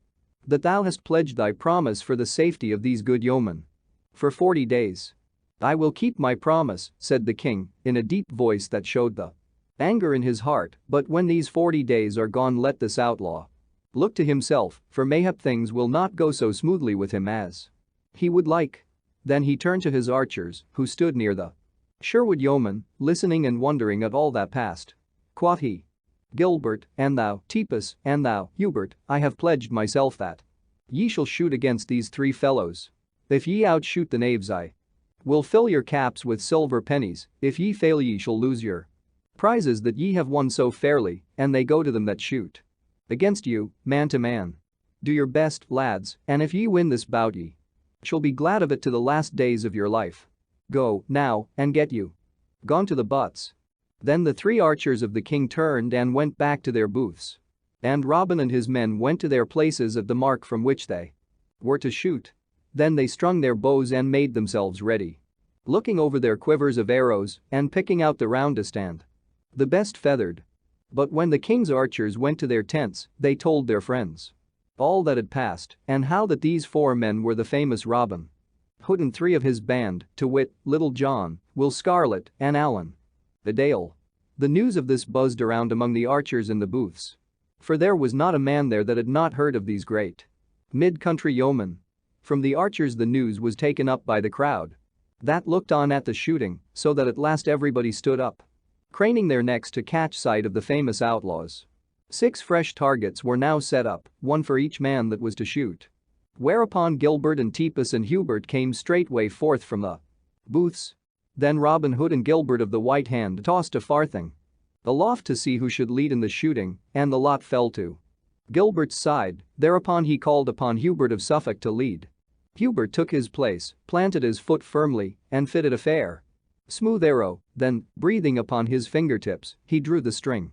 that thou hast pledged thy promise for the safety of these good yeomen for 40 days. "I will keep my promise," said the king, in a deep voice that showed the anger in his heart, "but when these 40 days are gone let this outlaw look to himself, for mayhap things will not go so smoothly with him as he would like." Then he turned to his archers, who stood near the Sherwood yeomen, listening and wondering at all that passed. Quoth he, "Gilbert, and thou, Tippus, and thou, Hubert, I have pledged myself that ye shall shoot against these 3 fellows. If ye outshoot the knaves I will fill your caps with silver pennies, if ye fail ye shall lose your prizes that ye have won so fairly, and they go to them that shoot against you, man to man. Do your best, lads, and if ye win this bout ye shall be glad of it to the last days of your life. Go, now, and get you gone to the butts." Then the 3 archers of the king turned and went back to their booths. And Robin and his men went to their places at the mark from which they were to shoot. Then they strung their bows and made themselves ready, looking over their quivers of arrows and picking out the roundest and the best feathered. But when the king's archers went to their tents, they told their friends all that had passed and how that these 4 men were the famous Robin Hood and 3 of his band, to wit, Little John, Will Scarlet, and Allan a Dale. The news of this buzzed around among the archers in the booths. For there was not a man there that had not heard of these great mid-country yeomen. From the archers the news was taken up by the crowd that looked on at the shooting, so that at last everybody stood up, craning their necks to catch sight of the famous outlaws. 6 fresh targets were now set up, 1 for each man that was to shoot. Whereupon Gilbert and Tippus and Hubert came straightway forth from the booths. Then Robin Hood and Gilbert of the White Hand tossed a farthing aloft to see who should lead in the shooting, and the lot fell to Gilbert's side. Thereupon he called upon Hubert of Suffolk to lead. Hubert took his place, planted his foot firmly, and fitted a fair, smooth arrow, then, breathing upon his fingertips, he drew the string.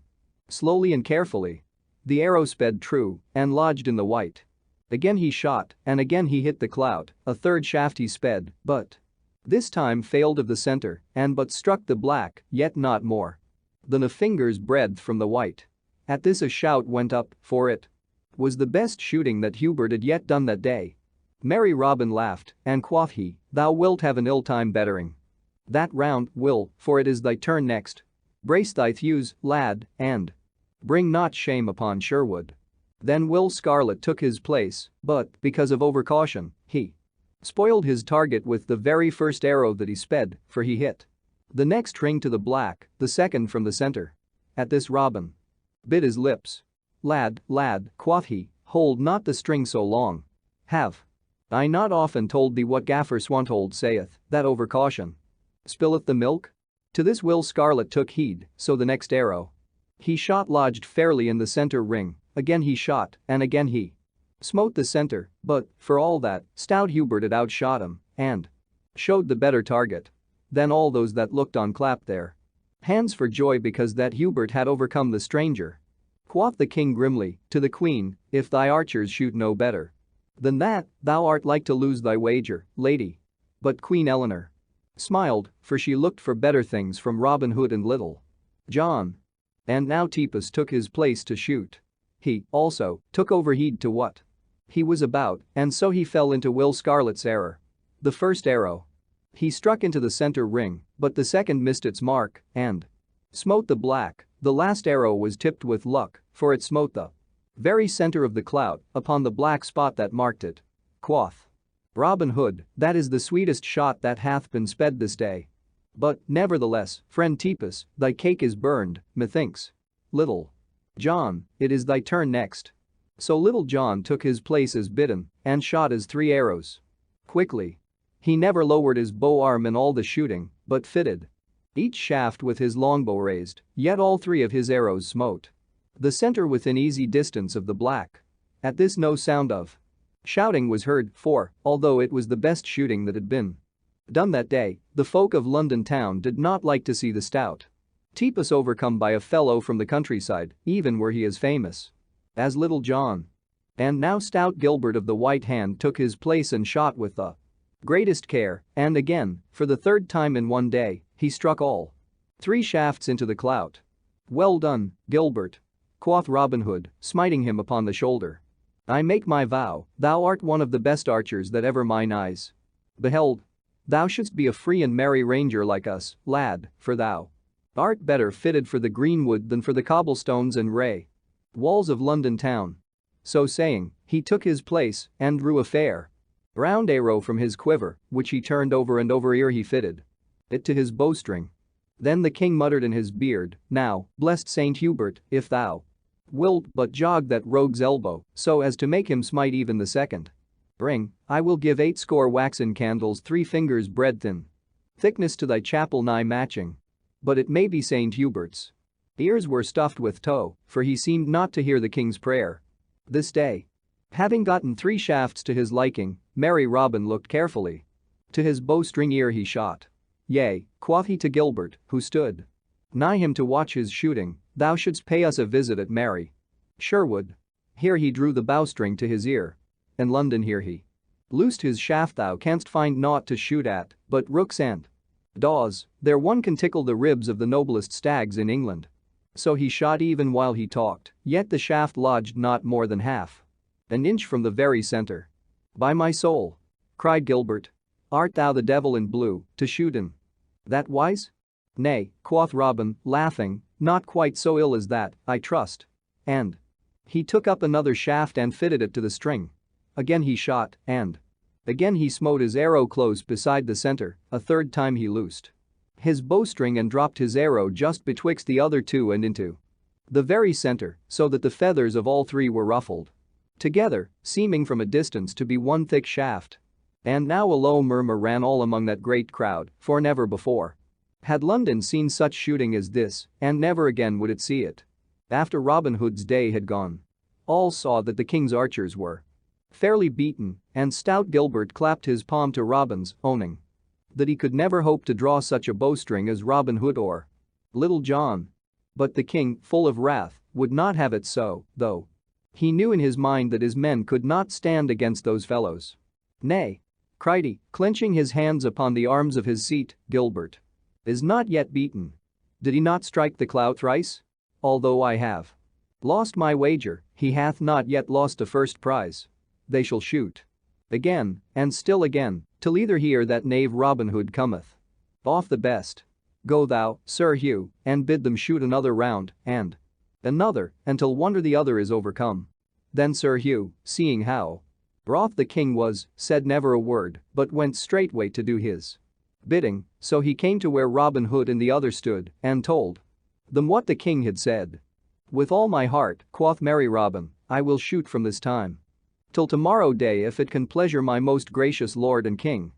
Slowly and carefully, the arrow sped true and lodged in the white. Again he shot, and again he hit the clout, a 3rd shaft he sped, but this time failed of the center and but struck the black, yet not more than a finger's breadth from the white. At this a shout went up, for it was the best shooting that Hubert had yet done that day. Merry Robin laughed, and quoth he, "Thou wilt have an ill time bettering that round, Will, for it is thy turn next. Brace thy thews, lad, and bring not shame upon Sherwood." Then Will Scarlet took his place, but, because of overcaution, he spoiled his target with the very first arrow that he sped, for he hit the next ring to the black, the second from the center. At this Robin bit his lips. Lad, quoth he, hold not the string so long. Have I not often told thee what Gaffer Swanthold saith, that overcaution spilleth the milk? To this Will Scarlet took heed, so the next arrow he shot lodged fairly in the center ring. Again he shot, and again he smote the center, but, for all that, stout Hubert had outshot him and showed the better target. Then all those that looked on clapped their hands for joy because that Hubert had overcome the stranger. Quoth the king grimly to the queen, "If thy archers shoot no better than that, thou art like to lose thy wager, lady." But Queen Eleanor smiled, for she looked for better things from Robin Hood and Little John. And now Tippus took his place to shoot. He, also, took overheed to what he was about, and so he fell into Will Scarlet's error. The first arrow he struck into the center ring, but the second missed its mark and smote the black. The last arrow was tipped with luck, for it smote the very center of the clout upon the black spot that marked it. Quoth Robin Hood, that is the sweetest shot that hath been sped this day. But, nevertheless, friend Tepus, thy cake is burned, methinks. Little John, it is thy turn next. So Little John took his place as bidden and shot his 3 arrows. Quickly. He never lowered his bow arm in all the shooting, but fitted each shaft with his longbow raised, yet all 3 of his arrows smote the center within easy distance of the black. At this no sound of shouting was heard, for, although it was the best shooting that had been done that day, the folk of London town did not like to see the stout Tepus overcome by a fellow from the countryside, even were he as famous as Little John. And now stout Gilbert of the White Hand took his place and shot with the greatest care, and again, for the 3rd time in one day, he struck all 3 shafts into the clout. "Well done, Gilbert," quoth Robin Hood, smiting him upon the shoulder. "I make my vow, thou art one of the best archers that ever mine eyes beheld. Thou shouldst be a free and merry ranger like us, lad, for thou art better fitted for the greenwood than for the cobblestones and ray walls of London town." So saying, he took his place and drew a fair round arrow from his quiver, which he turned over and over ere he fitted it to his bowstring. Then the king muttered in his beard, "Now, blessed Saint Hubert, if thou wilt but jog that rogue's elbow so as to make him smite even the second ring, I will give 80 waxen candles 3 fingers breadth in thickness to thy chapel nigh matching." But it may be Saint Hubert's ears were stuffed with tow, for he seemed not to hear the king's prayer this day. Having gotten 3 shafts to his liking, merry Robin looked carefully to his bowstring ere he shot. "Yea," quoth he to Gilbert, who stood nigh him to watch his shooting, "thou shouldst pay us a visit at merry Sherwood." Here he drew the bowstring to his ear. "In London here he loosed his shaft thou canst find naught to shoot at but rooks and daws, there one can tickle the ribs of the noblest stags in England." So he shot even while he talked, yet the shaft lodged not more than half an inch from the very center. "By my soul," cried Gilbert, "art thou the devil in blue, to shoot in that wise?" "Nay," quoth Robin, laughing, "not quite so ill as that, I trust." And he took up another shaft and fitted it to the string. Again he shot, and again he smote his arrow close beside the center. A 3rd time he loosed his bowstring and dropped his arrow just betwixt the other 2 and into the very center, so that the feathers of all 3 were ruffled together, seeming from a distance to be one thick shaft. And now a low murmur ran all among that great crowd, for never before had London seen such shooting as this, and never again would it see it. After Robin Hood's day had gone, all saw that the king's archers were fairly beaten, and stout Gilbert clapped his palm to Robin's, owning that he could never hope to draw such a bowstring as Robin Hood or Little John. But the king, full of wrath, would not have it so, though he knew in his mind that his men could not stand against those fellows. "Nay," cried he, clenching his hands upon the arms of his seat, "Gilbert is not yet beaten. Did he not strike the clout thrice? Although I have lost my wager, he hath not yet lost a first prize. They shall shoot again, and still again, till either he or that knave Robin Hood cometh off the best. Go thou, Sir Hugh, and bid them shoot another round, and another, until one or the other is overcome." Then Sir Hugh, seeing how wroth the king was, said never a word, but went straightway to do his bidding. So he came to where Robin Hood and the other stood, and told them what the king had said. "With all my heart," quoth merry Robin, "I will shoot from this time till tomorrow day if it can pleasure my most gracious lord and king.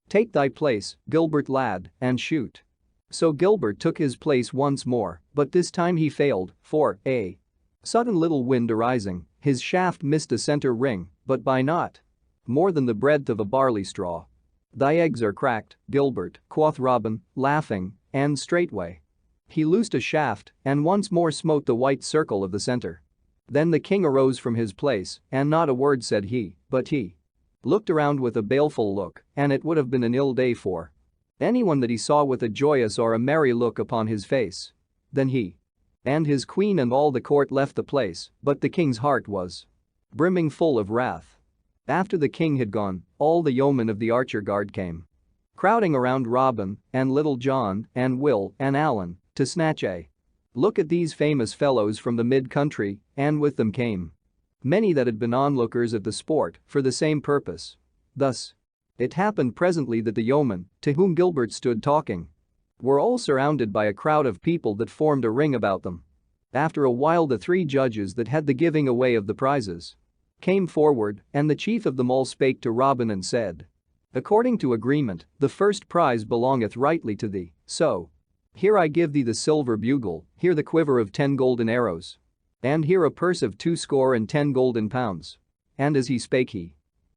Take thy place, Gilbert lad, and shoot." So Gilbert took his place once more, but this time he failed, for, a sudden little wind arising, his shaft missed a center ring, but by not more than the breadth of a barley straw. "Thy eggs are cracked, Gilbert," quoth Robin, laughing, and straightway he loosed a shaft and once more smote the white circle of the center. Then the king arose from his place, and not a word said he, but he looked around with a baleful look, and it would have been an ill day for anyone that he saw with a joyous or a merry look upon his face. Then he and his queen and all the court left the place, but the king's heart was brimming full of wrath. After the king had gone, all the yeomen of the archer guard came crowding around Robin and Little John and Will and Allen to snatch a look at these famous fellows from the mid-country, and with them came many that had been onlookers at the sport for the same purpose. Thus It happened presently that the yeomen, to whom Gilbert stood talking, were all surrounded by a crowd of people that formed a ring about them. After a while the three judges that had the giving away of the prizes came forward, and the chief of them all spake to Robin and said, "According to agreement, the first prize belongeth rightly to thee, so here I give thee the silver bugle, here the quiver of 10 golden arrows, and here a purse of 20 golden pounds." And as he spake he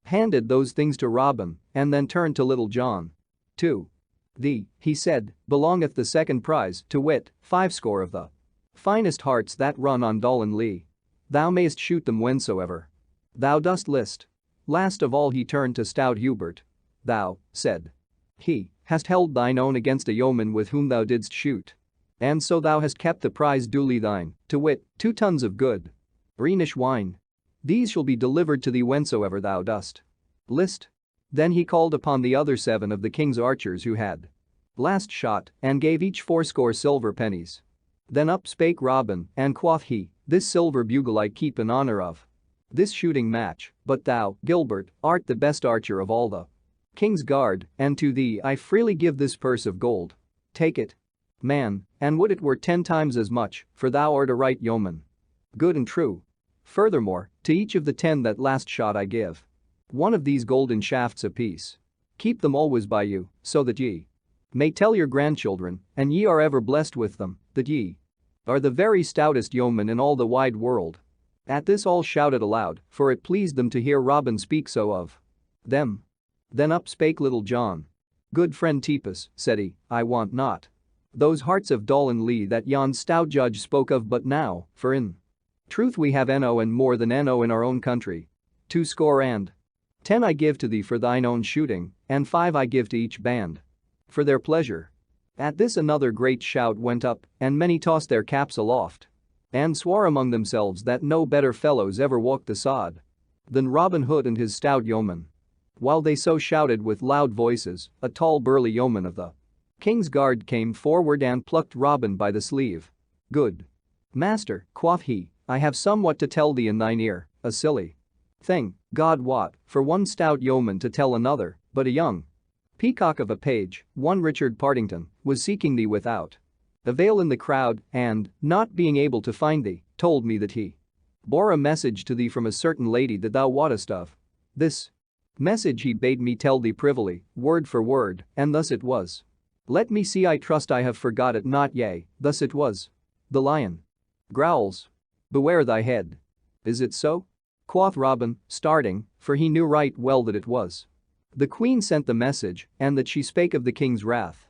handed those things to Robin and then turned to Little John. "To thee," he said, "belongeth the second prize, to wit, 50 of the finest harts that run on Dollan Lee. Thou mayst shoot them whensoever thou dost list." Last of all he turned to stout Hubert. "Thou," said he, "hast held thine own against a yeoman with whom thou didst shoot. And so thou hast kept the prize duly thine, to wit, 2 tuns of good Rhenish wine. These shall be delivered to thee whensoever thou dost list." Then he called upon the other 7 of the king's archers who had last shot and gave each 80 silver pennies. Then up spake Robin, and quoth he, "This silver bugle I keep in honor of this shooting match, but thou, Gilbert, art the best archer of all the king's guard, and to thee I freely give this purse of gold. Take it, man, and would it were 10 times as much, for thou art a right yeoman, good and true. Furthermore, to each of the 10 that last shot I give one of these golden shafts apiece. Keep them always by you, so that ye may tell your grandchildren, and ye are ever blessed with them, that ye are the very stoutest yeomen in all the wide world." At this all shouted aloud, for it pleased them to hear Robin speak so of them. Then up spake Little John. "Good friend Tepus," said he, "I want not those hearts of Dollan Lee that yon stout judge spoke of but now, for in truth we have eno and more than eno in our own country. 20 I give to thee for thine own shooting, and 5 I give to each band for their pleasure." At this another great shout went up, and many tossed their caps aloft and swore among themselves that no better fellows ever walked the sod than Robin Hood and his stout yeomen. While they so shouted with loud voices, a tall burly yeoman of the king's guard came forward and plucked Robin by the sleeve. "Good master," quoth he, "I have somewhat to tell thee in thine ear, a silly thing, God wot, for one stout yeoman to tell another, but a young peacock of a page, one Richard Partington, was seeking thee without avail in the crowd, and, not being able to find thee, told me that he bore a message to thee from a certain lady that thou wottest of. This message he bade me tell thee privily, word for word, and thus it was. Let me see, I trust I have forgot it not, yea, thus it was. The lion growls, beware thy head. Is it so?" quoth Robin, starting, for he knew right well that it was the queen sent the message, and that she spake of the king's wrath.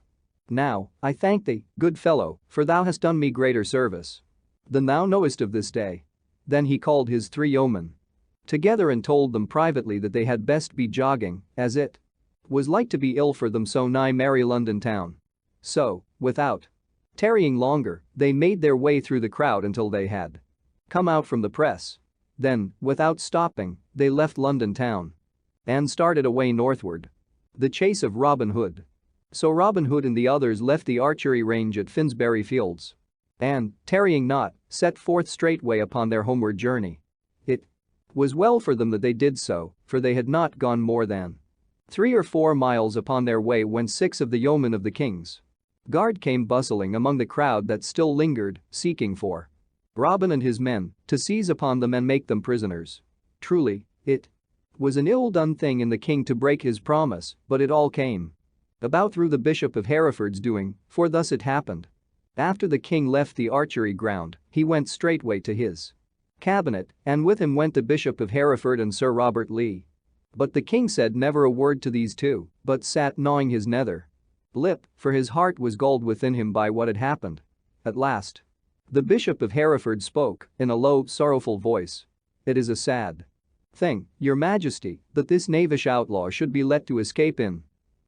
"Now, I thank thee, good fellow, for thou hast done me greater service than thou knowest of this day." Then he called his 3 yeomen together and told them privately that they had best be jogging, as it was like to be ill for them so nigh merry London town. So, without tarrying longer, they made their way through the crowd until they had come out from the press. Then, without stopping, they left London town and started away northward. The chase of Robin Hood. So Robin Hood and the others left the archery range at Finsbury Fields and, tarrying not, set forth straightway upon their homeward journey. It was well for them that they did so, for they had not gone more than 3 or 4 miles upon their way when 6 of the yeomen of the king's guard came bustling among the crowd that still lingered, seeking for Robin and his men, to seize upon them and make them prisoners. Truly, it was an ill-done thing in the king to break his promise, but it all came about through the Bishop of Hereford's doing, for thus it happened. After the king left the archery ground, he went straightway to his cabinet, and with him went the Bishop of Hereford and Sir Robert Lee. But the king said never a word to these 2, but sat gnawing his nether lip, for his heart was galled within him by what had happened. At last, the Bishop of Hereford spoke, in a low, sorrowful voice. "It is a sad thing, your majesty, that this knavish outlaw should be let to escape in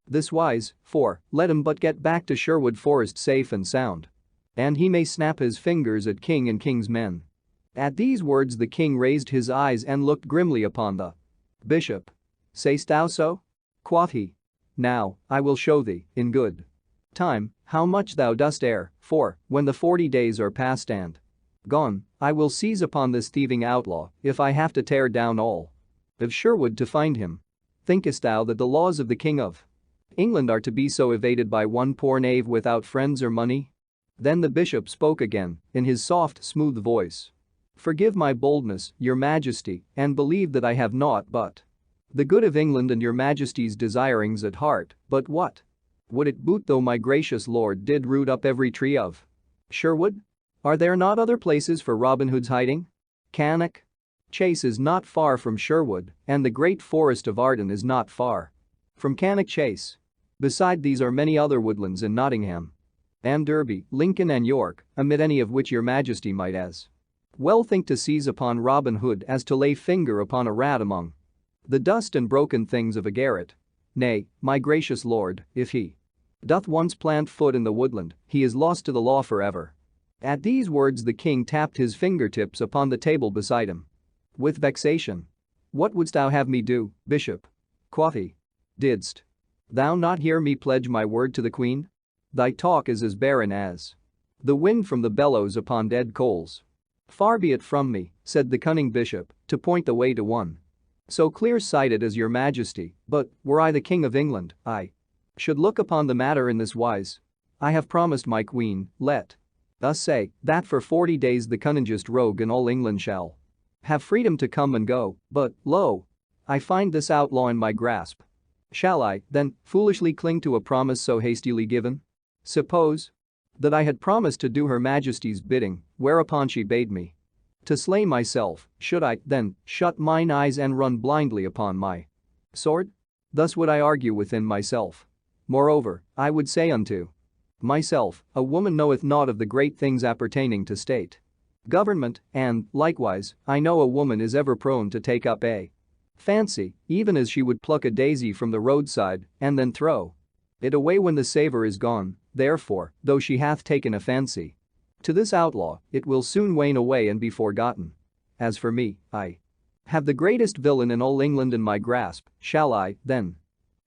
this wise, for, let him but get back to Sherwood Forest safe and sound, and he may snap his fingers at king and king's men." At these words the king raised his eyes and looked grimly upon the bishop. "Say'st thou so?" quoth he. "Now, I will show thee, in good time, how much thou dost err, for, when the 40 days are past and gone, I will seize upon this thieving outlaw, if I have to tear down all of Sherwood to find him." Thinkest thou that the laws of the King of England are to be so evaded by one poor knave without friends or money?" Then the bishop spoke again, in his soft, smooth voice. "Forgive my boldness, your majesty, and believe that I have naught but the good of England and your majesty's desirings at heart, but what would it boot though my gracious lord did root up every tree of Sherwood? Are there not other places for Robin Hood's hiding? Cannock Chase is not far from Sherwood, and the great forest of Arden is not far from Cannock Chase. Beside these are many other woodlands in Nottingham and Derby, Lincoln and York, amid any of which your majesty might as well think to seize upon Robin Hood as to lay finger upon a rat among the dust and broken things of a garret. Nay, my gracious lord, if he doth once plant foot in the woodland, he is lost to the law forever." At these words the king tapped his fingertips upon the table beside him with vexation. "What wouldst thou have me do, bishop?" quoth he. "Didst thou not hear me pledge my word to the queen? Thy talk is as barren as the wind from the bellows upon dead coals." "Far be it from me," said the cunning bishop, "to point the way to one so clear-sighted as your majesty, but, were I the king of England, I should look upon the matter in this wise. I have promised my queen, let us say, that for 40 days the cunningest rogue in all England shall have freedom to come and go, but, lo! I find this outlaw in my grasp. Shall I, then, foolishly cling to a promise so hastily given? Suppose that I had promised to do her majesty's bidding, whereupon she bade me to slay myself, should I, then, shut mine eyes and run blindly upon my sword? Thus would I argue within myself. Moreover, I would say unto myself, a woman knoweth naught of the great things appertaining to state government, and, likewise, I know a woman is ever prone to take up a fancy, even as she would pluck a daisy from the roadside and then throw it away when the savor is gone. Therefore, though she hath taken a fancy to this outlaw, it will soon wane away and be forgotten. As for me, I have the greatest villain in all England in my grasp. Shall I, then,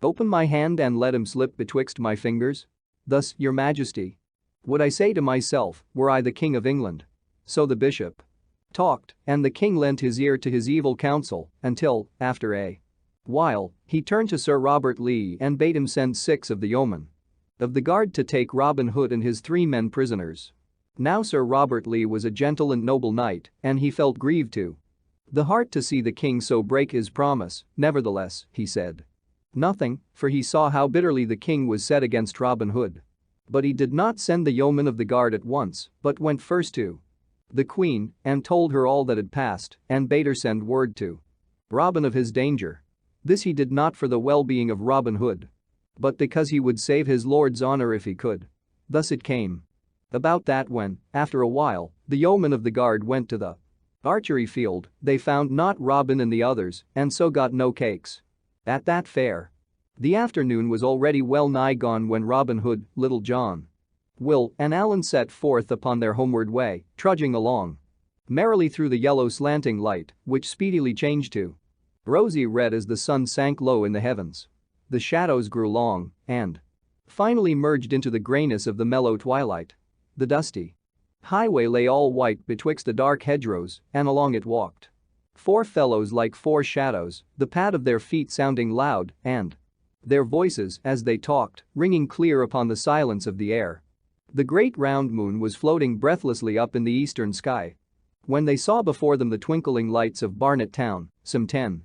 open my hand and let him slip betwixt my fingers? Thus, your majesty, would I say to myself, were I the king of England." So the bishop talked, and the king lent his ear to his evil counsel until, after a while, he turned to Sir Robert Lee and bade him send 6 of the yeomen of the guard to take Robin Hood and his 3 men prisoners. Now Sir Robert Lee was a gentle and noble knight, and he felt grieved to the heart to see the king so break his promise. Nevertheless, he said nothing, for he saw how bitterly the king was set against Robin Hood. But he did not send the yeomen of the guard at once, but went first to the queen and told her all that had passed and bade her send word to Robin of his danger. This he did not for the well-being of Robin Hood, but because he would save his lord's honor if he could. Thus it came about that when, after a while, the yeomen of the guard went to the archery field, they found not Robin and the others, and so got no cakes at that fair. The afternoon was already well nigh gone when Robin Hood, Little John, Will, and Allen set forth upon their homeward way, trudging along merrily through the yellow slanting light, which speedily changed to rosy red as the sun sank low in the heavens. The shadows grew long and finally merged into the grayness of the mellow twilight. The dusty highway lay all white betwixt the dark hedgerows, and along it walked 4 fellows like 4 shadows, the pad of their feet sounding loud and their voices, as they talked, ringing clear upon the silence of the air. The great round moon was floating breathlessly up in the eastern sky when they saw before them the twinkling lights of Barnet town, some 10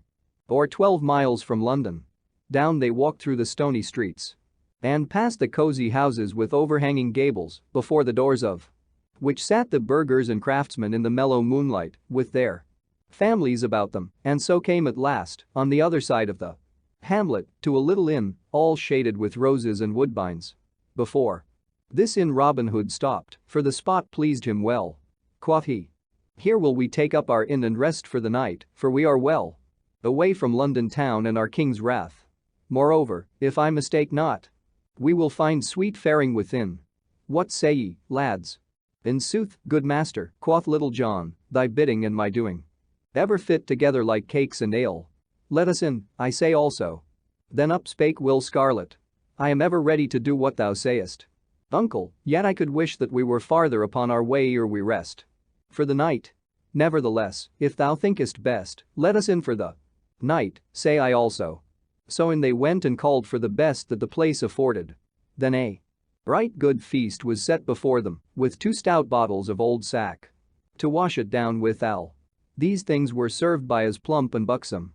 or 12 miles from London. Down they walked through the stony streets and past the cozy houses with overhanging gables, before the doors of which sat the burghers and craftsmen in the mellow moonlight with their families about them, and so came at last, on the other side of the hamlet, to a little inn, all shaded with roses and woodbines. Before this inn Robin Hood stopped, for the spot pleased him well. Quoth he, "Here will we take up our inn and rest for the night, for we are well away from London town and our king's wrath. Moreover, if I mistake not, we will find sweet faring within. What say ye, lads?" "In sooth, good master," quoth Little John, "thy bidding and my doing ever fit together like cakes and ale. Let us in, I say also." Then up spake Will Scarlet, "I am ever ready to do what thou sayest, uncle, yet I could wish that we were farther upon our way ere we rest for the night. Nevertheless, if thou thinkest best, let us in for the night, say I also." So in they went and called for the best that the place afforded. Then a right good feast was set before them, with 2 stout bottles of old sack to wash it down withal. These things were served by as plump and buxom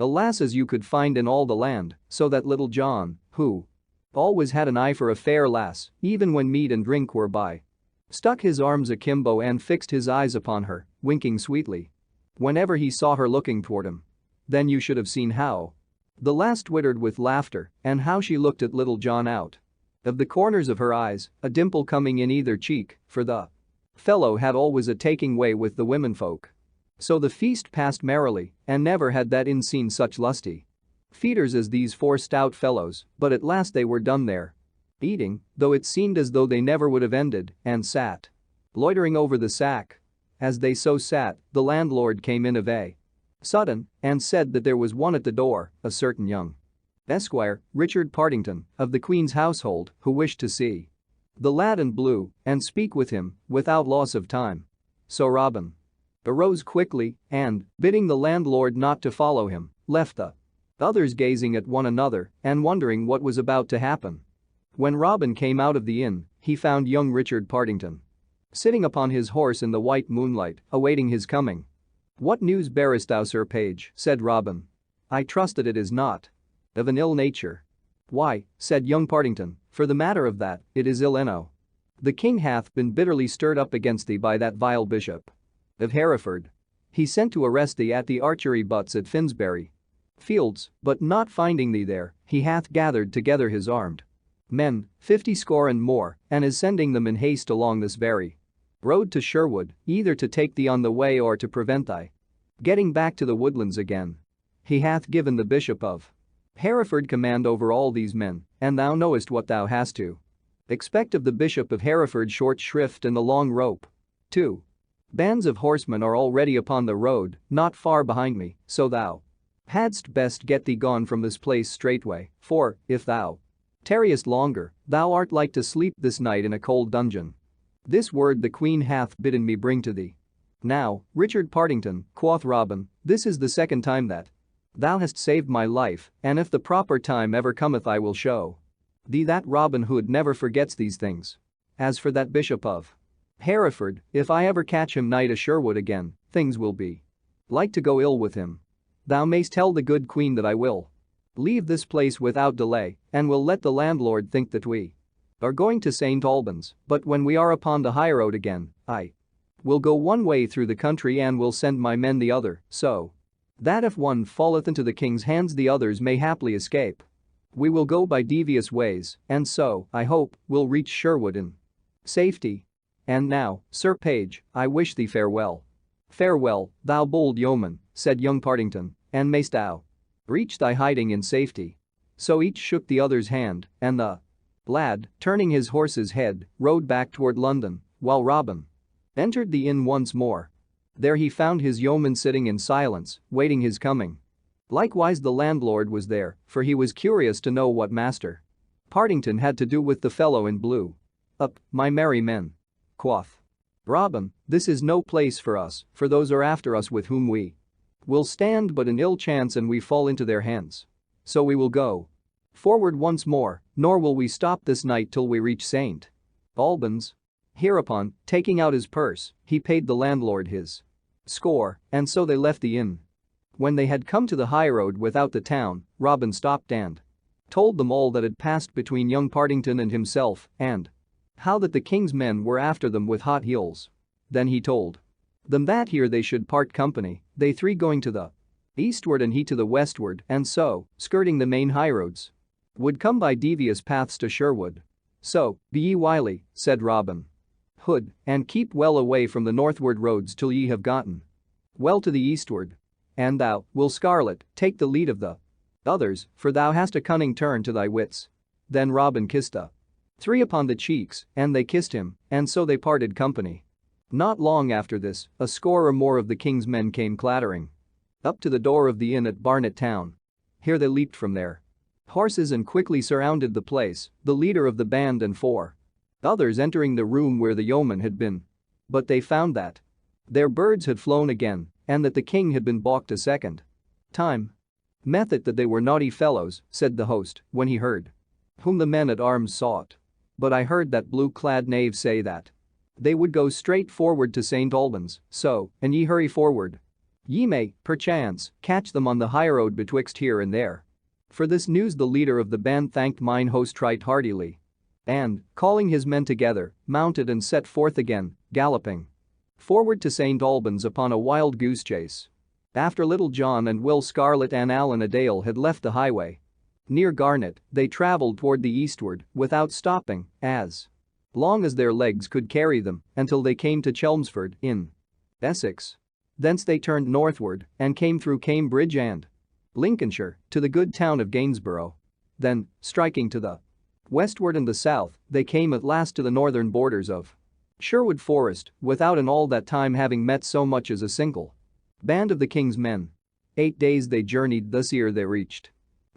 a lass as you could find in all the land, so that little John, who always had an eye for a fair lass, even when meat and drink were by, stuck his arms akimbo and fixed his eyes upon her, winking sweetly whenever he saw her looking toward him. Then you should have seen how the lass twittered with laughter and how she looked at little John out of the corners of her eyes, a dimple coming in either cheek, for the fellow had always a taking way with the womenfolk. So the feast passed merrily, and never had that inn seen such lusty feeders as these 4 stout fellows, but at last they were done there eating, though it seemed as though they never would have ended, and sat loitering over the sack. As they so sat, the landlord came in of a sudden and said that there was one at the door, a certain young Esquire, Richard Partington, of the Queen's household, who wished to see the lad in blue and speak with him without loss of time. So Robin arose quickly and, bidding the landlord not to follow him, left the others gazing at one another and wondering what was about to happen. When Robin came out of the inn, he found young Richard Partington sitting upon his horse in the white moonlight, awaiting his coming. "What news bearest thou, Sir Page?" said Robin. "I trust that it is not of an ill nature." "Why," said young Partington, "for the matter of that, it is ill enow. The king hath been bitterly stirred up against thee by that vile bishop of Hereford. He sent to arrest thee at the archery butts at Finsbury Fields, but not finding thee there, he hath gathered together his armed men, 50 score and more, and is sending them in haste along this very road to Sherwood, either to take thee on the way or to prevent thy getting back to the woodlands again. He hath given the Bishop of Hereford command over all these men, and thou knowest what thou hast to expect of the Bishop of Hereford, short shrift and the long rope. 2 bands of horsemen are already upon the road, not far behind me, so thou hadst best get thee gone from this place straightway, for, if thou tarriest longer, thou art like to sleep this night in a cold dungeon. This word the Queen hath bidden me bring to thee. Now, Richard Partington," quoth Robin, "this is the second time that thou hast saved my life, and if the proper time ever cometh I will show thee that Robin Hood never forgets these things. As for that Bishop of Hereford, if I ever catch him nigh to Sherwood again, things will be like to go ill with him. Thou mayst tell the good Queen that I will leave this place without delay, and will let the landlord think that we are going to St. Albans, but when we are upon the highroad again, I will go one way through the country and will send my men the other, so that if one falleth into the king's hands the others may haply escape. We will go by devious ways, and so, I hope, will reach Sherwood in safety. And now, Sir Page, I wish thee farewell." "Farewell, thou bold yeoman," said young Partington, "and mayst thou reach thy hiding in safety." So each shook the other's hand, and the lad, turning his horse's head, rode back toward London, while Robin entered the inn once more. There he found his yeoman sitting in silence, waiting his coming. Likewise the landlord was there, for he was curious to know what Master Partington had to do with the fellow in blue. "Up, my merry men," quoth Robin, "this is no place for us, for those are after us with whom we will stand but an ill chance and we fall into their hands. So we will go forward once more, nor will we stop this night till we reach St. Albans." Hereupon, taking out his purse, he paid the landlord his score, and so they left the inn. When they had come to the highroad without the town, Robin stopped and told them all that had passed between young Partington and himself, and how that the king's men were after them with hot heels. Then he told them that here they should part company, they 3 going to the eastward and he to the westward, and so, skirting the main highroads, would come by devious paths to Sherwood. "So, be ye wily," said Robin Hood, "and keep well away from the northward roads till ye have gotten well to the eastward. And thou, Will Scarlet, take the lead of the others, for thou hast a cunning turn to thy wits." Then Robin kissed the 3 upon the cheeks, and they kissed him, and so they parted company. Not long after this, a score or more of the king's men came clattering up to the door of the inn at Barnet town. Here they leaped from their horses and quickly surrounded the place, the leader of the band and 4 others entering the room where the yeoman had been. But they found that their birds had flown again, and that the king had been balked a second time. "Methought that they were naughty fellows," said the host, when he heard whom the men at arms sought. "But I heard that blue-clad knave say that they would go straight forward to St. Albans, so, an ye hurry forward, ye may, perchance, catch them on the highroad betwixt here and there." For this news the leader of the band thanked mine host right heartily. And, calling his men together, mounted and set forth again, galloping forward to St. Albans upon a wild goose chase. After Little John and Will Scarlet and Alan a Dale had left the highway near Garnet, they travelled toward the eastward without stopping, as long as their legs could carry them, until they came to Chelmsford in Essex. Thence they turned northward and came through Cambridge and Lincolnshire to the good town of Gainsborough. Then, striking to the westward and the south, they came at last to the northern borders of Sherwood Forest, without in all that time having met so much as a single band of the king's men. 8 days they journeyed thus ere they reached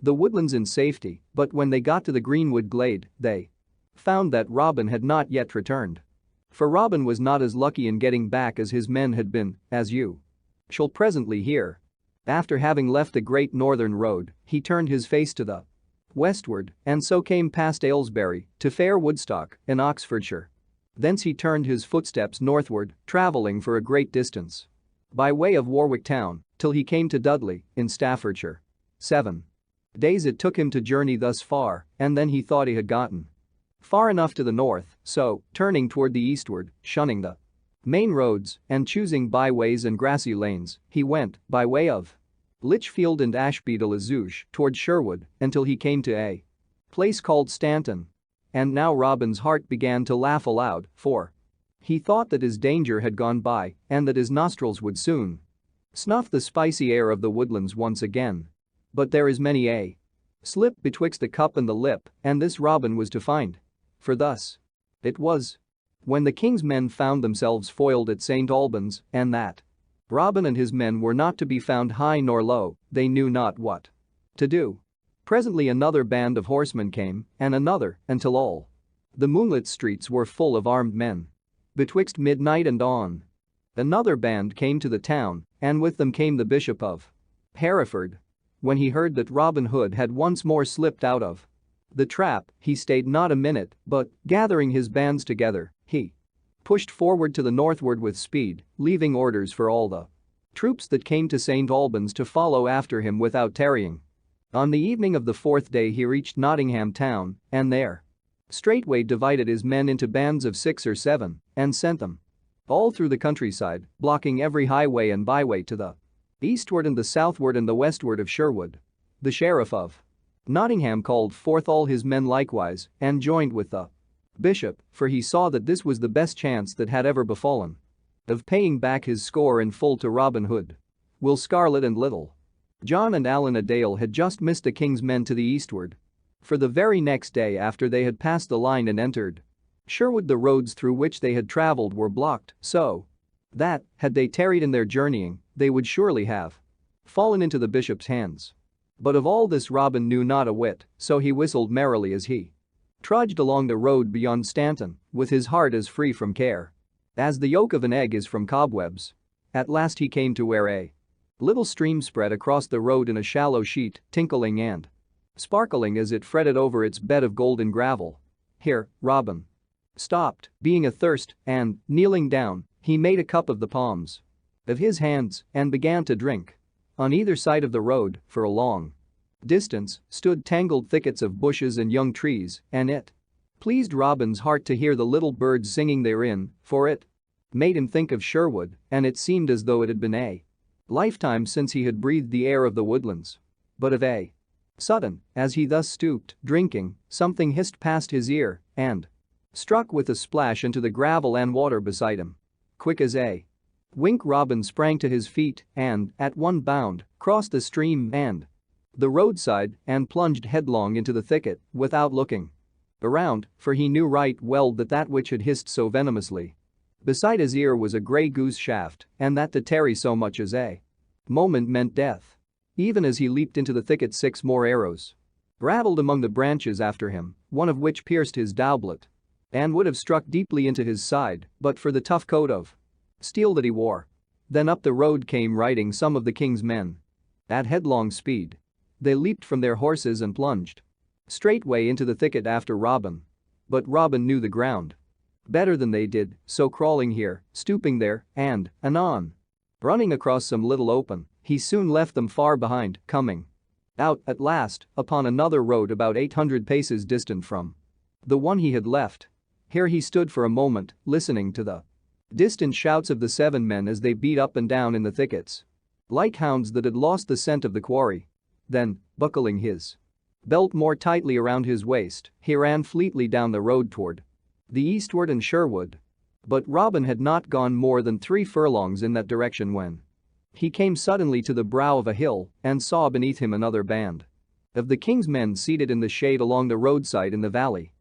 the woodlands in safety, but when they got to the greenwood glade, they found that Robin had not yet returned. For Robin was not as lucky in getting back as his men had been, as you shall presently hear. After having left the great northern road, he turned his face to the westward and so came past Aylesbury to fair Woodstock in Oxfordshire. Thence he turned his footsteps northward, travelling for a great distance by way of Warwick town, till he came to Dudley in Staffordshire. 7 days it took him to journey thus far, and then he thought he had gotten far enough to the north, so, turning toward the eastward, shunning the main roads and choosing byways and grassy lanes, he went, by way of Lichfield and Ashby-de-la-Zouch, toward Sherwood, until he came to a place called Stanton. And now Robin's heart began to laugh aloud, for he thought that his danger had gone by and that his nostrils would soon snuff the spicy air of the woodlands once again. But there is many a slip betwixt the cup and the lip, and this Robin was to find. For thus it was when the king's men found themselves foiled at St. Albans, and that Robin and his men were not to be found high nor low, they knew not what to do. Presently another band of horsemen came, and another, until all the moonlit streets were full of armed men. Betwixt midnight and dawn, another band came to the town, and with them came the Bishop of Hereford. When he heard that Robin Hood had once more slipped out of the trap, he stayed not a minute, but, gathering his bands together, he pushed forward to the northward with speed, leaving orders for all the troops that came to St. Albans to follow after him without tarrying. On the evening of the 4th day he reached Nottingham town, and there straightway divided his men into bands of 6 or 7, and sent them all through the countryside, blocking every highway and byway to the eastward and the southward and the westward of Sherwood. The Sheriff of Nottingham called forth all his men likewise, and joined with the bishop, for he saw that this was the best chance that had ever befallen of paying back his score in full to Robin Hood. Will Scarlet and Little John and Alan a Dale had just missed the king's men to the eastward. For the very next day after they had passed the line and entered Sherwood, the roads through which they had travelled were blocked, so that, had they tarried in their journeying, they would surely have fallen into the bishop's hands. But of all this Robin knew not a whit, so he whistled merrily as he trudged along the road beyond Stanton, with his heart as free from care as the yolk of an egg is from cobwebs. At last he came to where a little stream spread across the road in a shallow sheet, tinkling and sparkling as it fretted over its bed of golden gravel. Here, Robin stopped, being athirst, and, kneeling down, he made a cup of the palms of his hands and began to drink. On either side of the road, for a long distance, stood tangled thickets of bushes and young trees, and it pleased Robin's heart to hear the little birds singing therein, for it made him think of Sherwood, and it seemed as though it had been a lifetime since he had breathed the air of the woodlands. But of a sudden, as he thus stooped, drinking, something hissed past his ear and struck with a splash into the gravel and water beside him. Quick as a wink Robin sprang to his feet and, at one bound, crossed the stream and the roadside and plunged headlong into the thicket without looking around, for he knew right well that that which had hissed so venomously beside his ear was a grey goose shaft, and that to tarry so much as a moment meant death. Even as he leaped into the thicket 6 more arrows rattled among the branches after him, one of which pierced his doublet and would have struck deeply into his side but for the tough coat of steel that he wore. Then up the road came riding some of the king's men at headlong speed. They leaped from their horses and plunged straightway into the thicket after Robin. But Robin knew the ground better than they did, so crawling here, stooping there, and, anon, running across some little open, he soon left them far behind, coming out, at last, upon another road about 800 paces distant from the one he had left. Here he stood for a moment, listening to the distant shouts of the 7 men as they beat up and down in the thickets like hounds that had lost the scent of the quarry. Then, buckling his belt more tightly around his waist, he ran fleetly down the road toward the eastward and Sherwood. But Robin had not gone more than 3 furlongs in that direction when he came suddenly to the brow of a hill and saw beneath him another band of the king's men seated in the shade along the roadside in the valley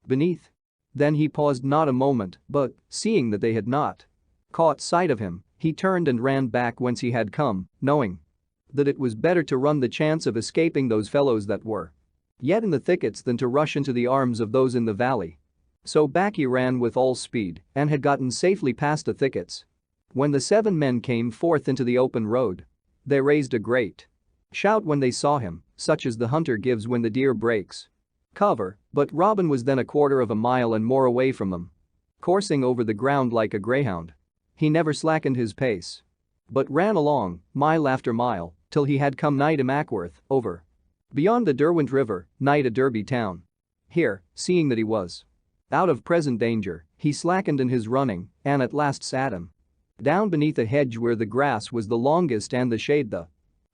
beneath. Then he paused not a moment, but, seeing that they had not caught sight of him, he turned and ran back whence he had come, knowing that it was better to run the chance of escaping those fellows that were yet in the thickets than to rush into the arms of those in the valley. So back he ran with all speed and had gotten safely past the thickets when the 7 men came forth into the open road. They raised a great shout when they saw him, such as the hunter gives when the deer breaks cover, but Robin was then 1/4 of a mile and more away from them, coursing over the ground like a greyhound. He never slackened his pace, but ran along, mile after mile, till he had come nigh to Mackworth, over beyond the Derwent River, nigh to Derby town. Here, seeing that he was out of present danger, he slackened in his running and at last sat him down beneath a hedge where the grass was the longest and the shade the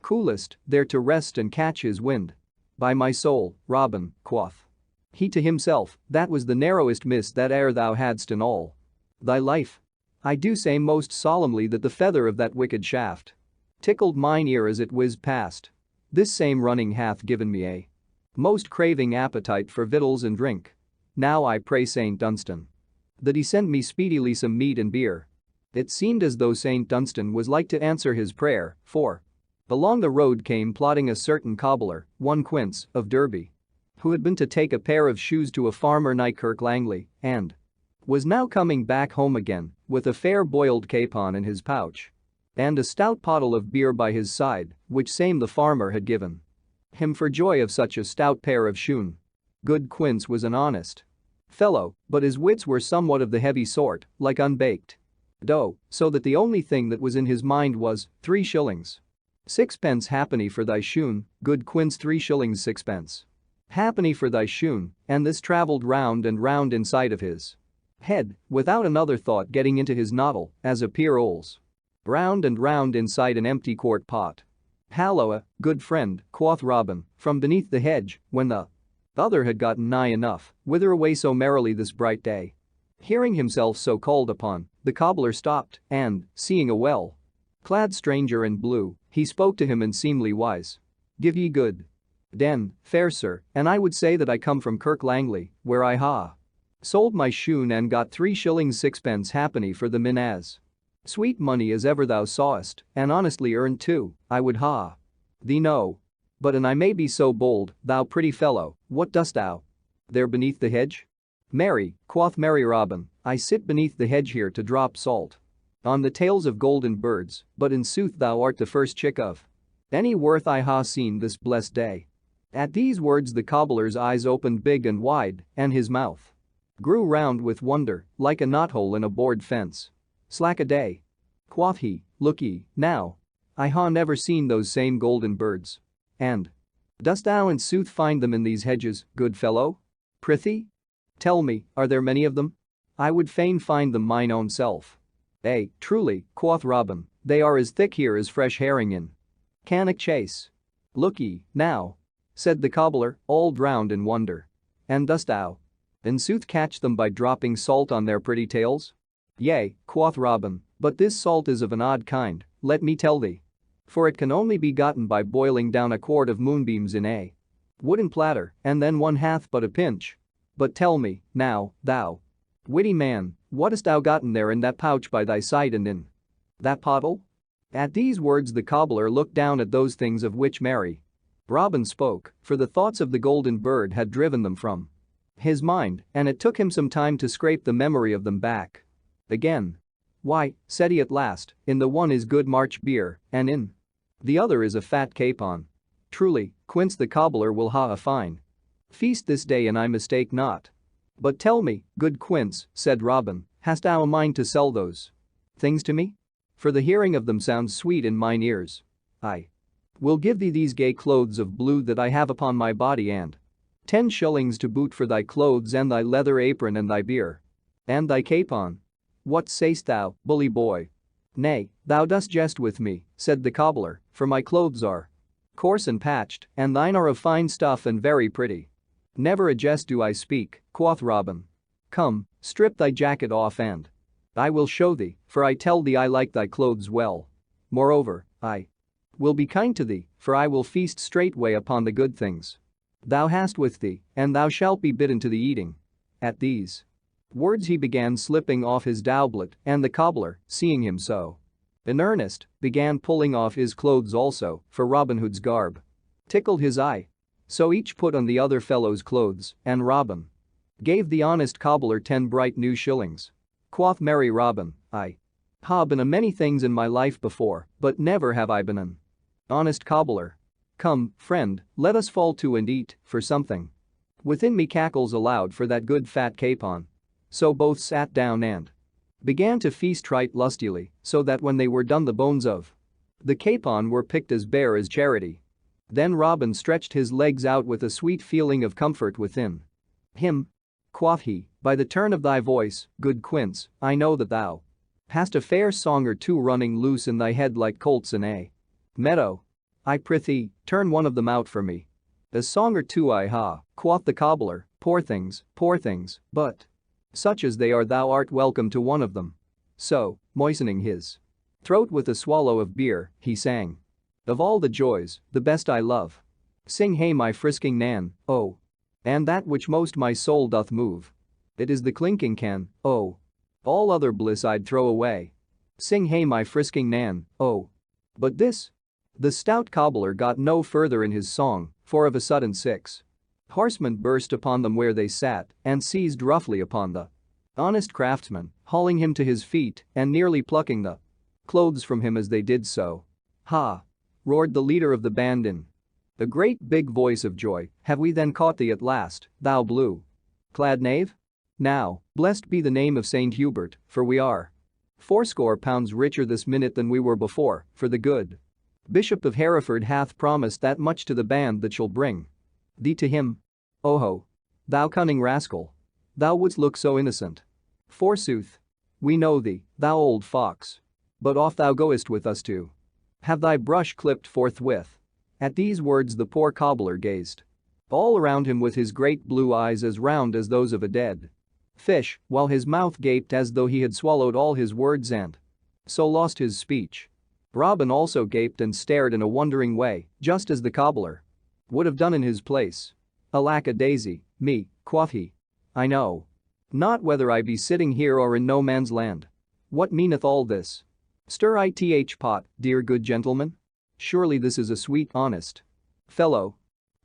coolest, there to rest and catch his wind. "By my soul, Robin," quoth he to himself, "that was the narrowest miss that e'er thou hadst in all thy life. I do say most solemnly that the feather of that wicked shaft tickled mine ear as it whizzed past. This same running hath given me a most craving appetite for victuals and drink. Now I pray Saint Dunstan that he send me speedily some meat and beer." It seemed as though Saint Dunstan was like to answer his prayer, for along the road came plodding a certain cobbler, one Quince, of Derby, who had been to take a pair of shoes to a farmer nigh Kirk Langley and was now coming back home again with a fair boiled capon in his pouch and a stout pottle of beer by his side, which same the farmer had given him for joy of such a stout pair of shoon. Good Quince was an honest fellow, but his wits were somewhat of the heavy sort, like unbaked dough, so that the only thing that was in his mind was 3 shillings 6 halfpenny for thy shoon, good Quince, 3 shillings 6 halfpenny for thy shoon, and this travelled round and round inside of his head, without another thought getting into his noddle, as a peer rolls round and round inside an empty quart pot. "Halloa, good friend," quoth Robin, from beneath the hedge, when the other had gotten nigh enough, "whither away so merrily this bright day?" Hearing himself so called upon, the cobbler stopped and, seeing a well-clad stranger in blue, he spoke to him in seemly wise. "Give ye good den, fair sir, and I would say that I come from Kirk Langley, where I sold my shoon and got 3 shillings 6 halfpenny for them in as sweet money as ever thou sawest, and honestly earned too, I would thee know. But an I may be so bold, thou pretty fellow, what dost thou there beneath the hedge?" "Marry," quoth merry Robin, "I sit beneath the hedge here to drop salt on the tails of golden birds, but in sooth thou art the first chick of any worth I ha seen this blessed day." At these words the cobbler's eyes opened big and wide, and his mouth grew round with wonder, like a knothole in a board fence. "Slack a day," quoth he, "look ye, now. I ha never seen those same golden birds. And dost thou in sooth find them in these hedges, good fellow? Prithee? Tell me, are there many of them? I would fain find them mine own self." Truly," quoth Robin, "they are as thick here as fresh herring in Cannock Chase." "Look ye, now," said the cobbler, all drowned in wonder. "And dost thou in sooth catch them by dropping salt on their pretty tails?" "Yea," quoth Robin, "but this salt is of an odd kind, let me tell thee. For it can only be gotten by boiling down a quart of moonbeams in a wooden platter, and then one hath but a pinch. But tell me, now, thou witty man, what hast thou gotten there in that pouch by thy side and in that pottle?" At these words the cobbler looked down at those things of which merry Robin spoke, for the thoughts of the golden bird had driven them from his mind, and it took him some time to scrape the memory of them back again. "Why," said he at last, "in the one is good March beer, and in the other is a fat capon." Truly, Quince the cobbler will ha a fine feast this day and I mistake not. But tell me, good Quince, said Robin, hast thou a mind to sell those things to me? For the hearing of them sounds sweet in mine ears. I will give thee these gay clothes of blue that I have upon my body and 10 shillings to boot for thy clothes and thy leather apron and thy beer. And thy capon. What say'st thou, bully boy? Nay, thou dost jest with me, said the cobbler, for my clothes are coarse and patched, and thine are of fine stuff and very pretty. Never a jest do I speak, quoth Robin. Come, strip thy jacket off and I will show thee, for I tell thee I like thy clothes well. Moreover, I will be kind to thee, for I will feast straightway upon the good things thou hast with thee, and thou shalt be bidden to the eating. At these words he began slipping off his doublet, and the cobbler, seeing him so in earnest, began pulling off his clothes also, for Robin Hood's garb tickled his eye. So each put on the other fellow's clothes, and Robin gave the honest cobbler 10 bright new shillings. Quoth merry Robin, I ha been a many things in my life before, but never have I been an honest cobbler. Come, friend, let us fall to and eat, for something within me cackles aloud for that good fat capon. So both sat down and began to feast right lustily, so that when they were done the bones of the capon were picked as bare as charity. Then Robin stretched his legs out with a sweet feeling of comfort within him. Quoth he, by the turn of thy voice, good Quince, I know that thou hast a fair song or two running loose in thy head like colts in a meadow. I prithee, turn one of them out for me. A song or two I ha, quoth the cobbler, poor things, but such as they are thou art welcome to one of them. So, moistening his throat with a swallow of beer, he sang. Of all the joys, the best I love. Sing hey my frisking Nan, oh. And that which most my soul doth move. It is the clinking can, oh. All other bliss I'd throw away. Sing hey my frisking Nan, oh. But this? The stout cobbler got no further in his song, for of a sudden 6 horsemen burst upon them where they sat and seized roughly upon the honest craftsman, hauling him to his feet and nearly plucking the clothes from him as they did so. Ha! Roared the leader of the band in a great big voice of joy, have we then caught thee at last, thou blue-clad knave? Now, blessed be the name of Saint Hubert, for we are 80 pounds richer this minute than we were before, for the good Bishop of Hereford hath promised that much to the band that shall bring thee to him. Oho! Thou cunning rascal! Thou wouldst look so innocent. Forsooth! We know thee, thou old fox. But off thou goest with us to have thy brush clipped forthwith. At these words the poor cobbler gazed all around him with his great blue eyes as round as those of a dead fish, while his mouth gaped as though he had swallowed all his words and so lost his speech. Robin also gaped and stared in a wondering way, just as the cobbler would have done in his place. Alack-a-daisy, me, quoth he. I know not whether I be sitting here or in no man's land. What meaneth all this? Stir ith pot, dear good gentleman? Surely this is a sweet, honest fellow.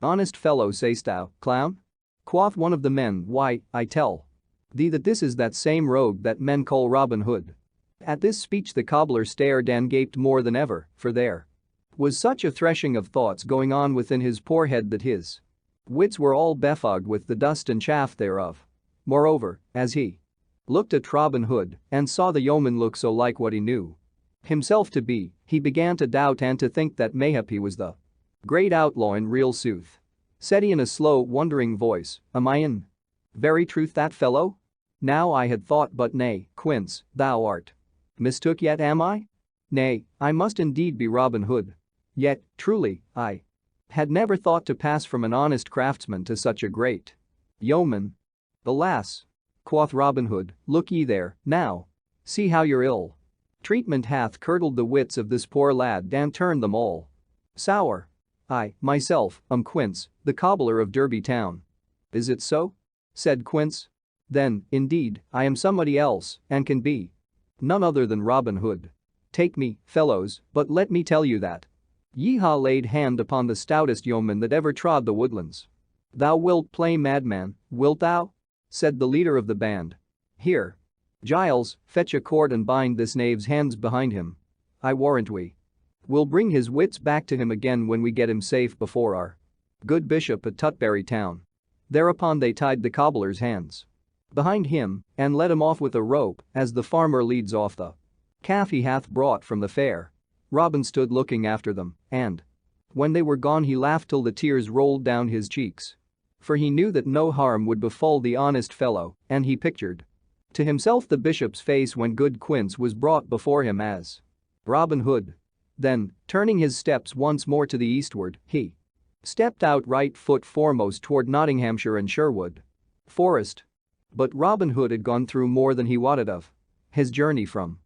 Honest fellow say'st thou, clown? Quoth one of the men, why, I tell thee that this is that same rogue that men call Robin Hood. At this speech the cobbler stared and gaped more than ever, for there was such a threshing of thoughts going on within his poor head that his wits were all befogged with the dust and chaff thereof. Moreover, as he looked at Robin Hood and saw the yeoman look so like what he knew himself to be, he began to doubt and to think that mayhap he was the great outlaw in real sooth. Said he in a slow, wondering voice, am I in very truth that fellow? Now I had thought, but nay, Quince, thou art mistook yet, am I? Nay, I must indeed be Robin Hood. Yet, truly, I had never thought to pass from an honest craftsman to such a great yeoman. Alas! Quoth Robin Hood, look ye there, now. See how your ill treatment hath curdled the wits of this poor lad and turned them all sour. I, myself, am Quince, the cobbler of Derby town. Is it so? Said Quince. Then, indeed, I am somebody else and can be none other than Robin Hood. Take me, fellows, but let me tell you that Yeehaw laid hand upon the stoutest yeoman that ever trod the woodlands. Thou wilt play madman, wilt thou? Said the leader of the band. Here. Giles, fetch a cord and bind this knave's hands behind him. I warrant we We'll bring his wits back to him again when we get him safe before our good bishop at Tutbury Town." Thereupon they tied the cobbler's hands behind him and led him off with a rope as the farmer leads off the calf he hath brought from the fair. Robin stood looking after them, and when they were gone he laughed till the tears rolled down his cheeks. For he knew that no harm would befall the honest fellow, and he pictured to himself the bishop's face when good Quince was brought before him as Robin Hood. Then, turning his steps once more to the eastward, he stepped out right foot foremost toward Nottinghamshire and Sherwood Forest. But Robin Hood had gone through more than he wotted of. His journey from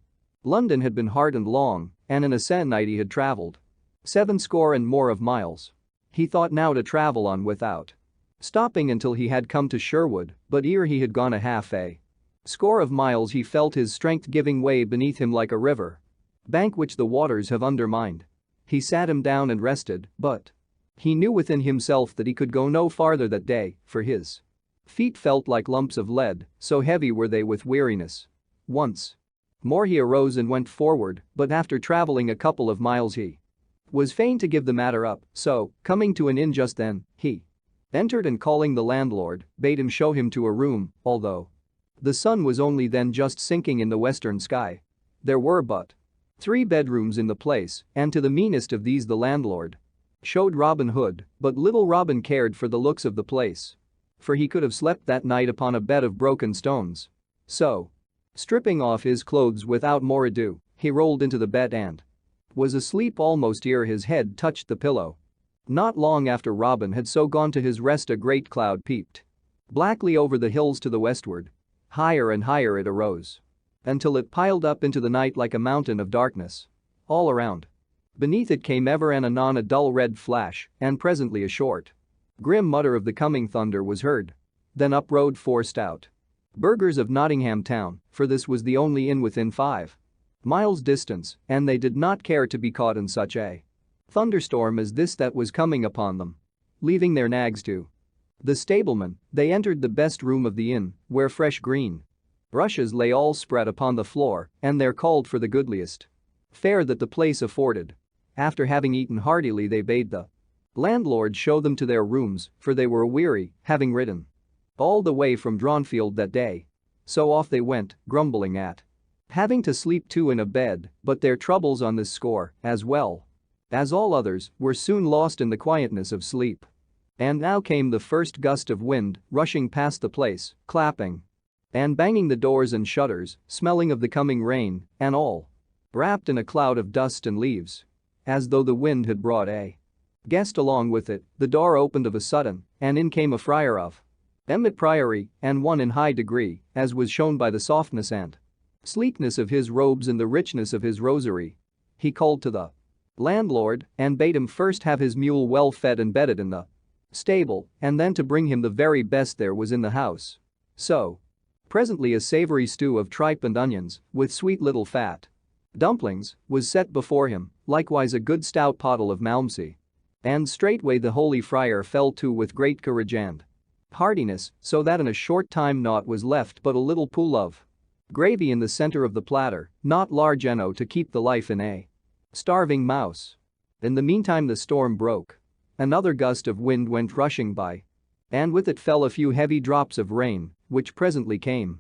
London had been hard and long, and in a se'nnight he had travelled 70 and more of miles. He thought now to travel on without stopping until he had come to Sherwood, but ere he had gone a half a score of miles he felt his strength giving way beneath him like a river bank which the waters have undermined. He sat him down and rested, but he knew within himself that he could go no farther that day, for his feet felt like lumps of lead, so heavy were they with weariness. Once more he arose and went forward, but after travelling a couple of miles he was fain to give the matter up, so, coming to an inn just then, he entered and calling the landlord, bade him show him to a room, although the sun was only then just sinking in the western sky. There were but 3 bedrooms in the place, and to the meanest of these the landlord showed Robin Hood, but little Robin cared for the looks of the place. For he could have slept that night upon a bed of broken stones. So, stripping off his clothes without more ado, he rolled into the bed and was asleep almost ere his head touched the pillow. Not long after Robin had so gone to his rest a great cloud peeped blackly over the hills to the westward. Higher and higher it arose until it piled up into the night like a mountain of darkness all around. Beneath it came ever and anon a dull red flash, and presently a short, grim mutter of the coming thunder was heard. Then up rode 4 stout burghers of Nottingham town, for this was the only inn within 5 miles distance, and they did not care to be caught in such a thunderstorm as this that was coming upon them. Leaving their nags to the stableman, they entered the best room of the inn, where fresh green rushes lay all spread upon the floor, and there called for the goodliest fare that the place afforded. After having eaten heartily they bade the landlord show them to their rooms, for they were weary, having ridden all the way from Dronfield that day. So off they went, grumbling at having to sleep 2 in a bed, but their troubles on this score, as well as all others, were soon lost in the quietness of sleep. And now came the first gust of wind, rushing past the place, clapping and banging the doors and shutters, smelling of the coming rain, and all wrapped in a cloud of dust and leaves. As though the wind had brought a guest along with it, the door opened of a sudden, and in came a friar of Emmet Priory, and one in high degree, as was shown by the softness and sleekness of his robes and the richness of his rosary. He called to the landlord and bade him first have his mule well fed and bedded in the stable, and then to bring him the very best there was in the house. So, presently a savoury stew of tripe and onions, with sweet little fat dumplings, was set before him, likewise a good stout pottle of malmsey. And straightway the holy friar fell to with great courage and heartiness, so that in a short time naught was left but a little pool of gravy in the centre of the platter, not large enough to keep the life in a starving mouse. In the meantime the storm broke. Another gust of wind went rushing by, and with it fell a few heavy drops of rain, which presently came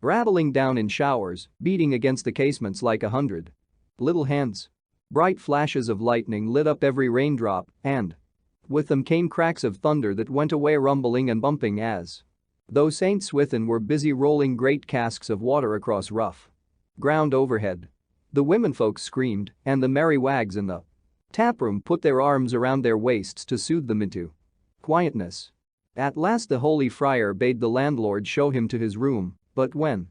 rattling down in showers, beating against the casements like 100 little hands. Bright flashes of lightning lit up every raindrop, and with them came cracks of thunder that went away rumbling and bumping as though St. Swithin were busy rolling great casks of water across rough ground overhead. The womenfolk screamed, and the merry wags in the taproom put their arms around their waists to soothe them into quietness. At last the holy friar bade the landlord show him to his room, but when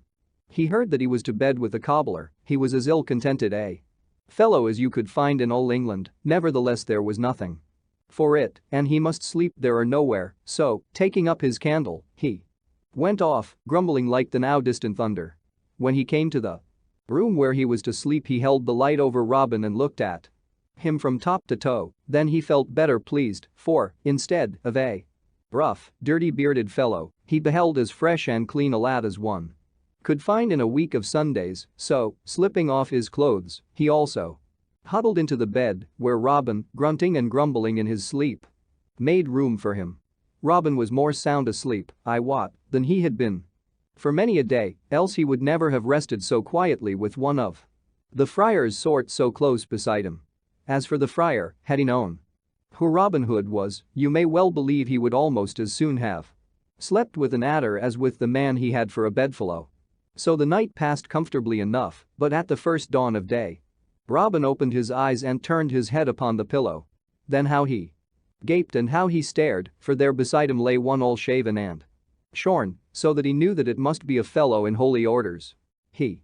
he heard that he was to bed with a cobbler, he was as ill-contented a fellow as you could find in all England. Nevertheless there was nothing for it, and he must sleep there or nowhere, so, taking up his candle, he went off, grumbling like the now distant thunder. When he came to the room where he was to sleep he held the light over Robin and looked at him from top to toe. Then he felt better pleased, for, instead of a rough, dirty bearded fellow, he beheld as fresh and clean a lad as one could find in a week of Sundays, so, slipping off his clothes, he also huddled into the bed where Robin, grunting and grumbling in his sleep, made room for him. Robin was more sound asleep, I wot, than he had been for many a day, else he would never have rested so quietly with one of the friar's sort so close beside him. As for the friar, had he known who Robin Hood was, you may well believe he would almost as soon have slept with an adder as with the man he had for a bedfellow. So the night passed comfortably enough, but at the first dawn of day, Robin opened his eyes and turned his head upon the pillow. Then how he gaped and how he stared, for there beside him lay one all shaven and shorn, so that he knew that it must be a fellow in holy orders. He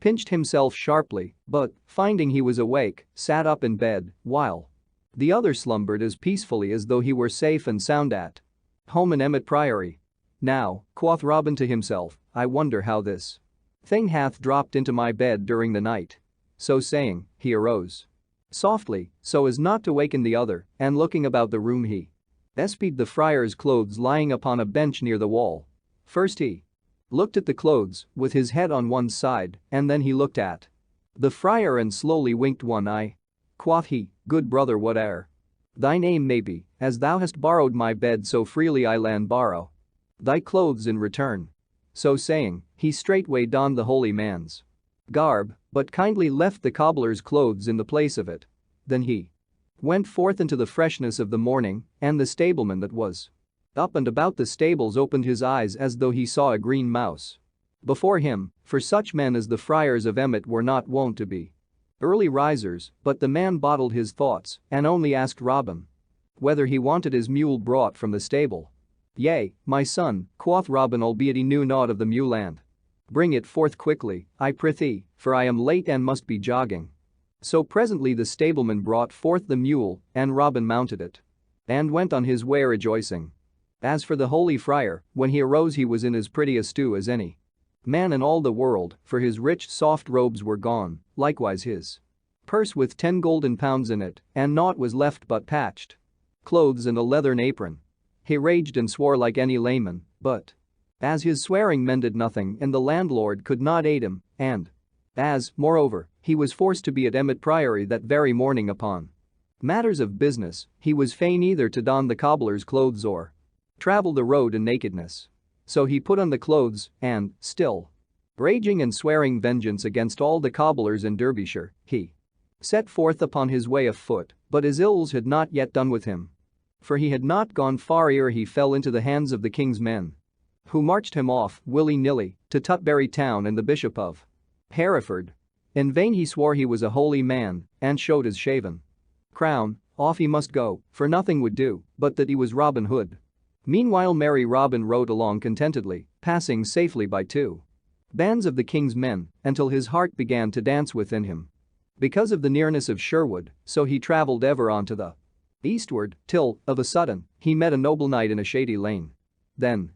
pinched himself sharply, but, finding he was awake, sat up in bed, while the other slumbered as peacefully as though he were safe and sound at home in Emmet Priory. Now, quoth Robin to himself, I wonder how this thing hath dropped into my bed during the night. So saying, he arose softly, so as not to waken the other, and looking about the room he espied the friar's clothes lying upon a bench near the wall. First he looked at the clothes, with his head on one side, and then he looked at the friar and slowly winked one eye. Quoth he, good brother, whate'er thy name may be, as thou hast borrowed my bed so freely I'll and borrow thy clothes in return. So saying, he straightway donned the holy man's garb, but kindly left the cobbler's clothes in the place of it. Then he went forth into the freshness of the morning, and the stableman that was up and about the stables opened his eyes as though he saw a green mouse before him, for such men as the friars of Emmet were not wont to be early risers, but the man bottled his thoughts and only asked Robin whether he wanted his mule brought from the stable. Yea, my son, quoth Robin, albeit he knew naught of the mule, and bring it forth quickly, I prithee, for I am late and must be jogging. So presently the stableman brought forth the mule, and Robin mounted it and went on his way rejoicing. As for the holy friar, when he arose he was in as pretty a stew as any man in all the world, for his rich soft robes were gone, likewise his purse with 10 golden pounds in it, and naught was left but patched clothes and a leathern apron. He raged and swore like any layman, but as his swearing mended nothing and the landlord could not aid him, and as, moreover, he was forced to be at Emmet Priory that very morning upon matters of business, he was fain either to don the cobbler's clothes or travel the road in nakedness. So he put on the clothes and, still raging and swearing vengeance against all the cobblers in Derbyshire, he set forth upon his way afoot, but his ills had not yet done with him. For he had not gone far ere he fell into the hands of the king's men, who marched him off, willy-nilly, to Tutbury Town and the Bishop of Hereford. In vain he swore he was a holy man and showed his shaven crown. Off he must go, for nothing would do but that he was Robin Hood. Meanwhile merry Robin rode along contentedly, passing safely by 2 bands of the king's men until his heart began to dance within him. Because of the nearness of Sherwood, so he travelled ever on to the eastward, till, of a sudden, he met a noble knight in a shady lane. Then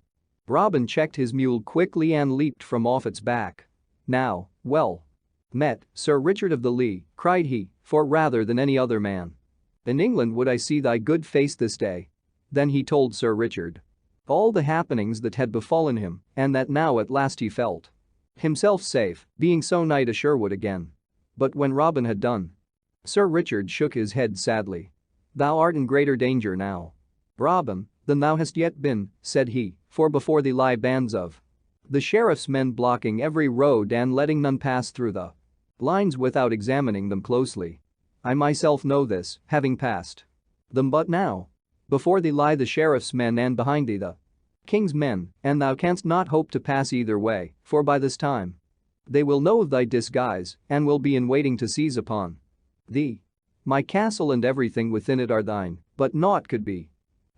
Robin checked his mule quickly and leaped from off its back. Now, well met, Sir Richard of the Lee, cried he, for rather than any other man in England would I see thy good face this day. Then he told Sir Richard all the happenings that had befallen him, and that now at last he felt himself safe, being so nigh to Sherwood again. But when Robin had done, Sir Richard shook his head sadly. Thou art in greater danger now, Robin, than thou hast yet been, said he, for before thee lie bands of the sheriff's men blocking every road and letting none pass through the lines without examining them closely. I myself know this, having passed them but now. Before thee lie the sheriff's men and behind thee the king's men, and thou canst not hope to pass either way, for by this time they will know of thy disguise and will be in waiting to seize upon thee. My castle and everything within it are thine, but naught could be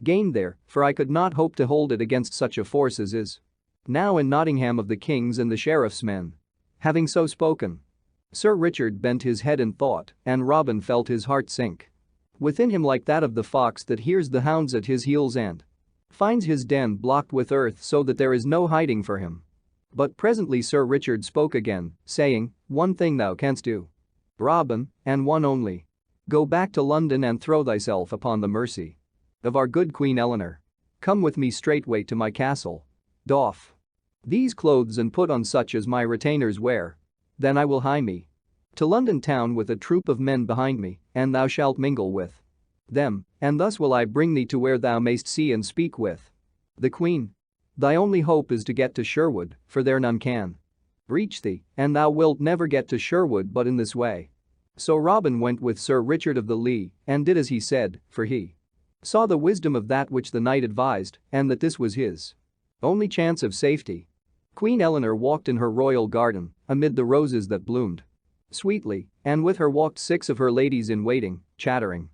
gained there, for I could not hope to hold it against such a force as is now in Nottingham of the king's and the sheriff's men. Having so spoken, Sir Richard bent his head in thought, and Robin felt his heart sink within him like that of the fox that hears the hounds at his heels and finds his den blocked with earth so that there is no hiding for him. But presently Sir Richard spoke again, saying, one thing thou canst do, Robin, and one only. Go back to London and throw thyself upon the mercy of our good Queen Eleanor. Come with me straightway to my castle. Doff these clothes and put on such as my retainers wear. Then I will hie me To London town with a troop of men behind me, and thou shalt mingle with them, and thus will I bring thee to where thou mayst see and speak with the Queen. Thy only hope is to get to Sherwood, for there none can reach thee, and thou wilt never get to Sherwood but in this way." So Robin went with Sir Richard of the Lee and did as he said, for he saw the wisdom of that which the knight advised, and that this was his only chance of safety. Queen Eleanor walked in her royal garden, amid the roses that bloomed sweetly, and with her walked 6 of her ladies in waiting, chattering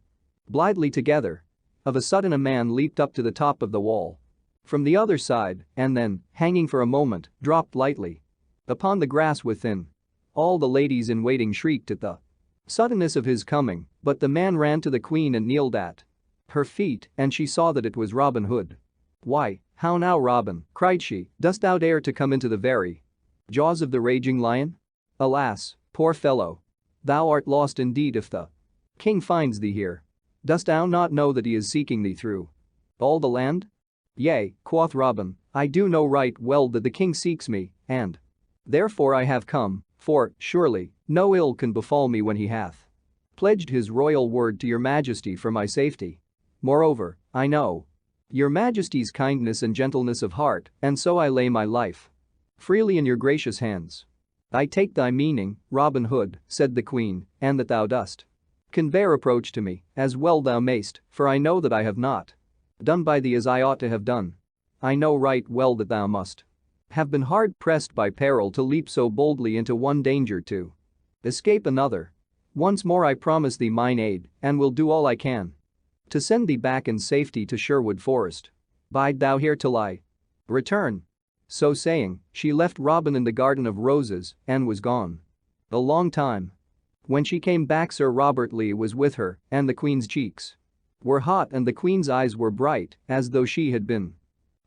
blithely together. Of a sudden a man leaped up to the top of the wall from the other side, and then, hanging for a moment, dropped lightly upon the grass within. All the ladies in waiting shrieked at the suddenness of his coming, but the man ran to the Queen and kneeled at her feet, and she saw that it was Robin Hood. "Why, how now, Robin," cried she, "dost thou dare to come into the very jaws of the raging lion? Alas, poor fellow! Thou art lost indeed if the king finds thee here. Dost thou not know that he is seeking thee through all the land?" "Yea," quoth Robin, "I do know right well that the king seeks me, and therefore I have come, for, surely, no ill can befall me when he hath pledged his royal word to your majesty for my safety. Moreover, I know your majesty's kindness and gentleness of heart, and so I lay my life freely in your gracious hands." "I take thy meaning, Robin Hood," said the Queen, "and that thou dost convey reproach to me, as well thou mayst, for I know that I have not done by thee as I ought to have done. I know right well that thou must have been hard pressed by peril to leap so boldly into one danger to escape another. Once more I promise thee mine aid, and will do all I can to send thee back in safety to Sherwood Forest. Bide thou here till I return." So saying, she left Robin in the garden of roses and was gone a long time. When she came back, Sir Robert Lee was with her, and the Queen's cheeks were hot and the Queen's eyes were bright, as though she had been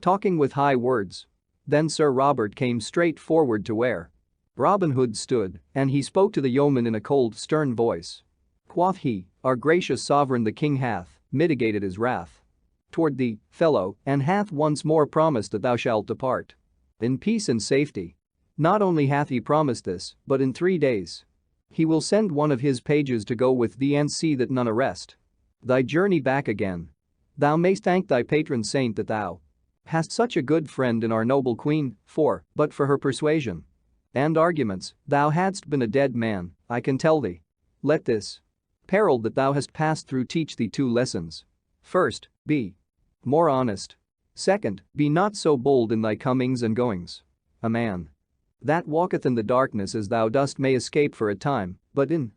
talking with high words. Then Sir Robert came straight forward to where Robin Hood stood, and he spoke to the yeoman in a cold, stern voice. Quoth he, "Our gracious sovereign the king hath mitigated his wrath toward thee, fellow, and hath once more promised that thou shalt depart in peace and safety. Not only hath he promised this, but in 3 days he will send one of his pages to go with thee and see that none arrest thy journey back again. Thou mayst thank thy patron saint that thou hast such a good friend in our noble Queen, for, but for her persuasion and arguments, thou hadst been a dead man, I can tell thee. Let this peril that thou hast passed through teach thee 2 lessons. First, be more honest. Second, be not so bold in thy comings and goings. A man that walketh in the darkness as thou dost may escape for a time, but in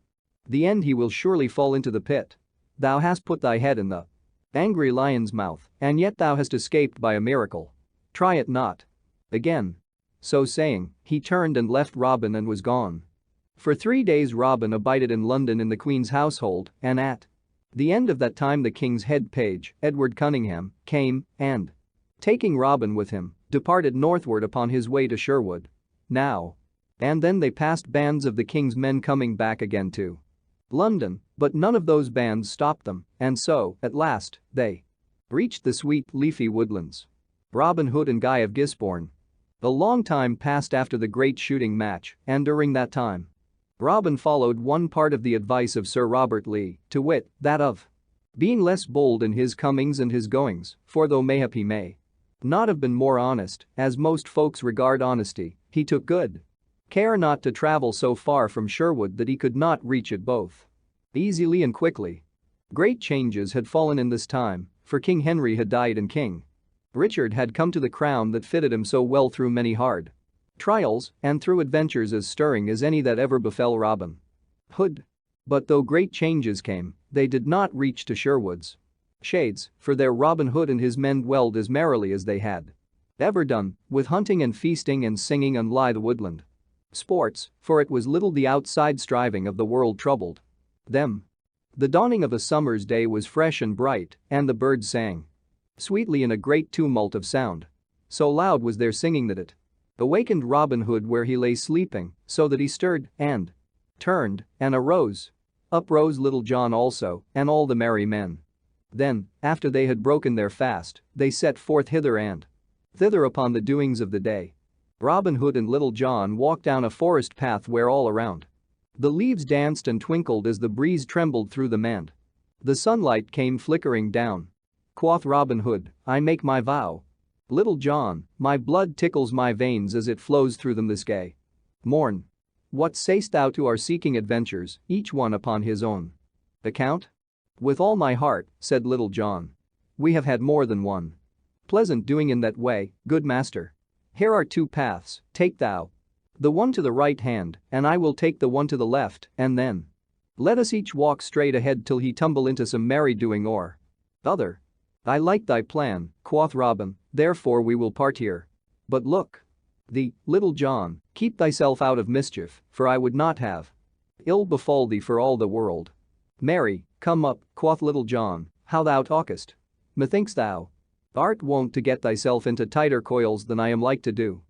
the end he will surely fall into the pit. Thou hast put thy head in the angry lion's mouth, and yet thou hast escaped by a miracle. Try it not again." So saying, he turned and left Robin and was gone. For 3 days Robin abided in London in the Queen's household, and at the end of that time the King's head page, Edward Cunningham, came and, taking Robin with him, departed northward upon his way to Sherwood. Now and then they passed bands of the King's men coming back again to London, but none of those bands stopped them, and so, at last, they reached the sweet, leafy woodlands. Robin Hood and Guy of Gisborne. A long time passed after the great shooting match, and during that time Robin followed one part of the advice of Sir Robert Lee, to wit, that of being less bold in his comings and his goings, for though mayhap he may not have been more honest, as most folks regard honesty, he took good care not to travel so far from Sherwood that he could not reach it both easily and quickly. Great changes had fallen in this time, for King Henry had died and King Richard had come to the crown that fitted him so well through many hard trials and through adventures as stirring as any that ever befell Robin Hood. But though great changes came, they did not reach to Sherwood's shades, for there Robin Hood and his men dwelled as merrily as they had ever done, with hunting and feasting and singing on lithe woodland sports, for it was little the outside striving of the world troubled them. The dawning of a summer's day was fresh and bright, and the birds sang sweetly in a great tumult of sound. So loud was their singing that it awakened Robin Hood where he lay sleeping, so that he stirred, and turned, and arose. Up rose Little John also, and all the merry men. Then, after they had broken their fast, they set forth hither and thither upon the doings of the day. Robin Hood and Little John walked down a forest path where all around The leaves danced and twinkled as the breeze trembled through them and the sunlight came flickering down. Quoth Robin Hood, I make my vow. Little John, my blood tickles my veins as it flows through them this gay morn. What sayst thou to our seeking adventures, each one upon his own account? With all my heart, said Little John. We have had more than one pleasant doing in that way, good master. Here are two paths, take thou the one to the right hand, and I will take the one to the left, and then let us each walk straight ahead till he tumble into some merry doing or other. I like thy plan, quoth Robin, therefore we will part here. But look thee, Little John, keep thyself out of mischief, for I would not have ill befall thee for all the world. Marry, come up, quoth Little John, how thou talkest. Methinks thou art wont to get thyself into tighter coils than I am like to do.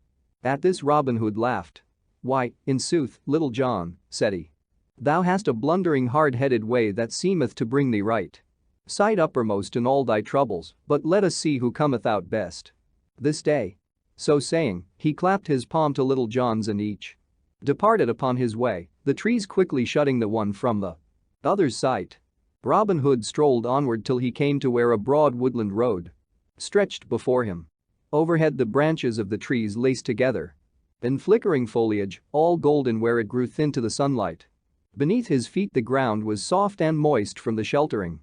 At this Robin Hood laughed. Why, in sooth, Little John, said he, thou hast a blundering hard-headed way that seemeth to bring thee right side uppermost in all thy troubles, but let us see who cometh out best this day. So saying, he clapped his palm to Little John's and each departed upon his way, the trees quickly shutting the one from the other's sight. Robin Hood strolled onward till he came to where a broad woodland road stretched before him. Overhead the branches of the trees laced together in flickering foliage, all golden where it grew thin to the sunlight. Beneath his feet the ground was soft and moist from the sheltering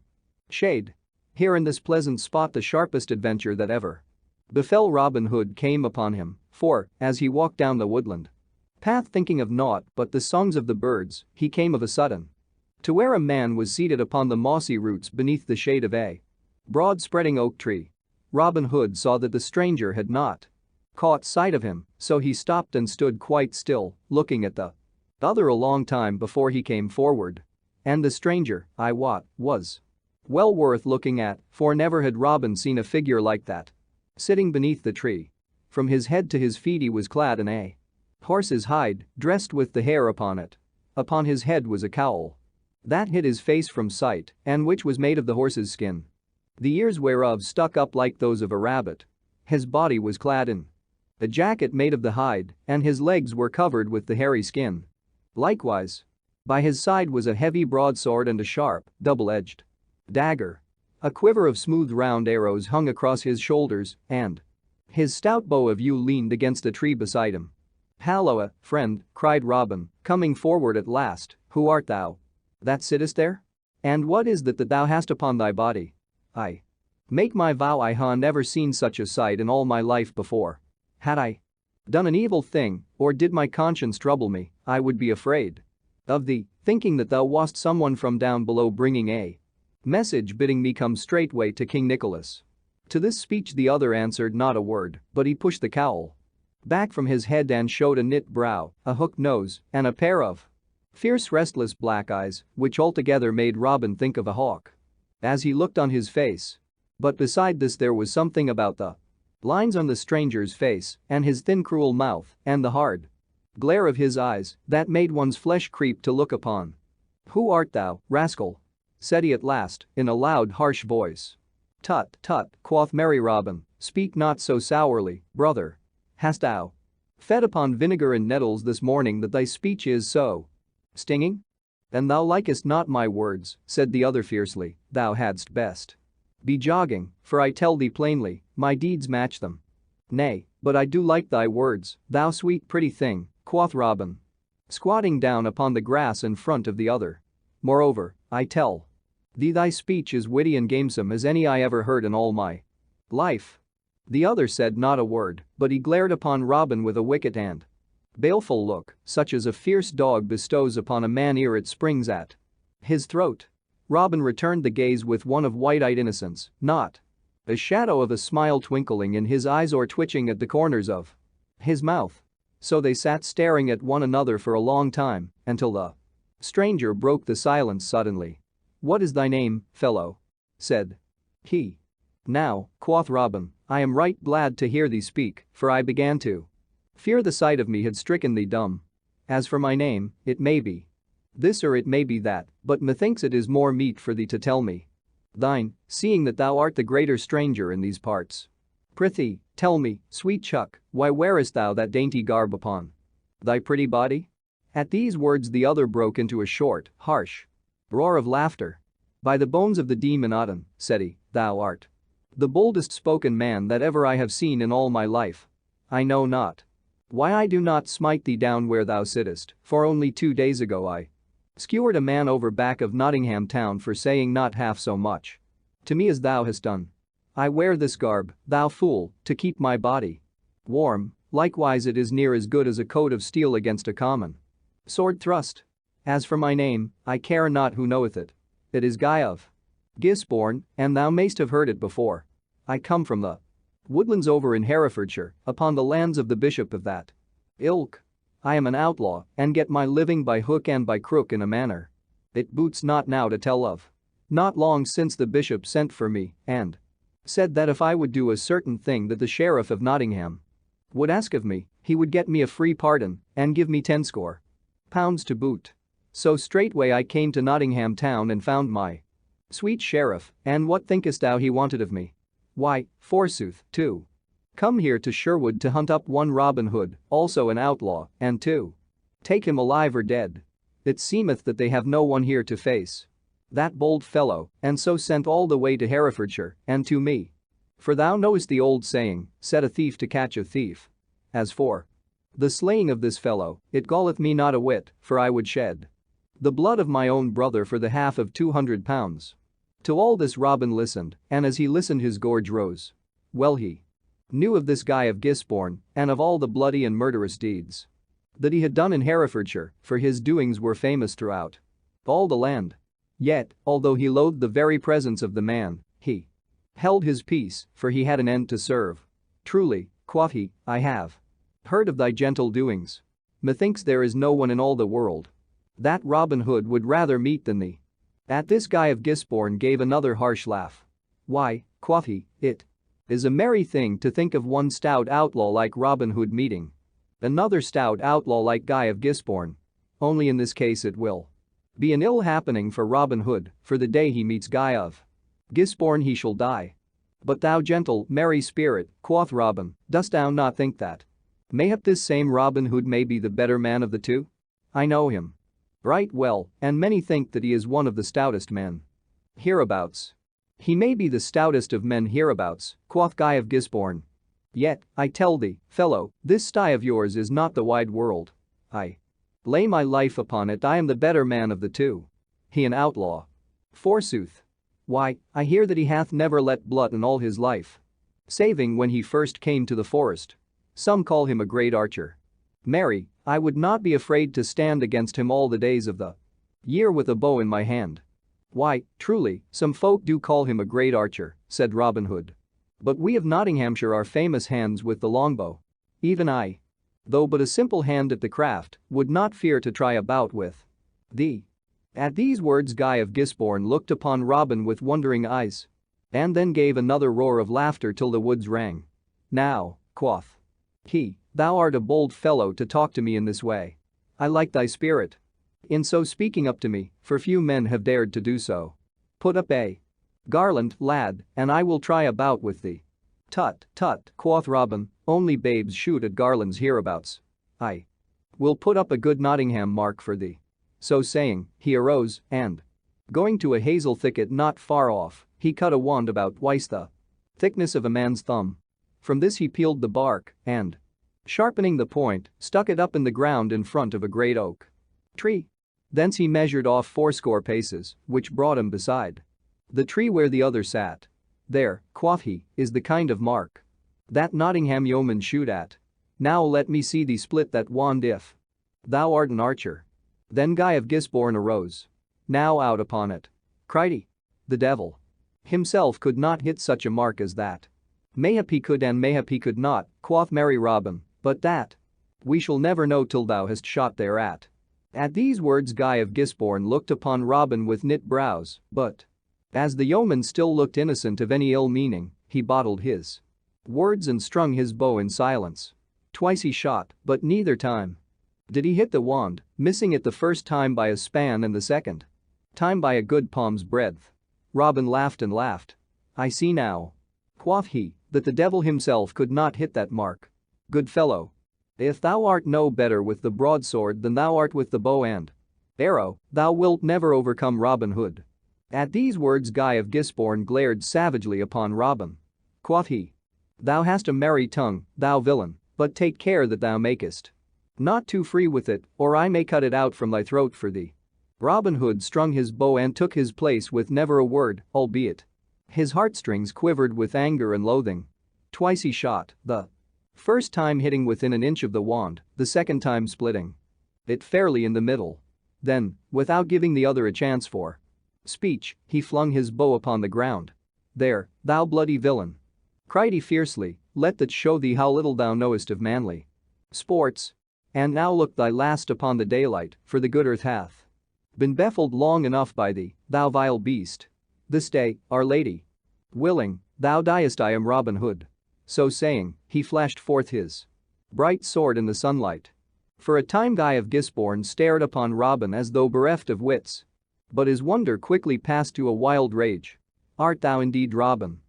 shade. Here in this pleasant spot the sharpest adventure that ever befell Robin Hood came upon him, for, as he walked down the woodland path thinking of naught but the songs of the birds, he came of a sudden to where a man was seated upon the mossy roots beneath the shade of a broad spreading oak tree. Robin Hood saw that the stranger had not caught sight of him, so he stopped and stood quite still, looking at the other a long time before he came forward. And the stranger, I wot, was well worth looking at, for never had Robin seen a figure like that. Sitting beneath the tree, from his head to his feet he was clad in a horse's hide, dressed with the hair upon it. Upon his head was a cowl that hid his face from sight, and which was made of the horse's skin, the ears whereof stuck up like those of a rabbit. His body was clad in a jacket made of the hide, and his legs were covered with the hairy skin. Likewise, by his side was a heavy broadsword and a sharp, double-edged dagger. A quiver of smooth round arrows hung across his shoulders, and his stout bow of yew leaned against a tree beside him. Halloa, friend, cried Robin, coming forward at last, who art thou that sittest there? And what is that thou hast upon thy body? I make my vow I ha never seen such a sight in all my life before. Had I done an evil thing, or did my conscience trouble me, I would be afraid of thee, thinking that thou wast someone from down below bringing a message bidding me come straightway to King Nicholas. To this speech the other answered not a word, but he pushed the cowl back from his head and showed a knit brow, a hooked nose, and a pair of fierce restless black eyes, which altogether made Robin think of a hawk as he looked on his face. But beside this there was something about the lines on the stranger's face, and his thin cruel mouth, and the hard glare of his eyes, that made one's flesh creep to look upon. Who art thou, rascal? Said he at last, in a loud harsh voice. Tut, tut, quoth merry Robin, speak not so sourly, brother. Hast thou fed upon vinegar and nettles this morning that thy speech is so stinging? And thou likest not my words, said the other fiercely, thou hadst best be jogging, for I tell thee plainly, my deeds match them. Nay, but I do like thy words, thou sweet pretty thing, quoth Robin, squatting down upon the grass in front of the other. Moreover, I tell thee thy speech is witty and gamesome as any I ever heard in all my life. The other said not a word, but he glared upon Robin with a wicked and baleful look, such as a fierce dog bestows upon a man ere it springs at his throat. Robin returned the gaze with one of wide-eyed innocence, not a shadow of a smile twinkling in his eyes or twitching at the corners of his mouth. So they sat staring at one another for a long time, until the stranger broke the silence suddenly. What is thy name, fellow? Said he. Now, quoth Robin, I am right glad to hear thee speak, for I began to fear the sight of me had stricken thee dumb. As for my name, it may be this or it may be that, but methinks it is more meet for thee to tell me thine, seeing that thou art the greater stranger in these parts. Prithee, tell me, sweet chuck, why wearest thou that dainty garb upon thy pretty body? At these words the other broke into a short, harsh roar of laughter. "By the bones of the demon Aten," said he, "thou art the boldest spoken man that ever I have seen in all my life. I know not why I do not smite thee down where thou sittest, for only 2 days ago I skewered a man over back of Nottingham town for saying not half so much to me as thou hast done. I wear this garb, thou fool, to keep my body warm, likewise it is near as good as a coat of steel against a common sword thrust. As for my name, I care not who knoweth it. It is Guy of Gisborne, and thou mayst have heard it before. I come from the woodlands over in Herefordshire, upon the lands of the bishop of that ilk. I am an outlaw and get my living by hook and by crook in a manner it boots not now to tell of. Not long since the bishop sent for me and said that if I would do a certain thing that the Sheriff of Nottingham would ask of me, he would get me a free pardon and give me 10 score pounds to boot. So straightway I came to Nottingham town and found my sweet sheriff, and what thinkest thou he wanted of me? Why, forsooth, to come here to Sherwood to hunt up one Robin Hood, also an outlaw, and to take him alive or dead. It seemeth that they have no one here to face that bold fellow, and so sent all the way to Herefordshire and to me. For thou knowest the old saying, set a thief to catch a thief. As for the slaying of this fellow, it galleth me not a whit, for I would shed the blood of my own brother for the half of 200 pounds. To all this Robin listened, and as he listened his gorge rose. Well he knew of this Guy of Gisborne and of all the bloody and murderous deeds that he had done in Herefordshire, for his doings were famous throughout all the land. Yet, although he loathed the very presence of the man, he held his peace, for he had an end to serve. Truly, quoth he, I have heard of thy gentle doings. Methinks there is no one in all the world that Robin Hood would rather meet than thee. At this Guy of Gisborne gave another harsh laugh. Why, quoth he, it is a merry thing to think of one stout outlaw like Robin Hood meeting another stout outlaw like Guy of Gisborne. Only in this case it will be an ill happening for Robin Hood, for the day he meets Guy of Gisborne he shall die. But thou gentle, merry spirit, quoth Robin, dost thou not think that mayhap this same Robin Hood may be the better man of the two? I know him right well, and many think that he is one of the stoutest men hereabouts. He may be the stoutest of men hereabouts, quoth Guy of Gisborne. Yet, I tell thee, fellow, this sty of yours is not the wide world. I lay my life upon it I am the better man of the two. He an outlaw. Forsooth. Why, I hear that he hath never let blood in all his life, saving when he first came to the forest. Some call him a great archer. Marry, I would not be afraid to stand against him all the days of the year with a bow in my hand. Why, truly, some folk do call him a great archer, said Robin Hood. But we of Nottinghamshire are famous hands with the longbow. Even I, though but a simple hand at the craft, would not fear to try a bout with thee. At these words Guy of Gisborne looked upon Robin with wondering eyes and then gave another roar of laughter till the woods rang. Now, quoth he, thou art a bold fellow to talk to me in this way. I like thy spirit in so speaking up to me, for few men have dared to do so. Put up a garland, lad, and I will try a bout with thee. Tut, tut, quoth Robin, only babes shoot at garlands hereabouts. I will put up a good Nottingham mark for thee. So saying, he arose and, going to a hazel thicket not far off, he cut a wand about twice the thickness of a man's thumb. From this he peeled the bark and, sharpening the point, stuck it up in the ground in front of a great oak tree. Thence he measured off 80 paces, which brought him beside the tree where the other sat. There, quoth he, is the kind of mark that Nottingham yeomen shoot at. Now let me see thee split that wand if thou art an archer. Then Guy of Gisborne arose. Now out upon it, cried he. The devil himself could not hit such a mark as that. Mayhap he could and mayhap he could not, quoth merry Robin, but that we shall never know till thou hast shot thereat. At these words Guy of Gisborne looked upon Robin with knit brows, but as the yeoman still looked innocent of any ill meaning, he bottled his words and strung his bow in silence. Twice he shot, but neither time did he hit the wand, missing it the first time by a span and the second time by a good palm's breadth. Robin laughed and laughed. I see now, quoth he, that the devil himself could not hit that mark. Good fellow, If thou art no better with the broadsword than thou art with the bow and arrow, thou wilt never overcome Robin Hood." At these words Guy of Gisborne glared savagely upon Robin. Quoth he, "Thou hast a merry tongue, thou villain, but take care that thou makest not too free with it, or I may cut it out from thy throat for thee." Robin Hood strung his bow and took his place with never a word, albeit his heartstrings quivered with anger and loathing. Twice he shot, the first time hitting within an inch of the wand, the second time splitting it fairly in the middle. Then, without giving the other a chance for speech, he flung his bow upon the ground. "There, thou bloody villain!" cried he fiercely, "let that show thee how little thou knowest of manly sports. And now look thy last upon the daylight, for the good earth hath been befuddled long enough by thee, thou vile beast. This day, Our Lady willing, thou diest. I am Robin Hood." So saying, he flashed forth his bright sword in the sunlight. For a time Guy of Gisborne stared upon Robin as though bereft of wits. But his wonder quickly passed to a wild rage. "Art thou indeed Robin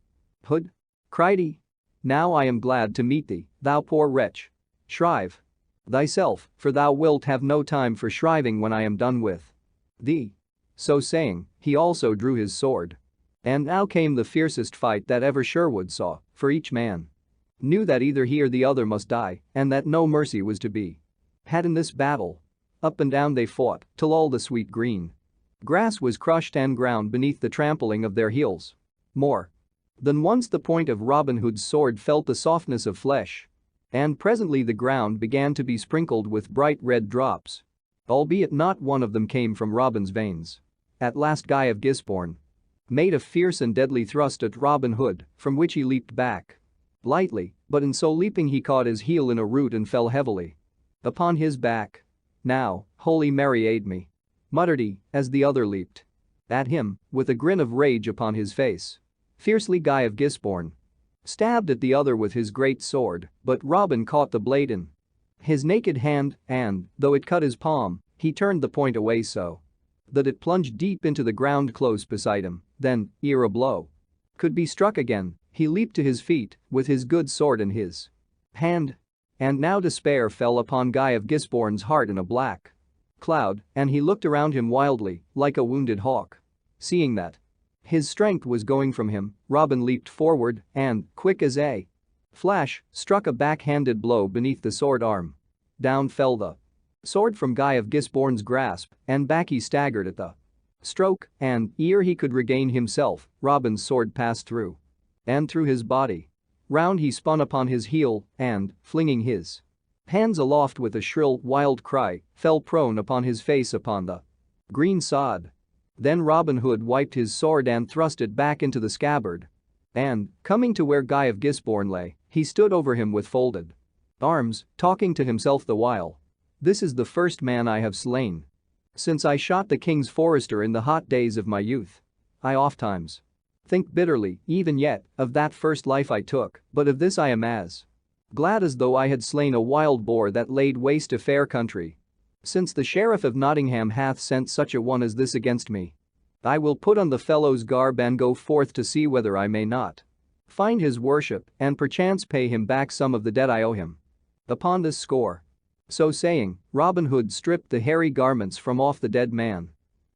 Hood?" cried he. "Now I am glad to meet thee, thou poor wretch. Shrive thyself, for thou wilt have no time for shriving when I am done with thee." So saying, he also drew his sword. And now came the fiercest fight that ever Sherwood saw, for each man knew that either he or the other must die, and that no mercy was to be had in this battle. Up and down they fought, till all the sweet green grass was crushed and ground beneath the trampling of their heels. More than once the point of Robin Hood's sword felt the softness of flesh. And presently the ground began to be sprinkled with bright red drops. Albeit not one of them came from Robin's veins. At last Guy of Gisborne made a fierce and deadly thrust at Robin Hood, from which he leaped back lightly, but in so leaping he caught his heel in a root and fell heavily upon his back. "Now, Holy Mary aid me," muttered he, as the other leaped at him, with a grin of rage upon his face. Fiercely Guy of Gisborne stabbed at the other with his great sword, but Robin caught the blade in his naked hand and, though it cut his palm, he turned the point away so that it plunged deep into the ground close beside him. Then, ere a blow could be struck again, he leaped to his feet with his good sword in his hand. And now despair fell upon Guy of Gisborne's heart in a black cloud, and he looked around him wildly, like a wounded hawk. Seeing that his strength was going from him, Robin leaped forward and, quick as a flash, struck a back-handed blow beneath the sword arm. Down fell the sword from Guy of Gisborne's grasp, and back he staggered at the stroke, and, ere he could regain himself, Robin's sword passed through and through his body. Round he spun upon his heel and, flinging his hands aloft with a shrill, wild cry, fell prone upon his face upon the green sod. Then Robin Hood wiped his sword and thrust it back into the scabbard. And, coming to where Guy of Gisborne lay, he stood over him with folded arms, talking to himself the while. "This is the first man I have slain since I shot the king's forester in the hot days of my youth. I ofttimes think bitterly, even yet, of that first life I took, but of this I am as glad as though I had slain a wild boar that laid waste a fair country. Since the Sheriff of Nottingham hath sent such a one as this against me, I will put on the fellow's garb and go forth to see whether I may not find his worship and perchance pay him back some of the debt I owe him upon this score." So saying, Robin Hood stripped the hairy garments from off the dead man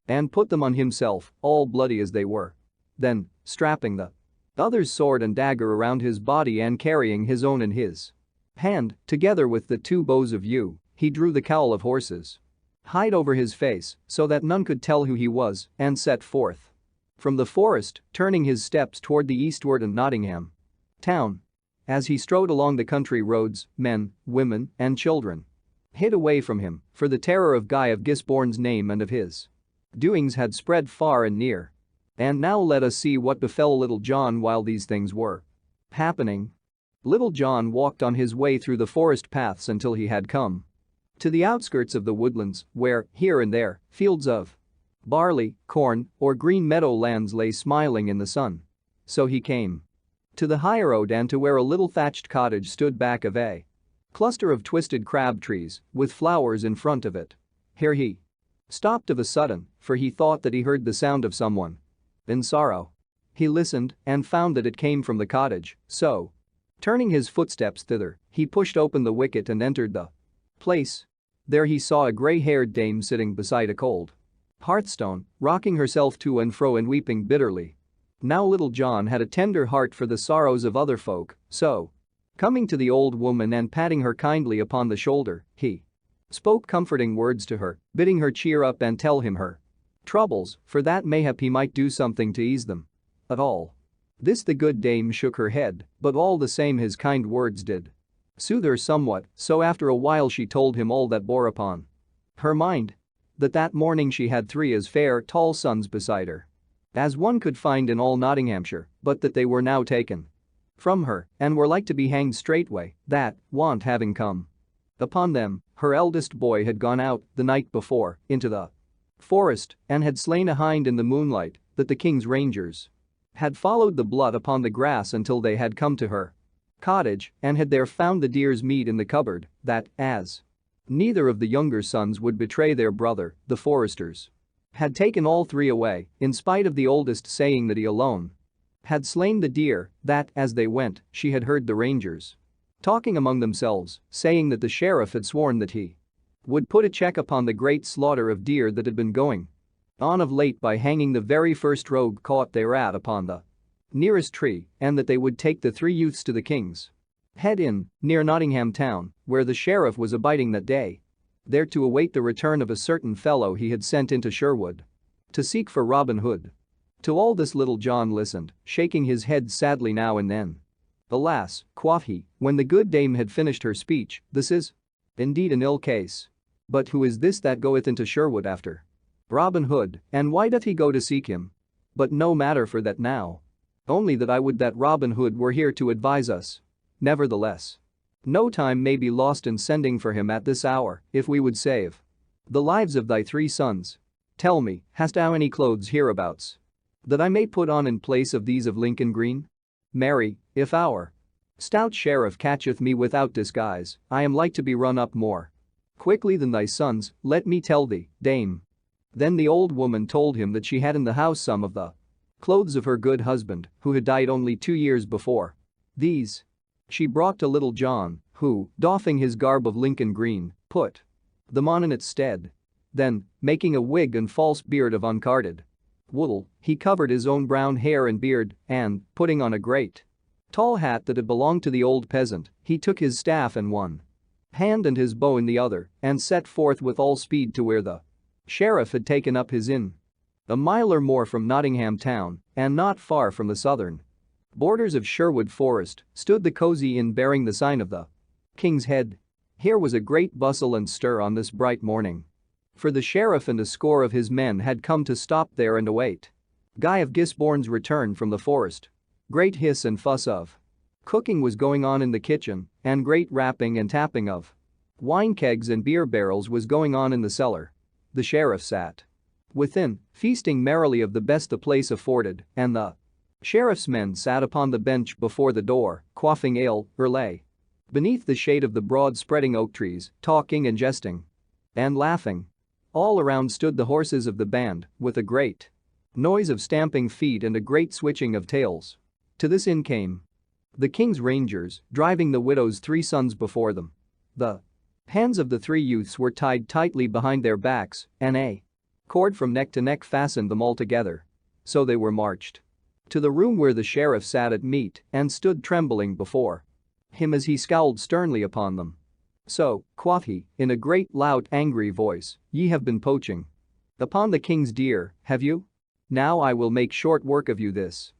and put them on himself, all bloody as they were. Then, strapping the other's sword and dagger around his body and carrying his own in his hand, together with the two bows of yew, he drew the cowl of horse's hide over his face so that none could tell who he was, and set forth from the forest, turning his steps toward the eastward and Nottingham town. As he strode along the country roads, men, women, and children hid away from him, for the terror of Guy of Gisborne's name and of his doings had spread far and near. And now let us see what befell Little John while these things were happening. Little John walked on his way through the forest paths until he had come to the outskirts of the woodlands, where, here and there, fields of barley, corn, or green meadow lands lay smiling in the sun. So he came to the high road and to where a little thatched cottage stood back of a cluster of twisted crab trees, with flowers in front of it. Here he stopped of a sudden, for he thought that he heard the sound of someone in sorrow. He listened and found that it came from the cottage, so Turning his footsteps thither, he pushed open the wicket and entered the place. There he saw a grey-haired dame sitting beside a cold hearthstone, rocking herself to and fro and weeping bitterly. Now Little John had a tender heart for the sorrows of other folk, so, coming to the old woman and patting her kindly upon the shoulder, he spoke comforting words to her, bidding her cheer up and tell him her troubles, for that mayhap he might do something to ease them. At all this the good dame shook her head, but all the same his kind words did soothe her somewhat, so after a while she told him all that bore upon her mind. That morning she had 3 as fair tall sons beside her as one could find in all Nottinghamshire, but that they were now taken from her and were like to be hanged straightway, that, want having come upon them, her eldest boy had gone out the night before into the forest and had slain a hind in the moonlight, that the king's rangers had followed the blood upon the grass until they had come to her cottage and had there found the deer's meat in the cupboard, that, as neither of the younger sons would betray their brother, the foresters had taken all 3 away, in spite of the oldest saying that he alone had slain the deer, that, as they went, she had heard the rangers talking among themselves, saying that the sheriff had sworn that he would put a check upon the great slaughter of deer that had been going on of late by hanging the very first rogue caught thereat upon the nearest tree, and that they would take the 3 youths to the King's Head Inn, near Nottingham town, where the sheriff was abiding that day, there to await the return of a certain fellow he had sent into Sherwood to seek for Robin Hood. To all this Little John listened, shaking his head sadly now and then. Alas, quoth he, when the good dame had finished her speech, this is indeed an ill case. But who is this that goeth into Sherwood after Robin Hood, and why doth he go to seek him? But no matter for that now. Only that I would that Robin Hood were here to advise us. Nevertheless, no time may be lost in sending for him at this hour, if we would save the lives of thy 3 sons. Tell me, hast thou any clothes hereabouts that I may put on in place of these of Lincoln Green? Marry, if our stout sheriff catcheth me without disguise, I am like to be run up more quickly than thy sons, let me tell thee, dame. Then the old woman told him that she had in the house some of the clothes of her good husband, who had died only 2 years before. These she brought to Little John, who, doffing his garb of Lincoln Green, put them on in its stead. Then, making a wig and false beard of uncarded wool, he covered his own brown hair and beard, and, putting on a great tall hat that had belonged to the old peasant, he took his staff in one hand and his bow in the other, and set forth with all speed to where the sheriff had taken up his inn. A mile or more from Nottingham town, and not far from the southern borders of Sherwood Forest, stood the cozy inn bearing the sign of the King's Head. Here was a great bustle and stir on this bright morning, for the sheriff and a score of his men had come to stop there and await Guy of Gisborne's return from the forest. Great hiss and fuss of cooking was going on in the kitchen, and great rapping and tapping of wine kegs and beer barrels was going on in the cellar. The sheriff sat within, feasting merrily of the best the place afforded, and the sheriff's men sat upon the bench before the door, quaffing ale or lay beneath the shade of the broad spreading oak trees, talking and jesting and laughing. All around stood the horses of the band, with a great noise of stamping feet and a great switching of tails. To this inn came the King's Rangers, driving the widow's 3 sons before them. The hands of the 3 youths were tied tightly behind their backs, and a cord from neck to neck fastened them all together. So they were marched to the room where the sheriff sat at meat and stood trembling before him as he scowled sternly upon them. So, quoth he, in a great loud angry voice, ye have been poaching upon the king's deer, have you? Now I will make short work of you this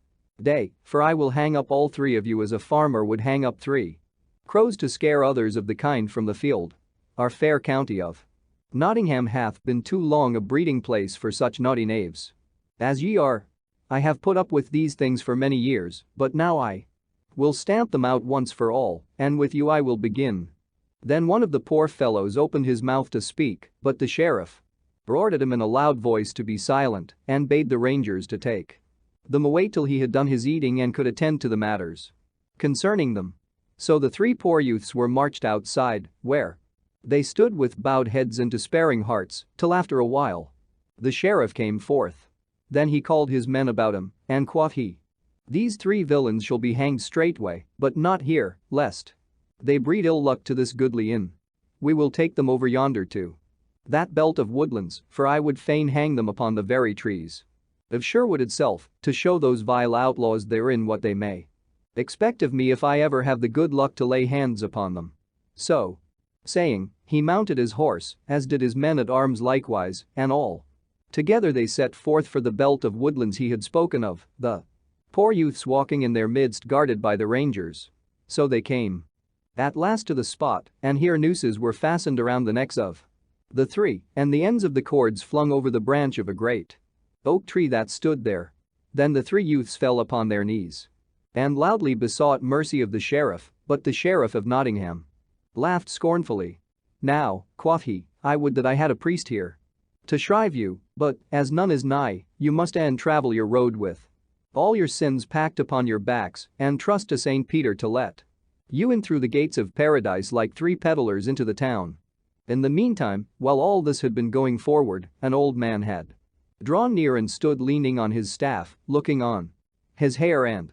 day, for I will hang up all 3 of you as a farmer would hang up 3 crows to scare others of the kind from the field. Our fair county of Nottingham hath been too long a breeding place for such naughty knaves as ye are. I have put up with these things for many years, but now I will stamp them out once for all, and with you I will begin. Then one of the poor fellows opened his mouth to speak, but the sheriff roared at him in a loud voice to be silent and bade the rangers to take them away till he had done his eating and could attend to the matters concerning them. So the 3 poor youths were marched outside, where they stood with bowed heads and despairing hearts, till after a while the sheriff came forth. Then he called his men about him, and quoth he, These 3 villains shall be hanged straightway, but not here, lest they breed ill luck to this goodly inn. We will take them over yonder to that belt of woodlands, for I would fain hang them upon the very trees of Sherwood itself, to show those vile outlaws therein what they may expect of me if I ever have the good luck to lay hands upon them. So saying, he mounted his horse, as did his men at arms likewise, and all together they set forth for the belt of woodlands he had spoken of, the poor youths walking in their midst guarded by the rangers. So they came at last to the spot, and here nooses were fastened around the necks of the 3, and the ends of the cords flung over the branch of a great oak tree that stood there. Then the 3 youths fell upon their knees and loudly besought mercy of the sheriff, but the Sheriff of Nottingham laughed scornfully. Now, quoth he, I would that I had a priest here to shrive you, but, as none is nigh, you must e'en travel your road with all your sins packed upon your backs, and trust to St. Peter to let you in through the gates of paradise like 3 peddlers into the town. In the meantime, while all this had been going forward, an old man had drawn near and stood leaning on his staff, looking on. His hair and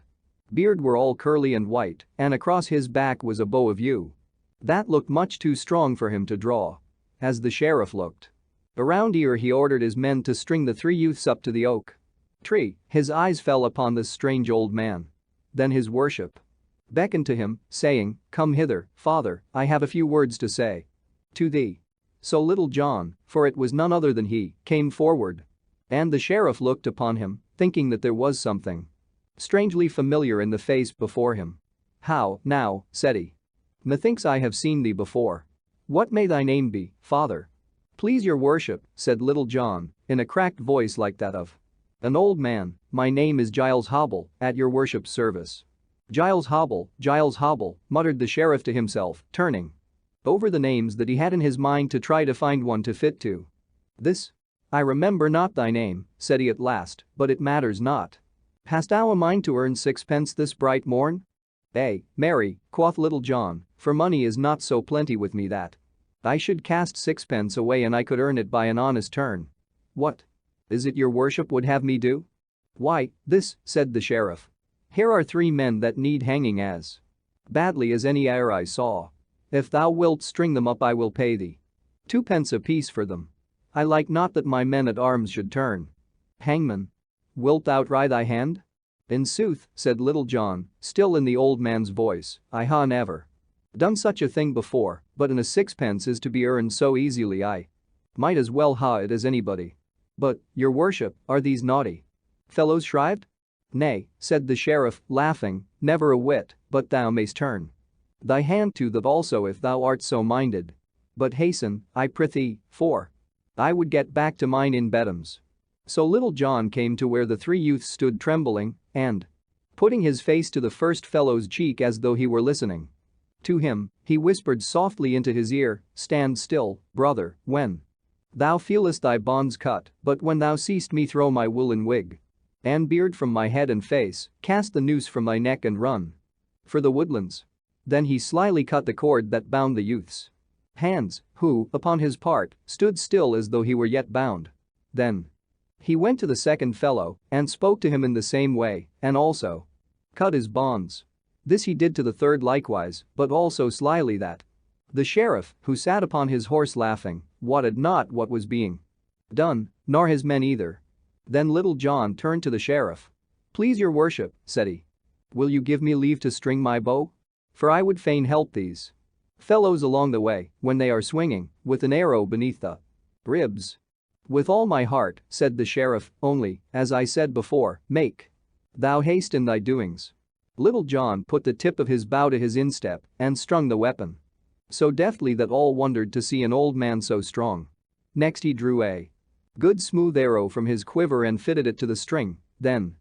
beard were all curly and white, and across his back was a bow of yew that looked much too strong for him to draw. As the sheriff looked around here, he ordered his men to string the 3 youths up to the oak tree. His eyes fell upon this strange old man. Then his worship beckoned to him, saying, Come hither, father, I have a few words to say to thee. So Little John, for it was none other than he, came forward. And the sheriff looked upon him, thinking that there was something strangely familiar in the face before him. How, now, said he. Methinks I have seen thee before. What may thy name be, father? Please your worship, said Little John, in a cracked voice like that of an old man. My name is Giles Hobble, at your worship's service. Giles Hobble, muttered the sheriff to himself, turning over the names that he had in his mind to try to find one to fit to this. I remember not thy name, said he at last, but it matters not. Hast thou a mind to earn 6pence this bright morn? Marry, quoth Little John, for money is not so plenty with me that I should cast 6pence away and I could earn it by an honest turn. What is it your worship would have me do? Why, this, said the sheriff. Here are 3 men that need hanging as badly as any e'er I saw. If thou wilt string them up I will pay thee 2pence apiece for them. I like not that my men at arms should turn hangman. Wilt thou try thy hand? In sooth, said Little John, still in the old man's voice, I ha never done such a thing before, but in a 6pence is to be earned so easily I might as well ha it as anybody. But, your worship, are these naughty fellows shrived? Nay, said the sheriff, laughing, never a whit, but thou mayst turn thy hand to them also if thou art so minded. But hasten, I prithee, for I would get back to mine in Bedhams. So Little John came to where the 3 youths stood trembling, and putting his face to the first fellow's cheek as though he were listening to him, he whispered softly into his ear, Stand still, brother, when thou feelest thy bonds cut, but when thou seest me throw my woolen wig and beard from my head and face, cast the noose from thy neck and run for the woodlands. Then he slyly cut the cord that bound the youth's hands, who, upon his part, stood still as though he were yet bound. Then he went to the second fellow and spoke to him in the same way, and also cut his bonds. This he did to the third likewise, but also slyly that the sheriff, who sat upon his horse laughing, wotted not what was being done, nor his men either. Then Little John turned to the sheriff. Please your worship, said he. Will you give me leave to string my bow? For I would fain help these fellows along the way, when they are swinging, with an arrow beneath the ribs. With all my heart, said the sheriff, only, as I said before, make thou haste in thy doings. Little John put the tip of his bow to his instep and strung the weapon so deftly that all wondered to see an old man so strong. Next he drew a good smooth arrow from his quiver and fitted it to the string. Then,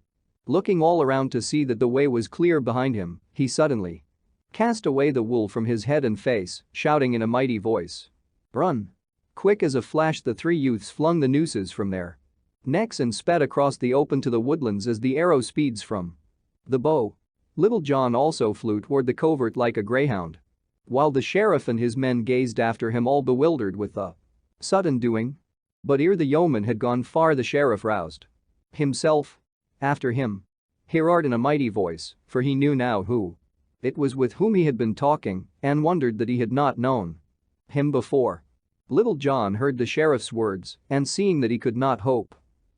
looking all around to see that the way was clear behind him, he suddenly cast away the wool from his head and face, shouting in a mighty voice, Run! Quick as a flash the 3 youths flung the nooses from their necks and sped across the open to the woodlands as the arrow speeds from the bow. Little John also flew toward the covert like a greyhound, while the sheriff and his men gazed after him all bewildered with the sudden doing. But ere the yeoman had gone far the sheriff roused himself. After him he roared in a mighty voice, for he knew now who it was with whom he had been talking and wondered that he had not known him before. Little John heard the sheriff's words and seeing that he could not hope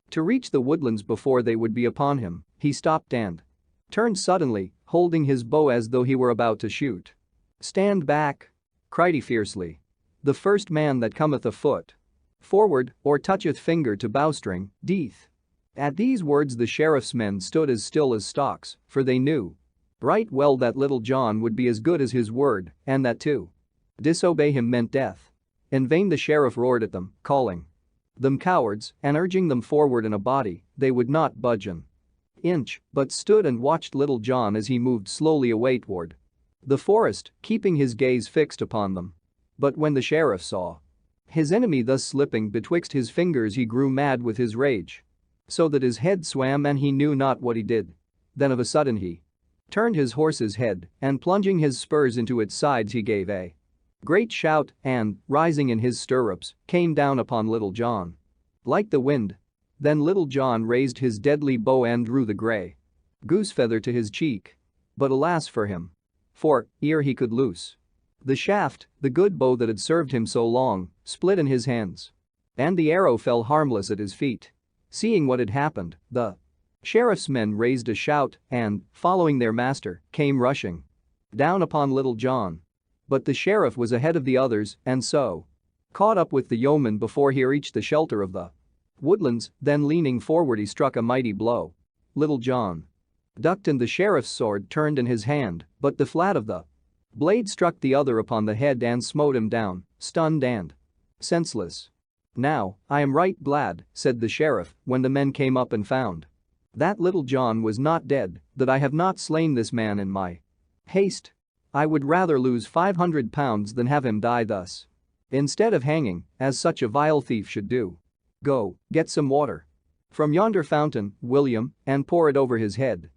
to reach the woodlands before they would be upon him, he stopped and turned suddenly, holding his bow as though he were about to shoot. "Stand back!" cried he fiercely. "The first man that cometh afoot forward or toucheth finger to bowstring, death." At these words the sheriff's men stood as still as stocks, for they knew right well that Little John would be as good as his word and that to disobey him meant death. In vain the sheriff roared at them, calling them cowards and urging them forward in a body. They would not budge an inch but stood and watched Little John as he moved slowly away toward the forest, keeping his gaze fixed upon them. But when the sheriff saw his enemy thus slipping betwixt his fingers, he grew mad with his rage, so that his head swam and he knew not what he did. Then of a sudden he turned his horse's head and plunging his spurs into its sides he gave a great shout and, rising in his stirrups, came down upon Little John like the wind. Then Little John raised his deadly bow and drew the grey goose feather to his cheek. But alas for him! For, ere he could loose the shaft, the good bow that had served him so long split in his hands, and the arrow fell harmless at his feet. Seeing what had happened, the sheriff's men raised a shout and, following their master, came rushing down upon Little John. But the sheriff was ahead of the others and so caught up with the yeoman before he reached the shelter of the woodlands. Then leaning forward he struck a mighty blow. Little John ducked and the sheriff's sword turned in his hand, but the flat of the blade struck the other upon the head and smote him down, stunned and senseless. "Now, I am right glad," said the sheriff when the men came up and found that Little John was not dead, "that I have not slain this man in my haste. I would rather lose £500 than have him die thus, instead of hanging, as such a vile thief should do. Go, get some water from yonder fountain, William, and pour it over his head."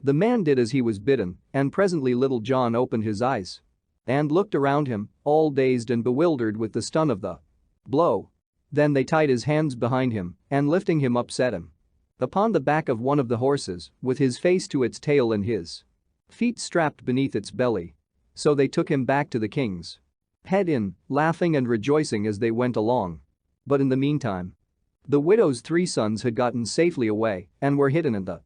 The man did as he was bidden, and presently Little John opened his eyes and looked around him, all dazed and bewildered with the stun of the blow. Then they tied his hands behind him and lifting him up set him upon the back of one of the horses, with his face to its tail and his feet strapped beneath its belly. So they took him back to the king's head inn, laughing and rejoicing as they went along. But in the meantime, the widow's 3 sons had gotten safely away and were hidden in the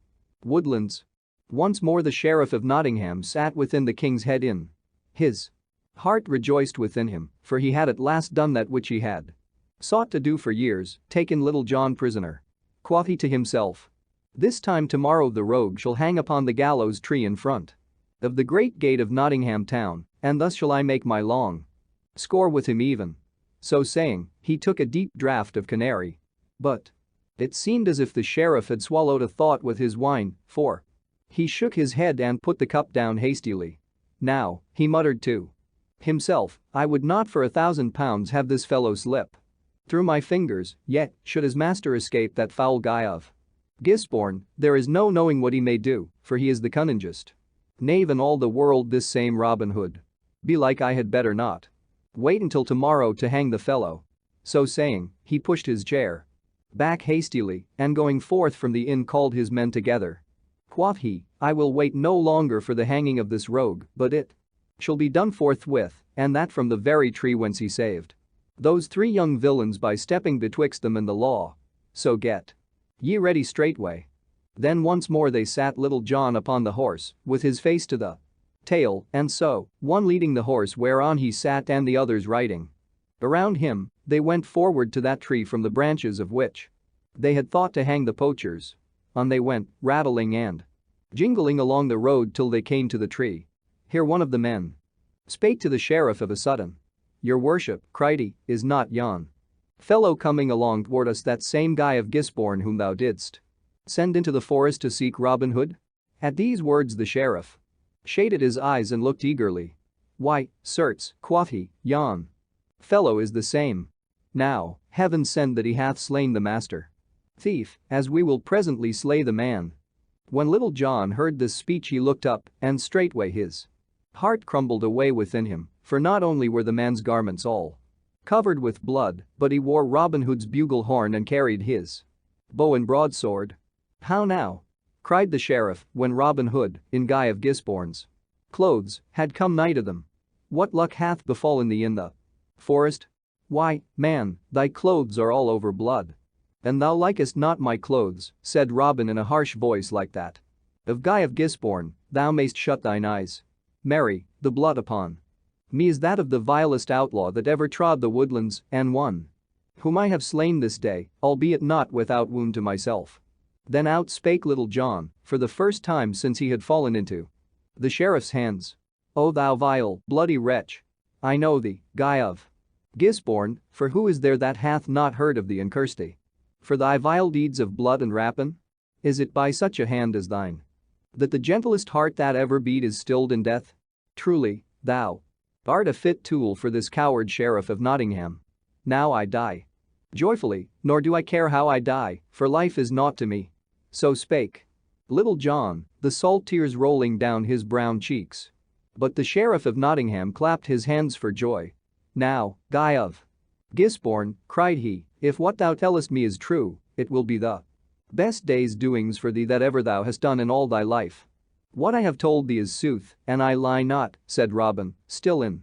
woodlands. Once more the Sheriff of Nottingham sat within the king's head inn. His heart rejoiced within him, for he had at last done that which he had sought to do for years, taken Little John prisoner. Quoth he to himself, "This time tomorrow the rogue shall hang upon the gallows tree in front of the great gate of Nottingham town, and thus shall I make my long score with him even." So saying, he took a deep draught of canary. But it seemed as if the sheriff had swallowed a thought with his wine, for he shook his head and put the cup down hastily. "Now," he muttered to himself, "I would not for £1,000 have this fellow slip through my fingers, yet, should his master escape that foul guy of Gisborne, there is no knowing what he may do, for he is the cunningest knave in all the world, this same Robin Hood. Belike I had better not wait until tomorrow to hang the fellow." So saying, he pushed his chair back hastily and going forth from the inn called his men together. Quoth he, "I will wait no longer for the hanging of this rogue, but it shall be done forthwith, and that from the very tree whence he saved those 3 young villains by stepping betwixt them and the law. So get ye ready straightway." Then once more they sat Little John upon the horse, with his face to the tail, and so, one leading the horse whereon he sat and the others riding around him, they went forward to that tree from the branches of which they had thought to hang the poachers. On they went, rattling and jingling along the road till they came to the tree. Here one of the men spake to the sheriff of a sudden. "Your worship," cried he, "is not yon fellow coming along toward us that same Guy of Gisborne whom thou didst send into the forest to seek Robin Hood?" At these words the sheriff shaded his eyes and looked eagerly. "Why, certes," quoth he, "yon fellow is the same. Now, heaven send that he hath slain the master thief, as we will presently slay the man." When Little John heard this speech he looked up, and straightway his heart crumbled away within him, for not only were the man's garments all covered with blood, but he wore Robin Hood's bugle horn and carried his bow and broadsword. "How now?" cried the sheriff when Robin Hood, in Guy of Gisborne's clothes, had come nigh to them. "What luck hath befallen thee in the forest? Why, man, thy clothes are all over blood." "And thou likest not my clothes," said Robin in a harsh voice like that of Guy of Gisborne, "thou mayst shut thine eyes. Marry, the blood upon me is that of the vilest outlaw that ever trod the woodlands, and one whom I have slain this day, albeit not without wound to myself." Then out spake Little John, for the first time since he had fallen into the sheriff's hands. "O thou vile, bloody wretch! I know thee, Guy of Gisborne, for who is there that hath not heard of thee and cursed thee for thy vile deeds of blood and rapine? Is it by such a hand as thine that the gentlest heart that ever beat is stilled in death? Truly, thou art a fit tool for this coward Sheriff of Nottingham. Now I die joyfully, nor do I care how I die, for life is naught to me." So spake Little John, the salt tears rolling down his brown cheeks. But the Sheriff of Nottingham clapped his hands for joy. "Now, Guy of Gisborne," cried he, "if what thou tellest me is true, it will be the best day's doings for thee that ever thou hast done in all thy life." "What I have told thee is sooth, and I lie not," said Robin, still in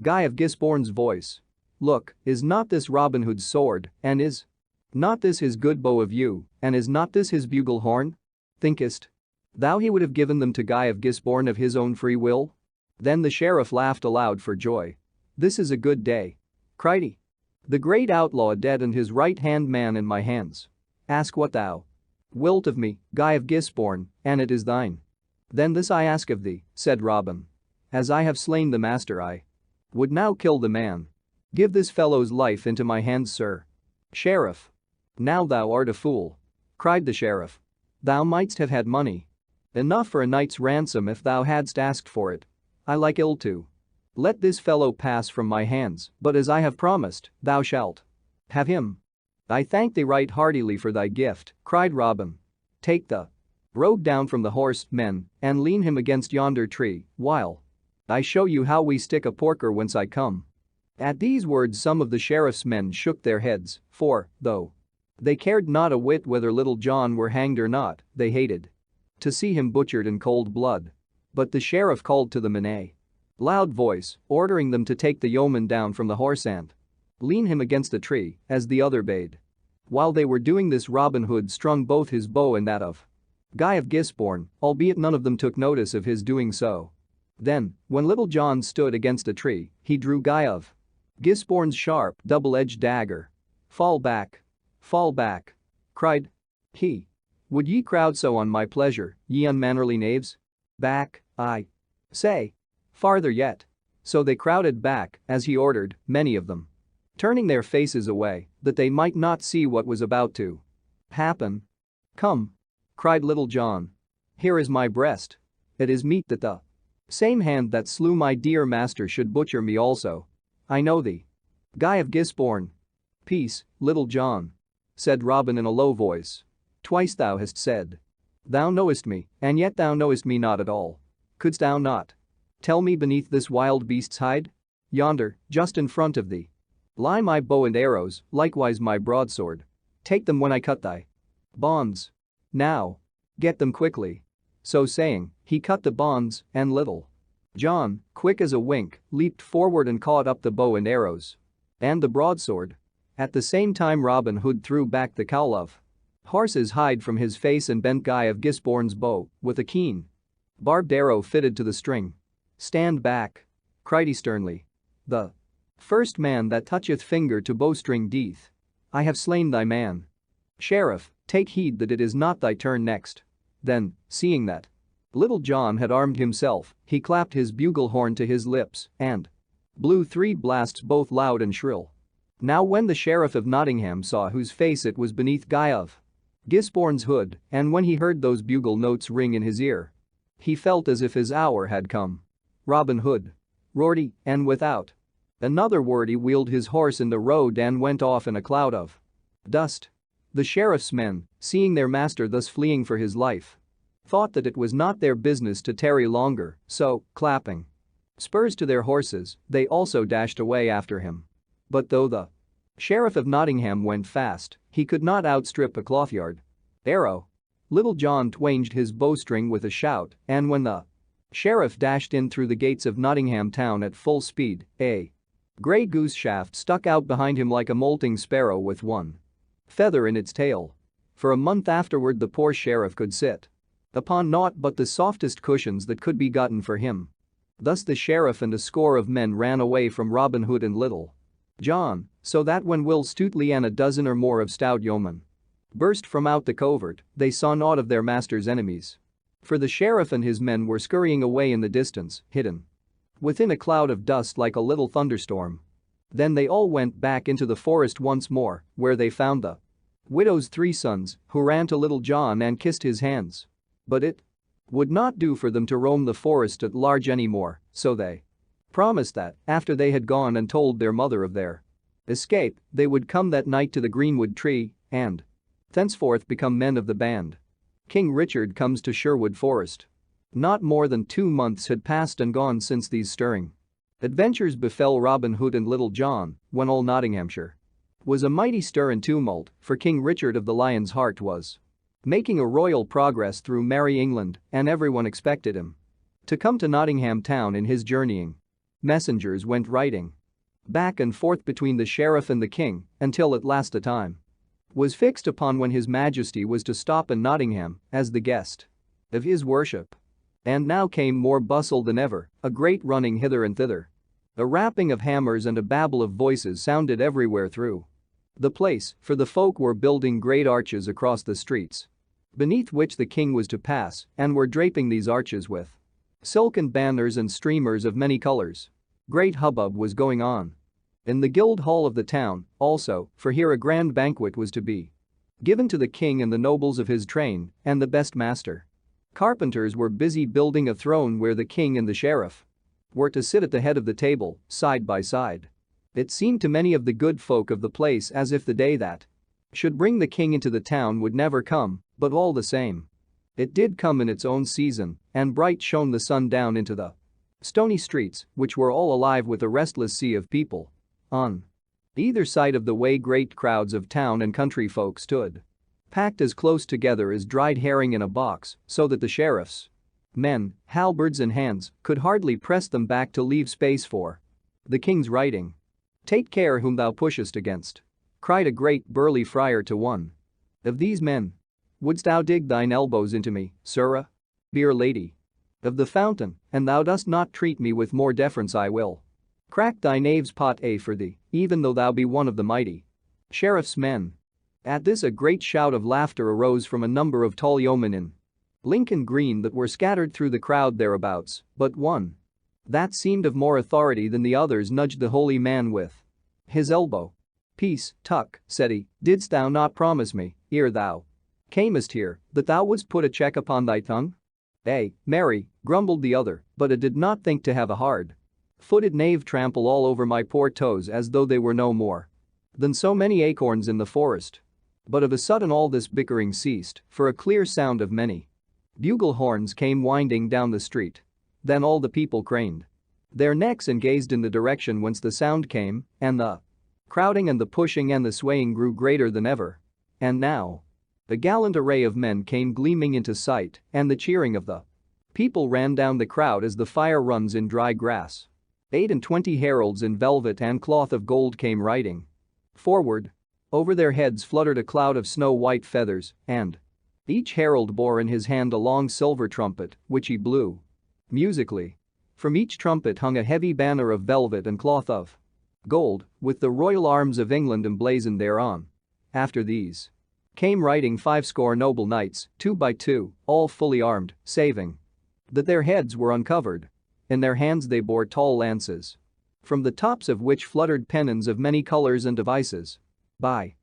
Guy of Gisborne's voice. "Look, is not this Robin Hood's sword, and is not this his good bow of yew, and is not this his bugle horn? Thinkest thou he would have given them to Guy of Gisborne of his own free will?" Then the sheriff laughed aloud for joy. "This is a good day," cried he. "The great outlaw dead and his right-hand man in my hands. Ask what thou wilt of me, Guy of Gisborne, and it is thine." "Then this I ask of thee," said Robin. "As I have slain the master, I would now kill the man. Give this fellow's life into my hands, sir." "Sheriff, now thou art a fool," cried the sheriff. "Thou mightst have had money enough for a night's ransom if thou hadst asked for it. I like ill to let this fellow pass from my hands, but as I have promised, thou shalt have him." "I thank thee right heartily for thy gift," cried Robin. "Take the rogue down from the horse, men, and lean him against yonder tree, while I show you how we stick a porker whence I come." At these words some of the sheriff's men shook their heads, for, though they cared not a whit whether Little John were hanged or not, they hated to see him butchered in cold blood. But the sheriff called to them in a loud voice, ordering them to take the yeoman down from the horse and lean him against a tree, as the other bade. While they were doing this, Robin Hood strung both his bow and that of Guy of Gisborne, albeit none of them took notice of his doing so. Then, when Little John stood against a tree, he drew Guy of Gisborne's sharp, double-edged dagger. Fall back, cried he. "Would ye crowd so on my pleasure, ye unmannerly knaves? Back, I say. Farther yet." So they crowded back, as he ordered, many of them turning their faces away, that they might not see what was about to happen. "Come," cried Little John. "Here is my breast. It is meet that the same hand that slew my dear master should butcher me also. I know thee, Guy of Gisborne." "Peace, Little John," said Robin in a low voice. "Twice thou hast said thou knowest me, and yet thou knowest me not at all. Couldst thou not tell me beneath this wild beast's hide? Yonder, just in front of thee, lie my bow and arrows, likewise my broadsword. Take them when I cut thy bonds. Now, get them quickly." So saying, he cut the bonds, and Little John, quick as a wink, leaped forward and caught up the bow and arrows and the broadsword. At the same time Robin Hood threw back the cowl of horse's hide from his face and bent Guy of Gisborne's bow with a keen barbed arrow fitted to the string. "Stand back," cried he sternly. "The first man that toucheth finger to bowstring death. I have slain thy man. Sheriff, take heed that it is not thy turn next." Then, seeing that Little John had armed himself, he clapped his bugle horn to his lips and blew 3 blasts both loud and shrill. Now when the Sheriff of Nottingham saw whose face it was beneath Guy of Gisborne's hood, and when he heard those bugle notes ring in his ear, he felt as if his hour had come. Robin Hood roared he, and without another word he wheeled his horse in the road and went off in a cloud of dust. The sheriff's men, seeing their master thus fleeing for his life, thought that it was not their business to tarry longer, so, clapping spurs to their horses, they also dashed away after him. But though the Sheriff of Nottingham went fast, he could not outstrip a clothyard arrow. Little John twanged his bowstring with a shout, and when the sheriff dashed in through the gates of Nottingham town at full speed, a grey goose shaft stuck out behind him like a molting sparrow with one feather in its tail. For a month afterward the poor sheriff could sit upon naught but the softest cushions that could be gotten for him. Thus the sheriff and a score of men ran away from Robin Hood and Little John, so that when Will Stutely and a dozen or more of stout yeomen burst from out the covert, they saw naught of their master's enemies. For the sheriff and his men were scurrying away in the distance, hidden within a cloud of dust like a little thunderstorm. Then they all went back into the forest once more, where they found the widow's 3 sons, who ran to Little John and kissed his hands. But it would not do for them to roam the forest at large any more, so they promised that, after they had gone and told their mother of their escape, they would come that night to the greenwood tree and thenceforth become men of the band. King Richard comes to Sherwood Forest. Not more than 2 months had passed and gone since these stirring adventures befell Robin Hood and Little John, when all Nottinghamshire was a mighty stir and tumult, for King Richard of the Lion's Heart was making a royal progress through merry England, and everyone expected him to come to Nottingham town in his journeying. Messengers went riding back and forth between the sheriff and the king, until at last a time was fixed upon when his majesty was to stop in Nottingham as the guest of his worship. And now came more bustle than ever, a great running hither and thither. A rapping of hammers and a babble of voices sounded everywhere through the place, for the folk were building great arches across the streets beneath which the king was to pass, and were draping these arches with silken banners and streamers of many colors. Great hubbub was going on in the guild hall of the town, also, for here a grand banquet was to be given to the king and the nobles of his train, and the best master carpenters were busy building a throne where the king and the sheriff were to sit at the head of the table, side by side. It seemed to many of the good folk of the place as if the day that should bring the king into the town would never come, but all the same, it did come in its own season, and bright shone the sun down into the stony streets, which were all alive with a restless sea of people. On either side of the way great crowds of town and country folk stood, packed as close together as dried herring in a box, so that the sheriff's men, halberds in hands, could hardly press them back to leave space for the king's riding. "Take care whom thou pushest against," cried a great burly friar to one of these men. "Wouldst thou dig thine elbows into me, sirrah? Beer lady of the fountain, and thou dost not treat me with more deference, I will crack thy knave's pot for thee, even though thou be one of the mighty sheriff's men." At this a great shout of laughter arose from a number of tall yeomen in Lincoln Green that were scattered through the crowd thereabouts, but one that seemed of more authority than the others nudged the holy man with his elbow. "Peace, Tuck," said he, "didst thou not promise me, ere thou camest here, that thou wouldst put a check upon thy tongue?" "Marry," grumbled the other, "but I did not think to have a hard-footed knave trample all over my poor toes as though they were no more than so many acorns in the forest." But of a sudden all this bickering ceased, for a clear sound of many bugle horns came winding down the street. Then all the people craned their necks and gazed in the direction whence the sound came, and the crowding and the pushing and the swaying grew greater than ever. And now a gallant array of men came gleaming into sight, and the cheering of the people ran down the crowd as the fire runs in dry grass. 28 heralds in velvet and cloth of gold came riding forward. Over their heads fluttered a cloud of snow-white feathers, and each herald bore in his hand a long silver trumpet, which he blew musically. From each trumpet hung a heavy banner of velvet and cloth of gold, with the royal arms of England emblazoned thereon. After these came riding 50 noble knights, 2 by 2, all fully armed, saving that their heads were uncovered. In their hands they bore tall lances, from the tops of which fluttered pennons of many colors and devices. By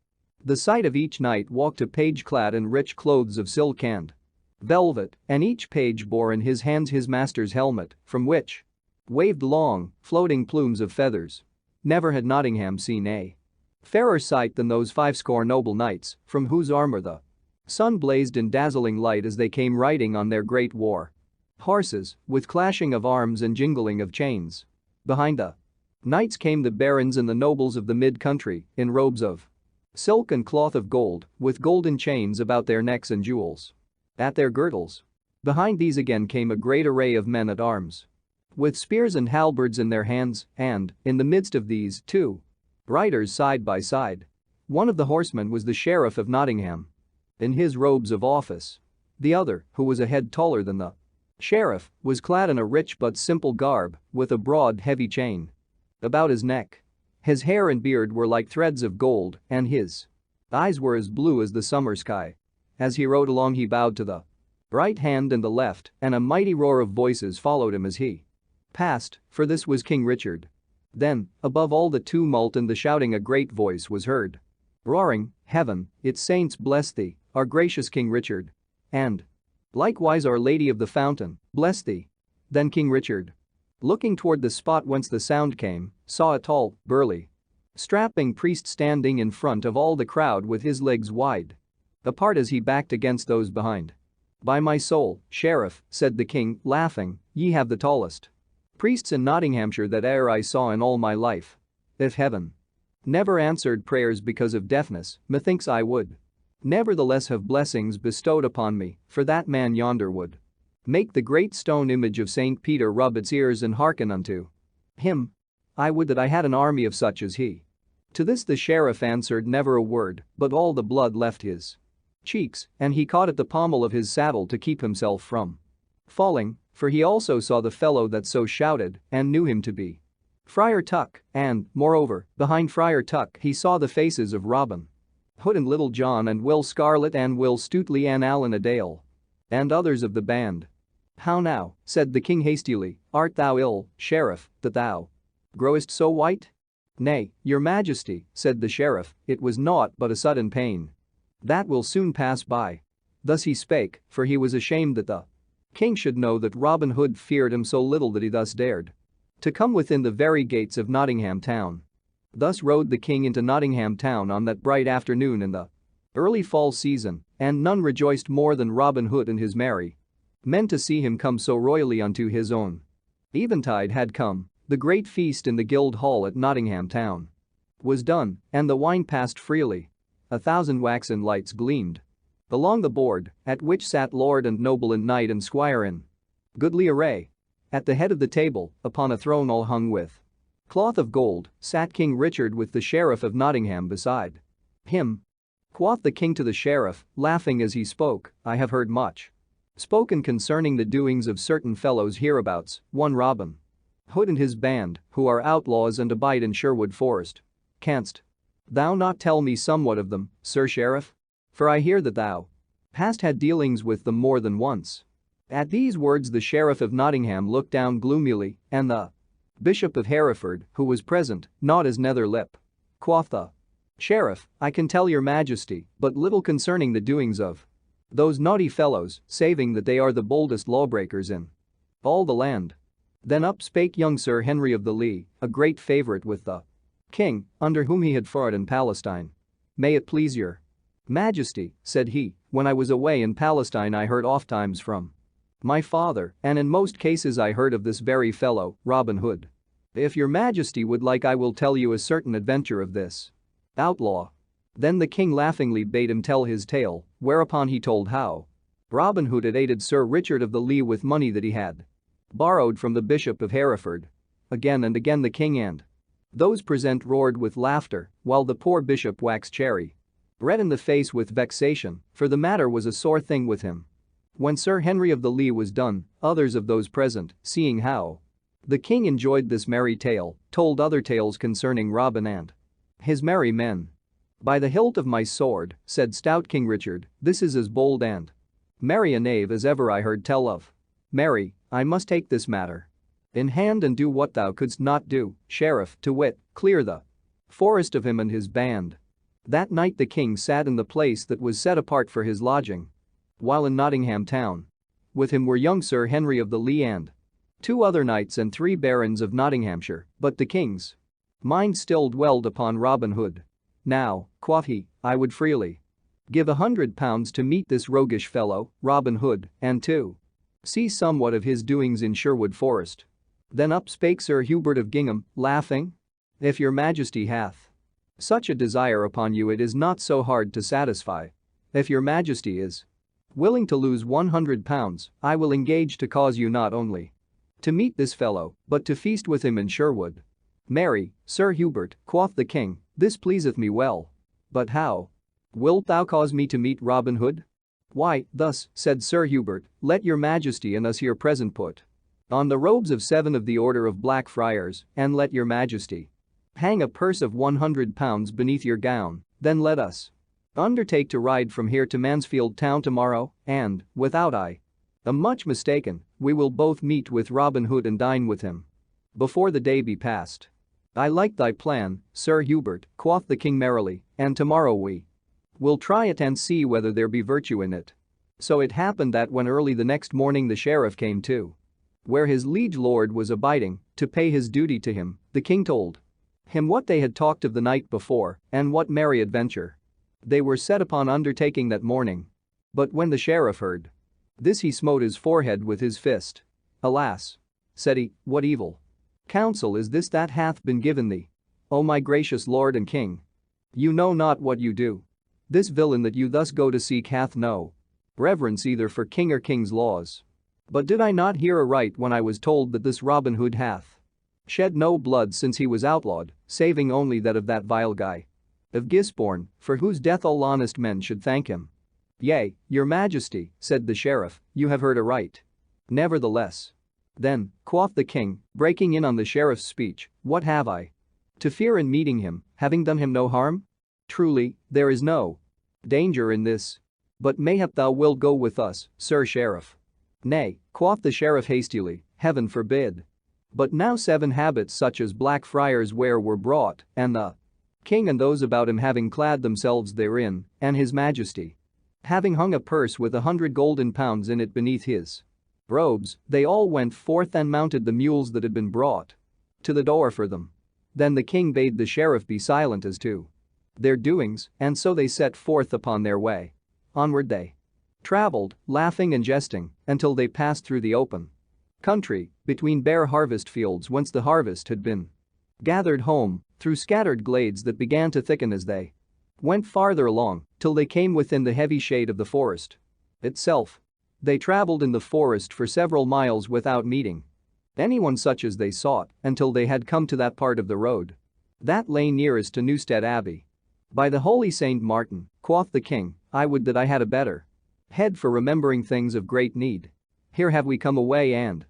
the side of each knight walked a page clad in rich clothes of silk and velvet, and each page bore in his hands his master's helmet, from which waved long, floating plumes of feathers. Never had Nottingham seen a fairer sight than those 50 noble knights, from whose armor the sun blazed in dazzling light as they came riding on their great war horses, with clashing of arms and jingling of chains. Behind the knights came the barons and the nobles of the mid-country, in robes of silk and cloth of gold, with golden chains about their necks and jewels. at their girdles. Behind these again came a great array of men at arms, with spears and halberds in their hands, and, in the midst of these, two riders side by side. One of the horsemen was the Sheriff of Nottingham, in his robes of office. The other, who was a head taller than the sheriff, was clad in a rich but simple garb, with a broad heavy chain about his neck. His hair and beard were like threads of gold, and his eyes were as blue as the summer sky. As he rode along he bowed to the right hand and the left, and a mighty roar of voices followed him as he passed, for this was King Richard. Then, above all the tumult and the shouting, a great voice was heard, roaring, "Heaven, its saints bless thee, our gracious King Richard. And likewise Our Lady of the Fountain, bless thee." Then King Richard, looking toward the spot whence the sound came, saw a tall, burly, strapping priest standing in front of all the crowd with his legs wide apart as he backed against those behind. "By my soul, Sheriff," said the king, laughing, "ye have the tallest priests in Nottinghamshire that e'er I saw in all my life. If heaven never answered prayers because of deafness, methinks I would nevertheless have blessings bestowed upon me, for that man yonder would make the great stone image of St. Peter rub its ears and hearken unto him. I would that I had an army of such as he." To this the sheriff answered never a word, but all the blood left his cheeks, and he caught at the pommel of his saddle to keep himself from falling, for he also saw the fellow that so shouted and knew him to be Friar Tuck, and, moreover, behind Friar Tuck he saw the faces of Robin Hood and Little John and Will Scarlet and Will Stutely and Allan a Dale, and others of the band. "How now," said the king hastily, "art thou ill, sheriff, that thou growest so white?" "Nay, your majesty," said the sheriff, "it was naught but a sudden pain. That will soon pass by." Thus he spake, for he was ashamed that the king should know that Robin Hood feared him so little that he thus dared to come within the very gates of Nottingham town. Thus rode the king into Nottingham town on that bright afternoon in the early fall season, and none rejoiced more than Robin Hood and his merry men to see him come so royally unto his own. Eventide had come, the great feast in the Guild Hall at Nottingham town was done, and the wine passed freely. 1,000 waxen lights gleamed along the board, at which sat lord and noble and knight and squire in goodly array. At the head of the table, upon a throne all hung with cloth of gold, sat King Richard with the Sheriff of Nottingham beside him. Quoth the king to the sheriff, laughing as he spoke, "I have heard much spoken concerning the doings of certain fellows hereabouts, one Robin Hood and his band, who are outlaws and abide in Sherwood Forest. Canst thou not tell me somewhat of them, Sir Sheriff? For I hear that thou hast had dealings with them more than once." At these words the Sheriff of Nottingham looked down gloomily, and the Bishop of Hereford, who was present, gnawed his nether lip. Quoth the sheriff, "I can tell your majesty but little concerning the doings of those naughty fellows, saving that they are the boldest lawbreakers in all the land." Then up spake young Sir Henry of the Lee, a great favourite with the king, under whom he had fought in Palestine. "May it please your majesty," said he, "when I was away in Palestine I heard ofttimes from my father, and in most cases I heard of this very fellow, Robin Hood. If your majesty would like I will tell you a certain adventure of this outlaw." Then the king laughingly bade him tell his tale, whereupon he told how Robin Hood had aided Sir Richard of the Lee with money that he had borrowed from the Bishop of Hereford. Again and again the king and those present roared with laughter, while the poor bishop waxed cherry red in the face with vexation, for the matter was a sore thing with him. When Sir Henry of the Lee was done, others of those present, seeing how the king enjoyed this merry tale, told other tales concerning Robin and his merry men. "By the hilt of my sword," said stout King Richard, "this is as bold and merry a knave as ever I heard tell of. Marry, I must take this matter in hand and do what thou couldst not do, sheriff, to wit, clear the forest of him and his band." That night the king sat in the place that was set apart for his lodging, while in Nottingham town. With him were young Sir Henry of the Lee and 2 other knights and 3 barons of Nottinghamshire, but the king's mind still dwelled upon Robin Hood. "Now," quoth he, "I would freely give £100 to meet this roguish fellow, Robin Hood, and to see somewhat of his doings in Sherwood Forest." Then up spake Sir Hubert of Gingham, laughing, "If your majesty hath such a desire upon you it is not so hard to satisfy. If your majesty is Willing to lose £100, I will engage to cause you not only to meet this fellow, but to feast with him in Sherwood. Marry, Sir Hubert, quoth the king, this pleaseth me well. But how? Wilt thou cause me to meet Robin Hood? Why, thus, said Sir Hubert, let your majesty and us here present put on the robes of 7 of the order of Black Friars, and let your majesty hang a purse of £100 beneath your gown, then let us undertake to ride from here to Mansfield town tomorrow, and, without I am much mistaken, we will both meet with Robin Hood and dine with him before the day be past. I like thy plan, Sir Hubert, quoth the king merrily, and tomorrow we will try it and see whether there be virtue in it. So it happened that when early the next morning the sheriff came to where his liege lord was abiding, to pay his duty to him, the king told him what they had talked of the night before, and what merry adventure they were set upon undertaking that morning. But when the sheriff heard this, he smote his forehead with his fist. Alas! Said he, what evil counsel is this that hath been given thee? O my gracious lord and king! You know not what you do. This villain that you thus go to seek hath no reverence either for king or king's laws. But did I not hear aright when I was told that this Robin Hood hath shed no blood since he was outlawed, saving only that of that vile guy of Gisborne, for whose death all honest men should thank him? Yea, your majesty, said the sheriff, you have heard aright. Nevertheless. Then, quoth the king, breaking in on the sheriff's speech, what have I to fear in meeting him, having done him no harm? Truly, there is no danger in this. But mayhap thou wilt go with us, Sir Sheriff. Nay, quoth the sheriff hastily, heaven forbid. But now 7 habits such as Black Friars wear were brought, and the king and those about him having clad themselves therein, and his majesty having hung a purse with 100 golden pounds in it beneath his robes, they all went forth and mounted the mules that had been brought to the door for them. Then the king bade the sheriff be silent as to their doings, and so they set forth upon their way. Onward they traveled, laughing and jesting, until they passed through the open country, between bare harvest fields whence the harvest had been gathered home, through scattered glades that began to thicken as they went farther along, till they came within the heavy shade of the forest itself. They traveled in the forest for several miles without meeting anyone such as they sought, until they had come to that part of the road that lay nearest to Newstead Abbey. By the holy Saint Martin, quoth the king, I would that I had a better head for remembering things of great need. Here have we come away and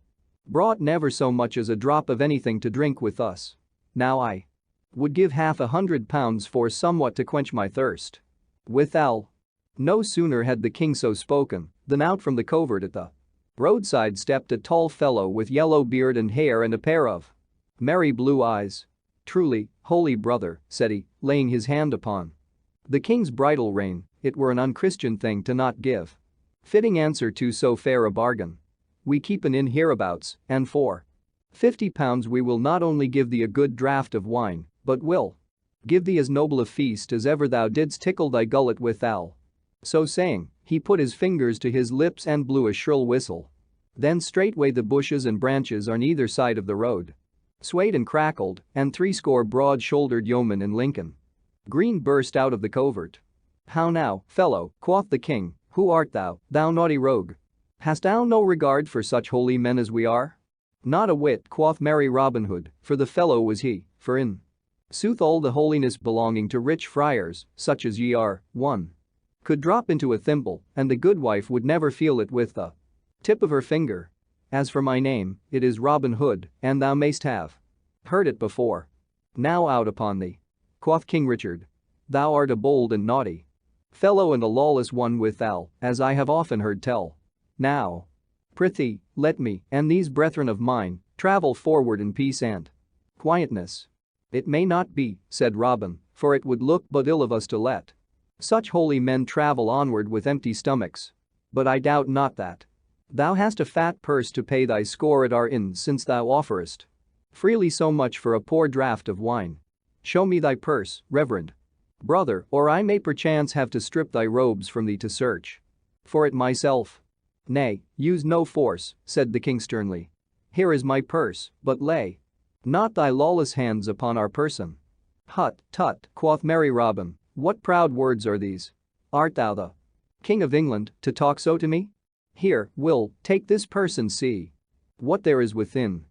brought never so much as a drop of anything to drink with us. Now I would give £100 for somewhat to quench my thirst. Withal. No sooner had the king so spoken, than out from the covert at the roadside stepped a tall fellow with yellow beard and hair and a pair of merry blue eyes. Truly, holy brother, said he, laying his hand upon the king's bridle rein, it were an unchristian thing to not give fitting answer to so fair a bargain. We keep an inn hereabouts, and for £50 we will not only give thee a good draught of wine, but will give thee as noble a feast as ever thou didst tickle thy gullet withal. So saying, he put his fingers to his lips and blew a shrill whistle. Then straightway the bushes and branches on either side of the road swayed and crackled, and 60 broad-shouldered yeomen in Lincoln green burst out of the covert. How now, fellow, quoth the king, who art thou, thou naughty rogue? Hast thou no regard for such holy men as we are? Not a whit, quoth merry Robin Hood, for the fellow was he, for in sooth all the holiness belonging to rich friars, such as ye are, one could drop into a thimble, and the goodwife would never feel it with the tip of her finger. As for my name, it is Robin Hood, and thou mayst have heard it before. Now out upon thee, quoth King Richard. Thou art a bold and naughty fellow and a lawless one withal, as I have often heard tell. Now, prithee, let me and these brethren of mine travel forward in peace and quietness. It may not be, said Robin, for it would look but ill of us to let such holy men travel onward with empty stomachs. But I doubt not that thou hast a fat purse to pay thy score at our inn, since thou offerest freely so much for a poor draught of wine. Show me thy purse, reverend brother, or I may perchance have to strip thy robes from thee to search for it myself. Nay, use no force, said the king sternly. Here is my purse, but lay not thy lawless hands upon our person. Hut, tut, quoth merry Robin, what proud words are these? Art thou the King of England, to talk so to me? Here, Will, take this purse and see what there is within."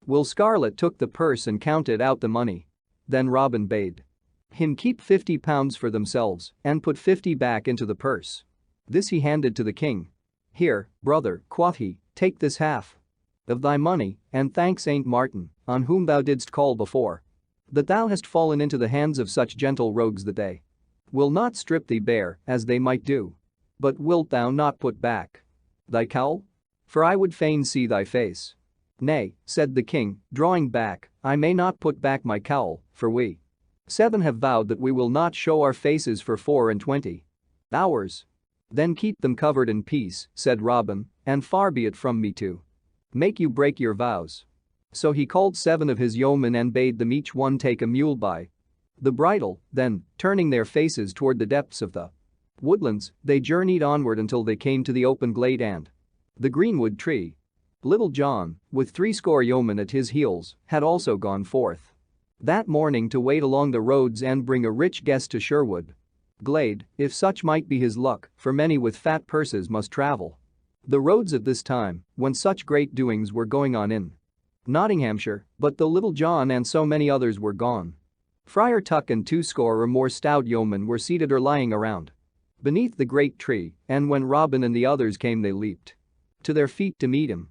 Will Scarlet took the purse and counted out the money. Then Robin bade him keep £50 for themselves and put 50 back into the purse. This he handed to the king. "Here, brother," quoth he, "take this half of thy money and thank Saint Martin, on whom thou didst call before, that thou hast fallen into the hands of such gentle rogues that they will not strip thee bare as they might do. But wilt thou not put back thy cowl? For I would fain see thy face." "Nay," said the king, drawing back, "I may not put back my cowl, for we 7 have vowed that we will not show our faces for 24 hours." "Then keep them covered in peace," said Robin, "and far be it from me to make you break your vows." So he called 7 of his yeomen and bade them each one take a mule by the bridle, then, turning their faces toward the depths of the woodlands, they journeyed onward until they came to the open glade and the greenwood tree. Little John, with 80 yeomen at his heels, had also gone forth that morning to wait along the roads and bring a rich guest to Sherwood glade, if such might be his luck, for many with fat purses must travel the roads at this time, when such great doings were going on in Nottinghamshire, but though Little John and so many others were gone, Friar Tuck and 20 or more stout yeomen were seated or lying around beneath the great tree, and when Robin and the others came they leaped to their feet to meet him.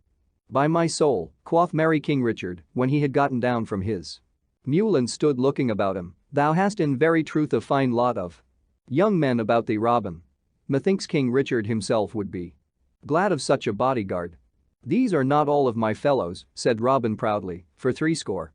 "By my soul," quoth merry King Richard, when he had gotten down from his mule and stood looking about him, "thou hast in very truth a fine lot of young men about thee, Robin. Methinks King Richard himself would be glad of such a bodyguard." "These are not all of my fellows," said Robin proudly, "for 80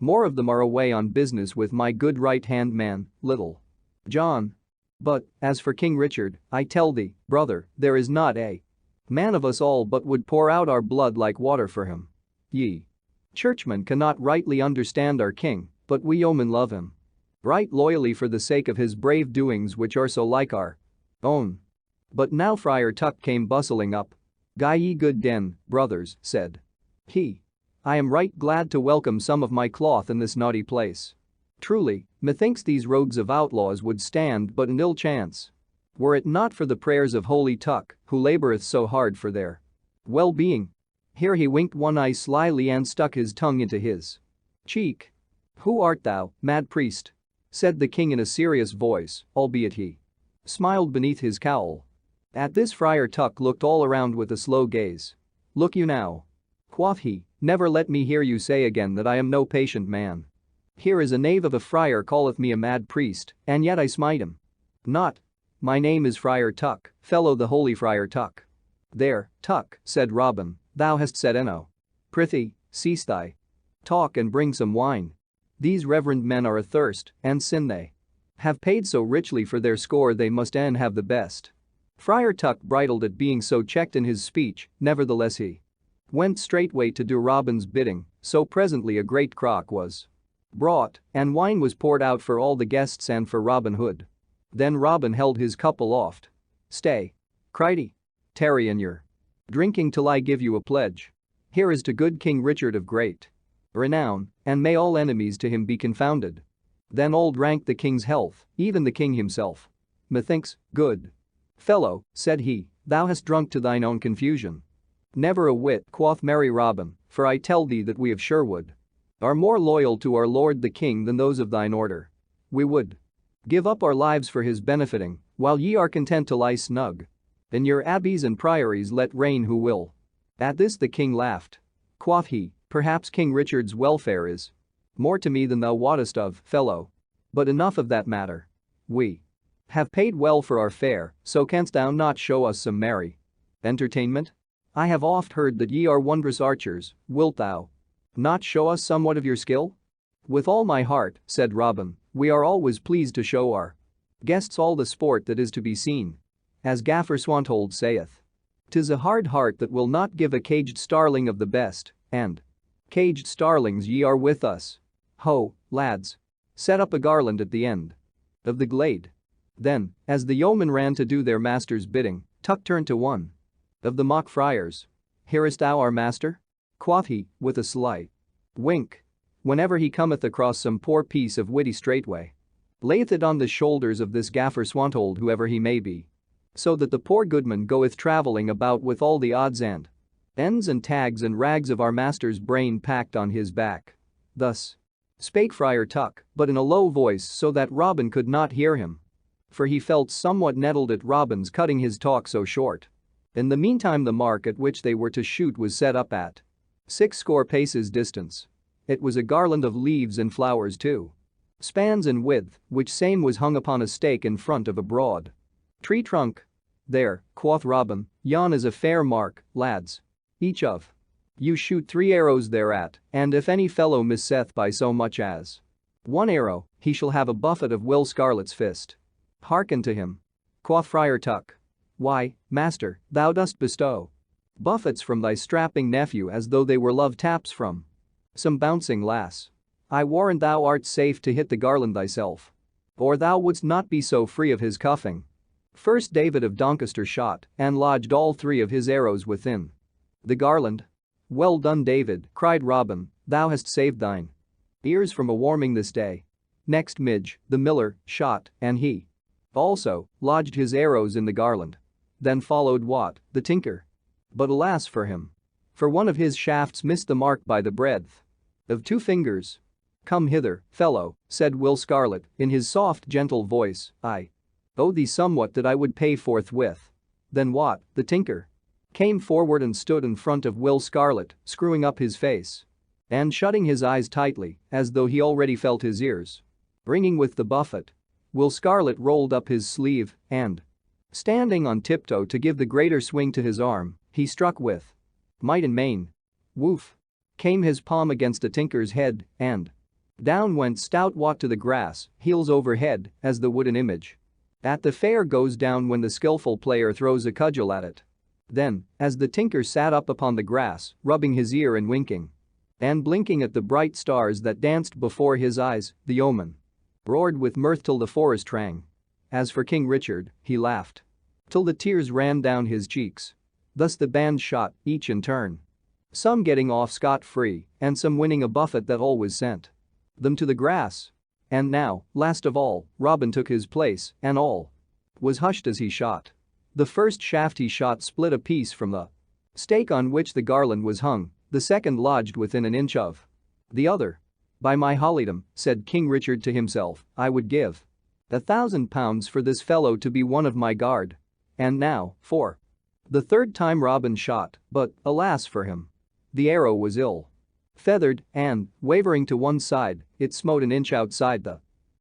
more of them are away on business with my good right-hand man, Little John. But, as for King Richard, I tell thee, brother, there is not a man of us all but would pour out our blood like water for him. Ye churchmen cannot rightly understand our king, but we yeomen love him right loyally for the sake of his brave doings which are so like our own." But now Friar Tuck came bustling up. "Gie ye good den, brothers," said he. "I am right glad to welcome some of my cloth in this naughty place. Truly, methinks these rogues of outlaws would stand but an ill chance were it not for the prayers of holy Tuck, who laboureth so hard for their well-being." Here he winked one eye slyly and stuck his tongue into his cheek. "Who art thou, mad priest?" said the king in a serious voice, albeit he smiled beneath his cowl. At this Friar Tuck looked all around with a slow gaze. "Look you now," quoth he, "never let me hear you say again that I am no patient man. Here is a knave of a friar calleth me a mad priest, and yet I smite him not. My name is Friar Tuck, fellow the holy Friar Tuck." "There, Tuck," said Robin, "thou hast said enow. Prithee, cease thy talk and bring some wine. These reverend men are athirst, and sin they have paid so richly for their score they must e'en have the best." Friar Tuck bridled at being so checked in his speech, nevertheless he went straightway to do Robin's bidding, so presently a great crock was brought, and wine was poured out for all the guests and for Robin Hood. Then Robin held his cup aloft. "Stay," cried he. "Tarry in your drinking till I give you a pledge. Here is to good King Richard of great renown, and may all enemies to him be confounded." Then all drank the king's health, even the king himself. "Methinks, good fellow," said he, "thou hast drunk to thine own confusion." "Never a whit," quoth merry Robin, "for I tell thee that we of Sherwood are more loyal to our lord the king than those of thine order. We would give up our lives for his benefiting, while ye are content to lie snug in your abbeys and priories, let reign who will." At this the king laughed. Quoth he, "Perhaps King Richard's welfare is more to me than thou wottest of, fellow. But enough of that matter. We have paid well for our fare, so canst thou not show us some merry entertainment? I have oft heard that ye are wondrous archers, wilt thou not show us somewhat of your skill?" "With all my heart," said Robin, "we are always pleased to show our guests all the sport that is to be seen. As Gaffer Swanthold saith, "'Tis a hard heart that will not give a caged starling of the best, and caged starlings ye are with us. Ho, lads. Set up a garland at the end of the glade." Then, as the yeomen ran to do their master's bidding, Tuck turned to one of the mock friars. "Hearest thou our master?" quoth he, with a sly wink. "Whenever he cometh across some poor piece of witty straightway, layeth it on the shoulders of this Gaffer Swanthold, whoever he may be. So that the poor goodman goeth travelling about with all the odds and ends and tags and rags of our master's brain packed on his back. Thus spake Friar Tuck, but in a low voice so that Robin could not hear him. For he felt somewhat nettled at Robin's cutting his talk so short. In the meantime the mark at which they were to shoot was set up at 60 paces distance. It was a garland of leaves and flowers 2 spans in width, which same was hung upon a stake in front of a broad tree trunk. There, quoth Robin, yon is a fair mark, lads. Each of you shoot 3 arrows thereat, and if any fellow misseth by so much as 1 arrow, he shall have a buffet of Will Scarlet's fist. Hearken to him. Quoth Friar Tuck. Why, master, thou dost bestow buffets from thy strapping nephew as though they were love taps from some bouncing lass. I warrant thou art safe to hit the garland thyself. Or thou wouldst not be so free of his cuffing. First David of Doncaster shot and lodged all 3 of his arrows within the garland. Well done, David, cried Robin, thou hast saved thine ears from a warming this day. Next Midge, the miller, shot, and he also lodged his arrows in the garland. Then followed Wat, the tinker. But alas for him. For one of his shafts missed the mark by the breadth of 2 fingers. Come hither, fellow, said Will Scarlet in his soft gentle voice, I owe thee somewhat that I would pay forthwith. Then Wat, the tinker, came forward and stood in front of Will Scarlet, screwing up his face and shutting his eyes tightly as though he already felt his ears ringing with the buffet. Will Scarlet rolled up his sleeve and, standing on tiptoe to give the greater swing to his arm, he struck with might and main. Woof! Came his palm against a tinker's head and down went stout Wat to the grass, heels over head, as the wooden image at the fair goes down when the skillful player throws a cudgel at it. Then, as the tinker sat up upon the grass, rubbing his ear and winking and blinking at the bright stars that danced before his eyes, the yeoman roared with mirth till the forest rang. As for King Richard, he laughed till the tears ran down his cheeks. Thus the band shot, each in turn. Some getting off scot-free, and some winning a buffet that always sent them to the grass. And now, last of all, Robin took his place, and all was hushed as he shot. The first shaft he shot split a piece from the stake on which the garland was hung, the second lodged within an inch of the other. By my hollydom, said King Richard to himself, I would give £1,000 for this fellow to be one of my guard. And now, for the 3rd time Robin shot, but, alas for him, the arrow was ill feathered and, wavering to one side, it smote an inch outside the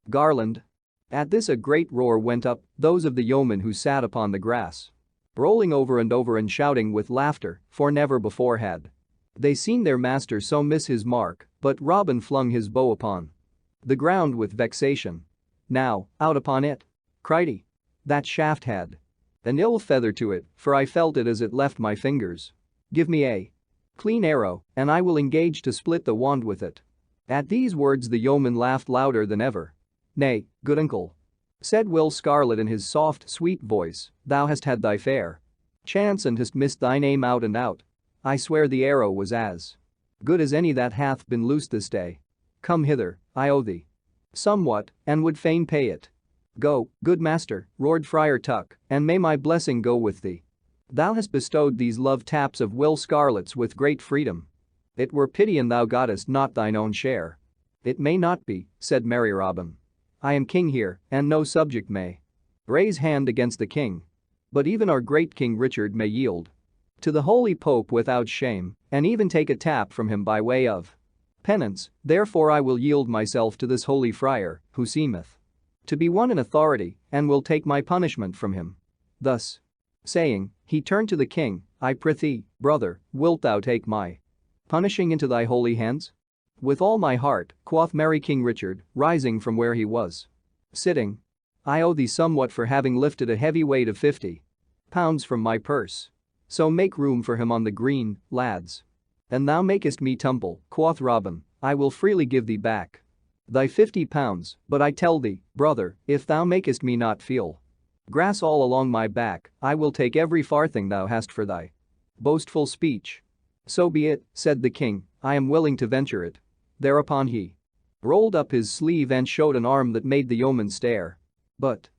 garland. At this a great roar went up, those of the yeomen who sat upon the grass rolling over and shouting with laughter, for never before had they seen their master so miss his mark, but Robin flung his bow upon the ground with vexation. Now, out upon it! Cried he. That shaft had an ill feather to it, for I felt it as it left my fingers. Give me a clean arrow, and I will engage to split the wand with it. At these words the yeoman laughed louder than ever. Nay, good uncle, said Will Scarlet in his soft, sweet voice, thou hast had thy fair chance and hast missed thine aim out and out. I swear the arrow was as good as any that hath been loosed this day. Come hither, I owe thee somewhat, and would fain pay it. Go, good master, roared Friar Tuck, and may my blessing go with thee. Thou hast bestowed these love taps of Will Scarlet's with great freedom. It were pity an thou gottest not thine own share. It may not be, said merry Robin. I am king here, and no subject may raise hand against the king. But even our great King Richard may yield to the holy Pope without shame, and even take a tap from him by way of penance. Therefore I will yield myself to this holy friar, who seemeth to be one in authority, and will take my punishment from him. Thus saying, he turned to the king, I prithee, brother, wilt thou take my punishing into thy holy hands? With all my heart, quoth merry King Richard, rising from where he was sitting. I owe thee somewhat for having lifted a heavy weight of £50 from my purse. So make room for him on the green, lads. And thou makest me tumble, quoth Robin, I will freely give thee back thy £50, but I tell thee, brother, if thou makest me not feel grass all along my back, I will take every farthing thou hast for thy boastful speech. So be it, said the king, I am willing to venture it. Thereupon he rolled up his sleeve and showed an arm that made the yeoman stare. But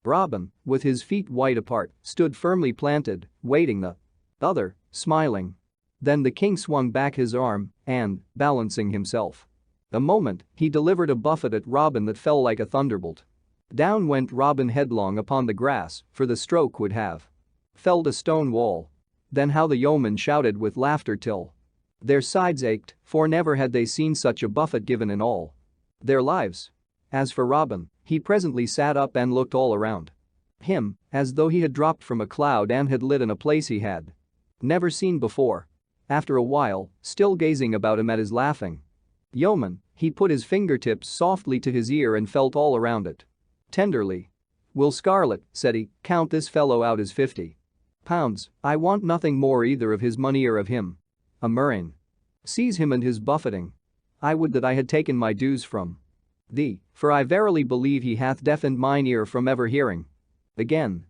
Robin, with his feet wide apart, stood firmly planted, waiting the other, smiling. Then the king swung back his arm and, balancing himself a moment, he delivered a buffet at Robin that fell like a thunderbolt. Down went Robin headlong upon the grass, for the stroke would have felled a stone wall. Then how the yeomen shouted with laughter till their sides ached, for never had they seen such a buffet given in all their lives. As for Robin, he presently sat up and looked all around him, as though he had dropped from a cloud and had lit in a place he had never seen before. After a while, still gazing about him at his laughing yeoman, he put his fingertips softly to his ear and felt all around it tenderly. "Will Scarlet," said he, "count this fellow out as £50. I want nothing more either of his money or of him. A murrain. Seize him and his buffeting. I would that I had taken my dues from thee, for I verily believe he hath deafened mine ear from ever hearing again."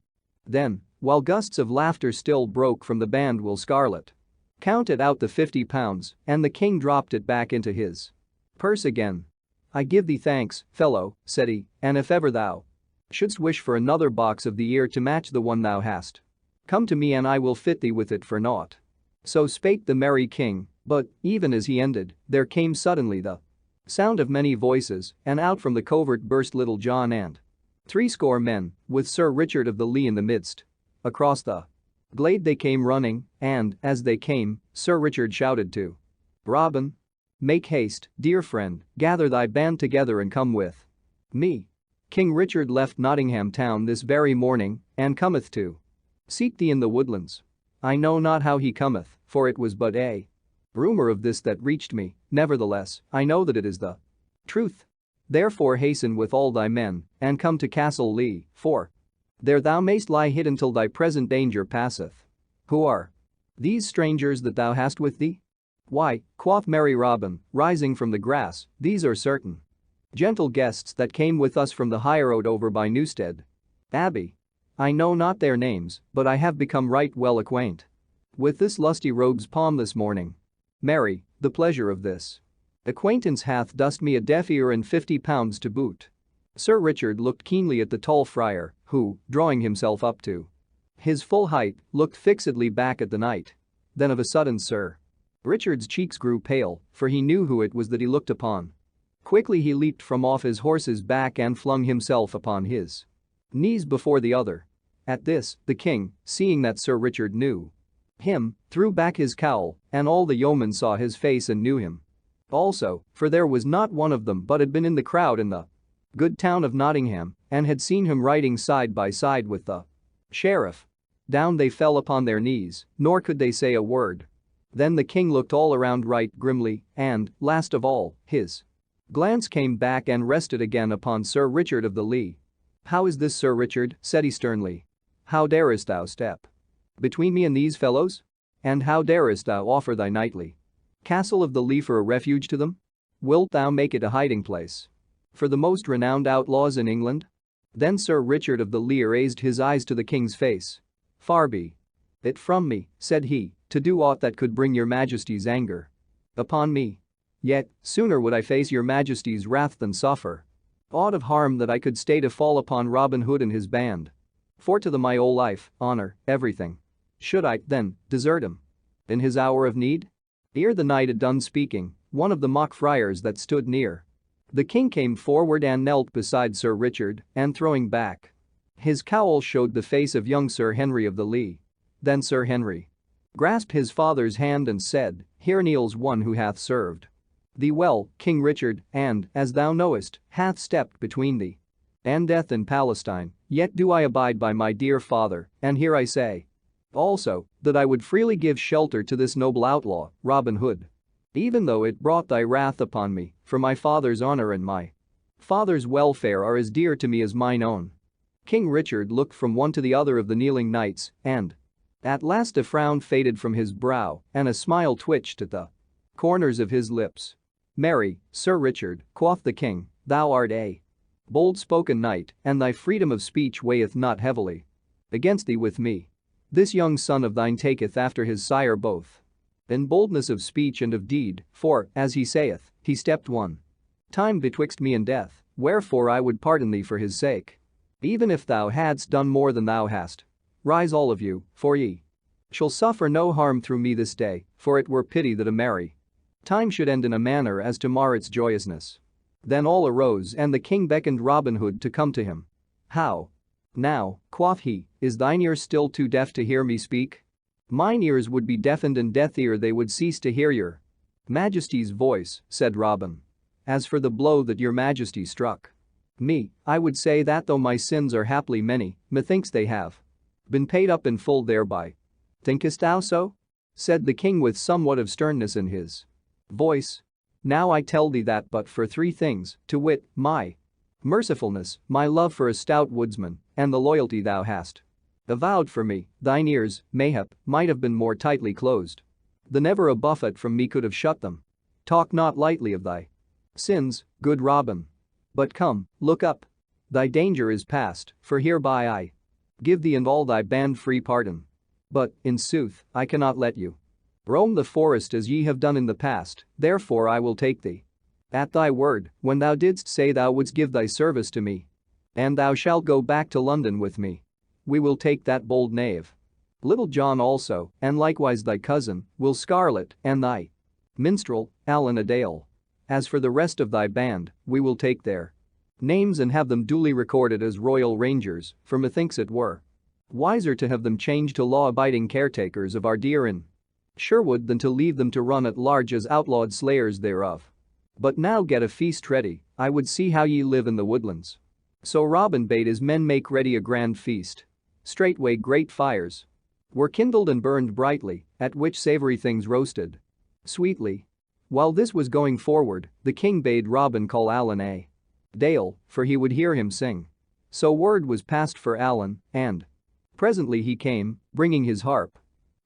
Then, while gusts of laughter still broke from the band, Will Scarlet counted out the £50, and the king dropped it back into his purse again. "I give thee thanks, fellow," said he, "and if ever thou shouldst wish for another box of the ear to match the one thou hast, come to me and I will fit thee with it for naught." So spake the merry king, but, even as he ended, there came suddenly the sound of many voices, and out from the covert burst Little John and 60 men, with Sir Richard of the Lee in the midst. Across the glade they came running, and, as they came, Sir Richard shouted to Robin, "Make haste, dear friend, gather thy band together and come with me. King Richard left Nottingham town this very morning, and cometh to seek thee in the woodlands. I know not how he cometh, for it was but a rumor of this that reached me, nevertheless, I know that it is the truth. Therefore hasten with all thy men, and come to Castle Lee, for there thou mayst lie hidden till thy present danger passeth." "Who are these strangers that thou hast with thee?" "Why," quoth merry Robin, rising from the grass, "these are certain gentle guests that came with us from the high road over by Newstead Abbey. I know not their names, but I have become right well acquaint with this lusty rogue's palm this morning. Marry, the pleasure of this acquaintance hath dust me a deaf ear and £50 to boot." Sir Richard looked keenly at the tall friar, who, drawing himself up to his full height, looked fixedly back at the knight. Then of a sudden Sir Richard's cheeks grew pale, for he knew who it was that he looked upon. Quickly he leaped from off his horse's back and flung himself upon his knees before the other. At this, the king, seeing that Sir Richard knew him, threw back his cowl, and all the yeomen saw his face and knew him also, for there was not one of them but had been in the crowd in the good town of Nottingham and had seen him riding side by side with the sheriff. Down they fell upon their knees, nor could they say a word. Then the king looked all around right grimly, and, last of all, his glance came back and rested again upon Sir Richard of the Lee. "How is this, Sir Richard?" said he sternly. "How darest thou step between me and these fellows? And how darest thou offer thy knightly castle of the Lee for a refuge to them? Wilt thou make it a hiding place for the most renowned outlaws in England?" Then Sir Richard of the Lee raised his eyes to the king's face. "Far be it from me," said he, "to do aught that could bring your majesty's anger upon me. Yet, sooner would I face your majesty's wrath than suffer aught of harm that I could stay to fall upon Robin Hood and his band. For to them my whole life, honor, everything. Should I, then, desert him in his hour of need?" Ere the knight had done speaking, one of the mock friars that stood near the king came forward and knelt beside Sir Richard, and throwing back his cowl showed the face of young Sir Henry of the Lee. Then Sir Henry grasped his father's hand and said, "Here kneels one who hath served thee well, King Richard, and, as thou knowest, hath stepped between thee and death in Palestine, yet do I abide by my dear father, and here I say also that I would freely give shelter to this noble outlaw, Robin Hood, even though it brought thy wrath upon me, for my father's honor and my father's welfare are as dear to me as mine own." King Richard looked from one to the other of the kneeling knights, and at last a frown faded from his brow and a smile twitched at the corners of his lips. "Marry, Sir Richard," quoth the king, "thou art a bold-spoken knight, and thy freedom of speech weigheth not heavily against thee with me. This young son of thine taketh after his sire both in boldness of speech and of deed, for, as he saith, he stepped one time betwixt me and death, wherefore I would pardon thee for his sake. Even if thou hadst done more than thou hast. Rise all of you, for ye shall suffer no harm through me this day, for it were pity that a merry time should end in a manner as to mar its joyousness. Then all arose and the king beckoned Robin Hood to come to him. How? Now, quoth he, is thine ear still too deaf to hear me speak? Mine ears would be deafened and deaf ere they would cease to hear your Majesty's voice, said Robin. As for the blow that your Majesty struck me, I would say that though my sins are haply many, methinks they have been paid up in full thereby. Thinkest thou so? Said the king with somewhat of sternness in his voice. Now I tell thee that but for three things, to wit, my mercifulness, my love for a stout woodsman, and the loyalty thou hast avowed for me, thine ears, mayhap, might have been more tightly closed. The never a buffet from me could have shut them. Talk not lightly of thy sins, good Robin. But come, look up. Thy danger is past, for hereby I give thee and all thy band free pardon. But, in sooth, I cannot let you roam the forest as ye have done in the past, therefore I will take thee at thy word, when thou didst say thou wouldst give thy service to me. And thou shalt go back to London with me. We will take that bold knave Little John also, and likewise thy cousin, Will Scarlet, and thy minstrel, Allan a Dale. As for the rest of thy band, we will take their names and have them duly recorded as royal rangers, for methinks it were wiser to have them changed to law-abiding caretakers of our deer in Sherwood than to leave them to run at large as outlawed slayers thereof. But now get a feast ready, I would see how ye live in the woodlands. So Robin bade his men make ready a grand feast. Straightway great fires were kindled and burned brightly, at which savory things roasted sweetly. While this was going forward, the king bade Robin call Allan a Dale, for he would hear him sing. So word was passed for Allan, and presently he came, bringing his harp.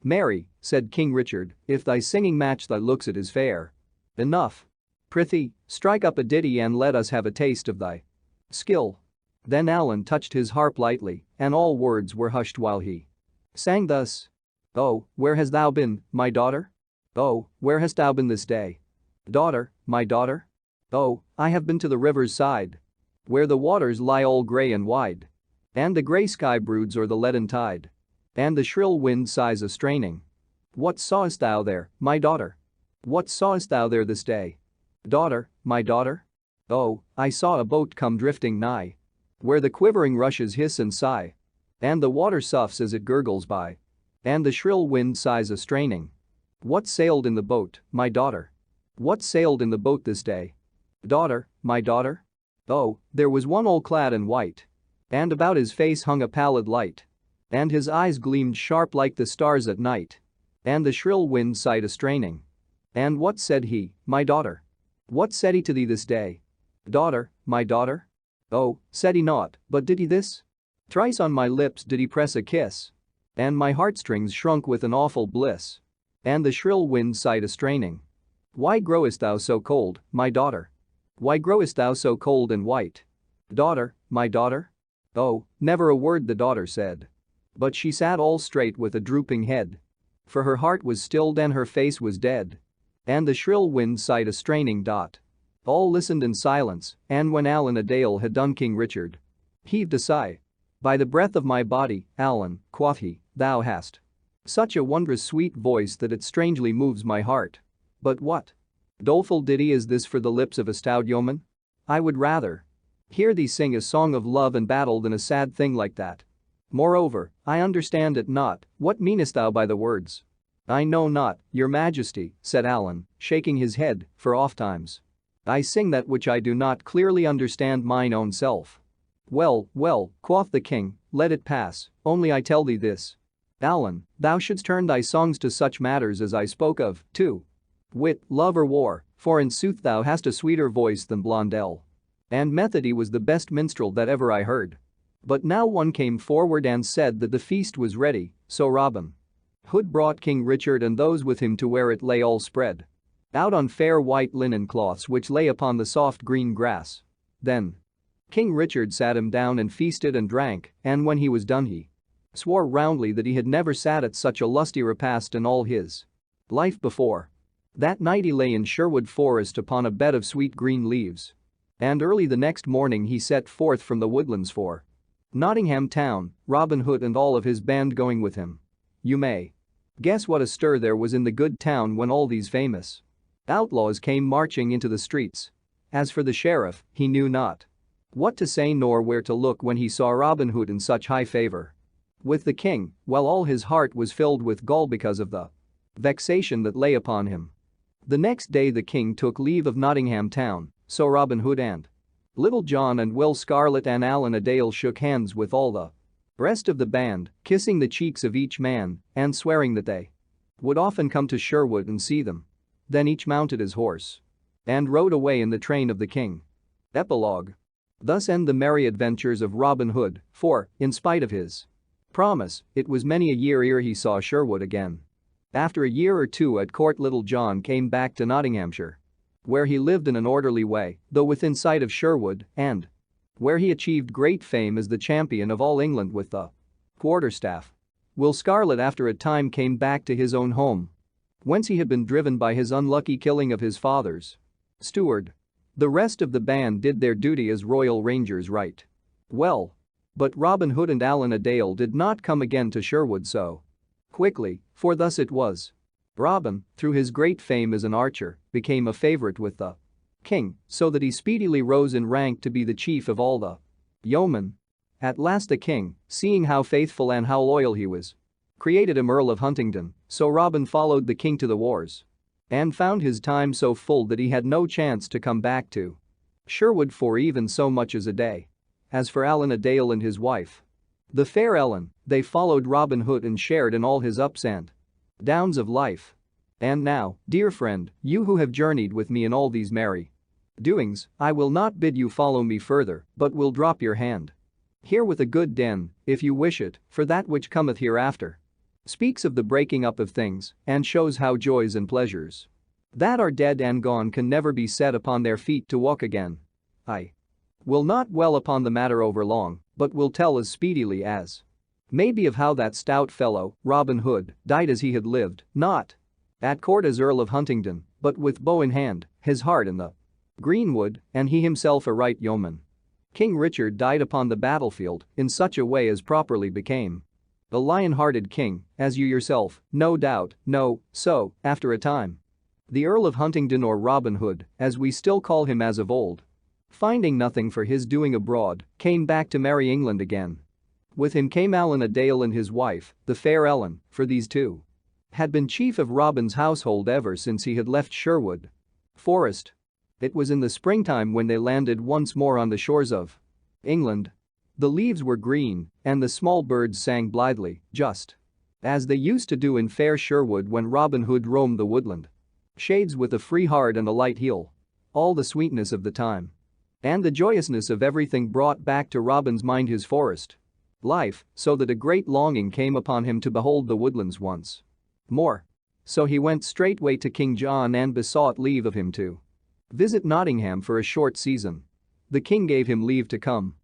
Marry, said King Richard, if thy singing match thy looks it is fair enough. Prithee, strike up a ditty and let us have a taste of thy skill. Then Allan touched his harp lightly, and all words were hushed while he sang thus. Oh, where hast thou been, my daughter? Oh, where hast thou been this day? Daughter, my daughter? Oh, I have been to the river's side, where the waters lie all grey and wide, and the grey sky broods o'er the leaden tide, and the shrill wind sighs a straining. What sawest thou there, my daughter? What sawest thou there this day? Daughter, my daughter? Oh, I saw a boat come drifting nigh, where the quivering rushes hiss and sigh, and the water soughs as it gurgles by, and the shrill wind sighs a straining. What sailed in the boat, my daughter? What sailed in the boat this day? Daughter, my daughter? Oh, there was one all clad in white, and about his face hung a pallid light, and his eyes gleamed sharp like the stars at night, and the shrill wind sighed a straining. And what said he, my daughter? What said he to thee this day? Daughter, my daughter? Oh, said he naught, but did he this? Thrice on my lips did he press a kiss, and my heartstrings shrunk with an awful bliss, and the shrill wind sighed a straining. Why growest thou so cold, my daughter? Why growest thou so cold and white? Daughter, my daughter? Oh, never a word the daughter said, but she sat all straight with a drooping head, for her heart was stilled and her face was dead, and the shrill wind sighed a straining. All listened in silence, and when Allan a Dale had done, King Richard heaved a sigh. By the breath of my body, Allan, quoth he, thou hast such a wondrous sweet voice that it strangely moves my heart. But what doleful ditty is this for the lips of a stout yeoman? I would rather hear thee sing a song of love and battle than a sad thing like that. Moreover, I understand it not, what meanest thou by the words? I know not, your majesty, said Allan, shaking his head, for ofttimes I sing that which I do not clearly understand mine own self. Well, well, quoth the king, let it pass, only I tell thee this. Allan, thou shouldst turn thy songs to such matters as I spoke of, to wit, love or war, for in sooth thou hast a sweeter voice than Blondel. And Methody was the best minstrel that ever I heard. But now one came forward and said that the feast was ready, so Robin Hood brought King Richard and those with him to where it lay all spread out on fair white linen cloths which lay upon the soft green grass. Then King Richard sat him down and feasted and drank, and when he was done he swore roundly that he had never sat at such a lusty repast in all his life before. That night he lay in Sherwood Forest upon a bed of sweet green leaves. And early the next morning he set forth from the woodlands for Nottingham town, Robin Hood and all of his band going with him. You may guess what a stir there was in the good town when all these famous outlaws came marching into the streets. As for the sheriff, he knew not what to say nor where to look when he saw Robin Hood in such high favor with the king, while all his heart was filled with gall because of the vexation that lay upon him. The next day the king took leave of Nottingham town, so Robin Hood and Little John and Will Scarlet and Alan a Dale shook hands with all the rest of the band, kissing the cheeks of each man and swearing that they would often come to Sherwood and see them. Then each mounted his horse and rode away in the train of the king. Epilogue. Thus end the merry adventures of Robin Hood, for, in spite of his promise, it was many a year ere he saw Sherwood again. After a year or two at court, Little John came back to Nottinghamshire, where he lived in an orderly way, though within sight of Sherwood, and where he achieved great fame as the champion of all England with the quarterstaff. Will Scarlet after a time came back to his own home, whence he had been driven by his unlucky killing of his father's steward. The rest of the band did their duty as royal rangers right well. But Robin Hood and Alan a Dale did not come again to Sherwood so quickly, for thus it was. Robin, through his great fame as an archer, became a favorite with the king, so that he speedily rose in rank to be the chief of all the yeomen. At last the king, seeing how faithful and how loyal he was, created him Earl of Huntingdon, so Robin followed the king to the wars and found his time so full that he had no chance to come back to Sherwood for even so much as a day. As for Alan a Dale and his wife, the fair Ellen, they followed Robin Hood and shared in all his ups and downs of life. And now, dear friend, you who have journeyed with me in all these merry doings, I will not bid you follow me further, but will drop your hand here with a good den, if you wish it, for that which cometh hereafter speaks of the breaking up of things and shows how joys and pleasures that are dead and gone can never be set upon their feet to walk again. I will not dwell upon the matter over long, but will tell as speedily as may be of how that stout fellow, Robin Hood, died as he had lived, not at court as Earl of Huntingdon, but with bow in hand, his heart in the greenwood, and he himself a right yeoman. King Richard died upon the battlefield in such a way as properly became a lion-hearted king, as you yourself, no doubt, know, so, after a time, the Earl of Huntingdon or Robin Hood, as we still call him as of old, finding nothing for his doing abroad, came back to merry England again. With him came Alan a Dale and his wife, the fair Ellen, for these two had been chief of Robin's household ever since he had left Sherwood Forest. It was in the springtime when they landed once more on the shores of England. The leaves were green, and the small birds sang blithely, just as they used to do in fair Sherwood when Robin Hood roamed the woodland shades with a free heart and a light heel. All the sweetness of the time and the joyousness of everything brought back to Robin's mind his forest life, so that a great longing came upon him to behold the woodlands once more. So he went straightway to King John and besought leave of him to visit Nottingham for a short season. The king gave him leave to come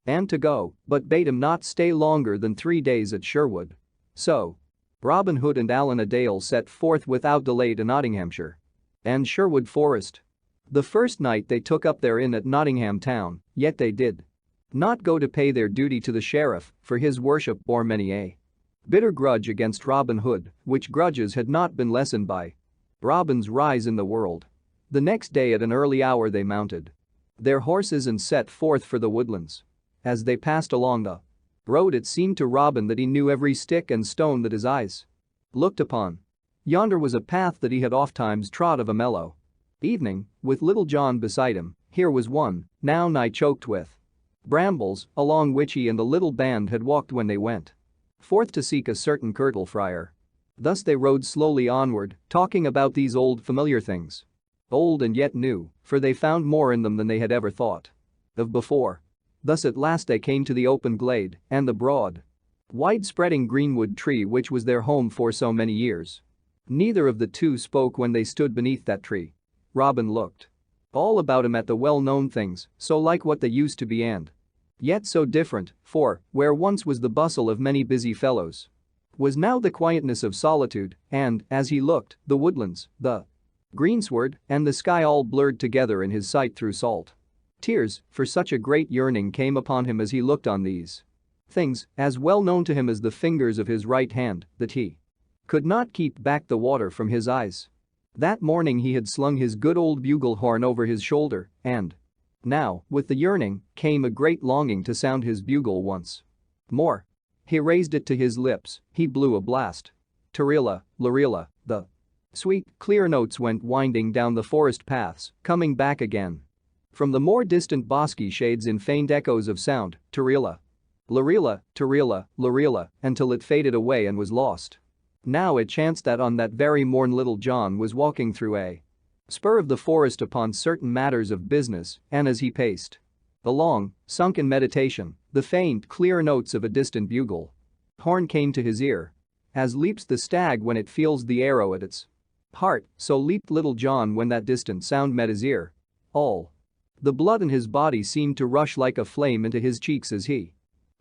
and to go, but bade him not stay longer than 3 days at Sherwood. So Robin Hood and Alan a Dale set forth without delay to Nottinghamshire and Sherwood Forest. The first night they took up their inn at Nottingham town, yet they did not go to pay their duty to the sheriff, for his worship bore many a bitter grudge against Robin Hood, which grudges had not been lessened by Robin's rise in the world. The next day at an early hour they mounted their horses and set forth for the woodlands. As they passed along the road it seemed to Robin that he knew every stick and stone that his eyes looked upon. Yonder was a path that he had ofttimes trod of a mellow evening, with Little John beside him. Here was one, now nigh choked with brambles, along which he and the little band had walked when they went forth to seek a certain curtal friar. Thus they rode slowly onward, talking about these old familiar things. Old and yet new, for they found more in them than they had ever thought of before. Thus at last they came to the open glade and the broad, wide-spreading greenwood tree which was their home for so many years. Neither of the two spoke when they stood beneath that tree. Robin looked all about him at the well-known things, so like what they used to be and yet so different, for, where once was the bustle of many busy fellows, was now the quietness of solitude, and, as he looked, the woodlands, the greensward, and the sky all blurred together in his sight through salt tears, for such a great yearning came upon him as he looked on these things, as well known to him as the fingers of his right hand, that he could not keep back the water from his eyes. That morning he had slung his good old bugle horn over his shoulder, and now, with the yearning, came a great longing to sound his bugle once more. He raised it to his lips, he blew a blast. Tarila, larila, the sweet, clear notes went winding down the forest paths, coming back again from the more distant bosky shades in faint echoes of sound, tarila, larila, tarila, larila, until it faded away and was lost. Now it chanced that on that very morn Little John was walking through a spur of the forest upon certain matters of business, and as he paced along, sunk in meditation, the faint, clear notes of a distant bugle horn came to his ear. As leaps the stag when it feels the arrow at its heart, so leaped Little John when that distant sound met his ear. All the blood in his body seemed to rush like a flame into his cheeks as he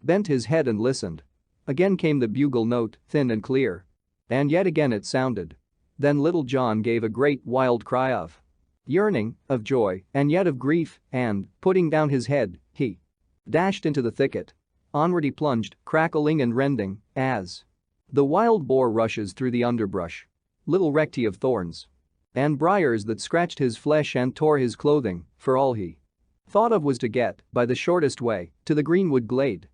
bent his head and listened. Again came the bugle note, thin and clear. And yet again it sounded. Then Little John gave a great wild cry of yearning, of joy, and yet of grief, and, putting down his head, he dashed into the thicket. Onward he plunged, crackling and rending, as the wild boar rushes through the underbrush. Little recked he of thorns and briars that scratched his flesh and tore his clothing, for all he thought of was to get, by the shortest way, to the greenwood glade,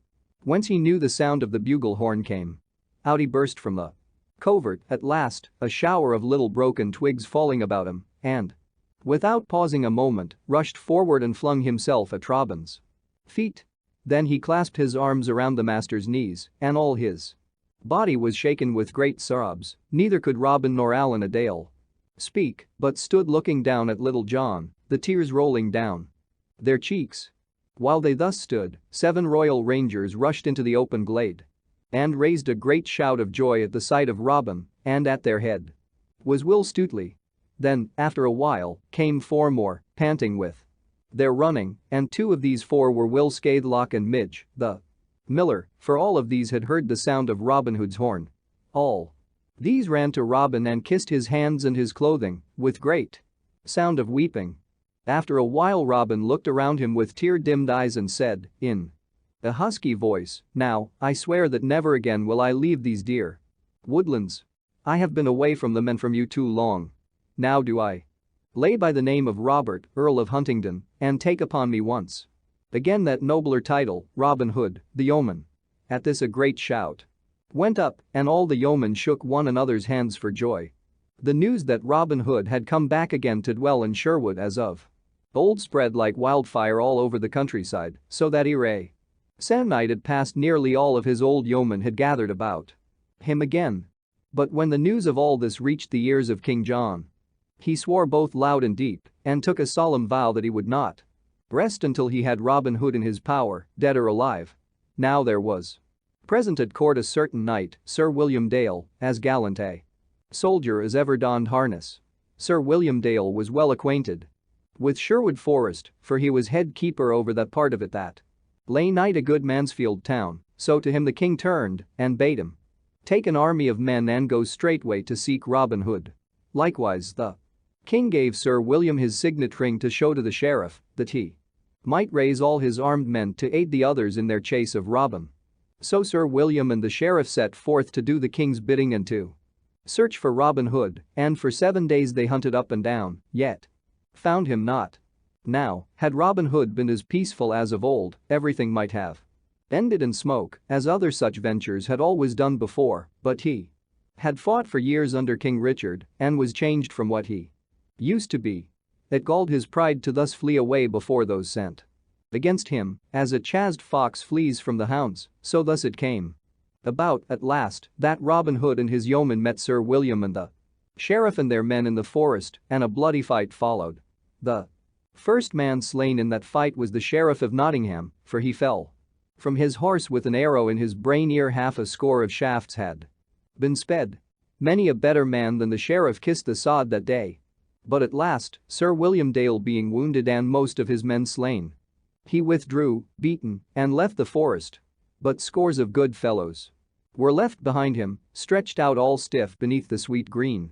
whence he knew the sound of the bugle horn came. Out he burst from the covert, at last, a shower of little broken twigs falling about him, and, without pausing a moment, rushed forward and flung himself at Robin's feet. Then he clasped his arms around the master's knees, and all his body was shaken with great sobs. Neither could Robin nor Allan a Dale speak, but stood looking down at Little John, the tears rolling down their cheeks. While they thus stood, 7 royal rangers rushed into the open glade and raised a great shout of joy at the sight of Robin, and at their head was Will Stutely. Then, after a while, came 4 more, panting with their running, and 2 of these 4 were Will Scathelock and Midge, the miller, for all of these had heard the sound of Robin Hood's horn. All these ran to Robin and kissed his hands and his clothing, with great sound of weeping. After a while Robin looked around him with tear-dimmed eyes and said, in a husky voice, "Now, I swear that never again will I leave these dear woodlands. I have been away from them and from you too long. Now do I lay by the name of Robert, Earl of Huntingdon, and take upon me once again that nobler title, Robin Hood, the yeoman." At this a great shout went up, and all the yeomen shook one another's hands for joy. The news that Robin Hood had come back again to dwell in Sherwood as of old spread like wildfire all over the countryside, so that ere a se'nnight had passed nearly all of his old yeomen had gathered about him again. But when the news of all this reached the ears of King John, he swore both loud and deep, and took a solemn vow that he would not rest until he had Robin Hood in his power, dead or alive. Now there was present at court a certain knight, Sir William Dale, as gallant a soldier as ever donned harness. Sir William Dale was well acquainted with Sherwood Forest, for he was head keeper over that part of it that lay nigh a good Mansfield town, so to him the king turned and bade him take an army of men and go straightway to seek Robin Hood. Likewise the king gave Sir William his signet ring to show to the sheriff that he might raise all his armed men to aid the others in their chase of Robin. So Sir William and the sheriff set forth to do the king's bidding and to search for Robin Hood, and for 7 days they hunted up and down, yet found him not. Now, had Robin Hood been as peaceful as of old, everything might have ended in smoke, as other such ventures had always done before, but he had fought for years under King Richard and was changed from what he used to be. It galled his pride to thus flee away before those sent against him, as a chased fox flees from the hounds, so thus it came about, at last, that Robin Hood and his yeomen met Sir William and the sheriff and their men in the forest, and a bloody fight followed. The first man slain in that fight was the Sheriff of Nottingham, for he fell from his horse with an arrow in his brain ere half a score of shafts had been sped. Many a better man than the sheriff kissed the sod that day. But at last, Sir William Dale being wounded and most of his men slain, he withdrew, beaten, and left the forest. But scores of good fellows were left behind him, stretched out all stiff beneath the sweet green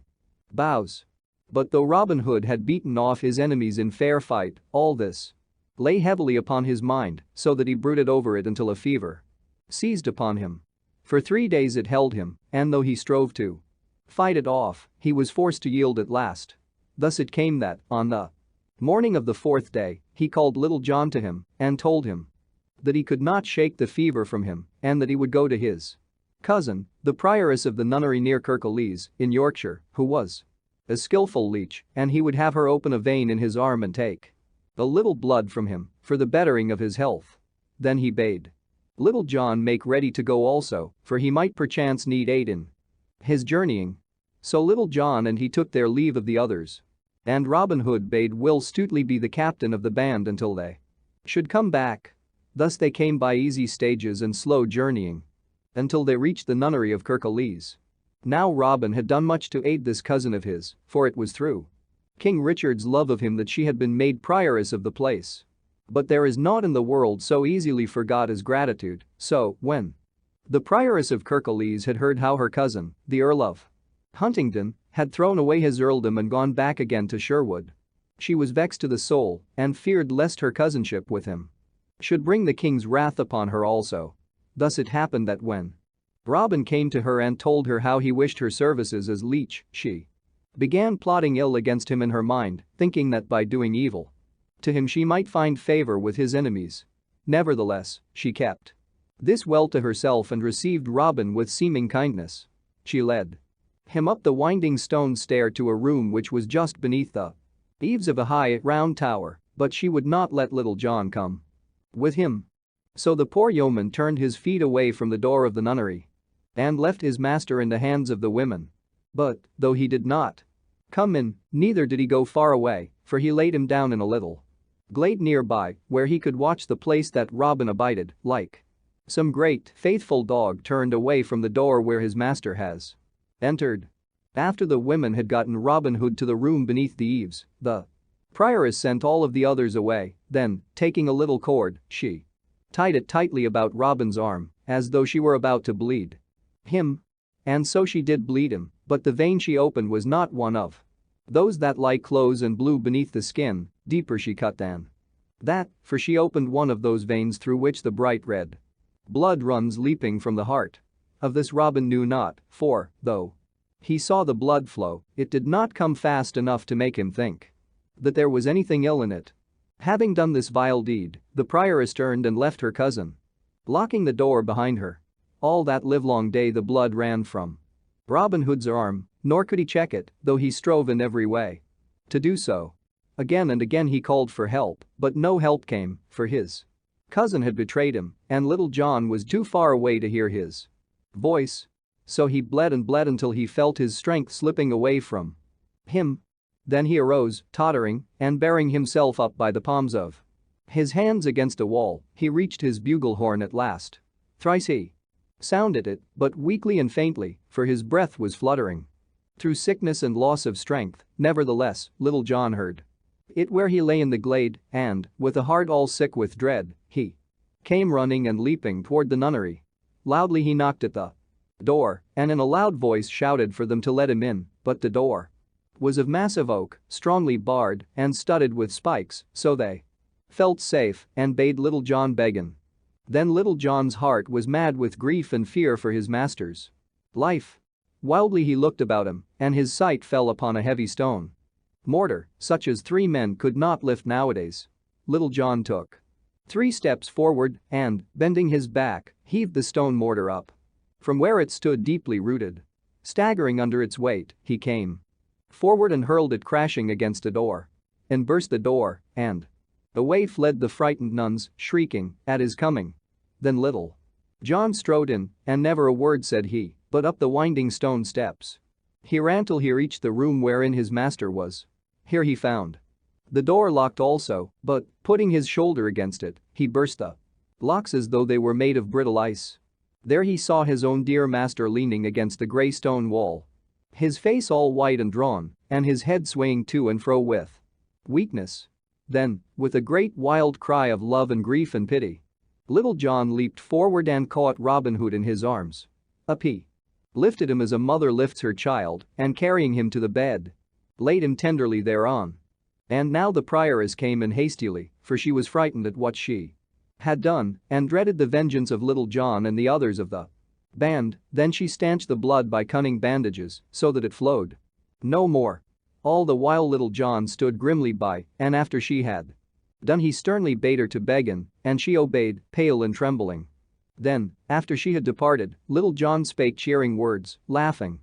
boughs. But though Robin Hood had beaten off his enemies in fair fight, all this lay heavily upon his mind, so that he brooded over it until a fever seized upon him. For 3 days it held him, and though he strove to fight it off, he was forced to yield at last. Thus it came that, on the morning of the 4th day, he called Little John to him and told him that he could not shake the fever from him and that he would go to his cousin, the prioress of the nunnery near Kirklees, in Yorkshire, who was a skillful leech, and he would have her open a vein in his arm and take a little blood from him for the bettering of his health. Then he bade Little John make ready to go also, for he might perchance need aid in his journeying. So Little John and he took their leave of the others. And Robin Hood bade Will Stutely be the captain of the band until they should come back. Thus they came by easy stages and slow journeying until they reached the nunnery of Kirklees. Now Robin had done much to aid this cousin of his, for it was through King Richard's love of him that she had been made prioress of the place. But there is naught in the world so easily forgot as gratitude, so, when the prioress of Kirklees had heard how her cousin, the Earl of Huntingdon, had thrown away his earldom and gone back again to Sherwood, she was vexed to the soul and feared lest her cousinship with him should bring the king's wrath upon her also. Thus it happened that when Robin came to her and told her how he wished her services as leech, she began plotting ill against him in her mind, thinking that by doing evil to him she might find favor with his enemies. Nevertheless, she kept this well to herself and received Robin with seeming kindness. She led him up the winding stone stair to a room which was just beneath the eaves of a high, round tower, but she would not let Little John come with him. So the poor yeoman turned his feet away from the door of the nunnery and left his master in the hands of the women. But, though he did not come in, neither did he go far away, for he laid him down in a little glade nearby, where he could watch the place that Robin abided, like some great, faithful dog turned away from the door where his master has entered. After the women had gotten Robin Hood to the room beneath the eaves, the prioress sent all of the others away, then, taking a little cord, she tied it tightly about Robin's arm, as though she were about to bleed him. And so she did bleed him, but the vein she opened was not one of those that lie close and blue beneath the skin, deeper she cut than that, for she opened one of those veins through which the bright red blood runs leaping from the heart. Of this Robin knew not, for, though he saw the blood flow, it did not come fast enough to make him think that there was anything ill in it. Having done this vile deed, the prioress turned and left her cousin, locking the door behind her. All that livelong day the blood ran from Robin Hood's arm, nor could he check it, though he strove in every way to do so. Again and again he called for help, but no help came, for his cousin had betrayed him, and Little John was too far away to hear his voice. So he bled and bled until he felt his strength slipping away from him. Then he arose, tottering, and bearing himself up by the palms of his hands against a wall, he reached his bugle horn at last. Thrice he sounded it, but weakly and faintly, for his breath was fluttering through sickness and loss of strength. Nevertheless, Little John heard it where he lay in the glade, and, with a heart all sick with dread, he came running and leaping toward the nunnery. Loudly he knocked at the door, and in a loud voice shouted for them to let him in, but the door was of massive oak, strongly barred and studded with spikes, so they felt safe and bade Little John beg in. Then Little John's heart was mad with grief and fear for his master's life. Wildly he looked about him, and his sight fell upon a heavy stone mortar, such as 3 men could not lift nowadays. Little John took 3 steps forward and, bending his back, heaved the stone mortar up from where it stood deeply rooted. Staggering under its weight, he came forward and hurled it crashing against a door and burst the door, and away fled the frightened nuns, shrieking at his coming. Then Little John strode in, and never a word said he, but up the winding stone steps he ran till he reached the room wherein his master was. Here he found the door locked also, but, putting his shoulder against it, he burst the locks as though they were made of brittle ice. There he saw his own dear master leaning against the grey stone wall, his face all white and drawn, and his head swaying to and fro with weakness. Then, with a great wild cry of love and grief and pity, Little John leaped forward and caught Robin Hood in his arms. Up he lifted him as a mother lifts her child, and carrying him to the bed, laid him tenderly thereon. And now the prioress came in hastily, for she was frightened at what she had done and dreaded the vengeance of Little John and the others of the band. Then she stanched the blood by cunning bandages so that it flowed no more. All the while Little John stood grimly by, and after she had done he sternly bade her to begin, and she obeyed, pale and trembling. Then, after she had departed, Little John spake cheering words, laughing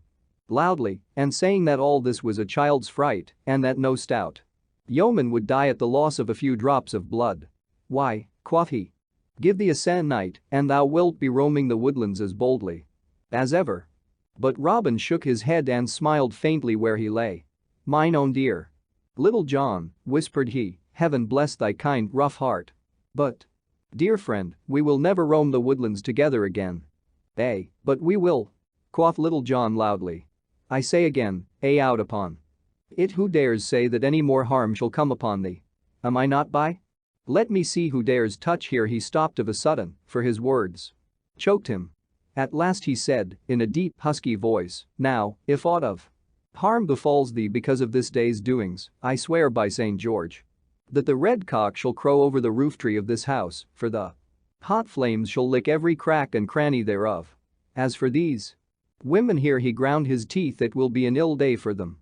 loudly and saying that all this was a child's fright and that no stout yeoman would die at the loss of a few drops of blood. "Why," quoth he, "give thee a se'ennight and thou wilt be roaming the woodlands as boldly as ever." But Robin shook his head and smiled faintly where he lay. "Mine own dear Little John," whispered he, "heaven bless thy kind, rough heart. But, dear friend, we will never roam the woodlands together again." But we will," quoth Little John loudly. "I say again, out upon it, who dares say that any more harm shall come upon thee? Am I not by? Let me see who dares touch." Here he stopped of a sudden, for his words choked him. At last he said, in a deep, husky voice, "Now, if aught of harm befalls thee because of this day's doings, I swear by St. George that the red cock shall crow over the rooftree of this house, for the hot flames shall lick every crack and cranny thereof. As for these women," here he ground his teeth, "it will be an ill day for them."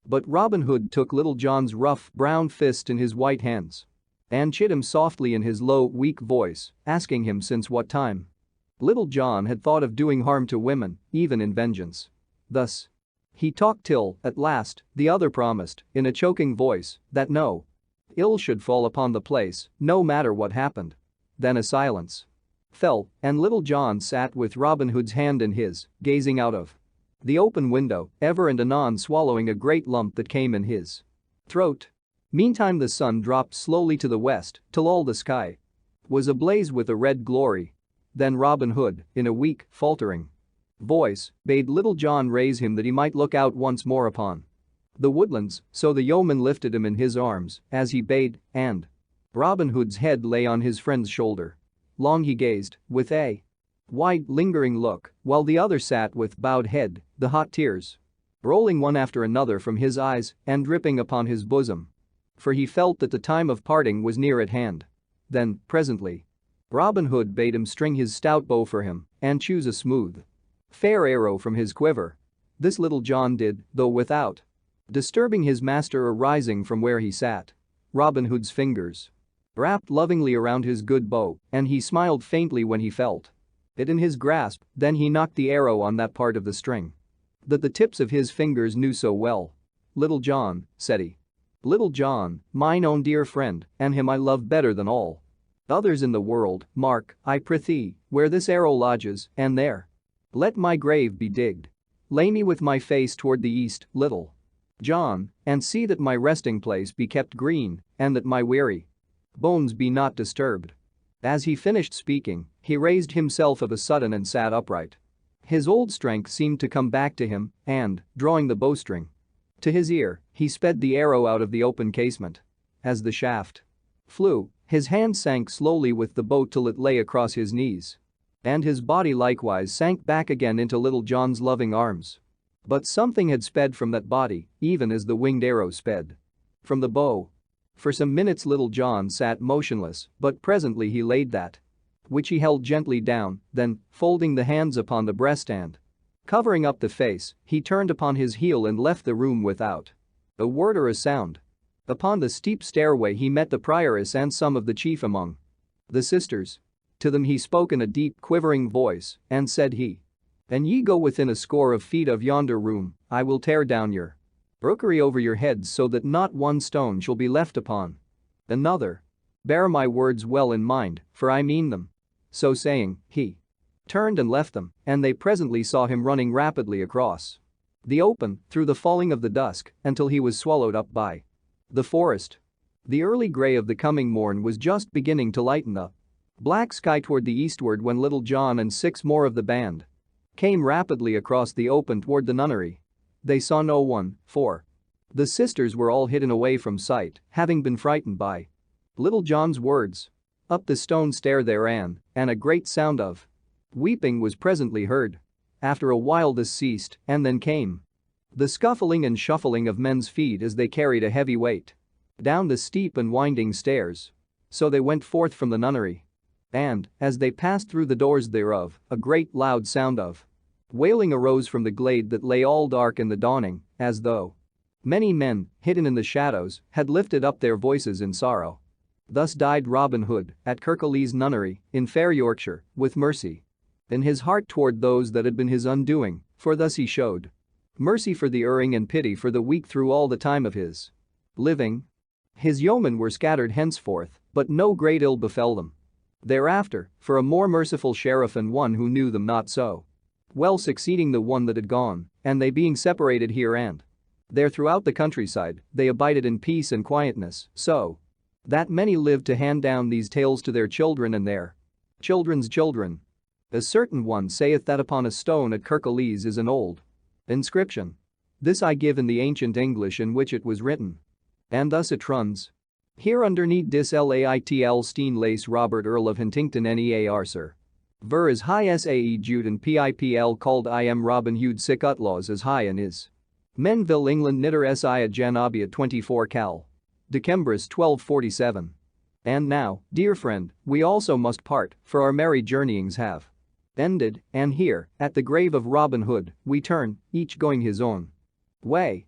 But Robin Hood took Little John's rough, brown fist in his white hands and chid him softly in his low, weak voice, asking him since what time Little John had thought of doing harm to women, even in vengeance. Thus he talked till, at last, the other promised, in a choking voice, that no ill should fall upon the place, no matter what happened. Then a silence fell, and Little John sat with Robin Hood's hand in his, gazing out of the open window, ever and anon swallowing a great lump that came in his throat. Meantime the sun dropped slowly to the west till all the sky was ablaze with a red glory. Then Robin Hood, in a weak, faltering voice, bade Little John raise him that he might look out once more upon the woodlands, so the yeoman lifted him in his arms, as he bade, and Robin Hood's head lay on his friend's shoulder. Long he gazed, with a wide, lingering look, while the other sat with bowed head, the hot tears rolling one after another from his eyes and dripping upon his bosom. For he felt that the time of parting was near at hand. Then, presently, Robin Hood bade him string his stout bow for him and choose a smooth, fair arrow from his quiver. This Little John did, though without disturbing his master or rising from where he sat. Robin Hood's fingers wrapped lovingly around his good bow, and he smiled faintly when he felt it in his grasp. Then he knocked the arrow on that part of the string that the tips of his fingers knew so well. "Little John," said he. "Little John, mine own dear friend, and him I love better than all others in the world, mark, I prithee, where this arrow lodges, and there let my grave be digged. Lay me with my face toward the east, Little John, and see that my resting place be kept green, and that my weary bones be not disturbed." As he finished speaking, he raised himself of a sudden and sat upright. His old strength seemed to come back to him, and, drawing the bowstring to his ear, he sped the arrow out of the open casement. As the shaft flew, his hand sank slowly with the bow till it lay across his knees. And his body likewise sank back again into Little John's loving arms. But something had sped from that body, even as the winged arrow sped from the bow. For some minutes Little John sat motionless, but presently he laid that which he held gently down, then, folding the hands upon the breast and covering up the face, he turned upon his heel and left the room without a word or a sound. Upon the steep stairway he met the prioress and some of the chief among the sisters. To them he spoke in a deep, quivering voice, and said he, "An ye go within a score of feet of yonder room, I will tear down your rookery over your heads so that not one stone shall be left upon another. Bear my words well in mind, for I mean them." So saying, he turned and left them, and they presently saw him running rapidly across the open, through the falling of the dusk, until he was swallowed up by the forest. The early gray of the coming morn was just beginning to lighten the black sky toward the eastward when Little John and 6 more of the band came rapidly across the open toward the nunnery. They saw no one, for the sisters were all hidden away from sight, having been frightened by Little John's words. Up the stone stair they ran, and a great sound of weeping was presently heard. After a while this ceased, and then came the scuffling and shuffling of men's feet as they carried a heavy weight down the steep and winding stairs. So they went forth from the nunnery. And, as they passed through the doors thereof, a great loud sound of wailing arose from the glade that lay all dark in the dawning, as though many men, hidden in the shadows, had lifted up their voices in sorrow. Thus died Robin Hood, at Kirklees Nunnery, in fair Yorkshire, with mercy in his heart toward those that had been his undoing, for thus he showed mercy for the erring and pity for the weak through all the time of his living. His yeomen were scattered henceforth, but no great ill befell them thereafter, for a more merciful sheriff and one who knew them not so well succeeding the one that had gone, and they being separated here and there throughout the countryside, they abided in peace and quietness, so that many lived to hand down these tales to their children and their children's children. A certain one saith that upon a stone at Kirklees is an old inscription. This I give in the ancient English in which it was written. And thus it runs. Here underneath dis laitl steen lace Robert Earl of Huntington near sir. Ver is high sae Jude and pipl called I am Robin Hood sick outlaws as high and is. Menville England Knitter si a Janabia 24 Cal. Decembris 1247. And now, dear friend, we also must part, for our merry journeyings have ended, and here, at the grave of Robin Hood, we turn, each going his own way.